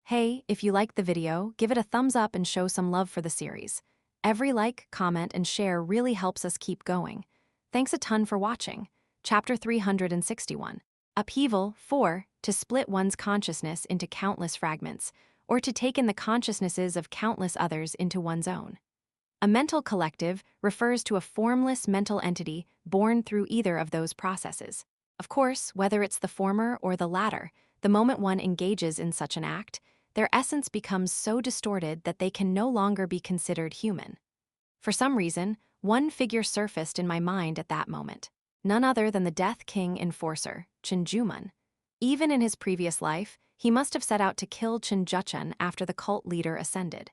Hey, if you liked the video, give it a thumbs up and show some love for the series. Every like, comment, and share really helps us keep going. Thanks a ton for watching. Chapter 361. Upheaval 4. To split one's consciousness into countless fragments, or to take in the consciousnesses of countless others into one's own. A mental collective refers to a formless mental entity born through either of those processes. Of course, whether it's the former or the latter, the moment one engages in such an act, their essence becomes so distorted that they can no longer be considered human. For some reason, one figure surfaced in my mind at that moment. None other than the Death King Enforcer, Jin Yeomyung. Even in his previous life, he must have set out to kill Jin Yeomyung after the cult leader ascended.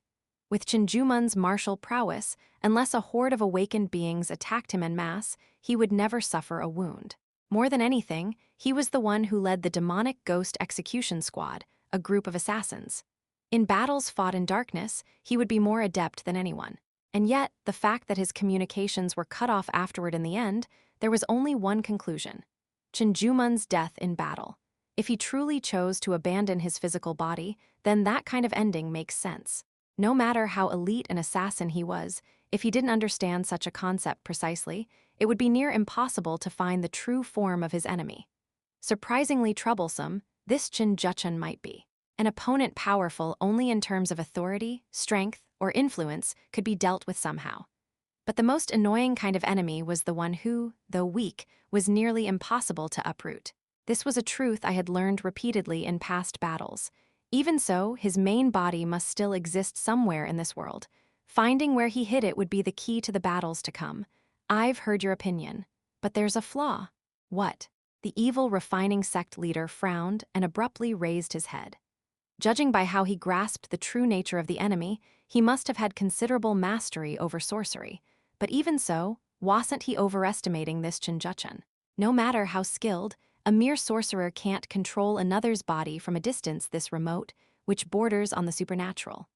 With Jin Yeomyung's martial prowess, unless a horde of awakened beings attacked him en masse, he would never suffer a wound. More than anything, he was the one who led the demonic ghost execution squad, a group of assassins. In battles fought in darkness, he would be more adept than anyone. And yet, the fact that his communications were cut off afterward in the end, there was only one conclusion: Jin Yeomyung's death in battle. If he truly chose to abandon his physical body, then that kind of ending makes sense. No matter how elite an assassin he was, if he didn't understand such a concept precisely, it would be near impossible to find the true form of his enemy. Surprisingly troublesome, this Jin Yeomyung might be. An opponent powerful only in terms of authority, strength, or influence could be dealt with somehow. But the most annoying kind of enemy was the one who, though weak, was nearly impossible to uproot. This was a truth I had learned repeatedly in past battles. Even so, his main body must still exist somewhere in this world. Finding where he hid it would be the key to the battles to come. I've heard your opinion, but there's a flaw. What? The evil refining sect leader frowned and abruptly raised his head. Judging by how he grasped the true nature of the enemy, he must have had considerable mastery over sorcery. But even so, wasn't he overestimating this Jin Yeomyung? No matter how skilled, a mere sorcerer can't control another's body from a distance this remote, which borders on the supernatural.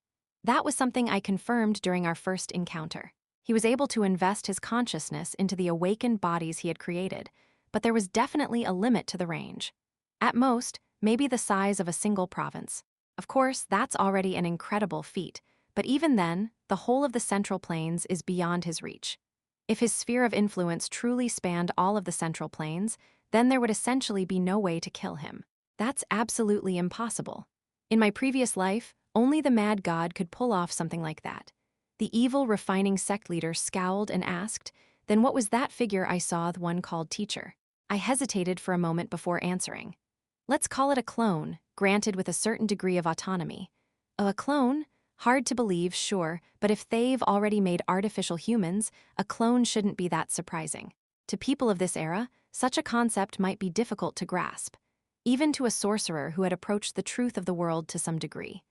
That was something I confirmed during our first encounter. He was able to invest his consciousness into the awakened bodies he had created, but there was definitely a limit to the range. At most, maybe the size of a single province. Of course, that's already an incredible feat, but even then, the whole of the Central Plains is beyond his reach. If his sphere of influence truly spanned all of the Central Plains, then there would essentially be no way to kill him. That's absolutely impossible. In my previous life, only the mad god could pull off something like that. The evil refining sect leader scowled and asked, "Then what was that figure I saw, the one called teacher?" I hesitated for a moment before answering. Let's call it a clone, granted with a certain degree of autonomy. A clone? Hard to believe, sure, but if they've already made artificial humans, a clone shouldn't be that surprising. To people of this era, such a concept might be difficult to grasp, even to a sorcerer who had approached the truth of the world to some degree.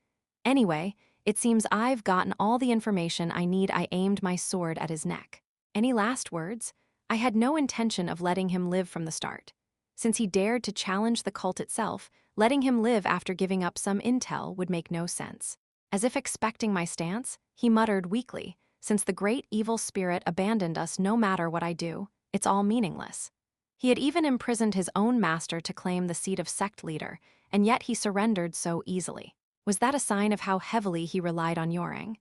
Anyway, it seems I've gotten all the information I need. I aimed my sword at his neck. Any last words? I had no intention of letting him live from the start. Since he dared to challenge the cult itself, letting him live after giving up some intel would make no sense. As if expecting my stance, he muttered weakly, "Since the great evil spirit abandoned us, no matter what I do, it's all meaningless." He had even imprisoned his own master to claim the seat of sect leader, and yet he surrendered so easily. Was that a sign of how heavily he relied on Yeo-myung?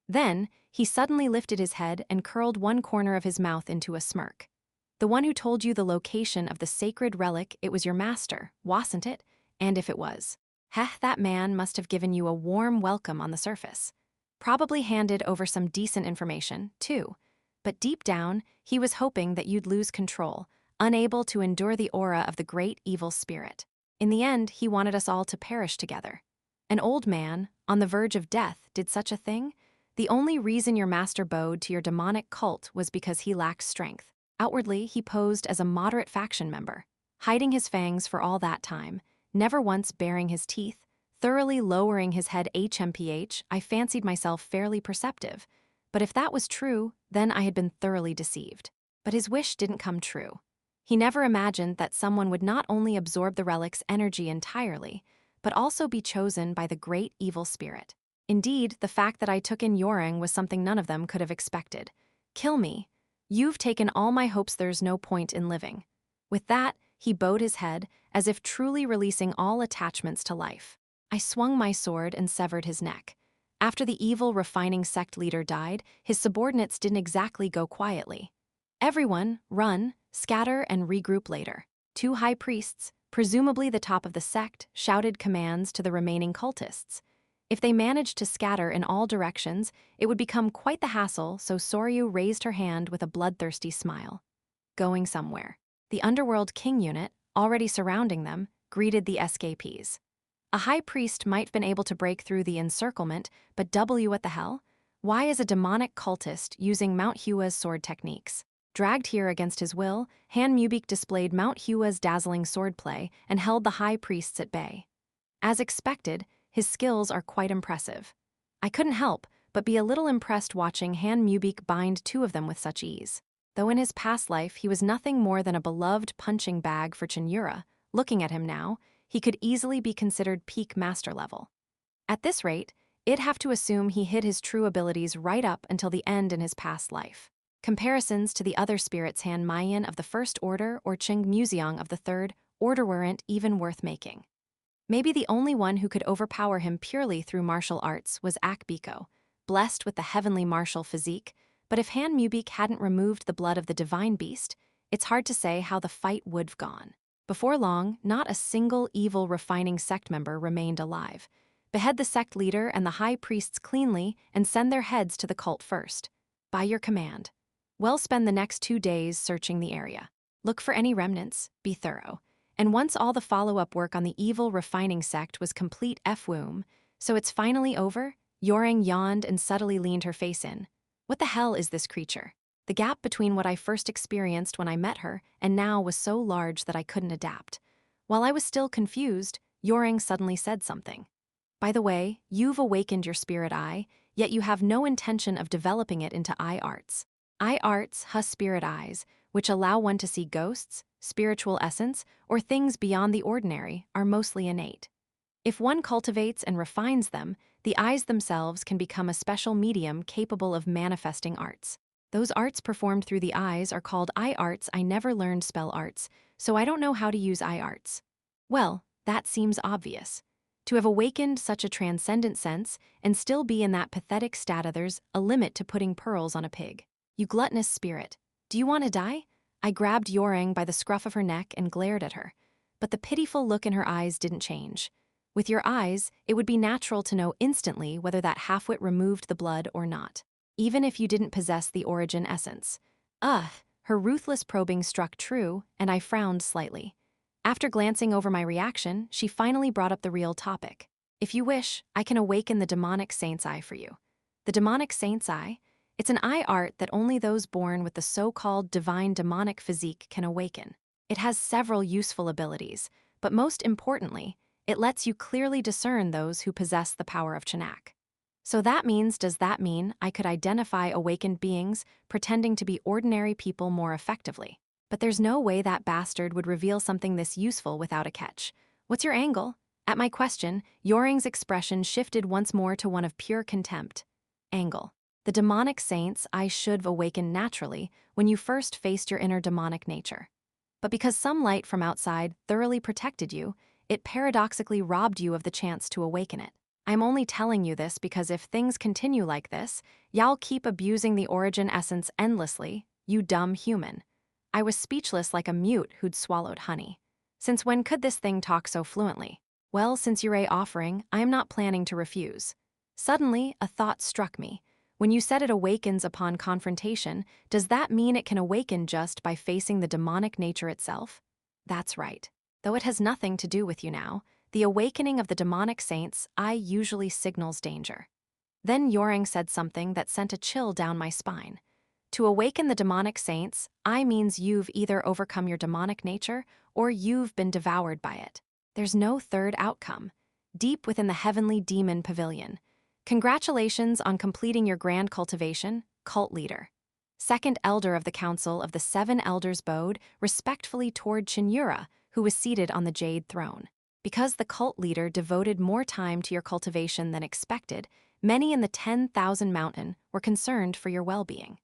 Then, he suddenly lifted his head and curled one corner of his mouth into a smirk. "The one who told you the location of the sacred relic, it was your master, wasn't it? And if it was, that man must have given you a warm welcome on the surface. Probably handed over some decent information, too. But deep down, he was hoping that you'd lose control, unable to endure the aura of the great evil spirit. In the end, he wanted us all to perish together. An old man, on the verge of death, did such a thing? The only reason your master bowed to your demonic cult was because he lacked strength. Outwardly, he posed as a moderate faction member, hiding his fangs for all that time, never once baring his teeth, thoroughly lowering his head. HMPH, I fancied myself fairly perceptive. But if that was true, then I had been thoroughly deceived. But his wish didn't come true. He never imagined that someone would not only absorb the relic's energy entirely, but also be chosen by the great evil spirit. Indeed, the fact that I took in Yeo-myung was something none of them could have expected. "Kill me. You've taken all my hopes, there's no point in living." With that, he bowed his head, as if truly releasing all attachments to life. I swung my sword and severed his neck. After the evil refining sect leader died, his subordinates didn't exactly go quietly. Everyone, run, scatter, and regroup later. 2 high priests, presumably the top of the sect, shouted commands to the remaining cultists. If they managed to scatter in all directions, it would become quite the hassle, so Soryu raised her hand with a bloodthirsty smile. Going somewhere. The underworld king unit, already surrounding them, greeted the escapees. A high priest might have been able to break through the encirclement, but what the hell? Why is a demonic cultist using Mount Hua's sword techniques? Dragged here against his will, Han Mubik displayed Mount Hua's dazzling swordplay and held the high priests at bay. As expected, his skills are quite impressive. I couldn't help but be a little impressed watching Han Mubik bind 2 of them with such ease. Though in his past life he was nothing more than a beloved punching bag for Cheon Yura, looking at him now, he could easily be considered peak master level. At this rate, it'd have to assume he hid his true abilities right up until the end in his past life. Comparisons to the other spirits Han Mayan of the First Order or Cheng Museong of the Third Order weren't even worth making. Maybe the only one who could overpower him purely through martial arts was Akbiko, blessed with the heavenly martial physique, but if Han Mubik hadn't removed the blood of the divine beast, it's hard to say how the fight would've gone. Before long, not a single evil refining sect member remained alive. Behead the sect leader and the high priests cleanly and send their heads to the cult first. By your command. Well, spend the next 2 days searching the area. Look for any remnants, be thorough. And once all the follow-up work on the evil refining sect was complete f-woom, so it's finally over, Yeomyung yawned and subtly leaned her face in. What the hell is this creature? The gap between what I first experienced when I met her and now was so large that I couldn't adapt. While I was still confused, Yeomyung suddenly said something. By the way, you've awakened your spirit eye, yet you have no intention of developing it into eye arts. Eye arts has spirit eyes, which allow one to see ghosts, spiritual essence, or things beyond the ordinary, are mostly innate. If one cultivates and refines them, the eyes themselves can become a special medium capable of manifesting arts. Those arts performed through the eyes are called eye arts. I never learned spell arts, so I don't know how to use eye arts. Well, that seems obvious. To have awakened such a transcendent sense and still be in that pathetic state, there's a limit to putting pearls on a pig. You gluttonous spirit. Do you want to die? I grabbed Yeomyung by the scruff of her neck and glared at her. But the pitiful look in her eyes didn't change. With your eyes, it would be natural to know instantly whether that halfwit removed the blood or not, even if you didn't possess the origin essence. Her ruthless probing struck true, and I frowned slightly. After glancing over my reaction, she finally brought up the real topic. If you wish, I can awaken the demonic saint's eye for you. The demonic saint's eye? It's an eye art that only those born with the so-called divine demonic physique can awaken. It has several useful abilities, but most importantly, it lets you clearly discern those who possess the power of Chenak. So does that mean I could identify awakened beings pretending to be ordinary people more effectively? But there's no way that bastard would reveal something this useful without a catch. What's your angle? At my question, Yeomyung's expression shifted once more to one of pure contempt. Angle. The demonic saints I should have awakened naturally when you first faced your inner demonic nature. But because some light from outside thoroughly protected you, it paradoxically robbed you of the chance to awaken it. I'm only telling you this because if things continue like this, y'all keep abusing the origin essence endlessly, you dumb human. I was speechless like a mute who'd swallowed honey. Since when could this thing talk so fluently? Well, since you're offering, I am not planning to refuse. Suddenly, a thought struck me. When you said it awakens upon confrontation, does that mean it can awaken just by facing the demonic nature itself? That's right. Though it has nothing to do with you now, the awakening of the demonic saints usually signals danger. Then Yeomyung said something that sent a chill down my spine. To awaken the demonic saints, means you've either overcome your demonic nature or you've been devoured by it. There's no third outcome. Deep within the heavenly demon pavilion. Congratulations on completing your grand cultivation, cult leader. Second elder of the council of the 7 elders bowed respectfully toward Cheon Yura, who was seated on the jade throne. Because the cult leader devoted more time to your cultivation than expected, many in the 10,000 mountain were concerned for your well-being.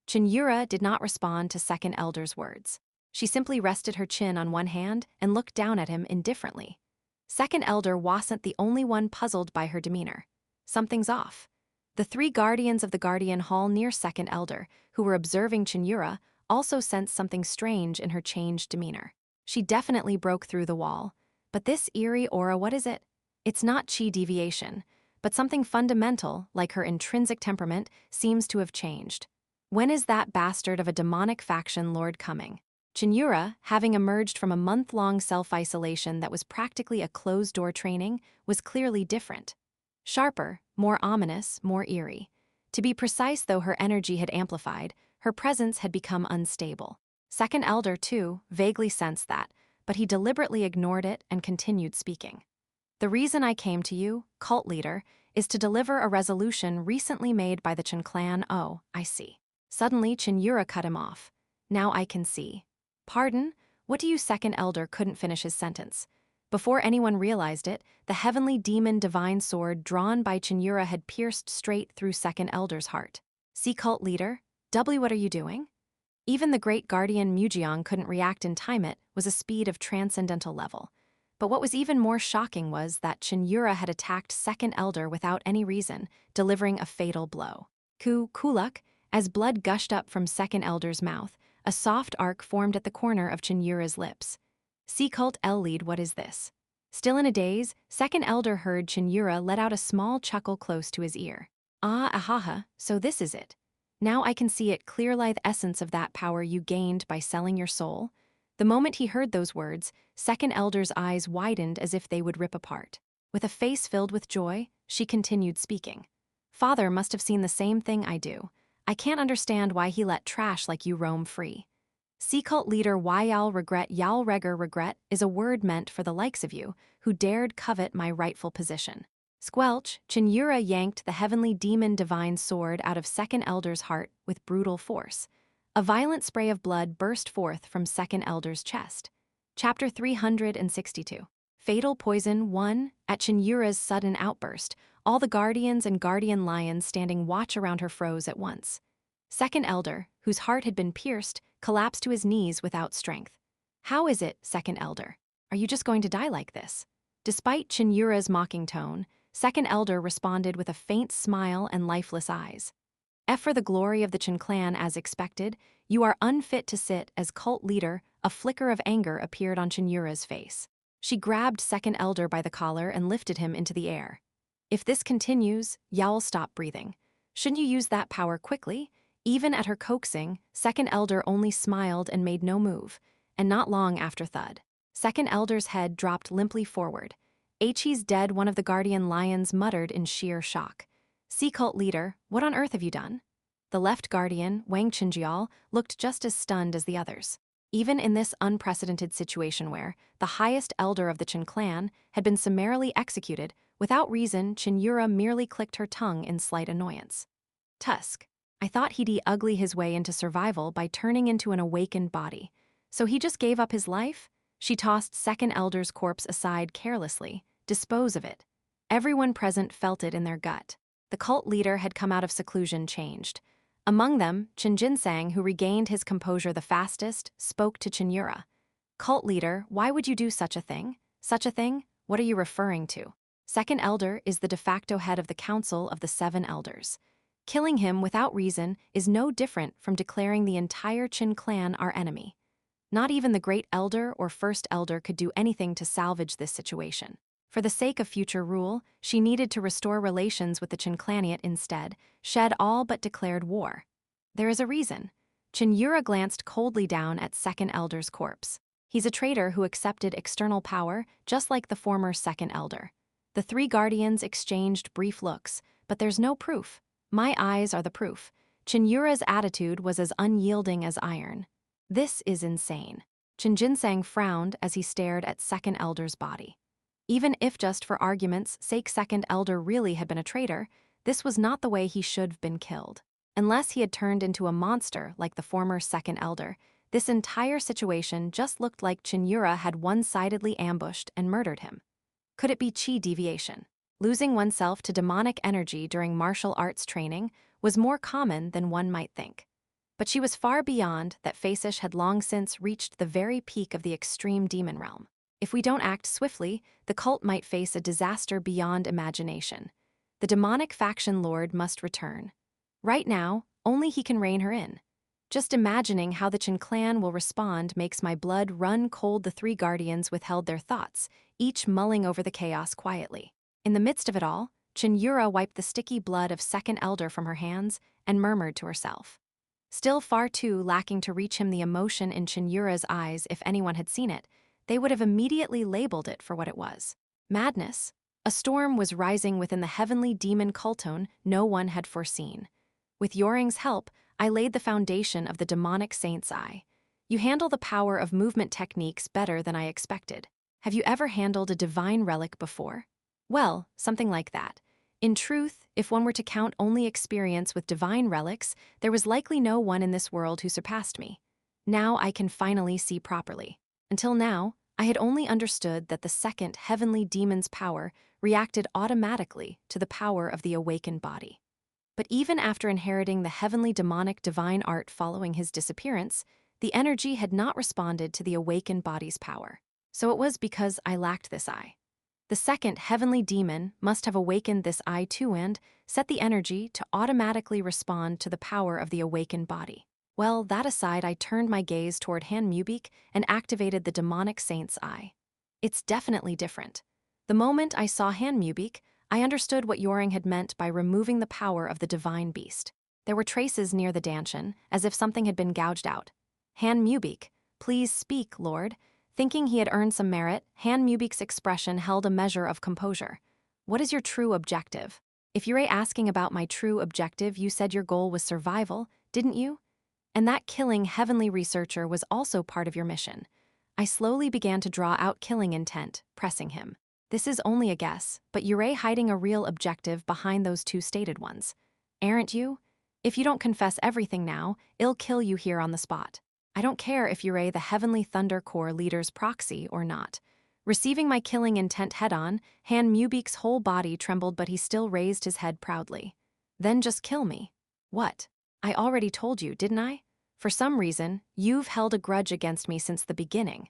Cheon Yura did not respond to second elder's words. She simply rested her chin on one hand and looked down at him indifferently. Second elder wasn't the only one puzzled by her demeanor. Something's off. The three guardians of the guardian hall near second elder, who were observing Cheon Yura, also sensed something strange in her changed demeanor. She definitely broke through the wall. But this eerie aura, what is it? It's not chi deviation, but something fundamental, like her intrinsic temperament, seems to have changed. When is that bastard of a demonic faction lord coming? Cheon Yura, having emerged from a month-long self-isolation that was practically a closed-door training, was clearly different. Sharper, more ominous, more eerie. To be precise, though her energy had amplified, her presence had become unstable. Second elder, too, vaguely sensed that, but he deliberately ignored it and continued speaking. The reason I came to you, cult leader, is to deliver a resolution recently made by the Cheon clan. Oh, I see. Suddenly, Cheon Yura cut him off. Now I can see. Pardon? What do you? Second elder couldn't finish his sentence. Before anyone realized it, the heavenly demon divine sword drawn by Cheon Yura had pierced straight through second elder's heart. See, cult leader? What are you doing? Even the great guardian Mujeong couldn't react and time it was a speed of transcendental level. But what was even more shocking was that Cheon Yura had attacked second elder without any reason, delivering a fatal blow. Kuluk, as blood gushed up from second elder's mouth, a soft arc formed at the corner of Cheon Yura's lips. See cult lead, what is this? Still in a daze, second elder heard Cheon Yura let out a small chuckle close to his ear. Ahaha, so this is it. Now I can see it clearly, the essence of that power you gained by selling your soul. The moment he heard those words, second elder's eyes widened as if they would rip apart. With a face filled with joy, she continued speaking. Father must have seen the same thing I do. I can't understand why he let trash like you roam free. See cult leader, why y'all regret is a word meant for the likes of you, who dared covet my rightful position. Squelch, Cheon Yura yanked the heavenly demon divine sword out of second elder's heart with brutal force. A violent spray of blood burst forth from second elder's chest. Chapter 362. Fatal Poison 1. At Cheon Yura's sudden outburst, all the guardians and guardian lions standing watch around her froze at once. Second elder, whose heart had been pierced, collapsed to his knees without strength. How is it, second elder? Are you just going to die like this? Despite Cheon Yura's mocking tone, second elder responded with a faint smile and lifeless eyes. For the glory of the Cheon clan, as expected, you are unfit to sit as cult leader. A flicker of anger appeared on Cheon Yura's face. She grabbed second elder by the collar and lifted him into the air. If this continues, y'all stop breathing. Shouldn't you use that power quickly? Even at her coaxing, second elder only smiled and made no move, and not long after thud. Second elder's head dropped limply forward. He's dead, one of the guardian lions muttered in sheer shock. See cult leader, what on earth have you done? The left guardian, Wang Chinjial, looked just as stunned as the others. Even in this unprecedented situation where the highest elder of the Cheon clan had been summarily executed, without reason, Cheon Yura merely clicked her tongue in slight annoyance. Tusk. I thought he'd ugly his way into survival by turning into an awakened body. So he just gave up his life? She tossed second elder's corpse aside carelessly. Dispose of it. Everyone present felt it in their gut. The cult leader had come out of seclusion changed. Among them, Chen Jinsang, who regained his composure the fastest, spoke to Cheon Yura. Cult leader, why would you do such a thing? Such a thing? What are you referring to? Second elder is the de facto head of the Council of the Seven Elders. Killing him without reason is no different from declaring the entire Cheon clan our enemy. Not even the great elder or first elder could do anything to salvage this situation. For the sake of future rule, she needed to restore relations with the Cheon clanate instead, shed all but declared war. There is a reason. Cheon Yura glanced coldly down at second elder's corpse. He's a traitor who accepted external power, just like the former second elder. The three guardians exchanged brief looks, but there's no proof. My eyes are the proof. Cheon Yura's attitude was as unyielding as iron. This is insane. Chen Jinsang frowned as he stared at second elder's body. Even if just for argument's sake second elder really had been a traitor, this was not the way he should have been killed. Unless he had turned into a monster like the former second elder, this entire situation just looked like Cheon Yura had one-sidedly ambushed and murdered him. Could it be chi deviation? Losing oneself to demonic energy during martial arts training was more common than one might think. But she was far beyond that. Facish had long since reached the very peak of the extreme demon realm. If we don't act swiftly, the cult might face a disaster beyond imagination. The demonic faction lord must return. Right now, only he can rein her in. Just imagining how the Cheon clan will respond makes my blood run cold. The three guardians withheld their thoughts, each mulling over the chaos quietly. In the midst of it all, Cheon Yura wiped the sticky blood of second elder from her hands and murmured to herself. Still far too lacking to reach him, the emotion in Cheon Yura's eyes, if anyone had seen it, they would have immediately labeled it for what it was. Madness. A storm was rising within the heavenly demon cultone no one had foreseen. With Yeomyung's help, I laid the foundation of the demonic saint's eye. You handle the power of movement techniques better than I expected. Have you ever handled a divine relic before? Well, something like that. In truth, if one were to count only experience with divine relics, there was likely no one in this world who surpassed me. Now I can finally see properly. Until now, I had only understood that the second heavenly demon's power reacted automatically to the power of the awakened body. But even after inheriting the heavenly demonic divine art following his disappearance, the energy had not responded to the awakened body's power. So it was because I lacked this eye. The second heavenly demon must have awakened this eye too and set the energy to automatically respond to the power of the awakened body. Well, that aside, I turned my gaze toward Han Mubik and activated the demonic saint's eye. It's definitely different. The moment I saw Han Mubik, I understood what Yeomyung had meant by removing the power of the divine beast. There were traces near the dantian, as if something had been gouged out. Han Mubik, please speak, Lord. Thinking he had earned some merit, Han Mubik's expression held a measure of composure. What is your true objective? If you're asking about my true objective, you said your goal was survival, didn't you? And that killing heavenly researcher was also part of your mission. I slowly began to draw out killing intent, pressing him. This is only a guess, but you're hiding a real objective behind those two stated ones. Aren't you? If you don't confess everything now, I'll kill you here on the spot. I don't care if you're the Heavenly Thunder Corps leader's proxy or not. Receiving my killing intent head-on, Han Mubik's whole body trembled, but he still raised his head proudly. Then just kill me. What? I already told you, didn't I? For some reason, you've held a grudge against me since the beginning.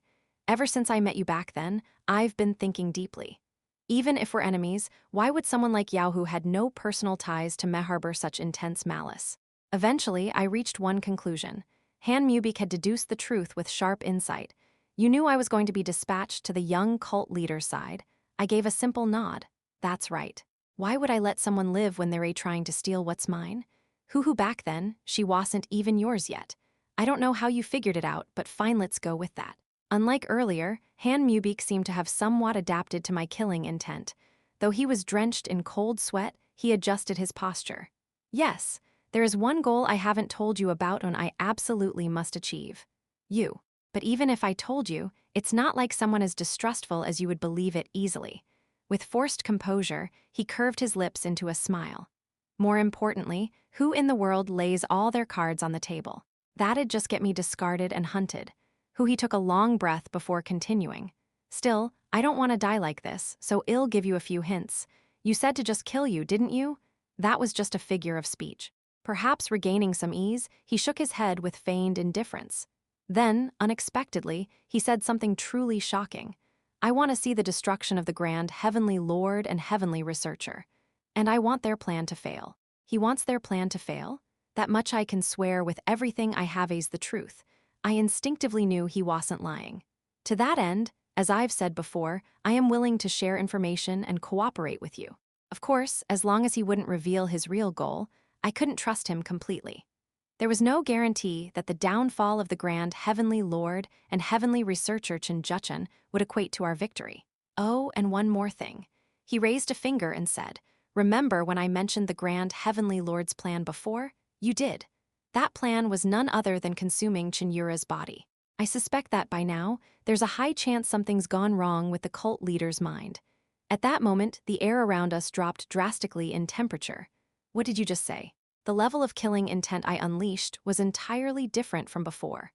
Ever since I met you back then, I've been thinking deeply. Even if we're enemies, why would someone like Yao, who had no personal ties to me, harbor such intense malice? Eventually, I reached one conclusion. Han Mubik had deduced the truth with sharp insight. You knew I was going to be dispatched to the young cult leader's side. I gave a simple nod. That's right. Why would I let someone live when they're trying to steal what's mine? Who back then, she wasn't even yours yet. I don't know how you figured it out, but fine, let's go with that. Unlike earlier, Han Mubik seemed to have somewhat adapted to my killing intent. Though he was drenched in cold sweat, he adjusted his posture. Yes, there is one goal I haven't told you about and I absolutely must achieve. You. But even if I told you, it's not like someone as distrustful as you would believe it easily. With forced composure, he curved his lips into a smile. More importantly, who in the world lays all their cards on the table? That'd just get me discarded and hunted. He took a long breath before continuing. Still, I don't want to die like this, so I'll give you a few hints. You said to just kill you, didn't you? That was just a figure of speech. Perhaps regaining some ease, he shook his head with feigned indifference. Then, unexpectedly, he said something truly shocking. I want to see the destruction of the grand heavenly lord and heavenly researcher. And I want their plan to fail. He wants their plan to fail? That much I can swear with everything I have is the truth. I instinctively knew he wasn't lying. To that end, as I've said before, I am willing to share information and cooperate with you. Of course, as long as he wouldn't reveal his real goal, I couldn't trust him completely. There was no guarantee that the downfall of the grand heavenly lord and heavenly researcher Cheon Yura would equate to our victory. Oh, and one more thing. He raised a finger and said, remember when I mentioned the grand heavenly lord's plan before? You did. That plan was none other than consuming Cheon Yura's body. I suspect that by now, there's a high chance something's gone wrong with the cult leader's mind. At that moment, the air around us dropped drastically in temperature. What did you just say? The level of killing intent I unleashed was entirely different from before.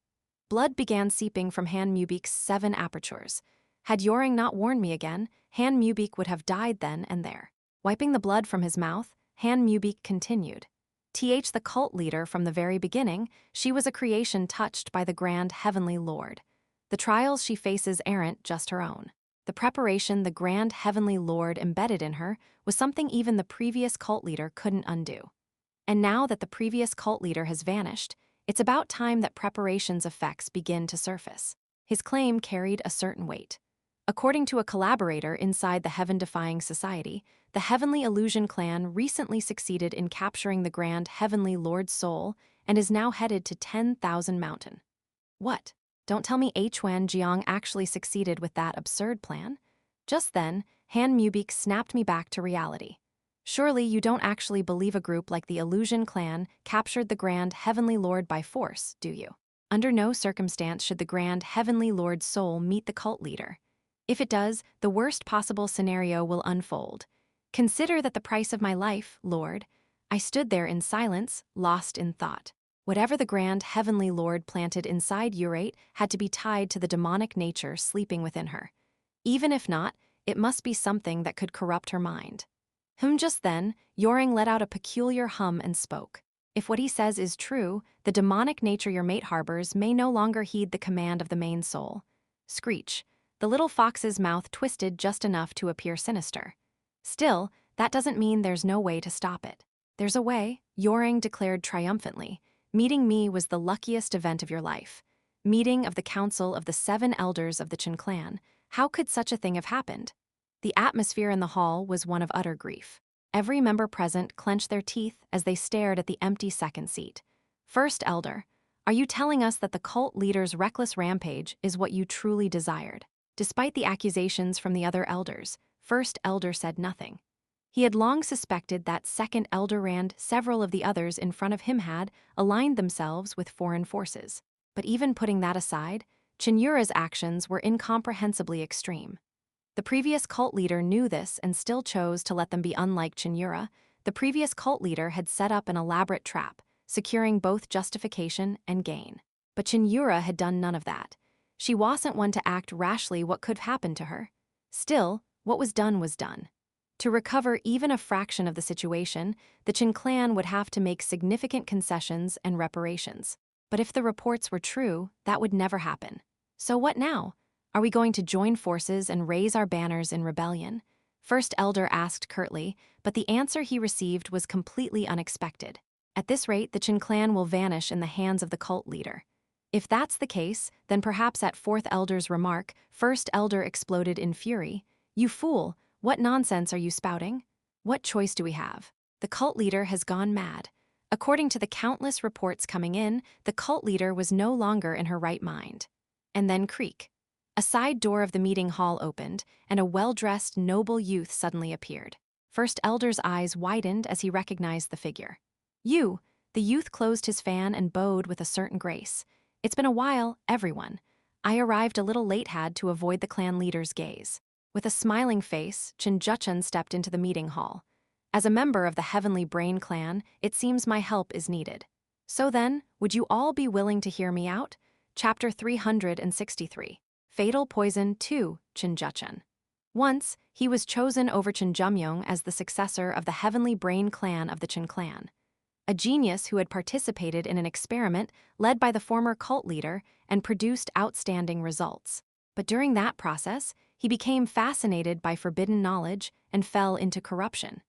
Blood began seeping from Han Mubik's 7 apertures. Had Yeomyung not warned me again, Han Mubik would have died then and there. Wiping the blood from his mouth, Han Mubik continued. The cult leader from the very beginning, she was a creation touched by the grand heavenly lord. The trials she faces aren't just her own. The preparation the grand heavenly lord embedded in her was something even the previous cult leader couldn't undo. And now that the previous cult leader has vanished, it's about time that preparation's effects begin to surface. His claim carried a certain weight. According to a collaborator inside the heaven-defying society, the Heavenly Illusion clan recently succeeded in capturing the grand heavenly lord's soul and is now headed to 10,000 Mountain. What? Don't tell me Cheon Yura actually succeeded with that absurd plan? Just then, Han Mubik snapped me back to reality. Surely you don't actually believe a group like the Illusion clan captured the Grand Heavenly Lord by force, do you? Under no circumstance should the Grand Heavenly Lord's soul meet the cult leader. If it does, the worst possible scenario will unfold. Consider that the price of my life, Lord. I stood there in silence, lost in thought. Whatever the Grand Heavenly Lord planted inside Yurate had to be tied to the demonic nature sleeping within her. Even if not, it must be something that could corrupt her mind. Just then, Yeomyung let out a peculiar hum and spoke. If what he says is true, the demonic nature your mate harbors may no longer heed the command of the main soul. Screech. The little fox's mouth twisted just enough to appear sinister. Still, that doesn't mean there's no way to stop it. There's a way, Yeomyung declared triumphantly. Meeting me was the luckiest event of your life. Meeting of the Council of the 7 Elders of the Cheon clan. How could such a thing have happened? The atmosphere in the hall was one of utter grief. Every member present clenched their teeth as they stared at the empty second seat. First Elder, are you telling us that the cult leader's reckless rampage is what you truly desired? Despite the accusations from the other elders, First Elder said nothing. He had long suspected that Second Elder and several of the others in front of him had aligned themselves with foreign forces. But even putting that aside, Cheon Yura's actions were incomprehensibly extreme. The previous cult leader knew this and still chose to let them be unlike Cheon Yura. The previous cult leader had set up an elaborate trap, securing both justification and gain. But Cheon Yura had done none of that. She wasn't one to act rashly what could happen to her. Still, what was done was done. To recover even a fraction of the situation, the Cheon clan would have to make significant concessions and reparations. But if the reports were true, that would never happen. So what now? Are we going to join forces and raise our banners in rebellion? First Elder asked curtly, but the answer he received was completely unexpected. At this rate, the Cheon clan will vanish in the hands of the cult leader. If that's the case, then perhaps at Fourth Elder's remark, First Elder exploded in fury. You fool! What nonsense are you spouting? What choice do we have? The cult leader has gone mad. According to the countless reports coming in, the cult leader was no longer in her right mind. And then creak. A side door of the meeting hall opened, and a well-dressed, noble youth suddenly appeared. First Elder's eyes widened as he recognized the figure. You! The youth closed his fan and bowed with a certain grace. It's been a while, everyone. I arrived a little late had to avoid the clan leader's gaze. With a smiling face, Cheon Yura stepped into the meeting hall. As a member of the Heavenly Brain clan, it seems my help is needed. So then, would you all be willing to hear me out? Chapter 363. Fatal Poison 2, Cheon Yura. Once, he was chosen over Jin Yeomyung as the successor of the Heavenly Brain clan of the Cheon clan. A genius who had participated in an experiment led by the former cult leader and produced outstanding results. But during that process, he became fascinated by forbidden knowledge and fell into corruption.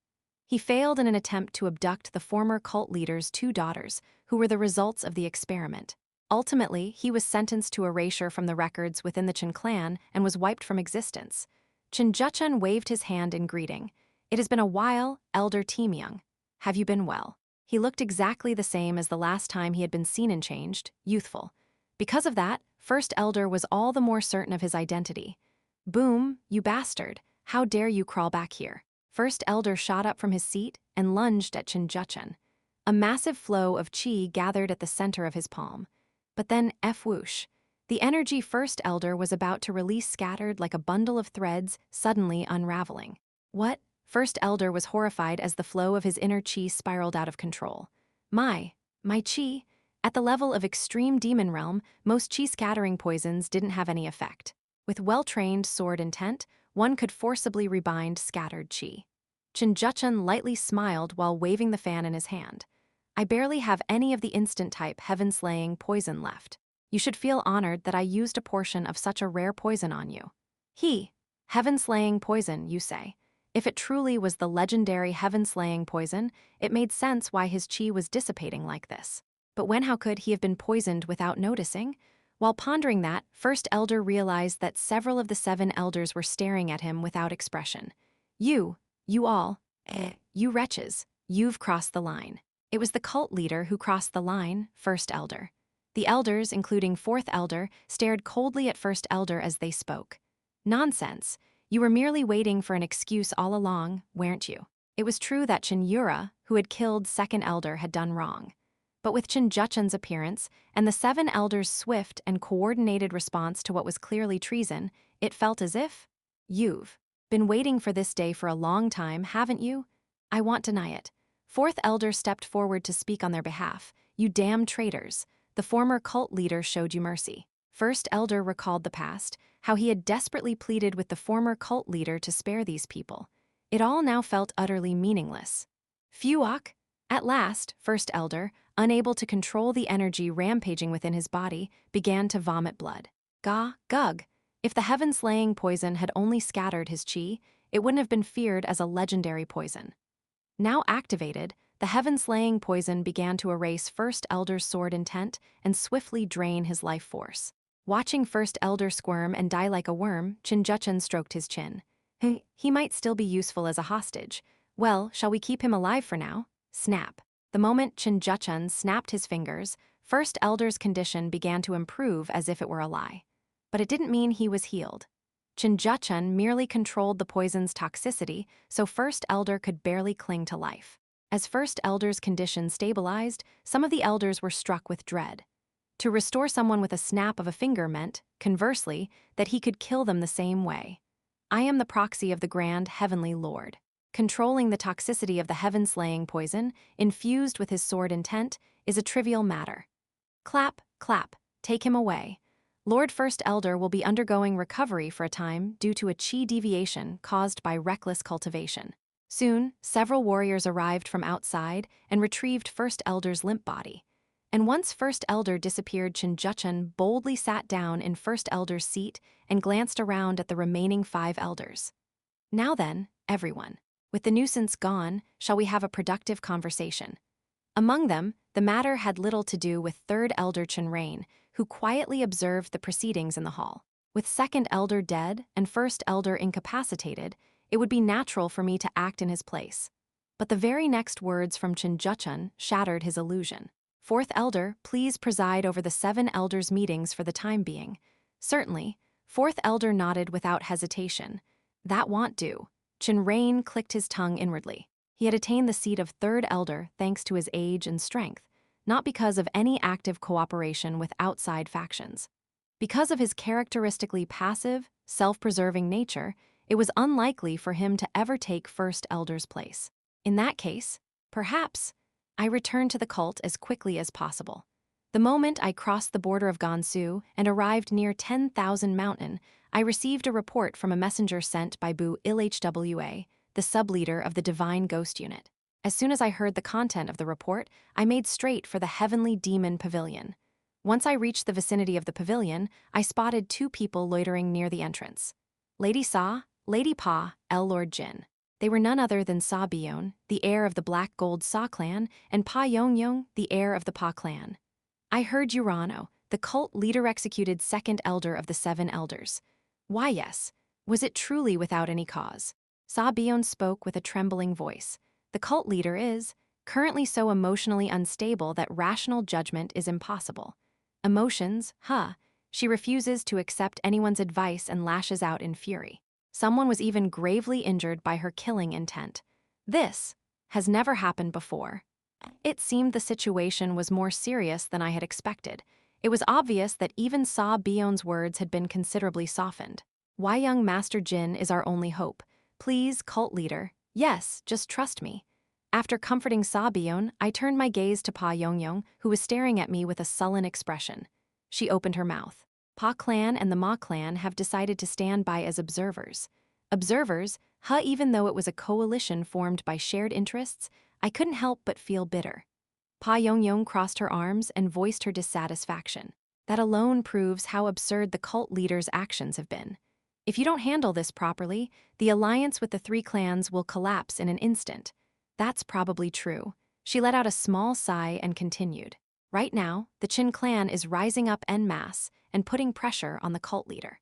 He failed in an attempt to abduct the former cult leader's 2 daughters, who were the results of the experiment. Ultimately, he was sentenced to erasure from the records within the Cheon clan and was wiped from existence. Cheon Yura waved his hand in greeting. It has been a while, Elder Yeom-myung. Have you been well? He looked exactly the same as the last time he had been seen and changed, youthful. Because of that, First Elder was all the more certain of his identity. Boom, you bastard, how dare you crawl back here? First Elder shot up from his seat and lunged at Cheon Yura. A massive flow of chi gathered at the center of his palm. But then, whoosh. The energy First Elder was about to release scattered like a bundle of threads, suddenly unraveling. What? First Elder was horrified as the flow of his inner chi spiraled out of control. My chi? At the level of extreme demon realm, most chi-scattering poisons didn't have any effect. With well-trained sword intent, one could forcibly rebind scattered chi. Cheon Yura lightly smiled while waving the fan in his hand. I barely have any of the instant-type heaven-slaying poison left. You should feel honored that I used a portion of such a rare poison on you. Heaven-slaying poison, you say. If it truly was the legendary heaven-slaying poison, it made sense why his chi was dissipating like this. But how could he have been poisoned without noticing? While pondering that, First Elder realized that several of the 7 elders were staring at him without expression. You all, you wretches, you've crossed the line. It was the cult leader who crossed the line, First Elder. The elders, including Fourth Elder, stared coldly at First Elder as they spoke. Nonsense. You were merely waiting for an excuse all along, weren't you? It was true that Cheon Yura, who had killed Second Elder, had done wrong. But with Cheon Jucheon's appearance and the 7 elders' swift and coordinated response to what was clearly treason, it felt as if, you've been waiting for this day for a long time, haven't you? I won't deny it. Fourth Elder stepped forward to speak on their behalf. You damn traitors. The former cult leader showed you mercy. First Elder recalled the past, how he had desperately pleaded with the former cult leader to spare these people. It all now felt utterly meaningless. Phuok! At last, First Elder, unable to control the energy rampaging within his body, began to vomit blood. Gug! If the heaven-slaying poison had only scattered his chi, it wouldn't have been feared as a legendary poison. Now activated, the heaven-slaying poison began to erase First Elder's sword intent and swiftly drain his life force. Watching First Elder squirm and die like a worm, Cheon Jucheon stroked his chin. He might still be useful as a hostage. Well, shall we keep him alive for now? Snap. The moment Cheon Jucheon snapped his fingers, First Elder's condition began to improve as if it were a lie. But it didn't mean he was healed. Cheon Jucheon merely controlled the poison's toxicity, so First Elder could barely cling to life. As First Elder's condition stabilized, some of the elders were struck with dread. To restore someone with a snap of a finger meant, conversely, that he could kill them the same way. I am the proxy of the Grand Heavenly Lord. Controlling the toxicity of the heaven-slaying poison, infused with his sword intent, is a trivial matter. Clap, take him away. Lord First Elder will be undergoing recovery for a time due to a chi deviation caused by reckless cultivation. Soon, several warriors arrived from outside and retrieved First Elder's limp body. And once First Elder disappeared, Cheon Jucheon boldly sat down in First Elder's seat and glanced around at the remaining 5 elders. Now then, everyone, with the nuisance gone, shall we have a productive conversation? Among them, the matter had little to do with Third Elder Cheon Rain, who quietly observed the proceedings in the hall. With Second Elder dead and First Elder incapacitated, it would be natural for me to act in his place. But the very next words from Cheon Jucheon shattered his illusion. Fourth Elder, please preside over the 7 elders' meetings for the time being. Certainly. Fourth Elder nodded without hesitation. That won't do. Cheon Rain clicked his tongue inwardly. He had attained the seat of Third Elder thanks to his age and strength, not because of any active cooperation with outside factions. Because of his characteristically passive, self-preserving nature, it was unlikely for him to ever take First Elder's place. In that case, perhaps, I returned to the cult as quickly as possible. The moment I crossed the border of Gansu and arrived near 10,000 Mountain, I received a report from a messenger sent by Bu Ilhwa, the sub-leader of the Divine Ghost Unit. As soon as I heard the content of the report, I made straight for the Heavenly Demon Pavilion. Once I reached the vicinity of the pavilion, I spotted 2 people loitering near the entrance. Lady Sa, Lady Pa, Lord Jin. They were none other than Sa Byeon, the heir of the Black Gold Sa clan, and Pa Yong-myung, the heir of the Pa clan. I heard Urano, the cult leader executed Second Elder of the 7 elders. Why yes, was it truly without any cause? Sa Byeon spoke with a trembling voice. The cult leader is currently so emotionally unstable that rational judgment is impossible. Emotions, she refuses to accept anyone's advice and lashes out in fury. Someone was even gravely injured by her killing intent. This has never happened before. It seemed the situation was more serious than I had expected. It was obvious that even Sa Byeon's words had been considerably softened. Why young Master Jin is our only hope. Please, cult leader. Yes, just trust me. After comforting Sa Byeon, I turned my gaze to Pa Yong-myung, who was staring at me with a sullen expression. She opened her mouth. Pa clan and the Ma clan have decided to stand by as observers. Observers, even though it was a coalition formed by shared interests, I couldn't help but feel bitter. Pa Yong-myung crossed her arms and voiced her dissatisfaction. That alone proves how absurd the cult leader's actions have been. If you don't handle this properly, the alliance with the three clans will collapse in an instant. That's probably true. She let out a small sigh and continued. Right now, the Chin clan is rising up en masse and putting pressure on the cult leader.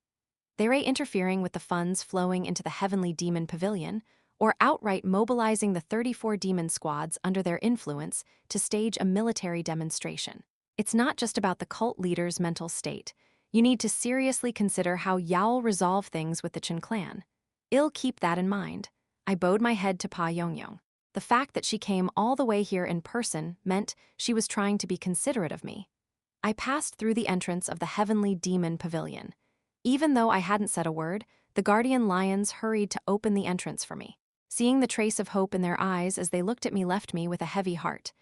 They're interfering with the funds flowing into the Heavenly Demon Pavilion, or outright mobilizing the 34 demon squads under their influence to stage a military demonstration. It's not just about the cult leader's mental state. You need to seriously consider how Yao'll resolve things with the Chin clan. I'll keep that in mind. I bowed my head to Pa Yong-yong. The fact that she came all the way here in person meant she was trying to be considerate of me. I passed through the entrance of the Heavenly Demon Pavilion. Even though I hadn't said a word, the guardian lions hurried to open the entrance for me. Seeing the trace of hope in their eyes as they looked at me left me with a heavy heart.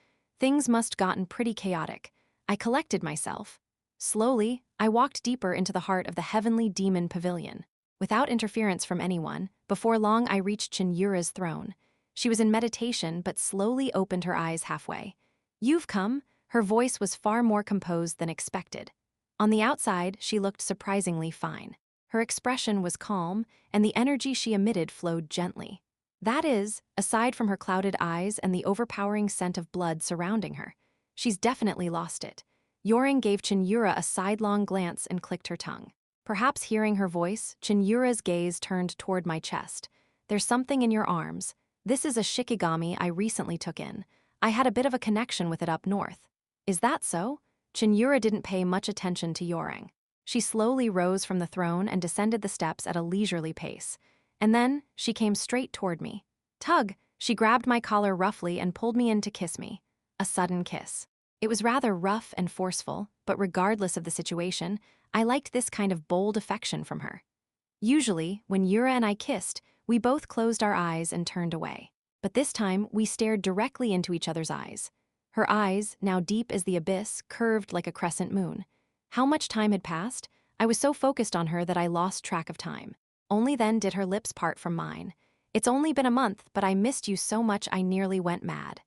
Things must gotten pretty chaotic. I collected myself. Slowly, I walked deeper into the heart of the Heavenly Demon Pavilion. Without interference from anyone, before long I reached Cheon Yura's throne. She was in meditation but slowly opened her eyes halfway. "You've come." Her voice was far more composed than expected. On the outside, she looked surprisingly fine. Her expression was calm, and the energy she emitted flowed gently. That is, aside from her clouded eyes and the overpowering scent of blood surrounding her. She's definitely lost it. Yeomyung gave Cheon Yura a sidelong glance and clicked her tongue. Perhaps hearing her voice, Cheon Yura's gaze turned toward my chest. "There's something in your arms. This is a shikigami I recently took in. I had a bit of a connection with it up north." "Is that so?" Cheon Yura didn't pay much attention to Yeomyung. She slowly rose from the throne and descended the steps at a leisurely pace. And then, she came straight toward me. "Tug!" She grabbed my collar roughly and pulled me in to kiss me. A sudden kiss. It was rather rough and forceful, but regardless of the situation, I liked this kind of bold affection from her. Usually, when Yura and I kissed, we both closed our eyes and turned away. But this time, we stared directly into each other's eyes. Her eyes, now deep as the abyss, curved like a crescent moon. How much time had passed? I was so focused on her that I lost track of time. Only then did her lips part from mine. "It's only been a month, but I missed you so much I nearly went mad."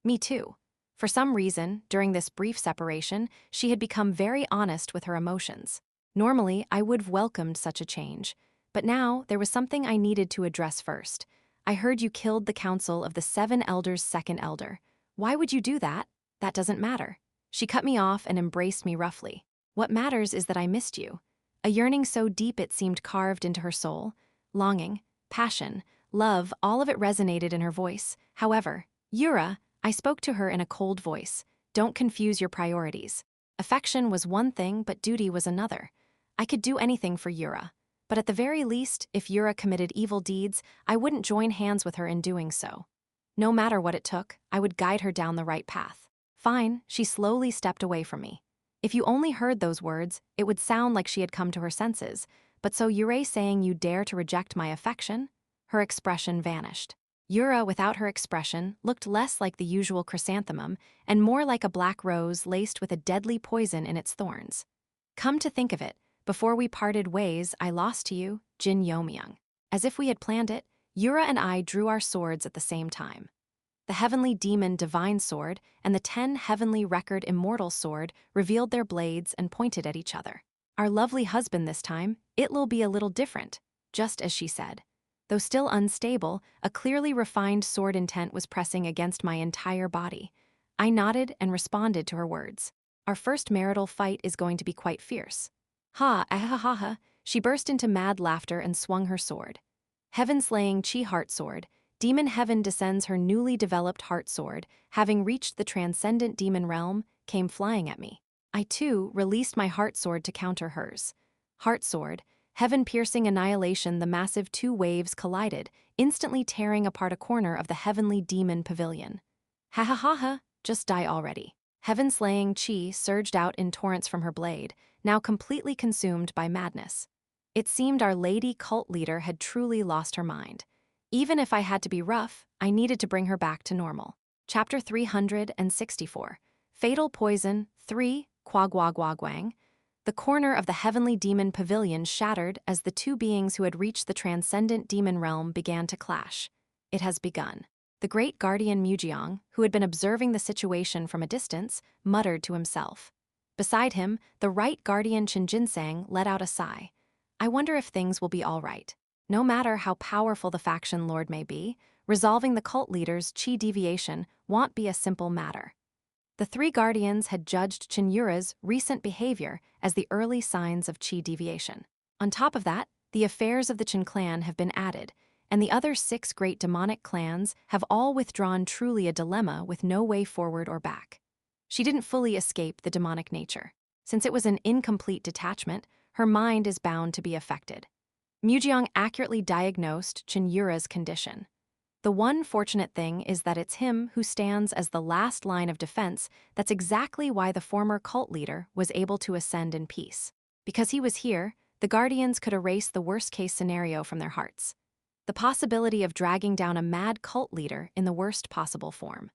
Me too. For some reason, during this brief separation, she had become very honest with her emotions. Normally, I would have welcomed such a change. But now, there was something I needed to address first. "I heard you killed the council of the 7 elders' second elder. Why would you do that? That doesn't matter." She cut me off and embraced me roughly. "What matters is that I missed you." A yearning so deep it seemed carved into her soul. Longing, passion, love, all of it resonated in her voice. However, "Yura," I spoke to her in a cold voice. "Don't confuse your priorities." Affection was one thing, but duty was another. I could do anything for Yura. But at the very least, if Yura committed evil deeds, I wouldn't join hands with her in doing so. No matter what it took, I would guide her down the right path. "Fine," she slowly stepped away from me. If you only heard those words, it would sound like she had come to her senses. But so Yura saying you dare to reject my affection? Her expression vanished. Yura, without her expression, looked less like the usual chrysanthemum and more like a black rose laced with a deadly poison in its thorns. "Come to think of it, before we parted ways, I lost to you, Jin Yeomyung." As if we had planned it, Yura and I drew our swords at the same time. The Heavenly Demon Divine Sword and the 10 Heavenly Record Immortal Sword revealed their blades and pointed at each other. Our lovely husband this time, it'll be a little different, just as she said. Though still unstable, a clearly refined sword intent was pressing against my entire body. I nodded and responded to her words. "Our first marital fight is going to be quite fierce." "Ha, ah ha ha ha." She burst into mad laughter and swung her sword. Heaven-slaying Chi Heart Sword, Demon Heaven descends her newly developed heart sword, having reached the transcendent demon realm, came flying at me. I too released my heart sword to counter hers. Heart sword, heaven-piercing annihilation. The massive 2 waves collided, instantly tearing apart a corner of the Heavenly Demon Pavilion. "Ha ha ha ha, just die already." Heaven-slaying Chi surged out in torrents from her blade, now completely consumed by madness. It seemed our lady cult leader had truly lost her mind. Even if I had to be rough, I needed to bring her back to normal. Chapter 364. Fatal Poison 3, Kwagwagwagwang. The corner of the Heavenly Demon Pavilion shattered as the 2 beings who had reached the transcendent demon realm began to clash. It has begun. The great guardian Mujeong, who had been observing the situation from a distance, muttered to himself. Beside him, the right guardian Chen Jinsang let out a sigh. I wonder if things will be all right. No matter how powerful the faction lord may be, resolving the cult leader's chi deviation won't be a simple matter. The three guardians had judged Cheon Yura's recent behavior as the early signs of chi deviation. On top of that, the affairs of the Chen clan have been added, and the other 6 great demonic clans have all withdrawn, truly a dilemma with no way forward or back. She didn't fully escape the demonic nature. Since it was an incomplete detachment, her mind is bound to be affected. Mujeong accurately diagnosed Cheon Yura's condition. The one fortunate thing is that it's him who stands as the last line of defense. That's exactly why the former cult leader was able to ascend in peace. Because he was here, the Guardians could erase the worst-case scenario from their hearts. The possibility of dragging down a mad cult leader in the worst possible form.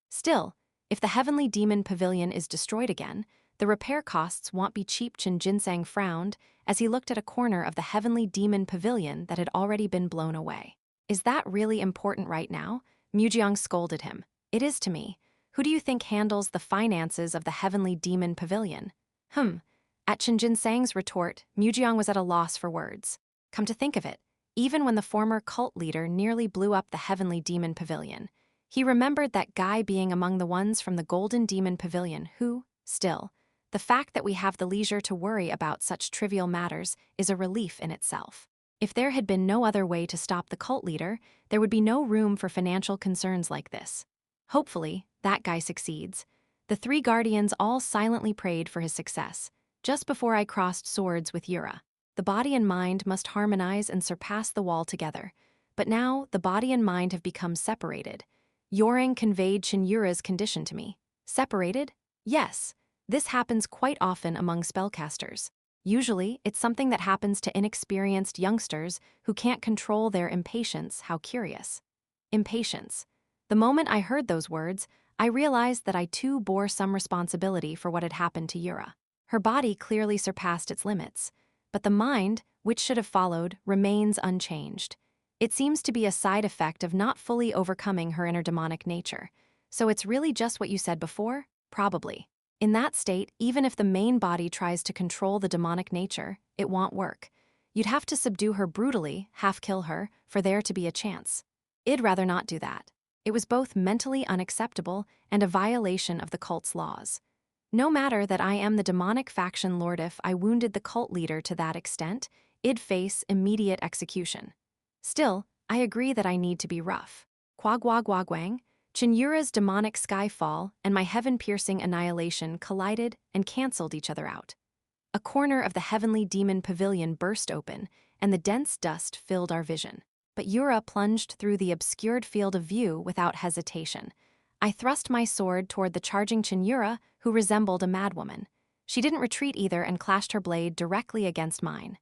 Still, if the Heavenly Demon Pavilion is destroyed again, the repair costs won't be cheap. Chen Jinsang frowned as he looked at a corner of the Heavenly Demon Pavilion that had already been blown away. Is that really important right now? Mujeong scolded him. It is to me. Who do you think handles the finances of the Heavenly Demon Pavilion? At Chen Jinsang's retort, Mujeong was at a loss for words. Come to think of it, even when the former cult leader nearly blew up the Heavenly Demon Pavilion, he remembered that guy being among the ones from the Golden Demon Pavilion who, still, the fact that we have the leisure to worry about such trivial matters is a relief in itself. If there had been no other way to stop the cult leader, there would be no room for financial concerns like this. Hopefully, that guy succeeds. The three guardians all silently prayed for his success. Just before I crossed swords with Yura, the body and mind must harmonize and surpass the wall together. But now, the body and mind have become separated. Yeo-myung conveyed Cheon Yura's condition to me. Separated? Yes. This happens quite often among spellcasters. Usually, it's something that happens to inexperienced youngsters who can't control their impatience. How curious. Impatience. The moment I heard those words, I realized that I too bore some responsibility for what had happened to Yura. Her body clearly surpassed its limits, but the mind, which should have followed, remains unchanged. It seems to be a side effect of not fully overcoming her inner demonic nature. So it's really just what you said before? Probably. In that state, even if the main body tries to control the demonic nature, it won't work. You'd have to subdue her brutally, half-kill her, for there to be a chance. I'd rather not do that. It was both mentally unacceptable and a violation of the cult's laws. No matter that I am the demonic faction lord, if I wounded the cult leader to that extent, I'd face immediate execution. Still, I agree that I need to be rough. Kwagwagwagwang, Cheon Yura's demonic skyfall and my heaven-piercing annihilation collided and cancelled each other out. A corner of the Heavenly Demon Pavilion burst open, and the dense dust filled our vision. But Yura plunged through the obscured field of view without hesitation. I thrust my sword toward the charging Cheon Yura, who resembled a madwoman. She didn't retreat either and clashed her blade directly against mine.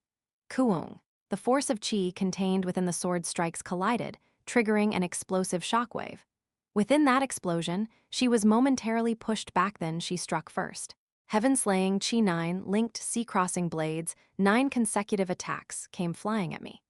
Kuung. The force of chi contained within the sword strikes collided, triggering an explosive shockwave. Within that explosion, she was momentarily pushed back. Then she struck first. Heaven-slaying Chi 9 linked sea-crossing blades, 9 consecutive attacks came flying at me.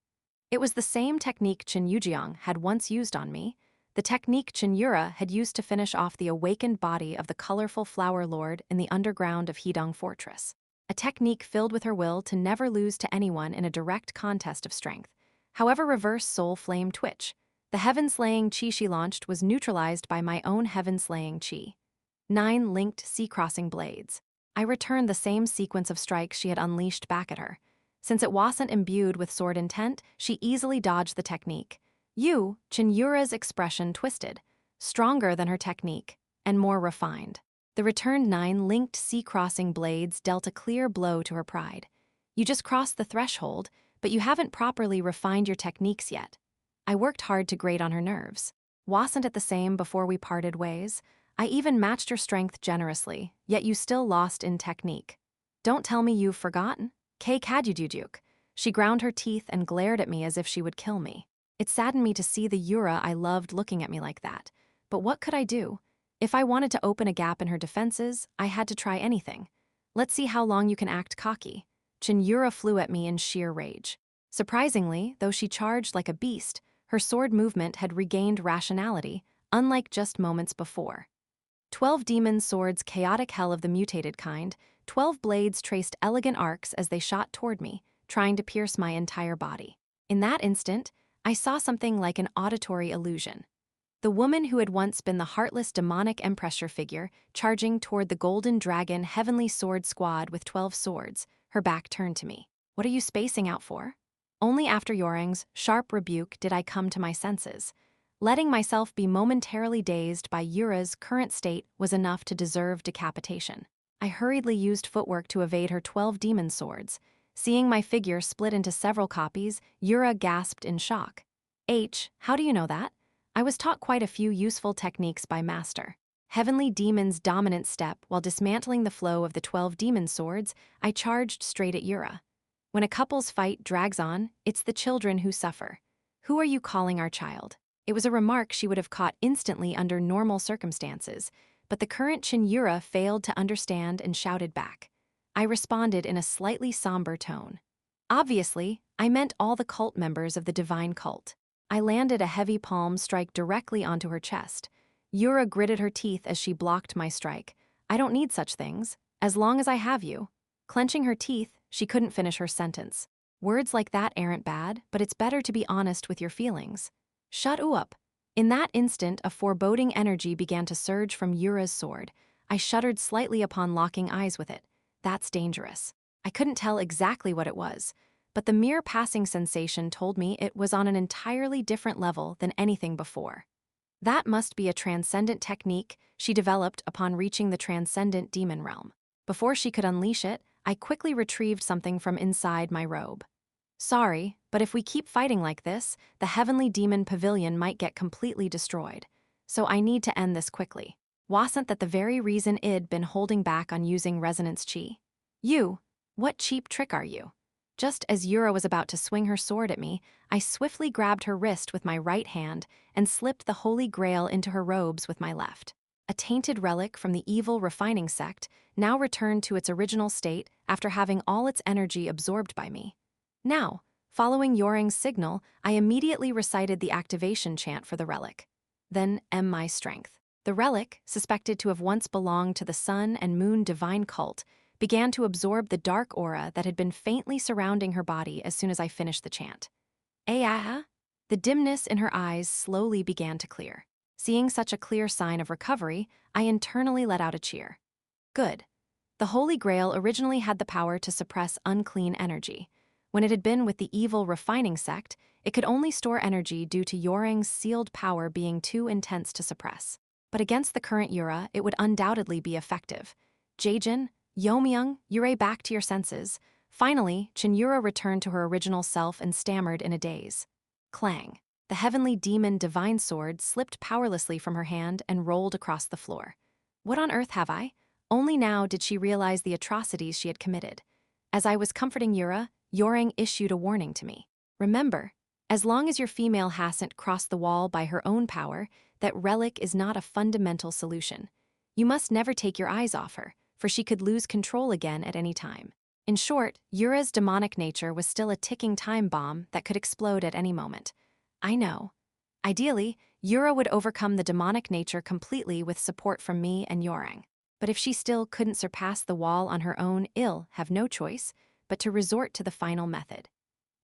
It was the same technique Cheon Yeomyung had once used on me, the technique Cheon Yura had used to finish off the awakened body of the colorful flower lord in the underground of Hedong Fortress. A technique filled with her will to never lose to anyone in a direct contest of strength. However, reverse soul flame twitch. The heaven-slaying chi she launched was neutralized by my own heaven-slaying chi. 9 linked sea-crossing blades. I returned the same sequence of strikes she had unleashed back at her. Since it wasn't imbued with sword intent, she easily dodged the technique. Cheon Yura's expression twisted, stronger than her technique, and more refined. The returned 9 linked sea-crossing blades dealt a clear blow to her pride. You just crossed the threshold, but you haven't properly refined your techniques yet. I worked hard to grate on her nerves. Wasn't it the same before we parted ways? I even matched her strength generously, yet you still lost in technique. Don't tell me you've forgotten? Kadujuk. She ground her teeth and glared at me as if she would kill me. It saddened me to see the Yura I loved looking at me like that. But what could I do? If I wanted to open a gap in her defenses, I had to try anything. Let's see how long you can act cocky. Cheon Yura flew at me in sheer rage. Surprisingly, though she charged like a beast, her sword movement had regained rationality, unlike just moments before. 12 demon swords, chaotic hell of the mutated kind, 12 blades traced elegant arcs as they shot toward me, trying to pierce my entire body. In that instant, I saw something like an auditory illusion. The woman who had once been the heartless demonic empressure figure, charging toward the golden dragon heavenly sword squad with 12 swords, her back turned to me. What are you spacing out for? Only after Yeomyung's sharp rebuke did I come to my senses. Letting myself be momentarily dazed by Yura's current state was enough to deserve decapitation. I hurriedly used footwork to evade her 12 demon swords. Seeing my figure split into several copies, Yura gasped in shock. How do you know that? I was taught quite a few useful techniques by Master. Heavenly Demon's dominant step while dismantling the flow of the 12 demon swords, I charged straight at Yura. When a couple's fight drags on, it's the children who suffer. Who are you calling our child? It was a remark she would have caught instantly under normal circumstances, but the current Cheon Yura failed to understand and shouted back. I responded in a slightly somber tone. Obviously, I meant all the cult members of the divine cult. I landed a heavy palm strike directly onto her chest. Yura gritted her teeth as she blocked my strike. I don't need such things, as long as I have you. Clenching her teeth, she couldn't finish her sentence. Words like that aren't bad, but it's better to be honest with your feelings. Shut up. In that instant, a foreboding energy began to surge from Yura's sword. I shuddered slightly upon locking eyes with it. That's dangerous. I couldn't tell exactly what it was, but the mere passing sensation told me it was on an entirely different level than anything before. That must be a transcendent technique she developed upon reaching the transcendent demon realm. Before she could unleash it, I quickly retrieved something from inside my robe. Sorry, but if we keep fighting like this, the Heavenly Demon Pavilion might get completely destroyed. So I need to end this quickly. Wasn't that the very reason I'd been holding back on using resonance chi? What cheap trick are you? Just as Yura was about to swing her sword at me, I swiftly grabbed her wrist with my right hand and slipped the Holy Grail into her robes with my left. A tainted relic from the evil refining sect now returned to its original state after having all its energy absorbed by me. Now, following Yeomyung's signal, I immediately recited the activation chant for the relic. Then, my strength. The relic, suspected to have once belonged to the Sun and Moon divine cult, began to absorb the dark aura that had been faintly surrounding her body as soon as I finished the chant. The dimness in her eyes slowly began to clear. Seeing such a clear sign of recovery, I internally let out a cheer. Good. The Holy Grail originally had the power to suppress unclean energy. When it had been with the evil refining sect, it could only store energy due to Yeomyung's sealed power being too intense to suppress. But against the current Yura, it would undoubtedly be effective. Jin Yeomyung, Yura, back to your senses. Finally, Cheon Yura returned to her original self and stammered in a daze. Clang. The heavenly demon divine sword slipped powerlessly from her hand and rolled across the floor. What on earth have I? Only now did she realize the atrocities she had committed. As I was comforting Yura, Yeomyung issued a warning to me. Remember, as long as your female hasn't crossed the wall by her own power, that relic is not a fundamental solution. You must never take your eyes off her, for she could lose control again at any time. In short, Yura's demonic nature was still a ticking time bomb that could explode at any moment. I know. Ideally, Yura would overcome the demonic nature completely with support from me and Yeomyung. But if she still couldn't surpass the wall on her own, I'll have no choice but to resort to the final method.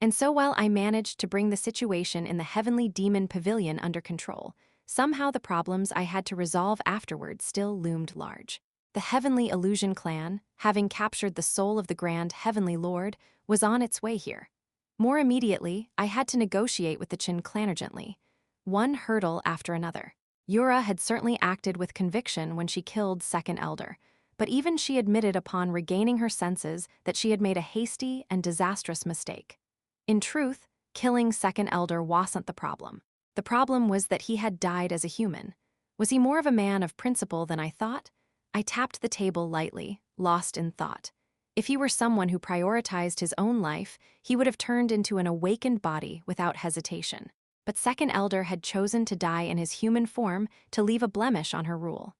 And so while I managed to bring the situation in the Heavenly Demon Pavilion under control, somehow the problems I had to resolve afterward still loomed large. The Heavenly Illusion Clan, having captured the soul of the Grand Heavenly Lord, was on its way here. More immediately, I had to negotiate with the Cheon clan urgently. One hurdle after another. Yura had certainly acted with conviction when she killed Second Elder, but even she admitted upon regaining her senses that she had made a hasty and disastrous mistake. In truth, killing Second Elder wasn't the problem. The problem was that he had died as a human. Was he more of a man of principle than I thought? I tapped the table lightly, lost in thought. If he were someone who prioritized his own life, he would have turned into an awakened body without hesitation. But Second Elder had chosen to die in his human form to leave a blemish on her rule.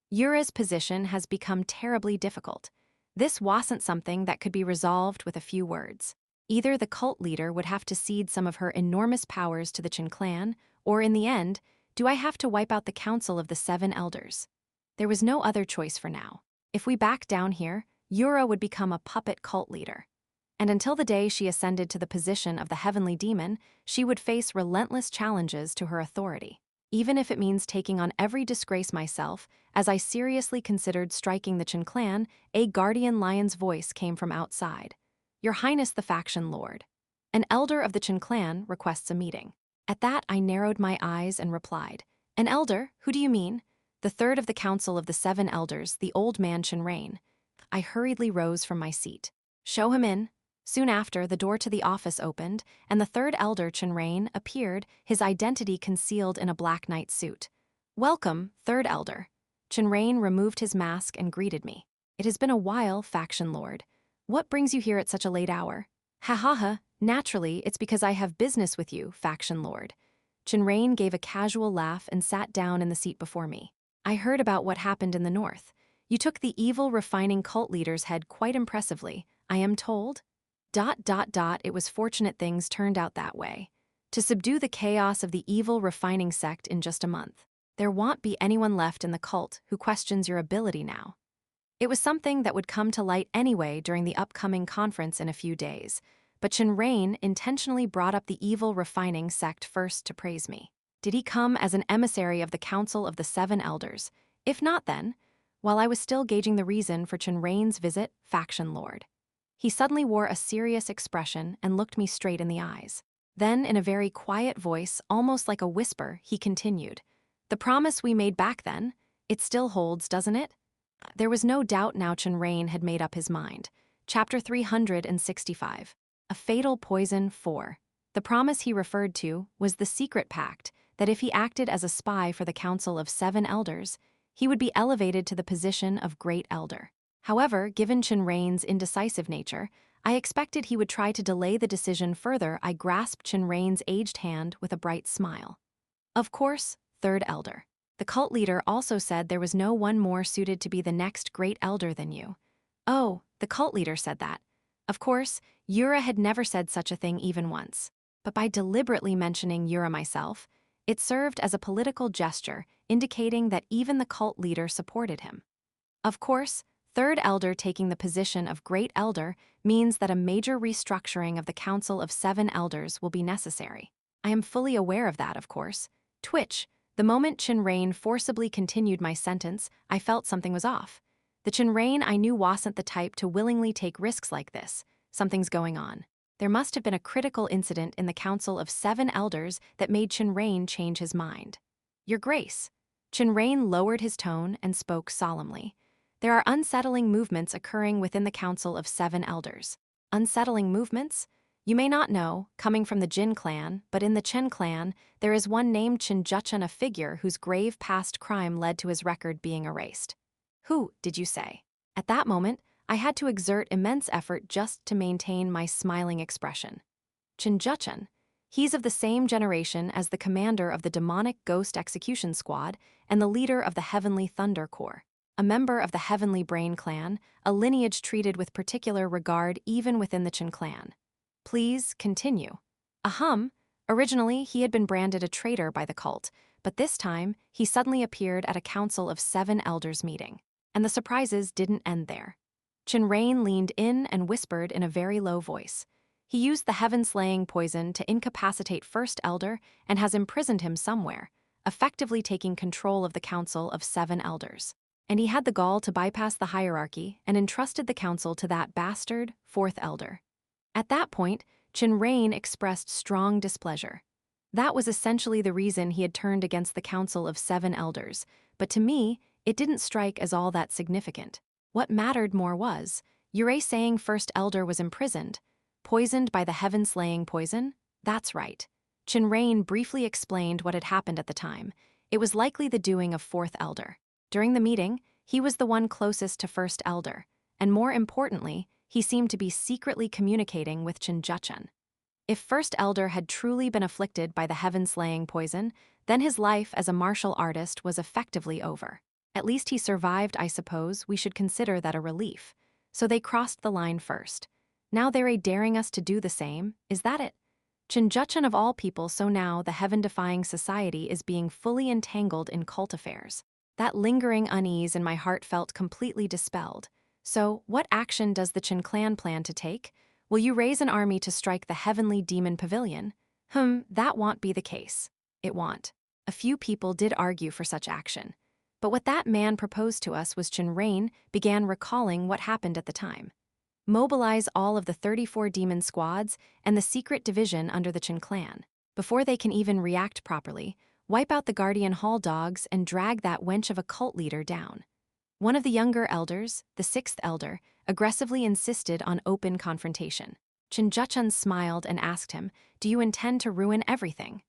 Yura's position has become terribly difficult. This wasn't something that could be resolved with a few words. Either the cult leader would have to cede some of her enormous powers to the Cheon clan, or in the end, do I have to wipe out the council of the 7 elders? There was no other choice for now. If we back down here, Yura would become a puppet cult leader. And until the day she ascended to the position of the heavenly demon, she would face relentless challenges to her authority. Even if it means taking on every disgrace myself, as I seriously considered striking the Chen clan, a guardian lion's voice came from outside. Your Highness the faction lord. An elder of the Chen clan requests a meeting. At that I narrowed my eyes and replied, An elder? Who do you mean? The third of the council of the 7 elders, the old man Chen Rain. I hurriedly rose from my seat. Show him in. Soon after, the door to the office opened, and the third elder, Chen Rain, appeared, his identity concealed in a black knight suit. Welcome, third elder. Chen Rain removed his mask and greeted me. It has been a while, faction lord. What brings you here at such a late hour? Ha ha ha, naturally, it's because I have business with you, faction lord. Chen Rain gave a casual laugh and sat down in the seat before me. I heard about what happened in the north. You took the evil refining cult leader's head quite impressively, I am told. It was fortunate things turned out that way. To subdue the chaos of the evil refining sect in just a month. There won't be anyone left in the cult who questions your ability now. It was something that would come to light anyway during the upcoming conference in a few days, but Chen Rain intentionally brought up the evil refining sect first to praise me. Did he come as an emissary of the Council of the 7 Elders? If not then, while I was still gauging the reason for Chen Rain's visit, faction lord. He suddenly wore a serious expression and looked me straight in the eyes. Then, in a very quiet voice, almost like a whisper, he continued, The promise we made back then, it still holds, doesn't it? There was no doubt now Chen Rain had made up his mind. Chapter 365. A Fatal Poison 4. The promise he referred to was the secret pact that if he acted as a spy for the Council of 7 Elders, he would be elevated to the position of Great Elder. However, given Chen Rain's indecisive nature, I expected he would try to delay the decision further. I grasped Chen Rain's aged hand with a bright smile. Of course, third elder. The cult leader also said there was no one more suited to be the next great elder than you. Oh, the cult leader said that. Of course, Yura had never said such a thing even once. But by deliberately mentioning Yura myself, it served as a political gesture, indicating that even the cult leader supported him. Of course, third elder taking the position of great elder means that a major restructuring of the Council of 7 Elders will be necessary. I am fully aware of that, of course. Twitch. The moment Chen Rain forcibly continued my sentence, I felt something was off. The Chen Rain I knew wasn't the type to willingly take risks like this. Something's going on. There must have been a critical incident in the Council of 7 Elders that made Chen Rain change his mind. Your Grace. Chen Rain lowered his tone and spoke solemnly. There are unsettling movements occurring within the Council of 7 Elders. Unsettling movements? You may not know, coming from the Jin clan, but in the Chen clan, there is one named Chen Juchun, a figure whose grave past crime led to his record being erased. Who, did you say? At that moment, I had to exert immense effort just to maintain my smiling expression. Chen Juchun. He's of the same generation as the commander of the demonic ghost execution squad and the leader of the Heavenly Thunder Corps. A member of the Heavenly Brain clan, a lineage treated with particular regard even within the Chen clan. Please continue. Originally, he had been branded a traitor by the cult, but this time, he suddenly appeared at a Council of 7 Elders meeting. And the surprises didn't end there. Chen Rain leaned in and whispered in a very low voice. He used the heaven-slaying poison to incapacitate First Elder and has imprisoned him somewhere, effectively taking control of the Council of 7 Elders. And he had the gall to bypass the hierarchy and entrusted the council to that bastard, 4th Elder. At that point, Chen Rain expressed strong displeasure. That was essentially the reason he had turned against the Council of 7 Elders, but to me, it didn't strike as all that significant. What mattered more was, Yura saying First Elder was imprisoned, poisoned by the heaven-slaying poison? That's right. Chen Rain briefly explained what had happened at the time. It was likely the doing of 4th Elder. During the meeting, he was the one closest to First Elder, and more importantly, he seemed to be secretly communicating with Chen Juchun. If First Elder had truly been afflicted by the heaven-slaying poison, then his life as a martial artist was effectively over. At least he survived, I suppose. We should consider that a relief. So they crossed the line first. Now they're daring us to do the same, is that it? Chen Juchun of all people, so now the heaven-defying society is being fully entangled in cult affairs. That lingering unease in my heart felt completely dispelled. So, what action does the Chin clan plan to take? Will you raise an army to strike the heavenly demon pavilion? That won't be the case. It won't. A few people did argue for such action. But what that man proposed to us was Chin Rain began recalling what happened at the time. Mobilize all of the 34 demon squads and the secret division under the Chin clan. Before they can even react properly, wipe out the Guardian Hall dogs and drag that wench of a cult leader down. One of the younger elders, the sixth elder, aggressively insisted on open confrontation. Chin Juchun smiled and asked him, "Do you intend to ruin everything?"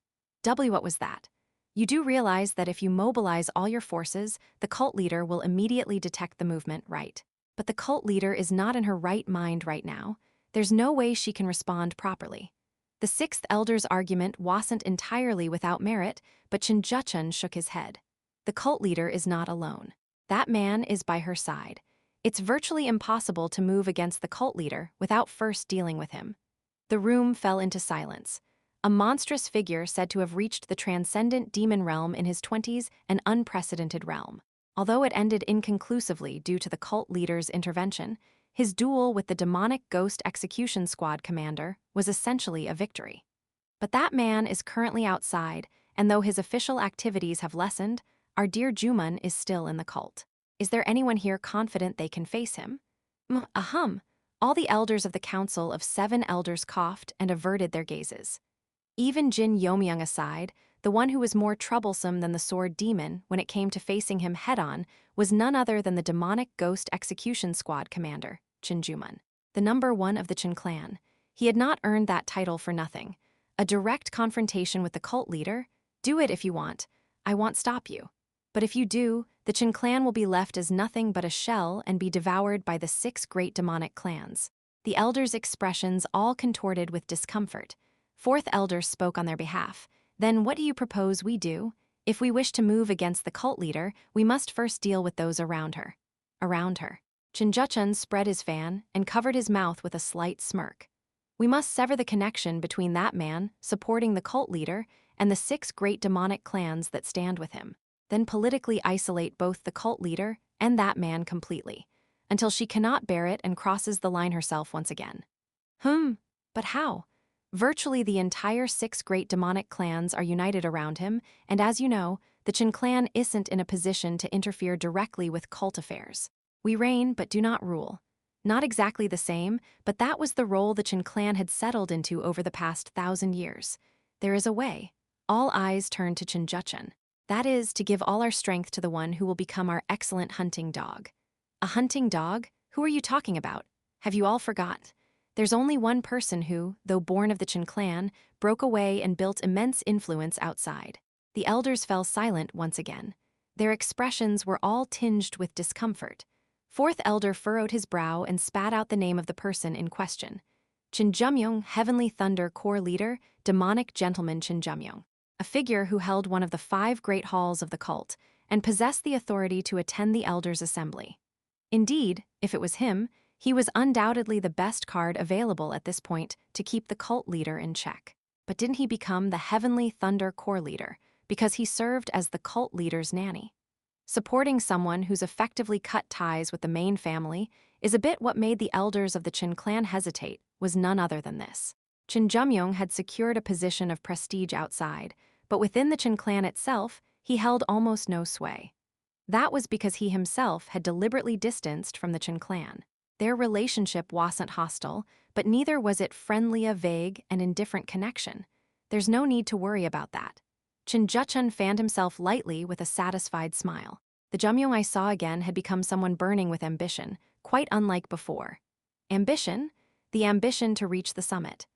What was that? You do realize that if you mobilize all your forces, the cult leader will immediately detect the movement, right? But the cult leader is not in her right mind right now. There's no way she can respond properly. The sixth elder's argument wasn't entirely without merit, but Chin Juchun shook his head. The cult leader is not alone. That man is by her side. It's virtually impossible to move against the cult leader without first dealing with him. The room fell into silence. A monstrous figure said to have reached the transcendent demon realm in his 20s, an unprecedented realm. Although it ended inconclusively due to the cult leader's intervention, his duel with the demonic ghost execution squad commander was essentially a victory. But that man is currently outside, and though his official activities have lessened, our dear Juman is still in the cult. Is there anyone here confident they can face him? All the elders of the Council of 7 Elders coughed and averted their gazes. Even Jin Yeomyung aside, the one who was more troublesome than the sword demon when it came to facing him head-on was none other than the demonic ghost execution squad commander, Chin Juman, the number 1 of the Chin clan. He had not earned that title for nothing. A direct confrontation with the cult leader? Do it if you want. I won't stop you. But if you do, the Chin clan will be left as nothing but a shell and be devoured by the 6 great demonic clans. The elders' expressions all contorted with discomfort. Fourth elder spoke on their behalf. Then what do you propose we do? If we wish to move against the cult leader, we must first deal with those around her. Around her. Chin Juchun spread his fan and covered his mouth with a slight smirk. We must sever the connection between that man, supporting the cult leader, and the 6 great demonic clans that stand with him. Then politically isolate both the cult leader and that man completely, until she cannot bear it and crosses the line herself once again. But how? Virtually the entire 6 great demonic clans are united around him, and as you know, the Chin clan isn't in a position to interfere directly with cult affairs. We reign but do not rule. Not exactly the same, but that was the role the Chin clan had settled into over the past 1,000 years. There is a way. All eyes turn to Chin Juchun. That is, to give all our strength to the one who will become our excellent hunting dog. A hunting dog? Who are you talking about? Have you all forgot? There's only one person who, though born of the Chin clan, broke away and built immense influence outside. The elders fell silent once again. Their expressions were all tinged with discomfort. Fourth elder furrowed his brow and spat out the name of the person in question. Jin Yeomyung, Heavenly Thunder Corps leader, demonic gentleman Jin Yeomyung. A figure who held one of the 5 great halls of the cult, and possessed the authority to attend the elders' assembly. Indeed, if it was him, he was undoubtedly the best card available at this point to keep the cult leader in check. But didn't he become the Heavenly Thunder Corps leader because he served as the cult leader's nanny? Supporting someone who's effectively cut ties with the main family is a bit what made the elders of the Chin clan hesitate, was none other than this. Jin Yeomyung had secured a position of prestige outside, but within the Chin clan itself, he held almost no sway. That was because he himself had deliberately distanced from the Chin clan. Their relationship wasn't hostile, but neither was it friendly, a vague and indifferent connection. There's no need to worry about that. Chin Juchun fanned himself lightly with a satisfied smile. The Yeomyung I saw again had become someone burning with ambition, quite unlike before. Ambition? The ambition to reach the summit.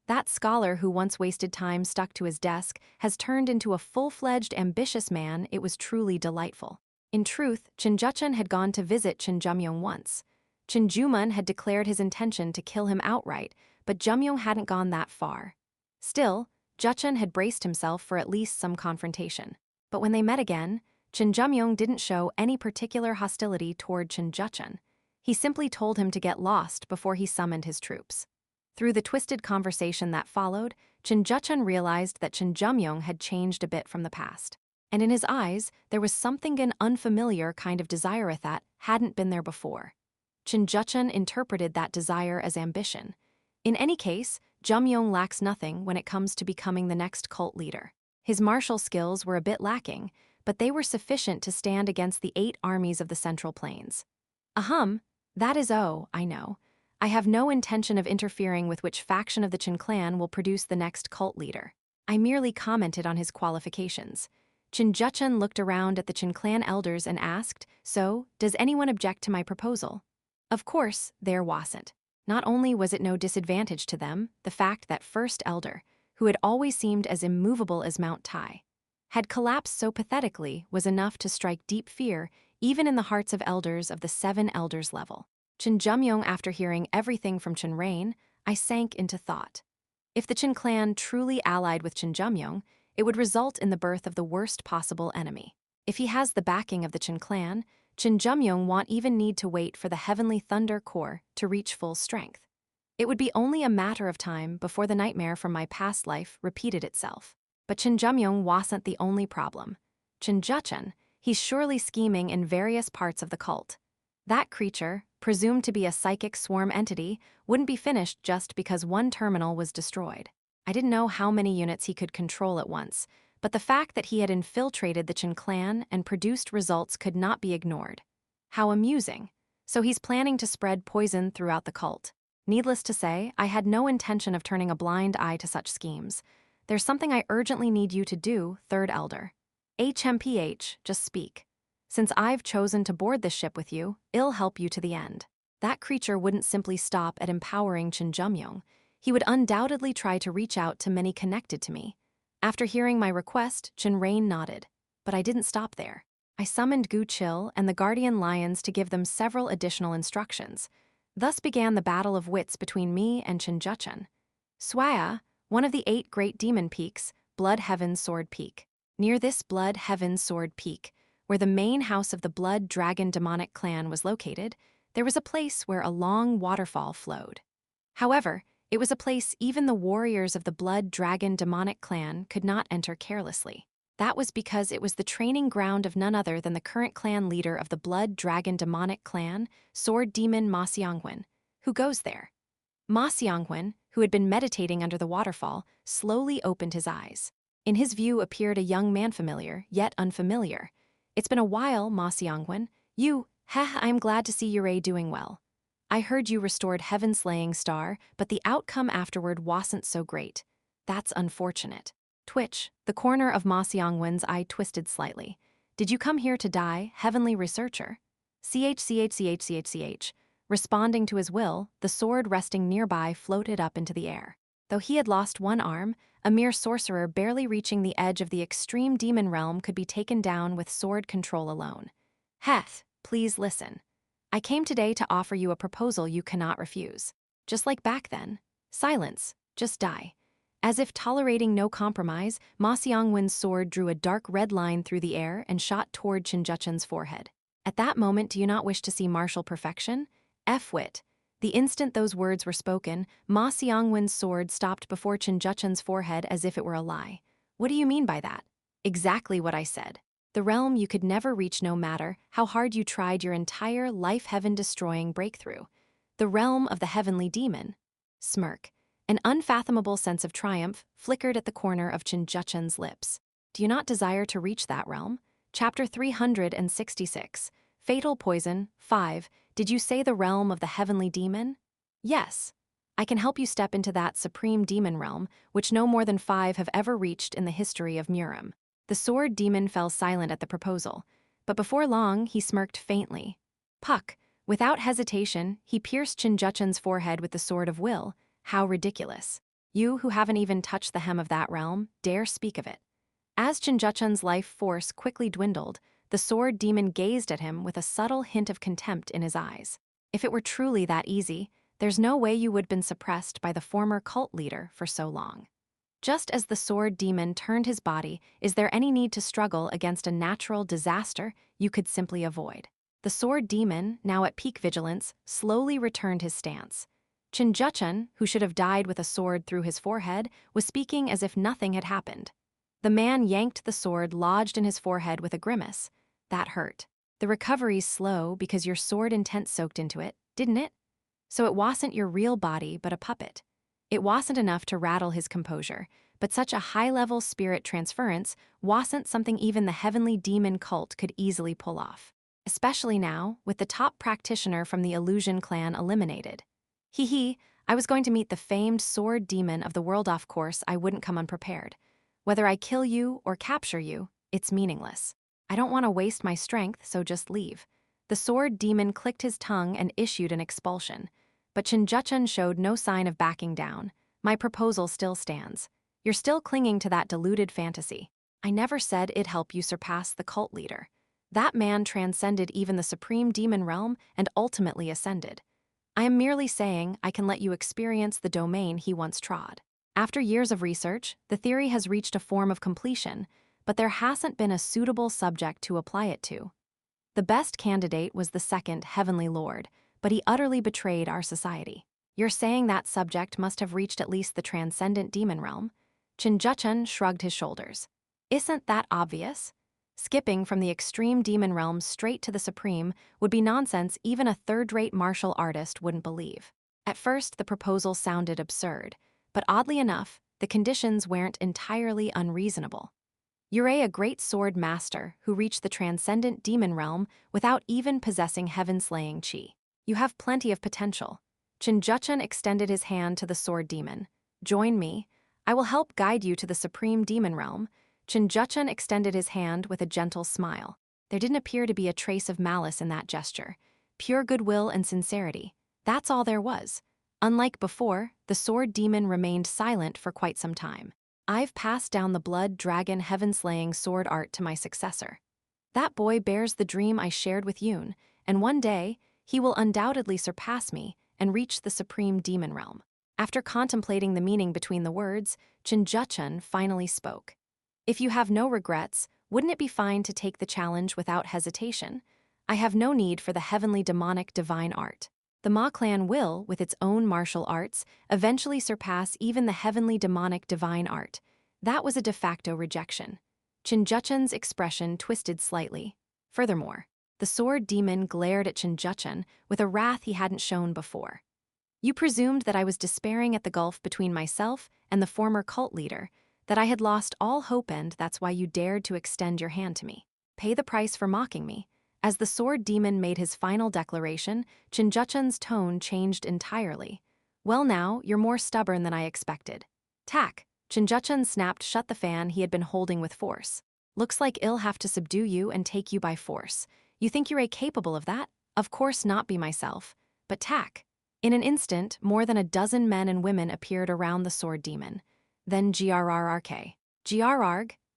That scholar who once wasted time stuck to his desk has turned into a full-fledged ambitious man. It was truly delightful. In truth, Chin Juchun had gone to visit Chin Yeomyung once. Chin Juman had declared his intention to kill him outright, but Yeomyung hadn't gone that far. Still, Juchun had braced himself for at least some confrontation. But when they met again, Chin Yeomyung didn't show any particular hostility toward Chin Juchun. He simply told him to get lost before he summoned his troops. Through the twisted conversation that followed, Chin Juchun realized that Chin Yeomyung had changed a bit from the past. And in his eyes, there was something, an unfamiliar kind of desire that hadn't been there before. Jin Yeomyung interpreted that desire as ambition. In any case, Yeomyung lacks nothing when it comes to becoming the next cult leader. His martial skills were a bit lacking, but they were sufficient to stand against the 8 armies of the Central Plains. That is I know. I have no intention of interfering with which faction of the Jin clan will produce the next cult leader. I merely commented on his qualifications. Jin Yeomyung looked around at the Jin clan elders and asked, "So, does anyone object to my proposal?" Of course, there wasn't. Not only was it no disadvantage to them, the fact that First Elder, who had always seemed as immovable as Mount Tai, had collapsed so pathetically was enough to strike deep fear even in the hearts of elders of the 7 elders level. Jin Yeomyung, after hearing everything from Jin Rain, I sank into thought. If the Jin clan truly allied with Jin Yeomyung, it would result in the birth of the worst possible enemy. If he has the backing of the Jin clan, Jin Yeomyung won't even need to wait for the Heavenly Thunder Core to reach full strength. It would be only a matter of time before the nightmare from my past life repeated itself. But Jin Yeomyung wasn't the only problem. Jin Yeomyung, he's surely scheming in various parts of the cult. That creature, presumed to be a psychic swarm entity, wouldn't be finished just because one terminal was destroyed. I didn't know how many units he could control at once, but the fact that he had infiltrated the Jin clan and produced results could not be ignored. How amusing. So he's planning to spread poison throughout the cult. Needless to say, I had no intention of turning a blind eye to such schemes. There's something I urgently need you to do, Third Elder. HMPH, just speak. Since I've chosen to board this ship with you, I'll help you to the end. That creature wouldn't simply stop at empowering Jin Yeomyung. He would undoubtedly try to reach out to many connected to me. After hearing my request, Jin Rain nodded. But I didn't stop there. I summoned Gu Chil and the Guardian Lions to give them several additional instructions. Thus began the battle of wits between me and Jin Yeomyung. Swaya, one of the 8 great demon peaks, Blood Heaven Sword Peak. Near this Blood Heaven Sword Peak, where the main house of the Blood Dragon demonic clan was located, there was a place where a long waterfall flowed. However, it was a place even the warriors of the Blood Dragon demonic clan could not enter carelessly. That was because it was the training ground of none other than the current clan leader of the Blood Dragon demonic clan, Sword Demon Ma Xianghun, who goes there. Ma Xianghun, who had been meditating under the waterfall, slowly opened his eyes. In his view appeared a young man familiar, yet unfamiliar. "It's been a while, Ma Xianghun. I'm glad to see Yura doing well. I heard you restored Heaven Slaying Star, but the outcome afterward wasn't so great. That's unfortunate." Twitch, the corner of Ma Xianghun's eye twisted slightly. "Did you come here to die, Heavenly Researcher?" CH. Responding to his will, the sword resting nearby floated up into the air. Though he had lost one arm, a mere sorcerer barely reaching the edge of the extreme demon realm could be taken down with sword control alone. "Heth, please listen. I came today to offer you a proposal you cannot refuse. Just like back then. Silence, just die." As if tolerating no compromise, Ma Xianghun's sword drew a dark red line through the air and shot toward Jin Yeomyung's forehead. At that moment, do you not wish to see martial perfection? F-wit. The instant those words were spoken, Ma Xianghun's sword stopped before Jin Yeomyung's forehead as if it were a lie. "What do you mean by that?" "Exactly what I said. The realm you could never reach no matter how hard you tried your entire life heaven-destroying breakthrough. The realm of the heavenly demon." Smirk. An unfathomable sense of triumph flickered at the corner of Jin Yeomyung's lips. "Do you not desire to reach that realm?" Chapter 366. Fatal Poison, 5. Did you say the realm of the heavenly demon? Yes. I can help you step into that supreme demon realm, which no more than 5 have ever reached in the history of Murim. The sword demon fell silent at the proposal, but before long he smirked faintly. Puck. Without hesitation, he pierced Jin Yeomyung's forehead with the sword of will. How ridiculous. You who haven't even touched the hem of that realm, dare speak of it. As Jin Yeomyung's life force quickly dwindled, the sword demon gazed at him with a subtle hint of contempt in his eyes. If it were truly that easy, there's no way you would have been suppressed by the former cult leader for so long. Just as the sword demon turned his body, is there any need to struggle against a natural disaster you could simply avoid? The sword demon, now at peak vigilance, slowly returned his stance. Jin Yeomyung, who should have died with a sword through his forehead, was speaking as if nothing had happened. The man yanked the sword lodged in his forehead with a grimace. "That hurt. The recovery's slow because your sword intent soaked into it. didn't it? So it wasn't your real body, but a puppet. It wasn't enough to rattle his composure, but such a high-level spirit transference wasn't something even the heavenly demon cult could easily pull off. Especially now, with the top practitioner from the illusion clan eliminated. Hee, I was going to meet the famed sword demon of the world. Of course, I wouldn't come unprepared. Whether I kill you or capture you, it's meaningless. I don't want to waste my strength, so just leave. The sword demon clicked his tongue and issued an expulsion. But Jin Yeomyung showed no sign of backing down. My proposal still stands. You're still clinging to that deluded fantasy. I never said it'd help you surpass the cult leader. That man transcended even the supreme demon realm and ultimately ascended. I am merely saying I can let you experience the domain he once trod. After years of research, the theory has reached a form of completion, but there hasn't been a suitable subject to apply it to. The best candidate was the second Heavenly Lord, but he utterly betrayed our society. You're saying that subject must have reached at least the transcendent demon realm? Jin Yeomyung shrugged his shoulders. Isn't that obvious? Skipping from the extreme demon realm straight to the supreme would be nonsense even a third-rate martial artist wouldn't believe. At first, the proposal sounded absurd, but oddly enough, the conditions weren't entirely unreasonable. You're a great sword master who reached the transcendent demon realm without even possessing heaven-slaying chi. You have plenty of potential. Jin Yeomyung extended his hand to the sword demon. Join me. I will help guide you to the supreme demon realm. Jin Yeomyung extended his hand with a gentle smile. There didn't appear to be a trace of malice in that gesture. Pure goodwill and sincerity. That's all there was. Unlike before, the sword demon remained silent for quite some time. I've passed down the blood dragon heaven-slaying sword art to my successor. That boy bears the dream I shared with Yoon, and one day, he will undoubtedly surpass me and reach the supreme demon realm. After contemplating the meaning between the words, Jin Yeomyung finally spoke. If you have no regrets, wouldn't it be fine to take the challenge without hesitation? I have no need for the heavenly demonic divine art. The Ma clan will, with its own martial arts, eventually surpass even the heavenly demonic divine art. That was a de facto rejection. Jin Yeomyung's expression twisted slightly. Furthermore, the sword demon glared at Jin Yeomyung with a wrath he hadn't shown before. You presumed that I was despairing at the gulf between myself and the former cult leader, that I had lost all hope, and that's why you dared to extend your hand to me. Pay the price for mocking me. As the sword demon made his final declaration, Jin Yeomyung's tone changed entirely. Well now, you're more stubborn than I expected. Tack! Jin Yeomyung snapped shut the fan he had been holding with force. Looks like I'll have to subdue you and take you by force. You think you're capable of that? Of course not, be myself. But tack! In an instant, more than a dozen men and women appeared around the sword demon. Then grrrk.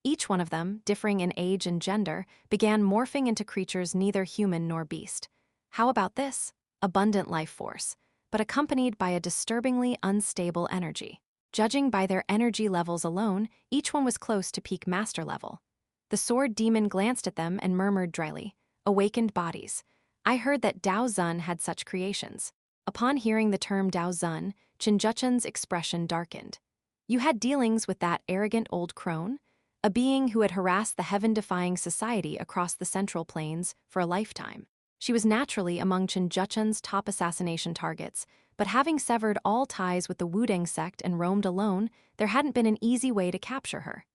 Each one of them, differing in age and gender, began morphing into creatures neither human nor beast. How about this? Abundant life force, but accompanied by a disturbingly unstable energy. Judging by their energy levels alone, each one was close to peak master level. The sword demon glanced at them and murmured dryly, "Awakened bodies. I heard that Dao Zun had such creations." Upon hearing the term Dao Zun, Jin Yeomyung's expression darkened. You had dealings with that arrogant old crone? A being who had harassed the heaven-defying society across the Central Plains for a lifetime. She was naturally among Jin Yeomyung's top assassination targets, but having severed all ties with the Wudang sect and roamed alone, there hadn't been an easy way to capture her.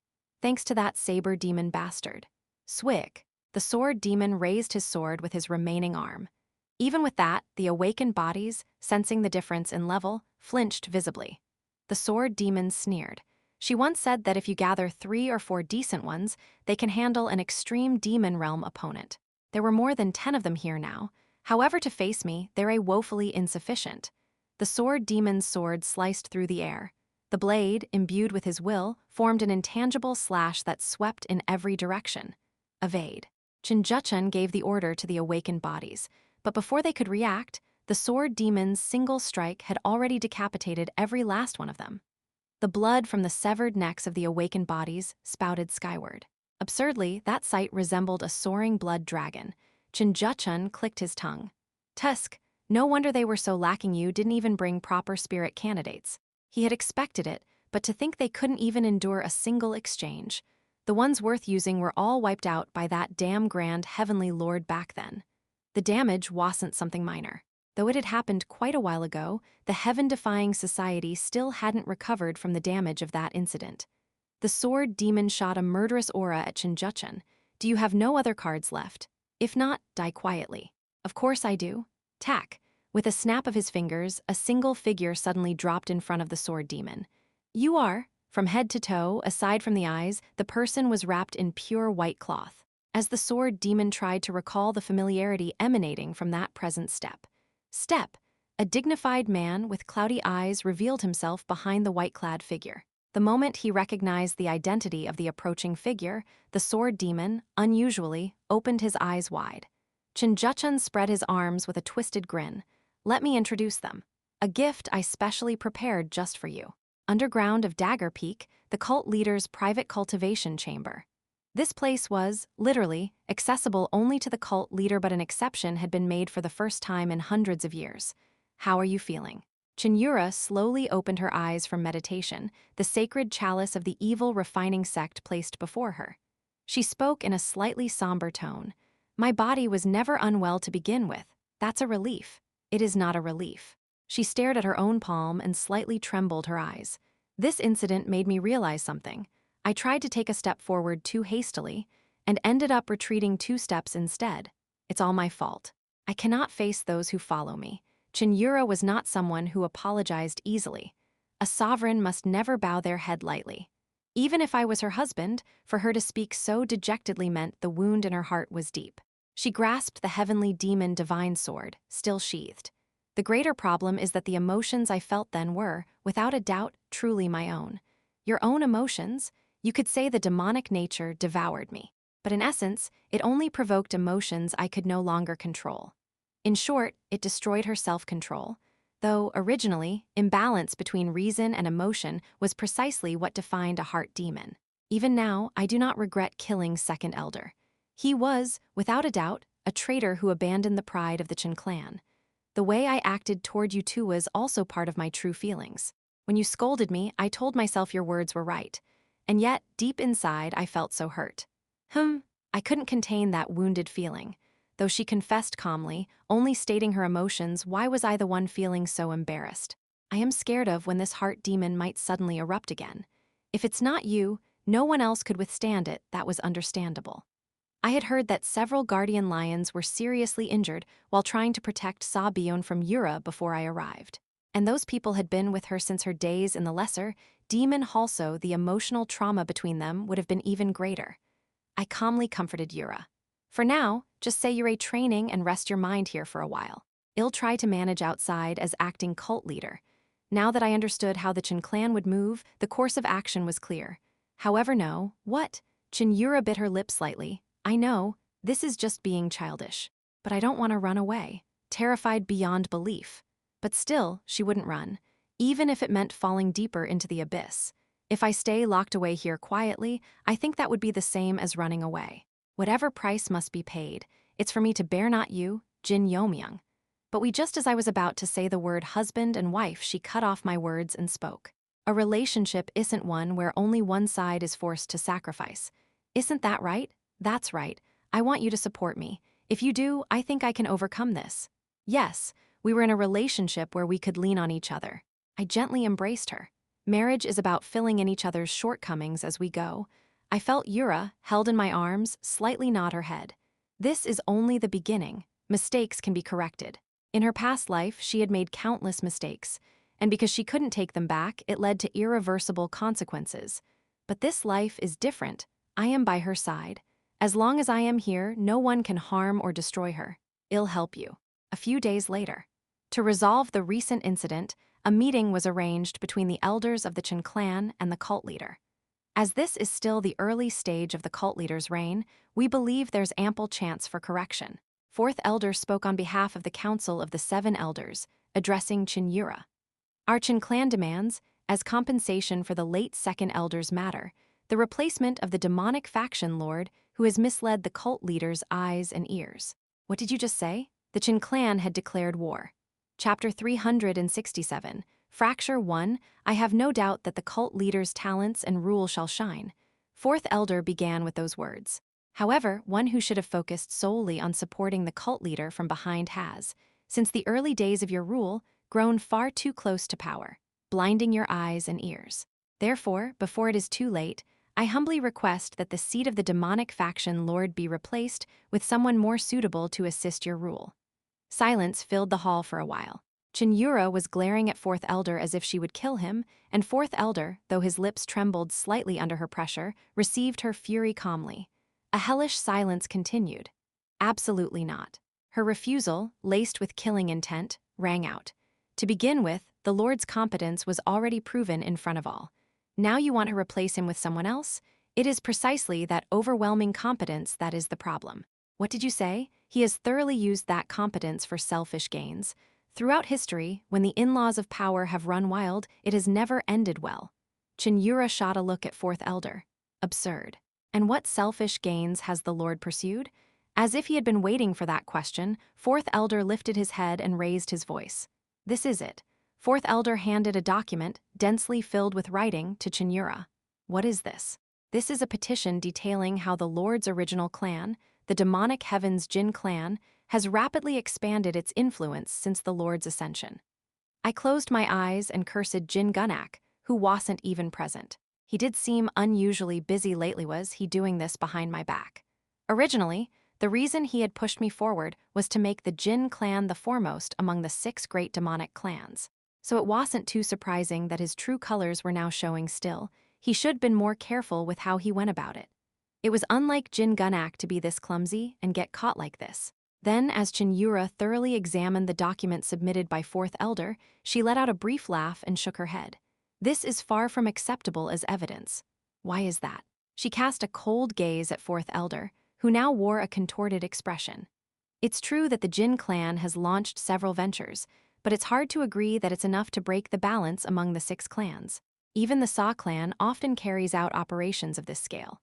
Thanks to that saber demon bastard. Swick, the sword demon raised his sword with his remaining arm. Even with that, the awakened bodies, sensing the difference in level, flinched visibly. The sword demon sneered. She once said that if you gather 3 or 4 decent ones, they can handle an extreme demon realm opponent. There were more than 10 of them here now. However, to face me, they're woefully insufficient. The sword demon's sword sliced through the air. The blade, imbued with his will, formed an intangible slash that swept in every direction. Evade. Jin Yeomyung gave the order to the awakened bodies, but before they could react, the sword demon's single strike had already decapitated every last one of them. The blood from the severed necks of the awakened bodies spouted skyward. Absurdly, that sight resembled a soaring blood dragon. Jin Yeomyung clicked his tongue. Tusk, no wonder they were so lacking. You didn't even bring proper spirit candidates. He had expected it, but to think they couldn't even endure a single exchange. The ones worth using were all wiped out by that damn grand heavenly lord back then. The damage wasn't something minor. Though it had happened quite a while ago, the heaven-defying society still hadn't recovered from the damage of that incident. The sword demon shot a murderous aura at Jin Yeomyung. Do you have no other cards left? If not, die quietly. Of course I do. Tack. With a snap of his fingers, a single figure suddenly dropped in front of the sword demon. You are. From head to toe, aside from the eyes, the person was wrapped in pure white cloth. As the sword demon tried to recall the familiarity emanating from that present step. A dignified man with cloudy eyes revealed himself behind the white-clad figure. The moment he recognized the identity of the approaching figure, the sword demon, unusually, opened his eyes wide. Jin Yeomyung spread his arms with a twisted grin. Let me introduce them. A gift I specially prepared just for you. Underground of Dagger Peak, the cult leader's private cultivation chamber. This place was, literally, accessible only to the cult leader, but an exception had been made for the first time in hundreds of years. How are you feeling? Cheon Yura slowly opened her eyes from meditation, the sacred chalice of the evil refining sect placed before her. She spoke in a slightly somber tone. My body was never unwell to begin with. That's a relief. It is not a relief. She stared at her own palm and slightly trembled her eyes. This incident made me realize something. I tried to take a step forward too hastily and ended up retreating 2 steps instead. It's all my fault. I cannot face those who follow me. Cheon Yura was not someone who apologized easily. A sovereign must never bow their head lightly. Even if I was her husband, for her to speak so dejectedly meant the wound in her heart was deep. She grasped the heavenly demon divine sword, still sheathed. The greater problem is that the emotions I felt then were, without a doubt, truly my own. Your own emotions? You could say the demonic nature devoured me. But in essence, it only provoked emotions I could no longer control. In short, it destroyed her self-control. Though, originally, imbalance between reason and emotion was precisely what defined a heart demon. Even now, I do not regret killing Second Elder. He was, without a doubt, a traitor who abandoned the pride of the Cheon clan. The way I acted toward you too was also part of my true feelings. When you scolded me, I told myself your words were right. And yet, deep inside, I felt so hurt. I couldn't contain that wounded feeling. Though she confessed calmly, only stating her emotions, why was I the one feeling so embarrassed? I am scared of when this heart demon might suddenly erupt again. If it's not you, no one else could withstand it. That was understandable. I had heard that several guardian lions were seriously injured while trying to protect Sa-byeon from Yura before I arrived. And those people had been with her since her days in the lesser demon. Also, the emotional trauma between them would have been even greater. I calmly comforted Yura. For now, just say you're training and rest your mind here for a while. I'll try to manage outside as acting cult leader. Now that I understood how the Cheon clan would move, the course of action was clear. However, no, what? Cheon Yura bit her lip slightly. I know, this is just being childish. But I don't want to run away, terrified beyond belief. But still, she wouldn't run, even if it meant falling deeper into the abyss. If I stay locked away here quietly, I think that would be the same as running away. Whatever price must be paid, it's for me to bear not you, Jin Yeomyung. But just as I was about to say the word husband and wife, she cut off my words and spoke. A relationship isn't one where only one side is forced to sacrifice. Isn't that right? That's right. I want you to support me. If you do, I think I can overcome this. Yes, we were in a relationship where we could lean on each other. I gently embraced her. Marriage is about filling in each other's shortcomings as we go. I felt Yura, held in my arms, slightly nod her head. This is only the beginning. Mistakes can be corrected. In her past life, she had made countless mistakes, and because she couldn't take them back, it led to irreversible consequences. But this life is different. I am by her side. As long as I am here, no one can harm or destroy her. I'll help you. A few days later. To resolve the recent incident, a meeting was arranged between the elders of the Cheon clan and the cult leader. As this is still the early stage of the cult leader's reign, we believe there's ample chance for correction. Fourth elder spoke on behalf of the Council of the 7 Elders, addressing Cheon Yura. Our Cheon clan demands, as compensation for the late second elder's matter, the replacement of the demonic faction lord who has misled the cult leader's eyes and ears. What did you just say? The Cheon clan had declared war. Chapter 367, Fracture 1, I have no doubt that the cult leader's talents and rule shall shine. Fourth elder began with those words. However, one who should have focused solely on supporting the cult leader from behind has, since the early days of your rule, grown far too close to power, blinding your eyes and ears. Therefore, before it is too late, I humbly request that the seat of the demonic faction lord be replaced with someone more suitable to assist your rule." Silence filled the hall for a while. Cheon Yura was glaring at Fourth Elder as if she would kill him, and Fourth Elder, though his lips trembled slightly under her pressure, received her fury calmly. A hellish silence continued. Absolutely not. Her refusal, laced with killing intent, rang out. To begin with, the Lord's competence was already proven in front of all. Now you want to replace him with someone else? It is precisely that overwhelming competence that is the problem. What did you say? He has thoroughly used that competence for selfish gains. Throughout history, when the in-laws of power have run wild, it has never ended well. Cheon Yura shot a look at Fourth Elder. Absurd. And what selfish gains has the Lord pursued? As if he had been waiting for that question, Fourth Elder lifted his head and raised his voice. This is it. Fourth Elder handed a document, densely filled with writing, to Cheon Yura. What is this? This is a petition detailing how the Lord's original clan, the demonic Heaven's Jin clan, has rapidly expanded its influence since the Lord's ascension. I closed my eyes and cursed Jin Gunak, who wasn't even present. He did seem unusually busy lately. Was he doing this behind my back? Originally, the reason he had pushed me forward was to make the Jin clan the foremost among the 6 great demonic clans. So it wasn't too surprising that his true colors were now showing still. He should have been more careful with how he went about it. It was unlike Jin Gunak to be this clumsy and get caught like this. Then, as Cheon Yura thoroughly examined the document submitted by Fourth Elder, she let out a brief laugh and shook her head. This is far from acceptable as evidence. Why is that? She cast a cold gaze at Fourth Elder, who now wore a contorted expression. It's true that the Jin clan has launched several ventures, but it's hard to agree that it's enough to break the balance among the 6 clans. Even the Sa clan often carries out operations of this scale.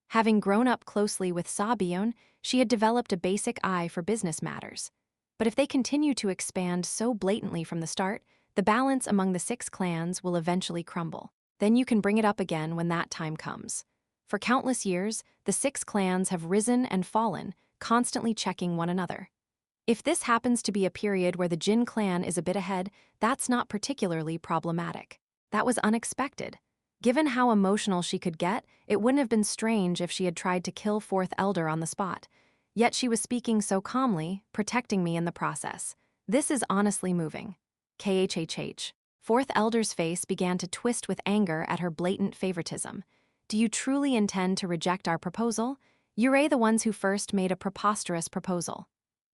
Having grown up closely with Sa Byeon, she had developed a basic eye for business matters. But if they continue to expand so blatantly from the start, the balance among the 6 clans will eventually crumble. Then you can bring it up again when that time comes. For countless years, the 6 clans have risen and fallen, constantly checking one another. If this happens to be a period where the Jin clan is a bit ahead, that's not particularly problematic. That was unexpected. Given how emotional she could get, it wouldn't have been strange if she had tried to kill Fourth Elder on the spot. Yet she was speaking so calmly, protecting me in the process. This is honestly moving. KHHH. Fourth Elder's face began to twist with anger at her blatant favoritism. Do you truly intend to reject our proposal? You're the ones who first made a preposterous proposal.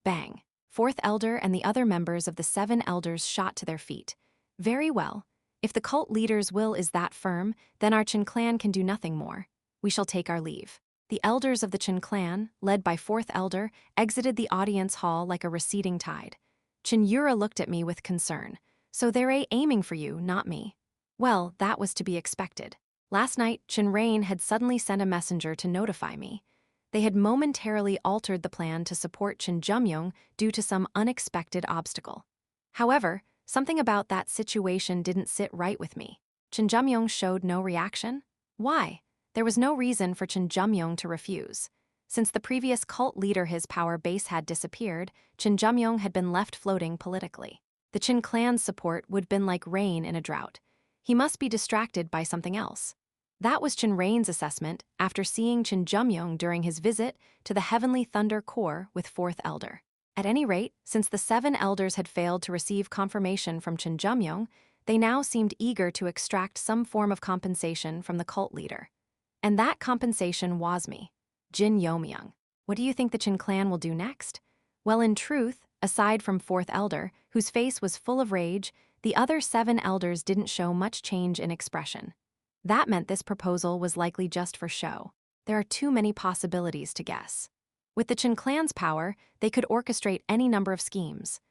Bang. Fourth Elder and the other members of the 7 elders shot to their feet. Very well. If the cult leader's will is that firm, then our Cheon clan can do nothing more. We shall take our leave. The elders of the Cheon clan, led by Fourth Elder, exited the audience hall like a receding tide. Cheon Yura looked at me with concern. So they're aiming for you, not me. Well, that was to be expected. Last night, Cheon Rain had suddenly sent a messenger to notify me. They had momentarily altered the plan to support Jin Yeomyung due to some unexpected obstacle. However, something about that situation didn't sit right with me. Jin Yeomyung showed no reaction? Why? There was no reason for Jin Yeomyung to refuse. Since the previous cult leader his power base had disappeared, Jin Yeomyung had been left floating politically. The Cheon clan's support would have been like rain in a drought. He must be distracted by something else. That was Cheon Rain's assessment after seeing Jin Yeomyung during his visit to the Heavenly Thunder Corps with Fourth Elder. At any rate, since the 7 elders had failed to receive confirmation from Jin Yeomyung, they now seemed eager to extract some form of compensation from the cult leader. And that compensation was me, Jin Yeomyung. What do you think the Cheon clan will do next? Well, in truth, aside from Fourth Elder, whose face was full of rage, the other 7 elders didn't show much change in expression. That meant this proposal was likely just for show. There are too many possibilities to guess. With the Cheon clan's power, they could orchestrate any number of schemes.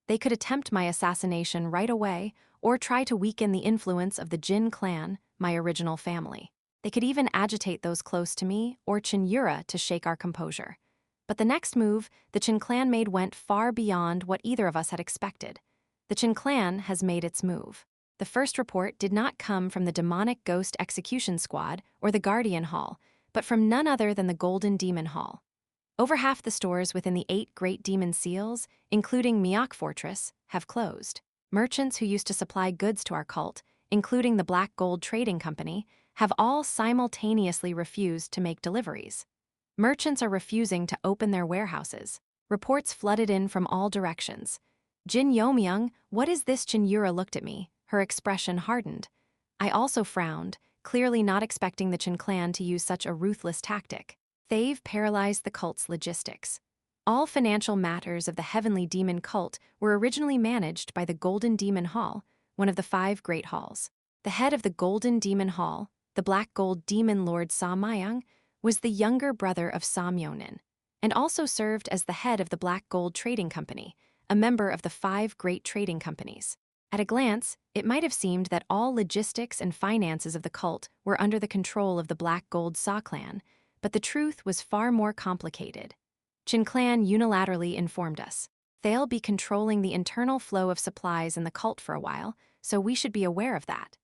They could attempt my assassination right away, or try to weaken the influence of the Jin clan, my original family. They could even agitate those close to me or Cheon Yura to shake our composure. But the next move the Cheon clan made went far beyond what either of us had expected. The Cheon clan has made its move. The first report did not come from the demonic ghost execution squad or the Guardian Hall, but from none other than the Golden Demon Hall. Over half the stores within the 8 Great Demon Seals, including Myeok Fortress, have closed. Merchants who used to supply goods to our cult, including the Black Gold Trading Company, have all simultaneously refused to make deliveries. Merchants are refusing to open their warehouses. Reports flooded in from all directions. Jin Yeomyung, what is this? Cheon Yura looked at me, her expression hardened. I also frowned, clearly not expecting the Cheon clan to use such a ruthless tactic. They've paralyzed the cult's logistics. All financial matters of the Heavenly Demon cult were originally managed by the Golden Demon Hall, one of the 5 great halls. The head of the Golden Demon Hall, the Black Gold Demon Lord Yeo-myung, was the younger brother of Yeo-myung, and also served as the head of the Black Gold Trading Company, a member of the 5 great trading companies. At a glance, it might have seemed that all logistics and finances of the cult were under the control of the Black Gold Sa clan, but the truth was far more complicated. Cheon clan unilaterally informed us. They'll be controlling the internal flow of supplies in the cult for a while, so we should be aware of that.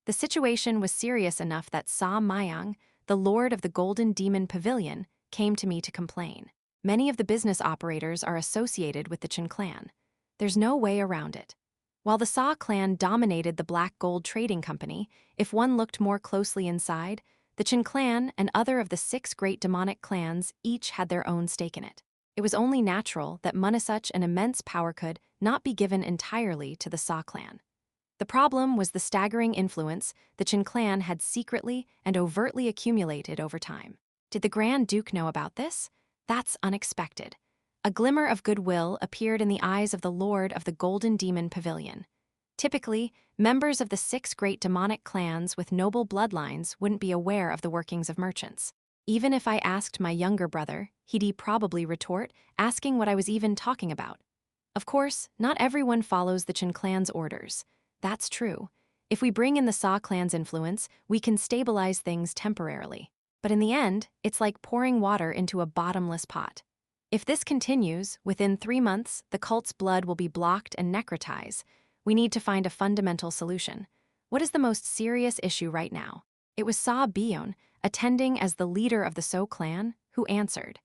The situation was serious enough that Yeo-myung, the lord of the Golden Demon Pavilion, came to me to complain. Many of the business operators are associated with the Cheon clan. There's no way around it. While the Sa clan dominated the Black Gold Trading Company, if one looked more closely inside, the Cheon clan and other of the 6 great demonic clans each had their own stake in it. It was only natural that such an immense power could not be given entirely to the Sa clan. The problem was the staggering influence the Cheon clan had secretly and overtly accumulated over time. Did the Grand Duke know about this? That's unexpected. A glimmer of goodwill appeared in the eyes of the Lord of the Golden Demon Pavilion. Typically, members of the 6 great demonic clans with noble bloodlines wouldn't be aware of the workings of merchants. Even if I asked my younger brother, he'd probably retort, asking what I was even talking about. Of course, not everyone follows the Cheon clan's orders. That's true. If we bring in the Sa clan's influence, we can stabilize things temporarily. But in the end, it's like pouring water into a bottomless pot. If this continues, within 3 months, the cult's blood will be blocked and necrotized. We need to find a fundamental solution. What is the most serious issue right now? It was Yeo-myung, attending as the leader of the So clan, who answered.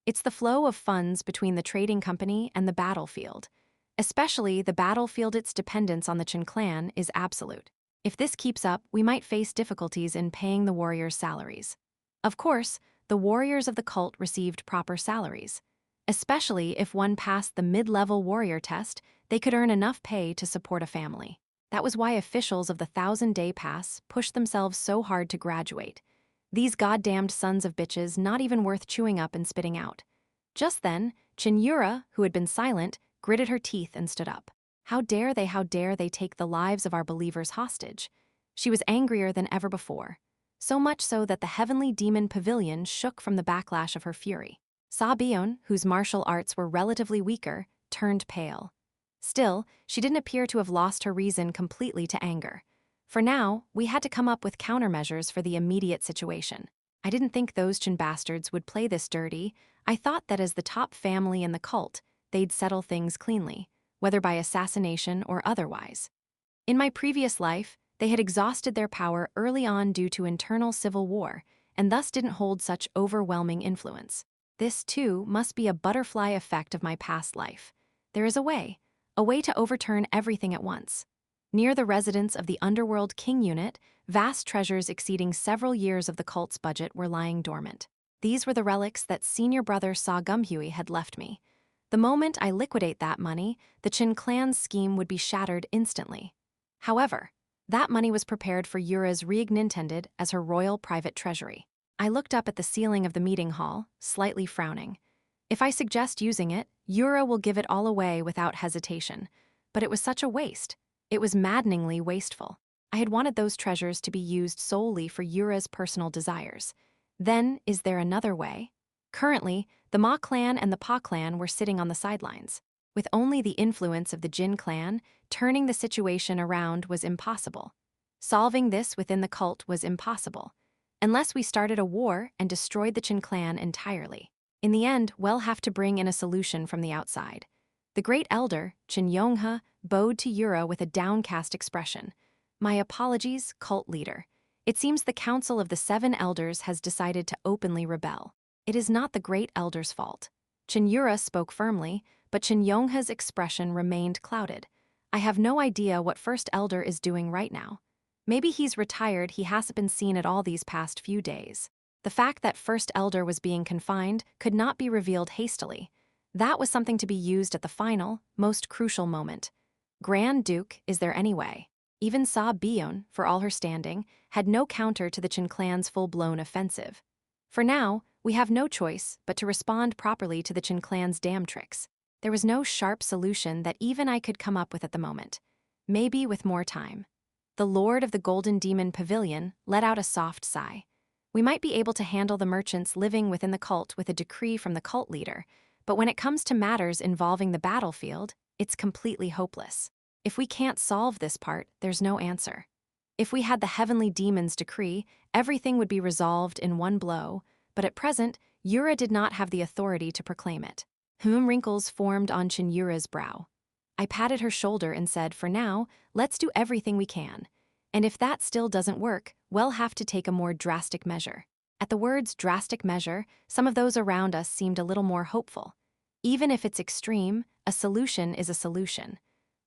It's the flow of funds between the trading company and the battlefield. Especially the battlefield, its dependence on the Cheon clan is absolute. If this keeps up, we might face difficulties in paying the warriors' salaries. Of course, the warriors of the cult received proper salaries. Especially if one passed the mid-level warrior test, they could earn enough pay to support a family. That was why officials of the 1,000-day pass pushed themselves so hard to graduate. These goddamned sons of bitches not even worth chewing up and spitting out. Just then, Cheon Yura, who had been silent, gritted her teeth and stood up. How dare they take the lives of our believers hostage? She was angrier than ever before. So much so that the Heavenly Demon Pavilion shook from the backlash of her fury. Yeo-myung, whose martial arts were relatively weaker, turned pale. Still, she didn't appear to have lost her reason completely to anger. For now, we had to come up with countermeasures for the immediate situation. I didn't think those Cheon bastards would play this dirty. I thought that as the top family in the cult, they'd settle things cleanly, whether by assassination or otherwise. In my previous life, they had exhausted their power early on due to internal civil war, and thus didn't hold such overwhelming influence. This, too, must be a butterfly effect of my past life. There is a way to overturn everything at once. Near the residence of the Underworld King unit, vast treasures exceeding several years of the cult's budget were lying dormant. These were the relics that senior brother Sa Gumhui had left me. The moment I liquidate that money, the Cheon clan's scheme would be shattered instantly. However, that money was prepared for Yura's reignited as her royal private treasury. I looked up at the ceiling of the meeting hall, slightly frowning. If I suggest using it, Yura will give it all away without hesitation. But it was such a waste. It was maddeningly wasteful. I had wanted those treasures to be used solely for Yura's personal desires. Then, is there another way? Currently, the Ma clan and the Pa clan were sitting on the sidelines. With only the influence of the Jin clan, turning the situation around was impossible. Solving this within the cult was impossible. Unless we started a war and destroyed the Cheon clan entirely. In the end, we'll have to bring in a solution from the outside. The great elder, Jin Yeomyung, bowed to Yura with a downcast expression. My apologies, cult leader. It seems the council of the 7 elders has decided to openly rebel. It is not the great elder's fault. Cheon Yura spoke firmly, but Jin Yeomyung's expression remained clouded. I have no idea what First Elder is doing right now. Maybe he's retired, he hasn't been seen at all these past few days. The fact that First Elder was being confined could not be revealed hastily. That was something to be used at the final, most crucial moment. Grand Duke, is there any way? Even Sa Byeon, for all her standing, had no counter to the Chin clan's full-blown offensive. For now, we have no choice but to respond properly to the Chin clan's damn tricks. There was no sharp solution that even I could come up with at the moment. Maybe with more time. The Lord of the Golden Demon Pavilion let out a soft sigh. We might be able to handle the merchants living within the cult with a decree from the cult leader, but when it comes to matters involving the battlefield, it's completely hopeless. If we can't solve this part, there's no answer. If we had the heavenly demon's decree, everything would be resolved in one blow, but at present, Yura did not have the authority to proclaim it. Wrinkles formed on Cheon Yura's brow. I patted her shoulder and said, for now, let's do everything we can. And if that still doesn't work, we'll have to take a more drastic measure. At the words drastic measure, some of those around us seemed a little more hopeful. Even if it's extreme, a solution is a solution.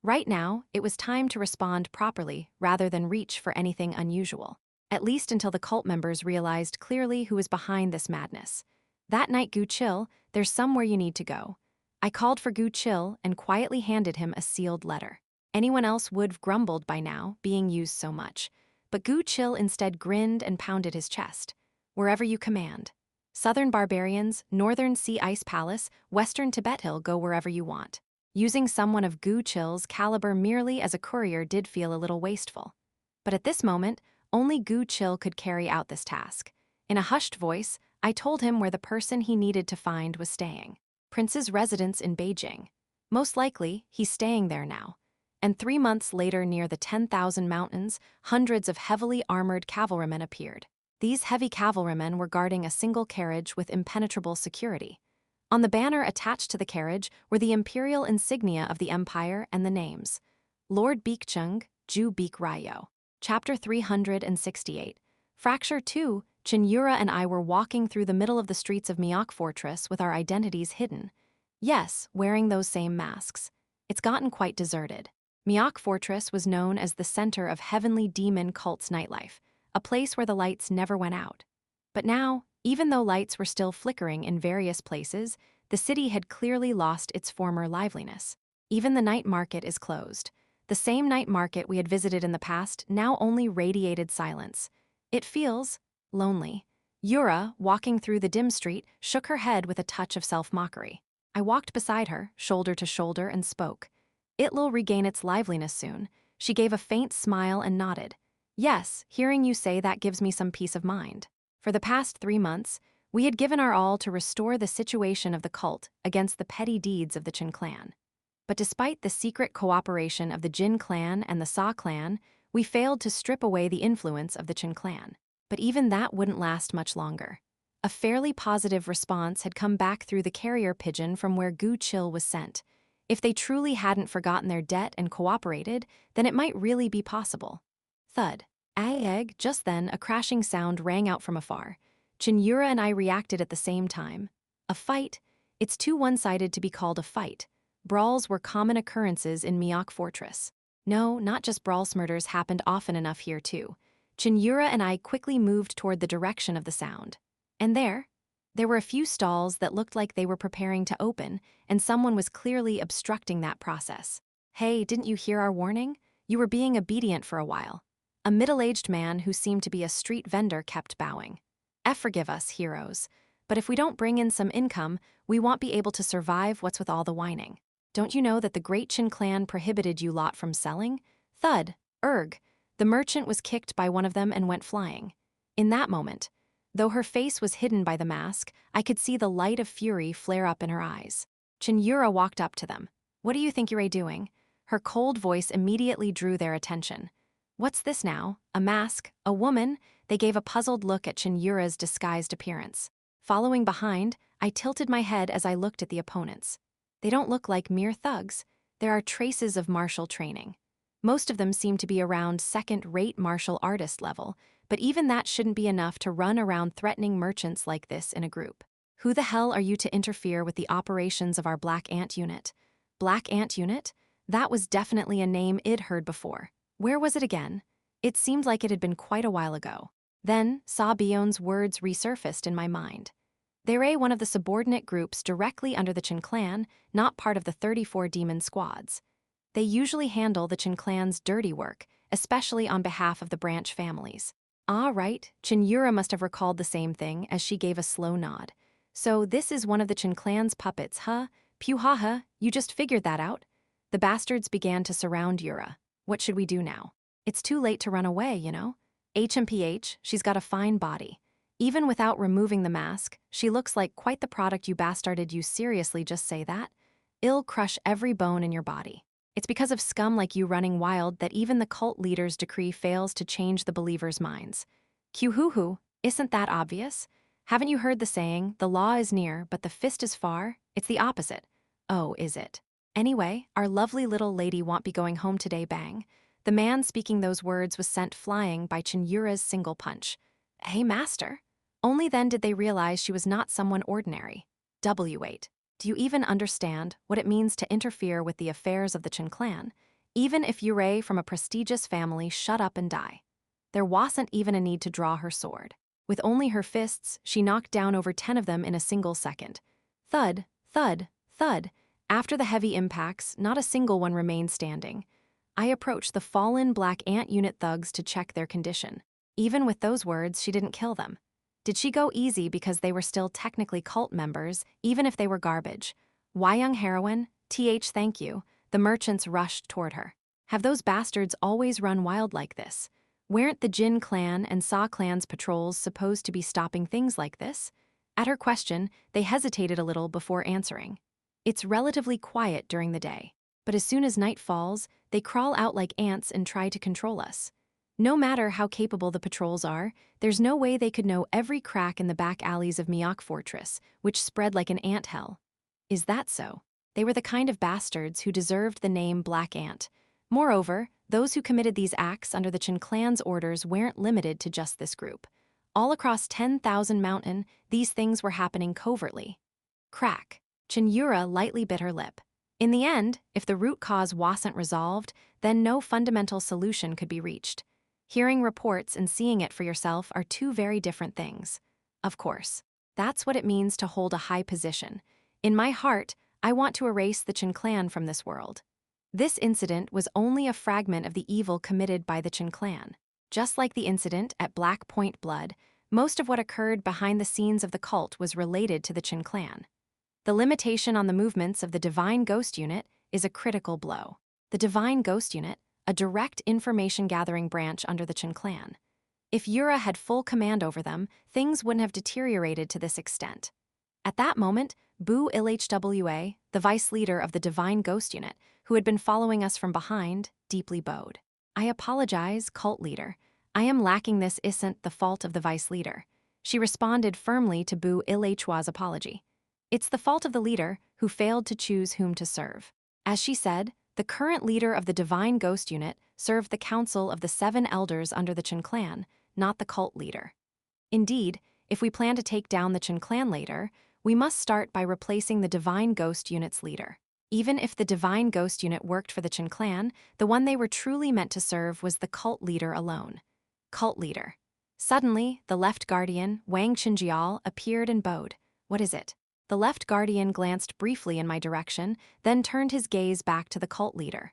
Right now, it was time to respond properly rather than reach for anything unusual. At least until the cult members realized clearly who was behind this madness. That night, Gu Chil, there's somewhere you need to go. I called for Gu Chil and quietly handed him a sealed letter. Anyone else would have grumbled by now, being used so much. But Gu Chil instead grinned and pounded his chest. Wherever you command. Southern barbarians, Northern Sea Ice Palace, Western Tibet Hill, go wherever you want. Using someone of Gu Chil's caliber merely as a courier did feel a little wasteful. But at this moment, only Gu Chil could carry out this task. In a hushed voice, I told him where the person he needed to find was staying. Prince's residence in Beijing. Most likely, he's staying there now. And 3 months later, near the 10,000 mountains, hundreds of heavily armored cavalrymen appeared. These heavy cavalrymen were guarding a single carriage with impenetrable security. On the banner attached to the carriage were the imperial insignia of the empire and the names. Lord Baekjung, Ju Baek Ryo. Chapter 368. Fracture 2, Cheon Yura and I were walking through the middle of the streets of Myeok Fortress with our identities hidden. Yes, wearing those same masks. It's gotten quite deserted. Myeok Fortress was known as the center of heavenly demon cult's nightlife, a place where the lights never went out. But now, even though lights were still flickering in various places, the city had clearly lost its former liveliness. Even the night market is closed. The same night market we had visited in the past now only radiated silence. It feels lonely. Yura, walking through the dim street, shook her head with a touch of self-mockery. I walked beside her, shoulder to shoulder, and spoke. It'll regain its liveliness soon. She gave a faint smile and nodded. Yes, hearing you say that gives me some peace of mind. For the past 3 months, we had given our all to restore the situation of the cult against the petty deeds of the Chin clan. But despite the secret cooperation of the Jin clan and the Sa clan, we failed to strip away the influence of the Chin clan. But even that wouldn't last much longer. A fairly positive response had come back through the carrier pigeon from where Gu Chil was sent. If they truly hadn't forgotten their debt and cooperated, then it might really be possible. Thud. Egg. Just then, a crashing sound rang out from afar. Cheon Yura and I reacted at the same time. A fight? It's too one-sided to be called a fight. Brawls were common occurrences in Myeok Fortress. No, not just brawls, murders happened often enough here too. Cheon Yura and I quickly moved toward the direction of the sound. And there were a few stalls that looked like they were preparing to open, and someone was clearly obstructing that process. Hey, didn't you hear our warning? You were being obedient for a while. A middle-aged man who seemed to be a street vendor kept bowing. Forgive us, heroes, but if we don't bring in some income, we won't be able to survive what's with all the whining. Don't you know that the Great Chin clan prohibited you lot from selling? Thud. Erg. The merchant was kicked by one of them and went flying. In that moment, though her face was hidden by the mask, I could see the light of fury flare up in her eyes. Cheon Yura walked up to them. What do you think you're doing? Her cold voice immediately drew their attention. What's this now? A mask? A woman? They gave a puzzled look at Cheon Yura's disguised appearance. Following behind, I tilted my head as I looked at the opponents. They don't look like mere thugs. There are traces of martial training. Most of them seem to be around second-rate martial artist level, but even that shouldn't be enough to run around threatening merchants like this in a group. Who the hell are you to interfere with the operations of our Black Ant Unit? Black Ant Unit? That was definitely a name I'd heard before. Where was it again? It seemed like it had been quite a while ago. Then, Sa-byun's words resurfaced in my mind. They're one of the subordinate groups directly under the Chin clan, not part of the 34 demon squads. They usually handle the Chin clan's dirty work, especially on behalf of the branch families. Ah, right, Cheon Yura must have recalled the same thing as she gave a slow nod. So this is one of the Chin clan's puppets, huh? Pew haha, you just figured that out? The bastards began to surround Yura. What should we do now? It's too late to run away, you know? HMPH, she's got a fine body. Even without removing the mask, she looks like quite the product. You bastarded, you seriously just say that? I'll crush every bone in your body. It's because of scum like you running wild that even the cult leader's decree fails to change the believers' minds. Q-hoo-hoo, isn't that obvious? Haven't you heard the saying, the law is near, but the fist is far? It's the opposite. Oh, is it? Anyway, our lovely little lady won't be going home today, bang. The man speaking those words was sent flying by Cheon Yura's single punch. Hey, master. Only then did they realize she was not someone ordinary. W8. Do you even understand what it means to interfere with the affairs of the Chin clan? Even if you're from a prestigious family, shut up and die. There wasn't even a need to draw her sword. With only her fists, she knocked down over 10 of them in a single second. Thud, thud, thud. After the heavy impacts, not a single one remained standing. I approached the fallen Black Ant Unit thugs to check their condition. Even with those words, she didn't kill them. Did she go easy because they were still technically cult members, even if they were garbage? Young heroine? Thank you. The merchants rushed toward her. Have those bastards always run wild like this? Weren't the Jin clan and Sa clan's patrols supposed to be stopping things like this? At her question, they hesitated a little before answering. It's relatively quiet during the day, but as soon as night falls, they crawl out like ants and try to control us. No matter how capable the patrols are, there's no way they could know every crack in the back alleys of Myeok Fortress, which spread like an ant hell. Is that so? They were the kind of bastards who deserved the name Black Ant. Moreover, those who committed these acts under the Chin clan's orders weren't limited to just this group. All across 10,000 Mountain, these things were happening covertly. Crack. Cheon Yura lightly bit her lip. In the end, if the root cause wasn't resolved, then no fundamental solution could be reached. Hearing reports and seeing it for yourself are two very different things. Of course, that's what it means to hold a high position. In my heart, I want to erase the Chin clan from this world. This incident was only a fragment of the evil committed by the Chin clan. Just like the incident at Black Point Blood, most of what occurred behind the scenes of the cult was related to the Chin clan. The limitation on the movements of the Divine Ghost Unit is a critical blow. The Divine Ghost Unit, a direct information-gathering branch under the Chin clan. If Yura had full command over them, things wouldn't have deteriorated to this extent. At that moment, Bu Ilhwa, the vice leader of the Divine Ghost Unit, who had been following us from behind, deeply bowed. I apologize, cult leader. I am lacking. This isn't the fault of the vice leader. She responded firmly to Bu Ilhwa's apology. It's the fault of the leader who failed to choose whom to serve. As she said, the current leader of the Divine Ghost Unit served the council of the 7 elders under the Chin clan, not the cult leader. Indeed, if we plan to take down the Chin clan later, we must start by replacing the Divine Ghost Unit's leader. Even if the Divine Ghost Unit worked for the Chin clan, the one they were truly meant to serve was the cult leader alone. Cult leader. Suddenly, the left guardian, Wang Chinjial, appeared and bowed. What is it? The left guardian glanced briefly in my direction, then turned his gaze back to the cult leader.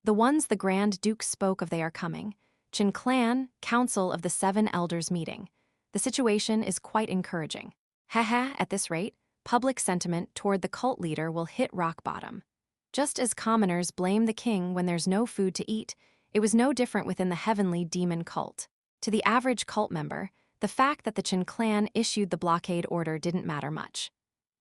The ones the Grand Duke spoke of, they are coming. Chin clan, Council of the 7 Elders meeting. The situation is quite encouraging. Haha, at this rate, public sentiment toward the cult leader will hit rock bottom. Just as commoners blame the king when there's no food to eat, it was no different within the heavenly demon cult. To the average cult member, the fact that the Chin clan issued the blockade order didn't matter much.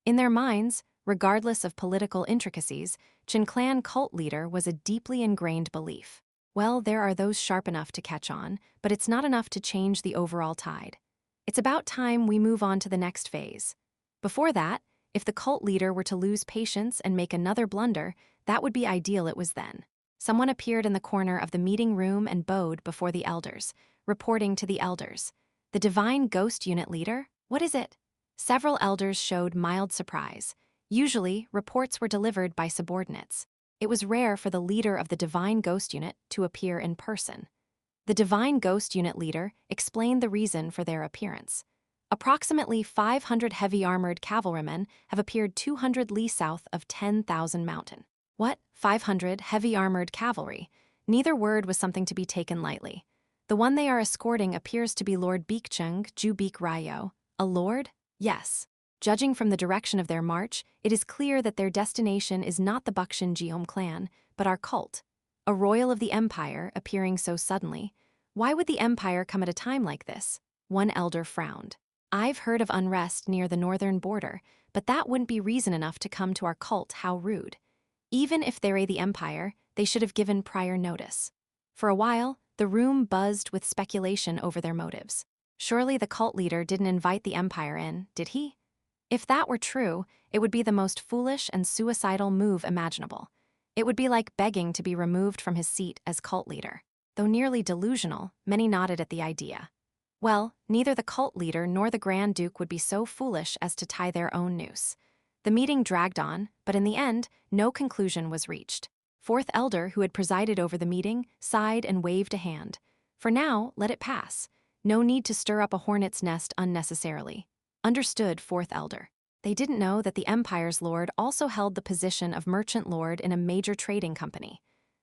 In their minds, regardless of political intricacies, Chin clan cult leader was a deeply ingrained belief. Well, there are those sharp enough to catch on, but it's not enough to change the overall tide. It's about time we move on to the next phase. Before that, if the cult leader were to lose patience and make another blunder, that would be ideal. It was then. Someone appeared in the corner of the meeting room and bowed before the elders, reporting to the elders. The Divine Ghost Unit leader? What is it? Several elders showed mild surprise. Usually, reports were delivered by subordinates. It was rare for the leader of the Divine Ghost Unit to appear in person. The Divine Ghost Unit leader explained the reason for their appearance. Approximately 500 heavy-armored cavalrymen have appeared 200 li south of 10,000 Mountain. What? 500 heavy-armored cavalry? Neither word was something to be taken lightly. The one they are escorting appears to be Lord Baekjeong Ju Baek Ryo. A lord? Yes. Judging from the direction of their march, it is clear that their destination is not the Bakshin Jeom clan, but our cult. A royal of the empire appearing so suddenly. Why would the empire come at a time like this? One elder frowned. I've heard of unrest near the northern border, but that wouldn't be reason enough to come to our cult. How rude. Even if they're the empire, they should have given prior notice. For a while, the room buzzed with speculation over their motives. Surely the cult leader didn't invite the empire in, did he? If that were true, it would be the most foolish and suicidal move imaginable. It would be like begging to be removed from his seat as cult leader. Though nearly delusional, many nodded at the idea. Well, neither the cult leader nor the Grand Duke would be so foolish as to tie their own noose. The meeting dragged on, but in the end, no conclusion was reached. Fourth elder, who had presided over the meeting, sighed and waved a hand. For now, let it pass. No need to stir up a hornet's nest unnecessarily. Understood, fourth elder. They didn't know that the empire's lord also held the position of merchant lord in a major trading company.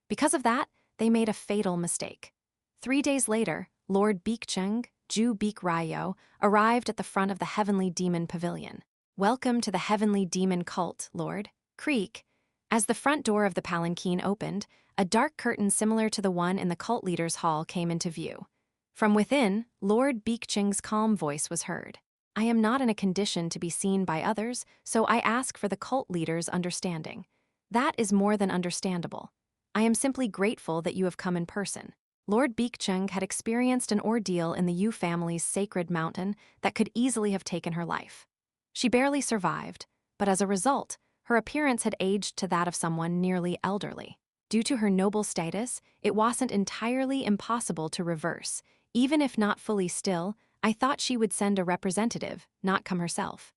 Because of that, they made a fatal mistake. 3 days later, Lord Baekjeong Ju Baek Ryo arrived at the front of the Heavenly Demon Pavilion. Welcome to the Heavenly Demon Cult, Lord. Creak. As the front door of the palanquin opened, a dark curtain similar to the one in the cult leader's hall came into view. From within, Lord Baekjeong's calm voice was heard. I am not in a condition to be seen by others, so I ask for the cult leader's understanding. That is more than understandable. I am simply grateful that you have come in person. Lord Baekjeong had experienced an ordeal in the Yu family's sacred mountain that could easily have taken her life. She barely survived, but as a result, her appearance had aged to that of someone nearly elderly. Due to her noble status, it wasn't entirely impossible to reverse. Even if not fully still, I thought she would send a representative, not come herself.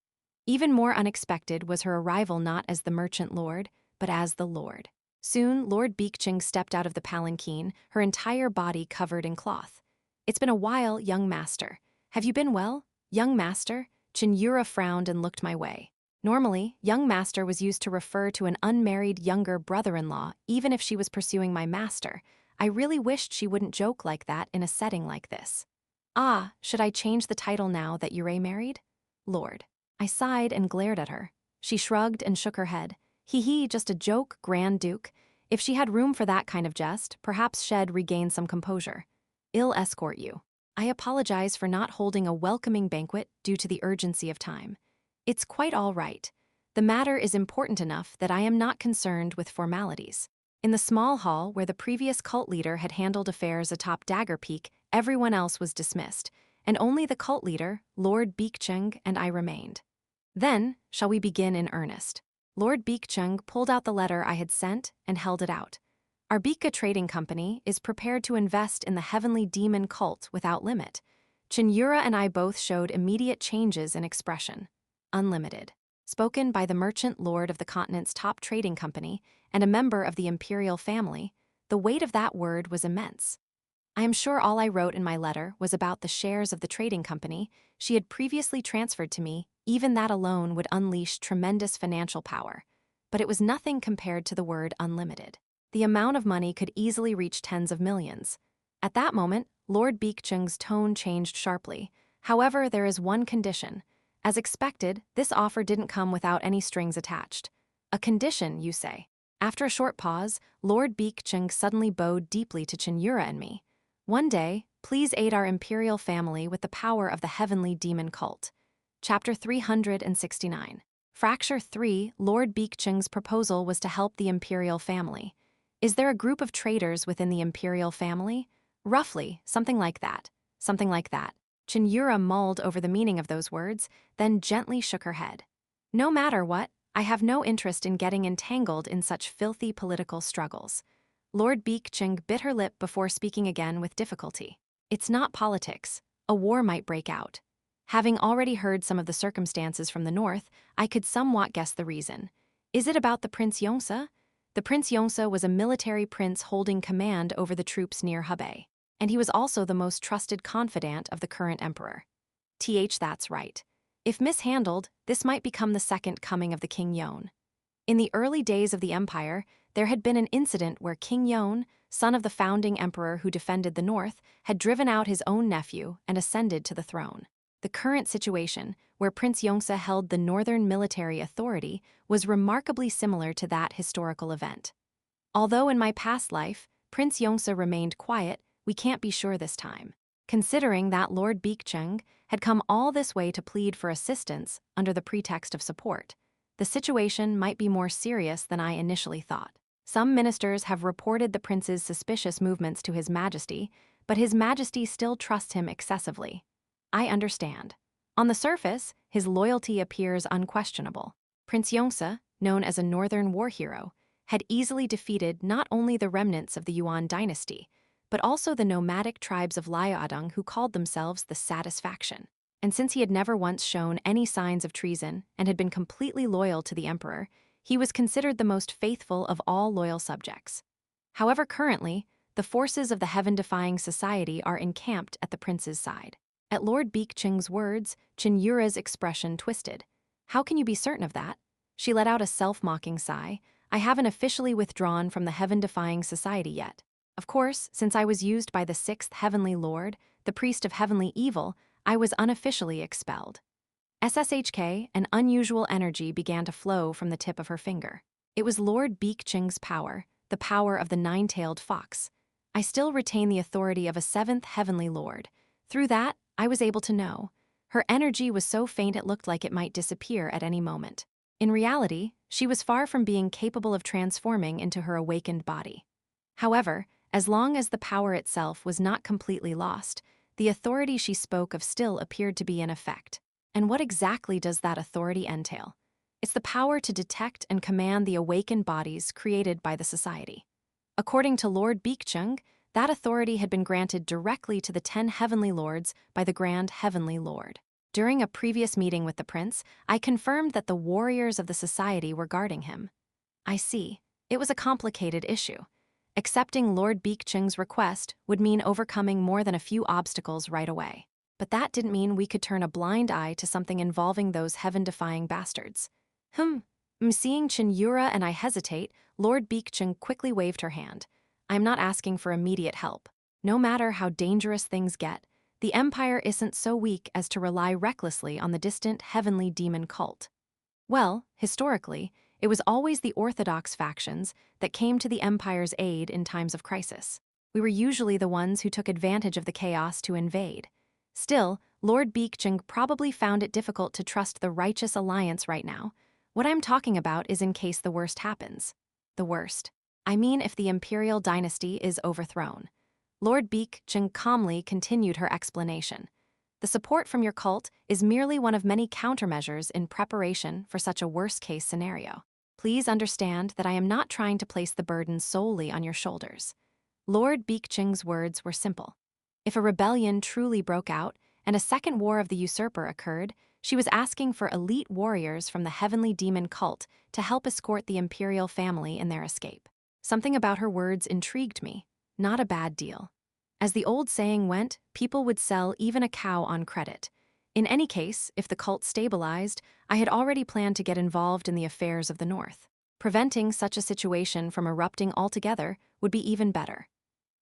Even more unexpected was her arrival not as the merchant lord, but as the lord. Soon, Lord Baekjeong stepped out of the palanquin, her entire body covered in cloth. It's been a while, young master. Have you been well? Young master? Cheon Yura frowned and looked my way. Normally, young master was used to refer to an unmarried younger brother-in-law, even if she was pursuing my master. I really wished she wouldn't joke like that in a setting like this. Ah, should I change the title now that Yura married? Lord. I sighed and glared at her. She shrugged and shook her head. Hee, just a joke, Grand Duke. If she had room for that kind of jest, perhaps she'd regain some composure. I'll escort you. I apologize for not holding a welcoming banquet due to the urgency of time. It's quite all right. The matter is important enough that I am not concerned with formalities. In the small hall where the previous cult leader had handled affairs atop Dagger Peak, everyone else was dismissed, and only the cult leader, Lord Baekjeong, and I remained. Then, shall we begin in earnest? Lord Baekjeong pulled out the letter I had sent and held it out. Our Bika Trading Company is prepared to invest in the Heavenly Demon Cult without limit. Cheon Yura and I both showed immediate changes in expression. Unlimited. Spoken by the merchant lord of the continent's top trading company and a member of the imperial family, the weight of that word was immense. I am sure all I wrote in my letter was about the shares of the trading company she had previously transferred to me. Even that alone would unleash tremendous financial power. But it was nothing compared to the word unlimited. The amount of money could easily reach tens of millions. At that moment, Lord Baekjeong's tone changed sharply. However, there is one condition. As expected, this offer didn't come without any strings attached. A condition, you say? After a short pause, Lord Baekjeong suddenly bowed deeply to Cheon Yura and me. One day, please aid our imperial family with the power of the Heavenly Demon Cult. Chapter 369. Fracture 3. Lord Baekjeong's proposal was to help the imperial family. Is there a group of traders within the imperial family? Roughly, something like that. Something like that. Cheon Yura mulled over the meaning of those words, then gently shook her head. No matter what, I have no interest in getting entangled in such filthy political struggles. Lord Baekjeong bit her lip before speaking again with difficulty. It's not politics. A war might break out. Having already heard some of the circumstances from the north, I could somewhat guess the reason. Is it about the Prince Yongsa? The Prince Yongsa was a military prince holding command over the troops near Hebei, and he was also the most trusted confidant of the current emperor. That's right. If mishandled, this might become the second coming of the King Yeon. In the early days of the empire, there had been an incident where King Yeon, son of the founding emperor who defended the north, had driven out his own nephew and ascended to the throne. The current situation, where Prince Yongsa held the northern military authority, was remarkably similar to that historical event. Although in my past life, Prince Yongsa remained quiet, we can't be sure this time. Considering that Lord Baekjeong had come all this way to plead for assistance under the pretext of support, the situation might be more serious than I initially thought. Some ministers have reported the prince's suspicious movements to His Majesty, but His Majesty still trusts him excessively. I understand. On the surface, his loyalty appears unquestionable. Prince Yongsa, known as a northern war hero, had easily defeated not only the remnants of the Yuan dynasty, but also the nomadic tribes of Liaodong who called themselves the Satisfaction. And since he had never once shown any signs of treason and had been completely loyal to the emperor, he was considered the most faithful of all loyal subjects. However, currently, the forces of the heaven-defying society are encamped at the prince's side. At Lord Baekjeong's words, Cheon Yura's expression twisted. How can you be certain of that? She let out a self-mocking sigh. I haven't officially withdrawn from the heaven-defying society yet. Of course, since I was used by the sixth heavenly lord, the priest of heavenly evil, I was unofficially expelled. SSHK, an unusual energy began to flow from the tip of her finger. It was Lord Baekjeong's power, the power of the nine-tailed fox. I still retain the authority of a seventh heavenly lord. Through that, I was able to know. Her energy was so faint it looked like it might disappear at any moment. In reality, she was far from being capable of transforming into her awakened body. However, as long as the power itself was not completely lost, the authority she spoke of still appeared to be in effect. And what exactly does that authority entail? It's the power to detect and command the awakened bodies created by the society. According to Lord Baekjeong, that authority had been granted directly to the 10 heavenly lords by the Grand Heavenly Lord. During a previous meeting with the prince, I confirmed that the warriors of the society were guarding him. I see. It was a complicated issue. Accepting Lord Baekjeong's request would mean overcoming more than a few obstacles right away. But that didn't mean we could turn a blind eye to something involving those heaven-defying bastards. Seeing Cheon Yura and I hesitate, Lord Baekjeong quickly waved her hand. I'm not asking for immediate help. No matter how dangerous things get, the Empire isn't so weak as to rely recklessly on the distant heavenly demon cult. Well, historically, it was always the orthodox factions that came to the Empire's aid in times of crisis. We were usually the ones who took advantage of the chaos to invade. Still, Lord Baekjeong probably found it difficult to trust the righteous alliance right now. What I'm talking about is in case the worst happens. The worst. I mean if the imperial dynasty is overthrown. Lord Baekjeong calmly continued her explanation. The support from your cult is merely one of many countermeasures in preparation for such a worst-case scenario. Please understand that I am not trying to place the burden solely on your shoulders. Lord Baekjeong's words were simple. If a rebellion truly broke out and a second war of the usurper occurred, she was asking for elite warriors from the heavenly demon cult to help escort the imperial family in their escape. Something about her words intrigued me. Not a bad deal. As the old saying went, people would sell even a cow on credit. In any case, if the cult stabilized, I had already planned to get involved in the affairs of the North. Preventing such a situation from erupting altogether would be even better.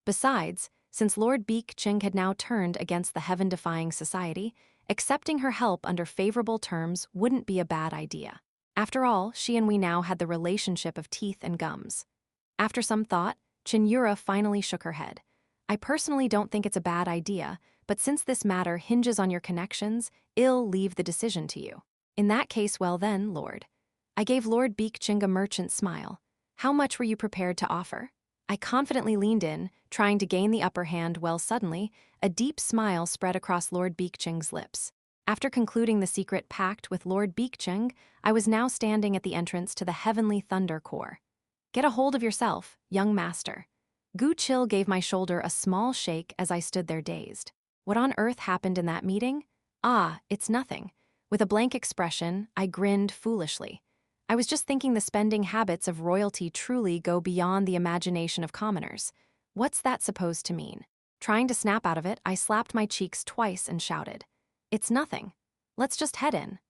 Besides, since Lord Baekjeong had now turned against the heaven-defying society, accepting her help under favorable terms wouldn't be a bad idea. After all, she and we now had the relationship of teeth and gums. After some thought, Cheon Yura finally shook her head. I personally don't think it's a bad idea, but since this matter hinges on your connections, I'll leave the decision to you. In that case, well then, Lord. I gave Lord Baekjeong a merchant smile. How much were you prepared to offer? I confidently leaned in, trying to gain the upper hand, while suddenly, a deep smile spread across Lord Baekjeong's lips. After concluding the secret pact with Lord Baekjeong, I was now standing at the entrance to the Heavenly Thunder Core. Get a hold of yourself, young master. Gu Chil gave my shoulder a small shake as I stood there dazed. What on earth happened in that meeting? Ah, it's nothing. With a blank expression, I grinned foolishly. I was just thinking the spending habits of royalty truly go beyond the imagination of commoners. What's that supposed to mean? Trying to snap out of it, I slapped my cheeks twice and shouted, "It's nothing. Let's just head in."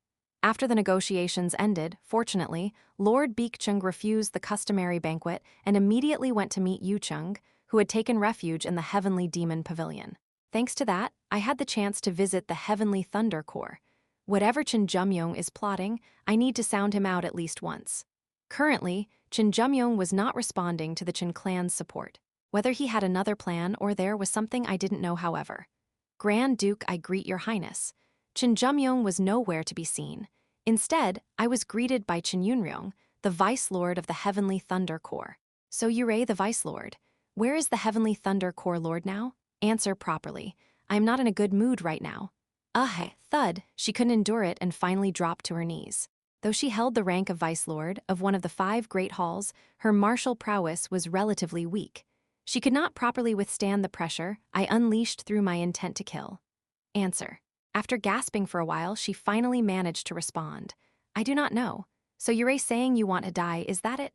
After the negotiations ended, fortunately, Lord Baekjung refused the customary banquet and immediately went to meet Yeo-myung, who had taken refuge in the Heavenly Demon Pavilion. Thanks to that, I had the chance to visit the Heavenly Thunder Corps. Whatever Jin Yeomyung is plotting, I need to sound him out at least once. Currently, Jin Yeomyung was not responding to the Jin clan's support. Whether he had another plan or there was something I didn't know, however. Grand Duke, I greet your highness. Jin Yeomyung was nowhere to be seen. Instead, I was greeted by Jin Yeomyung, the Vice Lord of the Heavenly Thunder Corps. So Yura, the Vice Lord. Where is the Heavenly Thunder Corps Lord now? Answer properly. I'm not in a good mood right now. Thud, she couldn't endure it and finally dropped to her knees. Though she held the rank of Vice Lord of one of the 5 great halls, her martial prowess was relatively weak. She could not properly withstand the pressure I unleashed through my intent to kill. Answer. After gasping for a while, she finally managed to respond. I do not know. So you're saying you want to die, is that it?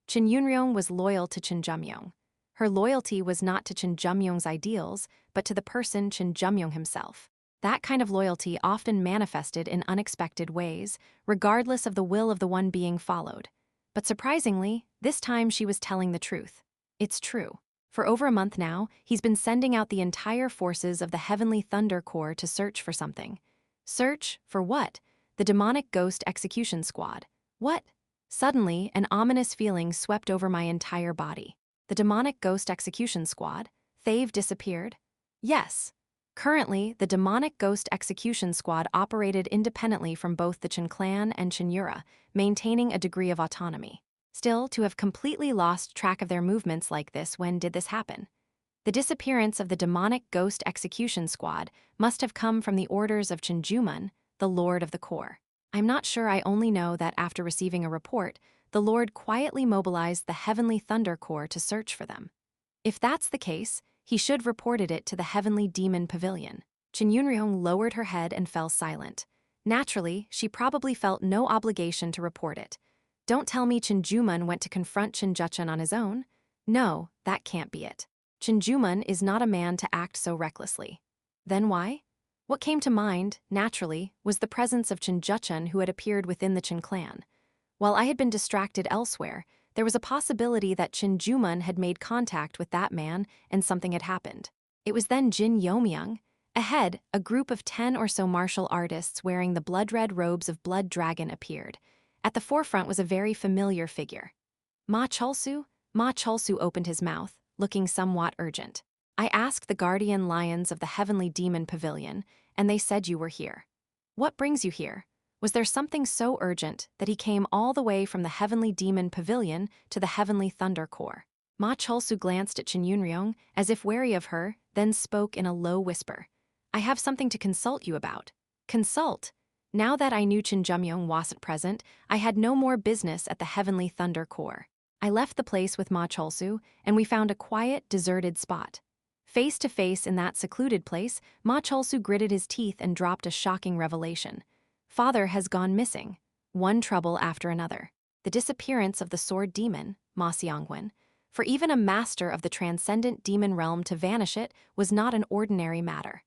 Jin Yeomyung was loyal to Jin Yeomyung. Her loyalty was not to Jin Yeomyung's ideals, but to the person Jin Yeomyung himself. That kind of loyalty often manifested in unexpected ways, regardless of the will of the one being followed. But surprisingly, this time she was telling the truth. It's true. For over a month now, he's been sending out the entire forces of the Heavenly Thunder Corps to search for something. Search for what? The demonic ghost execution squad. What? Suddenly, an ominous feeling swept over my entire body. The demonic ghost execution squad? They've disappeared? Yes. Currently, the demonic ghost execution squad operated independently from both the Jin clan and Cheon Yura, maintaining a degree of autonomy. Still, to have completely lost track of their movements like this, when did this happen? The disappearance of the demonic ghost execution squad must have come from the orders of Jin Yeomyung, the Lord of the Corps. I'm not sure, I only know that after receiving a report, the Lord quietly mobilized the Heavenly Thunder Corps to search for them. If that's the case, he should have reported it to the Heavenly Demon Pavilion. Jin Yeomyung lowered her head and fell silent. Naturally, she probably felt no obligation to report it. Don't tell me Jin Yeomyung went to confront Jin Yeomyung on his own? No, that can't be it. Jin Yeomyung is not a man to act so recklessly. Then why? What came to mind, naturally, was the presence of Jin Yeomyung who had appeared within the Jin clan. While I had been distracted elsewhere, there was a possibility that Jin Yeomyung had made contact with that man and something had happened. It was then Jin Yeomyung. Ahead, a group of 10 or so martial artists wearing the blood-red robes of Blood Dragon appeared. At the forefront was a very familiar figure. Ma Cholsu? Ma Cholsu opened his mouth, looking somewhat urgent. I asked the guardian lions of the Heavenly Demon Pavilion, and they said you were here. What brings you here? Was there something so urgent that he came all the way from the Heavenly Demon Pavilion to the Heavenly Thunder Corps? Ma Cholsu glanced at Jin Yeomyung as if wary of her, then spoke in a low whisper. I have something to consult you about. Consult? Now that I knew Jin Yeomyung wasn't present, I had no more business at the Heavenly Thunder Corps. I left the place with Ma Cholsu, and we found a quiet, deserted spot. Face to face in that secluded place, Ma Cholsu gritted his teeth and dropped a shocking revelation. Father has gone missing. One trouble after another. The disappearance of the sword demon, Ma Seongwon. For even a master of the transcendent demon realm to vanish it was not an ordinary matter.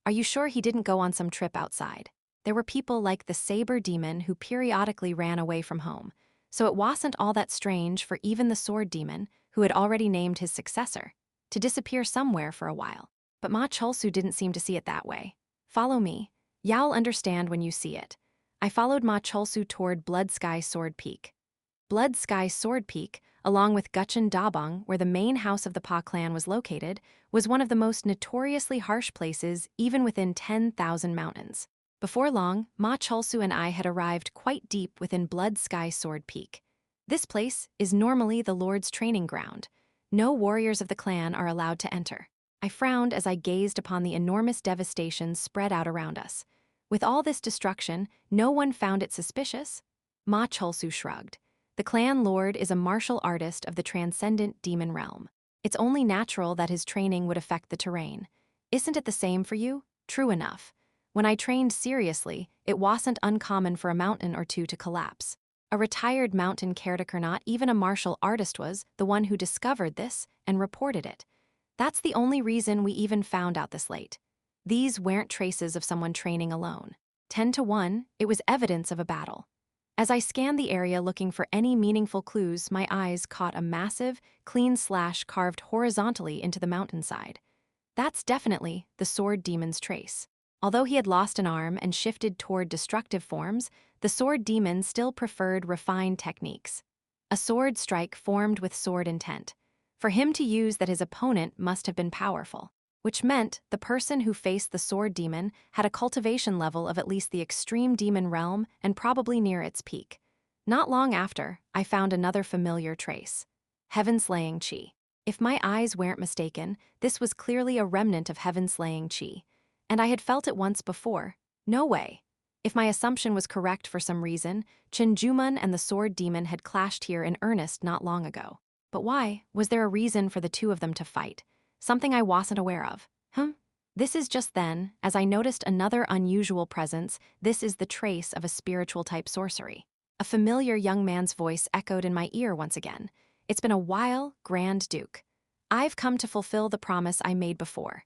Are you sure he didn't go on some trip outside? There were people like the saber demon who periodically ran away from home, so it wasn't all that strange for even the sword demon, who had already named his successor, to disappear somewhere for a while. But Ma Cholsu didn't seem to see it that way. Follow me. You'll understand when you see it. I followed Ma Cholsu toward Blood Sky Sword Peak. Blood Sky Sword Peak, along with Gutcheon Dabong, where the main house of the Pa clan was located, was one of the most notoriously harsh places even within 10,000 mountains. Before long, Ma Cholsu and I had arrived quite deep within Blood Sky Sword Peak. This place is normally the Lord's training ground. No warriors of the clan are allowed to enter. I frowned as I gazed upon the enormous devastation spread out around us. With all this destruction, no one found it suspicious? Ma Cholsu shrugged. The clan lord is a martial artist of the transcendent demon realm. It's only natural that his training would affect the terrain. Isn't it the same for you? True enough. When I trained seriously, it wasn't uncommon for a mountain or two to collapse. A retired mountain caretaker, not even a martial artist, was the one who discovered this and reported it. That's the only reason we even found out this late. These weren't traces of someone training alone. 10 to 1, it was evidence of a battle. As I scanned the area looking for any meaningful clues, my eyes caught a massive, clean slash carved horizontally into the mountainside. That's definitely the sword demon's trace. Although he had lost an arm and shifted toward destructive forms, the sword demon still preferred refined techniques. A sword strike formed with sword intent. For him to use that, his opponent must have been powerful, which meant the person who faced the sword demon had a cultivation level of at least the extreme demon realm and probably near its peak. Not long after, I found another familiar trace: heaven-slaying chi. If my eyes weren't mistaken, this was clearly a remnant of heaven-slaying chi. And I had felt it once before. No way. If my assumption was correct for some reason, Jin Yeomyung and the sword demon had clashed here in earnest not long ago. But why? Was there a reason for the two of them to fight? Something I wasn't aware of. This is just then, as I noticed another unusual presence. This is the trace of a spiritual type sorcery. A familiar young man's voice echoed in my ear once again. It's been a while, Grand Duke. I've come to fulfill the promise I made before.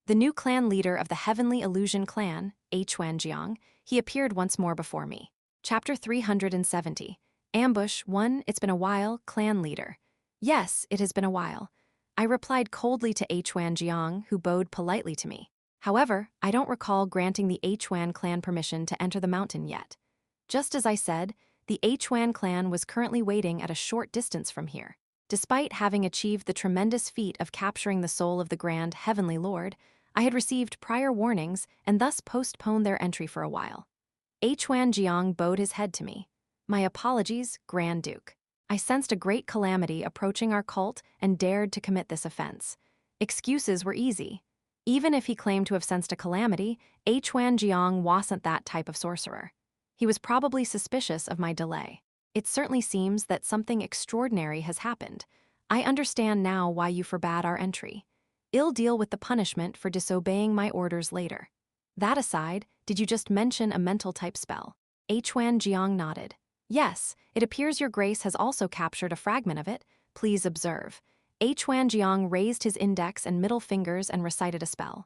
The new clan leader of the Heavenly Illusion clan, Yeon-myung, he appeared once more before me. Chapter 370. Ambush 1. It's been a while, clan leader. Yes, it has been a while. I replied coldly to Yeon-myung, who bowed politely to me. However, I don't recall granting the Yeon clan permission to enter the mountain yet. Just as I said, the Yeon clan was currently waiting at a short distance from here. Despite having achieved the tremendous feat of capturing the soul of the Grand Heavenly Lord, I had received prior warnings and thus postponed their entry for a while. Yeon-myung bowed his head to me. My apologies, Grand Duke. I sensed a great calamity approaching our cult and dared to commit this offense. Excuses were easy. Even if he claimed to have sensed a calamity, Yeon-myung wasn't that type of sorcerer. He was probably suspicious of my delay. It certainly seems that something extraordinary has happened. I understand now why you forbade our entry. I'll deal with the punishment for disobeying my orders later. That aside, did you just mention a mental type spell? Yeon-myung nodded. Yes, it appears your grace has also captured a fragment of it. Please observe. Yeon-myung raised his index and middle fingers and recited a spell.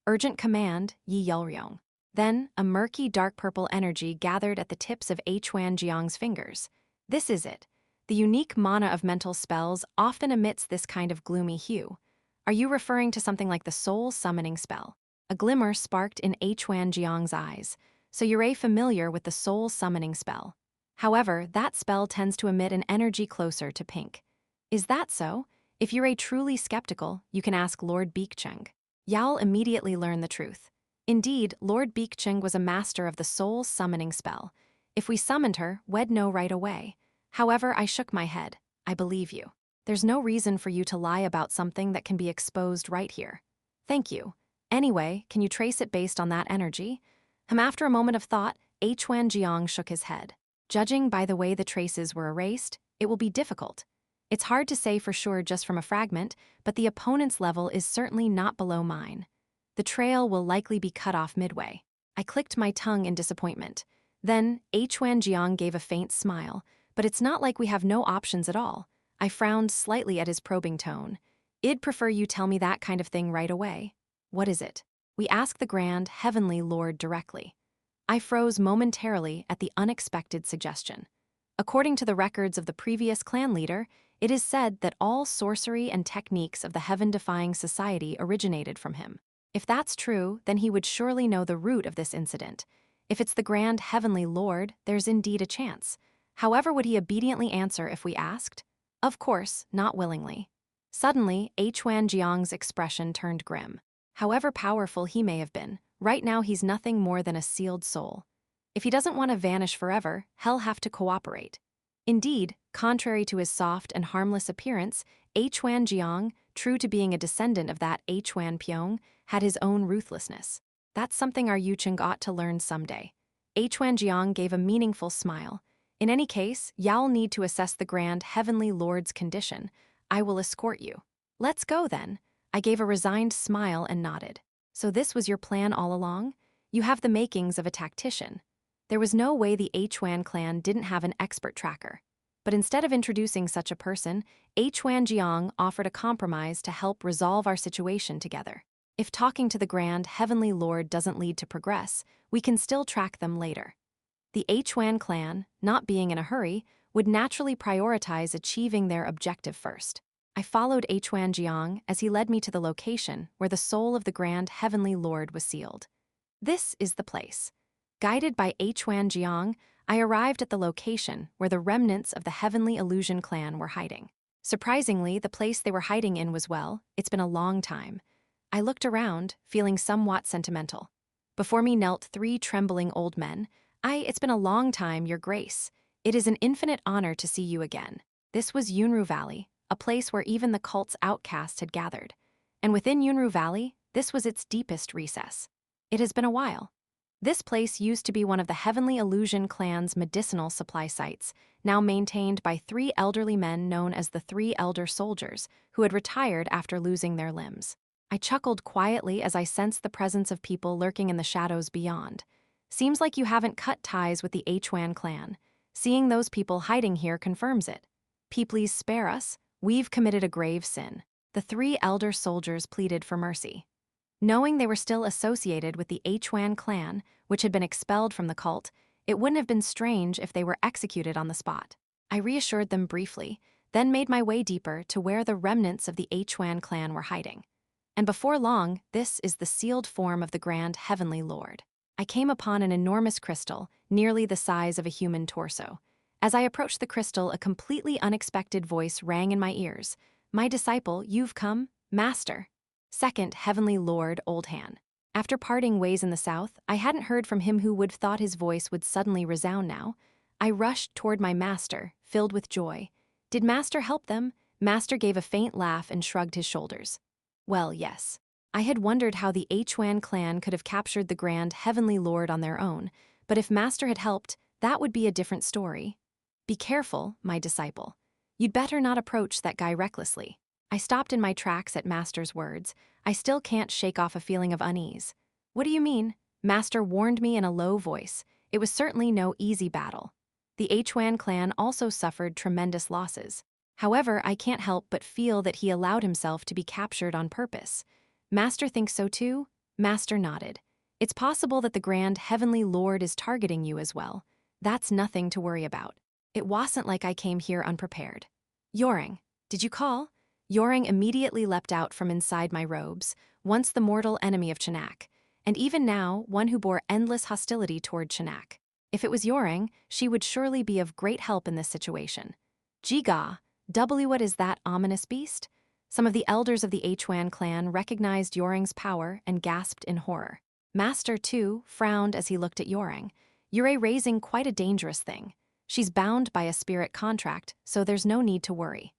Urgent command, Yeo-myung. Then, a murky dark purple energy gathered at the tips of Yeon-myung's fingers. This is it. The unique mana of mental spells often emits this kind of gloomy hue. Are you referring to something like the soul summoning spell? A glimmer sparked in Yeon-myung's eyes. So you're familiar with the soul summoning spell. However, that spell tends to emit an energy closer to pink. Is that so? If you're truly skeptical, you can ask Lord Beekcheng. Yao'll immediately learn the truth. Indeed, Lord Beekcheng was a master of the soul summoning spell. If we summoned her, we'd know right away. However, I shook my head. I believe you. There's no reason for you to lie about something that can be exposed right here. Thank you. Anyway, can you trace it based on that energy? After a moment of thought, Yeon-myung shook his head. Judging by the way the traces were erased, it will be difficult. It's hard to say for sure just from a fragment, but the opponent's level is certainly not below mine. The trail will likely be cut off midway. I clicked my tongue in disappointment. Then, Yeon-myung gave a faint smile, but it's not like we have no options at all. I frowned slightly at his probing tone. I'd prefer you tell me that kind of thing right away. What is it? We ask the Grand Heavenly Lord directly. I froze momentarily at the unexpected suggestion. According to the records of the previous clan leader, it is said that all sorcery and techniques of the heaven-defying society originated from him. If that's true, then he would surely know the root of this incident. If it's the Grand Heavenly Lord, there's indeed a chance. However, would he obediently answer if we asked? Of course, not willingly. Suddenly, Yeon-myung's expression turned grim. However powerful he may have been, right now he's nothing more than a sealed soul. If he doesn't want to vanish forever, he'll have to cooperate. Indeed, contrary to his soft and harmless appearance, Yeon-myung, true to being a descendant of that Yeon-pyong, had his own ruthlessness. That's something our Yucheng ought to learn someday. Yeon-myung gave a meaningful smile. In any case, Yao'll need to assess the Grand Heavenly Lord's condition. I will escort you. Let's go then. I gave a resigned smile and nodded. So this was your plan all along? You have the makings of a tactician. There was no way the Hwan clan didn't have an expert tracker. But instead of introducing such a person, Hwan Jeong offered a compromise to help resolve our situation together. If talking to the Grand Heavenly Lord doesn't lead to progress, we can still track them later. The Hwan clan, not being in a hurry, would naturally prioritize achieving their objective first. I followed Hwan Jeong as he led me to the location where the soul of the Grand Heavenly Lord was sealed. This is the place. Guided by Hwan Jeong, I arrived at the location where the remnants of the Heavenly Illusion clan were hiding. Surprisingly, the place they were hiding in was, well, it's been a long time. I looked around, feeling somewhat sentimental. Before me knelt 3 trembling old men. It's been a long time, Your Grace. It is an infinite honor to see you again. This was Yunru Valley, a place where even the cult's outcasts had gathered. And within Yunru Valley, this was its deepest recess. It has been a while. This place used to be one of the Heavenly Illusion clan's medicinal supply sites, now maintained by 3 elderly men known as the 3 Elder Soldiers, who had retired after losing their limbs. I chuckled quietly as I sensed the presence of people lurking in the shadows beyond. Seems like you haven't cut ties with the Hwan clan. Seeing those people hiding here confirms it. Please spare us. We've committed a grave sin. The 3 Elder Soldiers pleaded for mercy. Knowing they were still associated with the Hwan clan, which had been expelled from the cult, it wouldn't have been strange if they were executed on the spot. I reassured them briefly, then made my way deeper to where the remnants of the Hwan clan were hiding. And before long, this is the sealed form of the Grand Heavenly Lord. I came upon an enormous crystal, nearly the size of a human torso. As I approached the crystal, a completely unexpected voice rang in my ears. My disciple, you've come, Master. Second Heavenly Lord, Old Han. After parting ways in the south, I hadn't heard from him who would have thought his voice would suddenly resound now. I rushed toward my master, filled with joy. Did Master help them? Master gave a faint laugh and shrugged his shoulders. Well, yes. I had wondered how the Hwan clan could have captured the Grand Heavenly Lord on their own, but if Master had helped, that would be a different story. Be careful, my disciple. You'd better not approach that guy recklessly. I stopped in my tracks at Master's words. I still can't shake off a feeling of unease. What do you mean? Master warned me in a low voice. It was certainly no easy battle. The Hwan clan also suffered tremendous losses. However, I can't help but feel that he allowed himself to be captured on purpose. Master thinks so too? Master nodded. It's possible that the Grand Heavenly Lord is targeting you as well. That's nothing to worry about. It wasn't like I came here unprepared. Yeo-myung, did you call? Yeo-myung immediately leapt out from inside my robes, once the mortal enemy of Chenak, and even now one who bore endless hostility toward Chenak. If it was Yeo-myung, she would surely be of great help in this situation. Jiga, what is that ominous beast? Some of the elders of the Hwan clan recognized Yeo-myung's power and gasped in horror. Master, too, frowned as he looked at Yeo-myung. You're raising quite a dangerous thing. She's bound by a spirit contract, so there's no need to worry.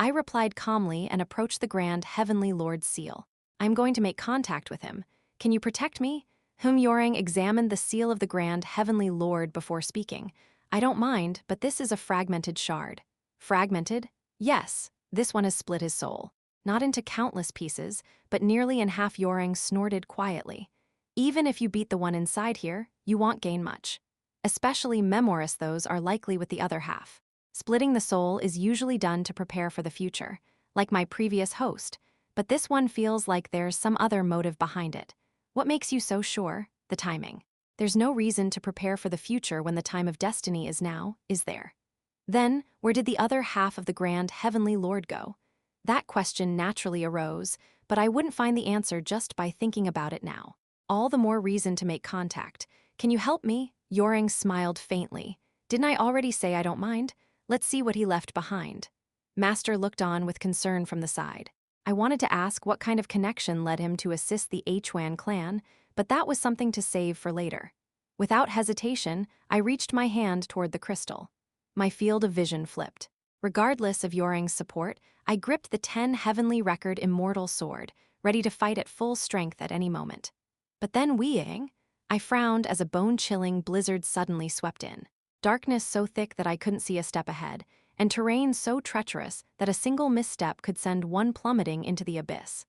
I replied calmly and approached the Grand Heavenly Lord's seal. I'm going to make contact with him. Can you protect me? Yeo-myung examined the seal of the Grand Heavenly Lord before speaking. I don't mind, but this is a fragmented shard. Fragmented? Yes, this one has split his soul. Not into countless pieces, but nearly in half. Yeo-myung snorted quietly. Even if you beat the one inside here, you won't gain much. Especially memorous those are likely with the other half. Splitting the soul is usually done to prepare for the future, like my previous host, but this one feels like there's some other motive behind it. What makes you so sure? The timing. There's no reason to prepare for the future when the time of destiny is now, is there? Then, where did the other half of the Grand Heavenly Lord go? That question naturally arose, but I wouldn't find the answer just by thinking about it now. All the more reason to make contact. Can you help me? Yeo-myung smiled faintly. Didn't I already say I don't mind? Let's see what he left behind. Master looked on with concern from the side. I wanted to ask what kind of connection led him to assist the Hwan clan, but that was something to save for later. Without hesitation, I reached my hand toward the crystal. My field of vision flipped. Regardless of Yeo-myung's support, I gripped the 10 Heavenly Record Immortal Sword, ready to fight at full strength at any moment. But then Yeo-myung? I frowned as a bone-chilling blizzard suddenly swept in. Darkness so thick that I couldn't see a step ahead, and terrain so treacherous that a single misstep could send one plummeting into the abyss.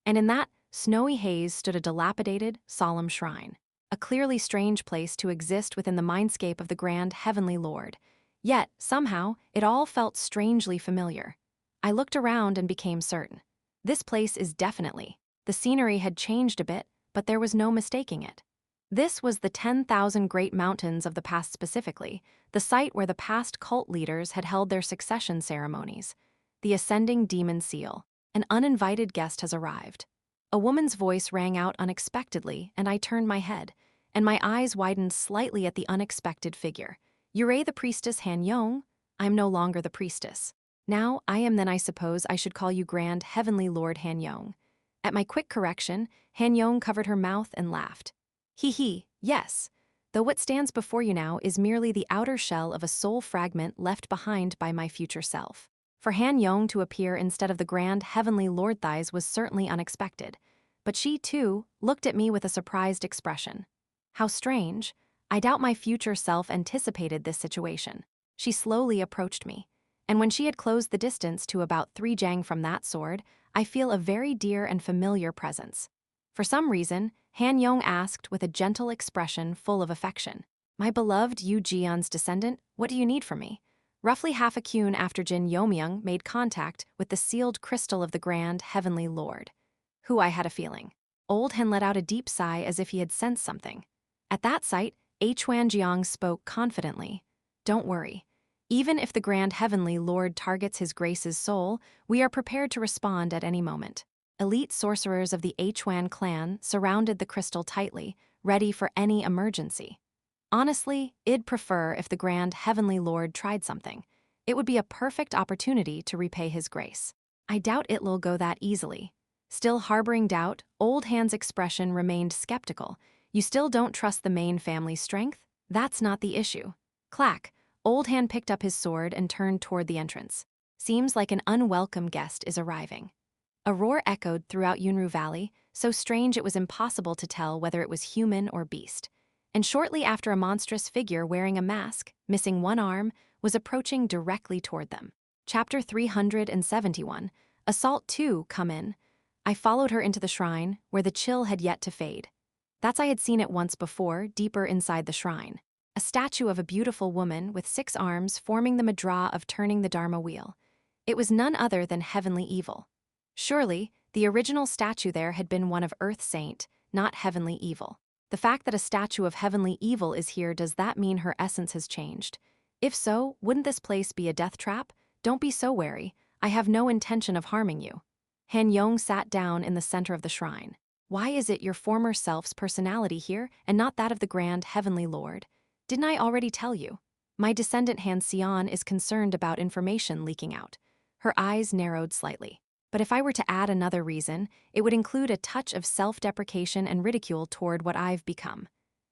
And in that snowy haze stood a dilapidated, solemn shrine. a clearly strange place to exist within the mindscape of the grand heavenly lord. Yet, somehow, it all felt strangely familiar. I looked around and became certain. This place is definitely. The scenery had changed a bit, but there was no mistaking it. This was the 10,000 Great Mountains of the past specifically, the site where the past cult leaders had held their succession ceremonies. The ascending demon seal. An uninvited guest has arrived. A woman's voice rang out unexpectedly, and I turned my head, and my eyes widened slightly at the unexpected figure. Yura the priestess Yeo-myung? I'm no longer the priestess. Now, I am then I suppose I should call you Grand Heavenly Lord Yeo-myung. At my quick correction, Yeo-myung covered her mouth and laughed. Yes. Though what stands before you now is merely the outer shell of a soul fragment left behind by my future self. For Yeo-myung to appear instead of the Grand Heavenly Lord thighs was certainly unexpected, but she, too, looked at me with a surprised expression. How strange. I doubt my future self anticipated this situation. She slowly approached me, and when she had closed the distance to about 3 jang from that sword, I feel a very dear and familiar presence. For some reason, Yeo-myung asked with a gentle expression full of affection, "My beloved Yu Jeon's descendant, what do you need from me?" Roughly half a kun after Jin Yeomyung made contact with the sealed crystal of the Grand Heavenly Lord. Who I had a feeling. Old Han let out a deep sigh as if he had sensed something. At that sight, Hwan Jiang spoke confidently. "Don't worry. Even if the Grand Heavenly Lord targets His Grace's soul, we are prepared to respond at any moment." Elite sorcerers of the Hwan clan surrounded the crystal tightly, ready for any emergency. Honestly, I'd prefer if the Grand Heavenly Lord tried something. It would be a perfect opportunity to repay His grace. I doubt it'll go that easily. Still harboring doubt, Old Han's expression remained skeptical. "You still don't trust the main family's strength? That's not the issue." Clack! Old Han picked up his sword and turned toward the entrance. Seems like an unwelcome guest is arriving. A roar echoed throughout Yunru Valley, so strange it was impossible to tell whether it was human or beast. And shortly after, a monstrous figure wearing a mask, missing one arm, was approaching directly toward them. Chapter 371, Assault 2, come in. I followed her into the shrine, where the chill had yet to fade. That's I had seen it once before, deeper inside the shrine. A statue of a beautiful woman with 6 arms forming the mudra of turning the Dharma wheel. It was none other than Heavenly Evil. Surely, the original statue there had been one of Earth Saint, not Heavenly Evil. The fact that a statue of Heavenly Evil is here, does that mean her essence has changed? If so, wouldn't this place be a death trap? Don't be so wary. I have no intention of harming you. Yeo-myung sat down in the center of the shrine. Why is it your former self's personality here and not that of the Grand Heavenly Lord? Didn't I already tell you? My descendant Han Sion is concerned about information leaking out. Her eyes narrowed slightly. But if I were to add another reason, it would include a touch of self-deprecation and ridicule toward what I've become.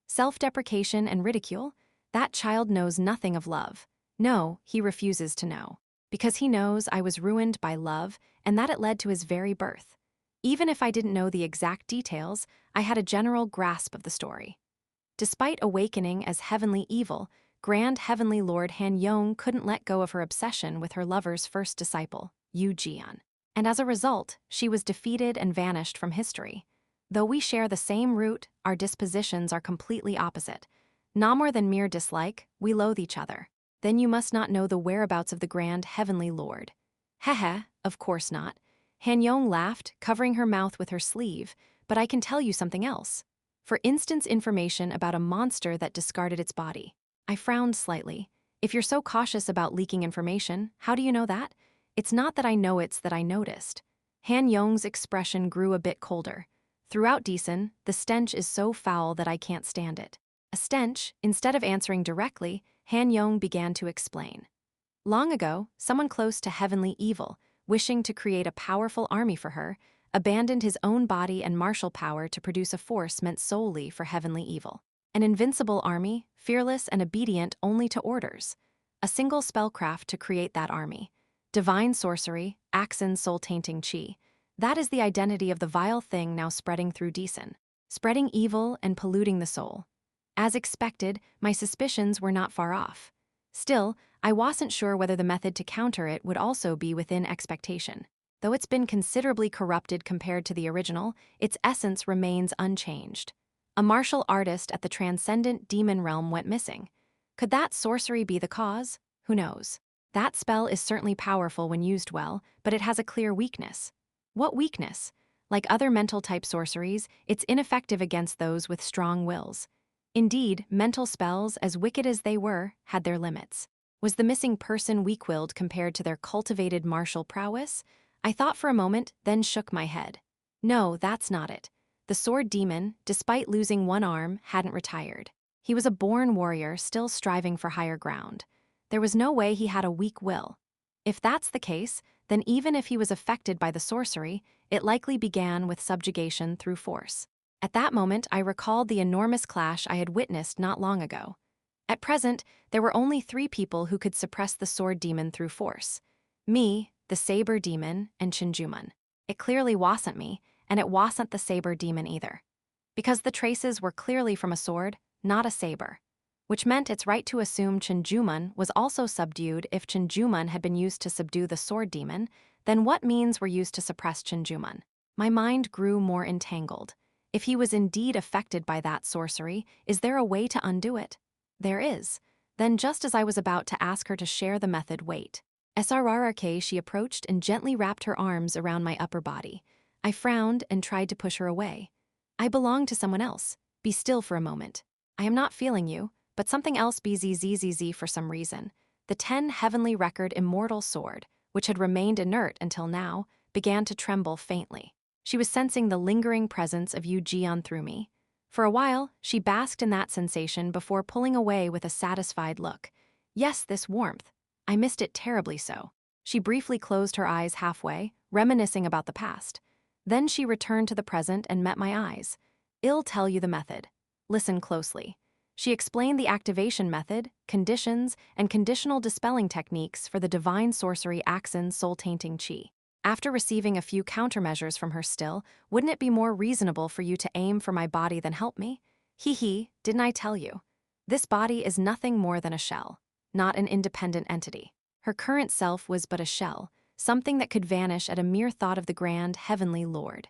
Self-deprecation and ridicule? That child knows nothing of love. No, he refuses to know. Because he knows I was ruined by love and that it led to his very birth. Even if I didn't know the exact details, I had a general grasp of the story. Despite awakening as Heavenly Evil, Grand Heavenly Lord Yeo-myung couldn't let go of her obsession with her lover's first disciple, Yu Jeon. And as a result, she was defeated and vanished from history. Though we share the same root, our dispositions are completely opposite. Not more than mere dislike, we loathe each other. Then you must not know the whereabouts of the Grand Heavenly Lord. Heh, of course not. Yeo-myung laughed, covering her mouth with her sleeve, but I can tell you something else. For instance, information about a monster that discarded its body. I frowned slightly. If you're so cautious about leaking information, how do you know that? It's not that I know, it's that I noticed. Yeo-myung's expression grew a bit colder. Throughout Deason, the stench is so foul that I can't stand it. A stench? Instead of answering directly, Yeo-myung began to explain. Long ago, someone close to Heavenly Evil, wishing to create a powerful army for her, abandoned his own body and martial power to produce a force meant solely for Heavenly Evil. An invincible army, fearless and obedient only to orders. A single spellcraft to create that army. Divine sorcery, Axon soul-tainting chi. That is the identity of the vile thing now spreading through Deason. Spreading evil and polluting the soul. As expected, my suspicions were not far off. Still, I wasn't sure whether the method to counter it would also be within expectation. Though it's been considerably corrupted compared to the original, its essence remains unchanged. A martial artist at the transcendent demon realm went missing. Could that sorcery be the cause? Who knows? That spell is certainly powerful when used well, but it has a clear weakness. What weakness? Like other mental-type sorceries, it's ineffective against those with strong wills. Indeed, mental spells, as wicked as they were, had their limits. Was the missing person weak-willed compared to their cultivated martial prowess? I thought for a moment, then shook my head. No, that's not it. The sword demon, despite losing one arm, hadn't retired. He was a born warrior still striving for higher ground. There was no way he had a weak will. If that's the case, then even if he was affected by the sorcery, it likely began with subjugation through force. At that moment, I recalled the enormous clash I had witnessed not long ago. At present, there were only 3 people who could suppress the sword demon through force. Me, the saber demon, and Jin Yeomyung. It clearly wasn't me, and it wasn't the saber demon either. Because the traces were clearly from a sword, not a saber. Which meant it's right to assume Jin Yeomyung was also subdued. If Jin Yeomyung had been used to subdue the sword demon, then what means were used to suppress Jin Yeomyung? My mind grew more entangled. If he was indeed affected by that sorcery, is there a way to undo it? There is. Then just as I was about to ask her to share the method, wait. SRRK, she approached and gently wrapped her arms around my upper body. I frowned and tried to push her away. I belong to someone else. Be still for a moment. I am not feeling you, but something else bzzz for some reason. The 10 heavenly record immortal sword, which had remained inert until now, began to tremble faintly. She was sensing the lingering presence of Yu-jeon through me. For a while, she basked in that sensation before pulling away with a satisfied look. Yes, this warmth. I missed it terribly so. She briefly closed her eyes halfway, reminiscing about the past. Then she returned to the present and met my eyes. I'll tell you the method. Listen closely. She explained the activation method, conditions, and conditional dispelling techniques for the divine sorcery Axon soul-tainting chi. After receiving a few countermeasures from her still, wouldn't it be more reasonable for you to aim for my body than help me? Hee, didn't I tell you? This body is nothing more than a shell, not an independent entity. Her current self was but a shell, something that could vanish at a mere thought of the grand heavenly Lord.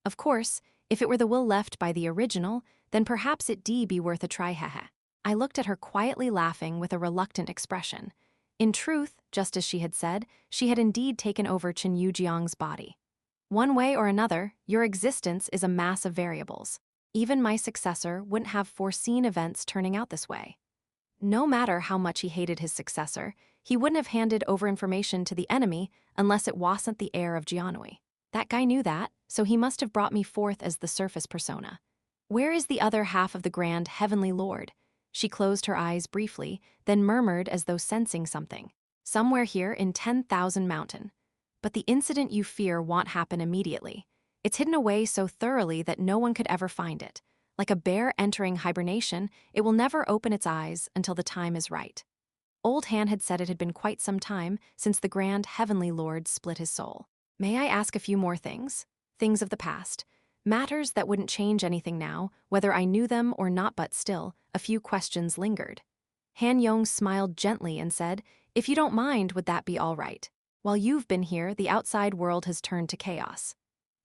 Of course, if it were the will left by the original, then perhaps it'd be worth a try, haha. I looked at her quietly laughing with a reluctant expression. In truth, just as she had said, she had indeed taken over Jin Yeomyung's body. One way or another, your existence is a mass of variables. Even my successor wouldn't have foreseen events turning out this way. No matter how much he hated his successor, he wouldn't have handed over information to the enemy unless it wasn't the heir of Jeonui. That guy knew that, so he must have brought me forth as the surface persona. Where is the other half of the grand heavenly Lord? She closed her eyes briefly, then murmured as though sensing something. Somewhere here in 10,000 Mountain. But the incident you fear won't happen immediately. It's hidden away so thoroughly that no one could ever find it. Like a bear entering hibernation, it will never open its eyes until the time is right. Old Han had said it had been quite some time since the grand heavenly Lord split his soul. May I ask a few more things? Things of the past. Matters that wouldn't change anything now, whether I knew them or not, but still, a few questions lingered. Han-young smiled gently and said, "If you don't mind, would that be all right? While you've been here, the outside world has turned to chaos."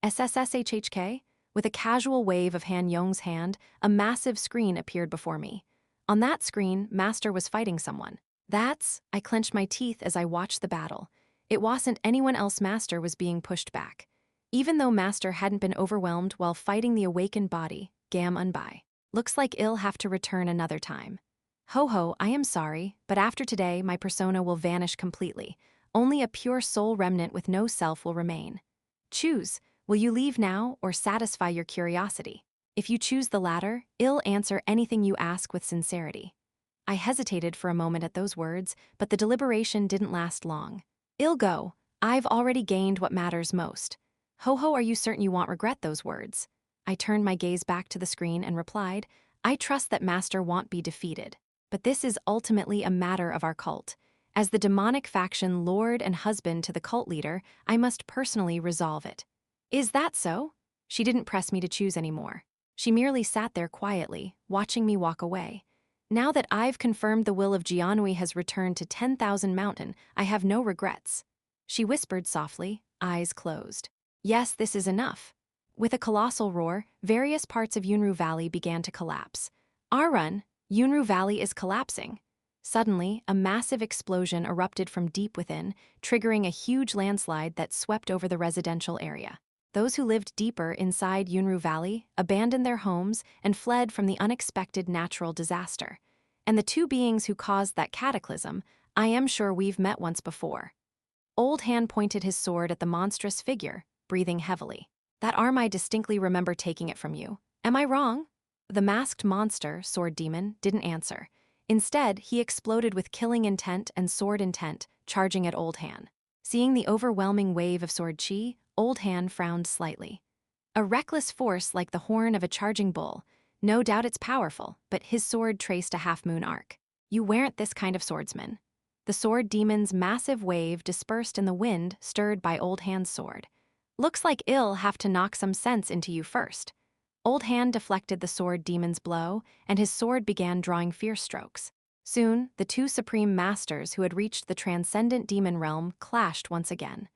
SSSHHK? With a casual wave of Han-young's hand, a massive screen appeared before me. On that screen, Master was fighting someone. I clenched my teeth as I watched the battle. It wasn't anyone else. Master was being pushed back. Even though Master hadn't been overwhelmed while fighting the awakened body, Gam Unbai. Looks like I'll have to return another time. Ho, I am sorry, but after today my persona will vanish completely. Only a pure soul remnant with no self will remain. Choose, will you leave now or satisfy your curiosity? If you choose the latter, I'll answer anything you ask with sincerity. I hesitated for a moment at those words, but the deliberation didn't last long. I'll go. I've already gained what matters most. Ho, are you certain you won't regret those words? I turned my gaze back to the screen and replied, I trust that Master won't be defeated. But this is ultimately a matter of our cult. As the demonic faction lord and husband to the cult leader, I must personally resolve it. Is that so? She didn't press me to choose anymore. She merely sat there quietly, watching me walk away. Now that I've confirmed the will of Jeonui has returned to 10,000 Mountain, I have no regrets. She whispered softly, eyes closed. Yes, this is enough. With a colossal roar, various parts of Yunru Valley began to collapse. Run! Yunru Valley is collapsing. Suddenly, a massive explosion erupted from deep within, triggering a huge landslide that swept over the residential area. Those who lived deeper inside Yunru Valley abandoned their homes and fled from the unexpected natural disaster. And the two beings who caused that cataclysm, I am sure we've met once before. Old Han pointed his sword at the monstrous figure, breathing heavily. That arm, I distinctly remember taking it from you. Am I wrong? The masked monster, sword demon, didn't answer. Instead, he exploded with killing intent and sword intent, charging at Old Han. Seeing the overwhelming wave of sword chi, Old Han frowned slightly. A reckless force like the horn of a charging bull. No doubt it's powerful, but his sword traced a half-moon arc. You weren't this kind of swordsman. The sword demon's massive wave dispersed in the wind, stirred by Old Han's sword. Looks like I'll have to knock some sense into you first. Old Han deflected the sword demon's blow, and his sword began drawing fierce strokes. Soon, the two supreme masters who had reached the transcendent demon realm clashed once again.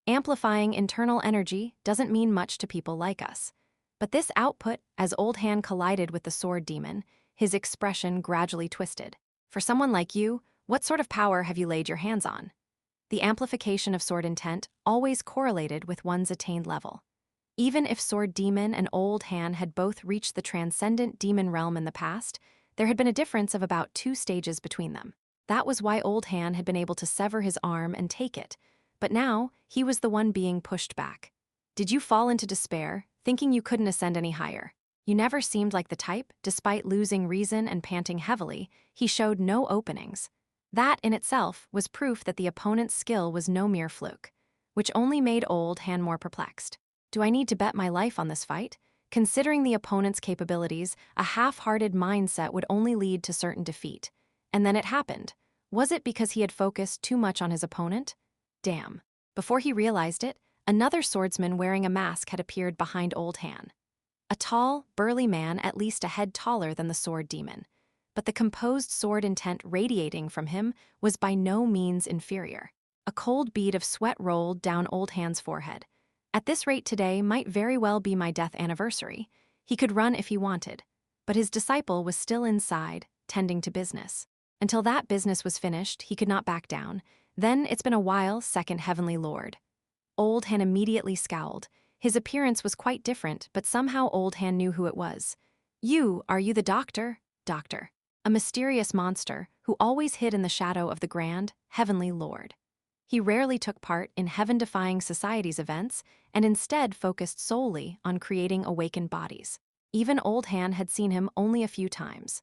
Amplifying internal energy doesn't mean much to people like us. But this output, as Old Han collided with the sword demon, his expression gradually twisted. For someone like you, what sort of power have you laid your hands on? The amplification of sword intent always correlated with one's attained level. Even if Sword Demon and Old Han had both reached the transcendent demon realm in the past, there had been a difference of about 2 stages between them. That was why Old Han had been able to sever his arm and take it, but now he was the one being pushed back. Did you fall into despair, thinking you couldn't ascend any higher? You never seemed like the type. Despite losing reason and panting heavily, he showed no openings. That in itself was proof that the opponent's skill was no mere fluke, which only made Old Han more perplexed. Do I need to bet my life on this fight? Considering the opponent's capabilities, a half-hearted mindset would only lead to certain defeat. And then it happened. Was it because he had focused too much on his opponent? Damn. Before he realized it, another swordsman wearing a mask had appeared behind Old Han. A tall, burly man at least a head taller than the sword demon. But the composed sword intent radiating from him was by no means inferior. A cold bead of sweat rolled down Old Han's forehead. At this rate, today might very well be my death anniversary. He could run if he wanted, but his disciple was still inside, tending to business. Until that business was finished, he could not back down. Then it's been a while, Second Heavenly Lord. Old Han immediately scowled. His appearance was quite different, but somehow Old Han knew who it was. Are you the doctor? Doctor. A mysterious monster who always hid in the shadow of the grand, Heavenly Lord. He rarely took part in heaven-defying society's events and instead focused solely on creating awakened bodies. Even Old Han had seen him only a few times.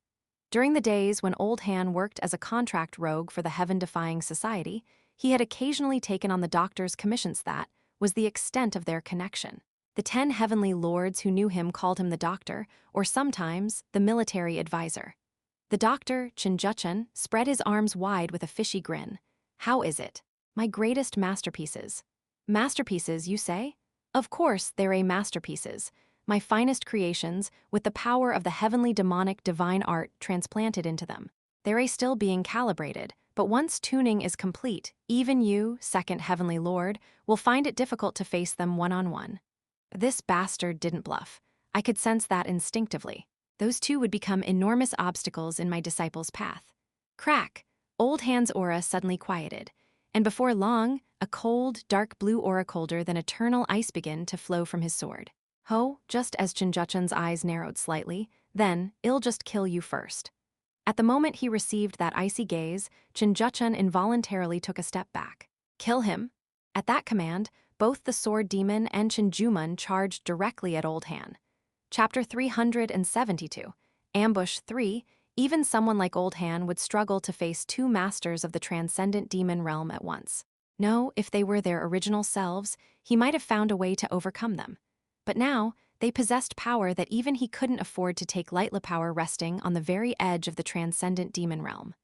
During the days when Old Han worked as a contract rogue for the heaven-defying society, he had occasionally taken on the doctor's commissions. That was the extent of their connection. The 10 heavenly lords who knew him called him the doctor, or sometimes the military advisor. The doctor, Jin Yeomyung, spread his arms wide with a fishy grin. How is it? My greatest masterpieces. Masterpieces, you say? Of course, they're masterpieces. My finest creations, with the power of the heavenly demonic divine art transplanted into them. They're still being calibrated, but once tuning is complete, even you, Second Heavenly Lord, will find it difficult to face them one-on-one. This bastard didn't bluff. I could sense that instinctively. Those two would become enormous obstacles in my disciple's path. Crack! Old Han's aura suddenly quieted. And before long, a cold, dark blue aura colder than eternal ice began to flow from his sword. Just as Jin Yeomyung's eyes narrowed slightly, then, I'll just kill you first. At the moment he received that icy gaze, Jin Yeomyung involuntarily took a step back. Kill him? At that command, both the sword demon and Jin Yeomyung charged directly at Old Han. Chapter 372, Ambush 3. Even someone like Old Han would struggle to face 2 masters of the transcendent demon realm at once. No, if they were their original selves, he might have found a way to overcome them. But now, they possessed power that even he couldn't afford to take lightly, power resting on the very edge of the transcendent demon realm.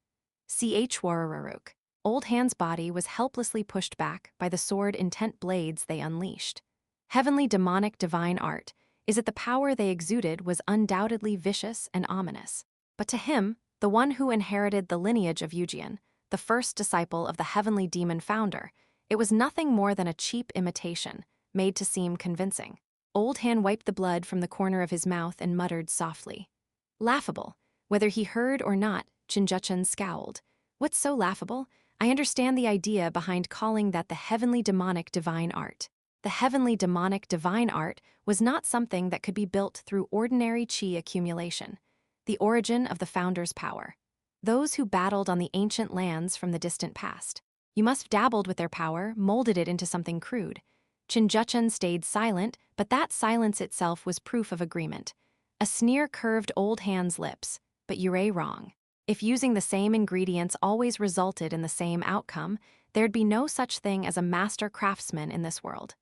Chwarararuk. Old Han's body was helplessly pushed back by the sword intent blades they unleashed. Heavenly demonic divine art, is it the power they exuded was undoubtedly vicious and ominous. But to him, the one who inherited the lineage of Yeo-myung, the first disciple of the heavenly demon founder, it was nothing more than a cheap imitation, made to seem convincing. Old Han wiped the blood from the corner of his mouth and muttered softly. Laughable. Whether he heard or not, Jin Yeomyung scowled. What's so laughable? I understand the idea behind calling that the heavenly demonic divine art. The heavenly demonic divine art was not something that could be built through ordinary chi accumulation. The origin of the founder's power. Those who battled on the ancient lands from the distant past. You must have dabbled with their power, molded it into something crude. Jin Yeomyung stayed silent, but that silence itself was proof of agreement. A sneer curved Old Han's lips, but you're wrong. If using the same ingredients always resulted in the same outcome, there'd be no such thing as a master craftsman in this world.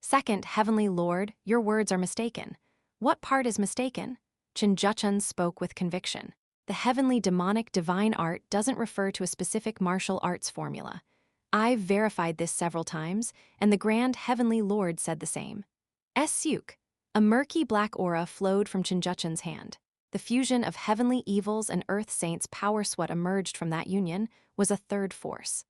Second, Heavenly Lord, your words are mistaken. What part is mistaken? Jin Yeomyung spoke with conviction. The heavenly demonic divine art doesn't refer to a specific martial arts formula. I've verified this several times, and the Grand Heavenly Lord said the same. Suk. A murky black aura flowed from Jin Yeomyung's hand. The fusion of heavenly evils and earth saints' power. What emerged from that union was a third force.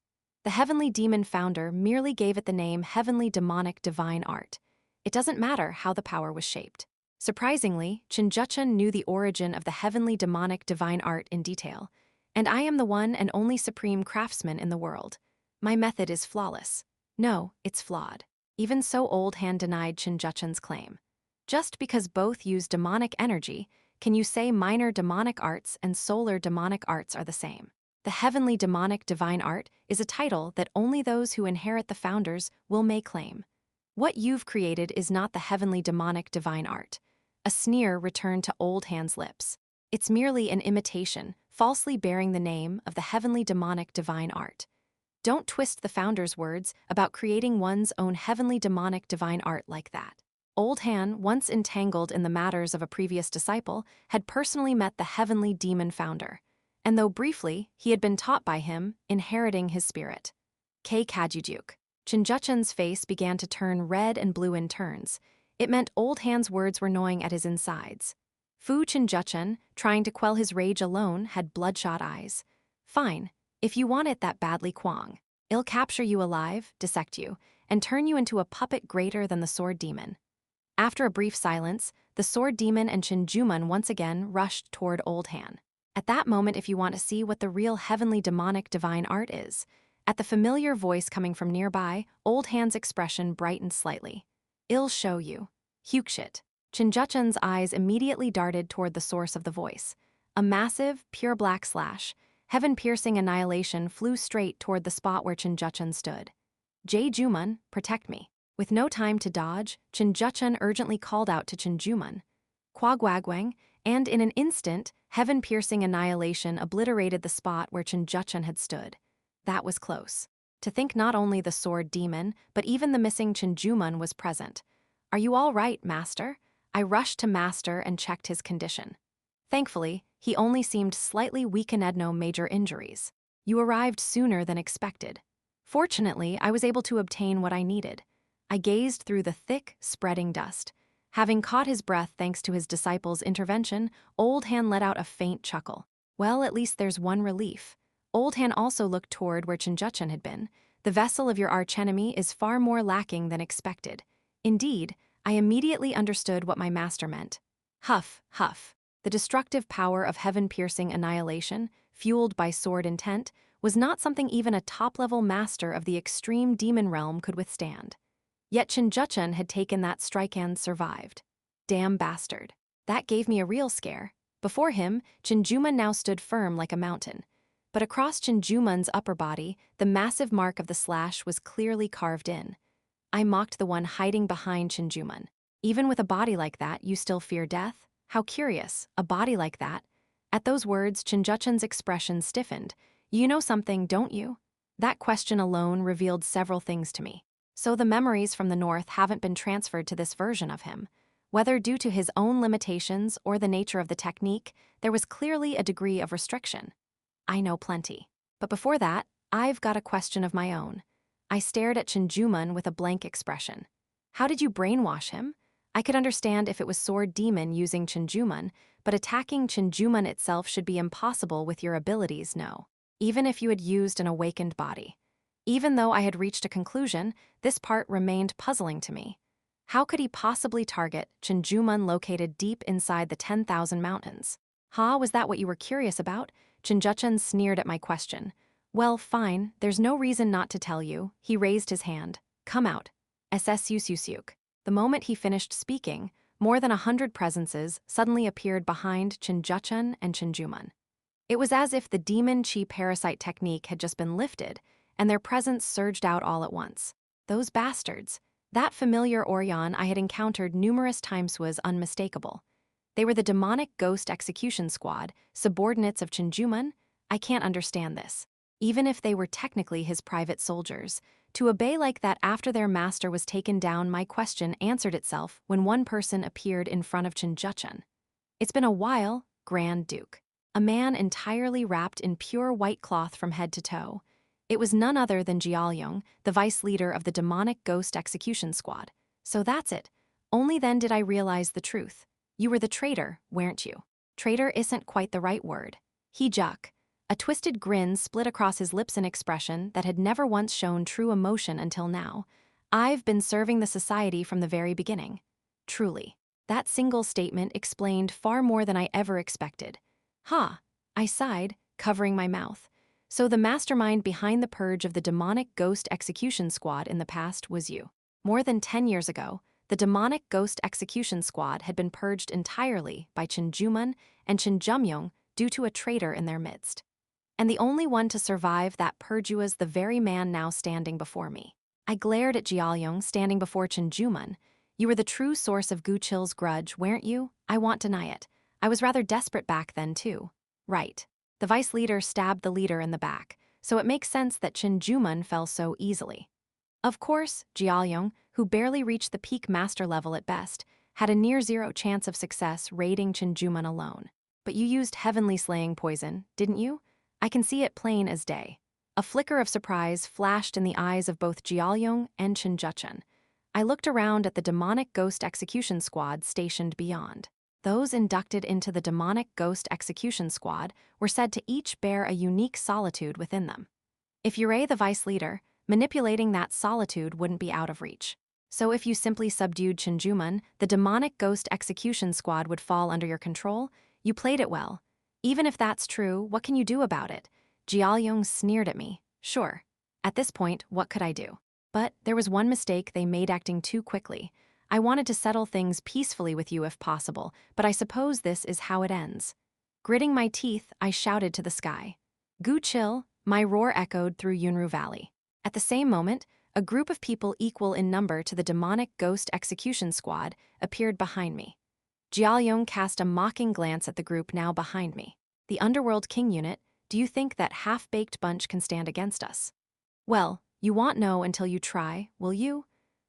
The heavenly demon founder merely gave it the name heavenly demonic divine art. It doesn't matter how the power was shaped. Surprisingly, Jin Yeomyung knew the origin of the heavenly demonic divine art in detail, and I am the one and only supreme craftsman in the world. My method is flawless. No, it's flawed. Even so, Old Han denied Jin Yeomyung's claim. Just because both use demonic energy, can you say minor demonic arts and solar demonic arts are the same? The heavenly demonic divine art is a title that only those who inherit the founders will may claim. What you've created is not the heavenly demonic divine art. A sneer returned to Old Han's lips. It's merely an imitation, falsely bearing the name of the heavenly demonic divine art. Don't twist the founder's words about creating one's own heavenly demonic divine art like that. Old Han, once entangled in the matters of a previous disciple, had personally met the heavenly demon founder. And though briefly, he had been taught by him, inheriting his spirit. Kajujuk. Jin Yeomyung's face began to turn red and blue in turns. It meant Old Han's words were gnawing at his insides. Jin Yeomyung, trying to quell his rage alone, had bloodshot eyes. Fine, if you want it that badly, Kwang. I'll capture you alive, dissect you, and turn you into a puppet greater than the sword demon. After a brief silence, the sword demon and Jin Yeomyung once again rushed toward Old Han. At that moment, if you want to see what the real heavenly demonic divine art is, at the familiar voice coming from nearby, Old Han's expression brightened slightly. I'll show you. Hukshit. Jin Yeomyung's eyes immediately darted toward the source of the voice. A massive, pure black slash, heaven-piercing annihilation flew straight toward the spot where Jin Yeomyung stood. Yeomyung, protect me. With no time to dodge, Jin Yeomyung urgently called out to Jin Yeomyung. Kwagwagwang, and in an instant, heaven-piercing annihilation obliterated the spot where Jin Yeomyung had stood. That was close. To think not only the sword demon, but even the missing Jin Yeomyung was present. Are you all right, Master? I rushed to Master and checked his condition. Thankfully, he only seemed slightly weakened, no major injuries. You arrived sooner than expected. Fortunately, I was able to obtain what I needed. I gazed through the thick, spreading dust. Having caught his breath thanks to his disciple's intervention, Old Han let out a faint chuckle. Well, at least there's one relief. Old Han also looked toward where Jin Yeomyung had been. The vessel of your archenemy is far more lacking than expected. Indeed, I immediately understood what my master meant. Huff, huff. The destructive power of heaven-piercing annihilation, fueled by sword intent, was not something even a top-level master of the extreme demon realm could withstand. Yet Jin Yeomyung had taken that strike and survived. Damn bastard. That gave me a real scare. Before him, Jin Yeomyung now stood firm like a mountain. But across Jin Yeomyung's upper body, the massive mark of the slash was clearly carved in. I mocked the one hiding behind Jin Yeomyung. Even with a body like that, you still fear death? How curious, a body like that. At those words, Jin Yeomyung's expression stiffened. You know something, don't you? That question alone revealed several things to me. So the memories from the north haven't been transferred to this version of him. Whether due to his own limitations or the nature of the technique, there was clearly a degree of restriction. I know plenty. But before that, I've got a question of my own. I stared at Jin Yeomyung with a blank expression. How did you brainwash him? I could understand if it was Sword Demon using Jin Yeomyung, but attacking Jin Yeomyung itself should be impossible with your abilities, no. Even if you had used an awakened body. Even though I had reached a conclusion, this part remained puzzling to me. How could he possibly target Chinjumun located deep inside the 10,000 mountains? Ha, was that what you were curious about? Chinjuchun sneered at my question. Well, fine, there's no reason not to tell you. He raised his hand. Come out. SSUSUSUK. The moment he finished speaking, more than 100 presences suddenly appeared behind Chinjuchun and Chinjumun. It was as if the demon chi parasite technique had just been lifted, and their presence surged out all at once. Those bastards. That familiar Orion I had encountered numerous times was unmistakable. They were the demonic ghost execution squad, subordinates of Chinjumun. I can't understand this. Even if they were technically his private soldiers, to obey like that after their master was taken down, my question answered itself when one person appeared in front of Chinjuchun. It's been a while, Grand Duke. A man entirely wrapped in pure white cloth from head to toe. It was none other than Yeo-myung, the vice leader of the demonic ghost execution squad. So that's it. Only then did I realize the truth. You were the traitor, weren't you? Traitor isn't quite the right word. He juck. A twisted grin split across his lips, an expression that had never once shown true emotion until now. I've been serving the society from the very beginning. Truly. That single statement explained far more than I ever expected. Ha! I sighed, covering my mouth. So the mastermind behind the purge of the demonic ghost execution squad in the past was you. More than 10 years ago, the demonic ghost execution squad had been purged entirely by Chinjumun and Jin Yeomyung due to a traitor in their midst. And the only one to survive that purge was the very man now standing before me. I glared at Yeo-myung standing before Chinjumun. You were the true source of Gu Chil's grudge, weren't you? I won't deny it. I was rather desperate back then, too. Right. The vice leader stabbed the leader in the back, so it makes sense that Chinjumun fell so easily. Of course, Yeo-myung, who barely reached the peak master level at best, had a near-zero chance of success raiding Chinjumun alone. But you used heavenly slaying poison, didn't you? I can see it plain as day. A flicker of surprise flashed in the eyes of both Yeo-myung and Chinjuchun. I looked around at the demonic ghost execution squad stationed beyond. Those inducted into the demonic ghost execution squad were said to each bear a unique solitude within them. If you're the vice leader, manipulating that solitude wouldn't be out of reach. So if you simply subdued Chinjumun, the demonic ghost execution squad would fall under your control. You played it well. Even if that's true, what can you do about it? Yeo-myung sneered at me. Sure. At this point, what could I do? But there was one mistake they made, acting too quickly. I wanted to settle things peacefully with you if possible, but I suppose this is how it ends. Gritting my teeth, I shouted to the sky. Gu Chil, my roar echoed through Yunru Valley. At the same moment, a group of people equal in number to the demonic ghost execution squad appeared behind me. Yeo-myung cast a mocking glance at the group now behind me. The Underworld King unit, do you think that half-baked bunch can stand against us? Well, you won't know until you try, will you?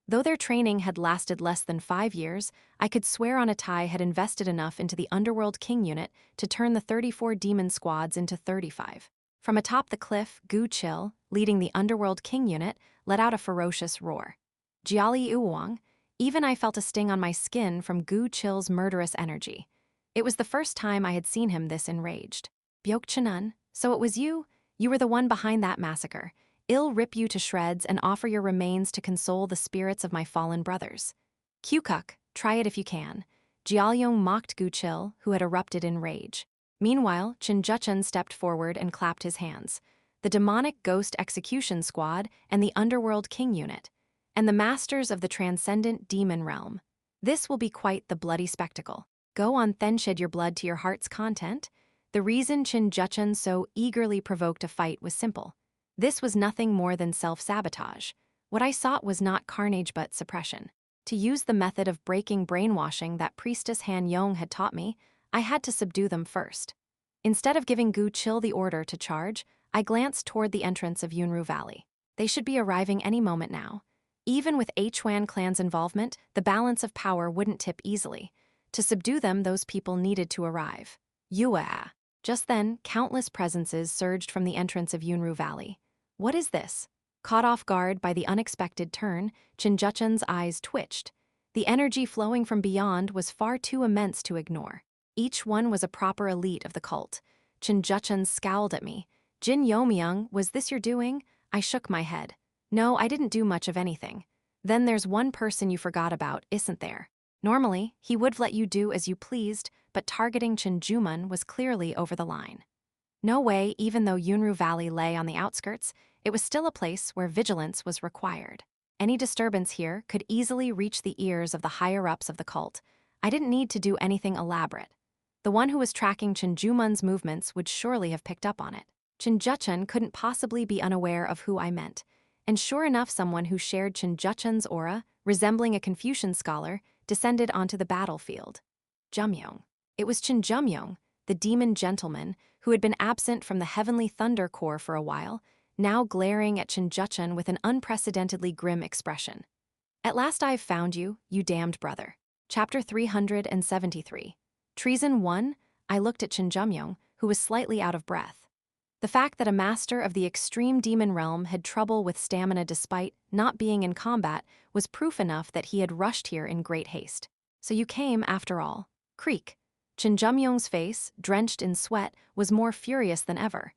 Though their training had lasted less than 5 years, I could swear on a tie had invested enough into the Underworld King unit to turn the 34 demon squads into 35. From atop the cliff, Gu Chil, leading the Underworld King unit, let out a ferocious roar. Jiali Uwang, even I felt a sting on my skin from Gu Chil's murderous energy. It was the first time I had seen him this enraged. Byok Chanun, so it was you? You were the one behind that massacre. I'll rip you to shreds and offer your remains to console the spirits of my fallen brothers. Kyukuk, try it if you can. Yeo-myung mocked Gu Chil, who had erupted in rage. Meanwhile, Chinjuchun stepped forward and clapped his hands. The demonic ghost execution squad and the Underworld King unit, and the masters of the transcendent demon realm. This will be quite the bloody spectacle. Go on, then shed your blood to your heart's content. The reason Chinjuchun so eagerly provoked a fight was simple. This was nothing more than self-sabotage. What I sought was not carnage but suppression. To use the method of breaking brainwashing that Priestess Han Yong had taught me, I had to subdue them first. Instead of giving Gu Chil the order to charge, I glanced toward the entrance of Yunru Valley. They should be arriving any moment now. Even with Huan clan's involvement, the balance of power wouldn't tip easily. To subdue them, those people needed to arrive. Yua. Just then, countless presences surged from the entrance of Yunru Valley. What is this? Caught off guard by the unexpected turn, Chinjuchun's eyes twitched. The energy flowing from beyond was far too immense to ignore. Each one was a proper elite of the cult. Chinjuchun scowled at me. Jin Yeomyung, was this your doing? I shook my head. No, I didn't do much of anything. Then there's one person you forgot about, isn't there? Normally, he would let you do as you pleased, but targeting Jin Yeomyung was clearly over the line. No way, even though Yunru Valley lay on the outskirts, it was still a place where vigilance was required. Any disturbance here could easily reach the ears of the higher-ups of the cult. I didn't need to do anything elaborate. The one who was tracking Jin Yeomyung's movements would surely have picked up on it. Jin Yeomyung couldn't possibly be unaware of who I meant. And sure enough, someone who shared Jin Yeomyung's aura, resembling a Confucian scholar, descended onto the battlefield. Yeomyung. It was Jin Yeomyung, the demon gentleman, who had been absent from the Heavenly Thunder Corps for a while, now glaring at Jin Yeomyung with an unprecedentedly grim expression. At last I've found you, you damned brother. Chapter 373. Treason 1. I looked at Jin Yeomyung, who was slightly out of breath. The fact that a master of the extreme demon realm had trouble with stamina despite not being in combat was proof enough that he had rushed here in great haste. So you came, after all. Creak. Jin Yeomyung's face, drenched in sweat, was more furious than ever.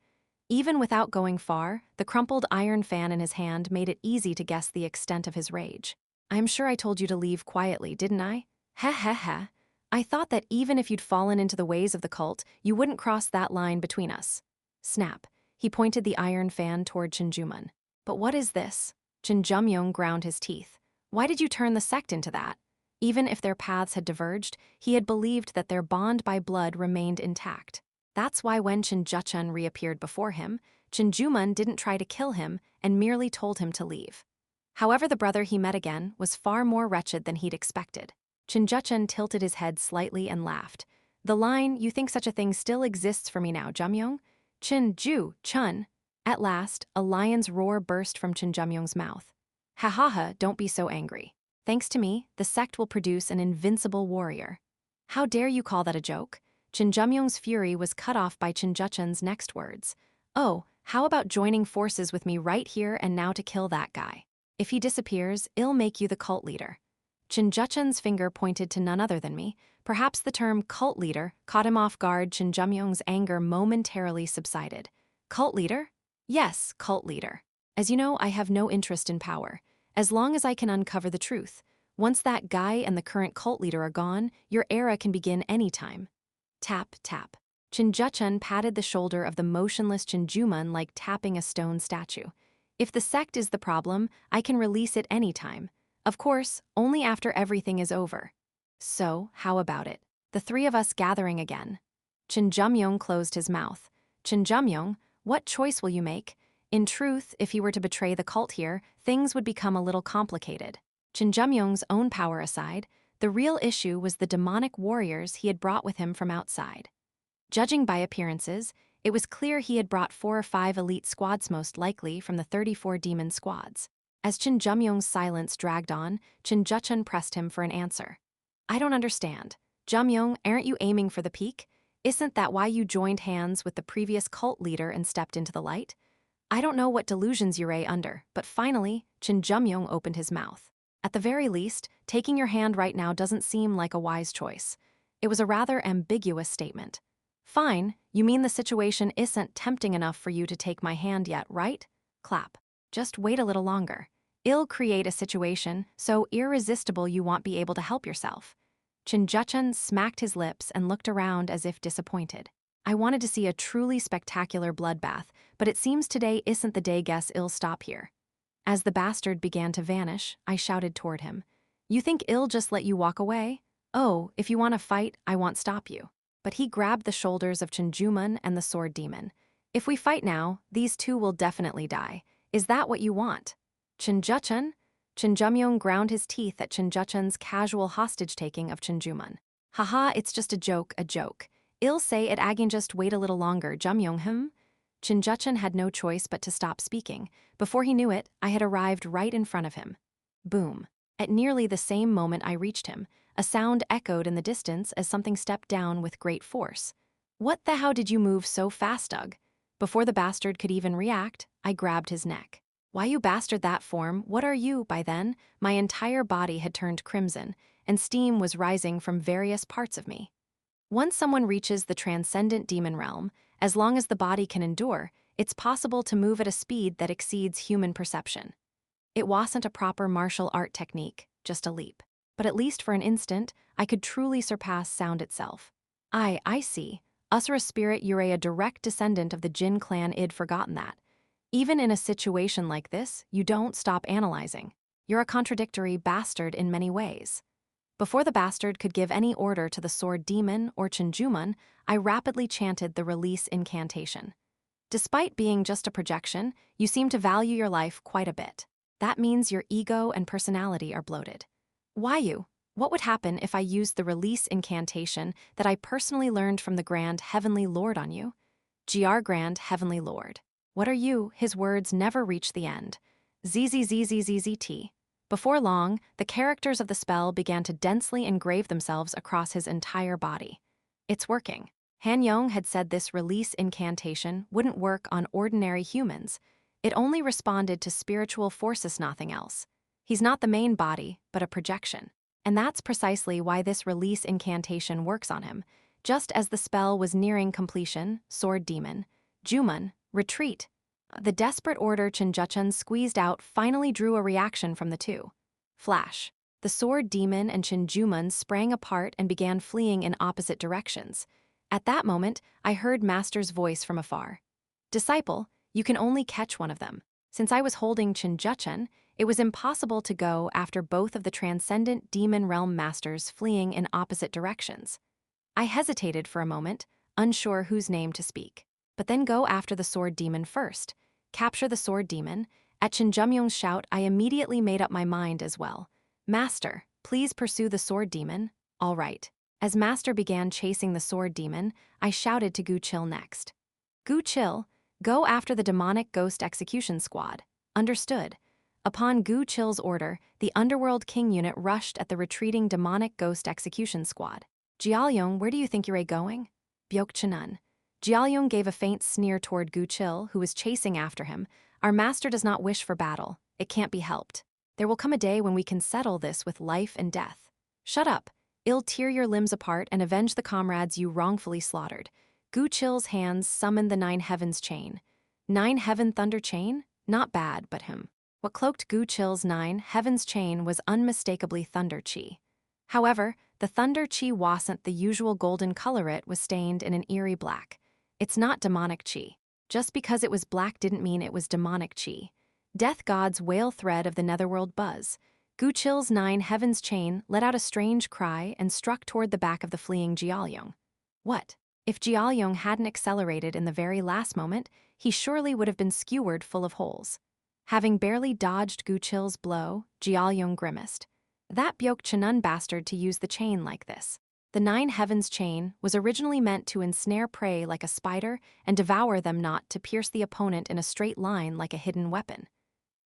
Even without going far, the crumpled iron fan in his hand made it easy to guess the extent of his rage. I'm sure I told you to leave quietly, didn't I? Heh heh heh. I thought that even if you'd fallen into the ways of the cult, you wouldn't cross that line between us. Snap. He pointed the iron fan toward Jin Yeomyung. But what is this? Jin Yeomyung ground his teeth. Why did you turn the sect into that? Even if their paths had diverged, he had believed that their bond by blood remained intact. That's why when Jin Yeomyung reappeared before him, Jin Yeomyung didn't try to kill him and merely told him to leave. However, the brother he met again was far more wretched than he'd expected. Jin Yeomyung tilted his head slightly and laughed. The line, "You think such a thing still exists for me now, Yeomyung?" Jin Yeomyung. At last, a lion's roar burst from Jin Yeomyung's mouth. Ha ha ha, don't be so angry. Thanks to me, the sect will produce an invincible warrior. How dare you call that a joke? Jin Yeomyung's fury was cut off by Jin Yeomyung's next words. Oh, how about joining forces with me right here and now to kill that guy? If he disappears, I'll make you the cult leader. Jin Yeomyung's finger pointed to none other than me. Perhaps the term cult leader caught him off guard. Jin Yeomyung's anger momentarily subsided. Cult leader? Yes, cult leader. As you know, I have no interest in power. As long as I can uncover the truth. Once that guy and the current cult leader are gone, your era can begin anytime. Tap, tap. Jin Yeomyung patted the shoulder of the motionless Jin Yeomyung like tapping a stone statue. If the sect is the problem, I can release it anytime. Of course, only after everything is over. So, how about it? The three of us gathering again. Jin Yeomyung closed his mouth. Jin Yeomyung, what choice will you make? In truth, if he were to betray the cult here, things would become a little complicated. Jin Yeomyung's own power aside, the real issue was the demonic warriors he had brought with him from outside. Judging by appearances, it was clear he had brought 4 or 5 elite squads, most likely from the 34 demon squads. As Jin Yeomyung's silence dragged on, Jin Yeomyung pressed him for an answer. I don't understand. Yeomyung, aren't you aiming for the peak? Isn't that why you joined hands with the previous cult leader and stepped into the light? I don't know what delusions you're under, but finally, Jin Yeomyung opened his mouth. At the very least, taking your hand right now doesn't seem like a wise choice. It was a rather ambiguous statement. Fine, you mean the situation isn't tempting enough for you to take my hand yet, right? Clap. Just wait a little longer. I'll create a situation so irresistible you won't be able to help yourself. Jin Yeomyung smacked his lips and looked around as if disappointed. I wanted to see a truly spectacular bloodbath, but it seems today isn't the day. Guess I'll stop here. As the bastard began to vanish, I shouted toward him. You think I'll just let you walk away? Oh, if you want to fight, I won't stop you. But he grabbed the shoulders of Jin Yeomyung and the sword demon. If we fight now, these two will definitely die. Is that what you want? Jin Yeomyung? Jin Yeomyung ground his teeth at Jin Yeomyung's casual hostage-taking of Jin Yeomyung. Haha, it's just a joke, a joke. I'll say it again, just wait a little longer, Yeomyung. Jin Yeomyung had no choice but to stop speaking. Before he knew it, I had arrived right in front of him. Boom. At nearly the same moment I reached him, a sound echoed in the distance as something stepped down with great force. What the hell did you move so fast, Doug? Before the bastard could even react, I grabbed his neck. Why, you bastard, that form, what are you? By then, my entire body had turned crimson, and steam was rising from various parts of me. Once someone reaches the transcendent demon realm, as long as the body can endure, it's possible to move at a speed that exceeds human perception. It wasn't a proper martial art technique, just a leap. But at least for an instant, I could truly surpass sound itself. I see. Usura spirit Yura, a direct descendant of the Jin clan. I'd forgotten that. Even in a situation like this, you don't stop analyzing. You're a contradictory bastard in many ways. Before the bastard could give any order to the sword demon or Chinjumun, I rapidly chanted the release incantation. Despite being just a projection, you seem to value your life quite a bit. That means your ego and personality are bloated. Why you? What would happen if I used the release incantation that I personally learned from the Grand Heavenly Lord on you? GR Grand Heavenly Lord. What are you? His words never reach the end. ZZZZZZT. Before long, the characters of the spell began to densely engrave themselves across his entire body. It's working. Han-young had said this release incantation wouldn't work on ordinary humans. It only responded to spiritual forces, nothing else. He's not the main body, but a projection. And that's precisely why this release incantation works on him. Just as the spell was nearing completion, Sword Demon, Jumun, retreat. The desperate order Chinjuchun squeezed out finally drew a reaction from the two. Flash. The Sword Demon and Chinjumun sprang apart and began fleeing in opposite directions. At that moment, I heard Master's voice from afar. Disciple, you can only catch one of them. Since I was holding Chinjuchun, it was impossible to go after both of the transcendent demon realm masters fleeing in opposite directions. I hesitated for a moment, unsure whose name to speak. But then go after the sword demon first. Capture the sword demon. At Jin Yeomyung's shout, I immediately made up my mind as well. Master, please pursue the sword demon. All right. As Master began chasing the sword demon, I shouted to Gu Chil next. Gu Chil, go after the demonic ghost execution squad. Understood. Upon Gu Chil's order, the Underworld King unit rushed at the retreating demonic ghost execution squad. Yeo-myung, where do you think you're going? Byok Chanun. Yeo-myung gave a faint sneer toward Gu Chil, who was chasing after him. Our master does not wish for battle. It can't be helped. There will come a day when we can settle this with life and death. Shut up. I'll tear your limbs apart and avenge the comrades you wrongfully slaughtered. Gu Chil's hands summoned the Nine Heavens chain. Nine Heaven Thunder chain? Not bad, but him. What cloaked Gu Chil's Nine Heavens chain was unmistakably Thunder Chi. However, the Thunder Chi wasn't the usual golden color, it was stained in an eerie black. It's not demonic Chi. Just because it was black didn't mean it was demonic Chi. Death God's whale thread of the netherworld buzz. Gu Chil's Nine Heavens chain let out a strange cry and struck toward the back of the fleeing Yeo-myung. What? If Yeo-myung hadn't accelerated in the very last moment, he surely would have been skewered full of holes. Having barely dodged Gu Chil's blow, Yeo-myung grimaced. That Byok Chanun bastard to use the chain like this. The Nine Heavens chain was originally meant to ensnare prey like a spider and devour them, not to pierce the opponent in a straight line like a hidden weapon.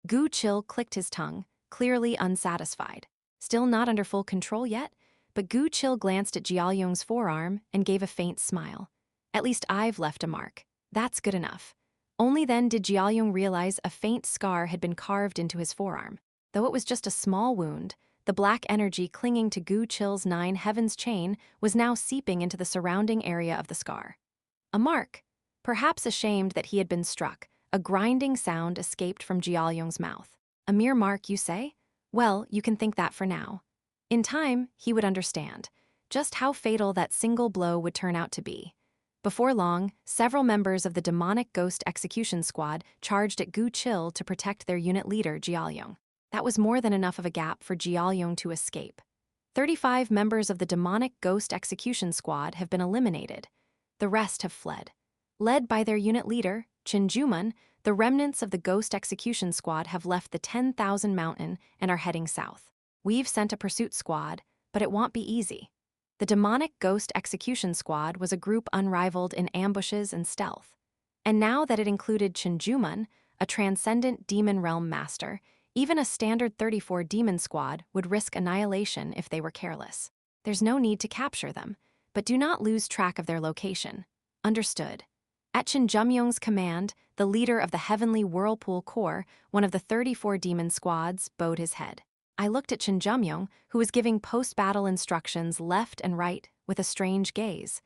Gu Chil clicked his tongue, clearly unsatisfied. Still not under full control yet, but Gu Chil glanced at Yeo-myung's forearm and gave a faint smile. At least I've left a mark. That's good enough. Only then did Yeo-myung realize a faint scar had been carved into his forearm. Though it was just a small wound, the black energy clinging to Gu Chil's Nine Heavens chain was now seeping into the surrounding area of the scar. A mark. Perhaps ashamed that he had been struck, a grinding sound escaped from Yeo-myung's mouth. A mere mark, you say? Well, you can think that for now. In time, he would understand just how fatal that single blow would turn out to be. Before long, several members of the demonic ghost execution squad charged at Gu Chil to protect their unit leader, Yeo-myung. That was more than enough of a gap for Yeo-myung to escape. 35 members of the demonic ghost execution squad have been eliminated. The rest have fled. Led by their unit leader, Chinjumun, the remnants of the ghost execution squad have left the 10,000 mountain and are heading south. We've sent a pursuit squad, but it won't be easy. The demonic ghost execution squad was a group unrivaled in ambushes and stealth. And now that it included Chinjumun, a transcendent demon realm master, even a standard 34 demon squad would risk annihilation if they were careless. There's no need to capture them, but do not lose track of their location. Understood. At Jin Yeomyung's command, the leader of the Heavenly Whirlpool Corps, one of the 34 demon squads, bowed his head. I looked at Jin Yeomyung, who was giving post-battle instructions left and right with a strange gaze.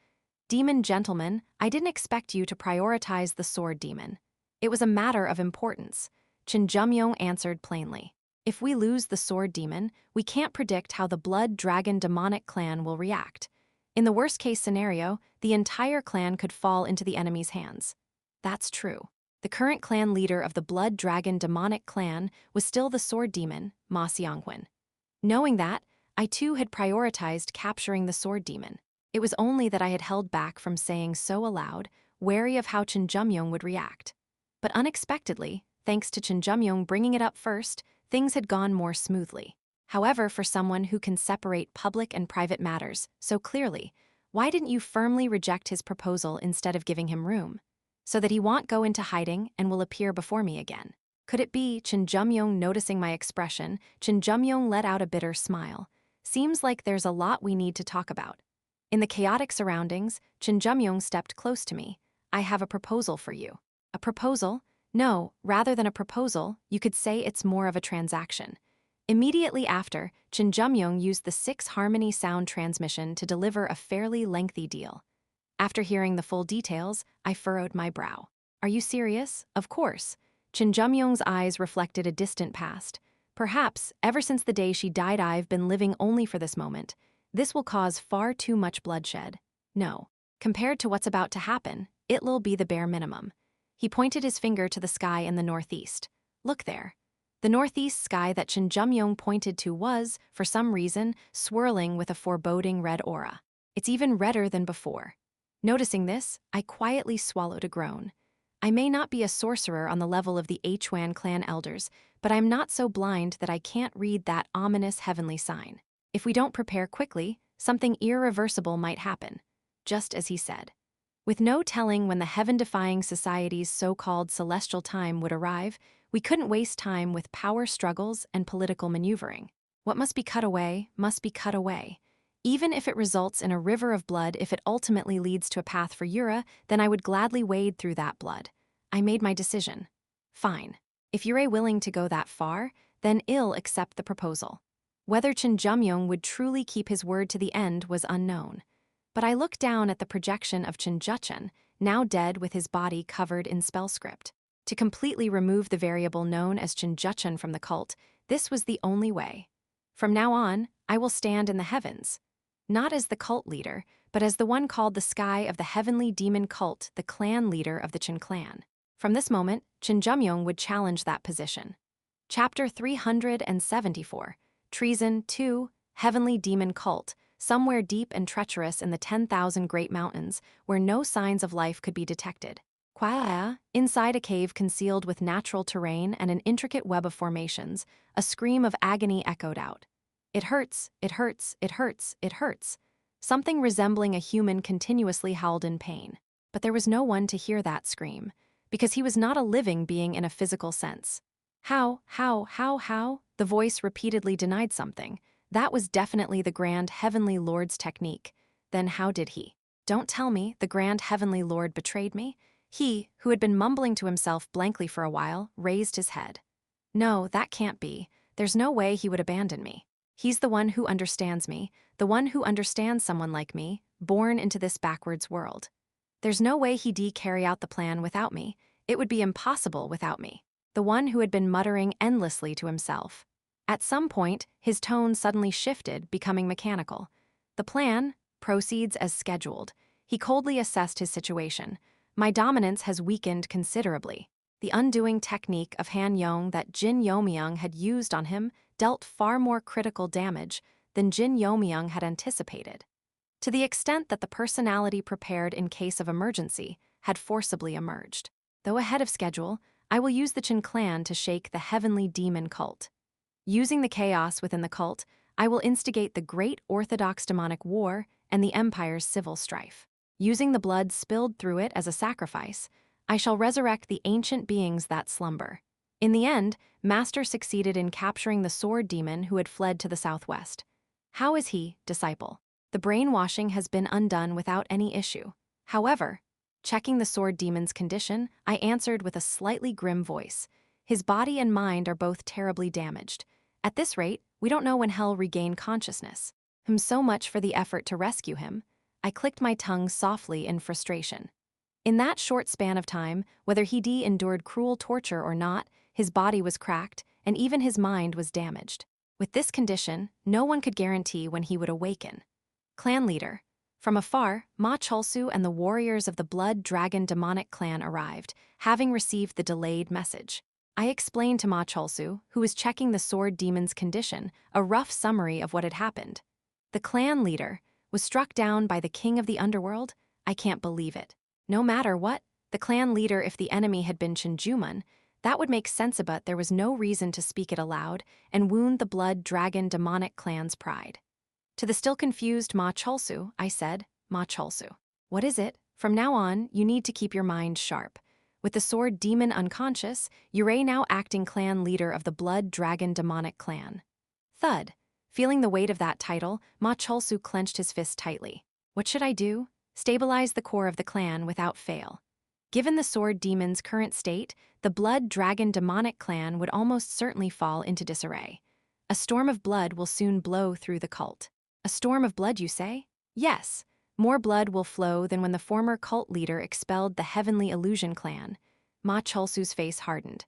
Demon gentleman, I didn't expect you to prioritize the sword demon. It was a matter of importance. Jin Yeomyung answered plainly. If we lose the sword demon, we can't predict how the blood dragon demonic clan will react. In the worst-case scenario, the entire clan could fall into the enemy's hands. That's true. The current clan leader of the blood dragon demonic clan was still the sword demon, Ma Seonghwan. Knowing that, I too had prioritized capturing the sword demon. It was only that I had held back from saying so aloud, wary of how Jin Yeomyung would react. But unexpectedly, thanks to Jin Yeomyung bringing it up first, things had gone more smoothly. However, for someone who can separate public and private matters so clearly, why didn't you firmly reject his proposal instead of giving him room? So that he won't go into hiding and will appear before me again. Could it be Jin Yeomyung noticing my expression? Jin Yeomyung let out a bitter smile. Seems like there's a lot we need to talk about. In the chaotic surroundings, Jin Yeomyung stepped close to me. I have a proposal for you. A proposal? No, rather than a proposal, you could say it's more of a transaction. Immediately after, Jin Yeomyung used the 6-harmony sound transmission to deliver a fairly lengthy deal. After hearing the full details, I furrowed my brow. Are you serious? Of course. Jin Yeomyung's eyes reflected a distant past. Perhaps, ever since the day she died, I've been living only for this moment. This will cause far too much bloodshed. No. Compared to what's about to happen, it'll be the bare minimum. He pointed his finger to the sky in the northeast. Look there. The northeast sky that Jin Yeomyung pointed to was, for some reason, swirling with a foreboding red aura. It's even redder than before. Noticing this, I quietly swallowed a groan. I may not be a sorcerer on the level of the Hwan clan elders, but I'm not so blind that I can't read that ominous heavenly sign. If we don't prepare quickly, something irreversible might happen, just as he said. With no telling when the heaven-defying society's so-called celestial time would arrive, we couldn't waste time with power struggles and political maneuvering. What must be cut away must be cut away. Even if it results in a river of blood, if it ultimately leads to a path for Yura, then I would gladly wade through that blood. I made my decision. Fine. If Yura willing to go that far, then I'll accept the proposal. Whether Jin Yeomyung would truly keep his word to the end was unknown. But I looked down at the projection of Jin Yeomyung, now dead with his body covered in spell script. To completely remove the variable known as Jin Yeomyung from the cult, this was the only way. From now on, I will stand in the heavens. Not as the cult leader, but as the one called the Sky of the Heavenly Demon Cult, the clan leader of the Jin clan. From this moment, Jin Yeomyung would challenge that position. Chapter 374, Treason 2, Heavenly Demon Cult, somewhere deep and treacherous in the 10,000 Great Mountains, where no signs of life could be detected. Inside a cave concealed with natural terrain and an intricate web of formations, a scream of agony echoed out. It hurts, it hurts, it hurts, it hurts. Something resembling a human continuously howled in pain. But there was no one to hear that scream, because he was not a living being in a physical sense. How? The voice repeatedly denied something. That was definitely the Grand Heavenly Lord's technique. Then how did he? Don't tell me the Grand Heavenly Lord betrayed me? He, who had been mumbling to himself blankly for a while, raised his head. No, that can't be. There's no way he would abandon me. He's the one who understands me, the one who understands someone like me, born into this backwards world. There's no way he'd carry out the plan without me. It would be impossible without me. The one who had been muttering endlessly to himself. At some point, his tone suddenly shifted, becoming mechanical. The plan proceeds as scheduled. He coldly assessed his situation. My dominance has weakened considerably. The undoing technique of Han Yong that Jin Yeomyung had used on him dealt far more critical damage than Jin Yeomyung had anticipated, to the extent that the personality prepared in case of emergency had forcibly emerged. Though ahead of schedule, I will use the Jin clan to shake the Heavenly Demon Cult. Using the chaos within the cult, I will instigate the Great Orthodox Demonic War and the Empire's civil strife. Using the blood spilled through it as a sacrifice, I shall resurrect the ancient beings that slumber. In the end, Master succeeded in capturing the sword demon who had fled to the southwest. How is he, disciple? The brainwashing has been undone without any issue. However, checking the sword demon's condition, I answered with a slightly grim voice. His body and mind are both terribly damaged. At this rate, we don't know when he'll regain consciousness. So much for the effort to rescue him. I clicked my tongue softly in frustration. In that short span of time, whether he'd endured cruel torture or not, his body was cracked, and even his mind was damaged. With this condition, no one could guarantee when he would awaken. Clan leader. From afar, Ma Cholsu and the warriors of the Blood Dragon demonic clan arrived, having received the delayed message. I explained to Ma Cholsu, who was checking the sword demon's condition, a rough summary of what had happened. The clan leader was struck down by the king of the underworld? I can't believe it. No matter what, the clan leader, if the enemy had been Jin Yeomyung, that would make sense, but there was no reason to speak it aloud and wound the Blood Dragon demonic clan's pride. To the still confused Ma Cholsu, I said, Ma Cholsu, what is it? From now on, you need to keep your mind sharp. With the sword demon unconscious, Yura now acting clan leader of the Blood Dragon demonic clan. Thud. Feeling the weight of that title, Ma Cholsu clenched his fist tightly. What should I do? Stabilize the core of the clan without fail. Given the sword demon's current state, the Blood Dragon demonic clan would almost certainly fall into disarray. A storm of blood will soon blow through the cult. A storm of blood, you say? Yes. More blood will flow than when the former cult leader expelled the Heavenly Illusion clan. Ma Cholsu's face hardened.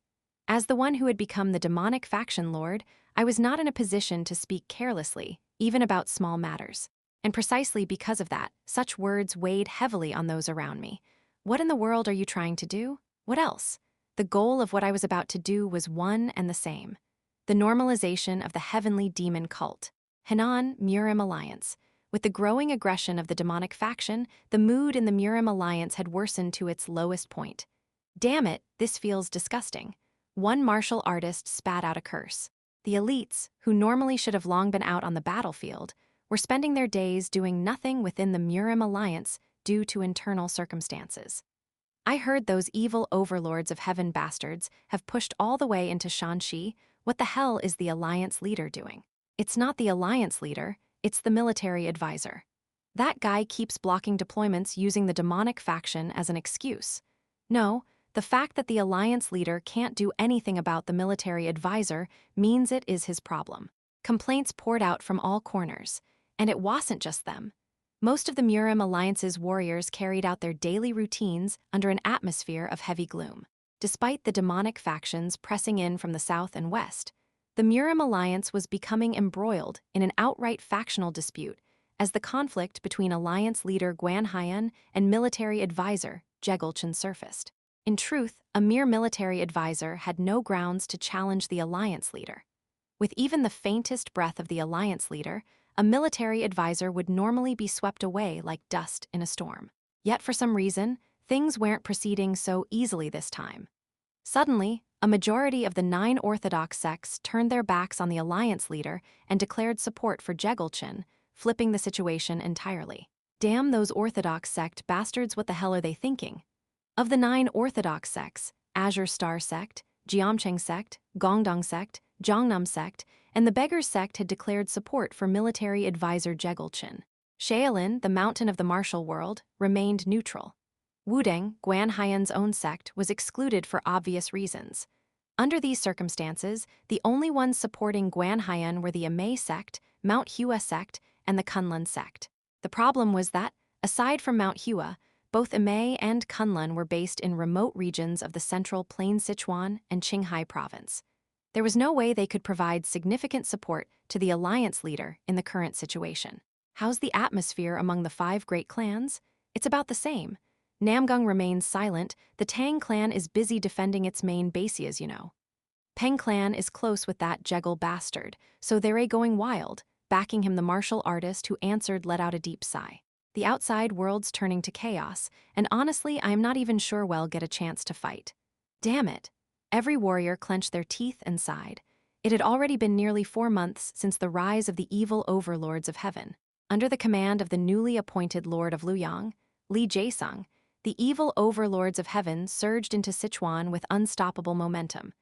As the one who had become the demonic faction lord, I was not in a position to speak carelessly, even about small matters. And precisely because of that, such words weighed heavily on those around me. What in the world are you trying to do? What else? The goal of what I was about to do was one and the same. The normalization of the heavenly demon cult. Henan, Murim Alliance. With the growing aggression of the demonic faction, the mood in the Murim Alliance had worsened to its lowest point. Damn it, this feels disgusting. One martial artist spat out a curse. The elites, who normally should have long been out on the battlefield, were spending their days doing nothing within the Murim Alliance due to internal circumstances. I heard those evil overlords of heaven bastards have pushed all the way into Shanxi. What the hell is the Alliance leader doing? It's not the Alliance leader, it's the military advisor. That guy keeps blocking deployments using the demonic faction as an excuse. No, the fact that the Alliance leader can't do anything about the military advisor means it is his problem. Complaints poured out from all corners, and it wasn't just them. Most of the Murim Alliance's warriors carried out their daily routines under an atmosphere of heavy gloom. Despite the demonic factions pressing in from the south and west, the Murim Alliance was becoming embroiled in an outright factional dispute as the conflict between Alliance leader Guan Haiyan and military advisor Jegelchen surfaced. In truth, a mere military advisor had no grounds to challenge the Alliance leader. With even the faintest breath of the Alliance leader, a military advisor would normally be swept away like dust in a storm. Yet for some reason, things weren't proceeding so easily this time. Suddenly, a majority of the 9 Orthodox sects turned their backs on the Alliance leader and declared support for Jegelchen, flipping the situation entirely. Damn those Orthodox sect bastards, what the hell are they thinking? Of the 9 Orthodox sects, Azure Star sect, Jeomyung sect, Gongdong sect, Jongnam sect, and the Beggars sect had declared support for military advisor Jegelchen. Shaolin, the mountain of the martial world, remained neutral. Wudang, Guan Haiyan's own sect, was excluded for obvious reasons. Under these circumstances, the only ones supporting Guan Haiyan were the Amei sect, Mount Hua sect, and the Kunlun sect. The problem was that, aside from Mount Hua, both Amei and Kunlun were based in remote regions of the central Plain Sichuan and Qinghai province. There was no way they could provide significant support to the Alliance leader in the current situation. How's the atmosphere among the 5 great clans? It's about the same. Namgung remains silent. The Tang clan is busy defending its main bases, you know. Peng clan is close with that Jegel bastard, so they're going wild. Backing him, the martial artist who answered let out a deep sigh. The outside world's turning to chaos, and honestly, I am not even sure we'll get a chance to fight. Damn it. Every warrior clenched their teeth and sighed. It had already been nearly 4 months since the rise of the evil overlords of heaven. Under the command of the newly appointed Lord of Luoyang, Li Jaesung, the evil overlords of heaven surged into Sichuan with unstoppable momentum.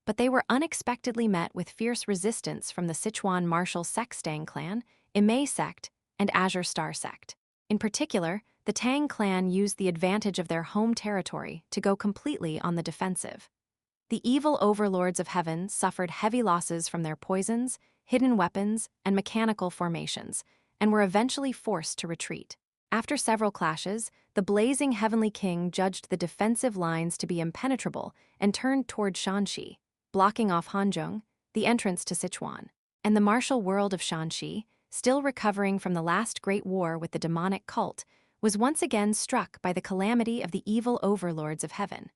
But they were unexpectedly met with fierce resistance from the Sichuan martial Sextang clan, Imei sect, and Azure Star sect. In particular, the Tang clan used the advantage of their home territory to go completely on the defensive. The evil overlords of heaven suffered heavy losses from their poisons, hidden weapons, and mechanical formations, and were eventually forced to retreat. After several clashes, the blazing Heavenly King judged the defensive lines to be impenetrable and turned toward Shanxi. blocking off Hanzhong, the entrance to Sichuan. And the martial world of Shanxi, still recovering from the last great war with the demonic cult, was once again struck by the calamity of the evil overlords of heaven.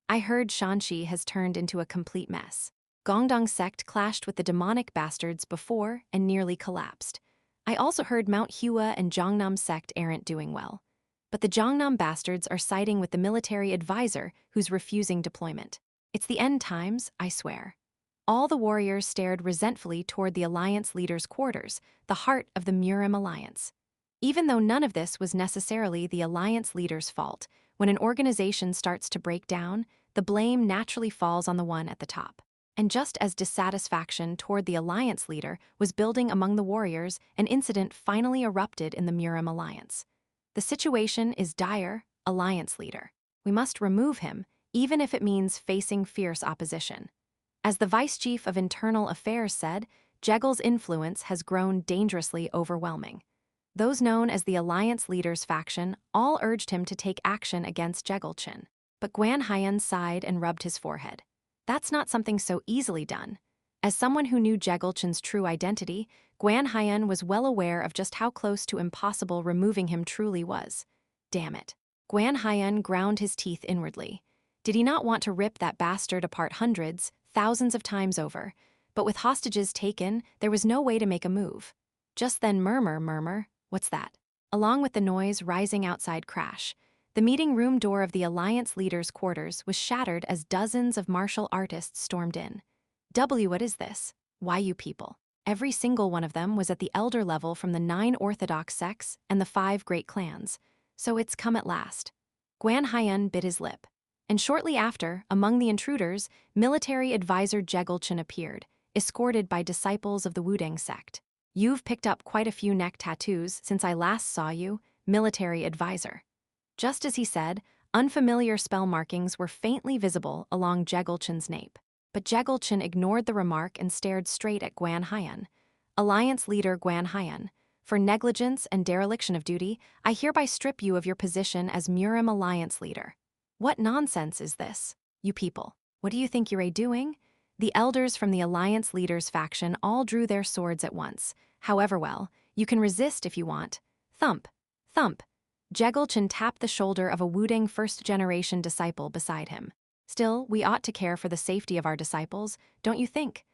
I heard Shanxi has turned into a complete mess. Gongdong sect clashed with the demonic bastards before and nearly collapsed. I also heard Mount Hua and Zhongnam sect aren't doing well. But the Zhongnam bastards are siding with the military advisor who's refusing deployment. It's the end times, I swear. All the warriors stared resentfully toward the alliance leader's quarters, the heart of the Murim Alliance. Even though none of this was necessarily the alliance leader's fault, when an organization starts to break down, the blame naturally falls on the one at the top. And just as dissatisfaction toward the alliance leader was building among the warriors, an incident finally erupted in the Murim Alliance. The situation is dire, alliance leader. We must remove him, even if it means facing fierce opposition. As the vice chief of internal affairs said, Jegel's influence has grown dangerously overwhelming. Those known as the alliance leader's faction all urged him to take action against Jegelchen. But Guan Haiyan sighed and rubbed his forehead. That's not something so easily done. As someone who knew Jegelchen's true identity, Guan Haiyan was well aware of just how close to impossible removing him truly was. Damn it. Guan Haiyan ground his teeth inwardly. Did he not want to rip that bastard apart hundreds, thousands of times over? But with hostages taken, there was no way to make a move. Just then murmur, what's that? Along with the noise rising outside crash, the meeting room door of the alliance leader's quarters was shattered as dozens of martial artists stormed in. What is this? Why you people? Every single one of them was at the elder level from the 9 orthodox sects and the 5 great clans. So it's come at last. Guan Haiyan bit his lip. And shortly after, among the intruders, military advisor Jegelchen appeared, escorted by disciples of the Wudang sect. You've picked up quite a few neck tattoos since I last saw you, military advisor. Just as he said, unfamiliar spell markings were faintly visible along Jegelchen's nape. But Jegelchen ignored the remark and stared straight at Guan Haiyan. Alliance leader Guan Haiyan, for negligence and dereliction of duty, I hereby strip you of your position as Murim Alliance leader. What nonsense is this? You people, what do you think you're doing? The elders from the alliance leader's faction all drew their swords at once. However, well, you can resist if you want. Thump, thump. Jegelchen tapped the shoulder of a Wudang first-generation disciple beside him. Still, we ought to care for the safety of our disciples, don't you think?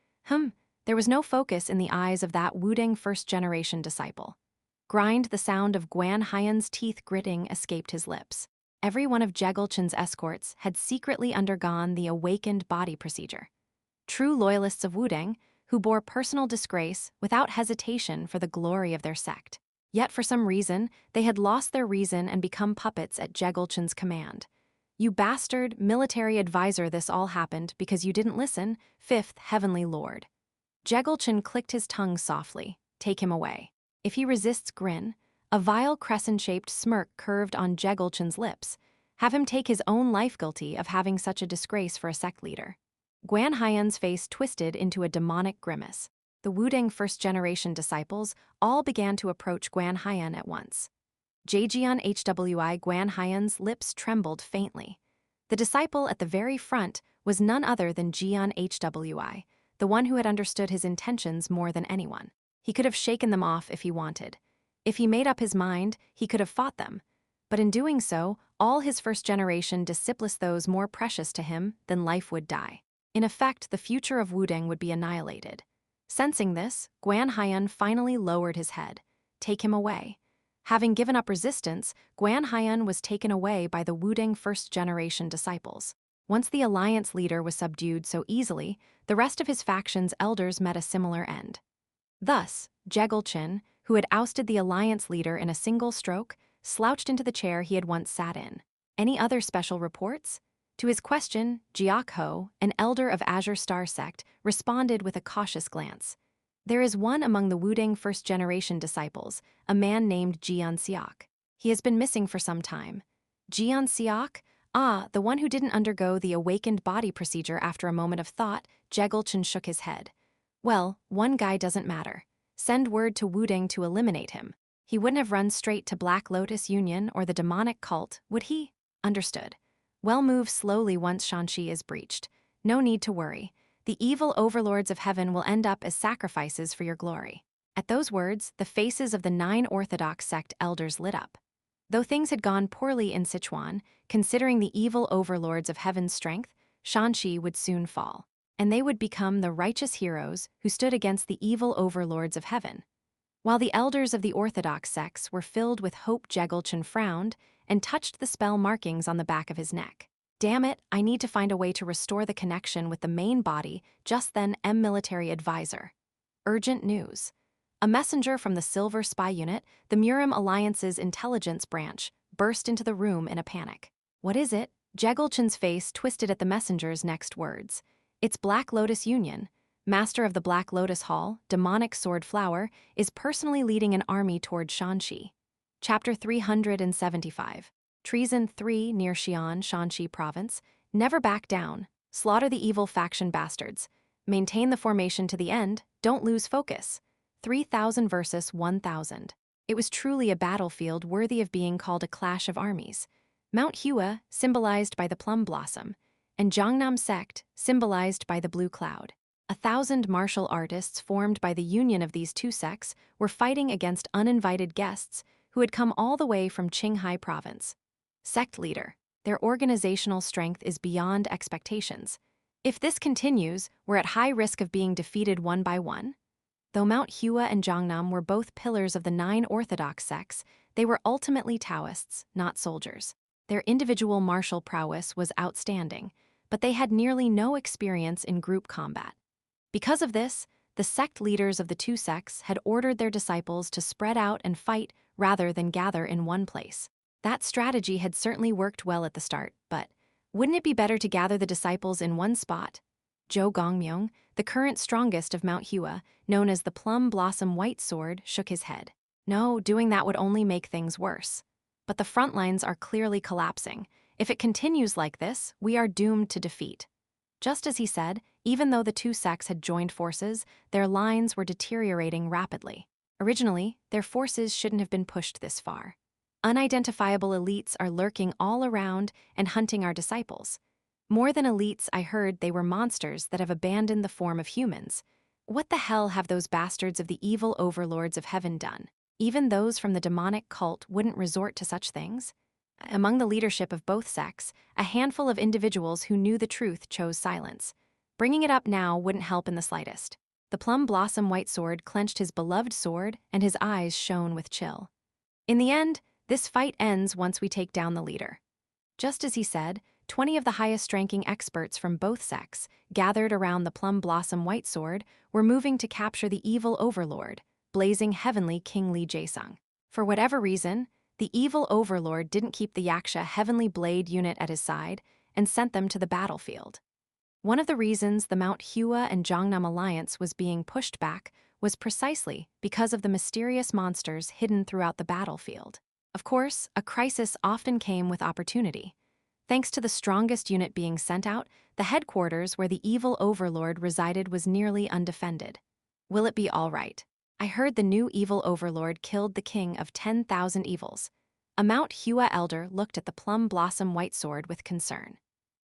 There was no focus in the eyes of that Wudang first-generation disciple. Grind, the sound of Guan Haiyan's teeth gritting escaped his lips. Every one of Jegelchen's escorts had secretly undergone the awakened body procedure. True loyalists of Wudang, who bore personal disgrace without hesitation for the glory of their sect. Yet for some reason, they had lost their reason and become puppets at Jegelchen's command. You bastard military advisor, this all happened because you didn't listen, 5th Heavenly Lord. Jegelchen clicked his tongue softly. Take him away. If he resists, grin. A vile crescent-shaped smirk curved on Jegelchen's lips. Have him take his own life, guilty of having such a disgrace for a sect leader. Guan Haiyan's face twisted into a demonic grimace. The Wudang first-generation disciples all began to approach Guan Haiyan at once. Jian Hwi Guan Haiyan's lips trembled faintly. The disciple at the very front was none other than Jian Hwi, the one who had understood his intentions more than anyone. He could have shaken them off if he wanted. If he made up his mind, he could have fought them. But in doing so, all his first-generation disciples, those more precious to him than life, would die. In effect, the future of Wudang would be annihilated. Sensing this, Guan Haiyan finally lowered his head. Take him away. Having given up resistance, Guan Haiyan was taken away by the Wudang first-generation disciples. Once the alliance leader was subdued so easily, the rest of his faction's elders met a similar end. Thus, Jegelchen, who had ousted the alliance leader in a single stroke, slouched into the chair he had once sat in. Any other special reports? To his question, Jiak Ho, an elder of Azure Star sect, responded with a cautious glance. There is one among the Wudang first-generation disciples, a man named Jian Siak. He has been missing for some time. Jian Siak? Ah, the one who didn't undergo the awakened body procedure. After a moment of thought, Jegelchen shook his head. Well, one guy doesn't matter. Send word to Wudang to eliminate him. He wouldn't have run straight to Black Lotus Union or the demonic cult, would he? Understood. Well, move slowly once Shanxi is breached. No need to worry. The evil overlords of heaven will end up as sacrifices for your glory." At those words, the faces of the 9 Orthodox sect elders lit up. Though things had gone poorly in Sichuan, considering the evil overlords of heaven's strength, Shanxi would soon fall, and they would become the righteous heroes who stood against the evil overlords of heaven. While the elders of the Orthodox sects were filled with hope, Jegelchen frowned and touched the spell markings on the back of his neck. "Damn it, I need to find a way to restore the connection with the main body." Just then, military advisor. Urgent news. A messenger from the Silver Spy Unit, the Murim Alliance's intelligence branch, burst into the room in a panic. "What is it?" Jegelchen's face twisted at the messenger's next words. "It's Black Lotus Union. Master of the Black Lotus Hall, demonic sword flower, is personally leading an army toward Shanxi." Chapter 375. Treason 3 near Xi'an, Shanxi Province. Never back down. Slaughter the evil faction bastards. Maintain the formation to the end. Don't lose focus. 3,000 versus 1,000. It was truly a battlefield worthy of being called a clash of armies. Mount Hua, symbolized by the plum blossom, and Jongnam sect, symbolized by the blue cloud. 1,000 martial artists formed by the union of these two sects were fighting against uninvited guests who had come all the way from Qinghai Province. Sect leader. Their organizational strength is beyond expectations. If this continues, we're at high risk of being defeated one by one. Though Mount Hua and Jongnam were both pillars of the 9 Orthodox sects, they were ultimately Taoists, not soldiers. Their individual martial prowess was outstanding, but they had nearly no experience in group combat. Because of this, the sect leaders of the two sects had ordered their disciples to spread out and fight rather than gather in one place. That strategy had certainly worked well at the start, but wouldn't it be better to gather the disciples in one spot? Zhou Gongmyung, the current strongest of Mount Hua, known as the Plum Blossom White Sword, shook his head. "No, doing that would only make things worse. But the front lines are clearly collapsing. If it continues like this, we are doomed to defeat." Just as he said, even though the two sects had joined forces, their lines were deteriorating rapidly. Originally, their forces shouldn't have been pushed this far. Unidentifiable elites are lurking all around and hunting our disciples. More than elites, I heard they were monsters that have abandoned the form of humans. What the hell have those bastards of the evil overlords of heaven done? Even those from the demonic cult wouldn't resort to such things. Among the leadership of both sects, a handful of individuals who knew the truth chose silence. Bringing it up now wouldn't help in the slightest. The Plum Blossom White Sword clenched his beloved sword, and his eyes shone with chill. "In the end, this fight ends once we take down the leader." Just as he said, 20 of the highest-ranking experts from both sects, gathered around the Plum Blossom White Sword, were moving to capture the evil overlord, blazing heavenly King Lee Jae-sung. For whatever reason, the evil overlord didn't keep the Yaksha Heavenly Blade unit at his side and sent them to the battlefield. One of the reasons the Mount Hua and Jongnam Alliance was being pushed back was precisely because of the mysterious monsters hidden throughout the battlefield. Of course, a crisis often came with opportunity. Thanks to the strongest unit being sent out, the headquarters where the evil overlord resided was nearly undefended. Will it be all right? I heard the new evil overlord killed the king of 10,000 evils. A Mount Hua elder looked at the Plum Blossom White Sword with concern.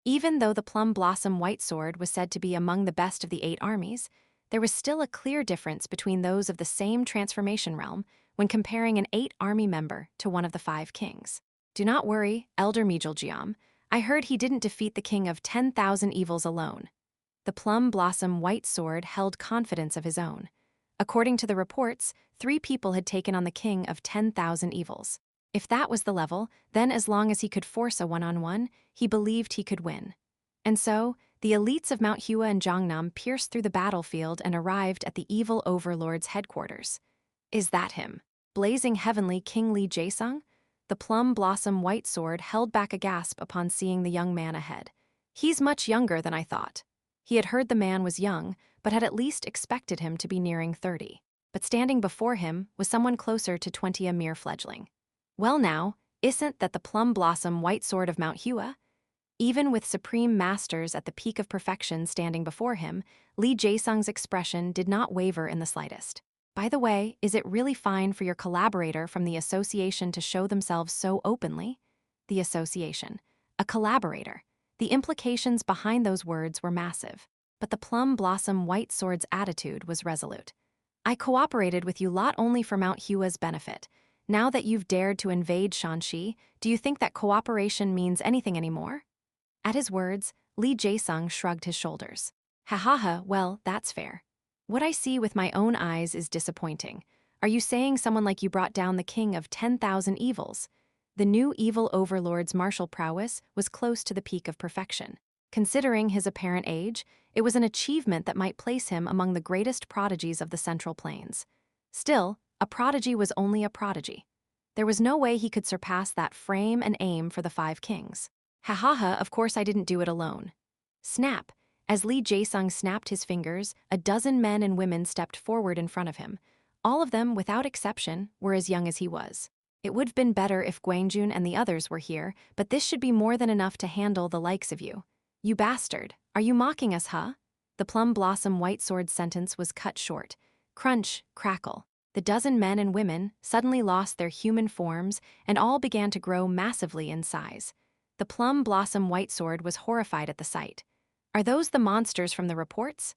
Even though the Plum Blossom White Sword was said to be among the best of the 8 armies, there was still a clear difference between those of the same transformation realm when comparing an 8-army member to one of the 5 kings. "Do not worry, Elder Mijiljiam. I heard he didn't defeat the king of 10,000 evils alone." The Plum Blossom White Sword held confidence of his own. According to the reports, 3 people had taken on the king of 10,000 evils. If that was the level, then as long as he could force a one-on-one, he believed he could win. And so, the elites of Mount Hua and Jongnam pierced through the battlefield and arrived at the evil overlord's headquarters. Is that him? Blazing heavenly King Lee Jae-sung? The Plum Blossom White Sword held back a gasp upon seeing the young man ahead. "He's much younger than I thought." He had heard the man was young, but had at least expected him to be nearing 30. But standing before him was someone closer to 20, a mere fledgling. Well now, isn't that the Plum Blossom White Sword of Mount Hua? Even with supreme masters at the peak of perfection standing before him, Lee Jae-sung's expression did not waver in the slightest. "By the way, is it really fine for your collaborator from the association to show themselves so openly?" The association. A collaborator. The implications behind those words were massive. but the Plum Blossom White Sword's attitude was resolute. I cooperated with you lot only for Mount Hua's benefit. Now that you've dared to invade Shanxi, do you think that cooperation means anything anymore? At his words, Lee Jae-sung shrugged his shoulders. Ha ha ha, well, that's fair. What I see with my own eyes is disappointing. Are you saying someone like you brought down the king of 10,000 evils? The new evil overlord's martial prowess was close to the peak of perfection. Considering his apparent age, it was an achievement that might place him among the greatest prodigies of the Central Plains. Still, a prodigy was only a prodigy. There was no way he could surpass that frame and aim for the 5 kings. Ha ha ha, of course I didn't do it alone. Snap! As Lee Jae-sung snapped his fingers, a dozen men and women stepped forward in front of him. All of them, without exception, were as young as he was. It would have been better if Gwangjun and the others were here, but this should be more than enough to handle the likes of you. You bastard, are you mocking us, huh? The Plum Blossom White Sword sentence was cut short. Crunch, crackle. The dozen men and women suddenly lost their human forms and all began to grow massively in size. The Plum Blossom White Sword was horrified at the sight. Are those the monsters from the reports?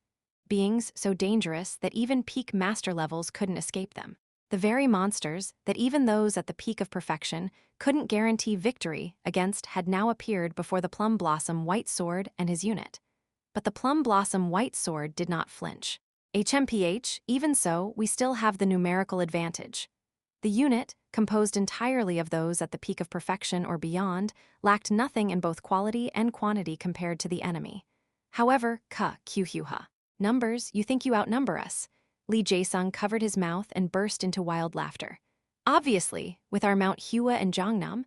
Beings so dangerous that even peak master levels couldn't escape them. The very monsters that even those at the peak of perfection couldn't guarantee victory against had now appeared before the Plum Blossom White Sword and his unit. But the Plum Blossom White Sword did not flinch. HMPH, even so, we still have the numerical advantage. The unit, composed entirely of those at the peak of perfection or beyond, lacked nothing in both quality and quantity compared to the enemy. However, numbers, you think you outnumber us. Lee Jae-sung covered his mouth and burst into wild laughter. Obviously, with our Mount Hua and Jongnam,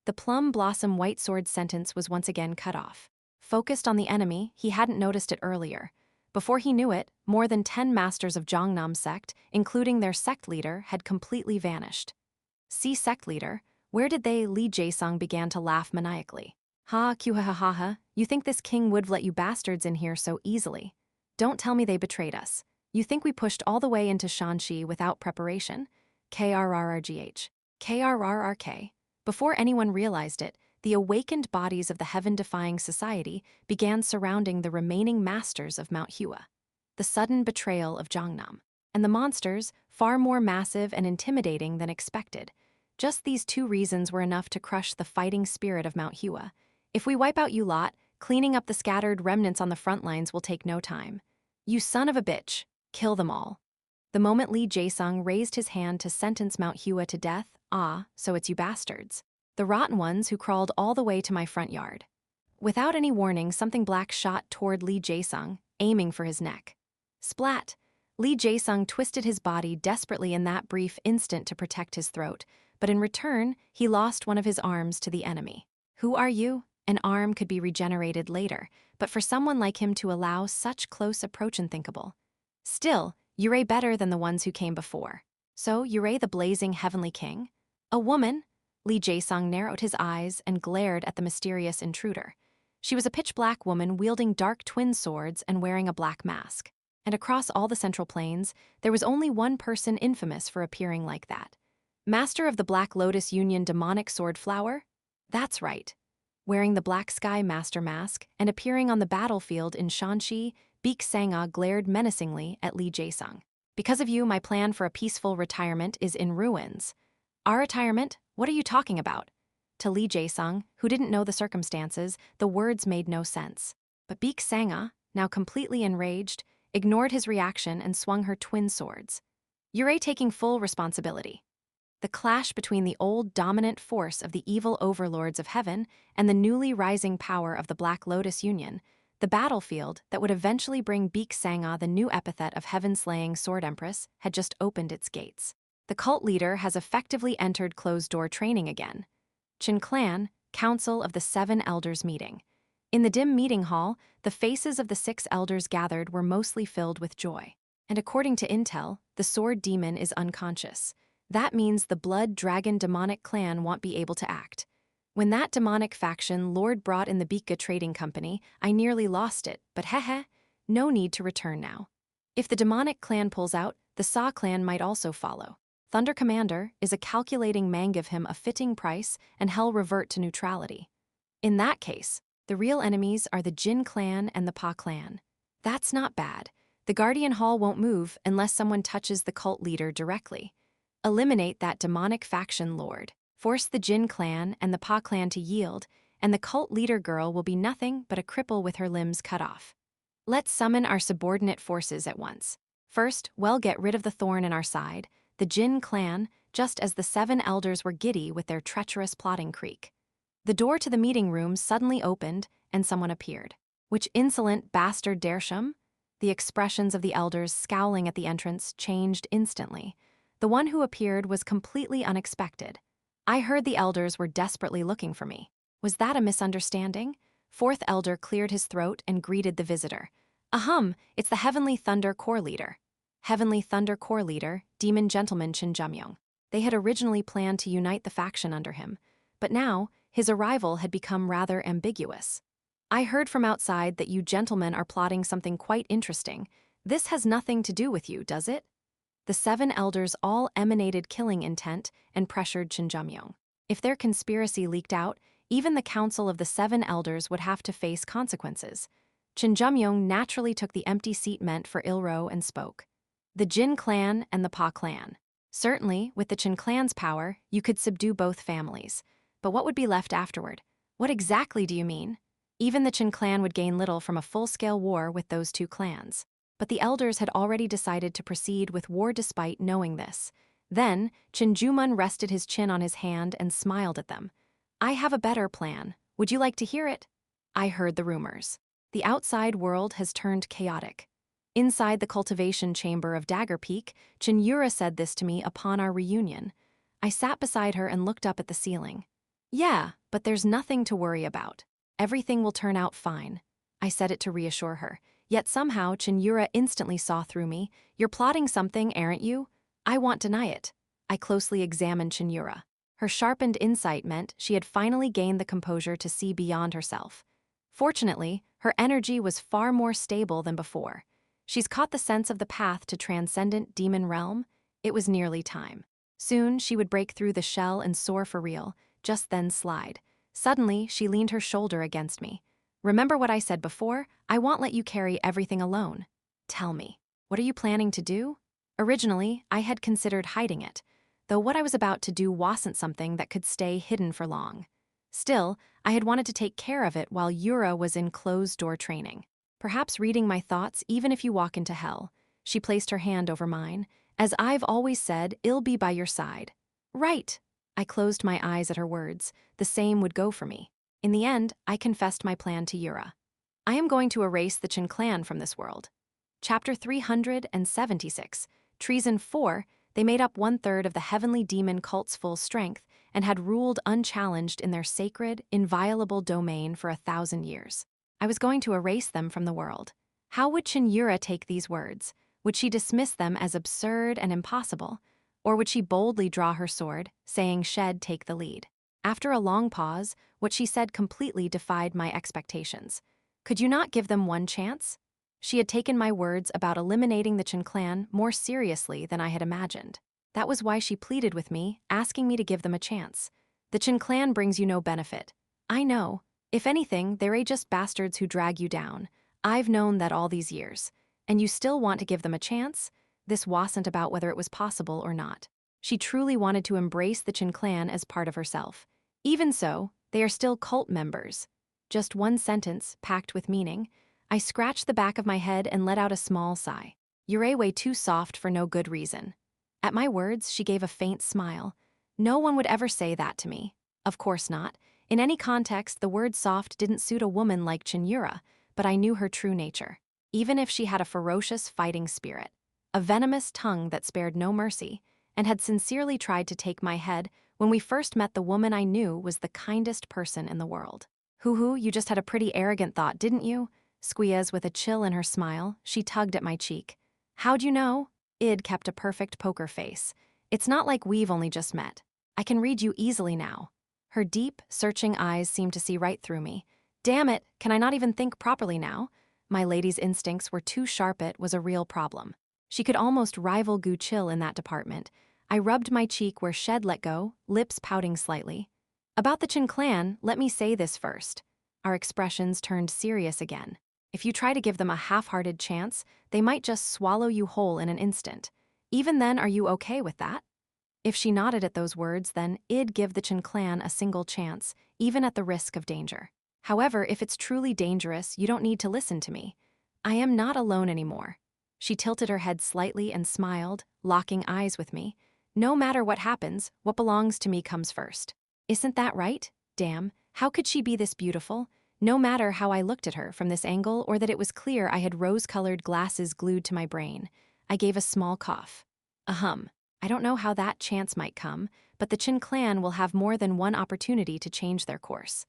the Plum Blossom White Sword sentence was once again cut off. Focused on the enemy, he hadn't noticed it earlier. Before he knew it, more than 10 masters of Jongnam sect, including their sect leader, had completely vanished. See sect leader, where did they? Lee Jae-sung began to laugh maniacally. Ha ha ha ha, you think this king would let you bastards in here so easily? Don't tell me they betrayed us. You think we pushed all the way into Shanxi without preparation? KRRRGH. KRRRK. Before anyone realized it, the awakened bodies of the heaven-defying society began surrounding the remaining masters of Mount Hua. The sudden betrayal of Jongnam. And the monsters, far more massive and intimidating than expected. Just these 2 reasons were enough to crush the fighting spirit of Mount Hua. If we wipe out you lot, cleaning up the scattered remnants on the front lines will take no time. You son of a bitch, kill them all. The moment Lee Jae-sung raised his hand to sentence Mount Hua to death, so it's you bastards. The rotten ones who crawled all the way to my front yard. Without any warning, something black shot toward Lee Jae-sung, aiming for his neck. Splat! Lee Jae-sung twisted his body desperately in that brief instant to protect his throat, but in return, he lost one of his arms to the enemy. Who are you? An arm could be regenerated later, but for someone like him to allow such close approach unthinkable. Still, Yura better than the ones who came before. So, Yura the blazing heavenly king? A woman? Lee Jae-sung narrowed his eyes and glared at the mysterious intruder. She was a pitch-black woman wielding dark twin swords and wearing a black mask. And across all the Central Plains, there was only one person infamous for appearing like that. Master of the Black Lotus Union demonic sword flower? That's right. Wearing the Black Sky Master mask and appearing on the battlefield in Shanxi, Baek Sanga glared menacingly at Lee Jae-sung. Because of you, my plan for a peaceful retirement is in ruins. Our retirement? What are you talking about? To Lee Jae-sung, who didn't know the circumstances, the words made no sense. But Baek Sanga, now completely enraged, ignored his reaction and swung her twin swords. Yura taking full responsibility. The clash between the old dominant force of the evil overlords of heaven and the newly rising power of the Black Lotus Union, the battlefield that would eventually bring Baek Sanga the new epithet of heaven-slaying sword empress, had just opened its gates. The cult leader has effectively entered closed-door training again. Chin Clan, Council of the 7 Elders meeting. In the dim meeting hall, the faces of the 6 elders gathered were mostly filled with joy. And according to intel, the sword demon is unconscious. That means the Blood Dragon demonic clan won't be able to act. When that demonic faction Lord brought in the Beeka Trading Company, I nearly lost it, but no need to return now. If the demonic clan pulls out, the Sa clan might also follow. Thunder Commander is a calculating man, give him a fitting price and hell revert to neutrality. In that case, the real enemies are the Jin clan and the Pa clan. That's not bad. The Guardian Hall won't move unless someone touches the cult leader directly. Eliminate that demonic faction lord. Force the Jin clan and the Pa clan to yield, and the cult leader girl will be nothing but a cripple with her limbs cut off. Let's summon our subordinate forces at once. First, we'll get rid of the thorn in our side, the Jin clan, just as the 7 elders were giddy with their treacherous plotting creak. The door to the meeting room suddenly opened, and someone appeared. Which insolent bastard Dersham? The expressions of the elders scowling at the entrance changed instantly. The one who appeared was completely unexpected. I heard the elders were desperately looking for me. Was that a misunderstanding? Fourth elder cleared his throat and greeted the visitor. It's the Heavenly Thunder Corps leader. Heavenly Thunder Corps leader, Demon Gentleman Jin Yeomyung. They had originally planned to unite the faction under him, but now his arrival had become rather ambiguous. I heard from outside that you gentlemen are plotting something quite interesting. This has nothing to do with you, does it? The 7 elders all emanated killing intent and pressured Jin Yeomyung. If their conspiracy leaked out, even the council of the 7 elders would have to face consequences. Jin Yeomyung naturally took the empty seat meant for Ilro and spoke. The Jin clan and the Pa clan. Certainly, with the Jin clan's power, you could subdue both families. But what would be left afterward? What exactly do you mean? Even the Jin clan would gain little from a full-scale war with those 2 clans. But the elders had already decided to proceed with war despite knowing this. Then, Jin Yeomyung rested his chin on his hand and smiled at them. I have a better plan. Would you like to hear it? I heard the rumors. The outside world has turned chaotic. Inside the cultivation chamber of Dagger Peak, Cheon Yura said this to me upon our reunion. I sat beside her and looked up at the ceiling. Yeah, but there's nothing to worry about. Everything will turn out fine. I said it to reassure her. Yet somehow Cheon Yura instantly saw through me. You're plotting something, aren't you? I won't deny it. I closely examined Cheon Yura. Her sharpened insight meant she had finally gained the composure to see beyond herself. Fortunately, her energy was far more stable than before. She's caught the sense of the path to transcendent demon realm. It was nearly time. Soon she would break through the shell and soar for real, just then slide. Suddenly, she leaned her shoulder against me. Remember what I said before? I won't let you carry everything alone. Tell me, what are you planning to do? Originally, I had considered hiding it, though what I was about to do wasn't something that could stay hidden for long. Still, I had wanted to take care of it while Yura was in closed-door training. Perhaps reading my thoughts even if you walk into hell. She placed her hand over mine. As I've always said, I'll be by your side. Right. I closed my eyes at her words. The same would go for me. In the end, I confessed my plan to Yura. I am going to erase the Jin clan from this world. Chapter 376, Treason 4, they made up 1/3 of the heavenly demon cult's full strength and had ruled unchallenged in their sacred, inviolable domain for 1,000 years. I was going to erase them from the world. How would Cheon Yura take these words? Would she dismiss them as absurd and impossible? Or would she boldly draw her sword, saying she'd take the lead? After a long pause, what she said completely defied my expectations. Could you not give them one chance? She had taken my words about eliminating the Jin clan more seriously than I had imagined. That was why she pleaded with me, asking me to give them a chance. The Jin clan brings you no benefit. I know. If anything, they're just bastards who drag you down. I've known that all these years. And you still want to give them a chance? This wasn't about whether it was possible or not. She truly wanted to embrace the Jin clan as part of herself. Even so, they are still cult members. Just one sentence, packed with meaning. I scratched the back of my head and let out a small sigh. You're way too soft for no good reason. At my words, she gave a faint smile. No one would ever say that to me. Of course not. In any context, the word soft didn't suit a woman like Cheon Yura, but I knew her true nature. Even if she had a ferocious fighting spirit, a venomous tongue that spared no mercy, and had sincerely tried to take my head, when we first met the woman I knew was the kindest person in the world. Hoo-hoo, you just had a pretty arrogant thought, didn't you? Squeeze with a chill in her smile, she tugged at my cheek. How'd you know? Id kept a perfect poker face. It's not like we've only just met. I can read you easily now. Her deep, searching eyes seemed to see right through me. Damn it, can I not even think properly now? My lady's instincts were too sharp. It was a real problem. She could almost rival Gu Chill in that department. I rubbed my cheek where Shed let go, lips pouting slightly. About the Jin clan, let me say this first. Our expressions turned serious again. If you try to give them a half-hearted chance, they might just swallow you whole in an instant. Even then, are you okay with that? If she nodded at those words, then I'd give the Chen clan a single chance, even at the risk of danger. However, if it's truly dangerous, you don't need to listen to me. I am not alone anymore. She tilted her head slightly and smiled, locking eyes with me. No matter what happens, what belongs to me comes first. Isn't that right? Damn, how could she be this beautiful? No matter how I looked at her from this angle or that it was clear I had rose-colored glasses glued to my brain, I gave a small cough. Ahem. I don't know how that chance might come, but the Chen clan will have more than one opportunity to change their course.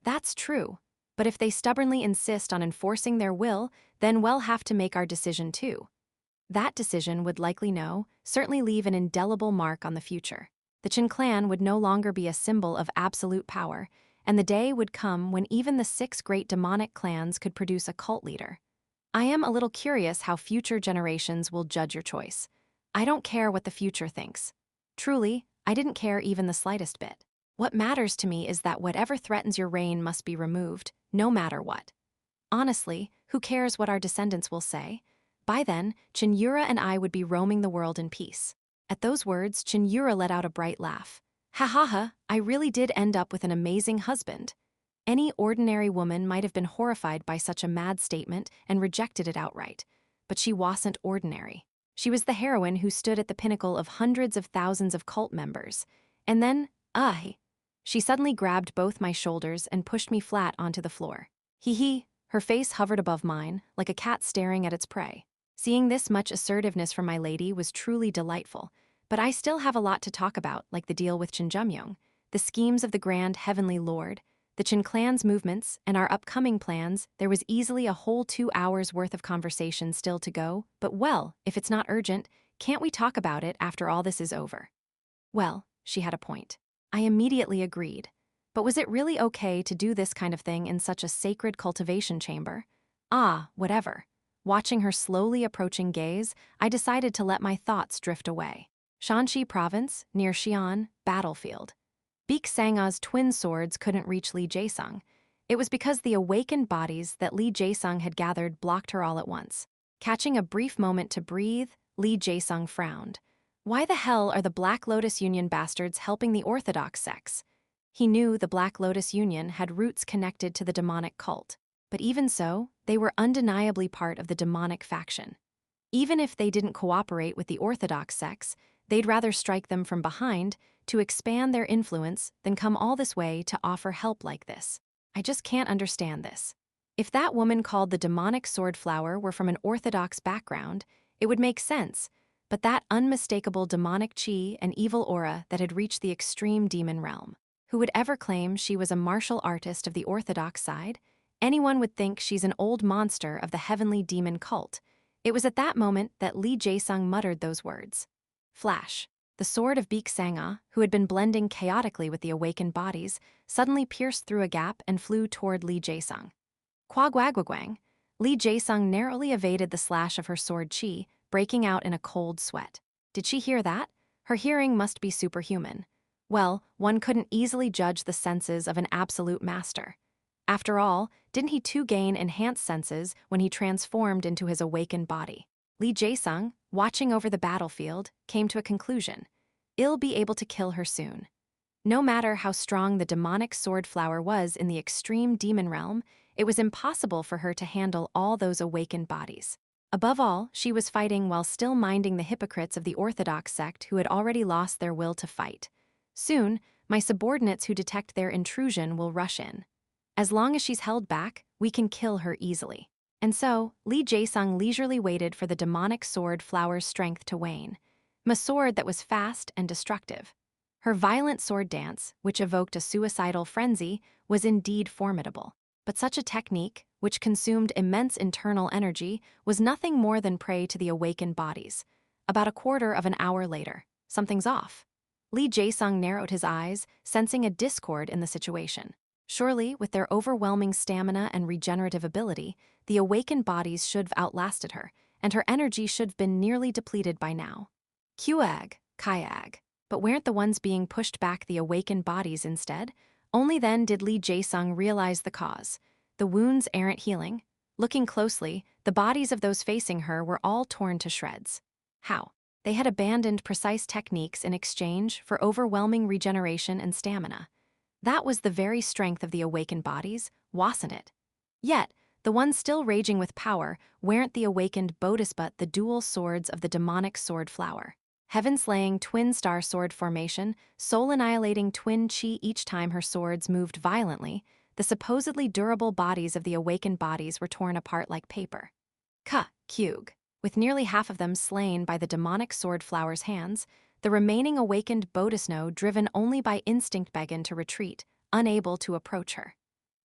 That's true. But if they stubbornly insist on enforcing their will, then we'll have to make our decision too. That decision would likely certainly leave an indelible mark on the future. The Chen clan would no longer be a symbol of absolute power, and the day would come when even the 6 great demonic clans could produce a cult leader. I am a little curious how future generations will judge your choice. I don't care what the future thinks. Truly, I didn't care even the slightest bit. What matters to me is that whatever threatens your reign must be removed, no matter what. Honestly, who cares what our descendants will say? By then, Cheon Yura and I would be roaming the world in peace. At those words, Cheon Yura let out a bright laugh. Ha ha ha, I really did end up with an amazing husband. Any ordinary woman might have been horrified by such a mad statement and rejected it outright. But she wasn't ordinary. She was the heroine who stood at the pinnacle of hundreds of thousands of cult members. And then, she suddenly grabbed both my shoulders and pushed me flat onto the floor. Hee. Her face hovered above mine, like a cat staring at its prey. Seeing this much assertiveness from my lady was truly delightful, but I still have a lot to talk about, like the deal with Jin Yeomyung, the schemes of the Grand Heavenly Lord, the Chen clan's movements, and our upcoming plans. There was easily a whole 2 hours worth of conversation still to go, but well, if it's not urgent, can't we talk about it after all this is over? Well, she had a point. I immediately agreed. But was it really okay to do this kind of thing in such a sacred cultivation chamber? Whatever. Watching her slowly approaching gaze, I decided to let my thoughts drift away. Shanxi Province, near Xi'an, battlefield. Beek Sangha's twin swords couldn't reach Li Jaesung. It was because the awakened bodies that Li Jaesung had gathered blocked her all at once. Catching a brief moment to breathe, Li Jaesung frowned. Why the hell are the Black Lotus Union bastards helping the Orthodox sects? He knew the Black Lotus Union had roots connected to the demonic cult, but even so, they were undeniably part of the demonic faction. Even if they didn't cooperate with the Orthodox sects, they'd rather strike them from behind to expand their influence than come all this way to offer help like this. I just can't understand this. If that woman called the demonic sword flower were from an Orthodox background, it would make sense, but that unmistakable demonic chi and evil aura that had reached the extreme demon realm. Who would ever claim she was a martial artist of the Orthodox side? Anyone would think she's an old monster of the heavenly demon cult. It was at that moment that Li Jaesung muttered those words. Flash. The sword of Beek Sangha, who had been blending chaotically with the awakened bodies, suddenly pierced through a gap and flew toward Li Jaesung. Quagwagwagwang. Li Jaesung narrowly evaded the slash of her sword chi, breaking out in a cold sweat. Did she hear that? Her hearing must be superhuman. Well, one couldn't easily judge the senses of an absolute master. After all, didn't he too gain enhanced senses when he transformed into his awakened body? Li Jaesung, watching over the battlefield, came to a conclusion. I'll be able to kill her soon. No matter how strong the demonic sword flower was in the extreme demon realm, it was impossible for her to handle all those awakened bodies. Above all, she was fighting while still minding the hypocrites of the Orthodox sect who had already lost their will to fight. Soon, my subordinates who detect their intrusion will rush in. As long as she's held back, we can kill her easily. And so, Li Jaesung leisurely waited for the demonic sword flower's strength to wane. A sword that was fast and destructive. Her violent sword dance, which evoked a suicidal frenzy, was indeed formidable. But such a technique, which consumed immense internal energy, was nothing more than prey to the awakened bodies. About a quarter of an hour later, something's off. Li Jaesung narrowed his eyes, sensing a discord in the situation. Surely, with their overwhelming stamina and regenerative ability, the awakened bodies should have outlasted her, and her energy should have been nearly depleted by now. Kyag. But weren't the ones being pushed back the awakened bodies instead? Only then did Li Jaesung realize the cause. The wounds aren't healing. Looking closely, the bodies of those facing her were all torn to shreds. How? They had abandoned precise techniques in exchange for overwhelming regeneration and stamina. That was the very strength of the awakened bodies, wasn't it? Yet, the ones still raging with power weren't the awakened Bodhis but the dual swords of the demonic sword flower. Heaven-slaying twin-star sword formation, soul-annihilating twin chi each time her swords moved violently, the supposedly durable bodies of the awakened bodies were torn apart like paper. Kyug. With nearly half of them slain by the demonic sword flower's hands, the remaining awakened Bodhisno driven only by instinct began to retreat, unable to approach her.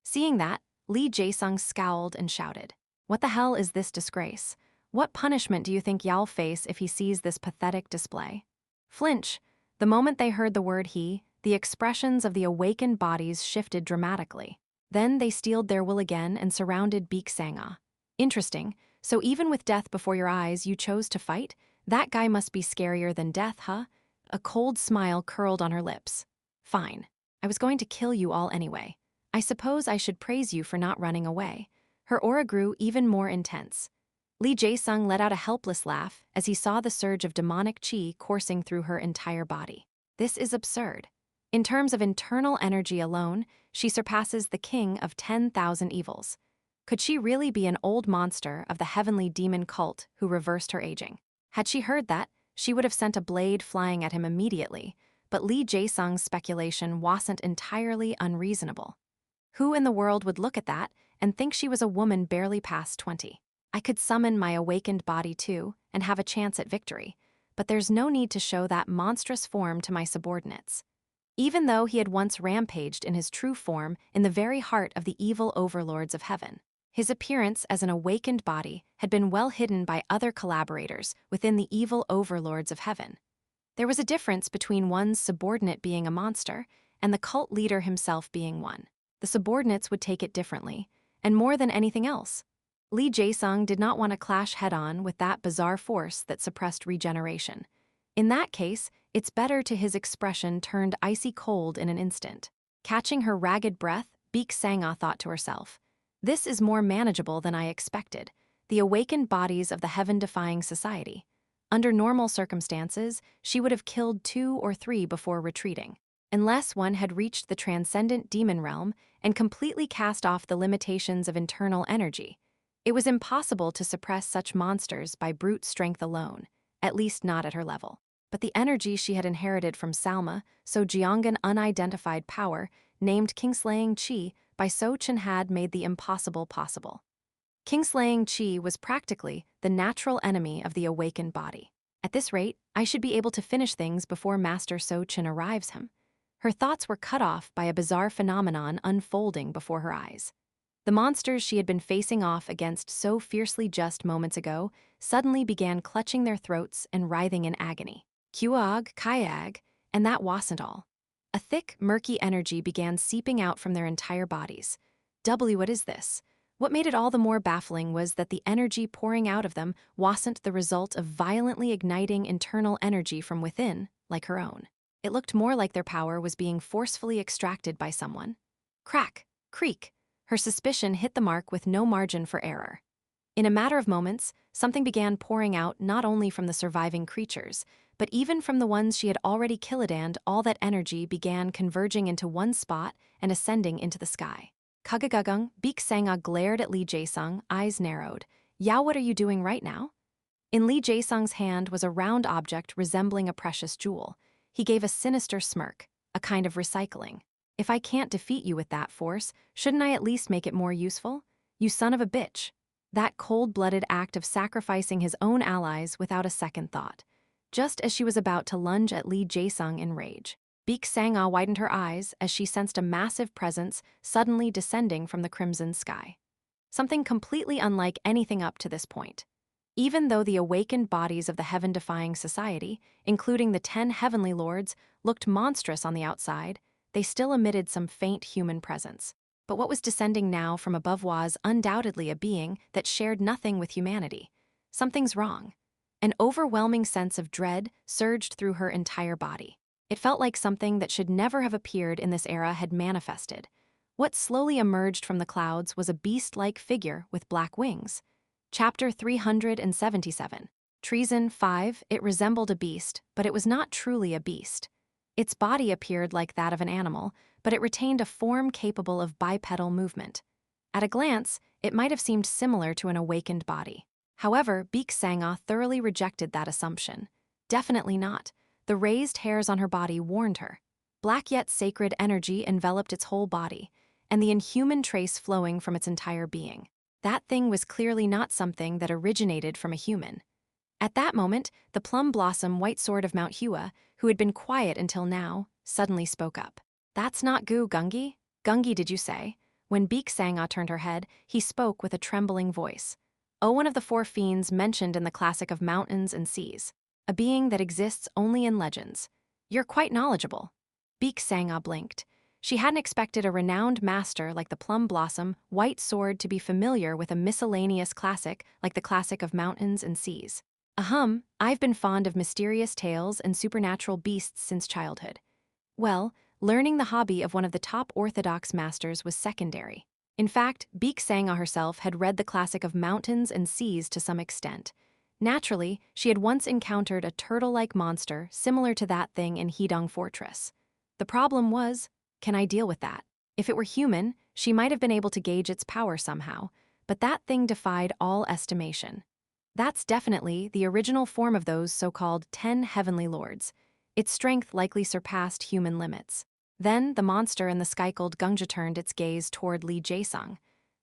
Seeing that, Lee Jae-sung scowled and shouted, "What the hell is this disgrace? What punishment do you think Yao'll face if he sees this pathetic display?" Flinch. The moment they heard the word he, the expressions of the awakened bodies shifted dramatically. Then they steeled their will again and surrounded Beek Sangha. Interesting, so even with death before your eyes you chose to fight? That guy must be scarier than death, huh? A cold smile curled on her lips. Fine. I was going to kill you all anyway. I suppose I should praise you for not running away. Her aura grew even more intense. Lee Jae-sung let out a helpless laugh as he saw the surge of demonic chi coursing through her entire body. This is absurd. In terms of internal energy alone, she surpasses the king of 10,000 evils. Could she really be an old monster of the heavenly demon cult who reversed her aging? Had she heard that, she would have sent a blade flying at him immediately, but Lee Jae-sung's speculation wasn't entirely unreasonable. Who in the world would look at that and think she was a woman barely past 20? I could summon my awakened body too and have a chance at victory, but there's no need to show that monstrous form to my subordinates. Even though he had once rampaged in his true form in the very heart of the evil overlords of heaven, his appearance as an awakened body had been well hidden by other collaborators within the evil overlords of heaven. There was a difference between one's subordinate being a monster and the cult leader himself being one. The subordinates would take it differently, and more than anything else, Lee Jae-sung did not want to clash head-on with that bizarre force that suppressed regeneration. In that case, it's better to his expression turned icy cold in an instant. Catching her ragged breath, Beek Sangha thought to herself, "This is more manageable than I expected. The awakened bodies of the heaven-defying society. Under normal circumstances, she would have killed 2 or 3 before retreating. Unless one had reached the transcendent demon realm and completely cast off the limitations of internal energy, it was impossible to suppress such monsters by brute strength alone, at least not at her level. But the energy she had inherited from Salma, So Jeongan unidentified power, named Kingslaying Chi by So Chen had made the impossible possible. Kingslaying Chi was practically the natural enemy of the awakened body. At this rate, I should be able to finish things before Master So Chen arrives him. Her thoughts were cut off by a bizarre phenomenon unfolding before her eyes. The monsters she had been facing off against so fiercely just moments ago suddenly began clutching their throats and writhing in agony. Kuag, Kayag, and that wasn't all. A thick, murky energy began seeping out from their entire bodies. What is this? What made it all the more baffling was that the energy pouring out of them wasn't the result of violently igniting internal energy from within, like her own. It looked more like their power was being forcefully extracted by someone. Crack, creak. Her suspicion hit the mark with no margin for error. In a matter of moments, something began pouring out not only from the surviving creatures, but even from the ones she had already killed. All that energy began converging into one spot and ascending into the sky. Kagagung, Beek Sangha glared at Lee Jae-sung, eyes narrowed. "Yao, what are you doing right now?" In Lee Jae-sung's hand was a round object resembling a precious jewel. He gave a sinister smirk, a kind of recycling. "If I can't defeat you with that force, shouldn't I at least make it more useful? You son of a bitch." That cold-blooded act of sacrificing his own allies without a second thought. Just as she was about to lunge at Lee Jae-sung in rage, Beek Sangha widened her eyes as she sensed a massive presence suddenly descending from the crimson sky. Something completely unlike anything up to this point. Even though the awakened bodies of the heaven-defying society, including the 10 heavenly lords, looked monstrous on the outside, they still emitted some faint human presence. But what was descending now from above was undoubtedly a being that shared nothing with humanity. Something's wrong. An overwhelming sense of dread surged through her entire body. It felt like something that should never have appeared in this era had manifested. What slowly emerged from the clouds was a beast-like figure with black wings. Chapter 377. Treason 5. It resembled a beast, but it was not truly a beast. Its body appeared like that of an animal, but it retained a form capable of bipedal movement. At a glance, it might have seemed similar to an awakened body. However, Baek Sangha thoroughly rejected that assumption. Definitely not. The raised hairs on her body warned her. Black yet sacred energy enveloped its whole body, and the inhuman trace flowing from its entire being. That thing was clearly not something that originated from a human. At that moment, the plum blossom white sword of Mount Hua, who had been quiet until now, suddenly spoke up. "That's not Gu Gungi? Gungi, did you say?" When Baek Sangha turned her head, he spoke with a trembling voice. "Oh, one of the four fiends mentioned in the classic of mountains and seas. A being that exists only in legends. You're quite knowledgeable." Baek Sangha blinked. She hadn't expected a renowned master like the plum blossom white sword to be familiar with a miscellaneous classic like the classic of mountains and seas. I've been fond of mysterious tales and supernatural beasts since childhood. Well, learning the hobby of one of the top orthodox masters was secondary. In fact, Baek Sangha herself had read the classic of mountains and seas to some extent. Naturally, she had once encountered a turtle-like monster similar to that thing in Hedong Fortress. The problem was, can I deal with that? If it were human, she might have been able to gauge its power somehow, but that thing defied all estimation. That's definitely the original form of those so-called 10 heavenly lords. Its strength likely surpassed human limits. Then the monster in the sky-gold Gungja turned its gaze toward Lee Jae-sung.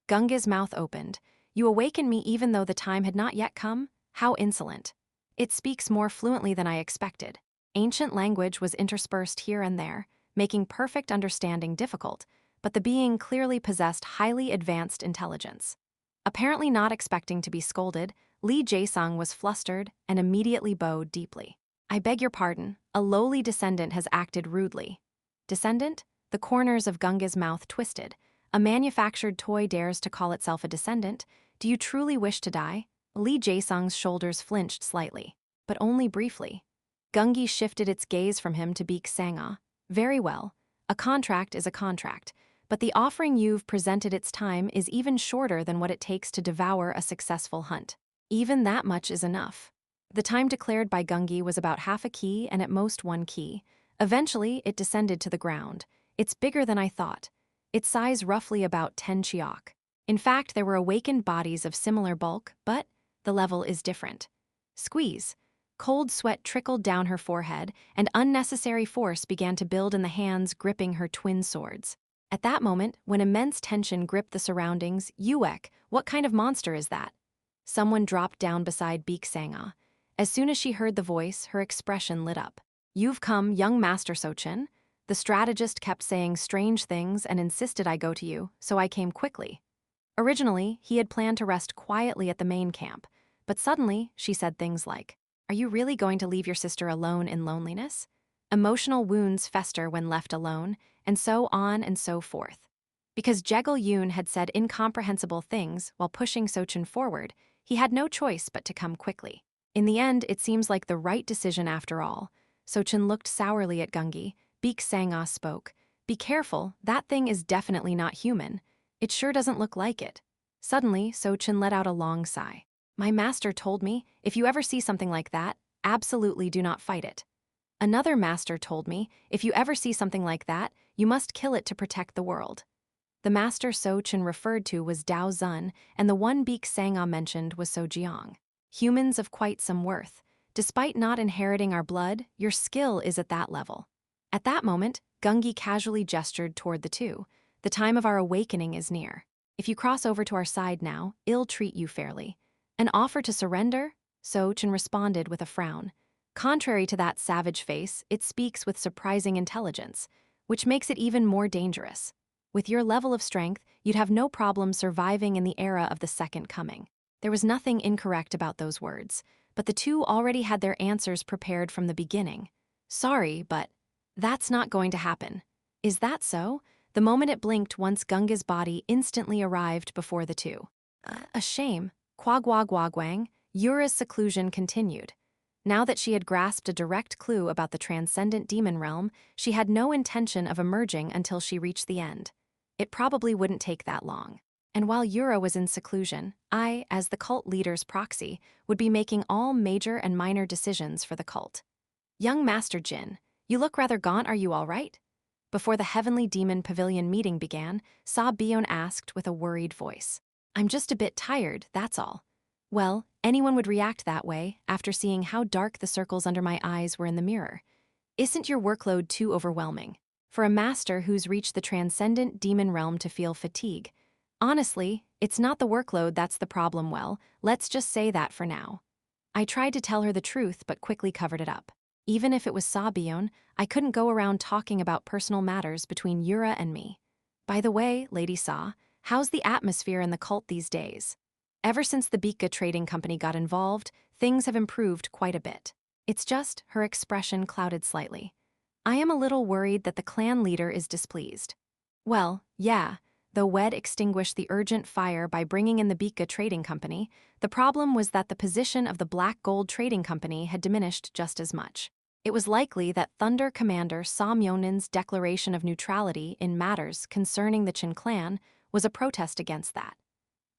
Gunga's mouth opened. "You awaken me even though the time had not yet come? How insolent." "It speaks more fluently than I expected." Ancient language was interspersed here and there, making perfect understanding difficult, but the being clearly possessed highly advanced intelligence. Apparently not expecting to be scolded, Lee Jae-sung was flustered and immediately bowed deeply. "I beg your pardon, a lowly descendant has acted rudely." "Descendant?" The corners of Gunga's mouth twisted. "A manufactured toy dares to call itself a descendant? Do you truly wish to die?" Lee Jae-sung's shoulders flinched slightly, but only briefly. Gungi shifted its gaze from him to Baek Sangha. "Very well. A contract is a contract, but the offering you've presented its time is even shorter than what it takes to devour a successful hunt. Even that much is enough." The time declared by Gungi was about half a ki and at most 1 ki. Eventually, it descended to the ground. "It's bigger than I thought. Its size roughly about 10 chiok. In fact, there were awakened bodies of similar bulk, but the level is different." Squeeze. Cold sweat trickled down her forehead, and unnecessary force began to build in the hands gripping her twin swords. At that moment, when immense tension gripped the surroundings, "Yuek, what kind of monster is that?" Someone dropped down beside Baek Sangha. As soon as she heard the voice, her expression lit up. "You've come, young Master Sochin." The strategist kept saying strange things and insisted I go to you, so I came quickly. Originally, he had planned to rest quietly at the main camp, but suddenly, she said things like, "Are you really going to leave your sister alone in loneliness?" Emotional wounds fester when left alone, and so on and so forth. Because Yeo-myung had said incomprehensible things while pushing Sochin forward, he had no choice but to come quickly. In the end, it seems like the right decision after all. Sochin looked sourly at Gungi. Baek Sangha spoke. "Be careful, that thing is definitely not human. It sure doesn't look like it." Suddenly, Sochin let out a long sigh. "My master told me, if you ever see something like that, absolutely do not fight it. Another master told me, if you ever see something like that, you must kill it to protect the world." The master Sochin referred to was Dao Zun, and the one Baek Sangha mentioned was Sojeong. "Humans of quite some worth. Despite not inheriting our blood, your skill is at that level." At that moment, Gungi casually gestured toward the two. "The time of our awakening is near. If you cross over to our side now, I'll treat you fairly." "An offer to surrender?" Sochin responded with a frown. Contrary to that savage face, it speaks with surprising intelligence, which makes it even more dangerous. With your level of strength, you'd have no problem surviving in the era of the Second Coming. There was nothing incorrect about those words, but the two already had their answers prepared from the beginning. "Sorry, but that's not going to happen." "Is that so?" The moment it blinked once Gunga's body instantly arrived before the two. A shame. Kwagwagwagwang, Yura's seclusion continued. Now that she had grasped a direct clue about the transcendent demon realm, she had no intention of emerging until she reached the end. It probably wouldn't take that long. And while Yura was in seclusion, I, as the cult leader's proxy, would be making all major and minor decisions for the cult. Young Master Jin, you look rather gaunt, are you all right? Before the Heavenly Demon Pavilion meeting began, Yeon asked with a worried voice. I'm just a bit tired, that's all. Well, anyone would react that way after seeing how dark the circles under my eyes were in the mirror. Isn't your workload too overwhelming? For a master who's reached the transcendent demon realm to feel fatigue. Honestly, it's not the workload that's the problem, well, let's just say that for now. I tried to tell her the truth but quickly covered it up. Even if it was Yeon, I couldn't go around talking about personal matters between Yura and me. By the way, Lady Sa, how's the atmosphere in the cult these days? Ever since the Bika Trading Company got involved, things have improved quite a bit. It's just, her expression clouded slightly. I am a little worried that the clan leader is displeased. Well, yeah, though Wed extinguished the urgent fire by bringing in the Bika Trading Company, the problem was that the position of the Black Gold Trading Company had diminished just as much. It was likely that Thunder Commander Samyeon's declaration of neutrality in matters concerning the Chin clan was a protest against that.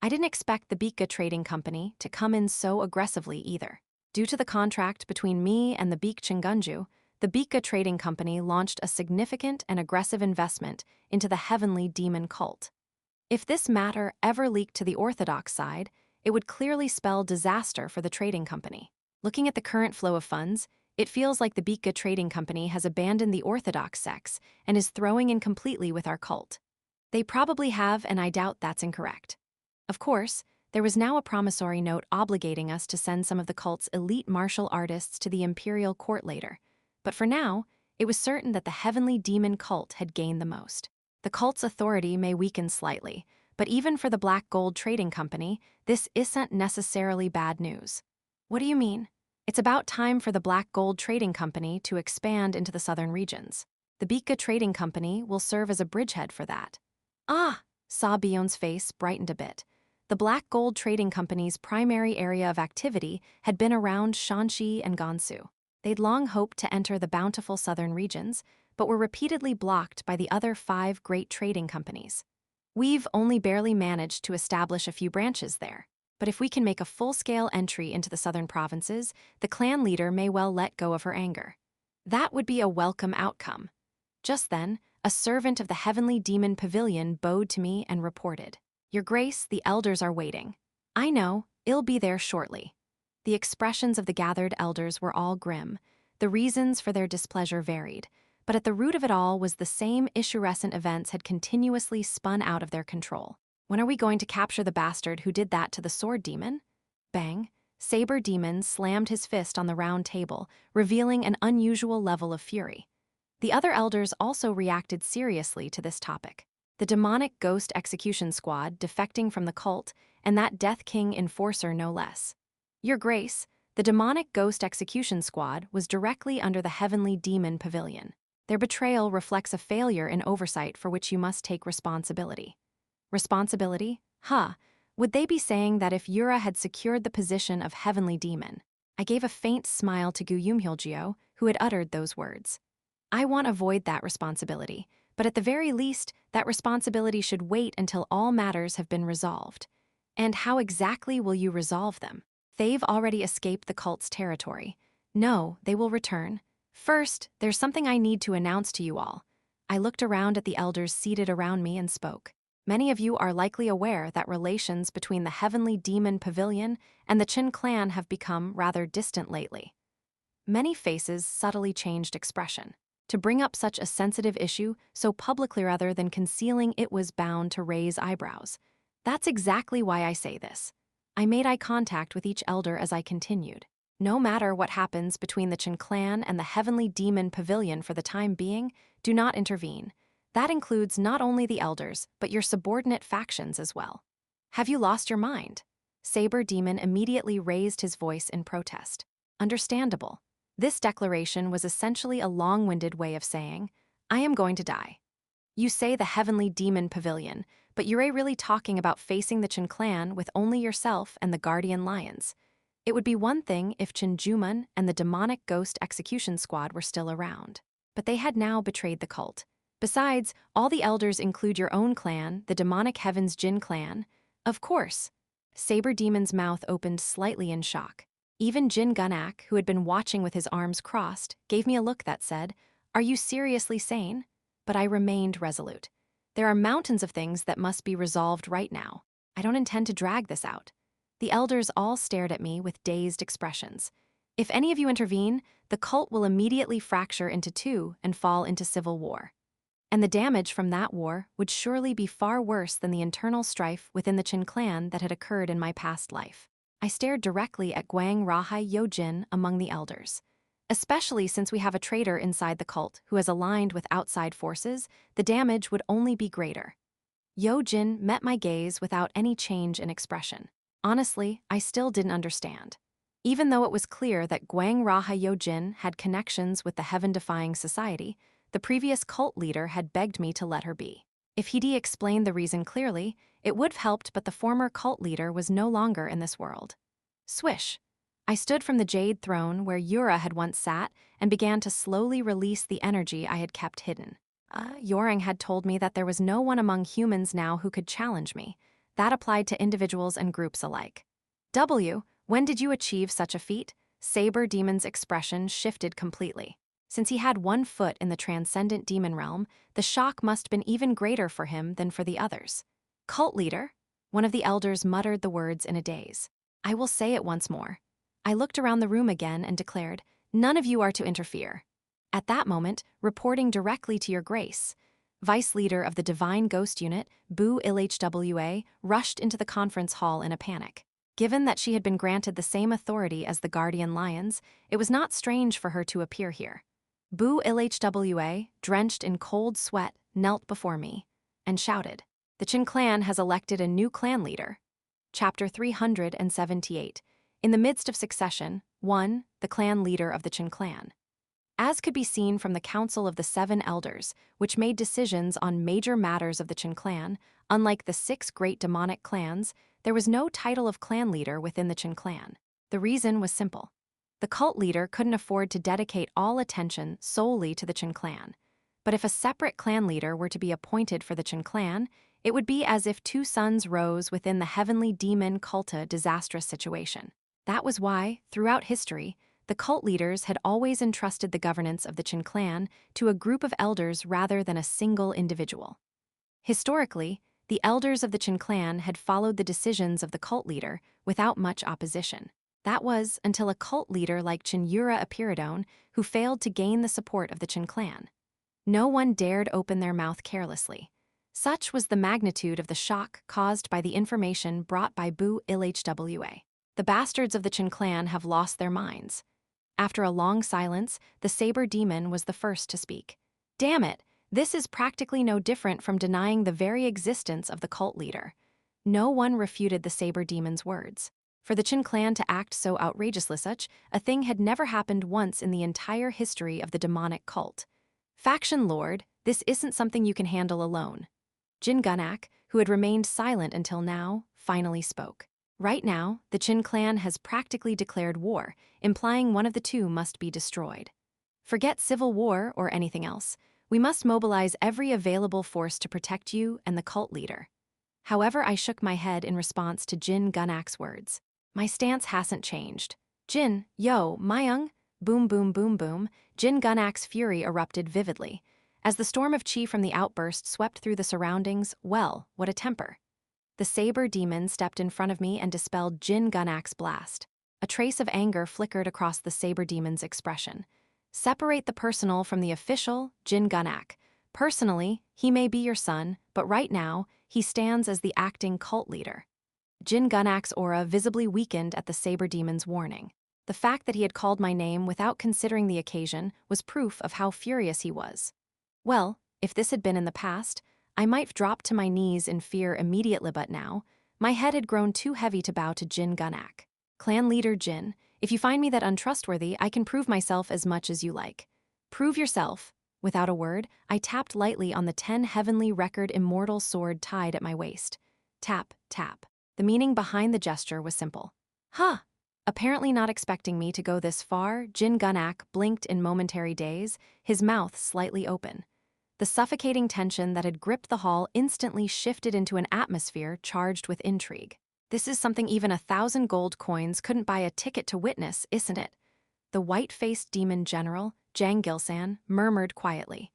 I didn't expect the Bika Trading Company to come in so aggressively either. Due to the contract between me and the Beek Chingunju, the Bika Trading Company launched a significant and aggressive investment into the Heavenly Demon cult. If this matter ever leaked to the orthodox side, it would clearly spell disaster for the trading company. Looking at the current flow of funds, it feels like the Bika Trading Company has abandoned the orthodox sects and is throwing in completely with our cult. They probably have, and I doubt that's incorrect. Of course, there was now a promissory note obligating us to send some of the cult's elite martial artists to the imperial court later. But for now, it was certain that the Heavenly Demon cult had gained the most. The cult's authority may weaken slightly, but even for the Black Gold Trading Company, this isn't necessarily bad news. What do you mean? It's about time for the Black Gold Trading Company to expand into the southern regions. The Bika Trading Company will serve as a bridgehead for that. Ah! Yeon's face brightened a bit. The Black Gold Trading Company's primary area of activity had been around Shanxi and Gansu. They'd long hoped to enter the bountiful southern regions, but were repeatedly blocked by the other 5 great trading companies. We've only barely managed to establish a few branches there, but if we can make a full-scale entry into the southern provinces, the clan leader may well let go of her anger. That would be a welcome outcome. Just then, a servant of the Heavenly Demon Pavilion bowed to me and reported, Your Grace, the elders are waiting. I know, I'll be there shortly. The expressions of the gathered elders were all grim. The reasons for their displeasure varied, but at the root of it all was the same issurescent events had continuously spun out of their control. When are we going to capture the bastard who did that to the sword demon? Bang! Saber Demon slammed his fist on the round table, revealing an unusual level of fury. The other elders also reacted seriously to this topic. The demonic ghost execution squad defecting from the cult, and that Death King enforcer no less. Your Grace, the demonic ghost execution squad was directly under the Heavenly Demon Pavilion. Their betrayal reflects a failure in oversight for which you must take responsibility. Responsibility? Huh. Would they be saying that if Yura had secured the position of Heavenly Demon? I gave a faint smile to Gu Yumhyuljio, who had uttered those words. I want to avoid that responsibility, but at the very least, that responsibility should wait until all matters have been resolved. And how exactly will you resolve them? They've already escaped the cult's territory. No, they will return. First, there's something I need to announce to you all. I looked around at the elders seated around me and spoke. Many of you are likely aware that relations between the Heavenly Demon Pavilion and the Chin clan have become rather distant lately. Many faces subtly changed expression. To bring up such a sensitive issue so publicly rather than concealing it was bound to raise eyebrows. That's exactly why I say this. I made eye contact with each elder as I continued. No matter what happens between the Chin clan and the Heavenly Demon Pavilion for the time being, do not intervene. That includes not only the elders, but your subordinate factions as well. Have you lost your mind? Saber Demon immediately raised his voice in protest. Understandable. This declaration was essentially a long-winded way of saying, I am going to die. You say the Heavenly Demon Pavilion, but you're really talking about facing the Chin clan with only yourself and the Guardian Lions. It would be one thing if Chin Jumun and the demonic ghost execution squad were still around, but they had now betrayed the cult. Besides, all the elders include your own clan, the demonic heavens Jin clan. Of course. Saber Demon's mouth opened slightly in shock. Even Jin Gunak, who had been watching with his arms crossed, gave me a look that said, "Are you seriously sane?" But I remained resolute. There are mountains of things that must be resolved right now. I don't intend to drag this out. The elders all stared at me with dazed expressions. If any of you intervene, the cult will immediately fracture into two and fall into civil war. And the damage from that war would surely be far worse than the internal strife within the Chin clan that had occurred in my past life. I stared directly at Gwang Rahai Yojin among the elders. Especially since we have a traitor inside the cult who has aligned with outside forces, the damage would only be greater. Yojin met my gaze without any change in expression. Honestly, I still didn't understand. Even though it was clear that Gwang Raha Yojin had connections with the heaven-defying society, the previous cult leader had begged me to let her be. If he'd explained the reason clearly, it would have helped, but the former cult leader was no longer in this world. Swish! I stood from the jade throne where Yura had once sat and began to slowly release the energy I had kept hidden. Yeo-myung had told me that there was no one among humans now who could challenge me. That applied to individuals and groups alike. When did you achieve such a feat? Saber Demon's expression shifted completely. Since he had 1 foot in the transcendent demon realm, the shock must have been even greater for him than for the others. Cult leader? One of the elders muttered the words in a daze. I will say it once more. I looked around the room again and declared, "None of you are to interfere." At that moment, reporting directly to your grace, Vice Leader of the Divine Ghost Unit, Bu Ilhwa, rushed into the conference hall in a panic. Given that she had been granted the same authority as the Guardian Lions, it was not strange for her to appear here. Bu Ilhwa, drenched in cold sweat, knelt before me and shouted, "The Chin clan has elected a new clan leader." Chapter 378. In the midst of succession, 1. The clan leader of the Chin clan. As could be seen from the Council of the 7 Elders, which made decisions on major matters of the Chin clan, unlike the 6 great demonic clans, there was no title of clan leader within the Chin clan. The reason was simple. The cult leader couldn't afford to dedicate all attention solely to the Chin clan. But if a separate clan leader were to be appointed for the Chin clan, it would be as if 2 suns rose within the heavenly demon culta disastrous situation. That was why, throughout history, the cult leaders had always entrusted the governance of the Chin clan to a group of elders rather than a single individual. Historically, the elders of the Chin clan had followed the decisions of the cult leader without much opposition. That was until a cult leader like Cheon Yura appeared, who failed to gain the support of the Chin clan. No one dared open their mouth carelessly. Such was the magnitude of the shock caused by the information brought by Bu Ilhwa. The bastards of the Chin clan have lost their minds. After a long silence, the Saber Demon was the first to speak. Damn it, this is practically no different from denying the very existence of the cult leader. No one refuted the Saber Demon's words. For the Chin clan to act so outrageously, such a thing had never happened once in the entire history of the demonic cult. Faction Lord, this isn't something you can handle alone. Jin Gunak, who had remained silent until now, finally spoke. Right now, the Chin clan has practically declared war, implying one of the two must be destroyed. Forget civil war or anything else. We must mobilize every available force to protect you and the cult leader. However, I shook my head in response to Jin Gunak's words. My stance hasn't changed. Jin, Yeo-myung, boom boom boom boom, Jin Gunak's fury erupted vividly. As the storm of chi from the outburst swept through the surroundings, well, what a temper. The Saber Demon stepped in front of me and dispelled Jin Gunak's blast. A trace of anger flickered across the Saber Demon's expression. Separate the personal from the official, Jin Gunak. Personally, he may be your son, but right now, he stands as the acting cult leader. Jin Gunak's aura visibly weakened at the Saber Demon's warning. The fact that he had called my name without considering the occasion was proof of how furious he was. Well, if this had been in the past, I might have dropped to my knees in fear immediately, but now, my head had grown too heavy to bow to Jin Gunak. Clan leader Jin, if you find me that untrustworthy, I can prove myself as much as you like. Prove yourself. Without a word, I tapped lightly on the 10 heavenly record immortal sword tied at my waist. Tap, tap. The meaning behind the gesture was simple. Huh! Apparently not expecting me to go this far, Jin Gunak blinked in momentary daze, his mouth slightly open. The suffocating tension that had gripped the hall instantly shifted into an atmosphere charged with intrigue. This is something even 1,000 gold coins couldn't buy a ticket to witness, isn't it? The white-faced demon general, Jang Gilsan, murmured quietly.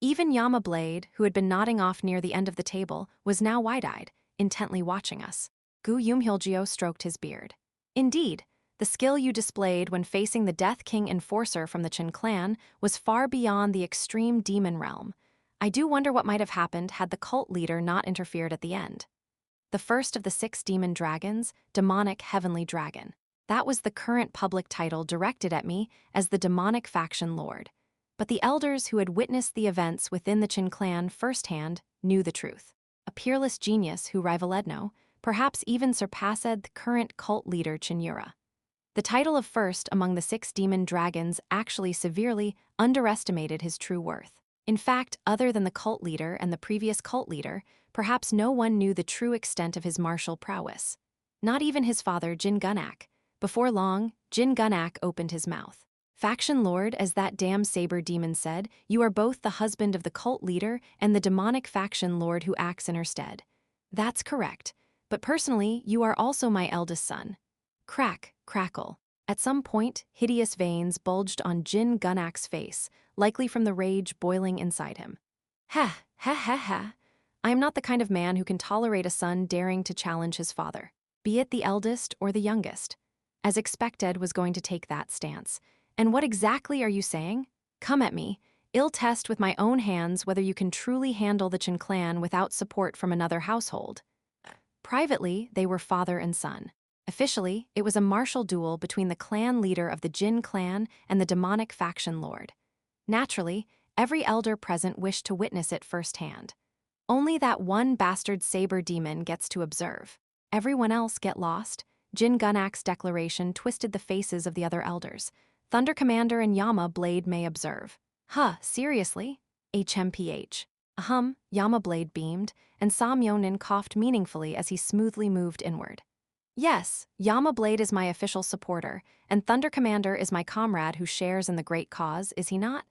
Even Yama Blade, who had been nodding off near the end of the table, was now wide-eyed, intently watching us. Gu Yumhyuljio stroked his beard. Indeed, the skill you displayed when facing the Death King enforcer from the Chen clan was far beyond the extreme demon realm. I do wonder what might have happened had the cult leader not interfered at the end. The first of the 6 demon dragons, Demonic Heavenly Dragon. That was the current public title directed at me as the demonic faction lord. But the elders who had witnessed the events within the Chen clan firsthand knew the truth. A peerless genius who rivaled Edno, perhaps even surpassed the current cult leader Cheon Yura. The title of first among the 6 demon dragons actually severely underestimated his true worth. In fact, other than the cult leader and the previous cult leader, perhaps no one knew the true extent of his martial prowess. Not even his father, Jin Gunak. Before long, Jin Gunak opened his mouth. Faction lord, as that damn saber demon said, you are both the husband of the cult leader and the demonic faction lord who acts in her stead. That's correct. But personally, you are also my eldest son. Crack, crackle. At some point, hideous veins bulged on Jin Gunak's face, likely from the rage boiling inside him. Ha, ha, ha, ha. I am not the kind of man who can tolerate a son daring to challenge his father, be it the eldest or the youngest. As expected, was going to take that stance. And what exactly are you saying? Come at me. I'll test with my own hands whether you can truly handle the Chen clan without support from another household. Privately, they were father and son. Officially, it was a martial duel between the clan leader of the Jin clan and the demonic faction lord. Naturally, every elder present wished to witness it firsthand. Only that one bastard saber demon gets to observe. Everyone else get lost. Jin Gunak's declaration twisted the faces of the other elders. Thunder Commander and Yama Blade may observe. Huh, seriously? HMPH. Yama Blade beamed, and Samyonin coughed meaningfully as he smoothly moved inward. Yes, Yama Blade is my official supporter, and Thunder Commander is my comrade who shares in the great cause, is he not?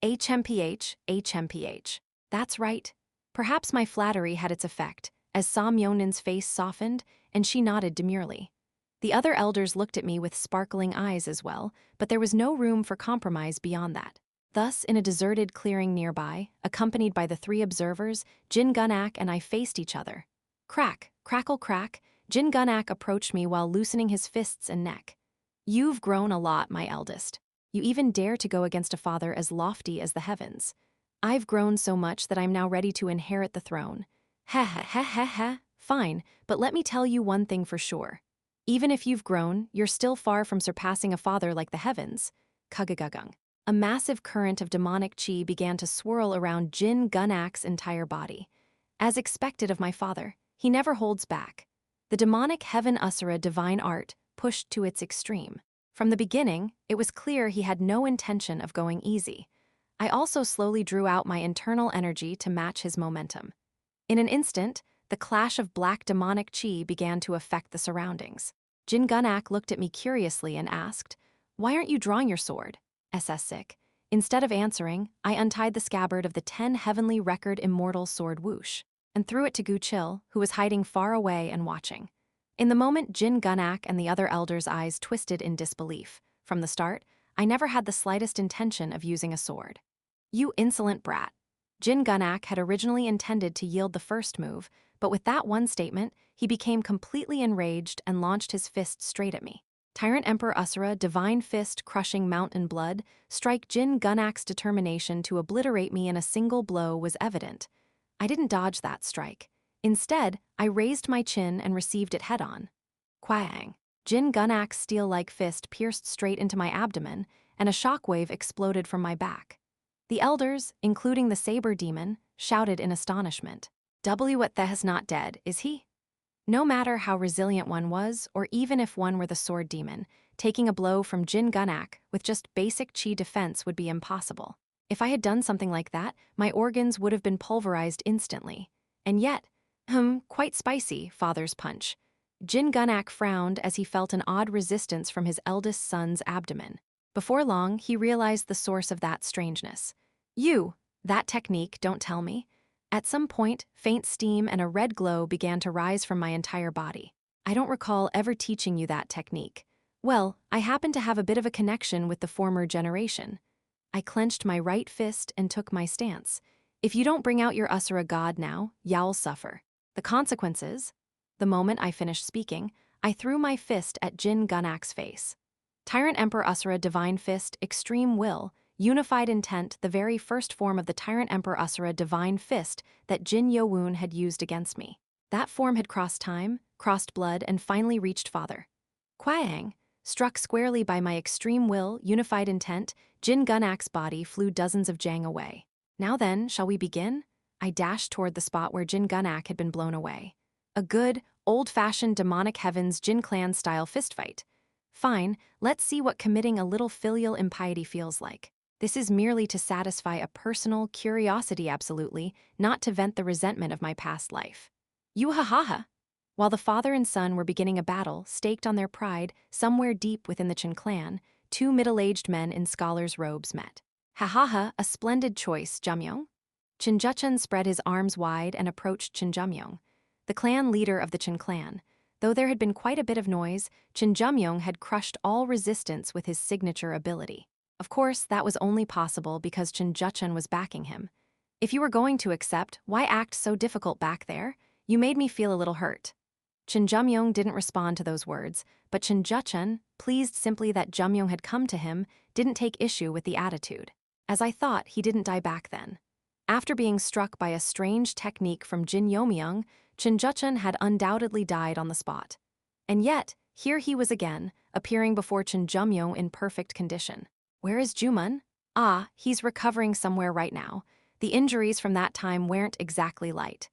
HMPH, HMPH. That's right. Perhaps my flattery had its effect, as Samyonin's face softened, and she nodded demurely. The other elders looked at me with sparkling eyes as well, but there was no room for compromise beyond that. Thus, in a deserted clearing nearby, accompanied by the 3 observers, Jin Gunak and I faced each other. Crack, crackle crack, Jin Gunak approached me while loosening his fists and neck. You've grown a lot, my eldest. You even dare to go against a father as lofty as the heavens. I've grown so much that I'm now ready to inherit the throne. Ha ha ha ha ha, fine, but let me tell you one thing for sure. Even if you've grown, you're still far from surpassing a father like the heavens. Kagagagung. A massive current of demonic chi began to swirl around Jin Gunak's entire body. As expected of my father, he never holds back. The demonic heaven Usura divine art pushed to its extreme. From the beginning, it was clear he had no intention of going easy. I also slowly drew out my internal energy to match his momentum. In an instant, the clash of black demonic chi began to affect the surroundings. Jin Gunak looked at me curiously and asked, "Why aren't you drawing your sword?" Sick. Instead of answering, I untied the scabbard of the 10 heavenly record immortal sword whoosh, and threw it to Gu Chil, who was hiding far away and watching. In the moment, Jin Gunak and the other elders' eyes twisted in disbelief. From the start, I never had the slightest intention of using a sword. You insolent brat. Jin Gunak had originally intended to yield the first move, but with that one statement, he became completely enraged and launched his fist straight at me. Tyrant Emperor Usura, divine fist crushing mountain blood, strike Jin Gunak's determination to obliterate me in a single blow was evident. I didn't dodge that strike. Instead, I raised my chin and received it head-on. Quang. Jin Gunak's steel-like fist pierced straight into my abdomen, and a shockwave exploded from my back. The elders, including the saber demon, shouted in astonishment. What the is not dead, is he? No matter how resilient one was, or even if one were the sword demon, taking a blow from Jin Gunak with just basic chi defense would be impossible. If I had done something like that, my organs would have been pulverized instantly. And yet, quite spicy, father's punch. Jin Gunak frowned as he felt an odd resistance from his eldest son's abdomen. Before long, he realized the source of that strangeness. You, That technique, don't tell me. At some point, faint steam and a red glow began to rise from my entire body. I don't recall ever teaching you that technique. Well, I happen to have a bit of a connection with the former generation. I clenched my right fist and took my stance. If you don't bring out your Asura god now, you'll suffer. The consequences? The moment I finished speaking, I threw my fist at Jin Gunak's face. Tyrant Emperor Asura Divine Fist, Extreme Will, Unified Intent, the very first form of the Tyrant Emperor Asura Divine Fist that Jin Yeomyung had used against me. That form had crossed time, crossed blood, and finally reached Father. Kwang, struck squarely by my Extreme Will, Unified Intent, Jin Gunak's body flew dozens of jang away. Now then, shall we begin? I dashed toward the spot where Jin Gunak had been blown away. A good, old-fashioned demonic heavens Jin clan-style fistfight. Fine, let's see what committing a little filial impiety feels like. This is merely to satisfy a personal curiosity absolutely, not to vent the resentment of my past life. You-ha-ha-ha! While the father and son were beginning a battle, staked on their pride, somewhere deep within the Chin clan, two middle-aged men in scholars' robes met. Ha-ha-ha, a splendid choice, Yeomyung. Chin Jecheon spread his arms wide and approached Chin Yeomyung, the clan leader of the Chin clan. Though there had been quite a bit of noise, Chin Yeomyung had crushed all resistance with his signature ability. Of course, that was only possible because Chin Jecheon was backing him. If you were going to accept, why act so difficult back there? You made me feel a little hurt. Chin Yeomyung didn't respond to those words, but Chin Jecheon, pleased simply that Yeomyung had come to him, didn't take issue with the attitude. As I thought, he didn't die back then. After being struck by a strange technique from Jin Yeomyung, Chin Jecheon had undoubtedly died on the spot. And yet, here he was again, appearing before Chin Yeomyung in perfect condition. Where is Jumun? Ah, he's recovering somewhere right now. The injuries from that time weren't exactly light.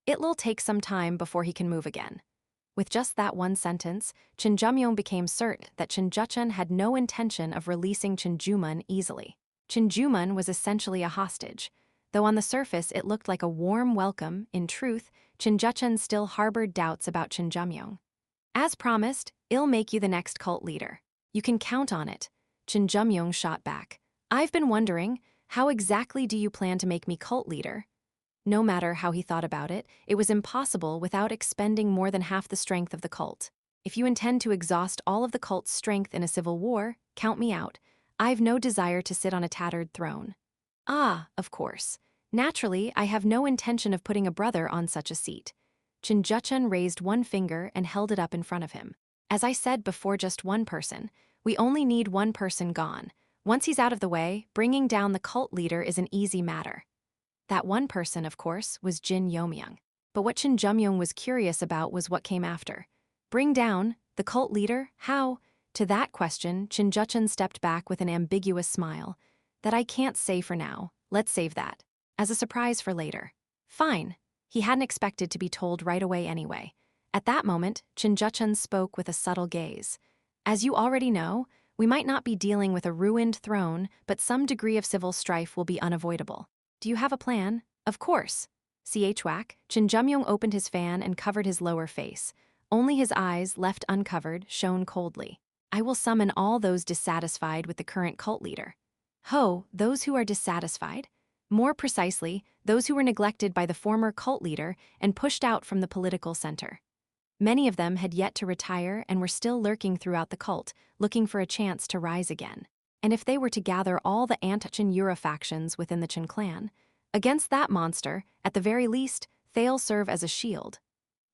It'll take some time before he can move again. With just that one sentence, Chin Yeomyung became certain that Chin Jecheon had no intention of releasing Chin Jumun easily. Chin Jumun was essentially a hostage. Though on the surface it looked like a warm welcome, in truth, Chin Jecheon still harbored doubts about Chin Yeomyung. As promised, I'll make you the next cult leader. You can count on it. Chin Yeomyung shot back. I've been wondering, how exactly do you plan to make me cult leader? No matter how he thought about it, it was impossible without expending more than half the strength of the cult. If you intend to exhaust all of the cult's strength in a civil war, count me out. I've no desire to sit on a tattered throne. Ah, of course. Naturally, I have no intention of putting a brother on such a seat. Chin Jecheon raised one finger and held it up in front of him. As I said before, just one person. We only need one person gone. Once he's out of the way, bringing down the cult leader is an easy matter. That one person, of course, was Jin Yeomyung. But what Chin Yeomyung was curious about was what came after. Bring down the cult leader? How? To that question, Chin Jecheon stepped back with an ambiguous smile. That I can't say for now. Let's save that. As a surprise for later. Fine. He hadn't expected to be told right away anyway. At that moment, Chin Jecheon spoke with a subtle gaze. As you already know, we might not be dealing with a ruined throne, but some degree of civil strife will be unavoidable. Do you have a plan? Of course. Whack. Chin Yeomyung opened his fan and covered his lower face. Only his eyes, left uncovered, shone coldly. I will summon all those dissatisfied with the current cult leader. Ho, those who are dissatisfied? More precisely, those who were neglected by the former cult leader and pushed out from the political center. Many of them had yet to retire and were still lurking throughout the cult, looking for a chance to rise again. And if they were to gather all the anti-Cheon Yura factions within the Chin clan, against that monster, at the very least, they'll serve as a shield.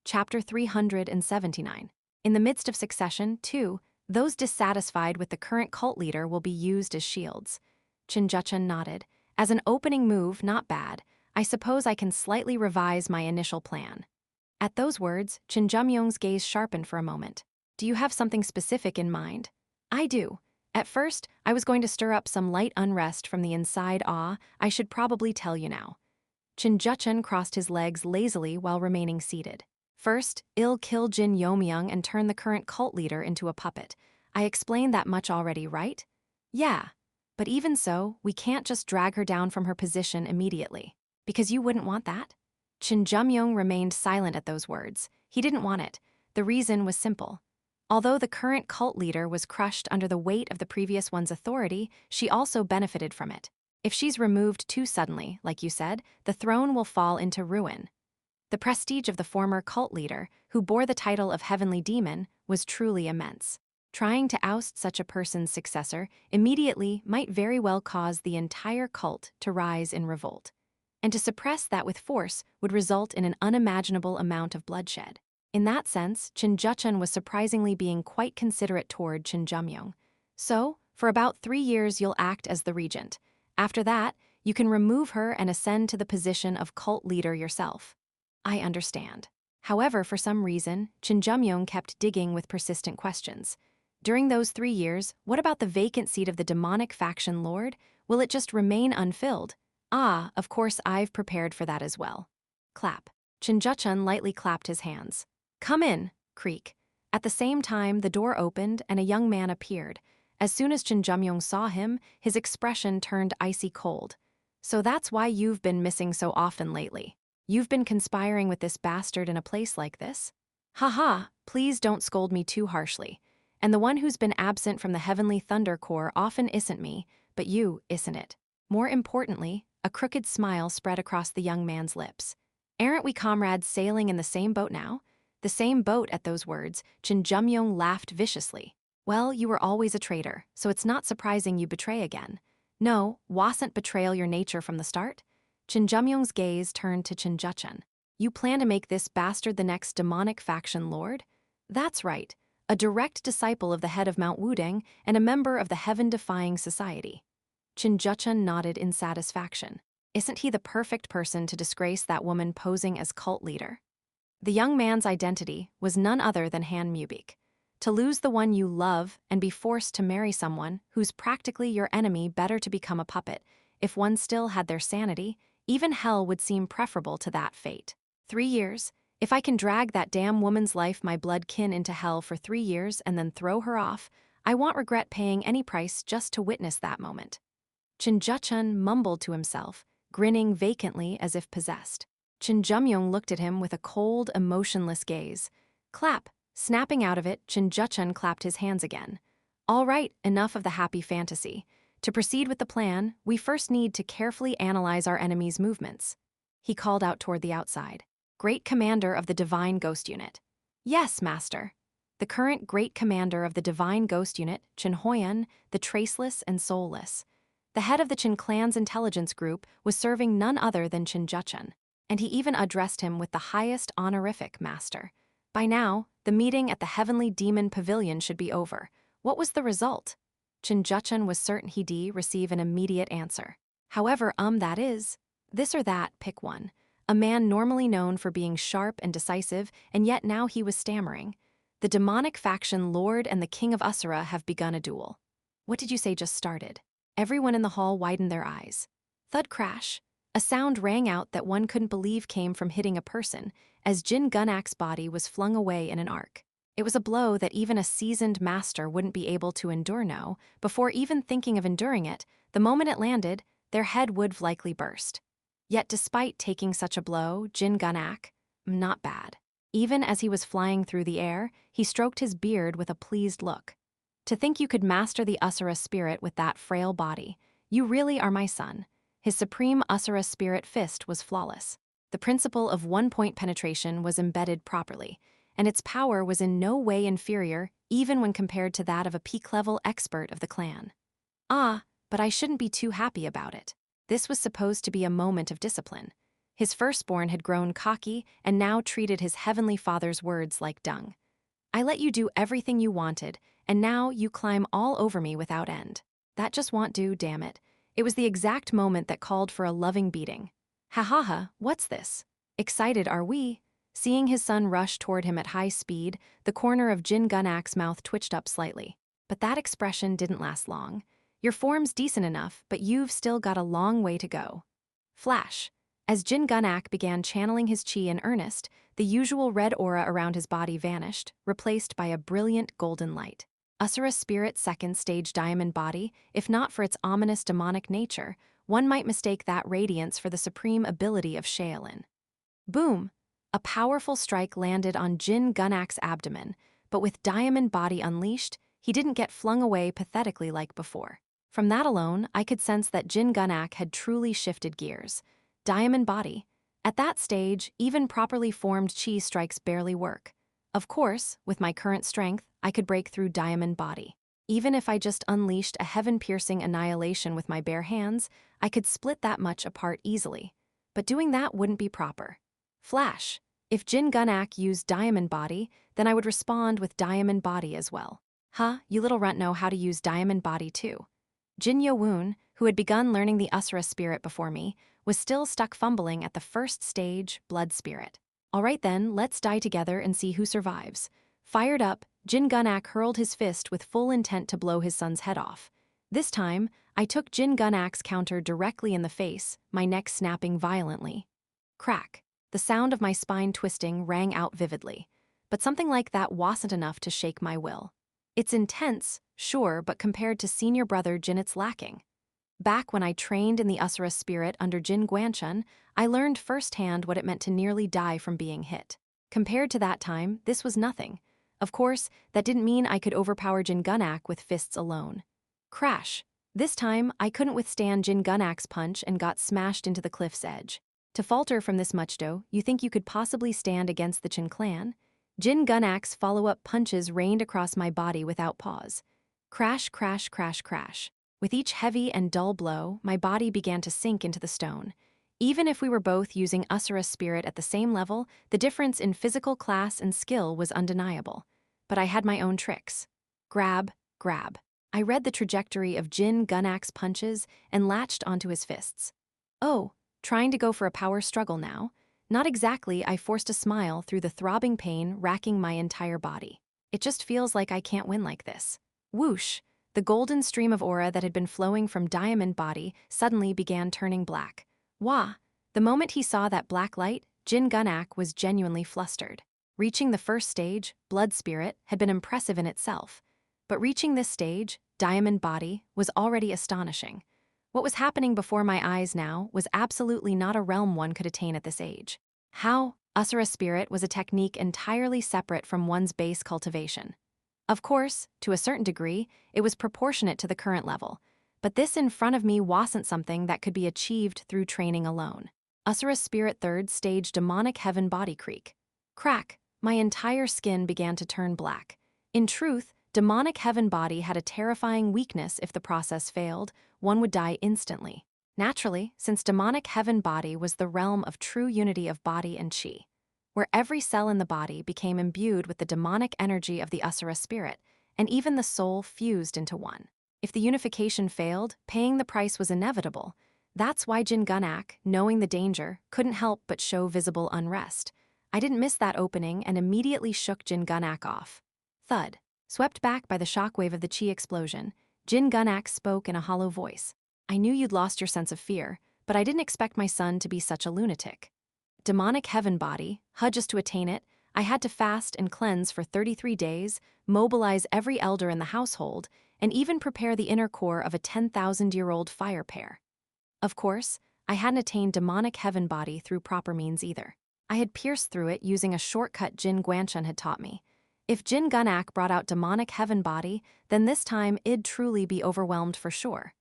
Chapter 379. In the midst of succession, too, those dissatisfied with the current cult leader will be used as shields. Chin Jecheon nodded. As an opening move, not bad. I suppose I can slightly revise my initial plan. At those words, Chin Yeomyung's gaze sharpened for a moment. Do you have something specific in mind? I do. At first, I was going to stir up some light unrest from the inside. I should probably tell you now. Chin Jecheon crossed his legs lazily while remaining seated. First, I'll kill Jin Yeomyung and turn the current cult leader into a puppet. I explained that much already, right? Yeah. But even so, we can't just drag her down from her position immediately. Because you wouldn't want that? Chin Yeomyung remained silent at those words. He didn't want it. The reason was simple. Although the current cult leader was crushed under the weight of the previous one's authority, she also benefited from it. If she's removed too suddenly, like you said, the throne will fall into ruin. The prestige of the former cult leader, who bore the title of Heavenly Demon, was truly immense. Trying to oust such a person's successor immediately might very well cause the entire cult to rise in revolt. And to suppress that with force would result in an unimaginable amount of bloodshed. In that sense, Jin Yeomyung was surprisingly being quite considerate toward Jin Yeomyung. So, for about 3 years you'll act as the regent. After that, you can remove her and ascend to the position of cult leader yourself. I understand. However, for some reason, Jin Yeomyung kept digging with persistent questions. During those 3 years, what about the vacant seat of the demonic faction lord? Will it just remain unfilled? Ah, of course I've prepared for that as well. Clap. Jin Yeomyung lightly clapped his hands. Come in, creak. At the same time, the door opened and a young man appeared. As soon as Jin Yeomyung saw him, his expression turned icy cold. So that's why you've been missing so often lately. You've been conspiring with this bastard in a place like this? Haha, please don't scold me too harshly. And the one who's been absent from the Heavenly Thunder Corps often isn't me, but you, isn't it? More importantly, a crooked smile spread across the young man's lips. Aren't we comrades sailing in the same boat now? The same boat. At those words, Jin Yeomyung laughed viciously. Well, you were always a traitor, so it's not surprising you betray again. No, wasn't betrayal your nature from the start? Jin Yeomyung's gaze turned to Jin Yeomyung. You plan to make this bastard the next demonic faction lord? That's right, a direct disciple of the head of Mount Wudang and a member of the heaven-defying society. Jin Yeomyung nodded in satisfaction. Isn't he the perfect person to disgrace that woman posing as cult leader? The young man's identity was none other than Han Mubik. To lose the one you love and be forced to marry someone who's practically your enemy, better to become a puppet. If one still had their sanity, even hell would seem preferable to that fate. 3 years? If I can drag that damn woman's life, my blood kin, into hell for 3 years and then throw her off, I won't regret paying any price just to witness that moment. Jin Yeomyung mumbled to himself, grinning vacantly as if possessed. Jin Yeomyung looked at him with a cold, emotionless gaze. Clap. Snapping out of it, Jin Yeomyung clapped his hands again. All right, enough of the happy fantasy. To proceed with the plan, we first need to carefully analyze our enemy's movements. He called out toward the outside. Great Commander of the Divine Ghost Unit. Yes, Master. The current Great Commander of the Divine Ghost Unit, Jin Yeomyung, the Traceless and Soulless. The head of the Jin clan's intelligence group was serving none other than Jin Yeomyung, and he even addressed him with the highest honorific Master. By now, the meeting at the Heavenly Demon Pavilion should be over. What was the result? Jin Yeomyung was certain he'd receive an immediate answer. However, that is. This or that, pick one. A man normally known for being sharp and decisive, and yet now he was stammering. The demonic faction Lord and the King of Asura have begun a duel. What did you say just started? Everyone in the hall widened their eyes. Thud crash. A sound rang out that one couldn't believe came from hitting a person, as Jin Gunak's body was flung away in an arc. It was a blow that even a seasoned master wouldn't be able to endure. No, before even thinking of enduring it, the moment it landed, their head would likely burst. Yet despite taking such a blow, Jin Gunak, not bad. Even as he was flying through the air, he stroked his beard with a pleased look. To think you could master the Asura spirit with that frail body. You really are my son. His supreme Asura spirit fist was flawless. The principle of one-point penetration was embedded properly, and its power was in no way inferior even when compared to that of a peak-level expert of the clan. Ah, but I shouldn't be too happy about it. This was supposed to be a moment of discipline. His firstborn had grown cocky and now treated his heavenly father's words like dung. I let you do everything you wanted, and now you climb all over me without end. That just won't do, damn it. It was the exact moment that called for a loving beating. Ha ha ha, what's this? Excited are we? Seeing his son rush toward him at high speed, the corner of Jin Gunak's mouth twitched up slightly. But that expression didn't last long. Your form's decent enough, but you've still got a long way to go. Flash. As Jin Gunak began channeling his chi in earnest, the usual red aura around his body vanished, replaced by a brilliant golden light. Asura Spirit's second-stage diamond body, if not for its ominous demonic nature, one might mistake that radiance for the supreme ability of Shaolin. Boom! A powerful strike landed on Jin Gunak's abdomen, but with diamond body unleashed, he didn't get flung away pathetically like before. From that alone, I could sense that Jin Gunak had truly shifted gears. Diamond body. At that stage, even properly formed chi strikes barely work. Of course, with my current strength, I could break through diamond body. Even if I just unleashed a heaven-piercing annihilation with my bare hands, I could split that much apart easily. But doing that wouldn't be proper. Flash. If Jin Gunak used diamond body, then I would respond with diamond body as well. Huh, you little runt know how to use diamond body too. Jin Yeomyung, who had begun learning the Asura spirit before me, was still stuck fumbling at the first stage, blood spirit. All right then, let's die together and see who survives. Fired up, Jin Gunak hurled his fist with full intent to blow his son's head off. This time, I took Jin Gunak's counter directly in the face, my neck snapping violently. Crack. The sound of my spine twisting rang out vividly. But something like that wasn't enough to shake my will. It's intense, sure, but compared to senior brother Jin, it's lacking. Back when I trained in the Asura spirit under Jin Guanchun, I learned firsthand what it meant to nearly die from being hit. Compared to that time, this was nothing. Of course, that didn't mean I could overpower Jin Gunak with fists alone. Crash. This time, I couldn't withstand Jin Gunak's punch and got smashed into the cliff's edge. To falter from this much though, you think you could possibly stand against the Chin clan? Jin Gunak's follow-up punches rained across my body without pause. Crash, crash, crash, crash. With each heavy and dull blow, my body began to sink into the stone. Even if we were both using Asura spirit at the same level, the difference in physical class and skill was undeniable. But I had my own tricks. Grab, grab. I read the trajectory of Jin Gunak's punches and latched onto his fists. Oh, trying to go for a power struggle now? Not exactly. I forced a smile through the throbbing pain racking my entire body. It just feels like I can't win like this. Whoosh! The golden stream of aura that had been flowing from Diamond Body suddenly began turning black. Wah! The moment he saw that black light, Jin Gunak was genuinely flustered. Reaching the first stage, Blood Spirit, had been impressive in itself. But reaching this stage, Diamond Body, was already astonishing. What was happening before my eyes now was absolutely not a realm one could attain at this age. How? Asura Spirit was a technique entirely separate from one's base cultivation. Of course, to a certain degree, it was proportionate to the current level, but this in front of me wasn't something that could be achieved through training alone. Asura Spirit 3rd Stage Demonic Heaven Body Creak. Crack, my entire skin began to turn black. In truth, Demonic Heaven Body had a terrifying weakness. If the process failed, one would die instantly. Naturally, since Demonic Heaven Body was the realm of true unity of body and chi, where every cell in the body became imbued with the demonic energy of the Asura spirit, and even the soul fused into one. If the unification failed, paying the price was inevitable. That's why Jin Gunak, knowing the danger, couldn't help but show visible unrest. I didn't miss that opening and immediately shook Jin Gunak off. Thud. Swept back by the shockwave of the chi explosion, Jin Gunak spoke in a hollow voice. I knew you'd lost your sense of fear, but I didn't expect my son to be such a lunatic. Demonic Heaven Body, just to attain it, I had to fast and cleanse for 33 days, mobilize every elder in the household, and even prepare the inner core of a 10,000-year-old fire pair. Of course, I hadn't attained Demonic Heaven Body through proper means either. I had pierced through it using a shortcut Jin Guanchun had taught me. If Jin Gunak brought out Demonic Heaven Body, then this time it'd truly be overwhelmed for sure.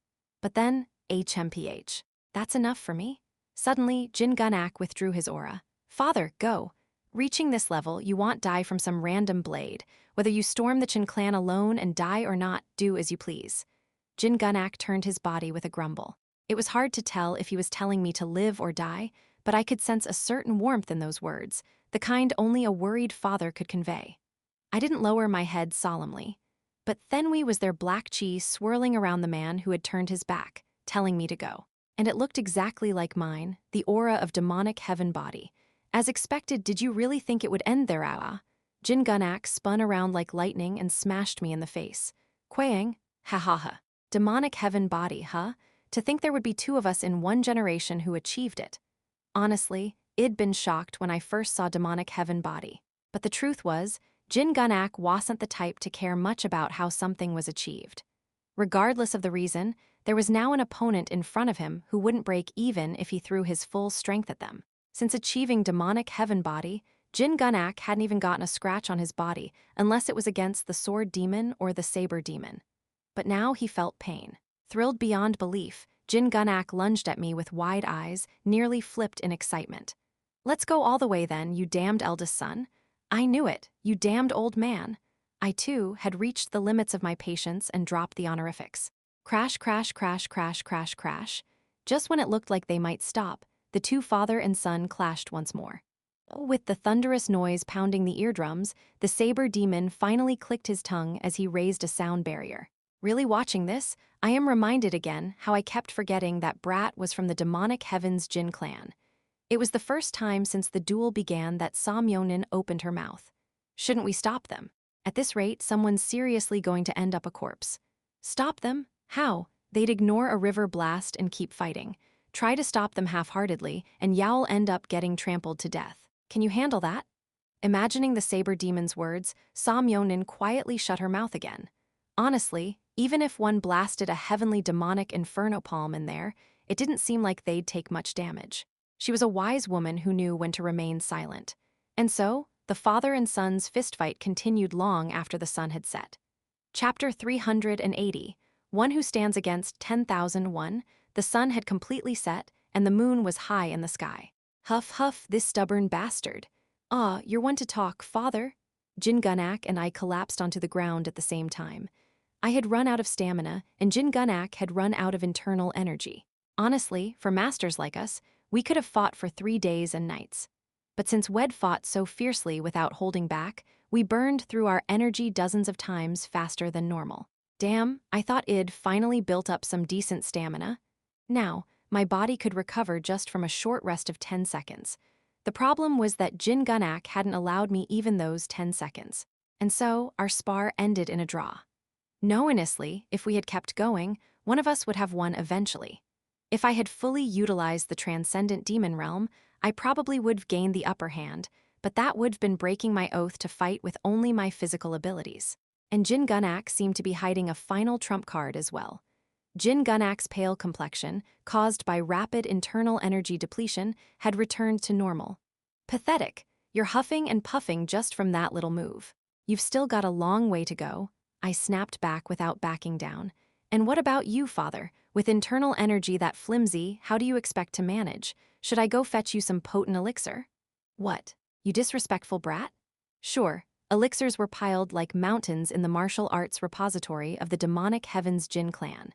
But then, HMPH. That's enough for me. Suddenly, Jin Gunak withdrew his aura. Father, go. Reaching this level, you won't die from some random blade. Whether you storm the Chin clan alone and die or not, do as you please. Jin Gunak turned his body with a grumble. It was hard to tell if he was telling me to live or die, but I could sense a certain warmth in those words, the kind only a worried father could convey. I didn't lower my head solemnly, but Thenwi was their black chi swirling around the man who had turned his back, telling me to go. And it looked exactly like mine, the aura of Demonic Heaven Body. As expected, did you really think it would end there, ah? Jin Gunak spun around like lightning and smashed me in the face. Quaying, ha ha ha. Demonic Heaven Body, huh? To think there would be two of us in one generation who achieved it. Honestly, I'd been shocked when I first saw Demonic Heaven Body. But the truth was, Jin Gunak wasn't the type to care much about how something was achieved. Regardless of the reason, there was now an opponent in front of him who wouldn't break even if he threw his full strength at them. Since achieving Demonic Heaven Body, Jin Gunak hadn't even gotten a scratch on his body unless it was against the Sword Demon or the Saber Demon. But now he felt pain. Thrilled beyond belief, Jin Gunak lunged at me with wide eyes, nearly flipped in excitement. Let's go all the way then, you damned eldest son. I knew it, you damned old man. I, too, had reached the limits of my patience and dropped the honorifics. Crash, crash, crash, crash, crash, crash. Just when it looked like they might stop, the two father and son clashed once more. With the thunderous noise pounding the eardrums, the saber demon finally clicked his tongue as he raised a sound barrier. Really watching this, I am reminded again how I kept forgetting that Brat was from the demonic heavens Jin clan. It was the first time since the duel began that Yeon-myung opened her mouth. Shouldn't we stop them? At this rate, someone's seriously going to end up a corpse. Stop them? How? They'd ignore a river blast and keep fighting. Try to stop them half-heartedly, and Yao'll end up getting trampled to death. Can you handle that? Imagining the saber demon's words, Yeon-myung quietly shut her mouth again. Honestly, even if one blasted a heavenly demonic inferno palm in there, it didn't seem like they'd take much damage. She was a wise woman who knew when to remain silent. And so, the father and son's fistfight continued long after the sun had set. Chapter 380, One Who Stands Against 10,001, the sun had completely set, and the moon was high in the sky. Huff, huff, this stubborn bastard. Ah, you're one to talk, father. Jin Gunak and I collapsed onto the ground at the same time. I had run out of stamina, and Jin Gunak had run out of internal energy. Honestly, for masters like us, we could have fought for 3 days and nights. But since Wed fought so fiercely without holding back, we burned through our energy dozens of times faster than normal. Damn, I thought I'd finally built up some decent stamina. Now, my body could recover just from a short rest of 10 seconds. The problem was that Jin Gunak hadn't allowed me even those 10 seconds. And so, our spar ended in a draw. Honestly, if we had kept going, one of us would have won eventually. If I had fully utilized the transcendent demon realm, I probably would have gained the upper hand, but that would have been breaking my oath to fight with only my physical abilities. And Jin Gunak seemed to be hiding a final trump card as well. Jin Gunak's pale complexion, caused by rapid internal energy depletion, had returned to normal. Pathetic. You're huffing and puffing just from that little move. You've still got a long way to go. I snapped back without backing down. And what about you, father? With internal energy that flimsy, how do you expect to manage? Should I go fetch you some potent elixir? What? You disrespectful brat? Sure, elixirs were piled like mountains in the martial arts repository of the demonic heavens Jin clan.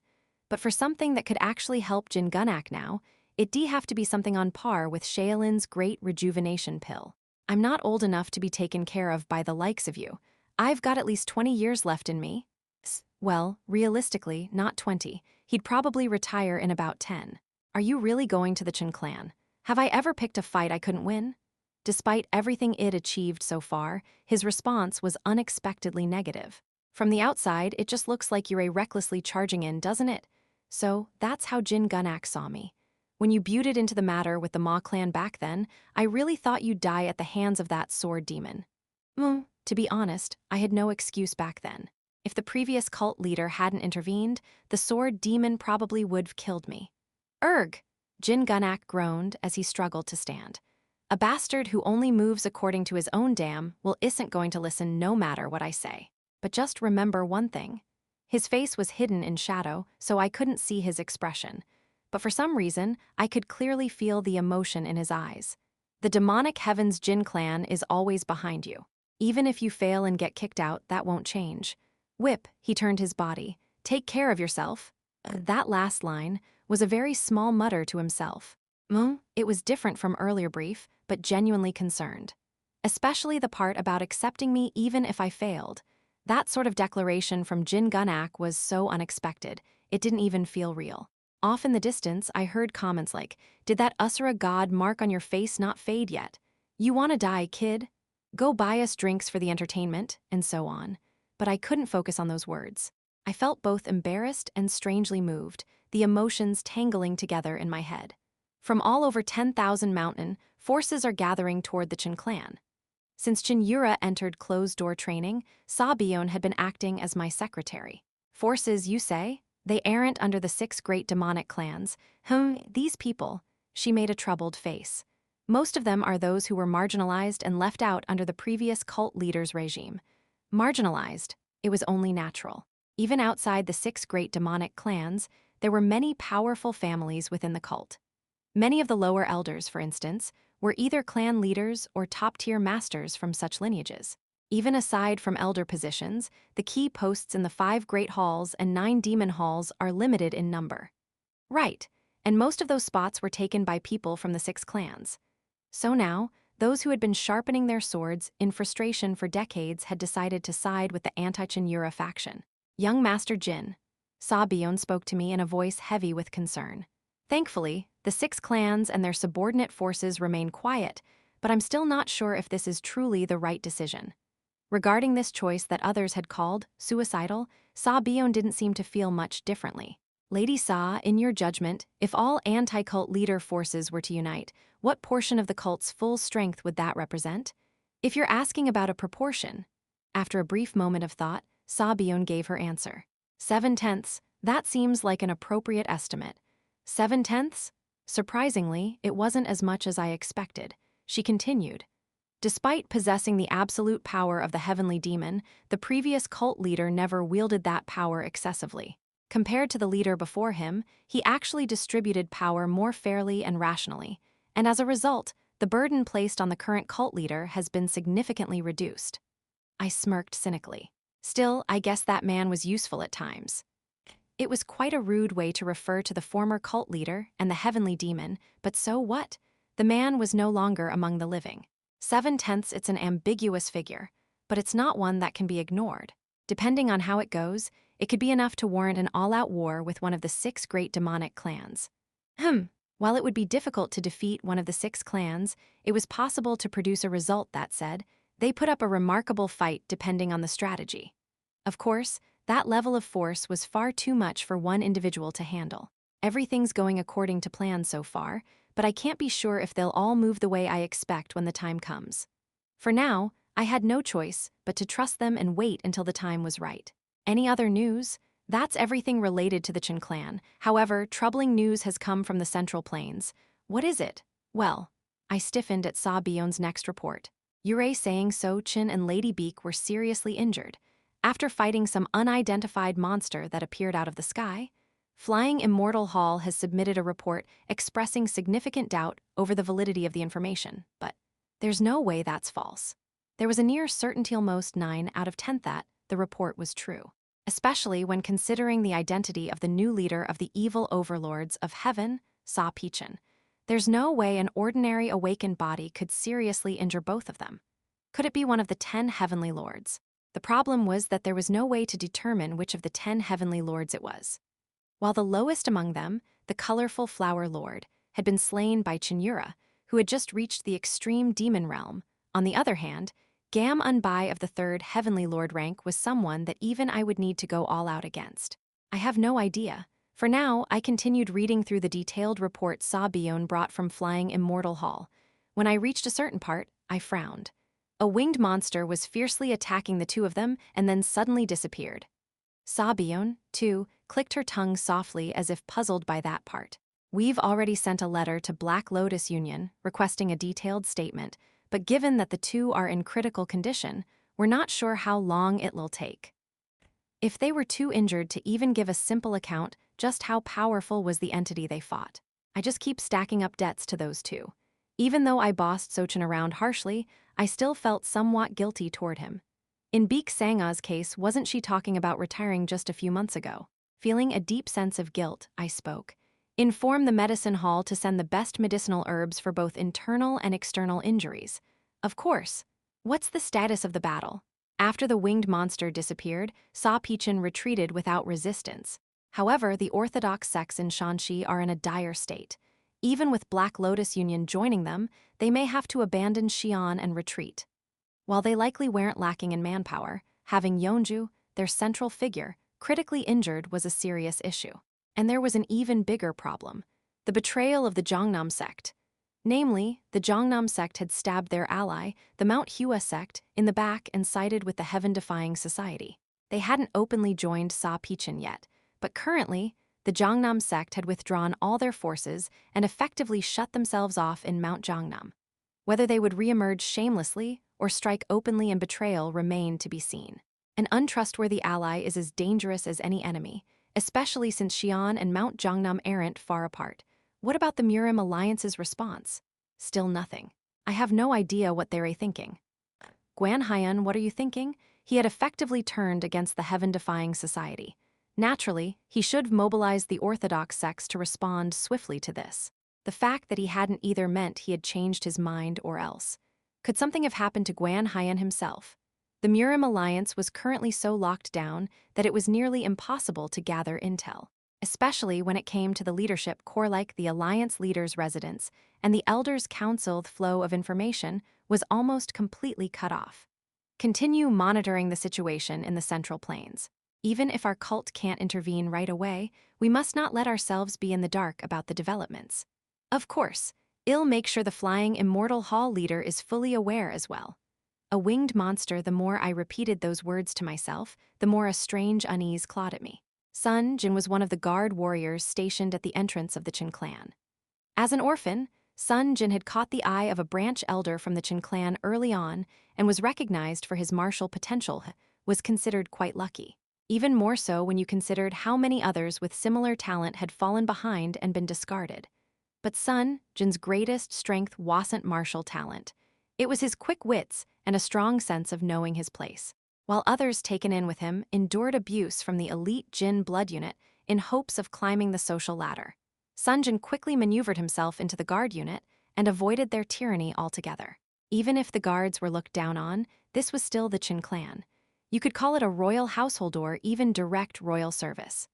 But for something that could actually help Jin Gunak now, it'd have to be something on par with Shaolin's great rejuvenation pill. I'm not old enough to be taken care of by the likes of you. I've got at least 20 years left in me. Well, realistically, not 20. He'd probably retire in about 10. Are you really going to the Chen clan? Have I ever picked a fight I couldn't win? Despite everything it achieved so far, his response was unexpectedly negative. From the outside, it just looks like you're recklessly charging in, doesn't it? So, that's how Jin Gunak saw me. When you butted into the matter with the Ma clan back then, I really thought you'd die at the hands of that sword demon. To be honest, I had no excuse back then. If the previous cult leader hadn't intervened, the sword demon probably would have killed me. Erg! Jin Gunak groaned as he struggled to stand. A bastard who only moves according to his own isn't going to listen no matter what I say. But just remember one thing. His face was hidden in shadow, so I couldn't see his expression. But for some reason, I could clearly feel the emotion in his eyes. The demonic heavens Jin clan is always behind you. Even if you fail and get kicked out, that won't change. Whip, he turned his body. Take care of yourself. That last line was a very small mutter to himself. It was different from earlier brief, but genuinely concerned. Especially the part about accepting me even if I failed. That sort of declaration from Jin Gunak was so unexpected, it didn't even feel real. Off in the distance, I heard comments like, "Did that Usura god mark on your face not fade yet? You wanna die, kid? Go buy us drinks for the entertainment," and so on. But I couldn't focus on those words. I felt both embarrassed and strangely moved, the emotions tangling together in my head. From all over 10,000 mountain, forces are gathering toward the Chen clan. Since Cheon Yura entered closed-door training, Yeon had been acting as my secretary. Forces, you say? They aren't under the 6 great demonic clans. These people. She made a troubled face. Most of them are those who were marginalized and left out under the previous cult leader's regime. Marginalized. It was only natural. Even outside the 6 great demonic clans, there were many powerful families within the cult. Many of the lower elders, for instance, were either clan leaders or top-tier masters from such lineages. Even aside from elder positions, the key posts in the 5 great halls and 9 demon halls are limited in number. Right, and most of those spots were taken by people from the 6 clans. So now, those who had been sharpening their swords in frustration for decades had decided to side with the anti-Cheon Yura faction. Young Master Jin Yeomyung spoke to me in a voice heavy with concern. Thankfully, the 6 clans and their subordinate forces remain quiet, but I'm still not sure if this is truly the right decision. Regarding this choice that others had called suicidal, Yeomyung didn't seem to feel much differently. Lady Sa, in your judgment, if all anti-cult leader forces were to unite, what portion of the cult's full strength would that represent? If you're asking about a proportion. After a brief moment of thought, Yeomyung gave her answer. 7/10, that seems like an appropriate estimate. 7/10? Surprisingly, it wasn't as much as I expected. She continued. Despite possessing the absolute power of the heavenly demon, the previous cult leader never wielded that power excessively. Compared to the leader before him, he actually distributed power more fairly and rationally, and as a result, the burden placed on the current cult leader has been significantly reduced. I smirked cynically. Still, I guess that man was useful at times. It was quite a rude way to refer to the former cult leader and the heavenly demon, but so what? The man was no longer among the living. 7/10, it's an ambiguous figure, but it's not one that can be ignored. Depending on how it goes, it could be enough to warrant an all-out war with one of the 6 great demonic clans. While it would be difficult to defeat one of the 6 clans, it was possible to produce a result that said, they put up a remarkable fight depending on the strategy. Of course, that level of force was far too much for one individual to handle. Everything's going according to plan so far, but I can't be sure if they'll all move the way I expect when the time comes. For now, I had no choice but to trust them and wait until the time was right. Any other news? That's everything related to the Cheon clan. However, troubling news has come from the Central Plains. What is it? Well, I stiffened at Yeomyung's next report. Yura saying So Cheon and Lady Beak were seriously injured after fighting some unidentified monster that appeared out of the sky. Flying Immortal Hall has submitted a report expressing significant doubt over the validity of the information, but there's no way that's false. There was a near certainty almost 9 out of 10 that the report was true, especially when considering the identity of the new leader of the evil overlords of heaven, Sa Pichen. There's no way an ordinary awakened body could seriously injure both of them. Could it be one of the 10 heavenly lords? The problem was that there was no way to determine which of the 10 heavenly lords it was. While the lowest among them, the colorful flower lord, had been slain by Cheon Yura, who had just reached the extreme demon realm, on the other hand, Gam Unbai of the 3rd heavenly lord rank was someone that even I would need to go all out against. I have no idea. For now, I continued reading through the detailed report Yeomyung brought from Flying Immortal Hall. When I reached a certain part, I frowned. A winged monster was fiercely attacking the 2 of them and then suddenly disappeared. Yeomyung, too, clicked her tongue softly as if puzzled by that part. We've already sent a letter to Black Lotus Union requesting a detailed statement, but given that the 2 are in critical condition, we're not sure how long it'll take. If they were too injured to even give a simple account just how powerful was the entity they fought. I just keep stacking up debts to those 2. Even though I bossed Sochin around harshly, I still felt somewhat guilty toward him. In Beek Sanga's case, wasn't she talking about retiring just a few months ago? Feeling a deep sense of guilt, I spoke. Inform the medicine hall to send the best medicinal herbs for both internal and external injuries. Of course. What's the status of the battle? After the winged monster disappeared, Sa Pichen retreated without resistance. However, the Orthodox sects in Shanxi are in a dire state. Even with Black Lotus Union joining them, they may have to abandon Xi'an and retreat. While they likely weren't lacking in manpower, having Yeonju, their central figure, critically injured was a serious issue. And there was an even bigger problem: the betrayal of the Jongnam sect. Namely, the Jongnam sect had stabbed their ally, the Mount Hua sect, in the back and sided with the heaven-defying society. They hadn't openly joined Sa Pichen yet, but currently, the Jongnam sect had withdrawn all their forces and effectively shut themselves off in Mount Jongnam. Whether they would reemerge shamelessly or strike openly in betrayal remained to be seen. An untrustworthy ally is as dangerous as any enemy, especially since Xi'an and Mount Jiangnam aren't far apart. What about the Murim Alliance's response? Still nothing. I have no idea what they're thinking. Guan Haiyan, what are you thinking? He had effectively turned against the heaven-defying society. Naturally, he should have mobilized the Orthodox sects to respond swiftly to this. The fact that he hadn't either meant he had changed his mind or else. Could something have happened to Guan Haiyan himself? The Murim Alliance was currently so locked down that it was nearly impossible to gather intel, especially when it came to the leadership core like the Alliance leader's residence, and the Elders' Council. The flow of information was almost completely cut off. Continue monitoring the situation in the Central Plains. Even if our cult can't intervene right away, we must not let ourselves be in the dark about the developments. Of course, I'll make sure the Flying Immortal Hall leader is fully aware as well. A winged monster. The more I repeated those words to myself, the more a strange unease clawed at me. Sun Jin was one of the guard warriors stationed at the entrance of the Qin clan. As an orphan, Sun Jin had caught the eye of a branch elder from the Qin clan early on and was recognized for his martial potential. Was considered quite lucky. Even more so when you considered how many others with similar talent had fallen behind and been discarded. But Sun Jin's greatest strength wasn't martial talent. It was his quick wits and a strong sense of knowing his place. While others taken in with him endured abuse from the elite Jin blood unit in hopes of climbing the social ladder, Sun Jin quickly maneuvered himself into the guard unit and avoided their tyranny altogether. Even if the guards were looked down on, this was still the Qin clan. You could call it a royal household or even direct royal service.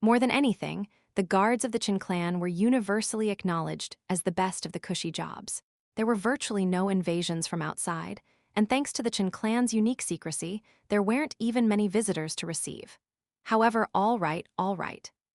More than anything, the guards of the Qin clan were universally acknowledged as the best of the cushy jobs. There were virtually no invasions from outside, and thanks to the Qin clan's unique secrecy, there weren't even many visitors to receive. However, all right.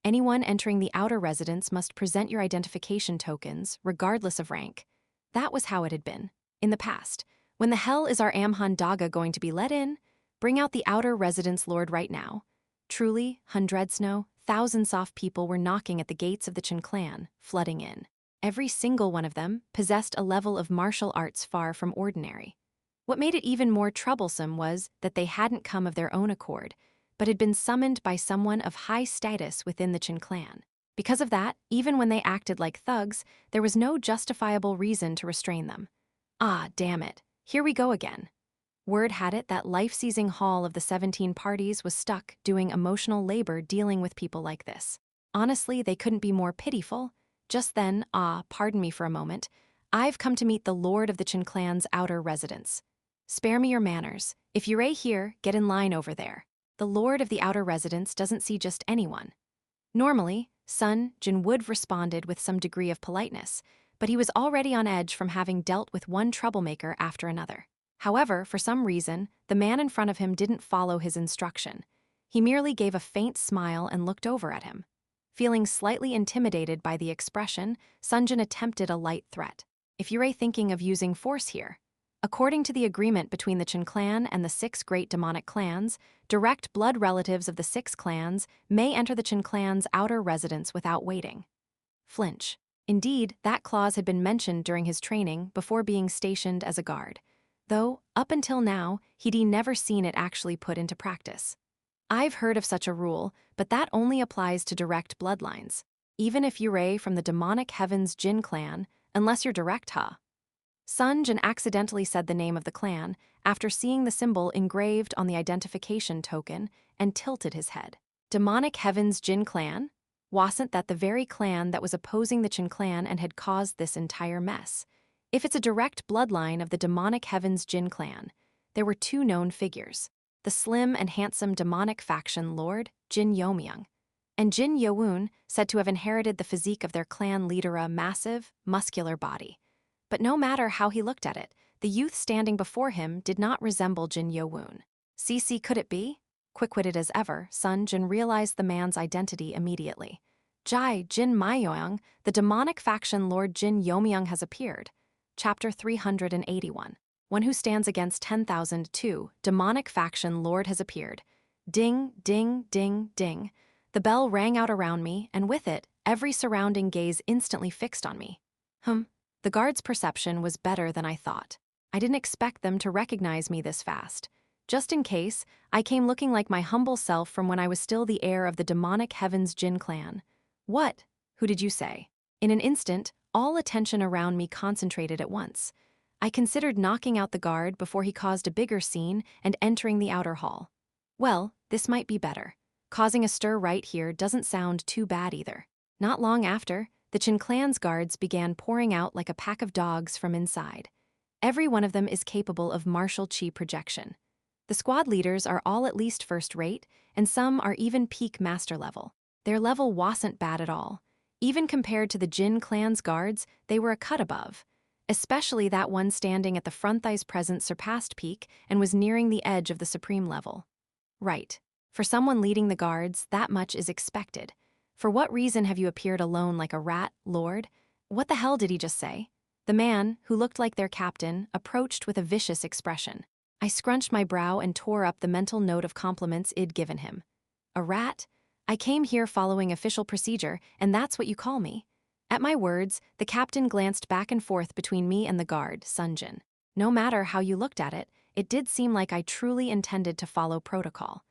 Anyone entering the outer residence must present your identification tokens, regardless of rank. That was how it had been. In the past, when the hell is our Amhan Daga going to be let in? Bring out the outer residence lord right now. Truly, hundreds, no, thousands of people were knocking at the gates of the Qin clan, flooding in. Every single one of them possessed a level of martial arts far from ordinary. What made it even more troublesome was that they hadn't come of their own accord, but had been summoned by someone of high status within the Qin clan. Because of that, even when they acted like thugs, there was no justifiable reason to restrain them. Ah, damn it, here we go again. Word had it that life-seizing hall of the 17 parties was stuck doing emotional labor dealing with people like this. Honestly, they couldn't be more pitiful. Just then, pardon me for a moment, I've come to meet the lord of the Qin clan's outer residence. Spare me your manners. If you're here, get in line over there. The lord of the outer residence doesn't see just anyone. Normally, Sun Jin would have responded with some degree of politeness, but he was already on edge from having dealt with one troublemaker after another. However, for some reason, the man in front of him didn't follow his instruction. He merely gave a faint smile and looked over at him. Feeling slightly intimidated by the expression, Sun Jin attempted a light threat. If you're thinking of using force here. According to the agreement between the Qin clan and the 6 great demonic clans, direct blood relatives of the 6 clans may enter the Qin clan's outer residence without waiting. Flinch. Indeed, that clause had been mentioned during his training before being stationed as a guard. Though, up until now, he'd never seen it actually put into practice. I've heard of such a rule, but that only applies to direct bloodlines. Even if you're from the demonic heavens Jin clan, unless you're direct, Sun Jin accidentally said the name of the clan after seeing the symbol engraved on the identification token and tilted his head. Demonic heavens Jin clan? Wasn't that the very clan that was opposing the Qin clan and had caused this entire mess? If it's a direct bloodline of the demonic heavens Jin clan, there were 2 known figures. The slim and handsome demonic faction lord, Jin Yeomyung, and Jin Yeomyung, said to have inherited the physique of their clan leader, a massive, muscular body. But no matter how he looked at it, the youth standing before him did not resemble Jin Yeomyung. Could it be? Quick-witted as ever, Sun Jin realized the man's identity immediately. Jin Yeomyung, the demonic faction lord Jin Yeomyung has appeared. Chapter 381. One who stands against 10,002, demonic faction lord has appeared. Ding, ding, ding, ding. The bell rang out around me, and with it, every surrounding gaze instantly fixed on me. The guard's perception was better than I thought. I didn't expect them to recognize me this fast. Just in case, I came looking like my humble self from when I was still the heir of the demonic heavens Jin clan. What? Who did you say? In an instant, all attention around me concentrated at once. I considered knocking out the guard before he caused a bigger scene and entering the outer hall. Well, this might be better. Causing a stir right here doesn't sound too bad either. Not long after, the Jin clan's guards began pouring out like a pack of dogs from inside. Every one of them is capable of martial chi projection. The squad leaders are all at least first-rate, and some are even peak master level. Their level wasn't bad at all. Even compared to the Jin clan's guards, they were a cut above. Especially that one standing at the front. Thigh's presence surpassed peak and was nearing the edge of the supreme level. Right. For someone leading the guards, that much is expected. For what reason have you appeared alone like a rat, Lord? What the hell did he just say? The man, who looked like their captain, approached with a vicious expression. I scrunched my brow and tore up the mental note of compliments I'd given him. A rat? I came here following official procedure, and that's what you call me. At my words, the captain glanced back and forth between me and the guard, Sunjin. No matter how you looked at it, it did seem like I truly intended to follow protocol.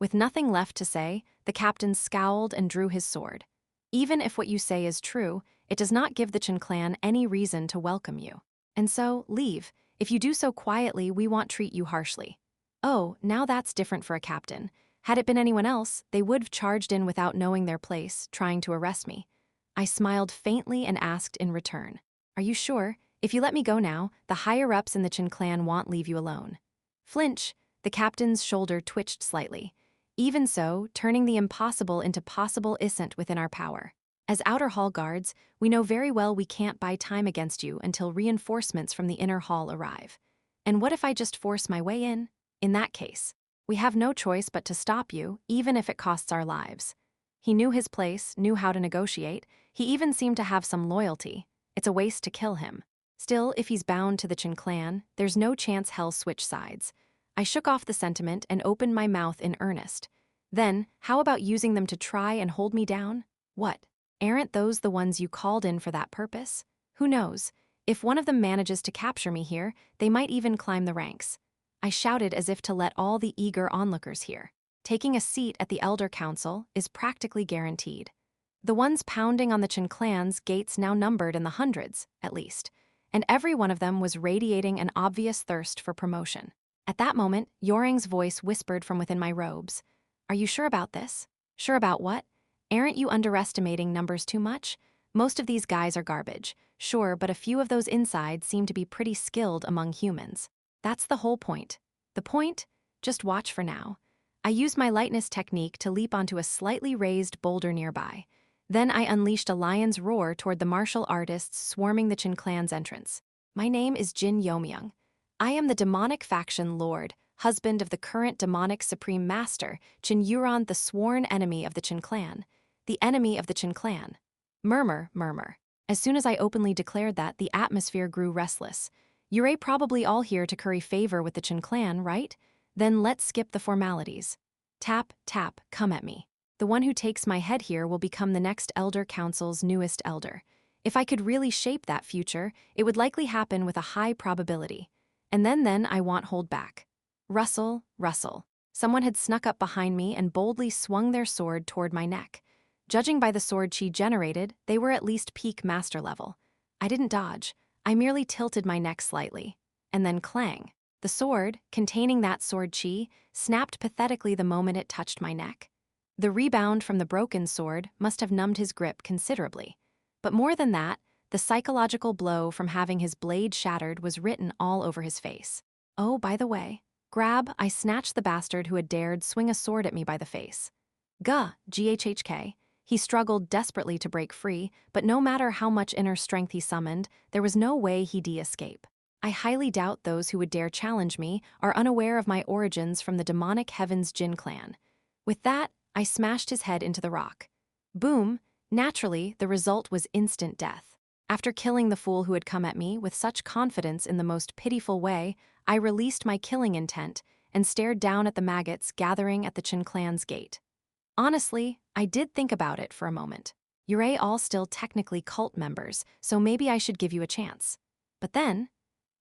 With nothing left to say, the captain scowled and drew his sword. Even if what you say is true, it does not give the Jin clan any reason to welcome you. And so, leave. If you do so quietly, we won't treat you harshly. Oh, now that's different for a captain. Had it been anyone else, they would have charged in without knowing their place, trying to arrest me. I smiled faintly and asked in return, "Are you sure? If you let me go now, the higher-ups in the Jin clan won't leave you alone." Flinch, the captain's shoulder twitched slightly. Even so, turning the impossible into possible isn't within our power. As outer hall guards, we know very well we can't buy time against you until reinforcements from the inner hall arrive. And what if I just force my way in? In that case, we have no choice but to stop you, even if it costs our lives. He knew his place, knew how to negotiate. He even seemed to have some loyalty. It's a waste to kill him. Still, if he's bound to the Jin clan, there's no chance he'll switch sides. I shook off the sentiment and opened my mouth in earnest. Then, how about using them to try and hold me down? What? Aren't those the ones you called in for that purpose? Who knows? If one of them manages to capture me here, they might even climb the ranks. I shouted as if to let all the eager onlookers hear. Taking a seat at the Elder Council is practically guaranteed. The ones pounding on the Jin clan's gates now numbered in the hundreds, at least, and every one of them was radiating an obvious thirst for promotion. At that moment, Yeomyung's voice whispered from within my robes. "Are you sure about this?" "Sure about what? Aren't you underestimating numbers too much? Most of these guys are garbage, sure, but a few of those inside seem to be pretty skilled among humans. That's the whole point. The point? Just watch for now." I used my lightness technique to leap onto a slightly raised boulder nearby. Then I unleashed a lion's roar toward the martial artists swarming the Jin clan's entrance. "My name is Jin Yeomyung. I am the demonic faction lord, husband of the current demonic supreme master, Jin Yura, the sworn enemy of the Jin clan. The enemy of the Jin clan." Murmur, murmur. As soon as I openly declared that, the atmosphere grew restless. "You're probably all here to curry favor with the Jin clan, right? Then let's skip the formalities. Tap, tap, come at me. The one who takes my head here will become the next Elder Council's newest elder. If I could really shape that future, it would likely happen with a high probability. And then I won't hold back." Rustle, rustle. Someone had snuck up behind me and boldly swung their sword toward my neck. Judging by the sword chi generated, they were at least peak master level. I didn't dodge. I merely tilted my neck slightly. And then clang. The sword, containing that sword chi, snapped pathetically the moment it touched my neck. The rebound from the broken sword must have numbed his grip considerably. But more than that, the psychological blow from having his blade shattered was written all over his face. Oh, by the way, grab, I snatched the bastard who had dared swing a sword at me by the face. Ghhk. He struggled desperately to break free, but no matter how much inner strength he summoned, there was no way he'd escape. I highly doubt those who would dare challenge me are unaware of my origins from the demonic heavens Jin clan. With that, I smashed his head into the rock. Boom! Naturally, the result was instant death. After killing the fool who had come at me with such confidence in the most pitiful way, I released my killing intent and stared down at the maggots gathering at the Jin clan's gate. Honestly, I did think about it for a moment. You're all still technically cult members, so maybe I should give you a chance. But then,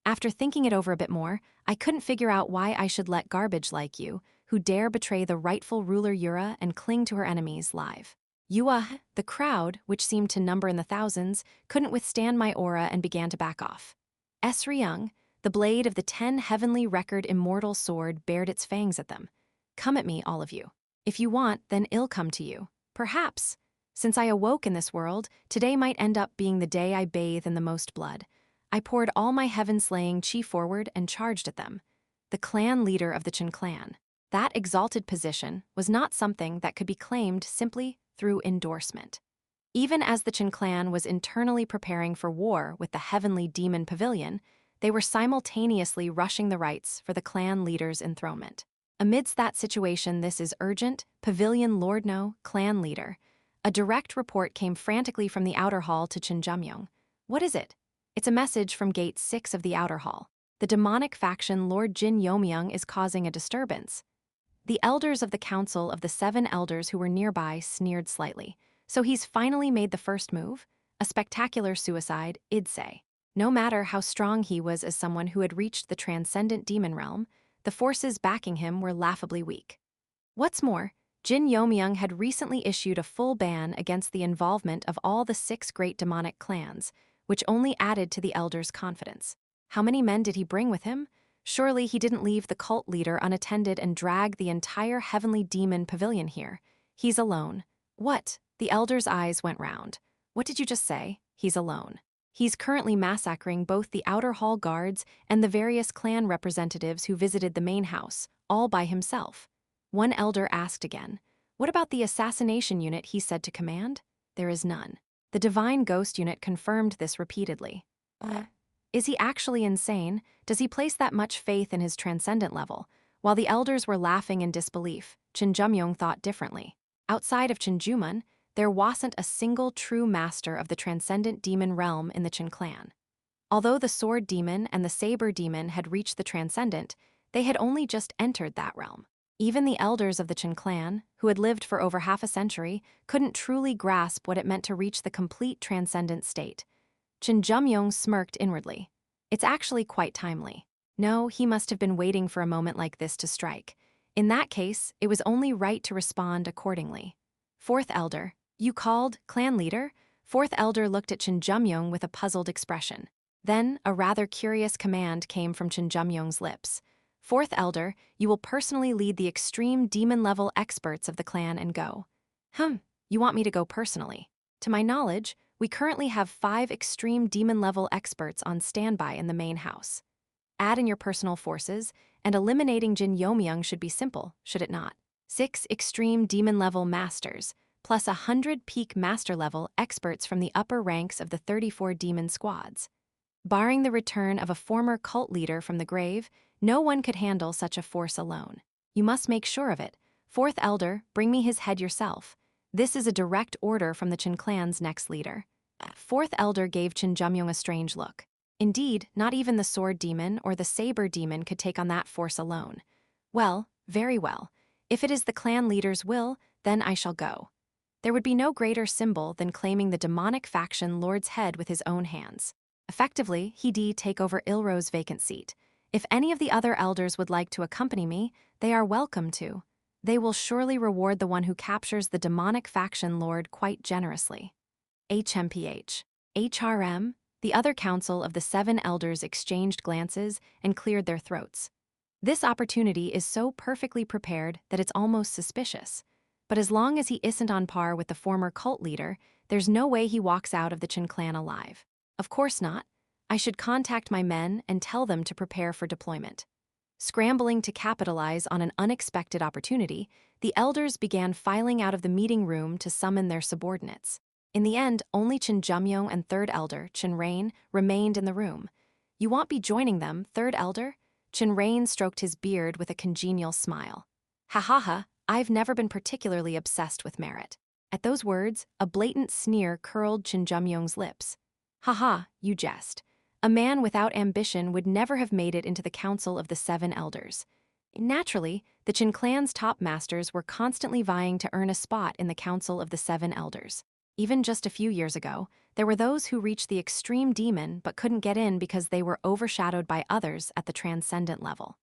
After thinking it over a bit more, I couldn't figure out why I should let garbage like you, who dare betray the rightful ruler Yura and cling to her enemies, live. The crowd, which seemed to number in the thousands, couldn't withstand my aura and began to back off. Yeong, the blade of the 10 heavenly record immortal sword, bared its fangs at them. Come at me, all of you. If you want, then I'll come to you. Perhaps. Since I awoke in this world, today might end up being the day I bathe in the most blood. I poured all my heaven-slaying chi forward and charged at them. The clan leader of the Chen clan. That exalted position was not something that could be claimed simply through endorsement. Even as the Chen clan was internally preparing for war with the heavenly demon pavilion, they were simultaneously rushing the rites for the clan leader's enthronement. Amidst that situation, this is urgent, Pavilion Lord No, clan leader. A direct report came frantically from the outer hall to Jin Yeomyung. What is it? It's a message from Gate 6 of the outer hall. The demonic faction Lord Jin Yeomyung is causing a disturbance. The elders of the council of the 7 elders who were nearby sneered slightly. So he's finally made the first move? A spectacular suicide, I'd say. No matter how strong he was as someone who had reached the transcendent demon realm, the forces backing him were laughably weak. What's more, Jin Yeomyung had recently issued a full ban against the involvement of all the 6 great demonic clans, which only added to the elders' confidence. How many men did he bring with him? Surely he didn't leave the cult leader unattended and drag the entire heavenly demon pavilion here. He's alone. What? The elders' eyes went round. What did you just say? He's alone. He's currently massacring both the outer hall guards and the various clan representatives who visited the main house, all by himself. One elder asked again, what about the assassination unit he said to command? There is none. The Divine Ghost Unit confirmed this repeatedly. Is he actually insane? Does he place that much faith in his transcendent level? While the elders were laughing in disbelief, Jin Yeomyung thought differently. Outside of Jin Jumun, there wasn't a single true master of the transcendent demon realm in the Chen clan. Although the sword demon and the saber demon had reached the transcendent, they had only just entered that realm. Even the elders of the Chen clan, who had lived for over half a century, couldn't truly grasp what it meant to reach the complete transcendent state. Jin Yeomyung smirked inwardly. It's actually quite timely. No, he must have been waiting for a moment like this to strike. In that case, it was only right to respond accordingly. 4th Elder, you called, clan leader? 4th Elder looked at Jin Yeomyung with a puzzled expression. Then, a rather curious command came from Jin Yeomyung's lips. 4th Elder, you will personally lead the extreme demon-level experts of the clan and go. You want me to go personally? To my knowledge, we currently have 5 extreme demon-level experts on standby in the main house. Add in your personal forces, and eliminating Jin Yeomyung should be simple, should it not? 6 extreme demon-level masters, plus 100 peak master-level experts from the upper ranks of the 34 demon squads. Barring the return of a former cult leader from the grave, no one could handle such a force alone. You must make sure of it. 4th Elder, bring me his head yourself. This is a direct order from the Chen clan's next leader. 4th Elder gave Jin Yeomyung a strange look. Indeed, not even the sword demon or the saber demon could take on that force alone. Well, very well. If it is the clan leader's will, then I shall go. There would be no greater symbol than claiming the demonic faction lord's head with his own hands. Effectively, he'd take over Ilro's vacant seat. If any of the other elders would like to accompany me, they are welcome to. They will surely reward the one who captures the demonic faction lord quite generously. HRM, the other council of the 7 elders exchanged glances and cleared their throats. This opportunity is so perfectly prepared that it's almost suspicious. But as long as he isn't on par with the former cult leader, there's no way he walks out of the Chen clan alive. Of course not. I should contact my men and tell them to prepare for deployment. Scrambling to capitalize on an unexpected opportunity, the elders began filing out of the meeting room to summon their subordinates. In the end, only Jin Yeomyung and 3rd Elder, Chin Rain, remained in the room. You won't be joining them, 3rd Elder? Chin Rain stroked his beard with a congenial smile. Ha ha ha, I've never been particularly obsessed with merit. At those words, a blatant sneer curled Jin Yeomyung's lips. Ha ha, you jest. A man without ambition would never have made it into the council of the 7 elders. Naturally, the Chen clan's top masters were constantly vying to earn a spot in the council of the 7 elders. Even just a few years ago, there were those who reached the extreme demon but couldn't get in because they were overshadowed by others at the transcendent level.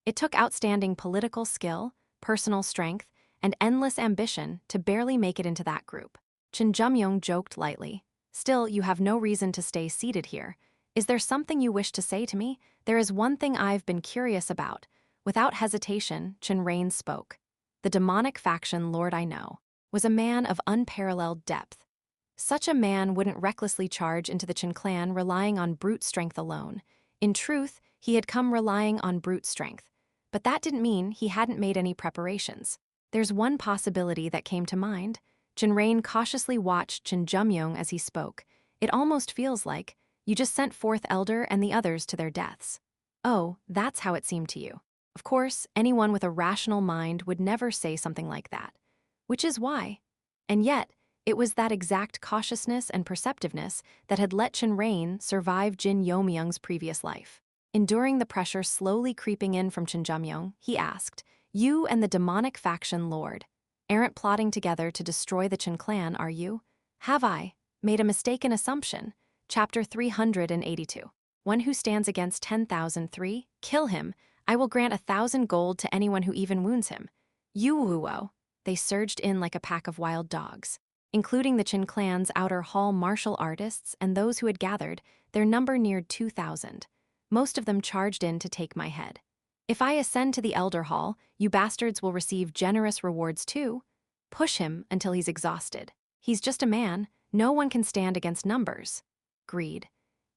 It took outstanding political skill, personal strength, and endless ambition to barely make it into that group. Jin Yeomyung joked lightly. Still, you have no reason to stay seated here. Is there something you wish to say to me? There is one thing I've been curious about. Without hesitation, Chin Rain spoke. The demonic faction lord I know was a man of unparalleled depth. Such a man wouldn't recklessly charge into the Chin clan relying on brute strength alone. In truth, he had come relying on brute strength. But that didn't mean he hadn't made any preparations. There's one possibility that came to mind. Chin Rain cautiously watched Jin Yeomyung as he spoke. It almost feels like you just sent forth Elder and the others to their deaths. Oh, that's how it seemed to you. Of course, anyone with a rational mind would never say something like that. Which is why. And yet, it was that exact cautiousness and perceptiveness that had let Chin Rain survive Jin Yeomyung's previous life. Enduring the pressure slowly creeping in from Jin Yeomyung, he asked, "You and the demonic faction lord aren't plotting together to destroy the Chin clan, are you? Have I made a mistaken assumption?" Chapter 382. One who stands against 10,003, kill him. I will grant 1,000 gold to anyone who even wounds him. Yuwuo. They surged in like a pack of wild dogs. Including the Chin clan's outer hall martial artists and those who had gathered, their number neared 2,000. Most of them charged in to take my head. If I ascend to the Elder Hall, you bastards will receive generous rewards too. Push him until he's exhausted. He's just a man. No one can stand against numbers. Greed.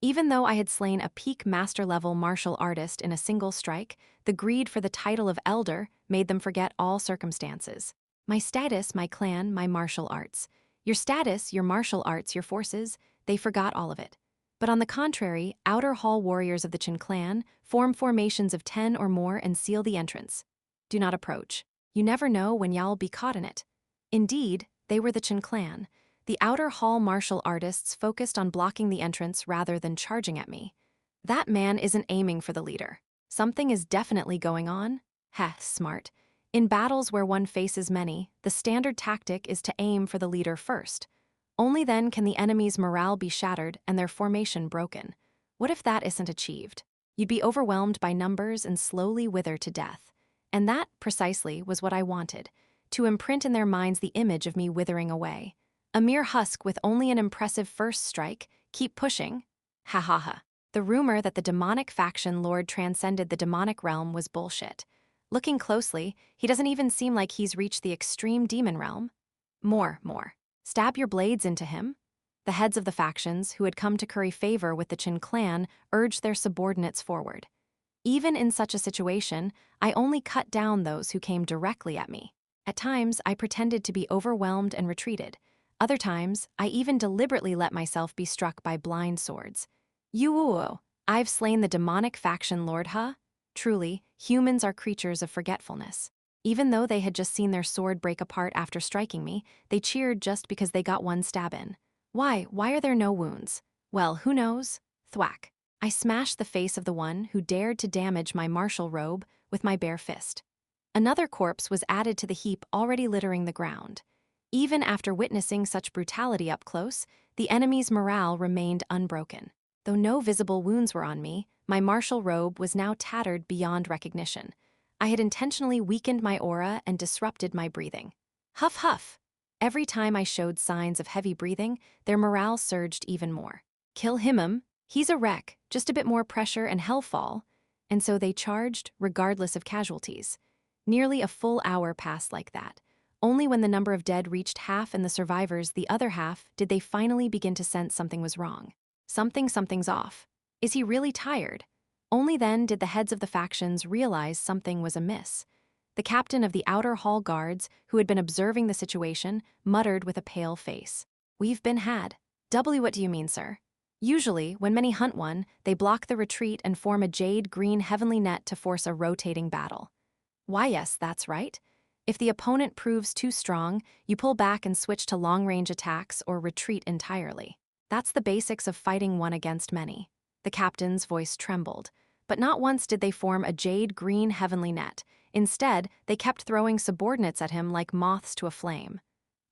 Even though I had slain a peak master-level martial artist in a single strike, the greed for the title of Elder made them forget all circumstances. My status, my clan, my martial arts. Your status, your martial arts, your forces, they forgot all of it. But on the contrary, outer hall warriors of the Chin clan form formations of 10 or more and seal the entrance. Do not approach. You never know when y'all be caught in it. Indeed, they were the Chin clan. The outer hall martial artists focused on blocking the entrance rather than charging at me. That man isn't aiming for the leader. Something is definitely going on. Heh, smart. In battles where one faces many, the standard tactic is to aim for the leader first. Only then can the enemy's morale be shattered and their formation broken. What if that isn't achieved? You'd be overwhelmed by numbers and slowly wither to death. And that, precisely, was what I wanted, to imprint in their minds the image of me withering away. A mere husk with only an impressive first strike, keep pushing. Ha ha ha. The rumor that the demonic faction lord transcended the demonic realm was bullshit. Looking closely, he doesn't even seem like he's reached the extreme demon realm. More. Stab your blades into him. The heads of the factions, who had come to curry favor with the Chin clan, urged their subordinates forward. Even in such a situation, I only cut down those who came directly at me. At times, I pretended to be overwhelmed and retreated. Other times, I even deliberately let myself be struck by blind swords. Yuwuo, I've slain the demonic faction lord, huh? Truly, humans are creatures of forgetfulness. Even though they had just seen their sword break apart after striking me, they cheered just because they got one stab in. Why are there no wounds? Well, who knows? Thwack. I smashed the face of the one who dared to damage my martial robe with my bare fist. Another corpse was added to the heap already littering the ground. Even after witnessing such brutality up close, the enemy's morale remained unbroken. Though no visible wounds were on me, my martial robe was now tattered beyond recognition. I had intentionally weakened my aura and disrupted my breathing. Huff huff. Every time I showed signs of heavy breathing, their morale surged even more. Kill him. He's a wreck, just a bit more pressure and hell fall. And so they charged, regardless of casualties. Nearly a full hour passed like that. Only when the number of dead reached half and the survivors the other half did they finally begin to sense something was wrong. Something's off. Is he really tired? Only then did the heads of the factions realize something was amiss. The captain of the outer hall guards, who had been observing the situation, muttered with a pale face. We've been had. What do you mean, sir? Usually, when many hunt one, they block the retreat and form a jade-green heavenly net to force a rotating battle. Why, yes, that's right. If the opponent proves too strong, you pull back and switch to long-range attacks or retreat entirely. That's the basics of fighting one against many. The captain's voice trembled, but not once did they form a jade-green heavenly net. Instead, they kept throwing subordinates at him like moths to a flame.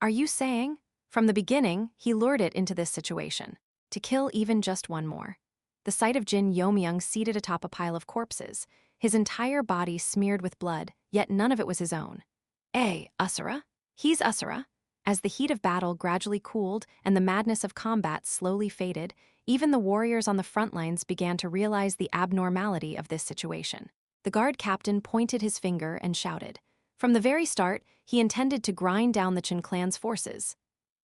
Are you saying? From the beginning, he lured it into this situation, to kill even just one more. The sight of Jin Yeomyung seated atop a pile of corpses, his entire body smeared with blood, yet none of it was his own. Usura? He's Usura? As the heat of battle gradually cooled and the madness of combat slowly faded, even the warriors on the front lines began to realize the abnormality of this situation. The guard captain pointed his finger and shouted. From the very start, he intended to grind down the Cheon clan's forces.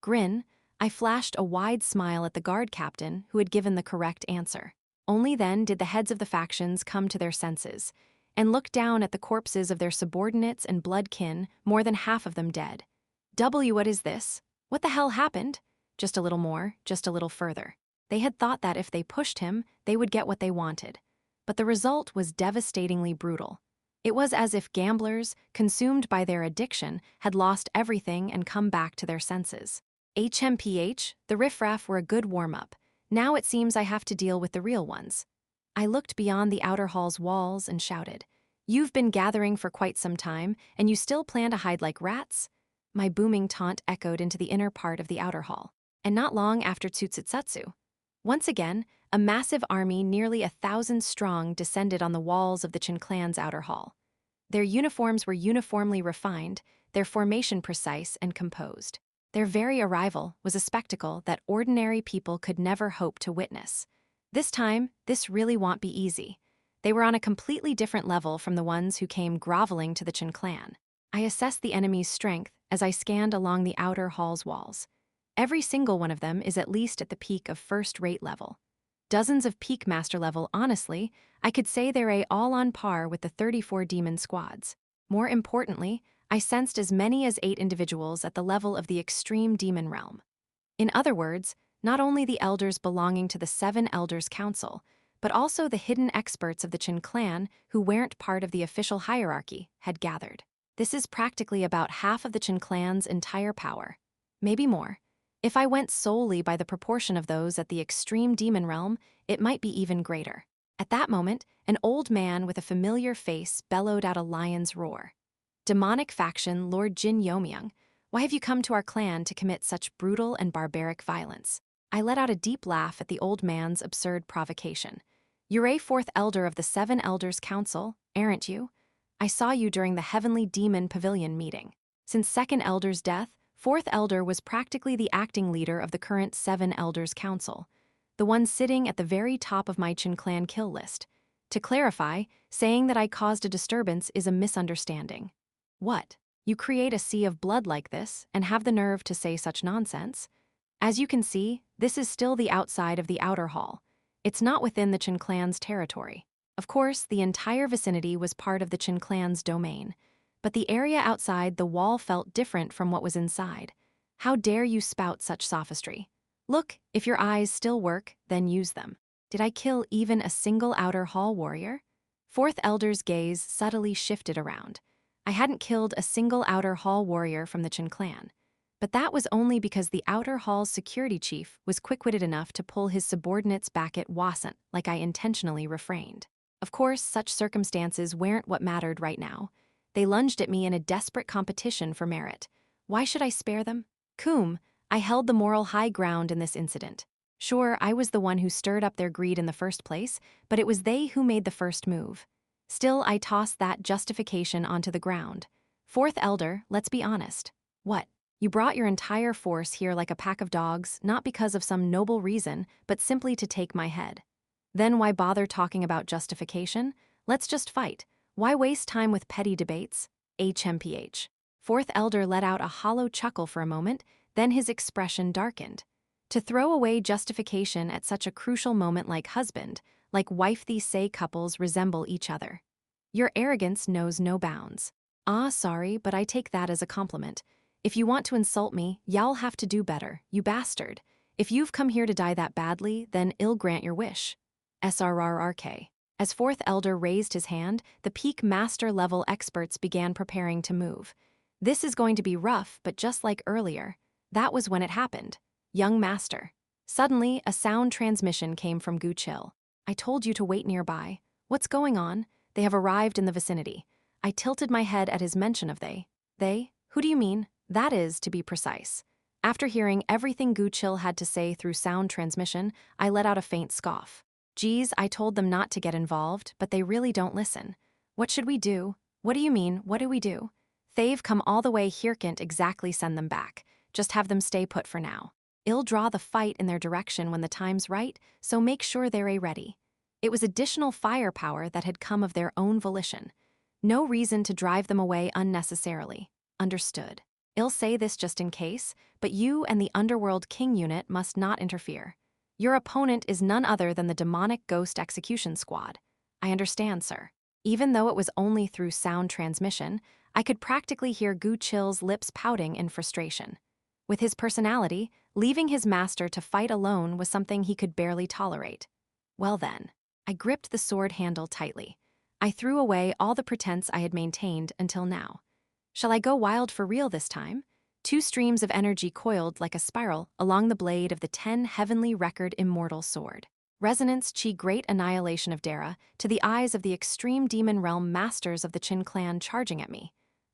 Grin, I flashed a wide smile at the guard captain who had given the correct answer. Only then did the heads of the factions come to their senses and look down at the corpses of their subordinates and blood kin, more than half of them dead. What is this? What the hell happened? Just a little more, just a little further. They had thought that if they pushed him, they would get what they wanted. But the result was devastatingly brutal. It was as if gamblers, consumed by their addiction, had lost everything and come back to their senses. HMPH, the riffraff were a good warm-up. Now it seems I have to deal with the real ones. I looked beyond the outer hall's walls and shouted, "You've been gathering for quite some time, and you still plan to hide like rats?" My booming taunt echoed into the inner part of the outer hall. And not long after Tsutsutsu. Once again, a massive army nearly 1,000 strong descended on the walls of the Cheon clan's outer hall. Their uniforms were uniformly refined, their formation precise and composed. Their very arrival was a spectacle that ordinary people could never hope to witness. This time, this really won't be easy. They were on a completely different level from the ones who came groveling to the Cheon clan. I assessed the enemy's strength as I scanned along the outer hall's walls. Every single one of them is at least at the peak of first-rate level. Dozens of peak master level, honestly, I could say they're all on par with the 34 demon squads. More importantly, I sensed as many as 8 individuals at the level of the extreme demon realm. In other words, not only the elders belonging to the 7 Elders Council, but also the hidden experts of the Cheon clan who weren't part of the official hierarchy had gathered. This is practically about half of the Cheon clan's entire power. Maybe more. If I went solely by the proportion of those at the extreme demon realm, it might be even greater. At that moment, an old man with a familiar face bellowed out a lion's roar. Demonic faction Lord Jin Yeomyung, why have you come to our clan to commit such brutal and barbaric violence? I let out a deep laugh at the old man's absurd provocation. You're a 4th elder of the 7 Elders Council, aren't you? I saw you during the Heavenly Demon Pavilion meeting. Since 2nd Elder's death, 4th Elder was practically the acting leader of the current 7 Elders Council, the one sitting at the very top of my Cheon clan kill list. To clarify, saying that I caused a disturbance is a misunderstanding. What? You create a sea of blood like this and have the nerve to say such nonsense? As you can see, this is still the outside of the outer hall. It's not within the Cheon clan's territory. Of course, the entire vicinity was part of the Cheon clan's domain, but the area outside the wall felt different from what was inside. How dare you spout such sophistry? Look, if your eyes still work, then use them. Did I kill even a single outer hall warrior? 4th Elder's gaze subtly shifted around. I hadn't killed a single outer hall warrior from the Cheon clan, but that was only because the outer hall's security chief was quick-witted enough to pull his subordinates back at wasn't like I intentionally refrained. Of course, such circumstances weren't what mattered right now. They lunged at me in a desperate competition for merit. Why should I spare them? I held the moral high ground in this incident. Sure, I was the one who stirred up their greed in the first place, but it was they who made the first move. Still, I tossed that justification onto the ground. 4th Elder, let's be honest. What? You brought your entire force here like a pack of dogs, not because of some noble reason, but simply to take my head. Then why bother talking about justification? Let's just fight. Why waste time with petty debates? HMPH. 4th Elder let out a hollow chuckle for a moment, then his expression darkened. To throw away justification at such a crucial moment like husband, like wife, these say couples resemble each other. Your arrogance knows no bounds. Sorry, but I take that as a compliment. If you want to insult me, y'all have to do better, you bastard. If you've come here to die that badly, then I'll grant your wish. SRRRK. As 4th Elder raised his hand, the peak master level experts began preparing to move. This is going to be rough, but just like earlier, that was when it happened. Young master. Suddenly, a sound transmission came from Guchil. I told you to wait nearby. What's going on? They have arrived in the vicinity. I tilted my head at his mention of they. They? Who do you mean? That is, to be precise. After hearing everything Gu Chil had to say through sound transmission, I let out a faint scoff. Geez, I told them not to get involved, but they really don't listen. What should we do? What do you mean, what do we do? They've come all the way here, can't exactly send them back. Just have them stay put for now. I'll draw the fight in their direction when the time's right, so make sure they're ready. It was additional firepower that had come of their own volition. No reason to drive them away unnecessarily. Understood. I'll say this just in case, but you and the Underworld King unit must not interfere. Your opponent is none other than the demonic ghost execution squad. I understand, sir. Even though it was only through sound transmission, I could practically hear Gu Chil's lips pouting in frustration. With his personality, leaving his master to fight alone was something he could barely tolerate. Well then, I gripped the sword handle tightly. I threw away all the pretense I had maintained until now. Shall I go wild for real this time? 2 streams of energy coiled like a spiral along the blade of the 10 heavenly record immortal sword. Resonance chi great annihilation of Dara to the eyes of the extreme demon realm masters of the Qin clan charging at me.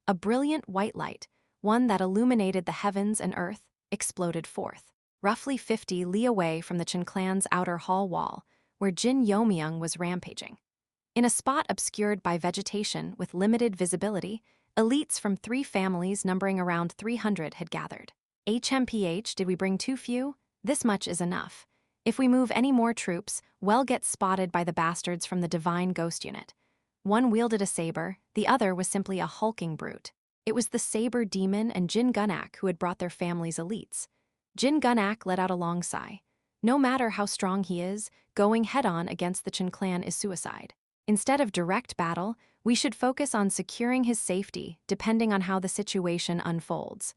A brilliant white light, one that illuminated the heavens and earth, exploded forth, roughly 50 li away from the Qin clan's outer hall wall, where Jin Yeomyung was rampaging. In a spot obscured by vegetation with limited visibility, elites from 3 families numbering around 300 had gathered. HMPH, did we bring too few? This much is enough. If we move any more troops, we'll get spotted by the bastards from the Divine Ghost Unit. One wielded a saber, the other was simply a hulking brute. It was the Saber Demon and Jin Gunak who had brought their family's elites. Jin Gunak let out a long sigh. No matter how strong he is, going head-on against the Qin clan is suicide. Instead of direct battle, we should focus on securing his safety, depending on how the situation unfolds.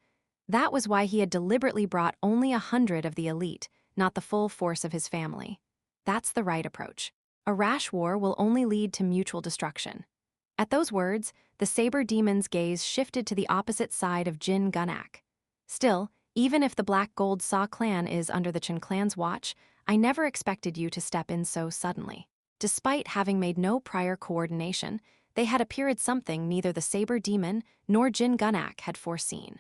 That was why he had deliberately brought only 100 of the elite, not the full force of his family. That's the right approach. A rash war will only lead to mutual destruction. At those words, the Saber Demon's gaze shifted to the opposite side of Jin Gunak. Still, even if the Black Gold Saw clan is under the Qin clan's watch, I never expected you to step in so suddenly. Despite having made no prior coordination, they had appeared something neither the Saber Demon nor Jin Gunak had foreseen.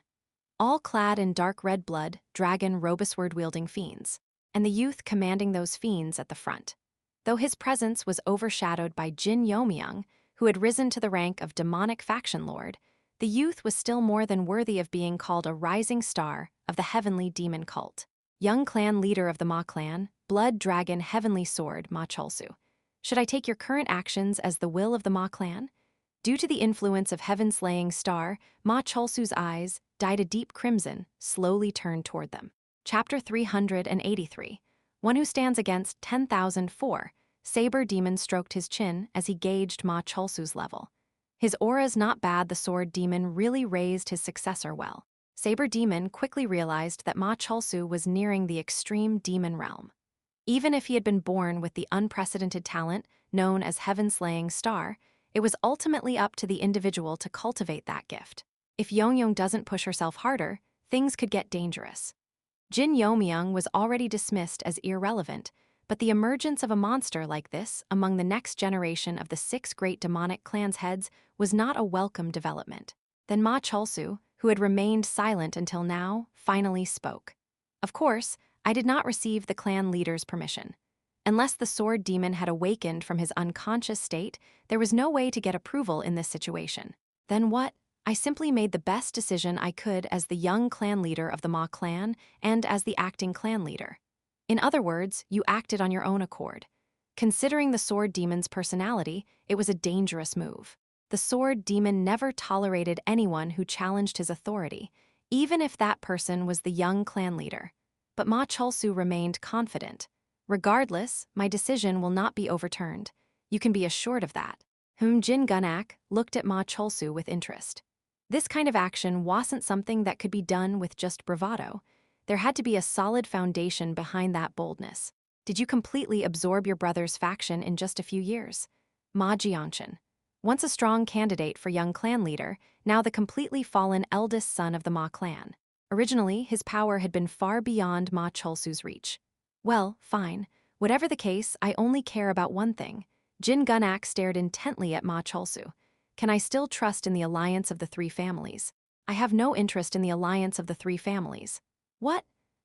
All clad in dark red blood, dragon robosword-wielding fiends, and the youth commanding those fiends at the front. Though his presence was overshadowed by Jin Yeomyung, who had risen to the rank of demonic faction lord, the youth was still more than worthy of being called a rising star of the heavenly demon cult. Young clan leader of the Ma clan, blood dragon heavenly sword Ma Cholsu. Should I take your current actions as the will of the Ma clan? Due to the influence of heaven-slaying star, Ma Cholsu's eyes, dyed a deep crimson, slowly turned toward them. Chapter 383. One who stands against 10,004. Saber Demon stroked his chin as he gauged Ma Cholsu's level. His aura's not bad, the sword demon really raised his successor well. Saber Demon quickly realized that Ma Cholsu was nearing the extreme demon realm. Even if he had been born with the unprecedented talent known as Heaven-Slaying Star, it was ultimately up to the individual to cultivate that gift. If Yeo-myung doesn't push herself harder, things could get dangerous. Jin Yeomyung was already dismissed as irrelevant, but the emergence of a monster like this among the next generation of the 6 great demonic clans' heads was not a welcome development. Then Ma Cholsu, who had remained silent until now, finally spoke. Of course, I did not receive the clan leader's permission. Unless the sword demon had awakened from his unconscious state, there was no way to get approval in this situation. Then what? I simply made the best decision I could as the young clan leader of the Ma clan and as the acting clan leader. In other words, you acted on your own accord. Considering the sword demon's personality, it was a dangerous move. The sword demon never tolerated anyone who challenged his authority, even if that person was the young clan leader. But Ma Cholsu remained confident. Regardless, my decision will not be overturned. You can be assured of that. Jin Gunak looked at Ma Cholsu with interest. This kind of action wasn't something that could be done with just bravado. There had to be a solid foundation behind that boldness. Did you completely absorb your brother's faction in just a few years? Ma Jianshan. Once a strong candidate for young clan leader, now the completely fallen eldest son of the Ma clan. Originally, his power had been far beyond Ma Cholsu's reach. Well, fine. Whatever the case, I only care about one thing. Jin Gunak stared intently at Ma Cholsu. Can I still trust in the alliance of the 3 families? I have no interest in the alliance of the 3 families. What?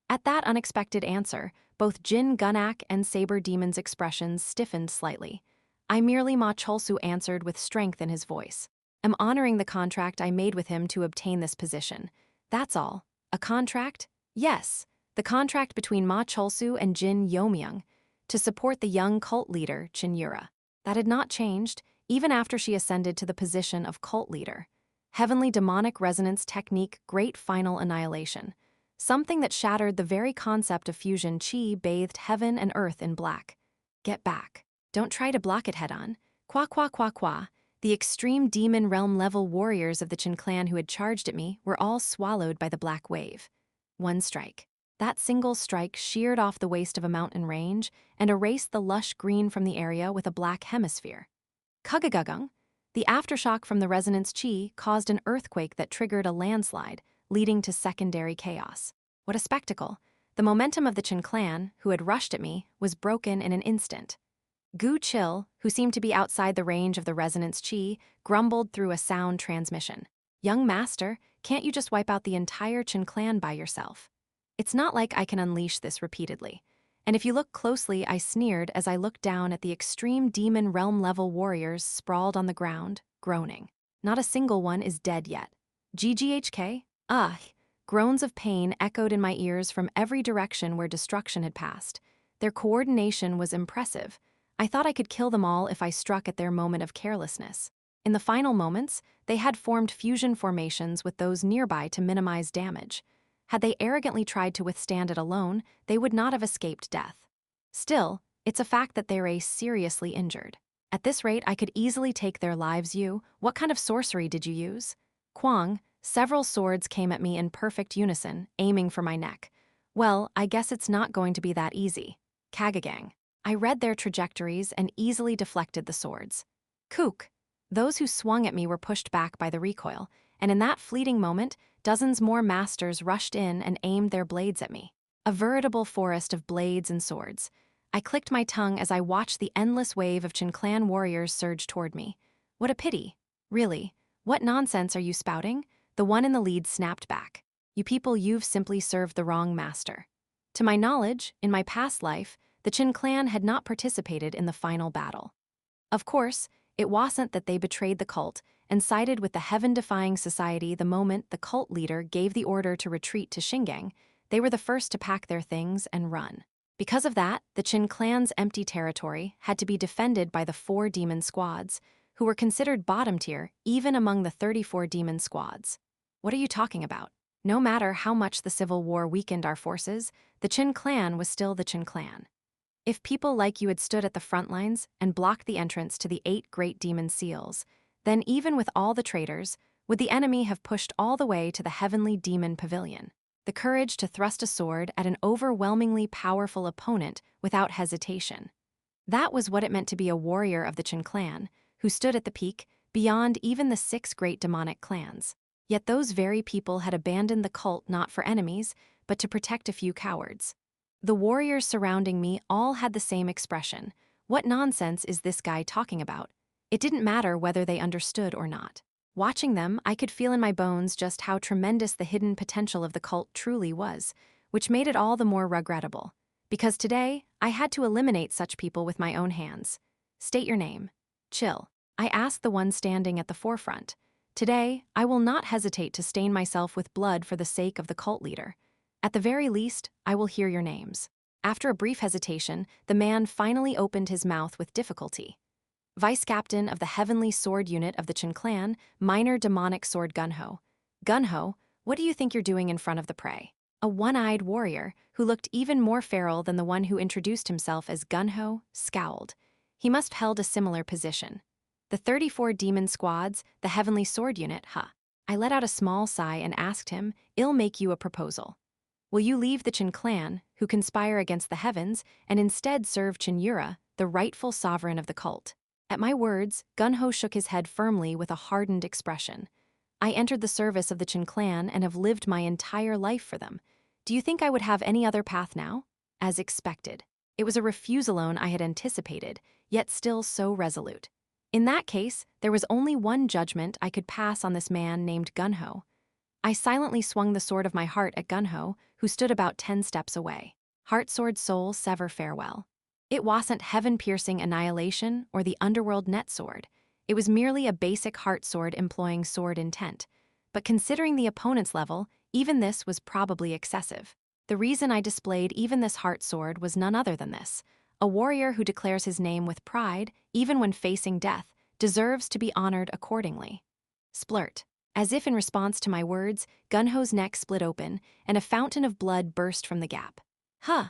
At that unexpected answer, both Jin Gunak and Saber Demon's expressions stiffened slightly. I merely Ma Cholsu answered with strength in his voice. Am honoring the contract I made with him to obtain this position. That's all. A contract? Yes. The contract between Ma Cholsu and Jin Yeomyung to support the young cult leader, Cheon Yura. That had not changed, even after she ascended to the position of cult leader. Heavenly demonic resonance technique, great final annihilation. Something that shattered the very concept of fusion chi bathed heaven and earth in black. Get back. Don't try to block it head-on. Qua qua qua qua. The extreme demon realm level warriors of the Cheon clan who had charged at me were all swallowed by the black wave. One strike. That single strike sheared off the waist of a mountain range and erased the lush green from the area with a black hemisphere. Kugagagung. The aftershock from the resonance chi caused an earthquake that triggered a landslide, leading to secondary chaos. What a spectacle. The momentum of the Cheon clan, who had rushed at me, was broken in an instant. Gu Chil, who seemed to be outside the range of the resonance chi, grumbled through a sound transmission. Young master, can't you just wipe out the entire Cheon clan by yourself? It's not like I can unleash this repeatedly. And if you look closely, I sneered as I looked down at the extreme demon realm-level warriors sprawled on the ground, groaning. Not a single one is dead yet. GGHK? Ugh. Groans of pain echoed in my ears from every direction where destruction had passed. Their coordination was impressive. I thought I could kill them all if I struck at their moment of carelessness. In the final moments, they had formed fusion formations with those nearby to minimize damage. Had they arrogantly tried to withstand it alone, they would not have escaped death. Still, it's a fact that they're seriously injured. At this rate, I could easily take their lives. What kind of sorcery did you use? Kwang, several swords came at me in perfect unison, aiming for my neck. Well, I guess it's not going to be that easy. Kagagang. I read their trajectories and easily deflected the swords. Kook. Those who swung at me were pushed back by the recoil, and in that fleeting moment, dozens more masters rushed in and aimed their blades at me. A veritable forest of blades and swords. I clicked my tongue as I watched the endless wave of Cheon clan warriors surge toward me. What a pity. Really, what nonsense are you spouting? The one in the lead snapped back. You people, you've simply served the wrong master. To my knowledge, in my past life, the Cheon clan had not participated in the final battle. Of course, it wasn't that they betrayed the cult and sided with the heaven-defying society the moment the cult leader gave the order to retreat to Shingang. They were the first to pack their things and run. Because of that, the Cheon clan's empty territory had to be defended by the 4 demon squads, who were considered bottom tier even among the 34 demon squads. What are you talking about? No matter how much the civil war weakened our forces, the Cheon clan was still the Cheon clan. If people like you had stood at the front lines and blocked the entrance to the 8 great demon seals, then even with all the traitors, would the enemy have pushed all the way to the heavenly demon pavilion? The courage to thrust a sword at an overwhelmingly powerful opponent without hesitation. That was what it meant to be a warrior of the Cheon clan, who stood at the peak, beyond even the 6 great demonic clans. Yet those very people had abandoned the cult not for enemies, but to protect a few cowards. The warriors surrounding me all had the same expression. What nonsense is this guy talking about? It didn't matter whether they understood or not. Watching them, I could feel in my bones just how tremendous the hidden potential of the cult truly was, which made it all the more regrettable. Because today, I had to eliminate such people with my own hands. State your name. Chill. I asked the one standing at the forefront. Today, I will not hesitate to stain myself with blood for the sake of the cult leader. At the very least, I will hear your names. After a brief hesitation, the man finally opened his mouth with difficulty. Vice Captain of the Heavenly Sword Unit of the Cheon clan, Minor Demonic Sword Gunho. Gunho, what do you think you're doing in front of the prey? A one-eyed warrior, who looked even more feral than the one who introduced himself as Gunho, scowled. He must have held a similar position. The 34 demon squads, the Heavenly Sword Unit, huh? I let out a small sigh and asked him, I'll make you a proposal. Will you leave the Cheon clan, who conspire against the heavens, and instead serve Cheon Yura, the rightful sovereign of the cult? At my words, Gunho shook his head firmly with a hardened expression. I entered the service of the Cheon clan and have lived my entire life for them. Do you think I would have any other path now? As expected. It was a refusal I had anticipated, yet still so resolute. In that case, there was only one judgment I could pass on this man named Gunho. I silently swung the sword of my heart at Gunho, who stood about 10 steps away. Heart sword soul sever farewell. It wasn't heaven-piercing annihilation or the underworld net sword. It was merely a basic heart sword employing sword intent. But considering the opponent's level, even this was probably excessive. The reason I displayed even this heart sword was none other than this. A warrior who declares his name with pride, even when facing death, deserves to be honored accordingly. Splurt. As if in response to my words, Gunho's neck split open, and a fountain of blood burst from the gap. Huh.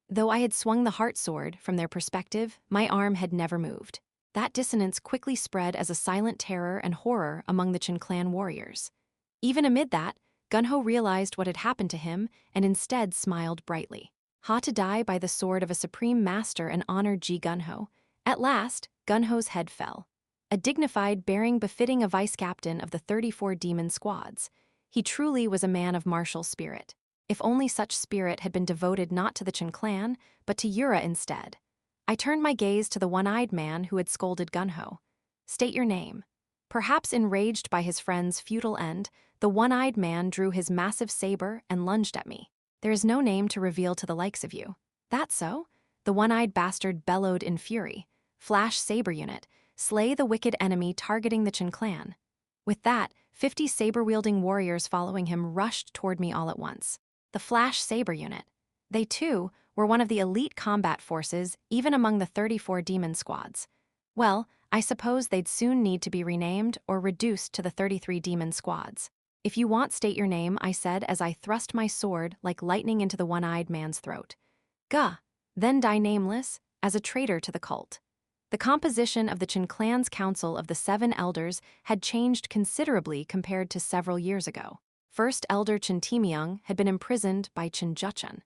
Though I had swung the heart sword, from their perspective, my arm had never moved. That dissonance quickly spread as a silent terror and horror among the Chen clan warriors. Even amid that, Gunho realized what had happened to him and instead smiled brightly. Ha to die by the sword of a supreme master and honored Ji Gunho. At last, Gunho's head fell. A dignified bearing befitting a vice-captain of the 34 demon squads. He truly was a man of martial spirit. If only such spirit had been devoted not to the Chen clan, but to Yura instead. I turned my gaze to the one-eyed man who had scolded Gunho. State your name. Perhaps enraged by his friend's futile end, the one-eyed man drew his massive saber and lunged at me. There is no name to reveal to the likes of you. That so? The one-eyed bastard bellowed in fury. Flash saber unit. Slay the wicked enemy targeting the Chen clan. With that, 50 saber-wielding warriors following him rushed toward me all at once. The Flash Saber Unit. They, too, were one of the elite combat forces, even among the 34 demon squads. Well, I suppose they'd soon need to be renamed or reduced to the 33 demon squads. If you want, state your name, I said as I thrust my sword like lightning into the one-eyed man's throat. Gah, then die nameless, as a traitor to the cult. The composition of the Chen clan's Council of the Seven Elders had changed considerably compared to several years ago. First Elder Jin Yeomyung had been imprisoned by Jin Yeomyung.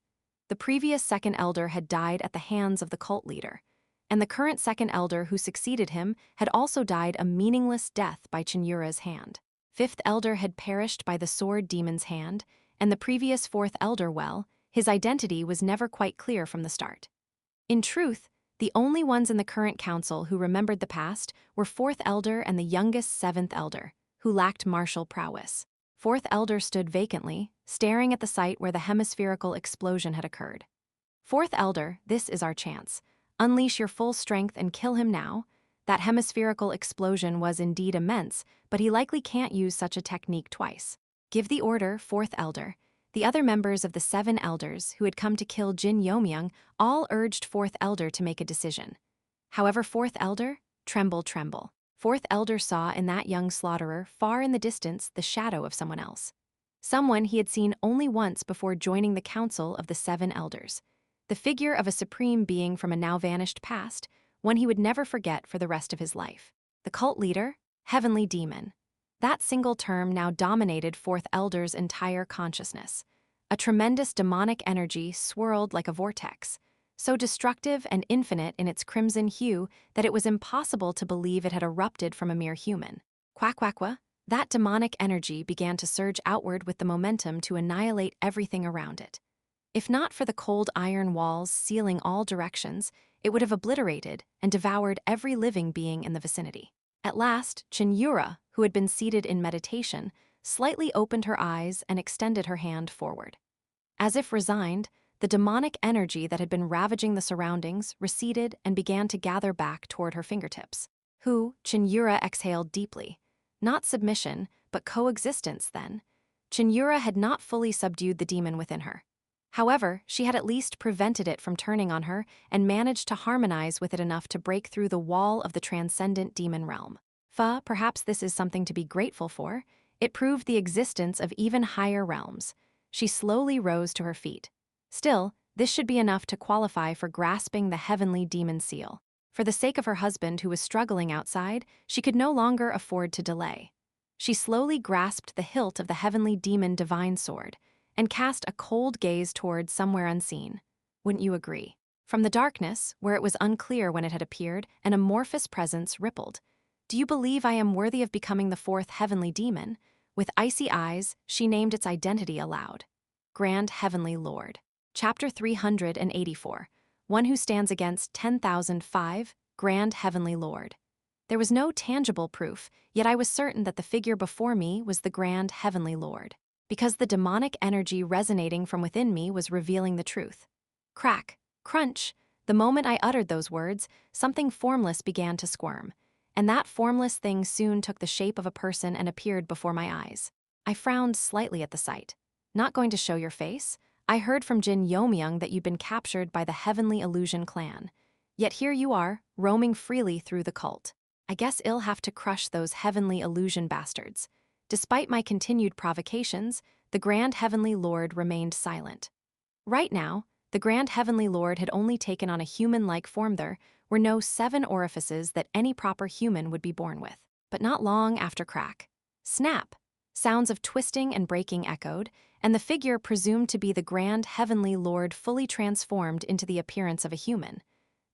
The previous second elder had died at the hands of the cult leader, and the current second elder who succeeded him had also died a meaningless death by Cheon Yura's hand. Fifth elder had perished by the sword demon's hand, and the previous fourth elder, well, his identity was never quite clear from the start. In truth, the only ones in the current council who remembered the past were fourth elder and the youngest seventh elder, who lacked martial prowess. Fourth elder stood vacantly, staring at the site where the hemispherical explosion had occurred. Fourth elder, this is our chance. Unleash your full strength and kill him now. That hemispherical explosion was indeed immense, but he likely can't use such a technique twice. Give the order, fourth elder. The other members of the 7 elders who had come to kill Jin Yeomyung all urged fourth elder to make a decision. However, fourth elder, tremble, tremble. Fourth elder saw in that young slaughterer far in the distance the shadow of someone else. Someone he had seen only once before joining the council of the 7 elders. The figure of a supreme being from a now-vanished past, one he would never forget for the rest of his life. The cult leader, heavenly demon. That single term now dominated fourth elder's entire consciousness. A tremendous demonic energy swirled like a vortex, so destructive and infinite in its crimson hue that it was impossible to believe it had erupted from a mere human. Quack quack quack. That demonic energy began to surge outward with the momentum to annihilate everything around it. If not for the cold iron walls sealing all directions, it would have obliterated and devoured every living being in the vicinity. At last, Cheon Yura, who had been seated in meditation, slightly opened her eyes and extended her hand forward. As if resigned, the demonic energy that had been ravaging the surroundings receded and began to gather back toward her fingertips. Cheon Yura exhaled deeply. Not submission, but coexistence then. Cheon Yura had not fully subdued the demon within her. However, she had at least prevented it from turning on her and managed to harmonize with it enough to break through the wall of the transcendent demon realm. Perhaps this is something to be grateful for. It proved the existence of even higher realms. She slowly rose to her feet. Still, this should be enough to qualify for grasping the heavenly demon seal. For the sake of her husband who was struggling outside, she could no longer afford to delay. She slowly grasped the hilt of the heavenly demon divine sword and cast a cold gaze toward somewhere unseen. Wouldn't you agree? From the darkness, where it was unclear when it had appeared, an amorphous presence rippled. Do you believe I am worthy of becoming the 4th heavenly demon? With icy eyes, she named its identity aloud. Grand Heavenly Lord. Chapter 384. One who stands against 10,005, Grand Heavenly Lord. There was no tangible proof, yet I was certain that the figure before me was the Grand Heavenly Lord. because the demonic energy resonating from within me was revealing the truth. Crack, crunch. The moment I uttered those words, something formless began to squirm, and that formless thing soon took the shape of a person and appeared before my eyes. I frowned slightly at the sight. Not going to show your face? I heard from Jin Yeomyung that you'd been captured by the Heavenly Illusion clan. Yet here you are, roaming freely through the cult. I guess I'll have to crush those Heavenly Illusion bastards. Despite my continued provocations, the Grand Heavenly Lord remained silent. Right now, the Grand Heavenly Lord had only taken on a human-like form. There were no 7 orifices that any proper human would be born with. But not long after crack. Snap! Sounds of twisting and breaking echoed, and the figure presumed to be the Grand Heavenly Lord fully transformed into the appearance of a human.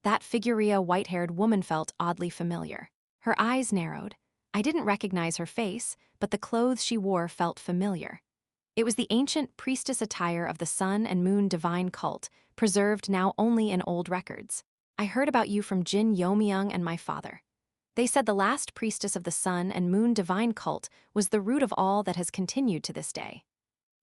That figurea white-haired woman felt oddly familiar. Her eyes narrowed. I didn't recognize her face, but the clothes she wore felt familiar. It was the ancient priestess attire of the Sun and Moon divine cult, preserved now only in old records. I heard about you from Jin Yeomyung and my father. They said the last priestess of the Sun and Moon divine cult was the root of all that has continued to this day.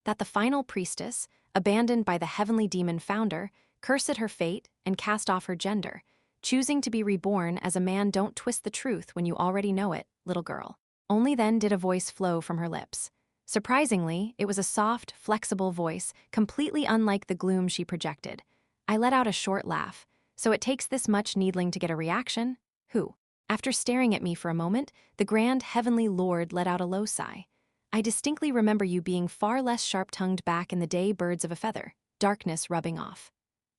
That the final priestess, abandoned by the heavenly demon founder, cursed her fate and cast off her gender, choosing to be reborn as a man. Don't twist the truth when you already know it, little girl. Only then did a voice flow from her lips. Surprisingly, it was a soft, flexible voice, completely unlike the gloom she projected. I let out a short laugh. So it takes this much needling to get a reaction? Who? After staring at me for a moment, the Grand Heavenly Lord let out a low sigh. I distinctly remember you being far less sharp-tongued back in the day. Birds of a feather, darkness rubbing off.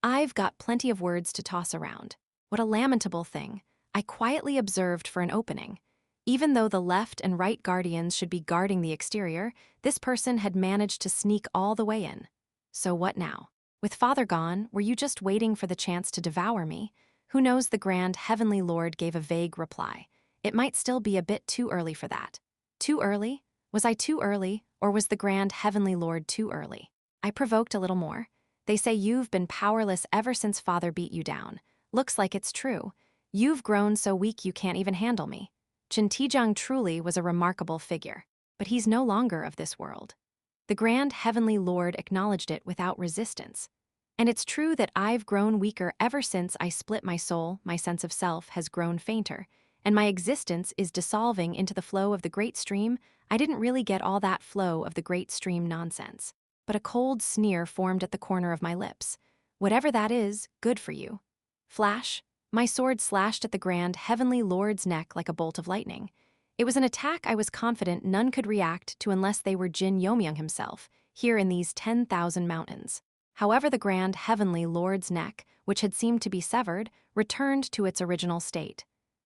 I've got plenty of words to toss around. What a lamentable thing, I quietly observed for an opening. Even though the left and right guardians should be guarding the exterior, this person had managed to sneak all the way in. So what now? With father gone, were you just waiting for the chance to devour me? Who knows? The Grand Heavenly Lord gave a vague reply. It might still be a bit too early for that. Too early? Was I too early, or was the Grand Heavenly Lord too early? I provoked a little more. They say you've been powerless ever since father beat you down. Looks like it's true. You've grown so weak you can't even handle me. Jin Yeomyung truly was a remarkable figure, but he's no longer of this world. The Grand Heavenly Lord acknowledged it without resistance. And it's true that I've grown weaker ever since I split my soul. My sense of self has grown fainter, and my existence is dissolving into the flow of the great stream. I didn't really get all that flow of the great stream nonsense, but a cold sneer formed at the corner of my lips. Whatever that is, good for you. Flash. My sword slashed at the Grand Heavenly Lord's neck like a bolt of lightning. It was an attack I was confident none could react to unless they were Jin Yeomyung himself, here in these 10,000 mountains. However, the Grand Heavenly Lord's neck, which had seemed to be severed, returned to its original state.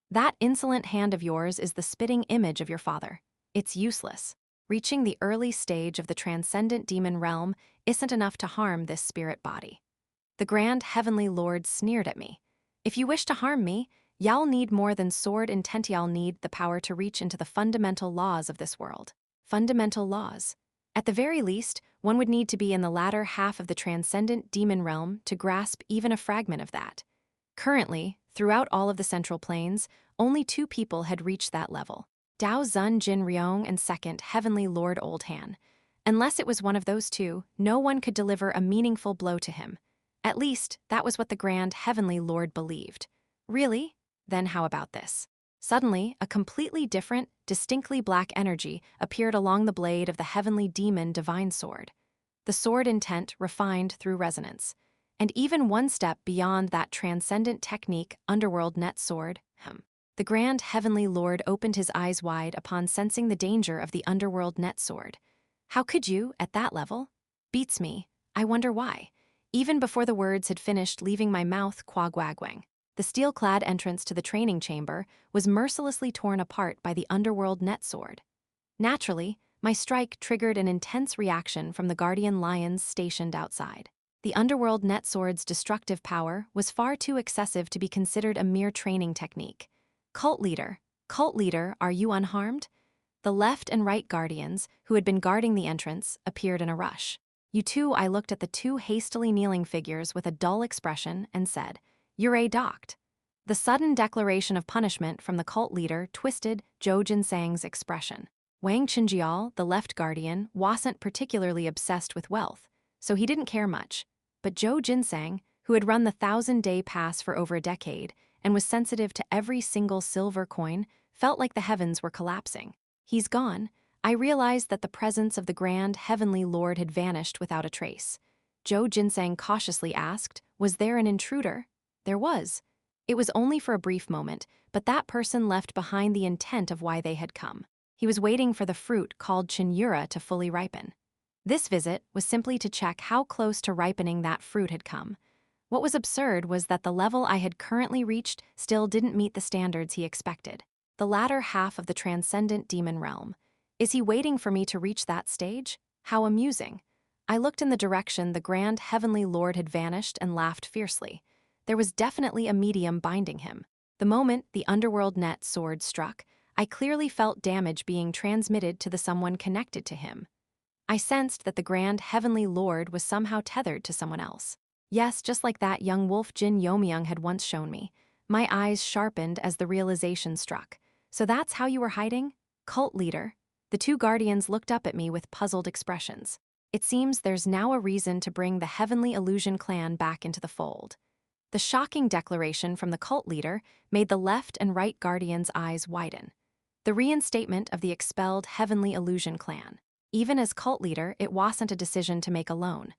That insolent hand of yours is the spitting image of your father. It's useless. Reaching the early stage of the transcendent demon realm isn't enough to harm this spirit body. The Grand Heavenly Lord sneered at me. If you wish to harm me, y'all need more than sword intent. Y'all need the power to reach into the fundamental laws of this world. Fundamental laws. At the very least, one would need to be in the latter half of the transcendent demon realm to grasp even a fragment of that. Currently, throughout all of the Central Plains, only 2 people had reached that level. Dao Zun Jin Ryong and Second Heavenly Lord Old Han. Unless it was one of those 2, no one could deliver a meaningful blow to him. At least, that was what the Grand Heavenly Lord believed. Really? Then how about this? Suddenly, a completely different, distinctly black energy appeared along the blade of the Heavenly Demon Divine Sword. The sword intent refined through resonance. And even one step beyond that transcendent technique, Underworld Net Sword. The Grand Heavenly Lord opened his eyes wide upon sensing the danger of the Underworld Net Sword. How could you, at that level? Beats me. I wonder why. Even before the words had finished leaving my mouth, quagwagwang, the steel-clad entrance to the training chamber was mercilessly torn apart by the Underworld Net Sword. Naturally, my strike triggered an intense reaction from the guardian lions stationed outside. The Underworld Net Sword's destructive power was far too excessive to be considered a mere training technique. Cult leader, are you unharmed? The left and right guardians, who had been guarding the entrance, appeared in a rush. You two, I looked at the 2 hastily kneeling figures with a dull expression and said, Yura docked. The sudden declaration of punishment from the cult leader twisted Jo Jin Sang's expression. Wang Qinjiao, the left guardian, wasn't particularly obsessed with wealth, so he didn't care much. But Zhou Jinsang, who had run the 1,000-day pass for over a decade and was sensitive to every single silver coin, felt like the heavens were collapsing. He's gone. I realized that the presence of the grand heavenly lord had vanished without a trace. Zhou Jinsang cautiously asked, "Was there an intruder?" There was. It was only for a brief moment, but that person left behind the intent of why they had come. He was waiting for the fruit called Cheon Yura to fully ripen. This visit was simply to check how close to ripening that fruit had come. What was absurd was that the level I had currently reached still didn't meet the standards he expected. The latter half of the transcendent demon realm. Is he waiting for me to reach that stage? How amusing. I looked in the direction the grand heavenly lord had vanished and laughed fiercely. There was definitely a medium binding him. The moment the underworld net sword struck, I clearly felt damage being transmitted to the someone connected to him. I sensed that the grand heavenly lord was somehow tethered to someone else. Yes, just like that young wolf Jin Yeomyung had once shown me. My eyes sharpened as the realization struck. So that's how you were hiding? Cult leader? The two guardians looked up at me with puzzled expressions. It seems there's now a reason to bring the Heavenly Illusion clan back into the fold. The shocking declaration from the cult leader made the left and right guardians' eyes widen. The reinstatement of the expelled Heavenly Illusion clan. Even as cult leader, it wasn't a decision to make alone.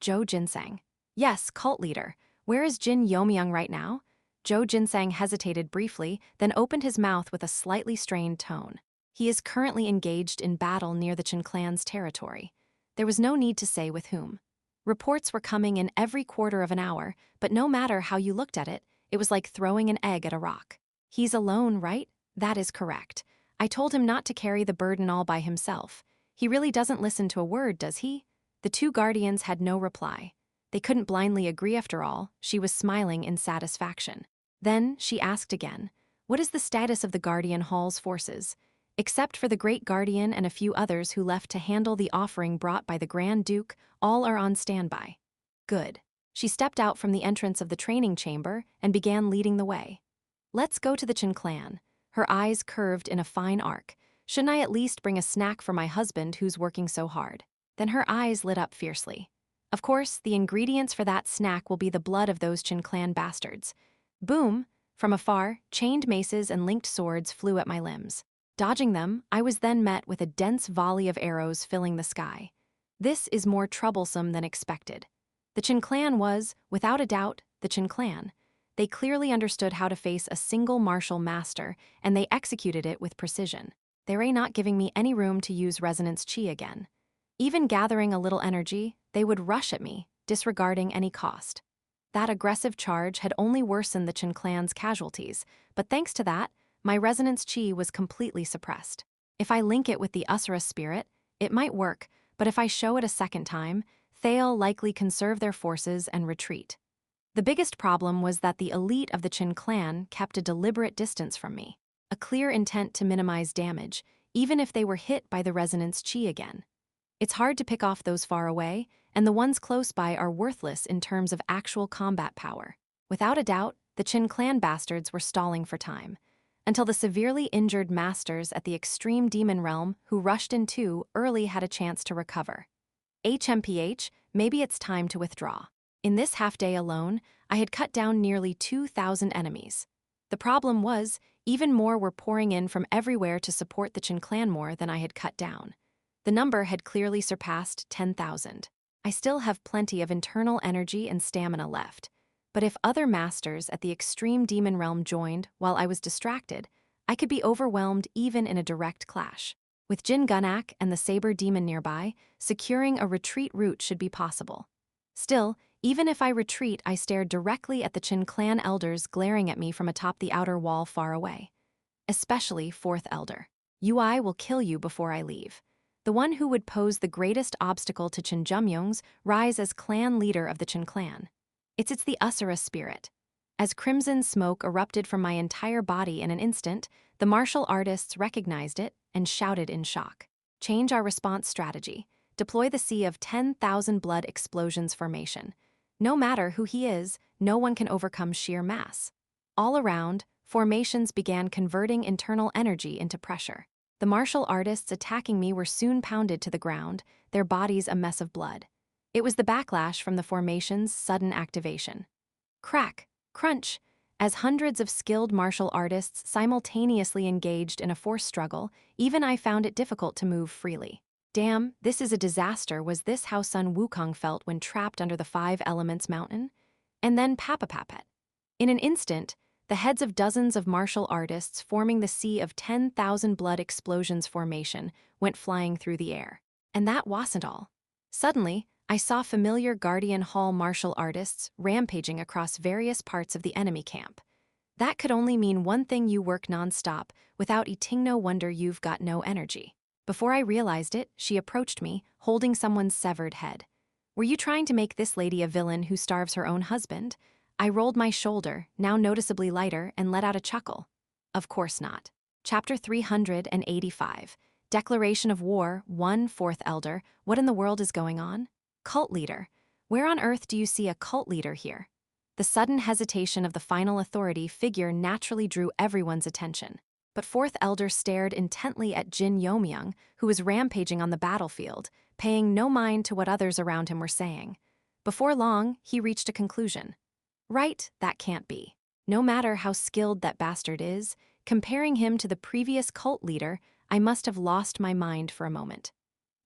Zhou Jinsang. Yes, cult leader. Where is Jin Yeomyung right now? Zhou Jinsang hesitated briefly, then opened his mouth with a slightly strained tone. He is currently engaged in battle near the Chen clan's territory. There was no need to say with whom. Reports were coming in every quarter of an hour, but no matter how you looked at it, it was like throwing an egg at a rock. He's alone, right? That is correct. I told him not to carry the burden all by himself. He really doesn't listen to a word, does he? The two guardians had no reply. They couldn't blindly agree after all. She was smiling in satisfaction. Then she asked again, "What is the status of the Guardian Hall's forces?" Except for the Great Guardian and a few others who left to handle the offering brought by the Grand Duke, all are on standby. Good. She stepped out from the entrance of the training chamber and began leading the way. Let's go to the Chen clan. Her eyes curved in a fine arc. Shouldn't I at least bring a snack for my husband who's working so hard? Then her eyes lit up fiercely. Of course, the ingredients for that snack will be the blood of those Chen clan bastards. Boom! From afar, chained maces and linked swords flew at my limbs. Dodging them, I was then met with a dense volley of arrows filling the sky. This is more troublesome than expected. The Chen clan was, without a doubt, the Chen clan. They clearly understood how to face a single martial master, and they executed it with precision. They were not giving me any room to use resonance chi again. Even gathering a little energy, they would rush at me, disregarding any cost. That aggressive charge had only worsened the Chen clan's casualties, but thanks to that, my resonance chi was completely suppressed. If I link it with the Asura spirit, it might work, but if I show it a second time, they'll likely conserve their forces and retreat. The biggest problem was that the elite of the Chen clan kept a deliberate distance from me, a clear intent to minimize damage, even if they were hit by the resonance chi again. It's hard to pick off those far away, and the ones close by are worthless in terms of actual combat power. Without a doubt, the Chen clan bastards were stalling for time, until the severely injured masters at the extreme demon realm who rushed in too early had a chance to recover. HMPH, maybe it's time to withdraw. In this half-day alone, I had cut down nearly 2,000 enemies. The problem was, even more were pouring in from everywhere to support the Chen clan more than I had cut down. The number had clearly surpassed 10,000. I still have plenty of internal energy and stamina left. But if other masters at the extreme demon realm joined while I was distracted, I could be overwhelmed even in a direct clash. With Jin Gunak and the Saber Demon nearby, securing a retreat route should be possible. Still, even if I retreat, I stared directly at the Chen clan elders glaring at me from atop the outer wall far away. Especially fourth elder. "UI will kill you before I leave." The one who would pose the greatest obstacle to Jin Yeomyung's rise as clan leader of the Chen clan. It's the Asura spirit. As crimson smoke erupted from my entire body in an instant, the martial artists recognized it and shouted in shock. Change our response strategy. Deploy the Sea of 10,000 blood explosions formation. No matter who he is, no one can overcome sheer mass. All around, formations began converting internal energy into pressure. The martial artists attacking me were soon pounded to the ground, their bodies a mess of blood. It was the backlash from the formation's sudden activation. Crack, crunch, as hundreds of skilled martial artists simultaneously engaged in a force struggle, even I found it difficult to move freely. Damn, this is a disaster. Was this how Sun Wukong felt when trapped under the Five Elements mountain? And then Papapapet. In an instant, the heads of dozens of martial artists forming the Sea of 10,000 Blood Explosions formation went flying through the air. And that wasn't all. Suddenly, I saw familiar Guardian Hall martial artists rampaging across various parts of the enemy camp. That could only mean one thing: you work non-stop, without eating, no wonder you've got no energy. Before I realized it, she approached me, holding someone's severed head. Were you trying to make this lady a villain who starves her own husband? I rolled my shoulder, now noticeably lighter, and let out a chuckle. Of course not. Chapter 385. Declaration of War, 1 4th Elder. What in the world is going on? Cult leader. Where on earth do you see a cult leader here? The sudden hesitation of the final authority figure naturally drew everyone's attention. But 4th Elder stared intently at Jin Yeomyung, who was rampaging on the battlefield, paying no mind to what others around him were saying. Before long, he reached a conclusion. Right, that can't be. No matter how skilled that bastard is, comparing him to the previous cult leader, I must have lost my mind for a moment.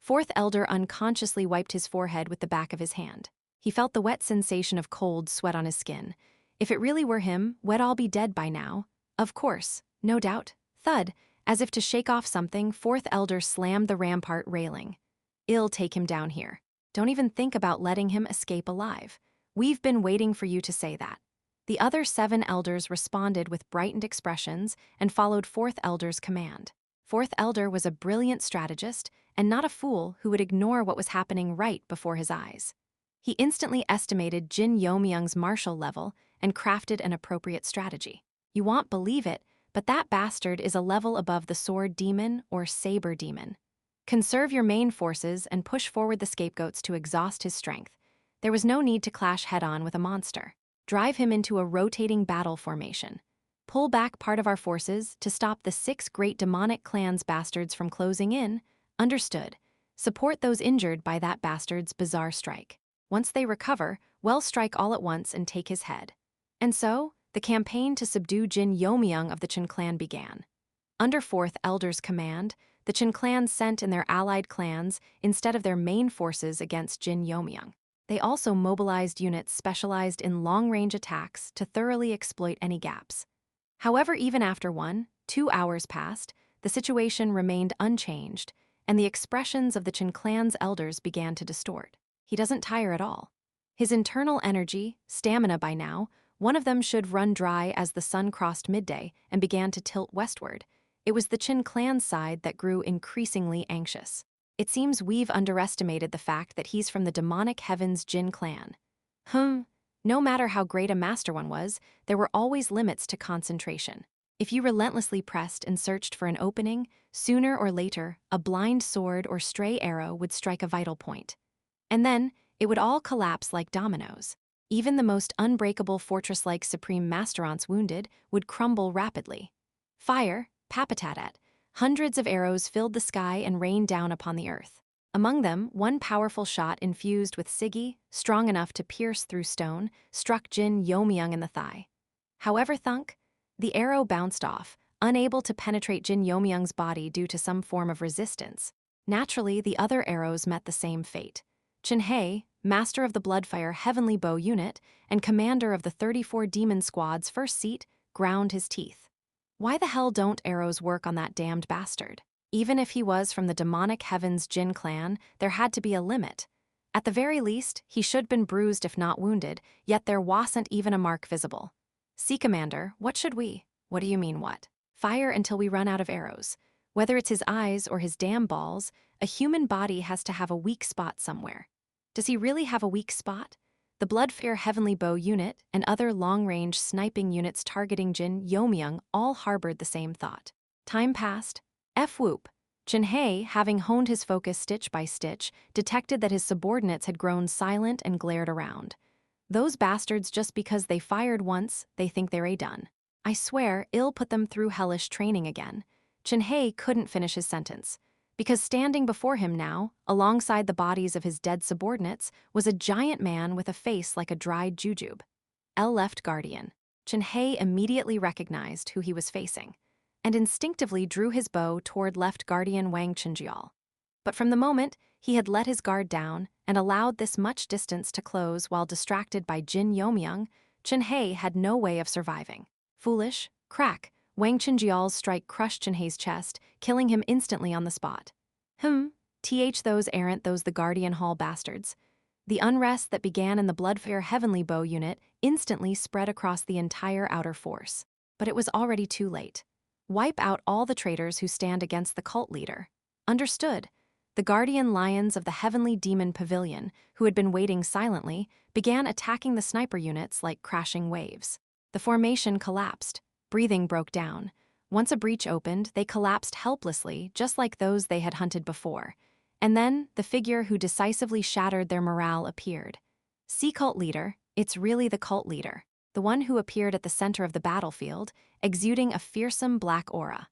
4th Elder unconsciously wiped his forehead with the back of his hand. He felt the wet sensation of cold sweat on his skin. If it really were him, we'd all be dead by now. Of course, no doubt. Thud, as if to shake off something, 4th Elder slammed the rampart railing. I'll take him down here. Don't even think about letting him escape alive. We've been waiting for you to say that. The other 7 elders responded with brightened expressions and followed 4th Elder's command. 4th Elder was a brilliant strategist and not a fool who would ignore what was happening right before his eyes. He instantly estimated Jin Yeomyung's martial level and crafted an appropriate strategy. You won't believe it, but that bastard is a level above the sword demon or saber demon. Conserve your main forces and push forward the scapegoats to exhaust his strength. There was no need to clash head-on with a monster. Drive him into a rotating battle formation. Pull back part of our forces to stop the 6 great demonic clans bastards from closing in. Understood. Support those injured by that bastard's bizarre strike. Once they recover, well, strike all at once and take his head. And so, the campaign to subdue Jin Yeomyung of the Chen clan began. Under 4th Elder's command, the Chen clan sent in their allied clans instead of their main forces against Jin Yeomyung. They also mobilized units specialized in long-range attacks to thoroughly exploit any gaps. However, even after 1-2 hours passed, the situation remained unchanged, and the expressions of the Chen clan's elders began to distort. He doesn't tire at all. His internal energy, stamina by now, one of them should run dry as the sun crossed midday and began to tilt westward. It was the Chen clan's side that grew increasingly anxious. It seems we've underestimated the fact that he's from the demonic heavens Jin clan. No matter how great a master one was, there were always limits to concentration. If you relentlessly pressed and searched for an opening, sooner or later, a blind sword or stray arrow would strike a vital point. And then, it would all collapse like dominoes. Even the most unbreakable fortress-like Supreme Masterants wounded would crumble rapidly. Fire, papatatat, hundreds of arrows filled the sky and rained down upon the earth. Among them, one powerful shot infused with Siggy, strong enough to pierce through stone, struck Jin Yeomyung in the thigh. However, thunk, the arrow bounced off, unable to penetrate Jin Yeomyung's body due to some form of resistance. Naturally, the other arrows met the same fate. Chen He, master of the Bloodfire Heavenly Bow Unit and commander of the 34 Demon Squad's first seat, ground his teeth. Why the hell don't arrows work on that damned bastard? Even if he was from the demonic heavens Jin clan, there had to be a limit. At the very least, he should been bruised if not wounded, yet there wasn't even a mark visible. Sea Commander, what should we? What do you mean what? Fire until we run out of arrows. Whether it's his eyes or his damn balls, a human body has to have a weak spot somewhere. Does he really have a weak spot? The Bloodfire Heavenly Bow Unit and other long-range sniping units targeting Jin Yeomyung all harbored the same thought. Time passed. F-whoop. Chen He, having honed his focus stitch by stitch, detected that his subordinates had grown silent and glared around. Those bastards, just because they fired once, they think they're done. I swear, I'll put them through hellish training again. Chin-hae couldn't finish his sentence. Because standing before him now, alongside the bodies of his dead subordinates, was a giant man with a face like a dried jujube. Left Guardian. Chin-hae immediately recognized who he was facing, and instinctively drew his bow toward Left Guardian Wang Chinjial. But from the moment he had let his guard down and allowed this much distance to close while distracted by Jin Yeomyung, Chin-hae had no way of surviving. Foolish, crack, Wang Chinjial's strike crushed Chin-hae's chest, killing him instantly on the spot. Those aren't those the Guardian Hall bastards. The unrest that began in the Bloodfire Heavenly Bow unit instantly spread across the entire outer force. But it was already too late. Wipe out all the traitors who stand against the cult leader. Understood. The Guardian Lions of the Heavenly Demon Pavilion, who had been waiting silently, began attacking the sniper units like crashing waves. The formation collapsed. Breathing broke down. Once a breach opened, they collapsed helplessly, just like those they had hunted before. And then, the figure who decisively shattered their morale appeared. See cult leader, it's really the cult leader. The one who appeared at the center of the battlefield, exuding a fearsome black aura.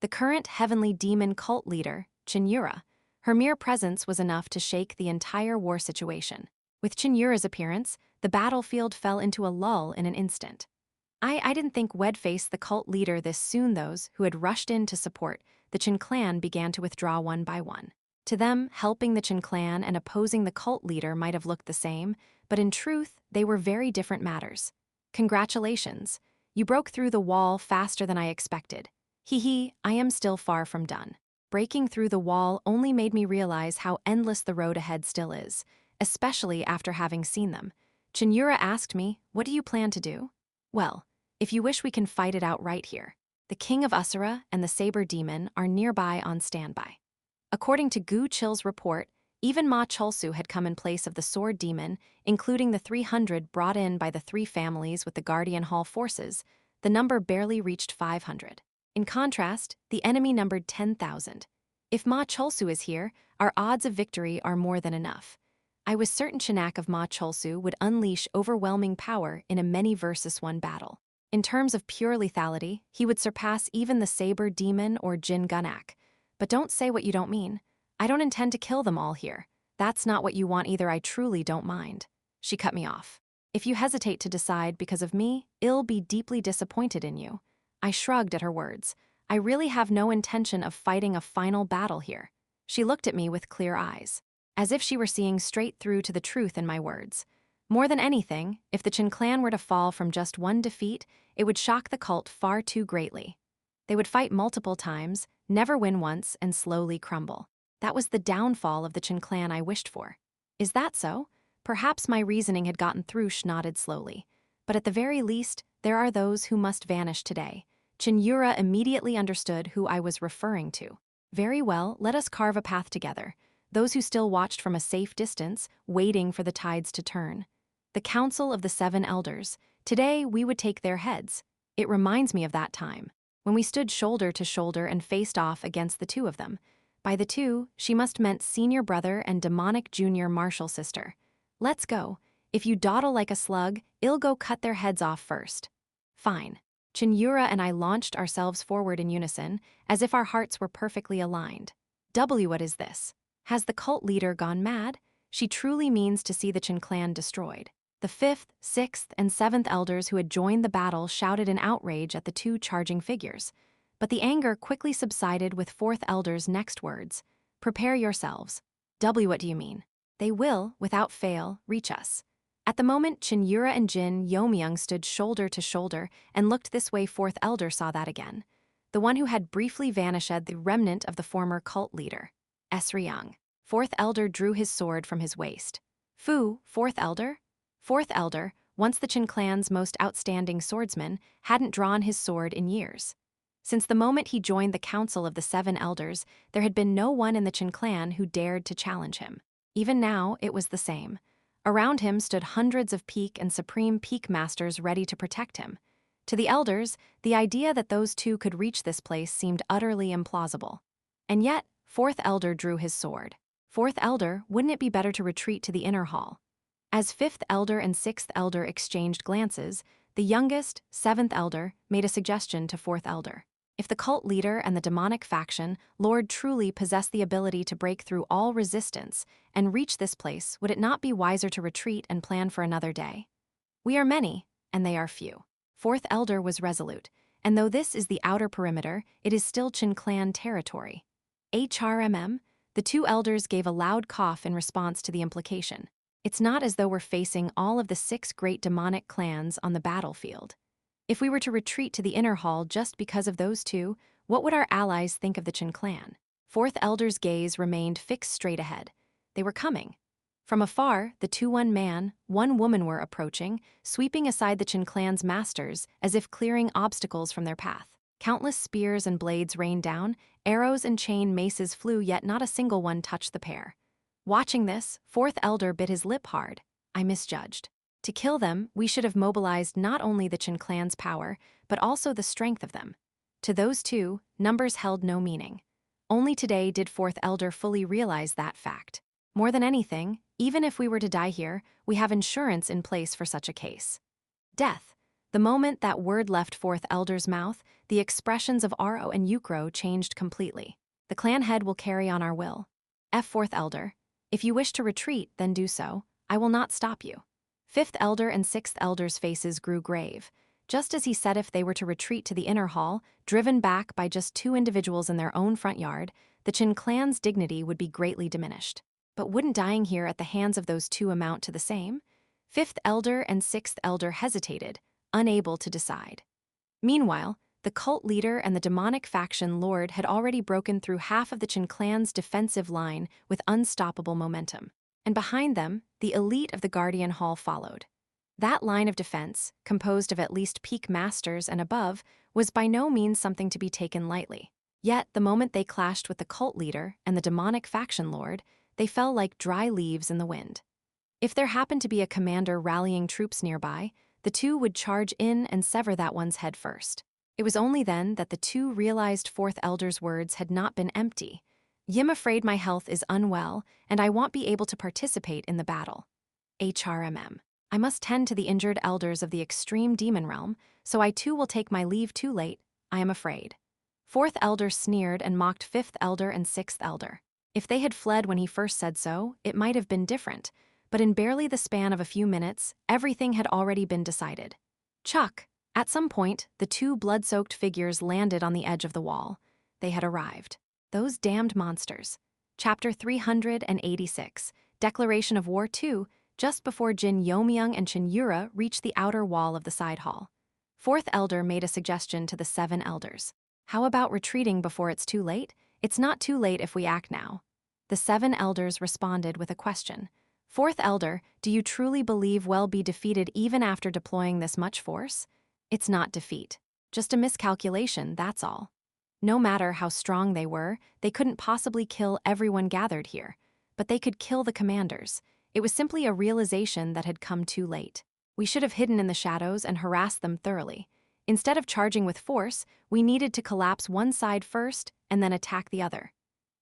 The current heavenly demon cult leader, Cheon Yura. Her mere presence was enough to shake the entire war situation. With Cheon Yura's appearance, the battlefield fell into a lull in an instant. I didn't think we'd face the cult leader this soon. Those who had rushed in to support the Cheon clan began to withdraw one by one. To them, helping the Cheon clan and opposing the cult leader might have looked the same, but in truth, they were very different matters. Congratulations. You broke through the wall faster than I expected. I am still far from done. Breaking through the wall only made me realize how endless the road ahead still is, especially after having seen them. Cheon Yura asked me, what do you plan to do? Well, if you wish we can fight it out right here. The King of Usura and the Saber Demon are nearby on standby. According to Gu Chil's report, even Ma Cholsu had come in place of the Sword Demon, including the 300 brought in by the three families with the Guardian Hall forces. The number barely reached 500. In contrast, the enemy numbered 10,000. If Ma Cholsu is here, our odds of victory are more than enough. I was certain Chinak of Ma Cholsu would unleash overwhelming power in a many versus one battle. In terms of pure lethality, he would surpass even the Saber Demon or Jin Gunak. But don't say what you don't mean. I don't intend to kill them all here. That's not what you want either. I truly don't mind. She cut me off. If you hesitate to decide because of me, I'll be deeply disappointed in you. I shrugged at her words. I really have no intention of fighting a final battle here. She looked at me with clear eyes, as if she were seeing straight through to the truth in my words. More than anything, if the Cheon clan were to fall from just one defeat, it would shock the cult far too greatly. They would fight multiple times, never win once, and slowly crumble. That was the downfall of the Cheon clan I wished for. Is that so? Perhaps my reasoning had gotten through. She nodded slowly. But at the very least, there are those who must vanish today. Cheon Yura immediately understood who I was referring to. Very well, let us carve a path together. Those who still watched from a safe distance, waiting for the tides to turn. The Council of the Seven Elders. Today, we would take their heads. It reminds me of that time, when we stood shoulder to shoulder and faced off against the two of them. By the two, she must meant senior brother and demonic junior martial sister. Let's go. If you dawdle like a slug, I'll go cut their heads off first. Fine. Cheon Yura and I launched ourselves forward in unison, as if our hearts were perfectly aligned. What is this? Has the cult leader gone mad? She truly means to see the Cheon clan destroyed. The 5th, 6th, and 7th elders who had joined the battle shouted in outrage at the two charging figures. But the anger quickly subsided with 4th elder's next words. Prepare yourselves. What do you mean? They will, without fail, reach us. At the moment, Cheon Yura and Jin Yeomyung stood shoulder to shoulder and looked this way. 4th elder saw that again. The one who had briefly vanished, the remnant of the former cult leader. Esryang. 4th elder drew his sword from his waist. Fu, 4th elder? 4th elder, once the Cheon clan's most outstanding swordsman, hadn't drawn his sword in years. Since the moment he joined the Council of the Seven Elders, there had been no one in the Cheon clan who dared to challenge him. Even now, it was the same. Around him stood hundreds of peak and supreme peak masters ready to protect him. To the elders, the idea that those two could reach this place seemed utterly implausible. And yet, 4th elder drew his sword. 4th elder, wouldn't it be better to retreat to the inner hall? As 5th elder and 6th elder exchanged glances, the youngest, 7th elder, made a suggestion to 4th elder. If the cult leader and the demonic faction lord truly possess the ability to break through all resistance and reach this place, would it not be wiser to retreat and plan for another day? We are many, and they are few. Fourth elder was resolute, and though this is the outer perimeter, it is still Chin clan territory. HRMM, the two elders gave a loud cough in response to the implication. It's not as though we're facing all of the 6 great demonic clans on the battlefield. If we were to retreat to the inner hall just because of those two, what would our allies think of the Chin clan? Fourth elder's gaze remained fixed straight ahead. They were coming. From afar, the 2-1-man, 1-woman were approaching, sweeping aside the Chin clan's masters as if clearing obstacles from their path. Countless spears and blades rained down, arrows and chain maces flew, yet not a single one touched the pair. Watching this, fourth elder bit his lip hard. I misjudged. To kill them, we should have mobilized not only the Chin clan's power, but also the strength of them. To those two, numbers held no meaning. Only today did fourth elder fully realize that fact. More than anything, even if we were to die here, we have insurance in place for such a case. Death. The moment that word left fourth elder's mouth, the expressions of Aro and Yukro changed completely. The clan head will carry on our will. Fourth elder. If you wish to retreat, then do so. I will not stop you. Fifth elder and sixth elder's faces grew grave. Just as he said, if they were to retreat to the inner hall, driven back by just 2 individuals in their own front yard, the Chin clan's dignity would be greatly diminished. But wouldn't dying here at the hands of those two amount to the same? Fifth elder and sixth elder hesitated, unable to decide. Meanwhile, the cult leader and the demonic faction lord had already broken through half of the Chin clan's defensive line with unstoppable momentum. And behind them, the elite of the Guardian Hall followed. That line of defense, composed of at least peak masters and above, was by no means something to be taken lightly. Yet, the moment they clashed with the cult leader and the demonic faction lord, they fell like dry leaves in the wind. If there happened to be a commander rallying troops nearby, the two would charge in and sever that one's head first. It was only then that the two realized fourth elder's words had not been empty. "I'm afraid my health is unwell, and I won't be able to participate in the battle. HRMM. I must tend to the injured elders of the extreme demon realm, so I too will take my leave too late, I am afraid." Fourth elder sneered and mocked fifth elder and sixth elder. If they had fled when he first said so, it might have been different, but in barely the span of a few minutes, everything had already been decided. Chuck! At some point, the 2 blood-soaked figures landed on the edge of the wall. They had arrived. Those damned monsters. Chapter 386, Declaration of War 2, just before Jin Yeomyung and Cheon Yura reached the outer wall of the side hall. Fourth elder made a suggestion to the 7 elders. How about retreating before it's too late? It's not too late if we act now. The 7 elders responded with a question. Fourth elder, do you truly believe we'll be defeated even after deploying this much force? It's not defeat. Just a miscalculation, that's all. No matter how strong they were, they couldn't possibly kill everyone gathered here. But they could kill the commanders. It was simply a realization that had come too late. We should have hidden in the shadows and harassed them thoroughly. Instead of charging with force, we needed to collapse one side first and then attack the other.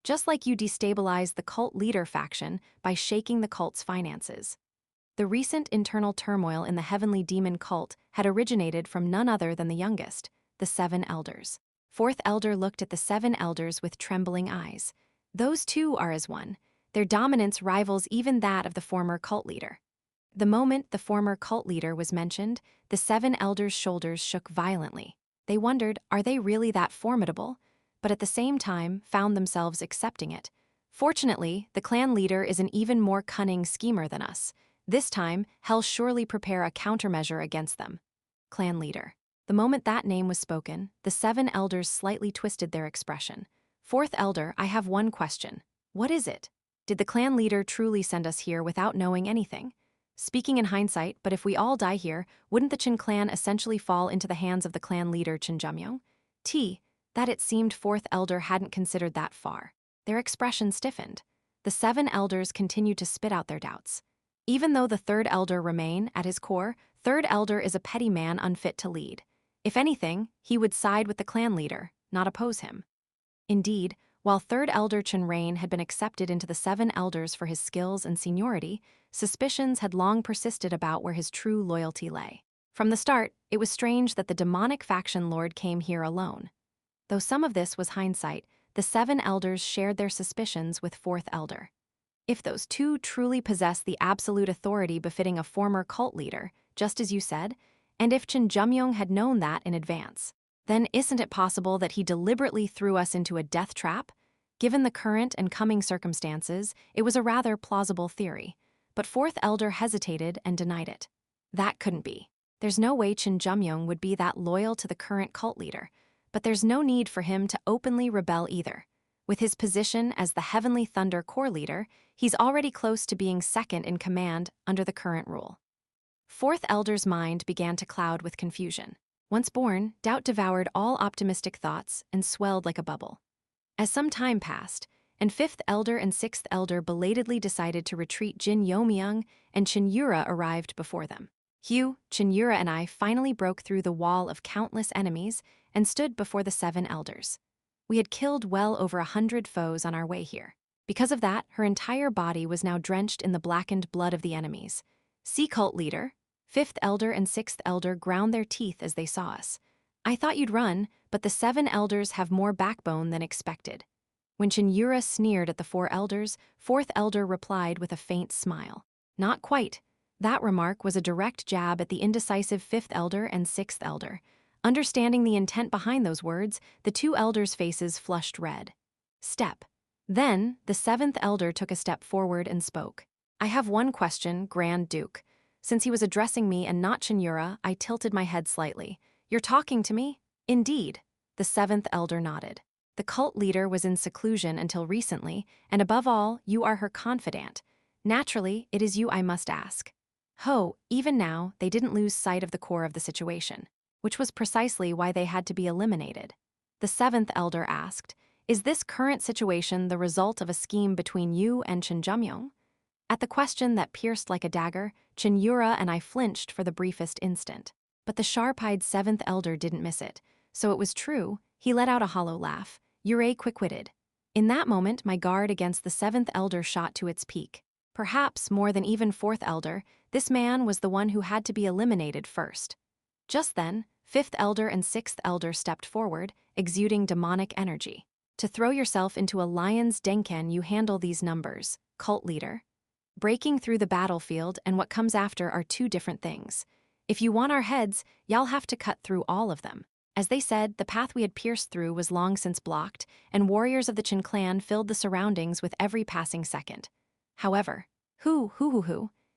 Just like you destabilized the cult leader faction by shaking the cult's finances. The recent internal turmoil in the heavenly demon cult had originated from none other than the youngest, the 7 elders. Fourth elder looked at the 7 elders with trembling eyes. Those two are as one. Their dominance rivals even that of the former cult leader. The moment the former cult leader was mentioned, the 7 elders' shoulders shook violently. They wondered, are they really that formidable? But at the same time, found themselves accepting it. Fortunately, the clan leader is an even more cunning schemer than us. This time, he'll surely prepare a countermeasure against them. Clan leader. The moment that name was spoken, the 7 elders slightly twisted their expression. Fourth elder, I have one question. What is it? Did the clan leader truly send us here without knowing anything? Speaking in hindsight, but if we all die here, wouldn't the Chin clan essentially fall into the hands of the clan leader Jin Yeomyung? That it seemed fourth elder hadn't considered that far. Their expression stiffened. The 7 elders continued to spit out their doubts. Even though the third elder remain, at his core, third elder is a petty man unfit to lead. If anything, he would side with the clan leader, not oppose him. Indeed, while third elder Chen Rain had been accepted into the 7 elders for his skills and seniority, suspicions had long persisted about where his true loyalty lay. From the start, it was strange that the demonic faction lord came here alone. Though some of this was hindsight, the 7 elders shared their suspicions with 4th elder. If those two truly possess the absolute authority befitting a former cult leader, just as you said, and if Jin Yeomyung had known that in advance, then isn't it possible that he deliberately threw us into a death trap? Given the current and coming circumstances, it was a rather plausible theory, but 4th elder hesitated and denied it. That couldn't be. There's no way Jin Yeomyung would be that loyal to the current cult leader, but there's no need for him to openly rebel either. With his position as the Heavenly Thunder Corps leader, he's already close to being second in command under the current rule. 4th elder's mind began to cloud with confusion. Once born, doubt devoured all optimistic thoughts and swelled like a bubble. As some time passed, and 5th elder and 6th elder belatedly decided to retreat, Jin Yeomyung and Cheon Yura arrived before them. Cheon Yura and I finally broke through the wall of countless enemies and stood before the 7 elders. We had killed well over 100 foes on our way here. Because of that, her entire body was now drenched in the blackened blood of the enemies. Sea cult leader, 5th elder and 6th elder ground their teeth as they saw us. I thought you'd run, but the 7 elders have more backbone than expected. When Cheon Yura sneered at the 4 elders, 4th elder replied with a faint smile. Not quite. That remark was a direct jab at the indecisive 5th elder and 6th elder. Understanding the intent behind those words, the 2 elders' faces flushed red. Step. Then, the 7th elder took a step forward and spoke. I have one question, Grand Duke. Since he was addressing me and not Cheon Yura, I tilted my head slightly. You're talking to me? Indeed. The 7th elder nodded. The cult leader was in seclusion until recently, and above all, you are her confidant. Naturally, it is you I must ask. Even now, they didn't lose sight of the core of the situation, which was precisely why they had to be eliminated. The 7th elder asked, is this current situation the result of a scheme between you and Jin Yeomyung? At the question that pierced like a dagger, Cheon Yura and I flinched for the briefest instant. But the sharp-eyed 7th elder didn't miss it. So it was true. He let out a hollow laugh. Yura quick-witted. In that moment, my guard against the 7th elder shot to its peak. Perhaps more than even 4th elder, this man was the one who had to be eliminated first. Just then, 5th elder and 6th elder stepped forward, exuding demonic energy. To throw yourself into a lion's den, can you handle these numbers, cult leader? Breaking through the battlefield and what comes after are two different things. If you want our heads, y'all have to cut through all of them. As they said, the path we had pierced through was long since blocked, and warriors of the Cheon clan filled the surroundings with every passing second. However,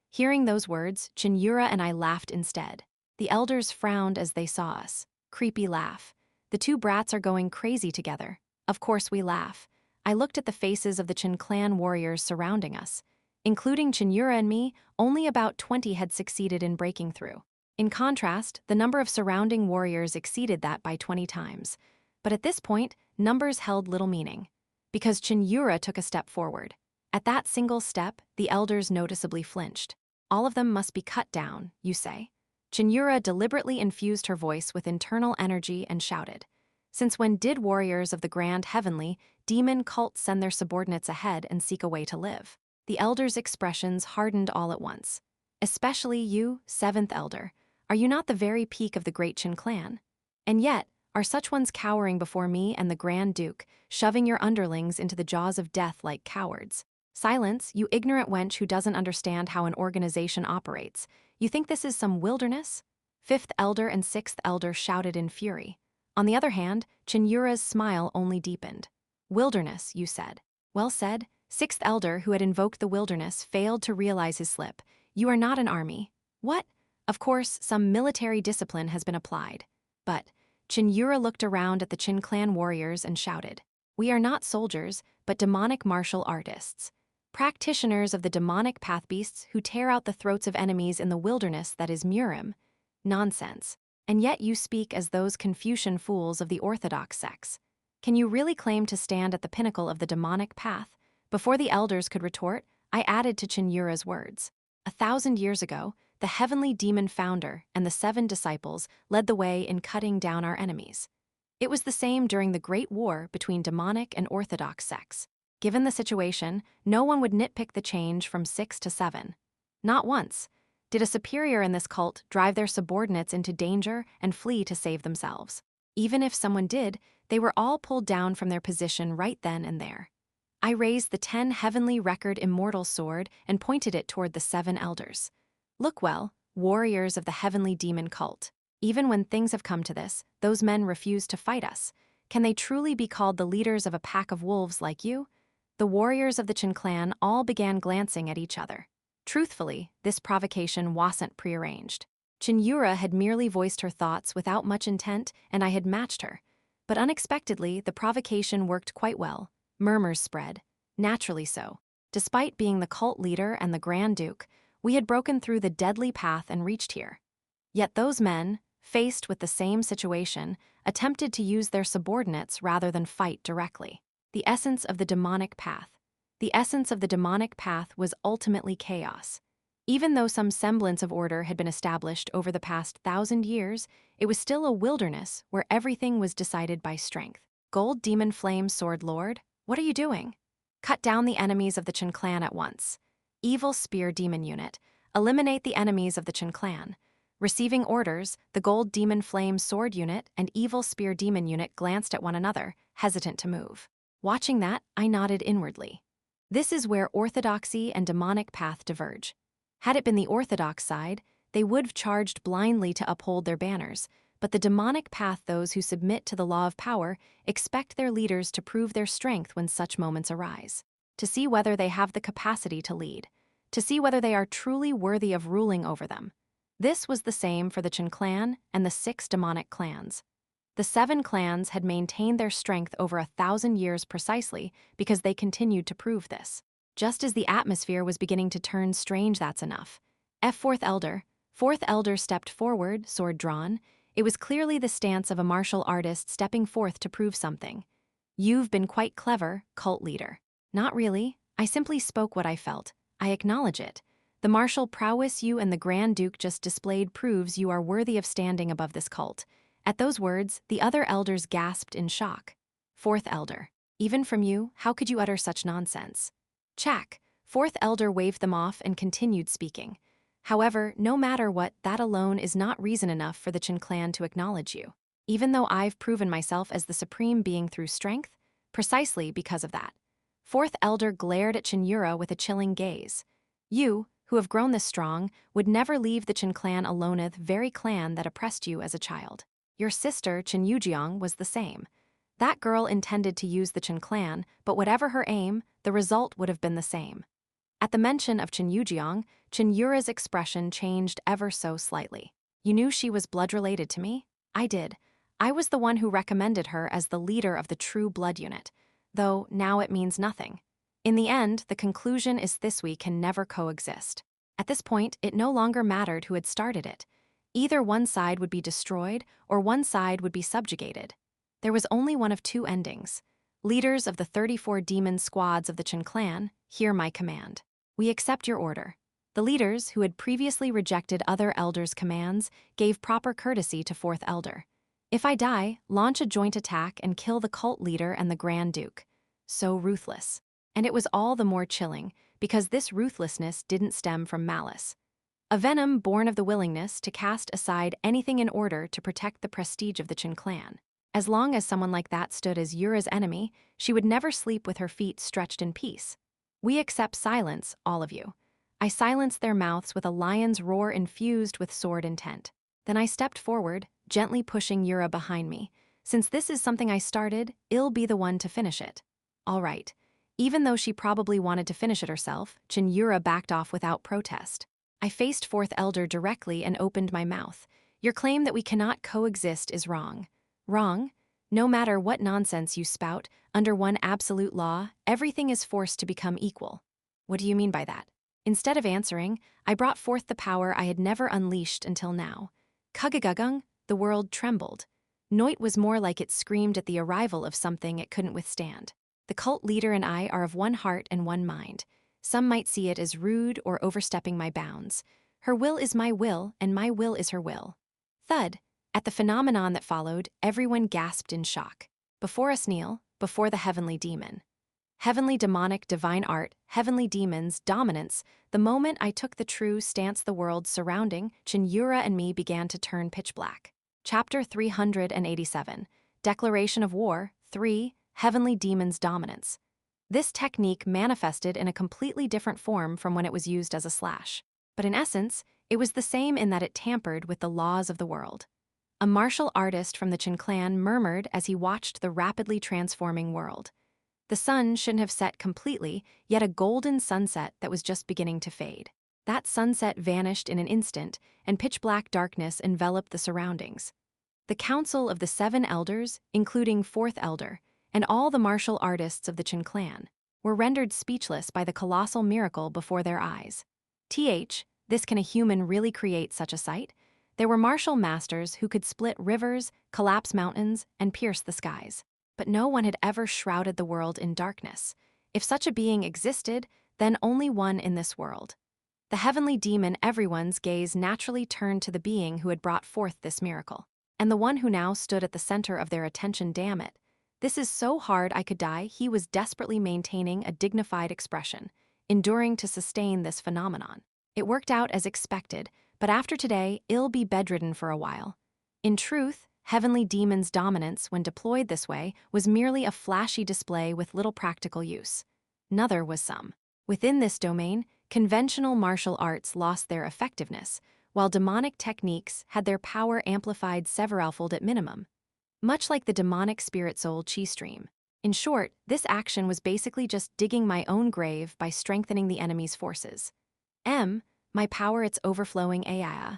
hearing those words, Cheon Yura and I laughed instead. The elders frowned as they saw us. Creepy laugh. The 2 brats are going crazy together. Of course we laugh. I looked at the faces of the Cheon clan warriors surrounding us. Including Cheon Yura and me, only about 20 had succeeded in breaking through. In contrast, the number of surrounding warriors exceeded that by 20 times. But at this point, numbers held little meaning. Because Cheon Yura took a step forward. At that single step, the elders noticeably flinched. All of them must be cut down, you say? Cheon Yura deliberately infused her voice with internal energy and shouted. Since when did warriors of the grand heavenly, demon cults send their subordinates ahead and seek a way to live? The elders' expressions hardened all at once. Especially you, 7th elder. Are you not the very peak of the great Cheon clan? And yet, are such ones cowering before me and the Grand Duke, shoving your underlings into the jaws of death like cowards? Silence, you ignorant wench who doesn't understand how an organization operates. You think this is some wilderness? 5th elder and 6th elder shouted in fury. On the other hand, Cheon Yura's smile only deepened. Wilderness, you said. Well said. 6th elder, who had invoked the wilderness, failed to realize his slip. You are not an army. What? Of course, some military discipline has been applied. But Cheon Yura looked around at the Cheon clan warriors and shouted. We are not soldiers, but demonic martial artists. Practitioners of the demonic pathbeasts who tear out the throats of enemies in the wilderness that is Murim. Nonsense. And yet you speak as those Confucian fools of the Orthodox sects. Can you really claim to stand at the pinnacle of the demonic path? Before the elders could retort, I added to Cheon Yura's words. 1,000 years ago, the heavenly demon founder and the 7 disciples led the way in cutting down our enemies. It was the same during the Great War between demonic and Orthodox sects. Given the situation, no one would nitpick the change from 6 to 7. Not once did a superior in this cult drive their subordinates into danger and flee to save themselves. Even if someone did, They were all pulled down from their position right then and there. I raised the 10 heavenly record immortal sword and pointed it toward the 7 elders. Look well, warriors of the heavenly demon cult. Even when things have come to this, those men refuse to fight us. Can they truly be called the leaders of a pack of wolves like you? The warriors of the Cheon clan all began glancing at each other. Truthfully, this provocation wasn't prearranged. Cheon Yura had merely voiced her thoughts without much intent, and I had matched her. But unexpectedly, the provocation worked quite well. Murmurs spread. Naturally so. Despite being the cult leader and the Grand Duke, we had broken through the deadly path and reached here. Yet those men, faced with the same situation, attempted to use their subordinates rather than fight directly. The essence of the demonic path. The essence of the demonic path was ultimately chaos. Even though some semblance of order had been established over the past 1,000 years, it was still a wilderness where everything was decided by strength. Gold Demon Flame Sword Lord, what are you doing? Cut down the enemies of the Cheon clan at once. Evil Spear Demon Unit, eliminate the enemies of the Cheon clan. Receiving orders, the Gold Demon Flame Sword Unit and Evil Spear Demon Unit glanced at one another, hesitant to move. Watching that, I nodded inwardly. This is where orthodoxy and demonic path diverge. Had it been the orthodox side, they would have charged blindly to uphold their banners, but the demonic path, those who submit to the law of power, expect their leaders to prove their strength when such moments arise, to see whether they have the capacity to lead, to see whether they are truly worthy of ruling over them. This was the same for the Cheon clan and the 6 demonic clans. The 7 clans had maintained their strength over 1,000 years precisely because they continued to prove this. Just as the atmosphere was beginning to turn strange, that's enough. Fourth Elder stepped forward, sword drawn. It was clearly the stance of a martial artist stepping forth to prove something. You've been quite clever, cult leader. Not really. I simply spoke what I felt. I acknowledge it. The martial prowess you and the Grand Duke just displayed proves you are worthy of standing above this cult. At those words, the other elders gasped in shock. 4th Elder. Even from you, how could you utter such nonsense? Chak. 4th Elder waved them off and continued speaking. However, no matter what, that alone is not reason enough for the Cheon clan to acknowledge you. Even though I've proven myself as the supreme being through strength, precisely because of that. 4th Elder glared at Cheon Yura with a chilling gaze. You, who have grown this strong, would never leave the Cheon clan alone, the very clan that oppressed you as a child. Your sister, Jin Yeomyung, was the same. That girl intended to use the Cheon clan, but whatever her aim, the result would have been the same. At the mention of Jin Yeomyung, Cheon Yura's expression changed ever so slightly. You knew she was blood-related to me? I did. I was the one who recommended her as the leader of the true blood unit, though now it means nothing. In the end, the conclusion is this: we can never coexist. At this point, it no longer mattered who had started it. Either one side would be destroyed or one side would be subjugated. There was only one of 2 endings. Leaders of the 34 demon squads of the Cheon clan, hear my command. We accept your order. The leaders, who had previously rejected other elders' commands, gave proper courtesy to 4th Elder. If I die, launch a joint attack and kill the cult leader and the Grand Duke. So ruthless. And it was all the more chilling, because this ruthlessness didn't stem from malice. A venom born of the willingness to cast aside anything in order to protect the prestige of the Cheon clan. As long as someone like that stood as Yura's enemy, she would never sleep with her feet stretched in peace. We accept silence, all of you. I silenced their mouths with a lion's roar infused with sword intent. Then I stepped forward, gently pushing Yura behind me. Since this is something I started, I'll be the one to finish it. All right. Even though she probably wanted to finish it herself, Cheon Yura backed off without protest. I faced 4th Elder directly and opened my mouth. Your claim that we cannot coexist is wrong. Wrong? No matter what nonsense you spout, under one absolute law, everything is forced to become equal. What do you mean by that? Instead of answering, I brought forth the power I had never unleashed until now. Kugagagung, the world trembled. Noit was more like it screamed at the arrival of something it couldn't withstand. The cult leader and I are of one heart and one mind. Some might see it as rude or overstepping my bounds. Her will is my will, and my will is her will. Thud. At the phenomenon that followed, everyone gasped in shock. Before us kneel, before the heavenly demon. Heavenly demonic divine art, heavenly demons, dominance. The moment I took the true stance, the world surrounding Cheon Yura and me began to turn pitch black. Chapter 387. Declaration of War. 3. Heavenly Demon's Dominance. This technique manifested in a completely different form from when it was used as a slash. But in essence, it was the same in that it tampered with the laws of the world. A martial artist from the Chin clan murmured as he watched the rapidly transforming world. The sun shouldn't have set completely, yet a golden sunset that was just beginning to fade. That sunset vanished in an instant, and pitch-black darkness enveloped the surroundings. The Council of the 7 Elders, including 4th Elder, and all the martial artists of the Chin clan, were rendered speechless by the colossal miracle before their eyes. This can a human really create such a sight? There were martial masters who could split rivers, collapse mountains, and pierce the skies. But no one had ever shrouded the world in darkness. If such a being existed, then only one in this world. The heavenly demon, everyone's gaze naturally turned to the being who had brought forth this miracle. And the one who now stood at the center of their attention, damn it. This is so hard I could die. He was desperately maintaining a dignified expression, enduring to sustain this phenomenon. It worked out as expected, but after today, he'll be bedridden for a while. In truth, Heavenly Demon's dominance, when deployed this way, was merely a flashy display with little practical use. Neither was some. Within this domain, conventional martial arts lost their effectiveness, while demonic techniques had their power amplified severalfold at minimum. Much like the demonic spirit soul chi stream. In short, this action was basically just digging my own grave by strengthening the enemy's forces. My power, it's overflowing AI.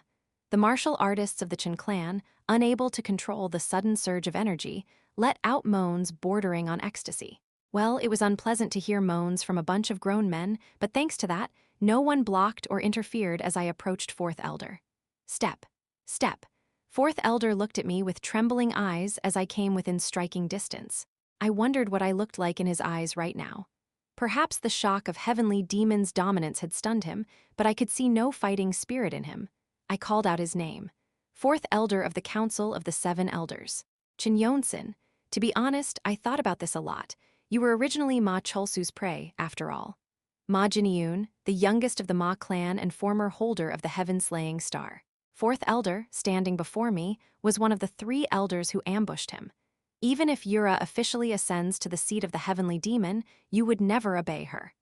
The martial artists of the Chin clan, unable to control the sudden surge of energy, let out moans bordering on ecstasy. Well, it was unpleasant to hear moans from a bunch of grown men, but thanks to that, no one blocked or interfered as I approached 4th Elder. Step. 4th Elder looked at me with trembling eyes as I came within striking distance. I wondered what I looked like in his eyes right now. Perhaps the shock of Heavenly Demon's dominance had stunned him, but I could see no fighting spirit in him. I called out his name. 4th Elder of the Council of the 7 Elders. Jin Yeomyung. To be honest, I thought about this a lot. You were originally Ma Cholsu's prey, after all. Ma Jin Yeomyung, the youngest of the Ma clan and former holder of the heaven-slaying star. 4th Elder, standing before me, was one of the 3 elders who ambushed him. Even if Yura officially ascends to the seat of the heavenly demon, you would never obey her.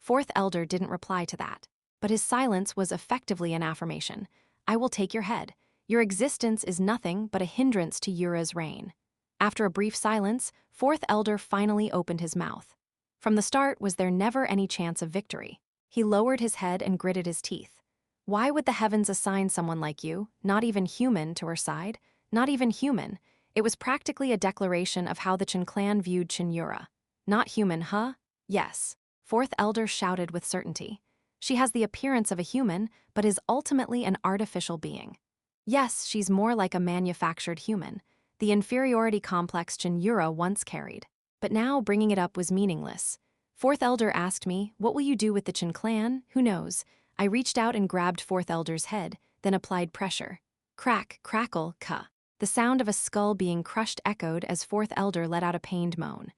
4th Elder didn't reply to that, but his silence was effectively an affirmation. I will take your head. Your existence is nothing but a hindrance to Yura's reign. After a brief silence, 4th Elder finally opened his mouth. From the start, was there never any chance of victory? He lowered his head and gritted his teeth. Why would the heavens assign someone like you, not even human, to her side? Not even human. It was practically a declaration of how the Chin clan viewed Cheon Yura. Not human, huh? Yes. 4th Elder shouted with certainty. She has the appearance of a human, but is ultimately an artificial being. Yes, she's more like a manufactured human, the inferiority complex Cheon Yura once carried. But now bringing it up was meaningless. 4th Elder asked me, what will you do with the Chin clan? Who knows? I reached out and grabbed 4th Elder's head, then applied pressure. Crack, crackle, ka. The sound of a skull being crushed echoed as 4th Elder let out a pained moan.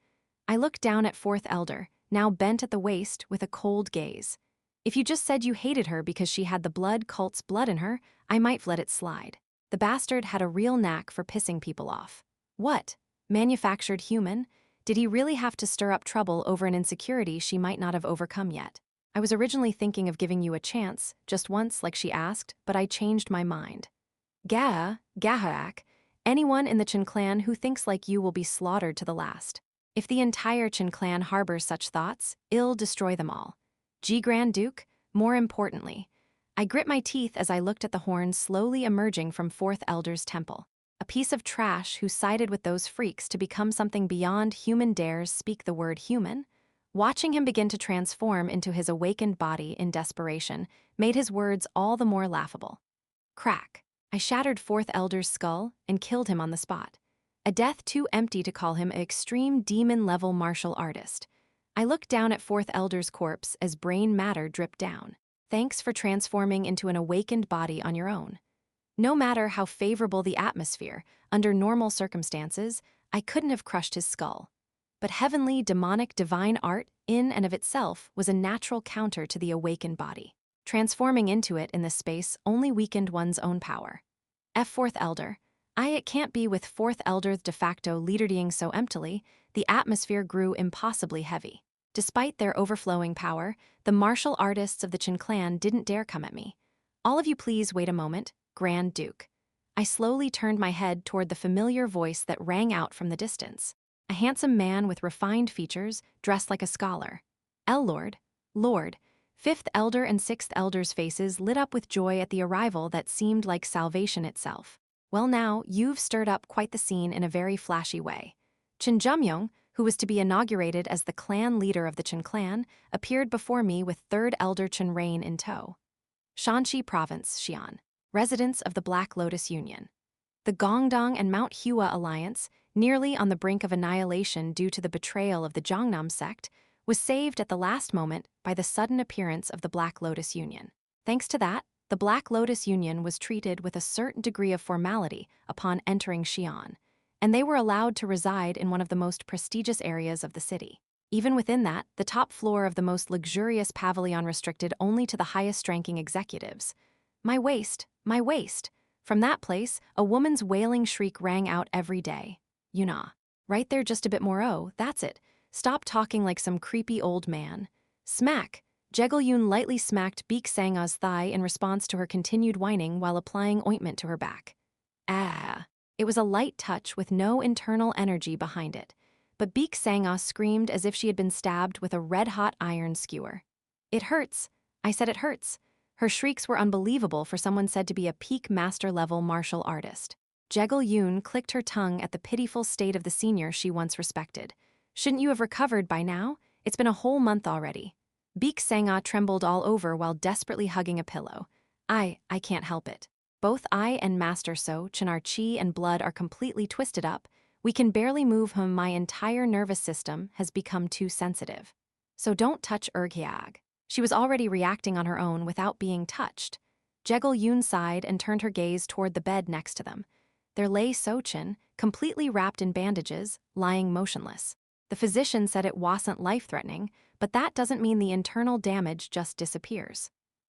I looked down at 4th Elder, now bent at the waist with a cold gaze. If you just said you hated her because she had the blood cult's blood in her, I might have let it slide. The bastard had a real knack for pissing people off. What? Manufactured human? Did he really have to stir up trouble over an insecurity she might not have overcome yet? I was originally thinking of giving you a chance, just once like she asked, but I changed my mind. Gahaak, anyone in the Chin clan who thinks like you will be slaughtered to the last. If the entire Chin clan harbors such thoughts, it'll destroy them all. Grand Duke, more importantly. I grit my teeth as I looked at the horns slowly emerging from 4th Elder's temple. A piece of trash who sided with those freaks to become something beyond human dares speak the word human? Watching him begin to transform into his awakened body in desperation made his words all the more laughable. Crack. I shattered 4th Elder's skull and killed him on the spot. A death too empty to call him an extreme demon-level martial artist. I looked down at 4th Elder's corpse as brain matter dripped down. Thanks for transforming into an awakened body on your own. No matter how favorable the atmosphere, under normal circumstances, I couldn't have crushed his skull. But heavenly, demonic, divine art, in and of itself, was a natural counter to the awakened body. Transforming into it in this space only weakened one's own power. 4th Elder, It can't be with 4th Elder de facto leadering so emptily, the atmosphere grew impossibly heavy. Despite their overflowing power, the martial artists of the Chen clan didn't dare come at me. All of you please wait a moment, Grand Duke. I slowly turned my head toward the familiar voice that rang out from the distance. A handsome man with refined features, dressed like a scholar. Lord, Lord, 5th Elder and 6th Elder's faces lit up with joy at the arrival that seemed like salvation itself. Well now, you've stirred up quite the scene in a very flashy way. Jin Yeomyung, who was to be inaugurated as the clan leader of the Chen clan, appeared before me with 3rd Elder Chen Rain in tow. Shanxi Province, Xi'an, residents of the Black Lotus Union. The Gongdong and Mount Hua Alliance, nearly on the brink of annihilation due to the betrayal of the Zhongnam sect, was saved at the last moment by the sudden appearance of the Black Lotus Union. Thanks to that, the Black Lotus Union was treated with a certain degree of formality upon entering Xi'an, and they were allowed to reside in one of the most prestigious areas of the city. Even within that, the top floor of the most luxurious pavilion restricted only to the highest-ranking executives. My waist, my waist. From that place, a woman's wailing shriek rang out every day. Yuna. Right there just a bit more, oh, that's it. Stop talking like some creepy old man. Smack! Yun lightly smacked Beek Sanga's thigh in response to her continued whining while applying ointment to her back. Ah! It was a light touch with no internal energy behind it, but Beek Sanga screamed as if she had been stabbed with a red-hot iron skewer. It hurts. I said it hurts. Her shrieks were unbelievable for someone said to be a peak master-level martial artist. Yun clicked her tongue at the pitiful state of the senior she once respected. Shouldn't you have recovered by now? It's been a whole month already. Beek Sanga trembled all over while desperately hugging a pillow. I can't help it. Both I and Master So, our chi and blood are completely twisted up. We can barely move him. My entire nervous system has become too sensitive. So don't touch Erghyag. She was already reacting on her own without being touched. Yun sighed and turned her gaze toward the bed next to them. There lay Sochin, completely wrapped in bandages, lying motionless. The physician said it wasn't life-threatening, but that doesn't mean the internal damage just disappears.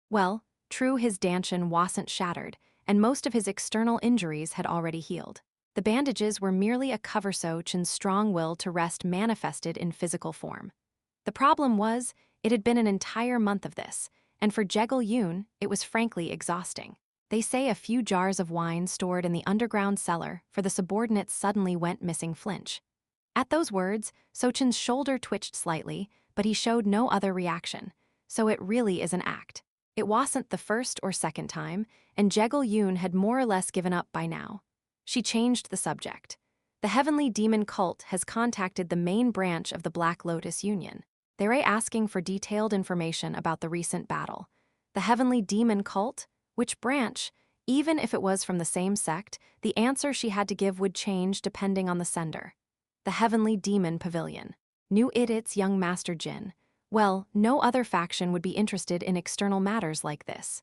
Well, true, his dantian wasn't shattered, and most of his external injuries had already healed. The bandages were merely a cover Sochin's strong will to rest manifested in physical form. The problem was, it had been an entire month of this, and for Yun, it was frankly exhausting. They say a few jars of wine stored in the underground cellar for the subordinates suddenly went missing flinch. At those words, Sochin's shoulder twitched slightly, but he showed no other reaction, so it really is an act. It wasn't the first or second time, and Yun had more or less given up by now. She changed the subject. The Heavenly Demon Cult has contacted the main branch of the Black Lotus Union. They're asking for detailed information about the recent battle. The Heavenly Demon Cult? Which branch? Even if it was from the same sect, the answer she had to give would change depending on the sender. The Heavenly Demon Pavilion. Knew its young Master Jin. Well, no other faction would be interested in external matters like this.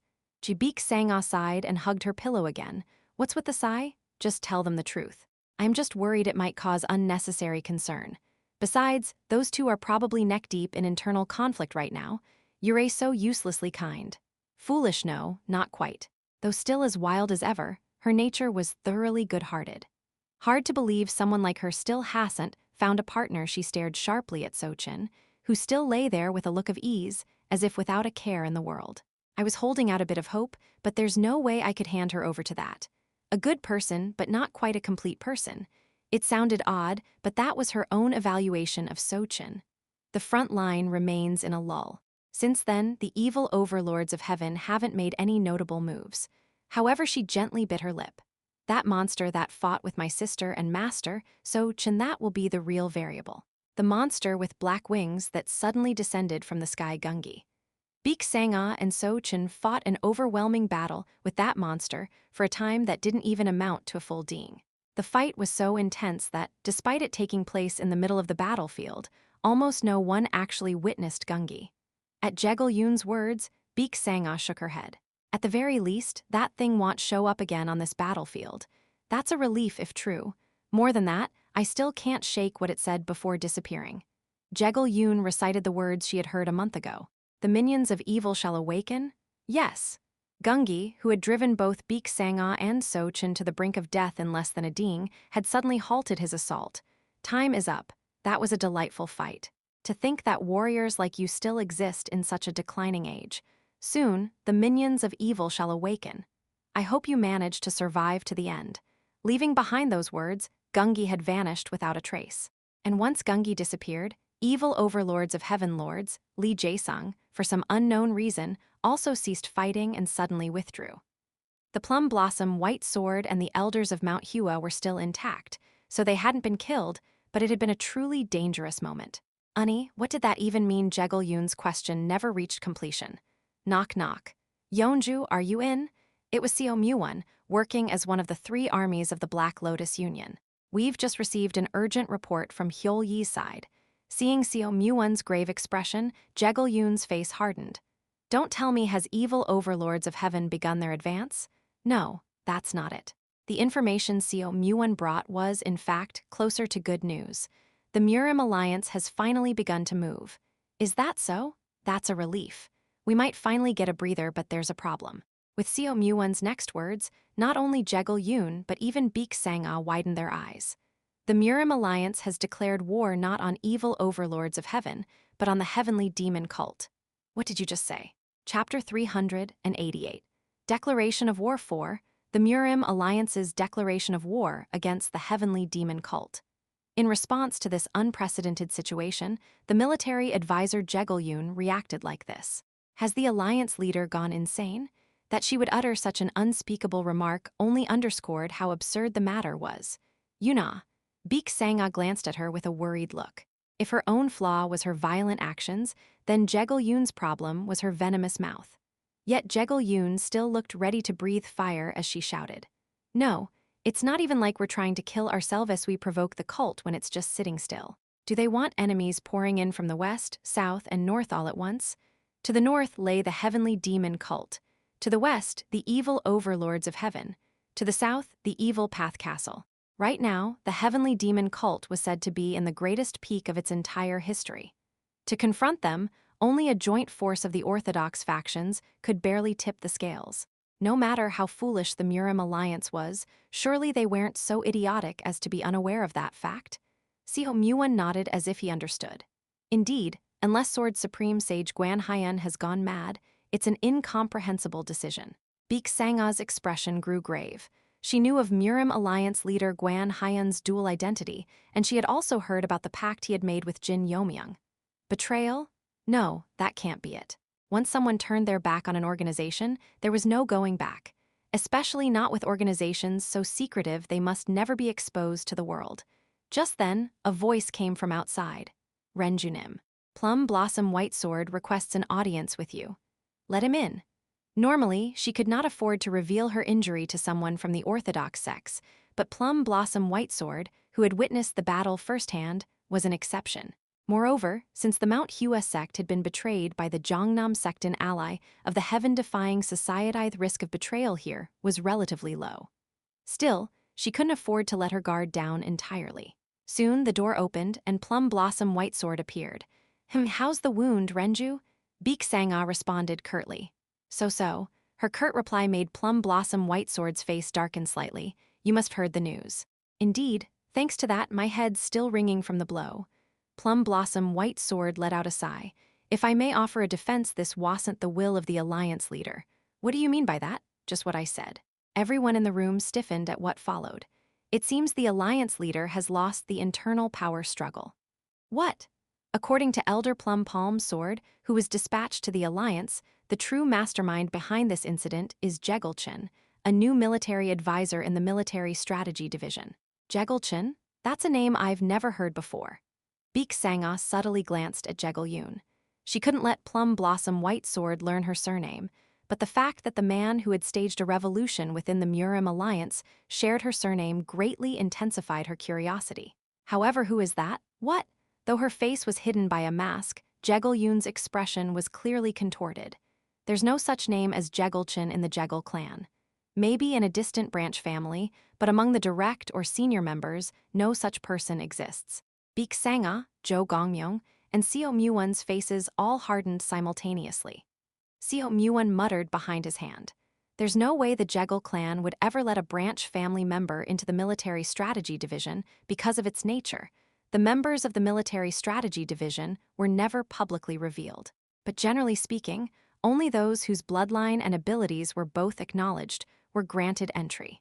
Beek Sanga sighed and hugged her pillow again. What's with the sigh? Just tell them the truth. I'm just worried it might cause unnecessary concern. Besides, those two are probably neck-deep in internal conflict right now. You're so uselessly kind. Foolish, no, not quite. Though still as wild as ever, her nature was thoroughly good-hearted. Hard to believe someone like her still hasn't found a partner. She stared sharply at Sochin, who still lay there with a look of ease, as if without a care in the world. I was holding out a bit of hope, but there's no way I could hand her over to that. A good person, but not quite a complete person. It sounded odd, but that was her own evaluation of Sochin. The front line remains in a lull. Since then, the evil overlords of heaven haven't made any notable moves. However, she gently bit her lip. That monster that fought with my sister and master, Sochin, that will be the real variable. The monster with black wings that suddenly descended from the sky Gungi. Beek Sanga and Sochin fought an overwhelming battle with that monster for a time that didn't even amount to a full ding. The fight was so intense that, despite it taking place in the middle of the battlefield, almost no one actually witnessed Gungi. At Yun's words, Beek Sanga shook her head. At the very least, that thing won't show up again on this battlefield. That's a relief if true. More than that, I still can't shake what it said before disappearing. Yun recited the words she had heard a month ago. The minions of evil shall awaken? Yes. Gungi, who had driven both Baek Sang-ah and So-chin to the brink of death in less than a ding, had suddenly halted his assault. Time is up. That was a delightful fight. To think that warriors like you still exist in such a declining age. Soon, the minions of evil shall awaken. I hope you manage to survive to the end. Leaving behind those words, Gungi had vanished without a trace. And once Gungi disappeared, evil overlords of heaven lords, Lee Jae-sung, for some unknown reason, also ceased fighting and suddenly withdrew. The Plum Blossom White Sword and the elders of Mount Hua were still intact, so they hadn't been killed, but it had been a truly dangerous moment. "Unnie, what did that even mean?" Jegul-yoon's question never reached completion. Knock knock. "Yeonju, are you in?" It was Yeo-myung, working as one of the 3 armies of the Black Lotus Union. "We've just received an urgent report from Hyol-yi's side." Seeing Yeo-myung's grave expression, Jegul-yoon's face hardened. "Don't tell me, has evil overlords of heaven begun their advance?" "No, that's not it." The information Yeo-myung brought was, in fact, closer to good news. The Murim Alliance has finally begun to move. "Is that so?" "That's a relief. We might finally get a breather, but there's a problem." With Yeo-myung's next words, not only Jegul-yoon but even Baek Sang-ah widened their eyes. The Murim Alliance has declared war not on evil overlords of heaven, but on the heavenly demon cult. What did you just say? Chapter 388. Declaration of War 4, the Murim Alliance's declaration of war against the heavenly demon cult. In response to this unprecedented situation, the military advisor Jegul-yoon reacted like this. Has the alliance leader gone insane? That she would utter such an unspeakable remark only underscored how absurd the matter was. "Yuna." Baek Sang-ah glanced at her with a worried look. If her own flaw was her violent actions, then Jegul-yoon's problem was her venomous mouth. Yet Jegul-yoon still looked ready to breathe fire as she shouted. "No, it's not even like we're trying to kill ourselves as we provoke the cult when it's just sitting still. Do they want enemies pouring in from the west, south, and north all at once?" To the north lay the heavenly demon cult. To the west, the evil overlords of heaven. To the south, the evil Path Castle. Right now, the heavenly demon cult was said to be in the greatest peak of its entire history. To confront them, only a joint force of the orthodox factions could barely tip the scales. No matter how foolish the Murim Alliance was, surely they weren't so idiotic as to be unaware of that fact. Yeo-myung nodded as if he understood. Indeed, unless Sword Supreme Sage Gwan Hyun has gone mad, it's an incomprehensible decision. Baek Sang-ah's expression grew grave. She knew of Murim Alliance leader Gwan Hyun's dual identity, and she had also heard about the pact he had made with Jin Yeomyung. Betrayal? No, that can't be it. Once someone turned their back on an organization, there was no going back. Especially not with organizations so secretive they must never be exposed to the world. Just then, a voice came from outside. "Renjunim. Plum Blossom White Sword requests an audience with you." "Let him in." Normally, she could not afford to reveal her injury to someone from the orthodox sects, but Plum Blossom White Sword, who had witnessed the battle firsthand, was an exception. Moreover, since the Mount Hua sect had been betrayed by the Jongnam sectan ally of the heaven-defying society, the risk of betrayal here was relatively low. Still, she couldn't afford to let her guard down entirely. Soon the door opened and Plum Blossom White Sword appeared. How's the wound, Renju?" Baek Sang-ah responded curtly. So. Her curt reply made Plum Blossom White Sword's face darken slightly. "You must have heard the news." "Indeed, thanks to that, my head's still ringing from the blow." Plum Blossom White Sword let out a sigh. "If I may offer a defense, this wasn't the will of the alliance leader." "What do you mean by that?" "Just what I said." Everyone in the room stiffened at what followed. "It seems the alliance leader has lost the internal power struggle." "What?" According to Elder Plum Palm Sword, who was dispatched to the alliance, the true mastermind behind this incident is Jegul-cheon, a new military advisor in the Military Strategy Division. Jegul-cheon? That's a name I've never heard before. Baek Sang-ah subtly glanced at Jegul-yoon. She couldn't let Plum Blossom White Sword learn her surname, but the fact that the man who had staged a revolution within the Murim Alliance shared her surname greatly intensified her curiosity. However, who is that? What? Though her face was hidden by a mask, Jegul-yoon's expression was clearly contorted. There's no such name as Jegul-cheon in the Jegul clan. Maybe in a distant branch family, but among the direct or senior members, no such person exists. Baek Sang-ah, Jo Gongmyung, and Yeo-myung's faces all hardened simultaneously. Yeo-myung muttered behind his hand. There's no way the Jegal clan would ever let a branch family member into the military strategy division because of its nature. The members of the military strategy division were never publicly revealed. But generally speaking, only those whose bloodline and abilities were both acknowledged were granted entry.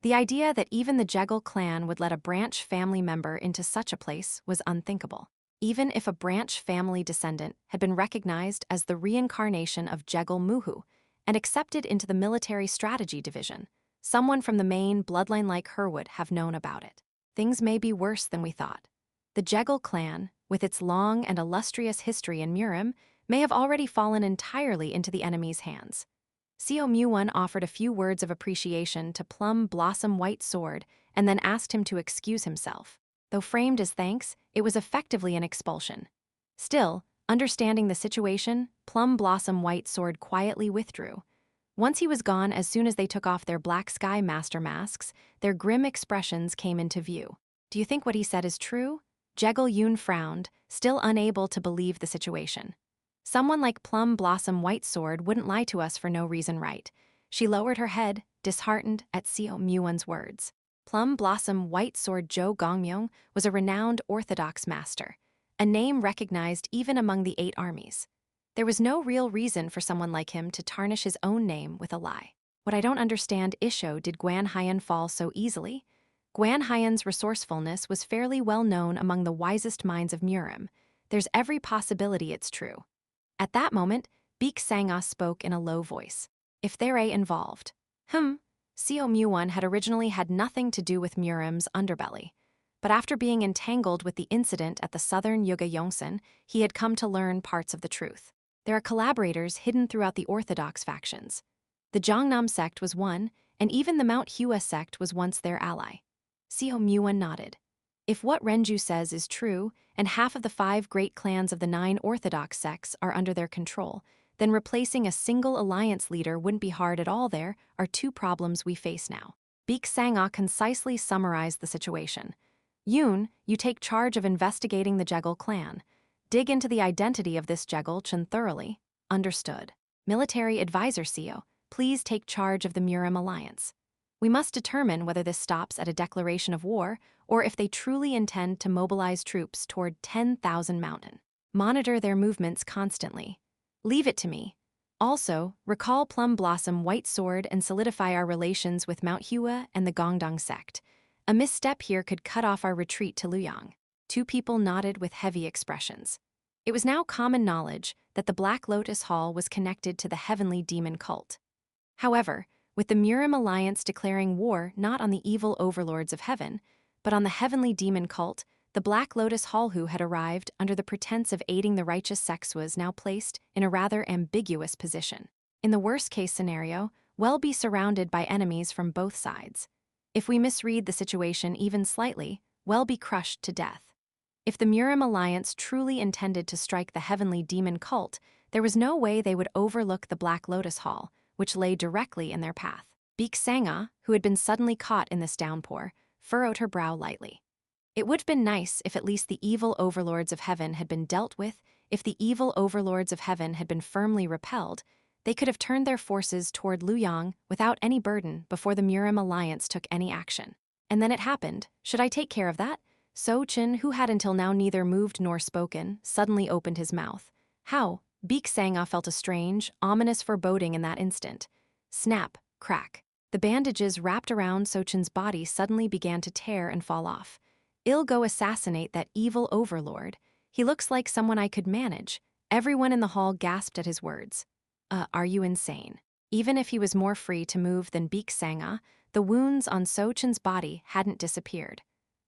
The idea that even the Jegal clan would let a branch family member into such a place was unthinkable. Even if a branch family descendant had been recognized as the reincarnation of Jegal Muhu and accepted into the military strategy division, someone from the main bloodline like her would have known about it. Things may be worse than we thought. The Jegal clan, with its long and illustrious history in Murim, may have already fallen entirely into the enemy's hands. Yeo-myung offered a few words of appreciation to Plum Blossom White Sword and then asked him to excuse himself. Though framed as thanks, it was effectively an expulsion. Still, understanding the situation, Plum Blossom White Sword quietly withdrew. Once he was gone, as soon as they took off their Black Sky Master masks, their grim expressions came into view. Do you think what he said is true? Jegal Yoon frowned, still unable to believe the situation. Someone like Plum Blossom White Sword wouldn't lie to us for no reason, right? She lowered her head, disheartened at Yeo-myung's words. Plum Blossom White Sword Jo Gongmyung was a renowned Orthodox master, a name recognized even among the 8 armies. There was no real reason for someone like him to tarnish his own name with a lie. What I don't understand, Isho, did Guan Haiyan fall so easily? Guan Haiyan's resourcefulness was fairly well known among the wisest minds of Murim. There's every possibility it's true. At that moment, Beek Sangha spoke in a low voice. If they're involved. Yeo-myung had originally had nothing to do with Murim's underbelly. But after being entangled with the incident at the Southern Yuga Yongsan, he had come to learn parts of the truth. There are collaborators hidden throughout the Orthodox factions. The Jongnam sect was one, and even the Mount Hua sect was once their ally. Yeo-myung nodded. If what Renju says is true, and half of the 5 great clans of the 9 Orthodox sects are under their control, then replacing a single alliance leader wouldn't be hard at all. There are 2 problems we face now. Beek Sangha concisely summarized the situation. Yoon, you take charge of investigating the Jegal clan. Dig into the identity of this Jegal Cheon thoroughly. Understood. Military advisor Seo, please take charge of the Murim Alliance. We must determine whether this stops at a declaration of war or if they truly intend to mobilize troops toward 10,000 Mountain. Monitor their movements constantly. Leave it to me. Also, recall Plum Blossom White Sword and solidify our relations with Mount Hua and the Gongdong sect. A misstep here could cut off our retreat to Luoyang. 2 people nodded with heavy expressions. It was now common knowledge that the Black Lotus Hall was connected to the heavenly demon cult. However, with the Murim Alliance declaring war not on the evil overlords of heaven, but on the heavenly demon cult, the Black Lotus Hall who had arrived under the pretense of aiding the righteous sects was now placed in a rather ambiguous position. In the worst-case scenario, we'll be surrounded by enemies from both sides. If we misread the situation even slightly, we'll be crushed to death. If the Murim Alliance truly intended to strike the heavenly demon cult, there was no way they would overlook the Black Lotus Hall, which lay directly in their path. Beek Sangha, who had been suddenly caught in this downpour, furrowed her brow lightly. It would have been nice if at least the evil overlords of heaven had been dealt with. If the evil overlords of heaven had been firmly repelled, they could have turned their forces toward Luoyang without any burden before the Murim Alliance took any action. And then it happened. Should I take care of that? So-chin, who had until now neither moved nor spoken, suddenly opened his mouth. How? Beek Sangha felt a strange, ominous foreboding in that instant. Snap, crack. The bandages wrapped around So-chin's body suddenly began to tear and fall off. I'll go assassinate that evil overlord. He looks like someone I could manage. Everyone in the hall gasped at his words. Are you insane? Even if he was more free to move than Beek Sangha, the wounds on So-chin's body hadn't disappeared.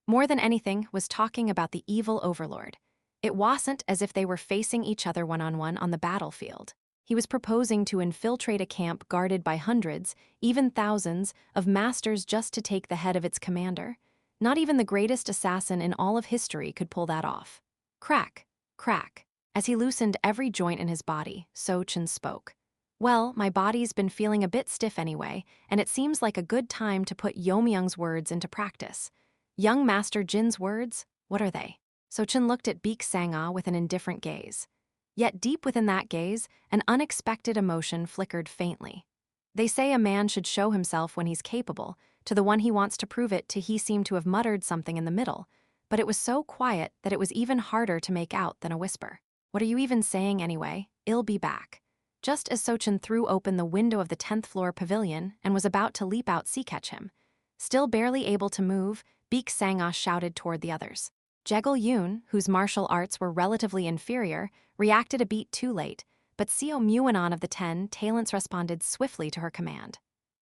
More than anything was talking about the evil overlord. It wasn't as if they were facing each other one-on-one on the battlefield. He was proposing to infiltrate a camp guarded by hundreds, even thousands, of masters just to take the head of its commander. Not even the greatest assassin in all of history could pull that off. Crack, crack. As he loosened every joint in his body, So-chin spoke. Well, my body's been feeling a bit stiff anyway, and it seems like a good time to put Yeo-myung's words into practice. Young Master Jin's words? What are they? So-chin looked at Beek Sangha with an indifferent gaze. Yet deep within that gaze, an unexpected emotion flickered faintly. They say a man should show himself when he's capable. To the one he wants to prove it to, he seemed to have muttered something in the middle, but it was so quiet that it was even harder to make out than a whisper. What are you even saying anyway? I'll be back. Just as Sochin threw open the window of the 10th floor pavilion and was about to leap out to catch him. Still barely able to move, Baek Sang-ah shouted toward the others. Yeo-myung, whose martial arts were relatively inferior, reacted a beat too late, but Yeo-myung of the 10 talents responded swiftly to her command.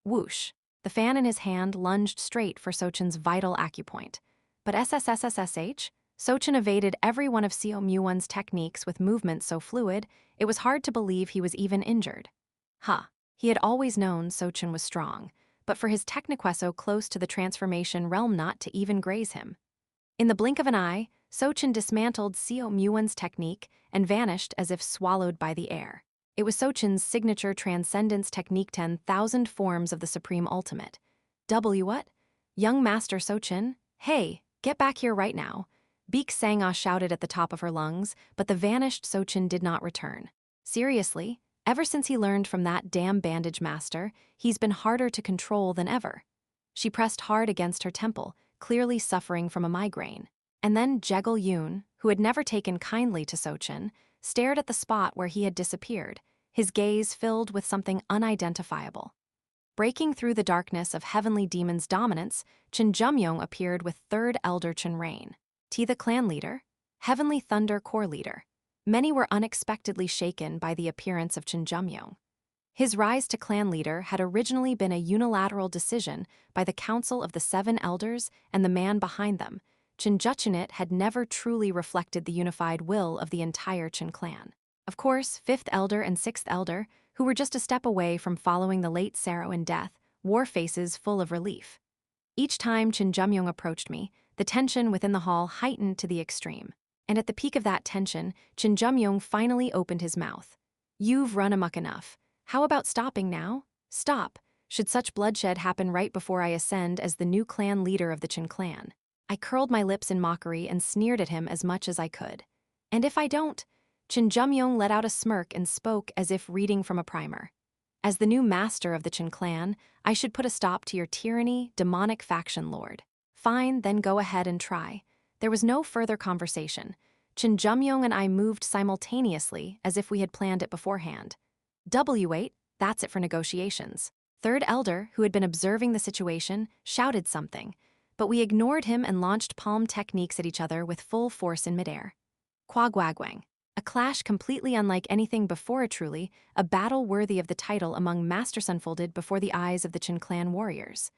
Whoosh! The fan in his hand lunged straight for Sochin's vital acupoint. But SSSSSH? Sochin evaded every one of Yeo-myung's techniques with movements so fluid, it was hard to believe he was even injured. He had always known Sochin was strong, but for his technique so close to the transformation realm not to even graze him. In the blink of an eye, Sochin dismantled Yeo-myung's technique and vanished as if swallowed by the air. It was Sochin's signature transcendence technique, 10,000 forms of the supreme ultimate. What? Young Master Sochin? Hey, get back here right now. Baek Sang-ah shouted at the top of her lungs, but the vanished Sochin did not return. Seriously, ever since he learned from that damn bandage master, he's been harder to control than ever. She pressed hard against her temple, clearly suffering from a migraine. And then Yeo-myung, who had never taken kindly to Sochin, stared at the spot where he had disappeared, his gaze filled with something unidentifiable. Breaking through the darkness of Heavenly Demon's dominance, Jin Yeomyung appeared with Third Elder Jin Rain. The clan leader, Heavenly Thunder Corps leader. Many were unexpectedly shaken by the appearance of Jin Yeomyung. His rise to clan leader had originally been a unilateral decision by the Council of the 7 Elders and the man behind them. Jin Yeomyung had never truly reflected the unified will of the entire Jin clan. Of course, 5th Elder and 6th Elder, who were just a step away from following the late sorrow and death, wore faces full of relief. Each time Jin Yeomyung approached me, the tension within the hall heightened to the extreme. And at the peak of that tension, Jin Yeomyung finally opened his mouth. You've run amok enough. How about stopping now? Stop. Should such bloodshed happen right before I ascend as the new clan leader of the Jin clan? I curled my lips in mockery and sneered at him as much as I could. And if I don't? Jin Yeomyung let out a smirk and spoke as if reading from a primer. As the new master of the Jin clan, I should put a stop to your tyranny, demonic faction lord. Fine, then go ahead and try. There was no further conversation. Jin Yeomyung and I moved simultaneously as if we had planned it beforehand. W8, that's it for negotiations. Third Elder, who had been observing the situation, shouted something, but we ignored him and launched palm techniques at each other with full force in midair. Kwagwagwang. A clash completely unlike anything before, truly, a battle worthy of the title among masters unfolded before the eyes of the Jin clan warriors.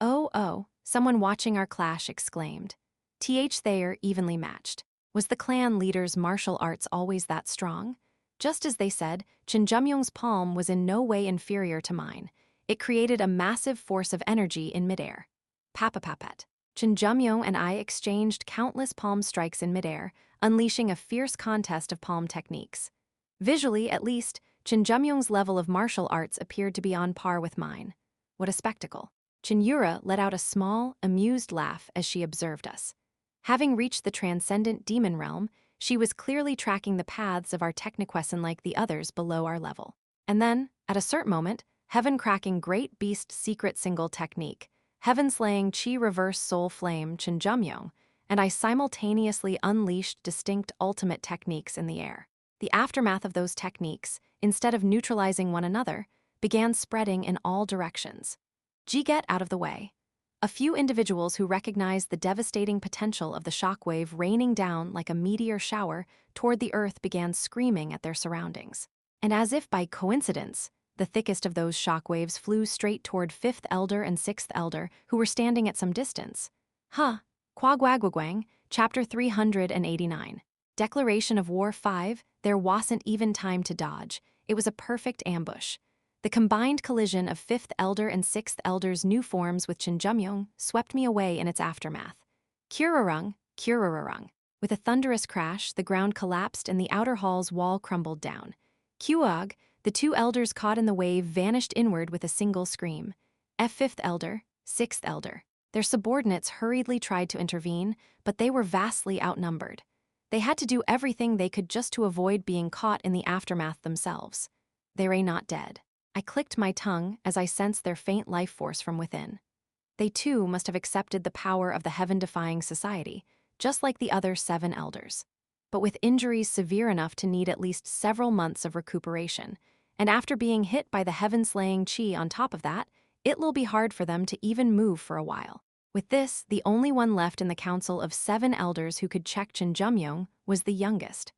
Oh, someone watching our clash exclaimed. They are evenly matched. Was the clan leader's martial arts always that strong? Just as they said, Jin Yeomyung's palm was in no way inferior to mine. It created a massive force of energy in midair. Papapapet. Jin Yeomyung and I exchanged countless palm strikes in midair, unleashing a fierce contest of palm techniques. Visually, at least, Jin Yeomyung's level of martial arts appeared to be on par with mine. What a spectacle. Cheon Yura let out a small, amused laugh as she observed us. Having reached the transcendent demon realm, she was clearly tracking the paths of our techniqueson like the others below our level. And then, at a certain moment, heaven-cracking great beast secret single technique, heaven-slaying chi reverse soul flame Jin Yeomyung, and I simultaneously unleashed distinct ultimate techniques in the air. The aftermath of those techniques, instead of neutralizing one another, began spreading in all directions. Get out of the way. A few individuals who recognized the devastating potential of the shockwave raining down like a meteor shower toward the earth began screaming at their surroundings. And as if by coincidence, the thickest of those shockwaves flew straight toward 5th Elder and 6th Elder, who were standing at some distance. Kwagwagwagwang, Chapter 389. Declaration of War 5, there wasn't even time to dodge. It was a perfect ambush. The combined collision of 5th Elder and 6th Elder's new forms with Jin Yeomyung swept me away in its aftermath. Kurarung, kurarung. With a thunderous crash, the ground collapsed and the outer hall's wall crumbled down. Kuog, the 2 elders caught in the wave vanished inward with a single scream. 5th Elder, 6th Elder. Their subordinates hurriedly tried to intervene, but they were vastly outnumbered. They had to do everything they could just to avoid being caught in the aftermath themselves. They are not dead. I clicked my tongue as I sensed their faint life force from within. They too must have accepted the power of the heaven-defying society, just like the other 7 elders. But with injuries severe enough to need at least several months of recuperation, and after being hit by the heaven-slaying chi on top of that, it'll be hard for them to even move for a while. With this, the only one left in the council of 7 elders who could check Jin Yeomyung was the youngest.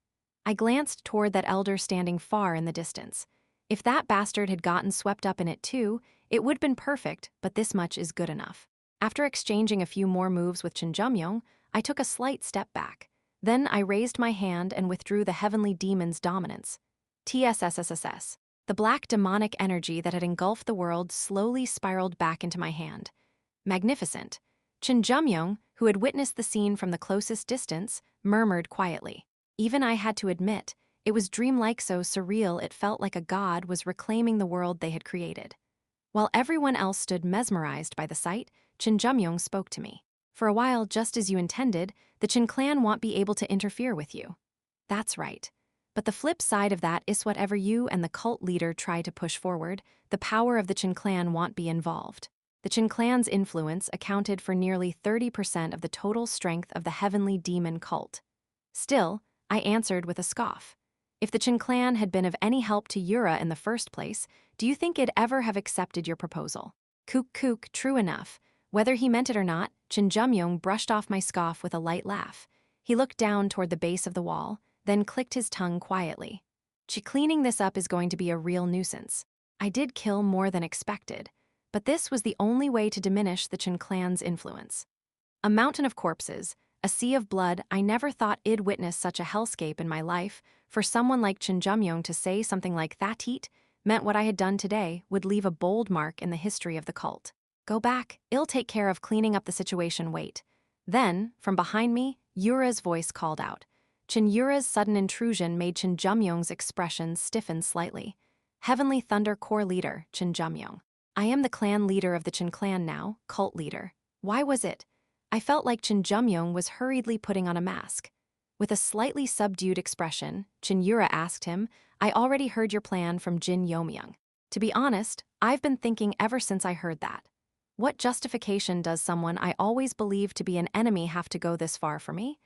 I glanced toward that elder standing far in the distance. If that bastard had gotten swept up in it too, it would have been perfect, but this much is good enough. After exchanging a few more moves with Jin Yeomyung, I took a slight step back. Then I raised my hand and withdrew the heavenly demon's dominance. TSSSSS. The black demonic energy that had engulfed the world slowly spiraled back into my hand. Magnificent. Jin Yeomyung, who had witnessed the scene from the closest distance, murmured quietly. Even I had to admit, it was dreamlike, so surreal it felt like a god was reclaiming the world they had created. While everyone else stood mesmerized by the sight, Jin Yeomyung spoke to me. For a while, just as you intended, the Jin clan won't be able to interfere with you. That's right. But the flip side of that is whatever you and the cult leader try to push forward, the power of the Jin clan won't be involved. The Jin clan's influence accounted for nearly 30% of the total strength of the heavenly demon cult. Still, I answered with a scoff. If the Jin clan had been of any help to Yura in the first place, do you think it'd ever have accepted your proposal? Kook, true enough. Whether he meant it or not, Jin Yeomyung brushed off my scoff with a light laugh. He looked down toward the base of the wall, then clicked his tongue quietly. Cleaning this up is going to be a real nuisance. I did kill more than expected, but this was the only way to diminish the Jin clan's influence. A mountain of corpses, a sea of blood. I never thought I'd witness such a hellscape in my life. For someone like Jin Yeomyung to say something like that meant what I had done today would leave a bold mark in the history of the cult. Go back, I'll take care of cleaning up the situation, wait. Then, from behind me, Yura's voice called out. Jin Yura's sudden intrusion made Jin Yeomyung's expression stiffen slightly. Heavenly Thunder Core Leader, Jin Yeomyung. I am the clan leader of the Jin clan now, cult leader. Why was it? I felt like Jin Yeomyung was hurriedly putting on a mask. With a slightly subdued expression, Jin Yura asked him, I already heard your plan from Jin Yeomyung. To be honest, I've been thinking ever since I heard that. What justification does someone I always believed to be an enemy have to go this far for me?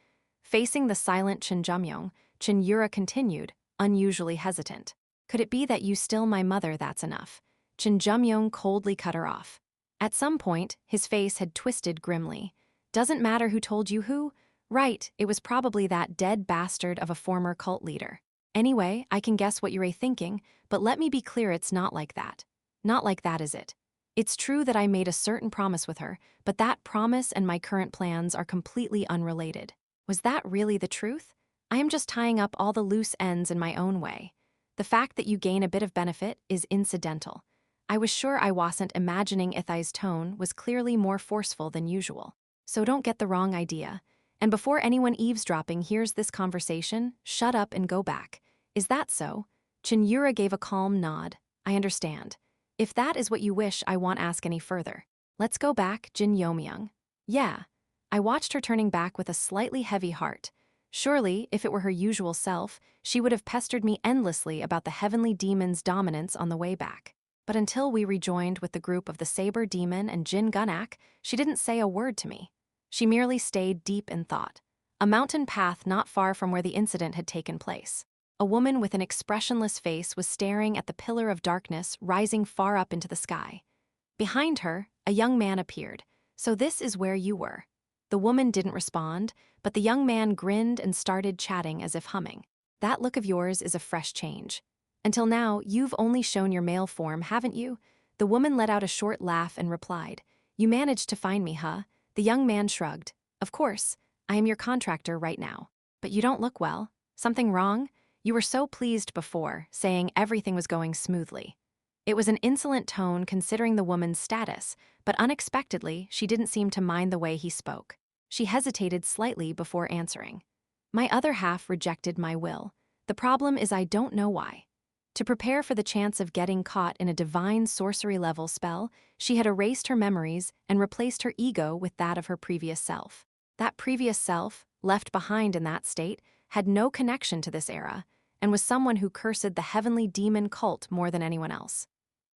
Facing the silent Jin Yeomyung, Jin Yura continued, unusually hesitant. Could it be that you still my mother, that's enough? Jin Yeomyung coldly cut her off. At some point, his face had twisted grimly. Doesn't matter who told you who? Right, it was probably that dead bastard of a former cult leader. Anyway, I can guess what you're thinking, but let me be clear, it's not like that. Not like that, is it? It's true that I made a certain promise with her, but that promise and my current plans are completely unrelated. Was that really the truth? I am just tying up all the loose ends in my own way. The fact that you gain a bit of benefit is incidental. I was sure I wasn't imagining Ithai's tone was clearly more forceful than usual. So don't get the wrong idea. And before anyone eavesdropping hears this conversation, shut up and go back. Is that so? Jin Yura gave a calm nod. I understand. If that is what you wish, I won't ask any further. Let's go back, Jin Yeomyung. Yeah. I watched her turning back with a slightly heavy heart. Surely, if it were her usual self, she would have pestered me endlessly about the heavenly demon's dominance on the way back. But until we rejoined with the group of the Saber Demon and Jin Gunak, she didn't say a word to me. She merely stayed deep in thought. A mountain path not far from where the incident had taken place. A woman with an expressionless face was staring at the pillar of darkness rising far up into the sky. Behind her, a young man appeared. So this is where you were. The woman didn't respond, but the young man grinned and started chatting as if humming. That look of yours is a fresh change. Until now, you've only shown your male form, haven't you? The woman let out a short laugh and replied, You managed to find me, huh? The young man shrugged. Of course, I am your contractor right now. But you don't look well. Something wrong? You were so pleased before, saying everything was going smoothly. It was an insolent tone considering the woman's status, but unexpectedly, she didn't seem to mind the way he spoke. She hesitated slightly before answering. My other half rejected my will. The problem is I don't know why. To prepare for the chance of getting caught in a divine sorcery-level spell, she had erased her memories and replaced her ego with that of her previous self. That previous self, left behind in that state, had no connection to this era, and was someone who cursed the heavenly demon cult more than anyone else.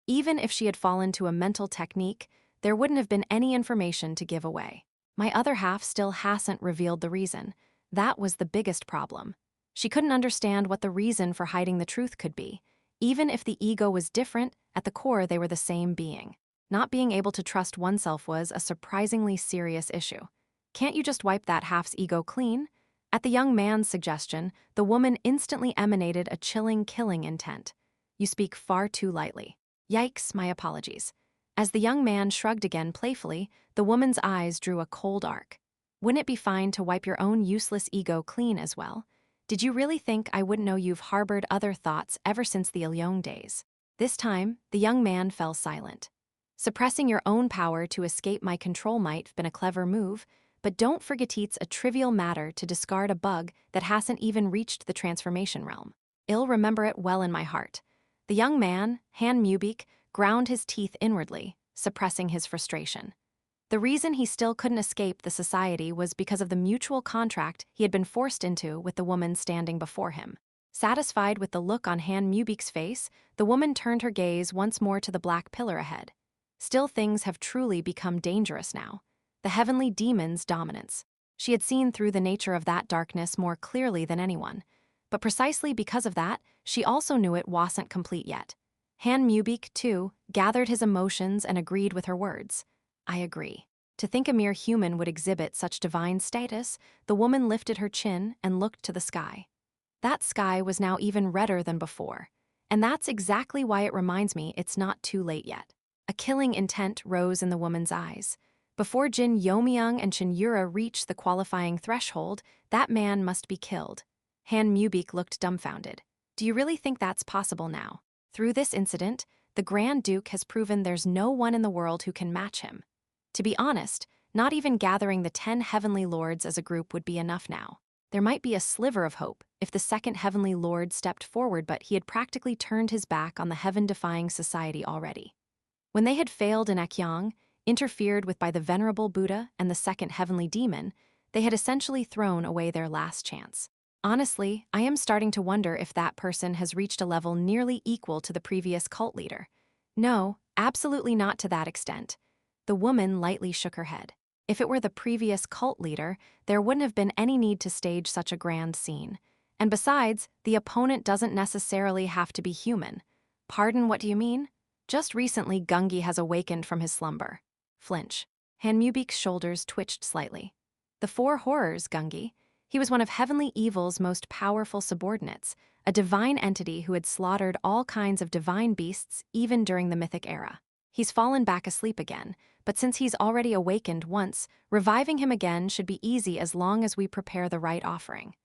Even if she had fallen to a mental technique, there wouldn't have been any information to give away. My other half still hasn't revealed the reason. That was the biggest problem. She couldn't understand what the reason for hiding the truth could be. Even if the ego was different, at the core they were the same being. Not being able to trust oneself was a surprisingly serious issue. Can't you just wipe that half's ego clean? At the young man's suggestion, the woman instantly emanated a chilling, killing intent. You speak far too lightly. Yikes, my apologies. As the young man shrugged again playfully, the woman's eyes drew a cold arc. Wouldn't it be fine to wipe your own useless ego clean as well? Did you really think I wouldn't know you've harbored other thoughts ever since the Yeo-myung days? This time, the young man fell silent. Suppressing your own power to escape my control might have been a clever move, but don't forget it's a trivial matter to discard a bug that hasn't even reached the transformation realm. I'll remember it well in my heart. The young man, Han Mubik, ground his teeth inwardly, suppressing his frustration. The reason he still couldn't escape the society was because of the mutual contract he had been forced into with the woman standing before him. Satisfied with the look on Han Mubik's face, the woman turned her gaze once more to the black pillar ahead. Still, things have truly become dangerous now. The heavenly demon's dominance. She had seen through the nature of that darkness more clearly than anyone. But precisely because of that, she also knew it wasn't complete yet. Han Mubik, too, gathered his emotions and agreed with her words. I agree. To think a mere human would exhibit such divine status, the woman lifted her chin and looked to the sky. That sky was now even redder than before. And that's exactly why it reminds me it's not too late yet. A killing intent rose in the woman's eyes. Before Jin Yeomyung and Cheon Yura reached the qualifying threshold, that man must be killed. Han Mubik looked dumbfounded. Do you really think that's possible now? Through this incident, the Grand Duke has proven there's no one in the world who can match him. To be honest, not even gathering the 10 heavenly lords as a group would be enough now. There might be a sliver of hope if the second heavenly lord stepped forward, but he had practically turned his back on the heaven-defying society already. When they had failed in Akyong, interfered with by the venerable Buddha and the second heavenly demon, they had essentially thrown away their last chance. Honestly, I am starting to wonder if that person has reached a level nearly equal to the previous cult leader. No, absolutely not to that extent. The woman lightly shook her head. If it were the previous cult leader, there wouldn't have been any need to stage such a grand scene. And besides, the opponent doesn't necessarily have to be human. Pardon, what do you mean? Just recently, Gungi has awakened from his slumber. Flinch. Han Mubik's shoulders twitched slightly. The four horrors, Gungi. He was one of Heavenly Evil's most powerful subordinates, a divine entity who had slaughtered all kinds of divine beasts even during the mythic era. He's fallen back asleep again, but since he's already awakened once, reviving him again should be easy as long as we prepare the right offering.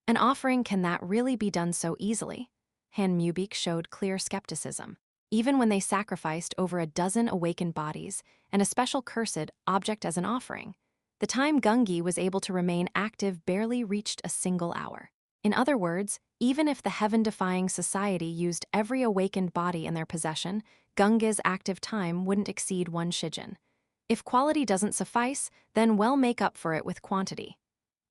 An offering, can that really be done so easily? Han Mubik showed clear skepticism. Even when they sacrificed over a dozen awakened bodies and a special cursed object as an offering, the time Gungi was able to remain active barely reached a single hour. In other words, even if the heaven-defying society used every awakened body in their possession, Gungi's active time wouldn't exceed 1 shijin. If quality doesn't suffice, then we'll make up for it with quantity.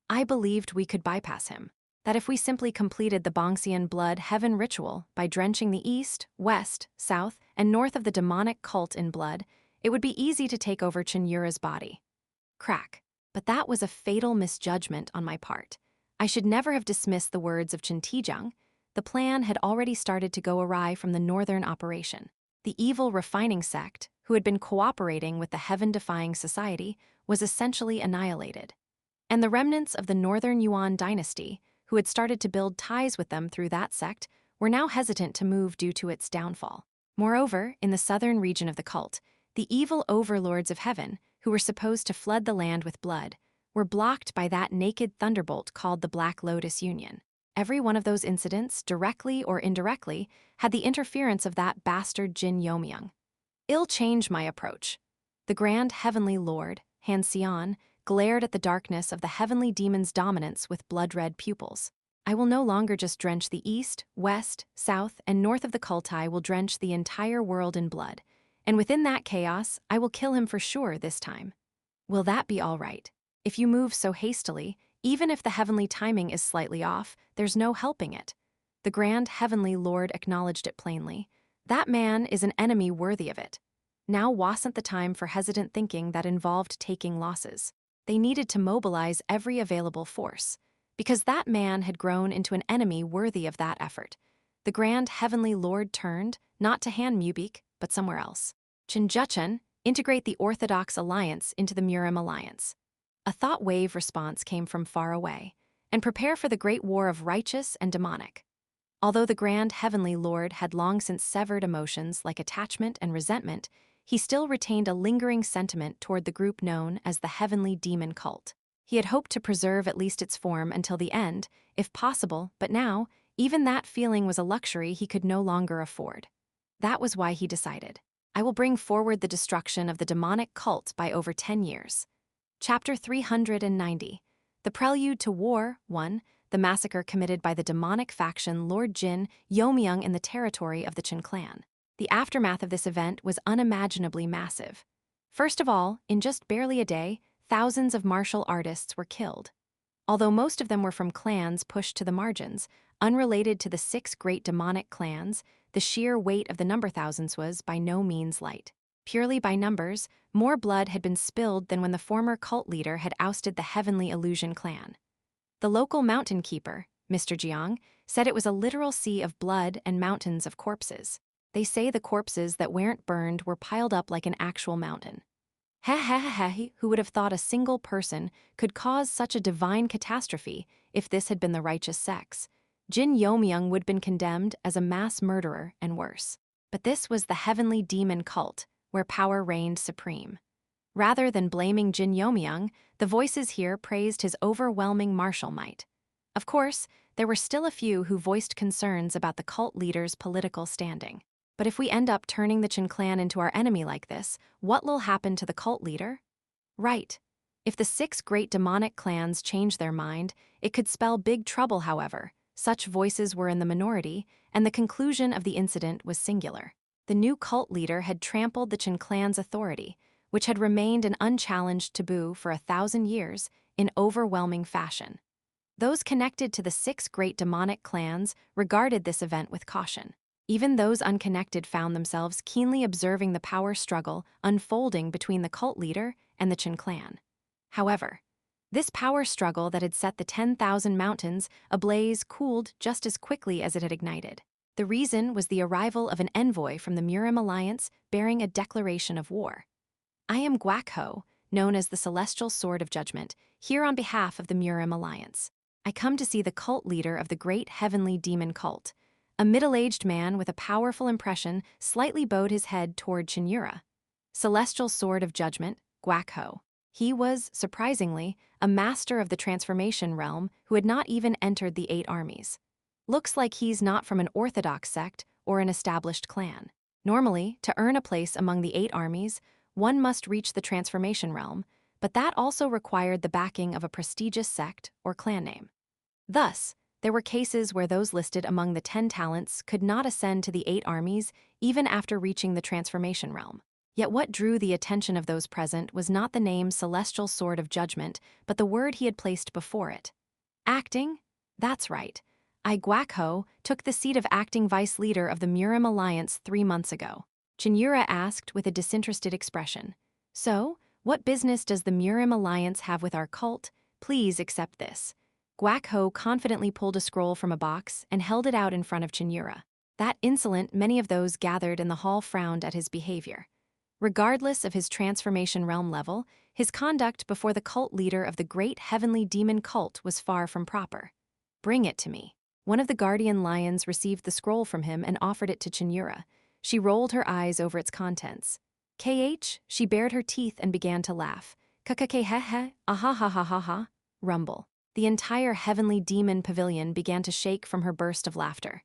I believed we could bypass him. That if we simply completed the Bongxian blood heaven ritual by drenching the east, west, south, and north of the demonic cult in blood, it would be easy to take over Cheon Yura's body. Crack. But that was a fatal misjudgment on my part. I should never have dismissed the words of Chen Tijung. The plan had already started to go awry from the northern operation. The evil refining sect, who had been cooperating with the heaven-defying society, was essentially annihilated. And the remnants of the Northern Yuan dynasty, who had started to build ties with them through that sect, were now hesitant to move due to its downfall. Moreover, in the southern region of the cult, the evil overlords of heaven, who were supposed to flood the land with blood, were blocked by that naked thunderbolt called the Black Lotus Union. Every one of those incidents, directly or indirectly, had the interference of that bastard Jin Yeomyung. I'll change my approach. The Grand Heavenly Lord, Han Xian, glared at the darkness of the heavenly demon's dominance with blood-red pupils. I will no longer just drench the east, west, south, and north of the cult. I will drench the entire world in blood. And within that chaos, I will kill him for sure this time. Will that be all right? If you move so hastily, even if the heavenly timing is slightly off, there's no helping it. The Grand Heavenly Lord acknowledged it plainly. That man is an enemy worthy of it. Now wasn't the time for hesitant thinking that involved taking losses. They needed to mobilize every available force, because that man had grown into an enemy worthy of that effort. The grand heavenly lord turned, not to Han Mubik, but somewhere else. Chinjuchen, integrate the Orthodox Alliance into the Murim Alliance. A thought wave response came from far away, and prepare for the great war of righteous and demonic. Although the grand heavenly lord had long since severed emotions like attachment and resentment, he still retained a lingering sentiment toward the group known as the heavenly demon cult. He had hoped to preserve at least its form until the end, if possible, but now, even that feeling was a luxury he could no longer afford. That was why he decided, I will bring forward the destruction of the demonic cult by over 10 years. Chapter 390. The Prelude to War 1. The massacre committed by the demonic faction Lord Jin Yeomyung in the territory of the Chen clan. The aftermath of this event was unimaginably massive. First of all, in just barely a day, thousands of martial artists were killed. Although most of them were from clans pushed to the margins, unrelated to the 6 great demonic clans, the sheer weight of the number thousands was by no means light. Purely by numbers, more blood had been spilled than when the former cult leader had ousted the Heavenly Illusion clan. The local mountain keeper, Mr. Jiang, said it was a literal sea of blood and mountains of corpses. They say the corpses that weren't burned were piled up like an actual mountain. Who would have thought a single person could cause such a divine catastrophe if this had been the righteous sex? Jin Yeomyung would have been condemned as a mass murderer and worse. But this was the heavenly demon cult, where power reigned supreme. Rather than blaming Jin Yeomyung, the voices here praised his overwhelming martial might. Of course, there were still a few who voiced concerns about the cult leader's political standing. But if we end up turning the Chen clan into our enemy like this, what will happen to the cult leader? Right. If the 6 great demonic clans change their mind, it could spell big trouble, however. Such voices were in the minority, and the conclusion of the incident was singular. The new cult leader had trampled the Chen clan's authority, which had remained an unchallenged taboo for 1,000 years, in overwhelming fashion. Those connected to the 6 great demonic clans regarded this event with caution. Even those unconnected found themselves keenly observing the power struggle unfolding between the cult leader and the Chen clan. However, this power struggle that had set the 10,000 mountains ablaze cooled just as quickly as it had ignited. The reason was the arrival of an envoy from the Murim Alliance bearing a declaration of war. I am Guakho, known as the Celestial Sword of Judgment, here on behalf of the Murim Alliance. I come to see the cult leader of the great heavenly demon cult. A middle-aged man with a powerful impression slightly bowed his head toward Cheon Yura. Celestial Sword of Judgment, Guakho. He was, surprisingly, a master of the transformation realm who had not even entered the 8 armies. Looks like he's not from an orthodox sect or an established clan. Normally, to earn a place among the 8 armies, one must reach the transformation realm, but that also required the backing of a prestigious sect or clan name. Thus, there were cases where those listed among the 10 talents could not ascend to the 8 armies even after reaching the transformation realm. Yet what drew the attention of those present was not the name Celestial Sword of Judgment, but the word he had placed before it. Acting? That's right. I, Guakho, took the seat of acting vice leader of the Murim Alliance 3 months ago. Cheon Yura asked with a disinterested expression. So, what business does the Murim Alliance have with our cult? Please accept this. Guakho confidently pulled a scroll from a box and held it out in front of Cheon Yura. That insolent, many of those gathered in the hall frowned at his behavior. Regardless of his transformation realm level, his conduct before the cult leader of the great heavenly demon cult was far from proper. Bring it to me. One of the guardian lions received the scroll from him and offered it to Cheon Yura. She rolled her eyes over its contents. She bared her teeth and began to laugh. Kakakehehe, aha ha ha ha ha, rumble. The entire heavenly demon pavilion began to shake from her burst of laughter.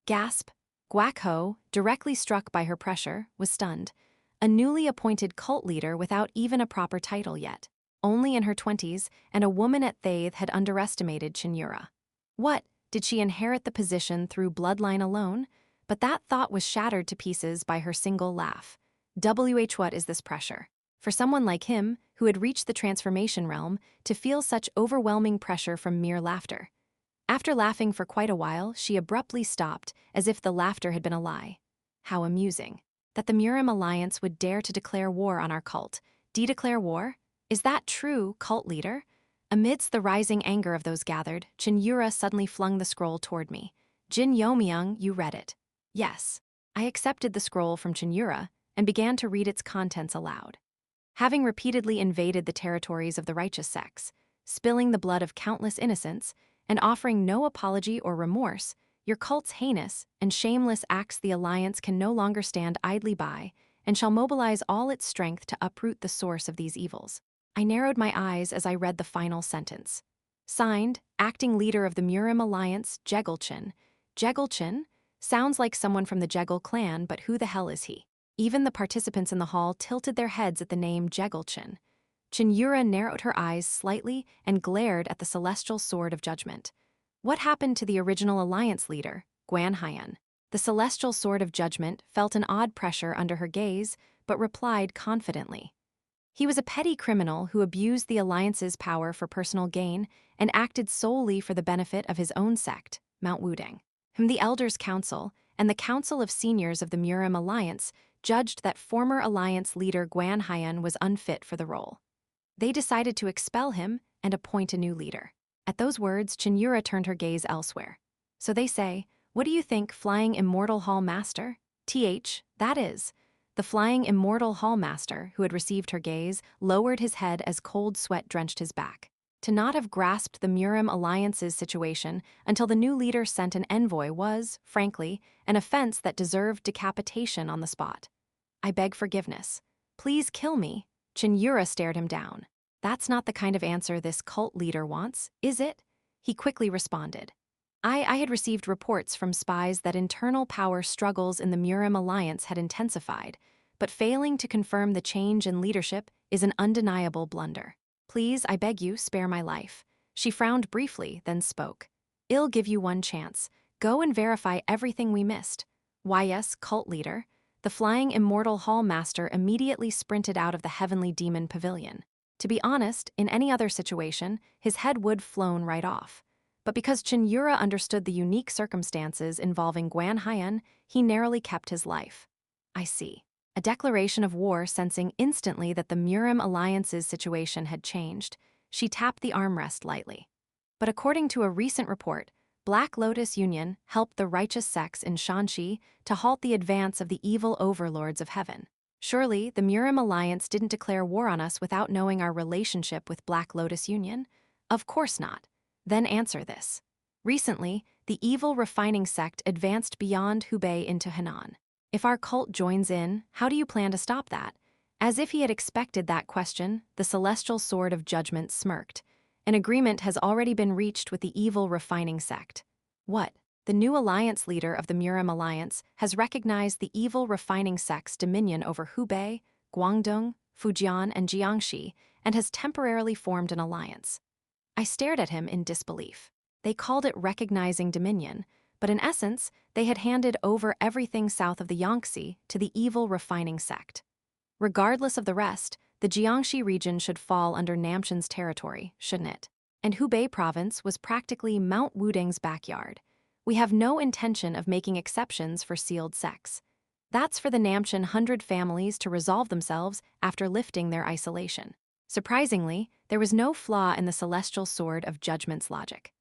Gasp. Guakho, directly struck by her pressure, was stunned. A newly appointed cult leader without even a proper title yet. Only in her 20s, and a woman at Thaith had underestimated Cheon Yura. What, did she inherit the position through bloodline alone? But that thought was shattered to pieces by her single laugh. What is this pressure? For someone like him, who had reached the transformation realm, to feel such overwhelming pressure from mere laughter. After laughing for quite a while, she abruptly stopped, as if the laughter had been a lie. How amusing. That the Murim Alliance would dare to declare war on our cult. Declare war? Is that true, cult leader? Amidst the rising anger of those gathered, Cheon Yura suddenly flung the scroll toward me. Jin Yeomyung, you read it. Yes. I accepted the scroll from Cheon Yura and began to read its contents aloud. Having repeatedly invaded the territories of the righteous sects, spilling the blood of countless innocents, and offering no apology or remorse, your cult's heinous and shameless acts the Alliance can no longer stand idly by and shall mobilize all its strength to uproot the source of these evils. I narrowed my eyes as I read the final sentence. Signed, Acting Leader of the Murim Alliance, Cheon. Cheon? Sounds like someone from the Jegal clan, but who the hell is he? Even the participants in the hall tilted their heads at the name Cheon. Cheon Yura narrowed her eyes slightly and glared at the celestial sword of judgment. What happened to the original Alliance leader, Gwan Hyeon? The celestial sword of judgment felt an odd pressure under her gaze, but replied confidently. He was a petty criminal who abused the Alliance's power for personal gain and acted solely for the benefit of his own sect, Mount Wudang, whom the Elders' Council and the Council of Seniors of the Murim Alliance judged that former Alliance leader Gwan Hyeon was unfit for the role. They decided to expel him and appoint a new leader. At those words, Cheon Yura turned her gaze elsewhere. So they say, what do you think, Flying Immortal Hall Master? That is. The Flying Immortal Hall Master, who had received her gaze, lowered his head as cold sweat drenched his back. To not have grasped the Murim Alliance's situation until the new leader sent an envoy was, frankly, an offense that deserved decapitation on the spot. I beg forgiveness. Please kill me. Cheon Yura stared him down. That's not the kind of answer this cult leader wants, is it? He quickly responded. I had received reports from spies that internal power struggles in the Murim Alliance had intensified, but failing to confirm the change in leadership is an undeniable blunder. Please, I beg you, spare my life. She frowned briefly, then spoke. I'll give you one chance. Go and verify everything we missed. Why yes, cult leader. The Flying Immortal Hall Master immediately sprinted out of the Heavenly Demon Pavilion. To be honest, in any other situation, his head would flown right off. But because Cheon Yura understood the unique circumstances involving Gwan Hyeon, he narrowly kept his life. I see. A declaration of war sensing instantly that the Murim Alliance's situation had changed, she tapped the armrest lightly. But according to a recent report, Black Lotus Union helped the righteous sects in Shanxi to halt the advance of the evil overlords of heaven. Surely, the Murim Alliance didn't declare war on us without knowing our relationship with Black Lotus Union? Of course not. Then answer this. Recently, the evil refining sect advanced beyond Hubei into Henan. If our cult joins in, how do you plan to stop that? As if he had expected that question, the celestial sword of judgment smirked. An agreement has already been reached with the evil refining sect. What? The new alliance leader of the Murim Alliance has recognized the evil refining sect's dominion over Hubei, Guangdong, Fujian, and Jiangxi, and has temporarily formed an alliance. I stared at him in disbelief. They called it recognizing dominion, but in essence, they had handed over everything south of the Yangtze to the evil refining sect. Regardless of the rest, the Jiangxi region should fall under Namchen's territory, shouldn't it? And Hubei province was practically Mount Wudang's backyard. We have no intention of making exceptions for sealed sects. That's for the Namchen 100 families to resolve themselves after lifting their isolation. Surprisingly, there was no flaw in the celestial sword of judgment's logic.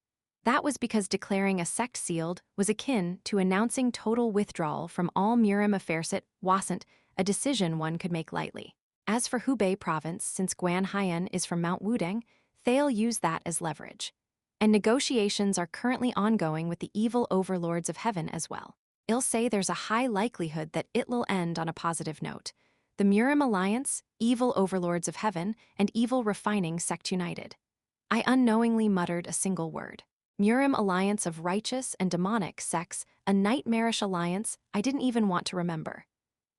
That was because declaring a sect sealed was akin to announcing total withdrawal from all Murim affairs. It wasn't a decision one could make lightly. As for Hubei province, since Gwan Hyeon is from Mount Wudang, they'll use that as leverage. And negotiations are currently ongoing with the evil overlords of heaven as well. I'll say there's a high likelihood that it'll end on a positive note. The Murim Alliance, evil overlords of heaven, and evil refining sect united. I unknowingly muttered a single word. Murim Alliance of righteous and demonic sects, a nightmarish alliance I didn't even want to remember.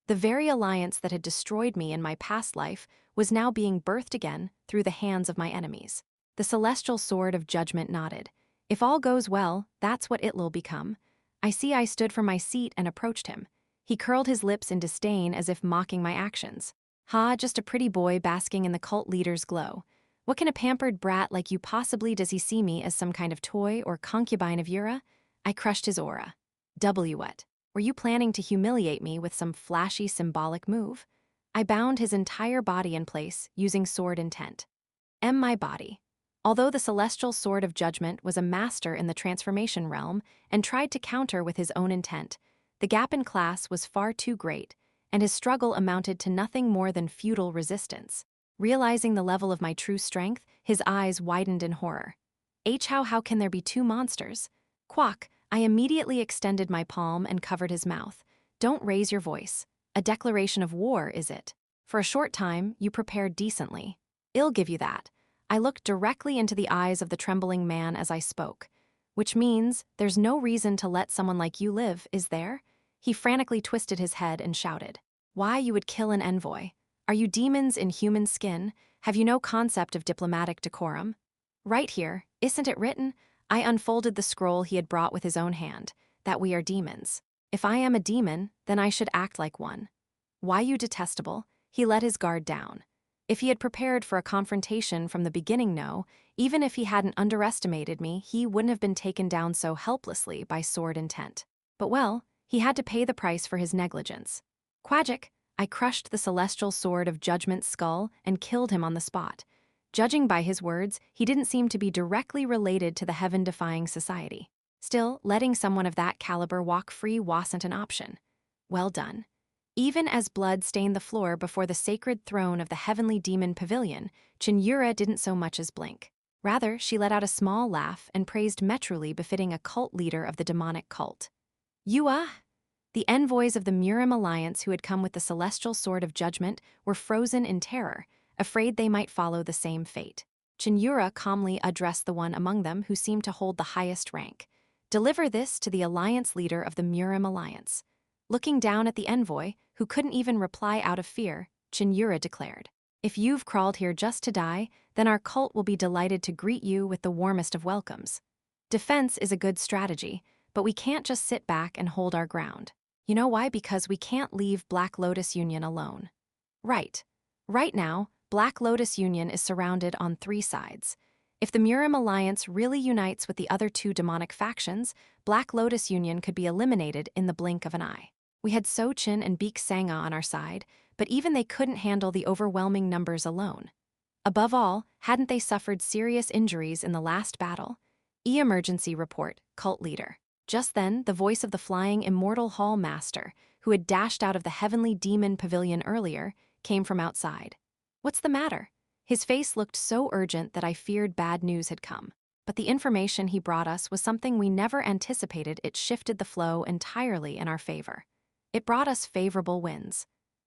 The very alliance that had destroyed me in my past life was now being birthed again through the hands of my enemies. The celestial sword of judgment nodded. If all goes well, that's what it'll become. I stood from my seat and approached him. He curled his lips in disdain as if mocking my actions. Ha, just a pretty boy basking in the cult leader's glow. What can a pampered brat like you possibly does he see me as some kind of toy or concubine of Yura? I crushed his aura. What? Were you planning to humiliate me with some flashy symbolic move? I bound his entire body in place, using sword intent. My body. Although the celestial sword of judgment was a master in the transformation realm and tried to counter with his own intent, the gap in class was far too great, and his struggle amounted to nothing more than futile resistance. Realizing the level of my true strength, his eyes widened in horror. How can there be two monsters? Quack, I immediately extended my palm and covered his mouth. Don't raise your voice. A declaration of war, is it? For a short time, you prepared decently. I'll give you that. I looked directly into the eyes of the trembling man as I spoke. Which means, there's no reason to let someone like you live, is there? He frantically twisted his head and shouted. Why you would kill an envoy? Are you demons in human skin? Have you no concept of diplomatic decorum? Right here, isn't it written? I unfolded the scroll he had brought with his own hand, that we are demons. If I am a demon, then I should act like one. Why you detestable? He let his guard down. If he had prepared for a confrontation from the beginning, no, even if he hadn't underestimated me, he wouldn't have been taken down so helplessly by sword intent. But well, he had to pay the price for his negligence. Quagic, I crushed the celestial sword of judgment's skull and killed him on the spot. Judging by his words, he didn't seem to be directly related to the heaven-defying society. Still, letting someone of that caliber walk free wasn't an option. Well done. Even as blood stained the floor before the sacred throne of the heavenly demon pavilion, Cheon Yura didn't so much as blink. Rather, she let out a small laugh and praised metrically befitting a cult leader of the demonic cult. The envoys of the Murim Alliance who had come with the celestial sword of judgment were frozen in terror, afraid they might follow the same fate. Cheon Yura calmly addressed the one among them who seemed to hold the highest rank. Deliver this to the alliance leader of the Murim Alliance. Looking down at the envoy, who couldn't even reply out of fear, Cheon Yura declared, If you've crawled here just to die, then our cult will be delighted to greet you with the warmest of welcomes. Defense is a good strategy, but we can't just sit back and hold our ground. You know why? Because we can't leave Black Lotus Union alone. Right. Right now, Black Lotus Union is surrounded on 3 sides. If the Murim Alliance really unites with the other 2 demonic factions, Black Lotus Union could be eliminated in the blink of an eye. We had Sochin and Beek Sanga on our side, but even they couldn't handle the overwhelming numbers alone. Above all, hadn't they suffered serious injuries in the last battle? Emergency report, cult leader. Just then, the voice of the flying immortal hall master, who had dashed out of the heavenly demon pavilion earlier, came from outside. What's the matter? His face looked so urgent that I feared bad news had come. But the information he brought us was something we never anticipated. It shifted the flow entirely in our favor. It brought us favorable winds.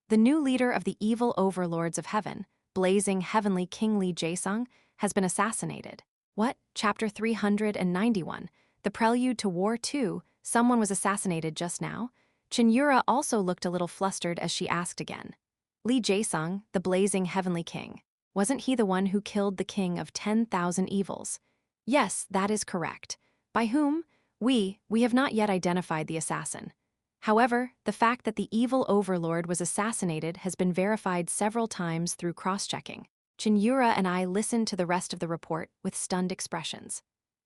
The new leader of the evil overlords of heaven, blazing heavenly King Lee Jae-sung, has been assassinated. What? Chapter 391. The prelude to War 2, someone was assassinated just now? Cheon Yura also looked a little flustered as she asked again. Lee Jae-sung, the blazing heavenly king. Wasn't he the one who killed the king of 10,000 evils? Yes, that is correct. By whom? We have not yet identified the assassin. However, the fact that the evil overlord was assassinated has been verified several times through cross-checking. Cheon Yura and I listened to the rest of the report with stunned expressions.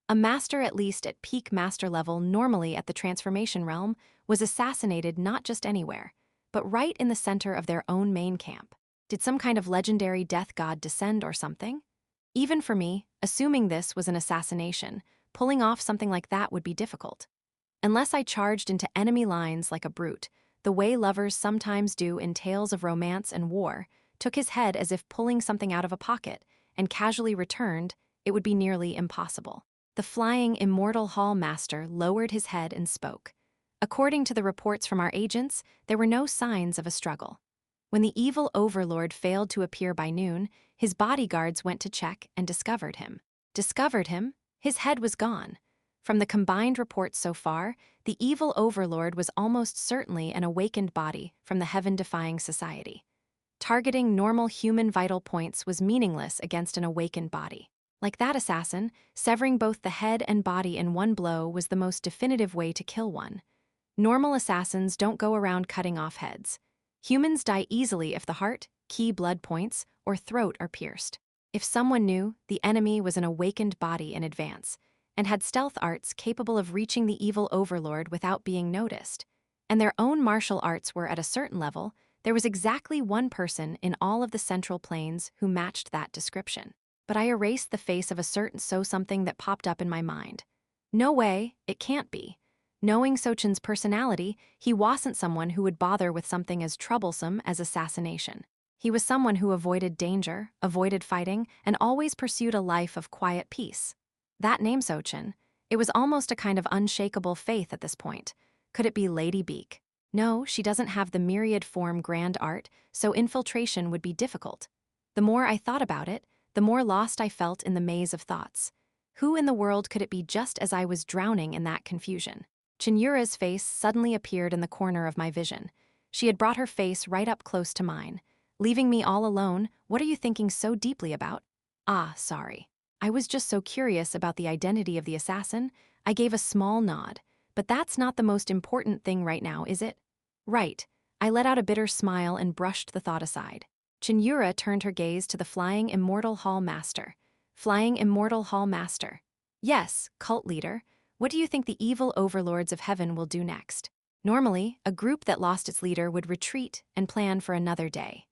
A master, at least at peak master level, normally at the transformation realm, was assassinated not just anywhere, but right in the center of their own main camp. Did some kind of legendary death god descend or something? Even for me, assuming this was an assassination, pulling off something like that would be difficult. Unless I charged into enemy lines like a brute, the way lovers sometimes do in tales of romance and war, took his head as if pulling something out of a pocket, and casually returned, it would be nearly impossible. The flying immortal hall master lowered his head and spoke. According to the reports from our agents, there were no signs of a struggle. When the evil overlord failed to appear by noon, his bodyguards went to check and discovered him. Discovered him? His head was gone. From the combined reports so far, the evil overlord was almost certainly an awakened body from the heaven-defying society. Targeting normal human vital points was meaningless against an awakened body. Like that assassin, severing both the head and body in one blow was the most definitive way to kill one. Normal assassins don't go around cutting off heads. Humans die easily if the heart, key blood points, or throat are pierced. If someone knew the enemy was an awakened body in advance, and had stealth arts capable of reaching the evil overlord without being noticed, and their own martial arts were at a certain level, there was exactly one person in all of the Central Plains who matched that description. But I erased the face of a certain something that popped up in my mind. No way, it can't be. Knowing Sochin's personality, he wasn't someone who would bother with something as troublesome as assassination. He was someone who avoided danger, avoided fighting, and always pursued a life of quiet peace. That name Sochin, it was almost a kind of unshakable faith at this point. Could it be Lady Beak? No, she doesn't have the myriad form grand art, so infiltration would be difficult. The more I thought about it, the more lost I felt in the maze of thoughts. Who in the world could it be just as I was drowning in that confusion? Cheon Yura's face suddenly appeared in the corner of my vision. She had brought her face right up close to mine. Leaving me all alone, what are you thinking so deeply about? Ah, sorry. I was just so curious about the identity of the assassin. I gave a small nod. But that's not the most important thing right now, is it? Right. I let out a bitter smile and brushed the thought aside. Cheon Yura turned her gaze to the Flying Immortal Hall Master. Flying Immortal Hall Master. Yes, cult leader. What do you think the evil overlords of heaven will do next? Normally, a group that lost its leader would retreat and plan for another day.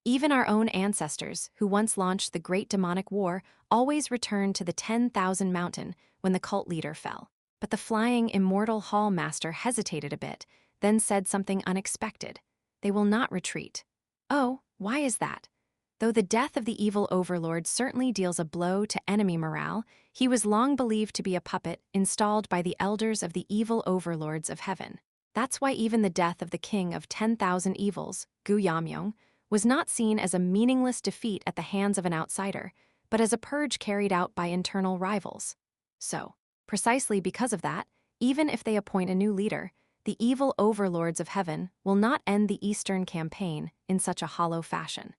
Even our own ancestors, who once launched the Great Demonic War, always returned to the 10,000 Mountain when the cult leader fell. But the Flying Immortal Hall Master hesitated a bit, then said something unexpected. They will not retreat. Oh, why is that? Though the death of the evil overlord certainly deals a blow to enemy morale, he was long believed to be a puppet installed by the elders of the evil overlords of heaven. That's why even the death of the king of 10,000 evils, Yeo-myung, was not seen as a meaningless defeat at the hands of an outsider, but as a purge carried out by internal rivals. So, precisely because of that, even if they appoint a new leader, the evil overlords of heaven will not end the Eastern campaign in such a hollow fashion.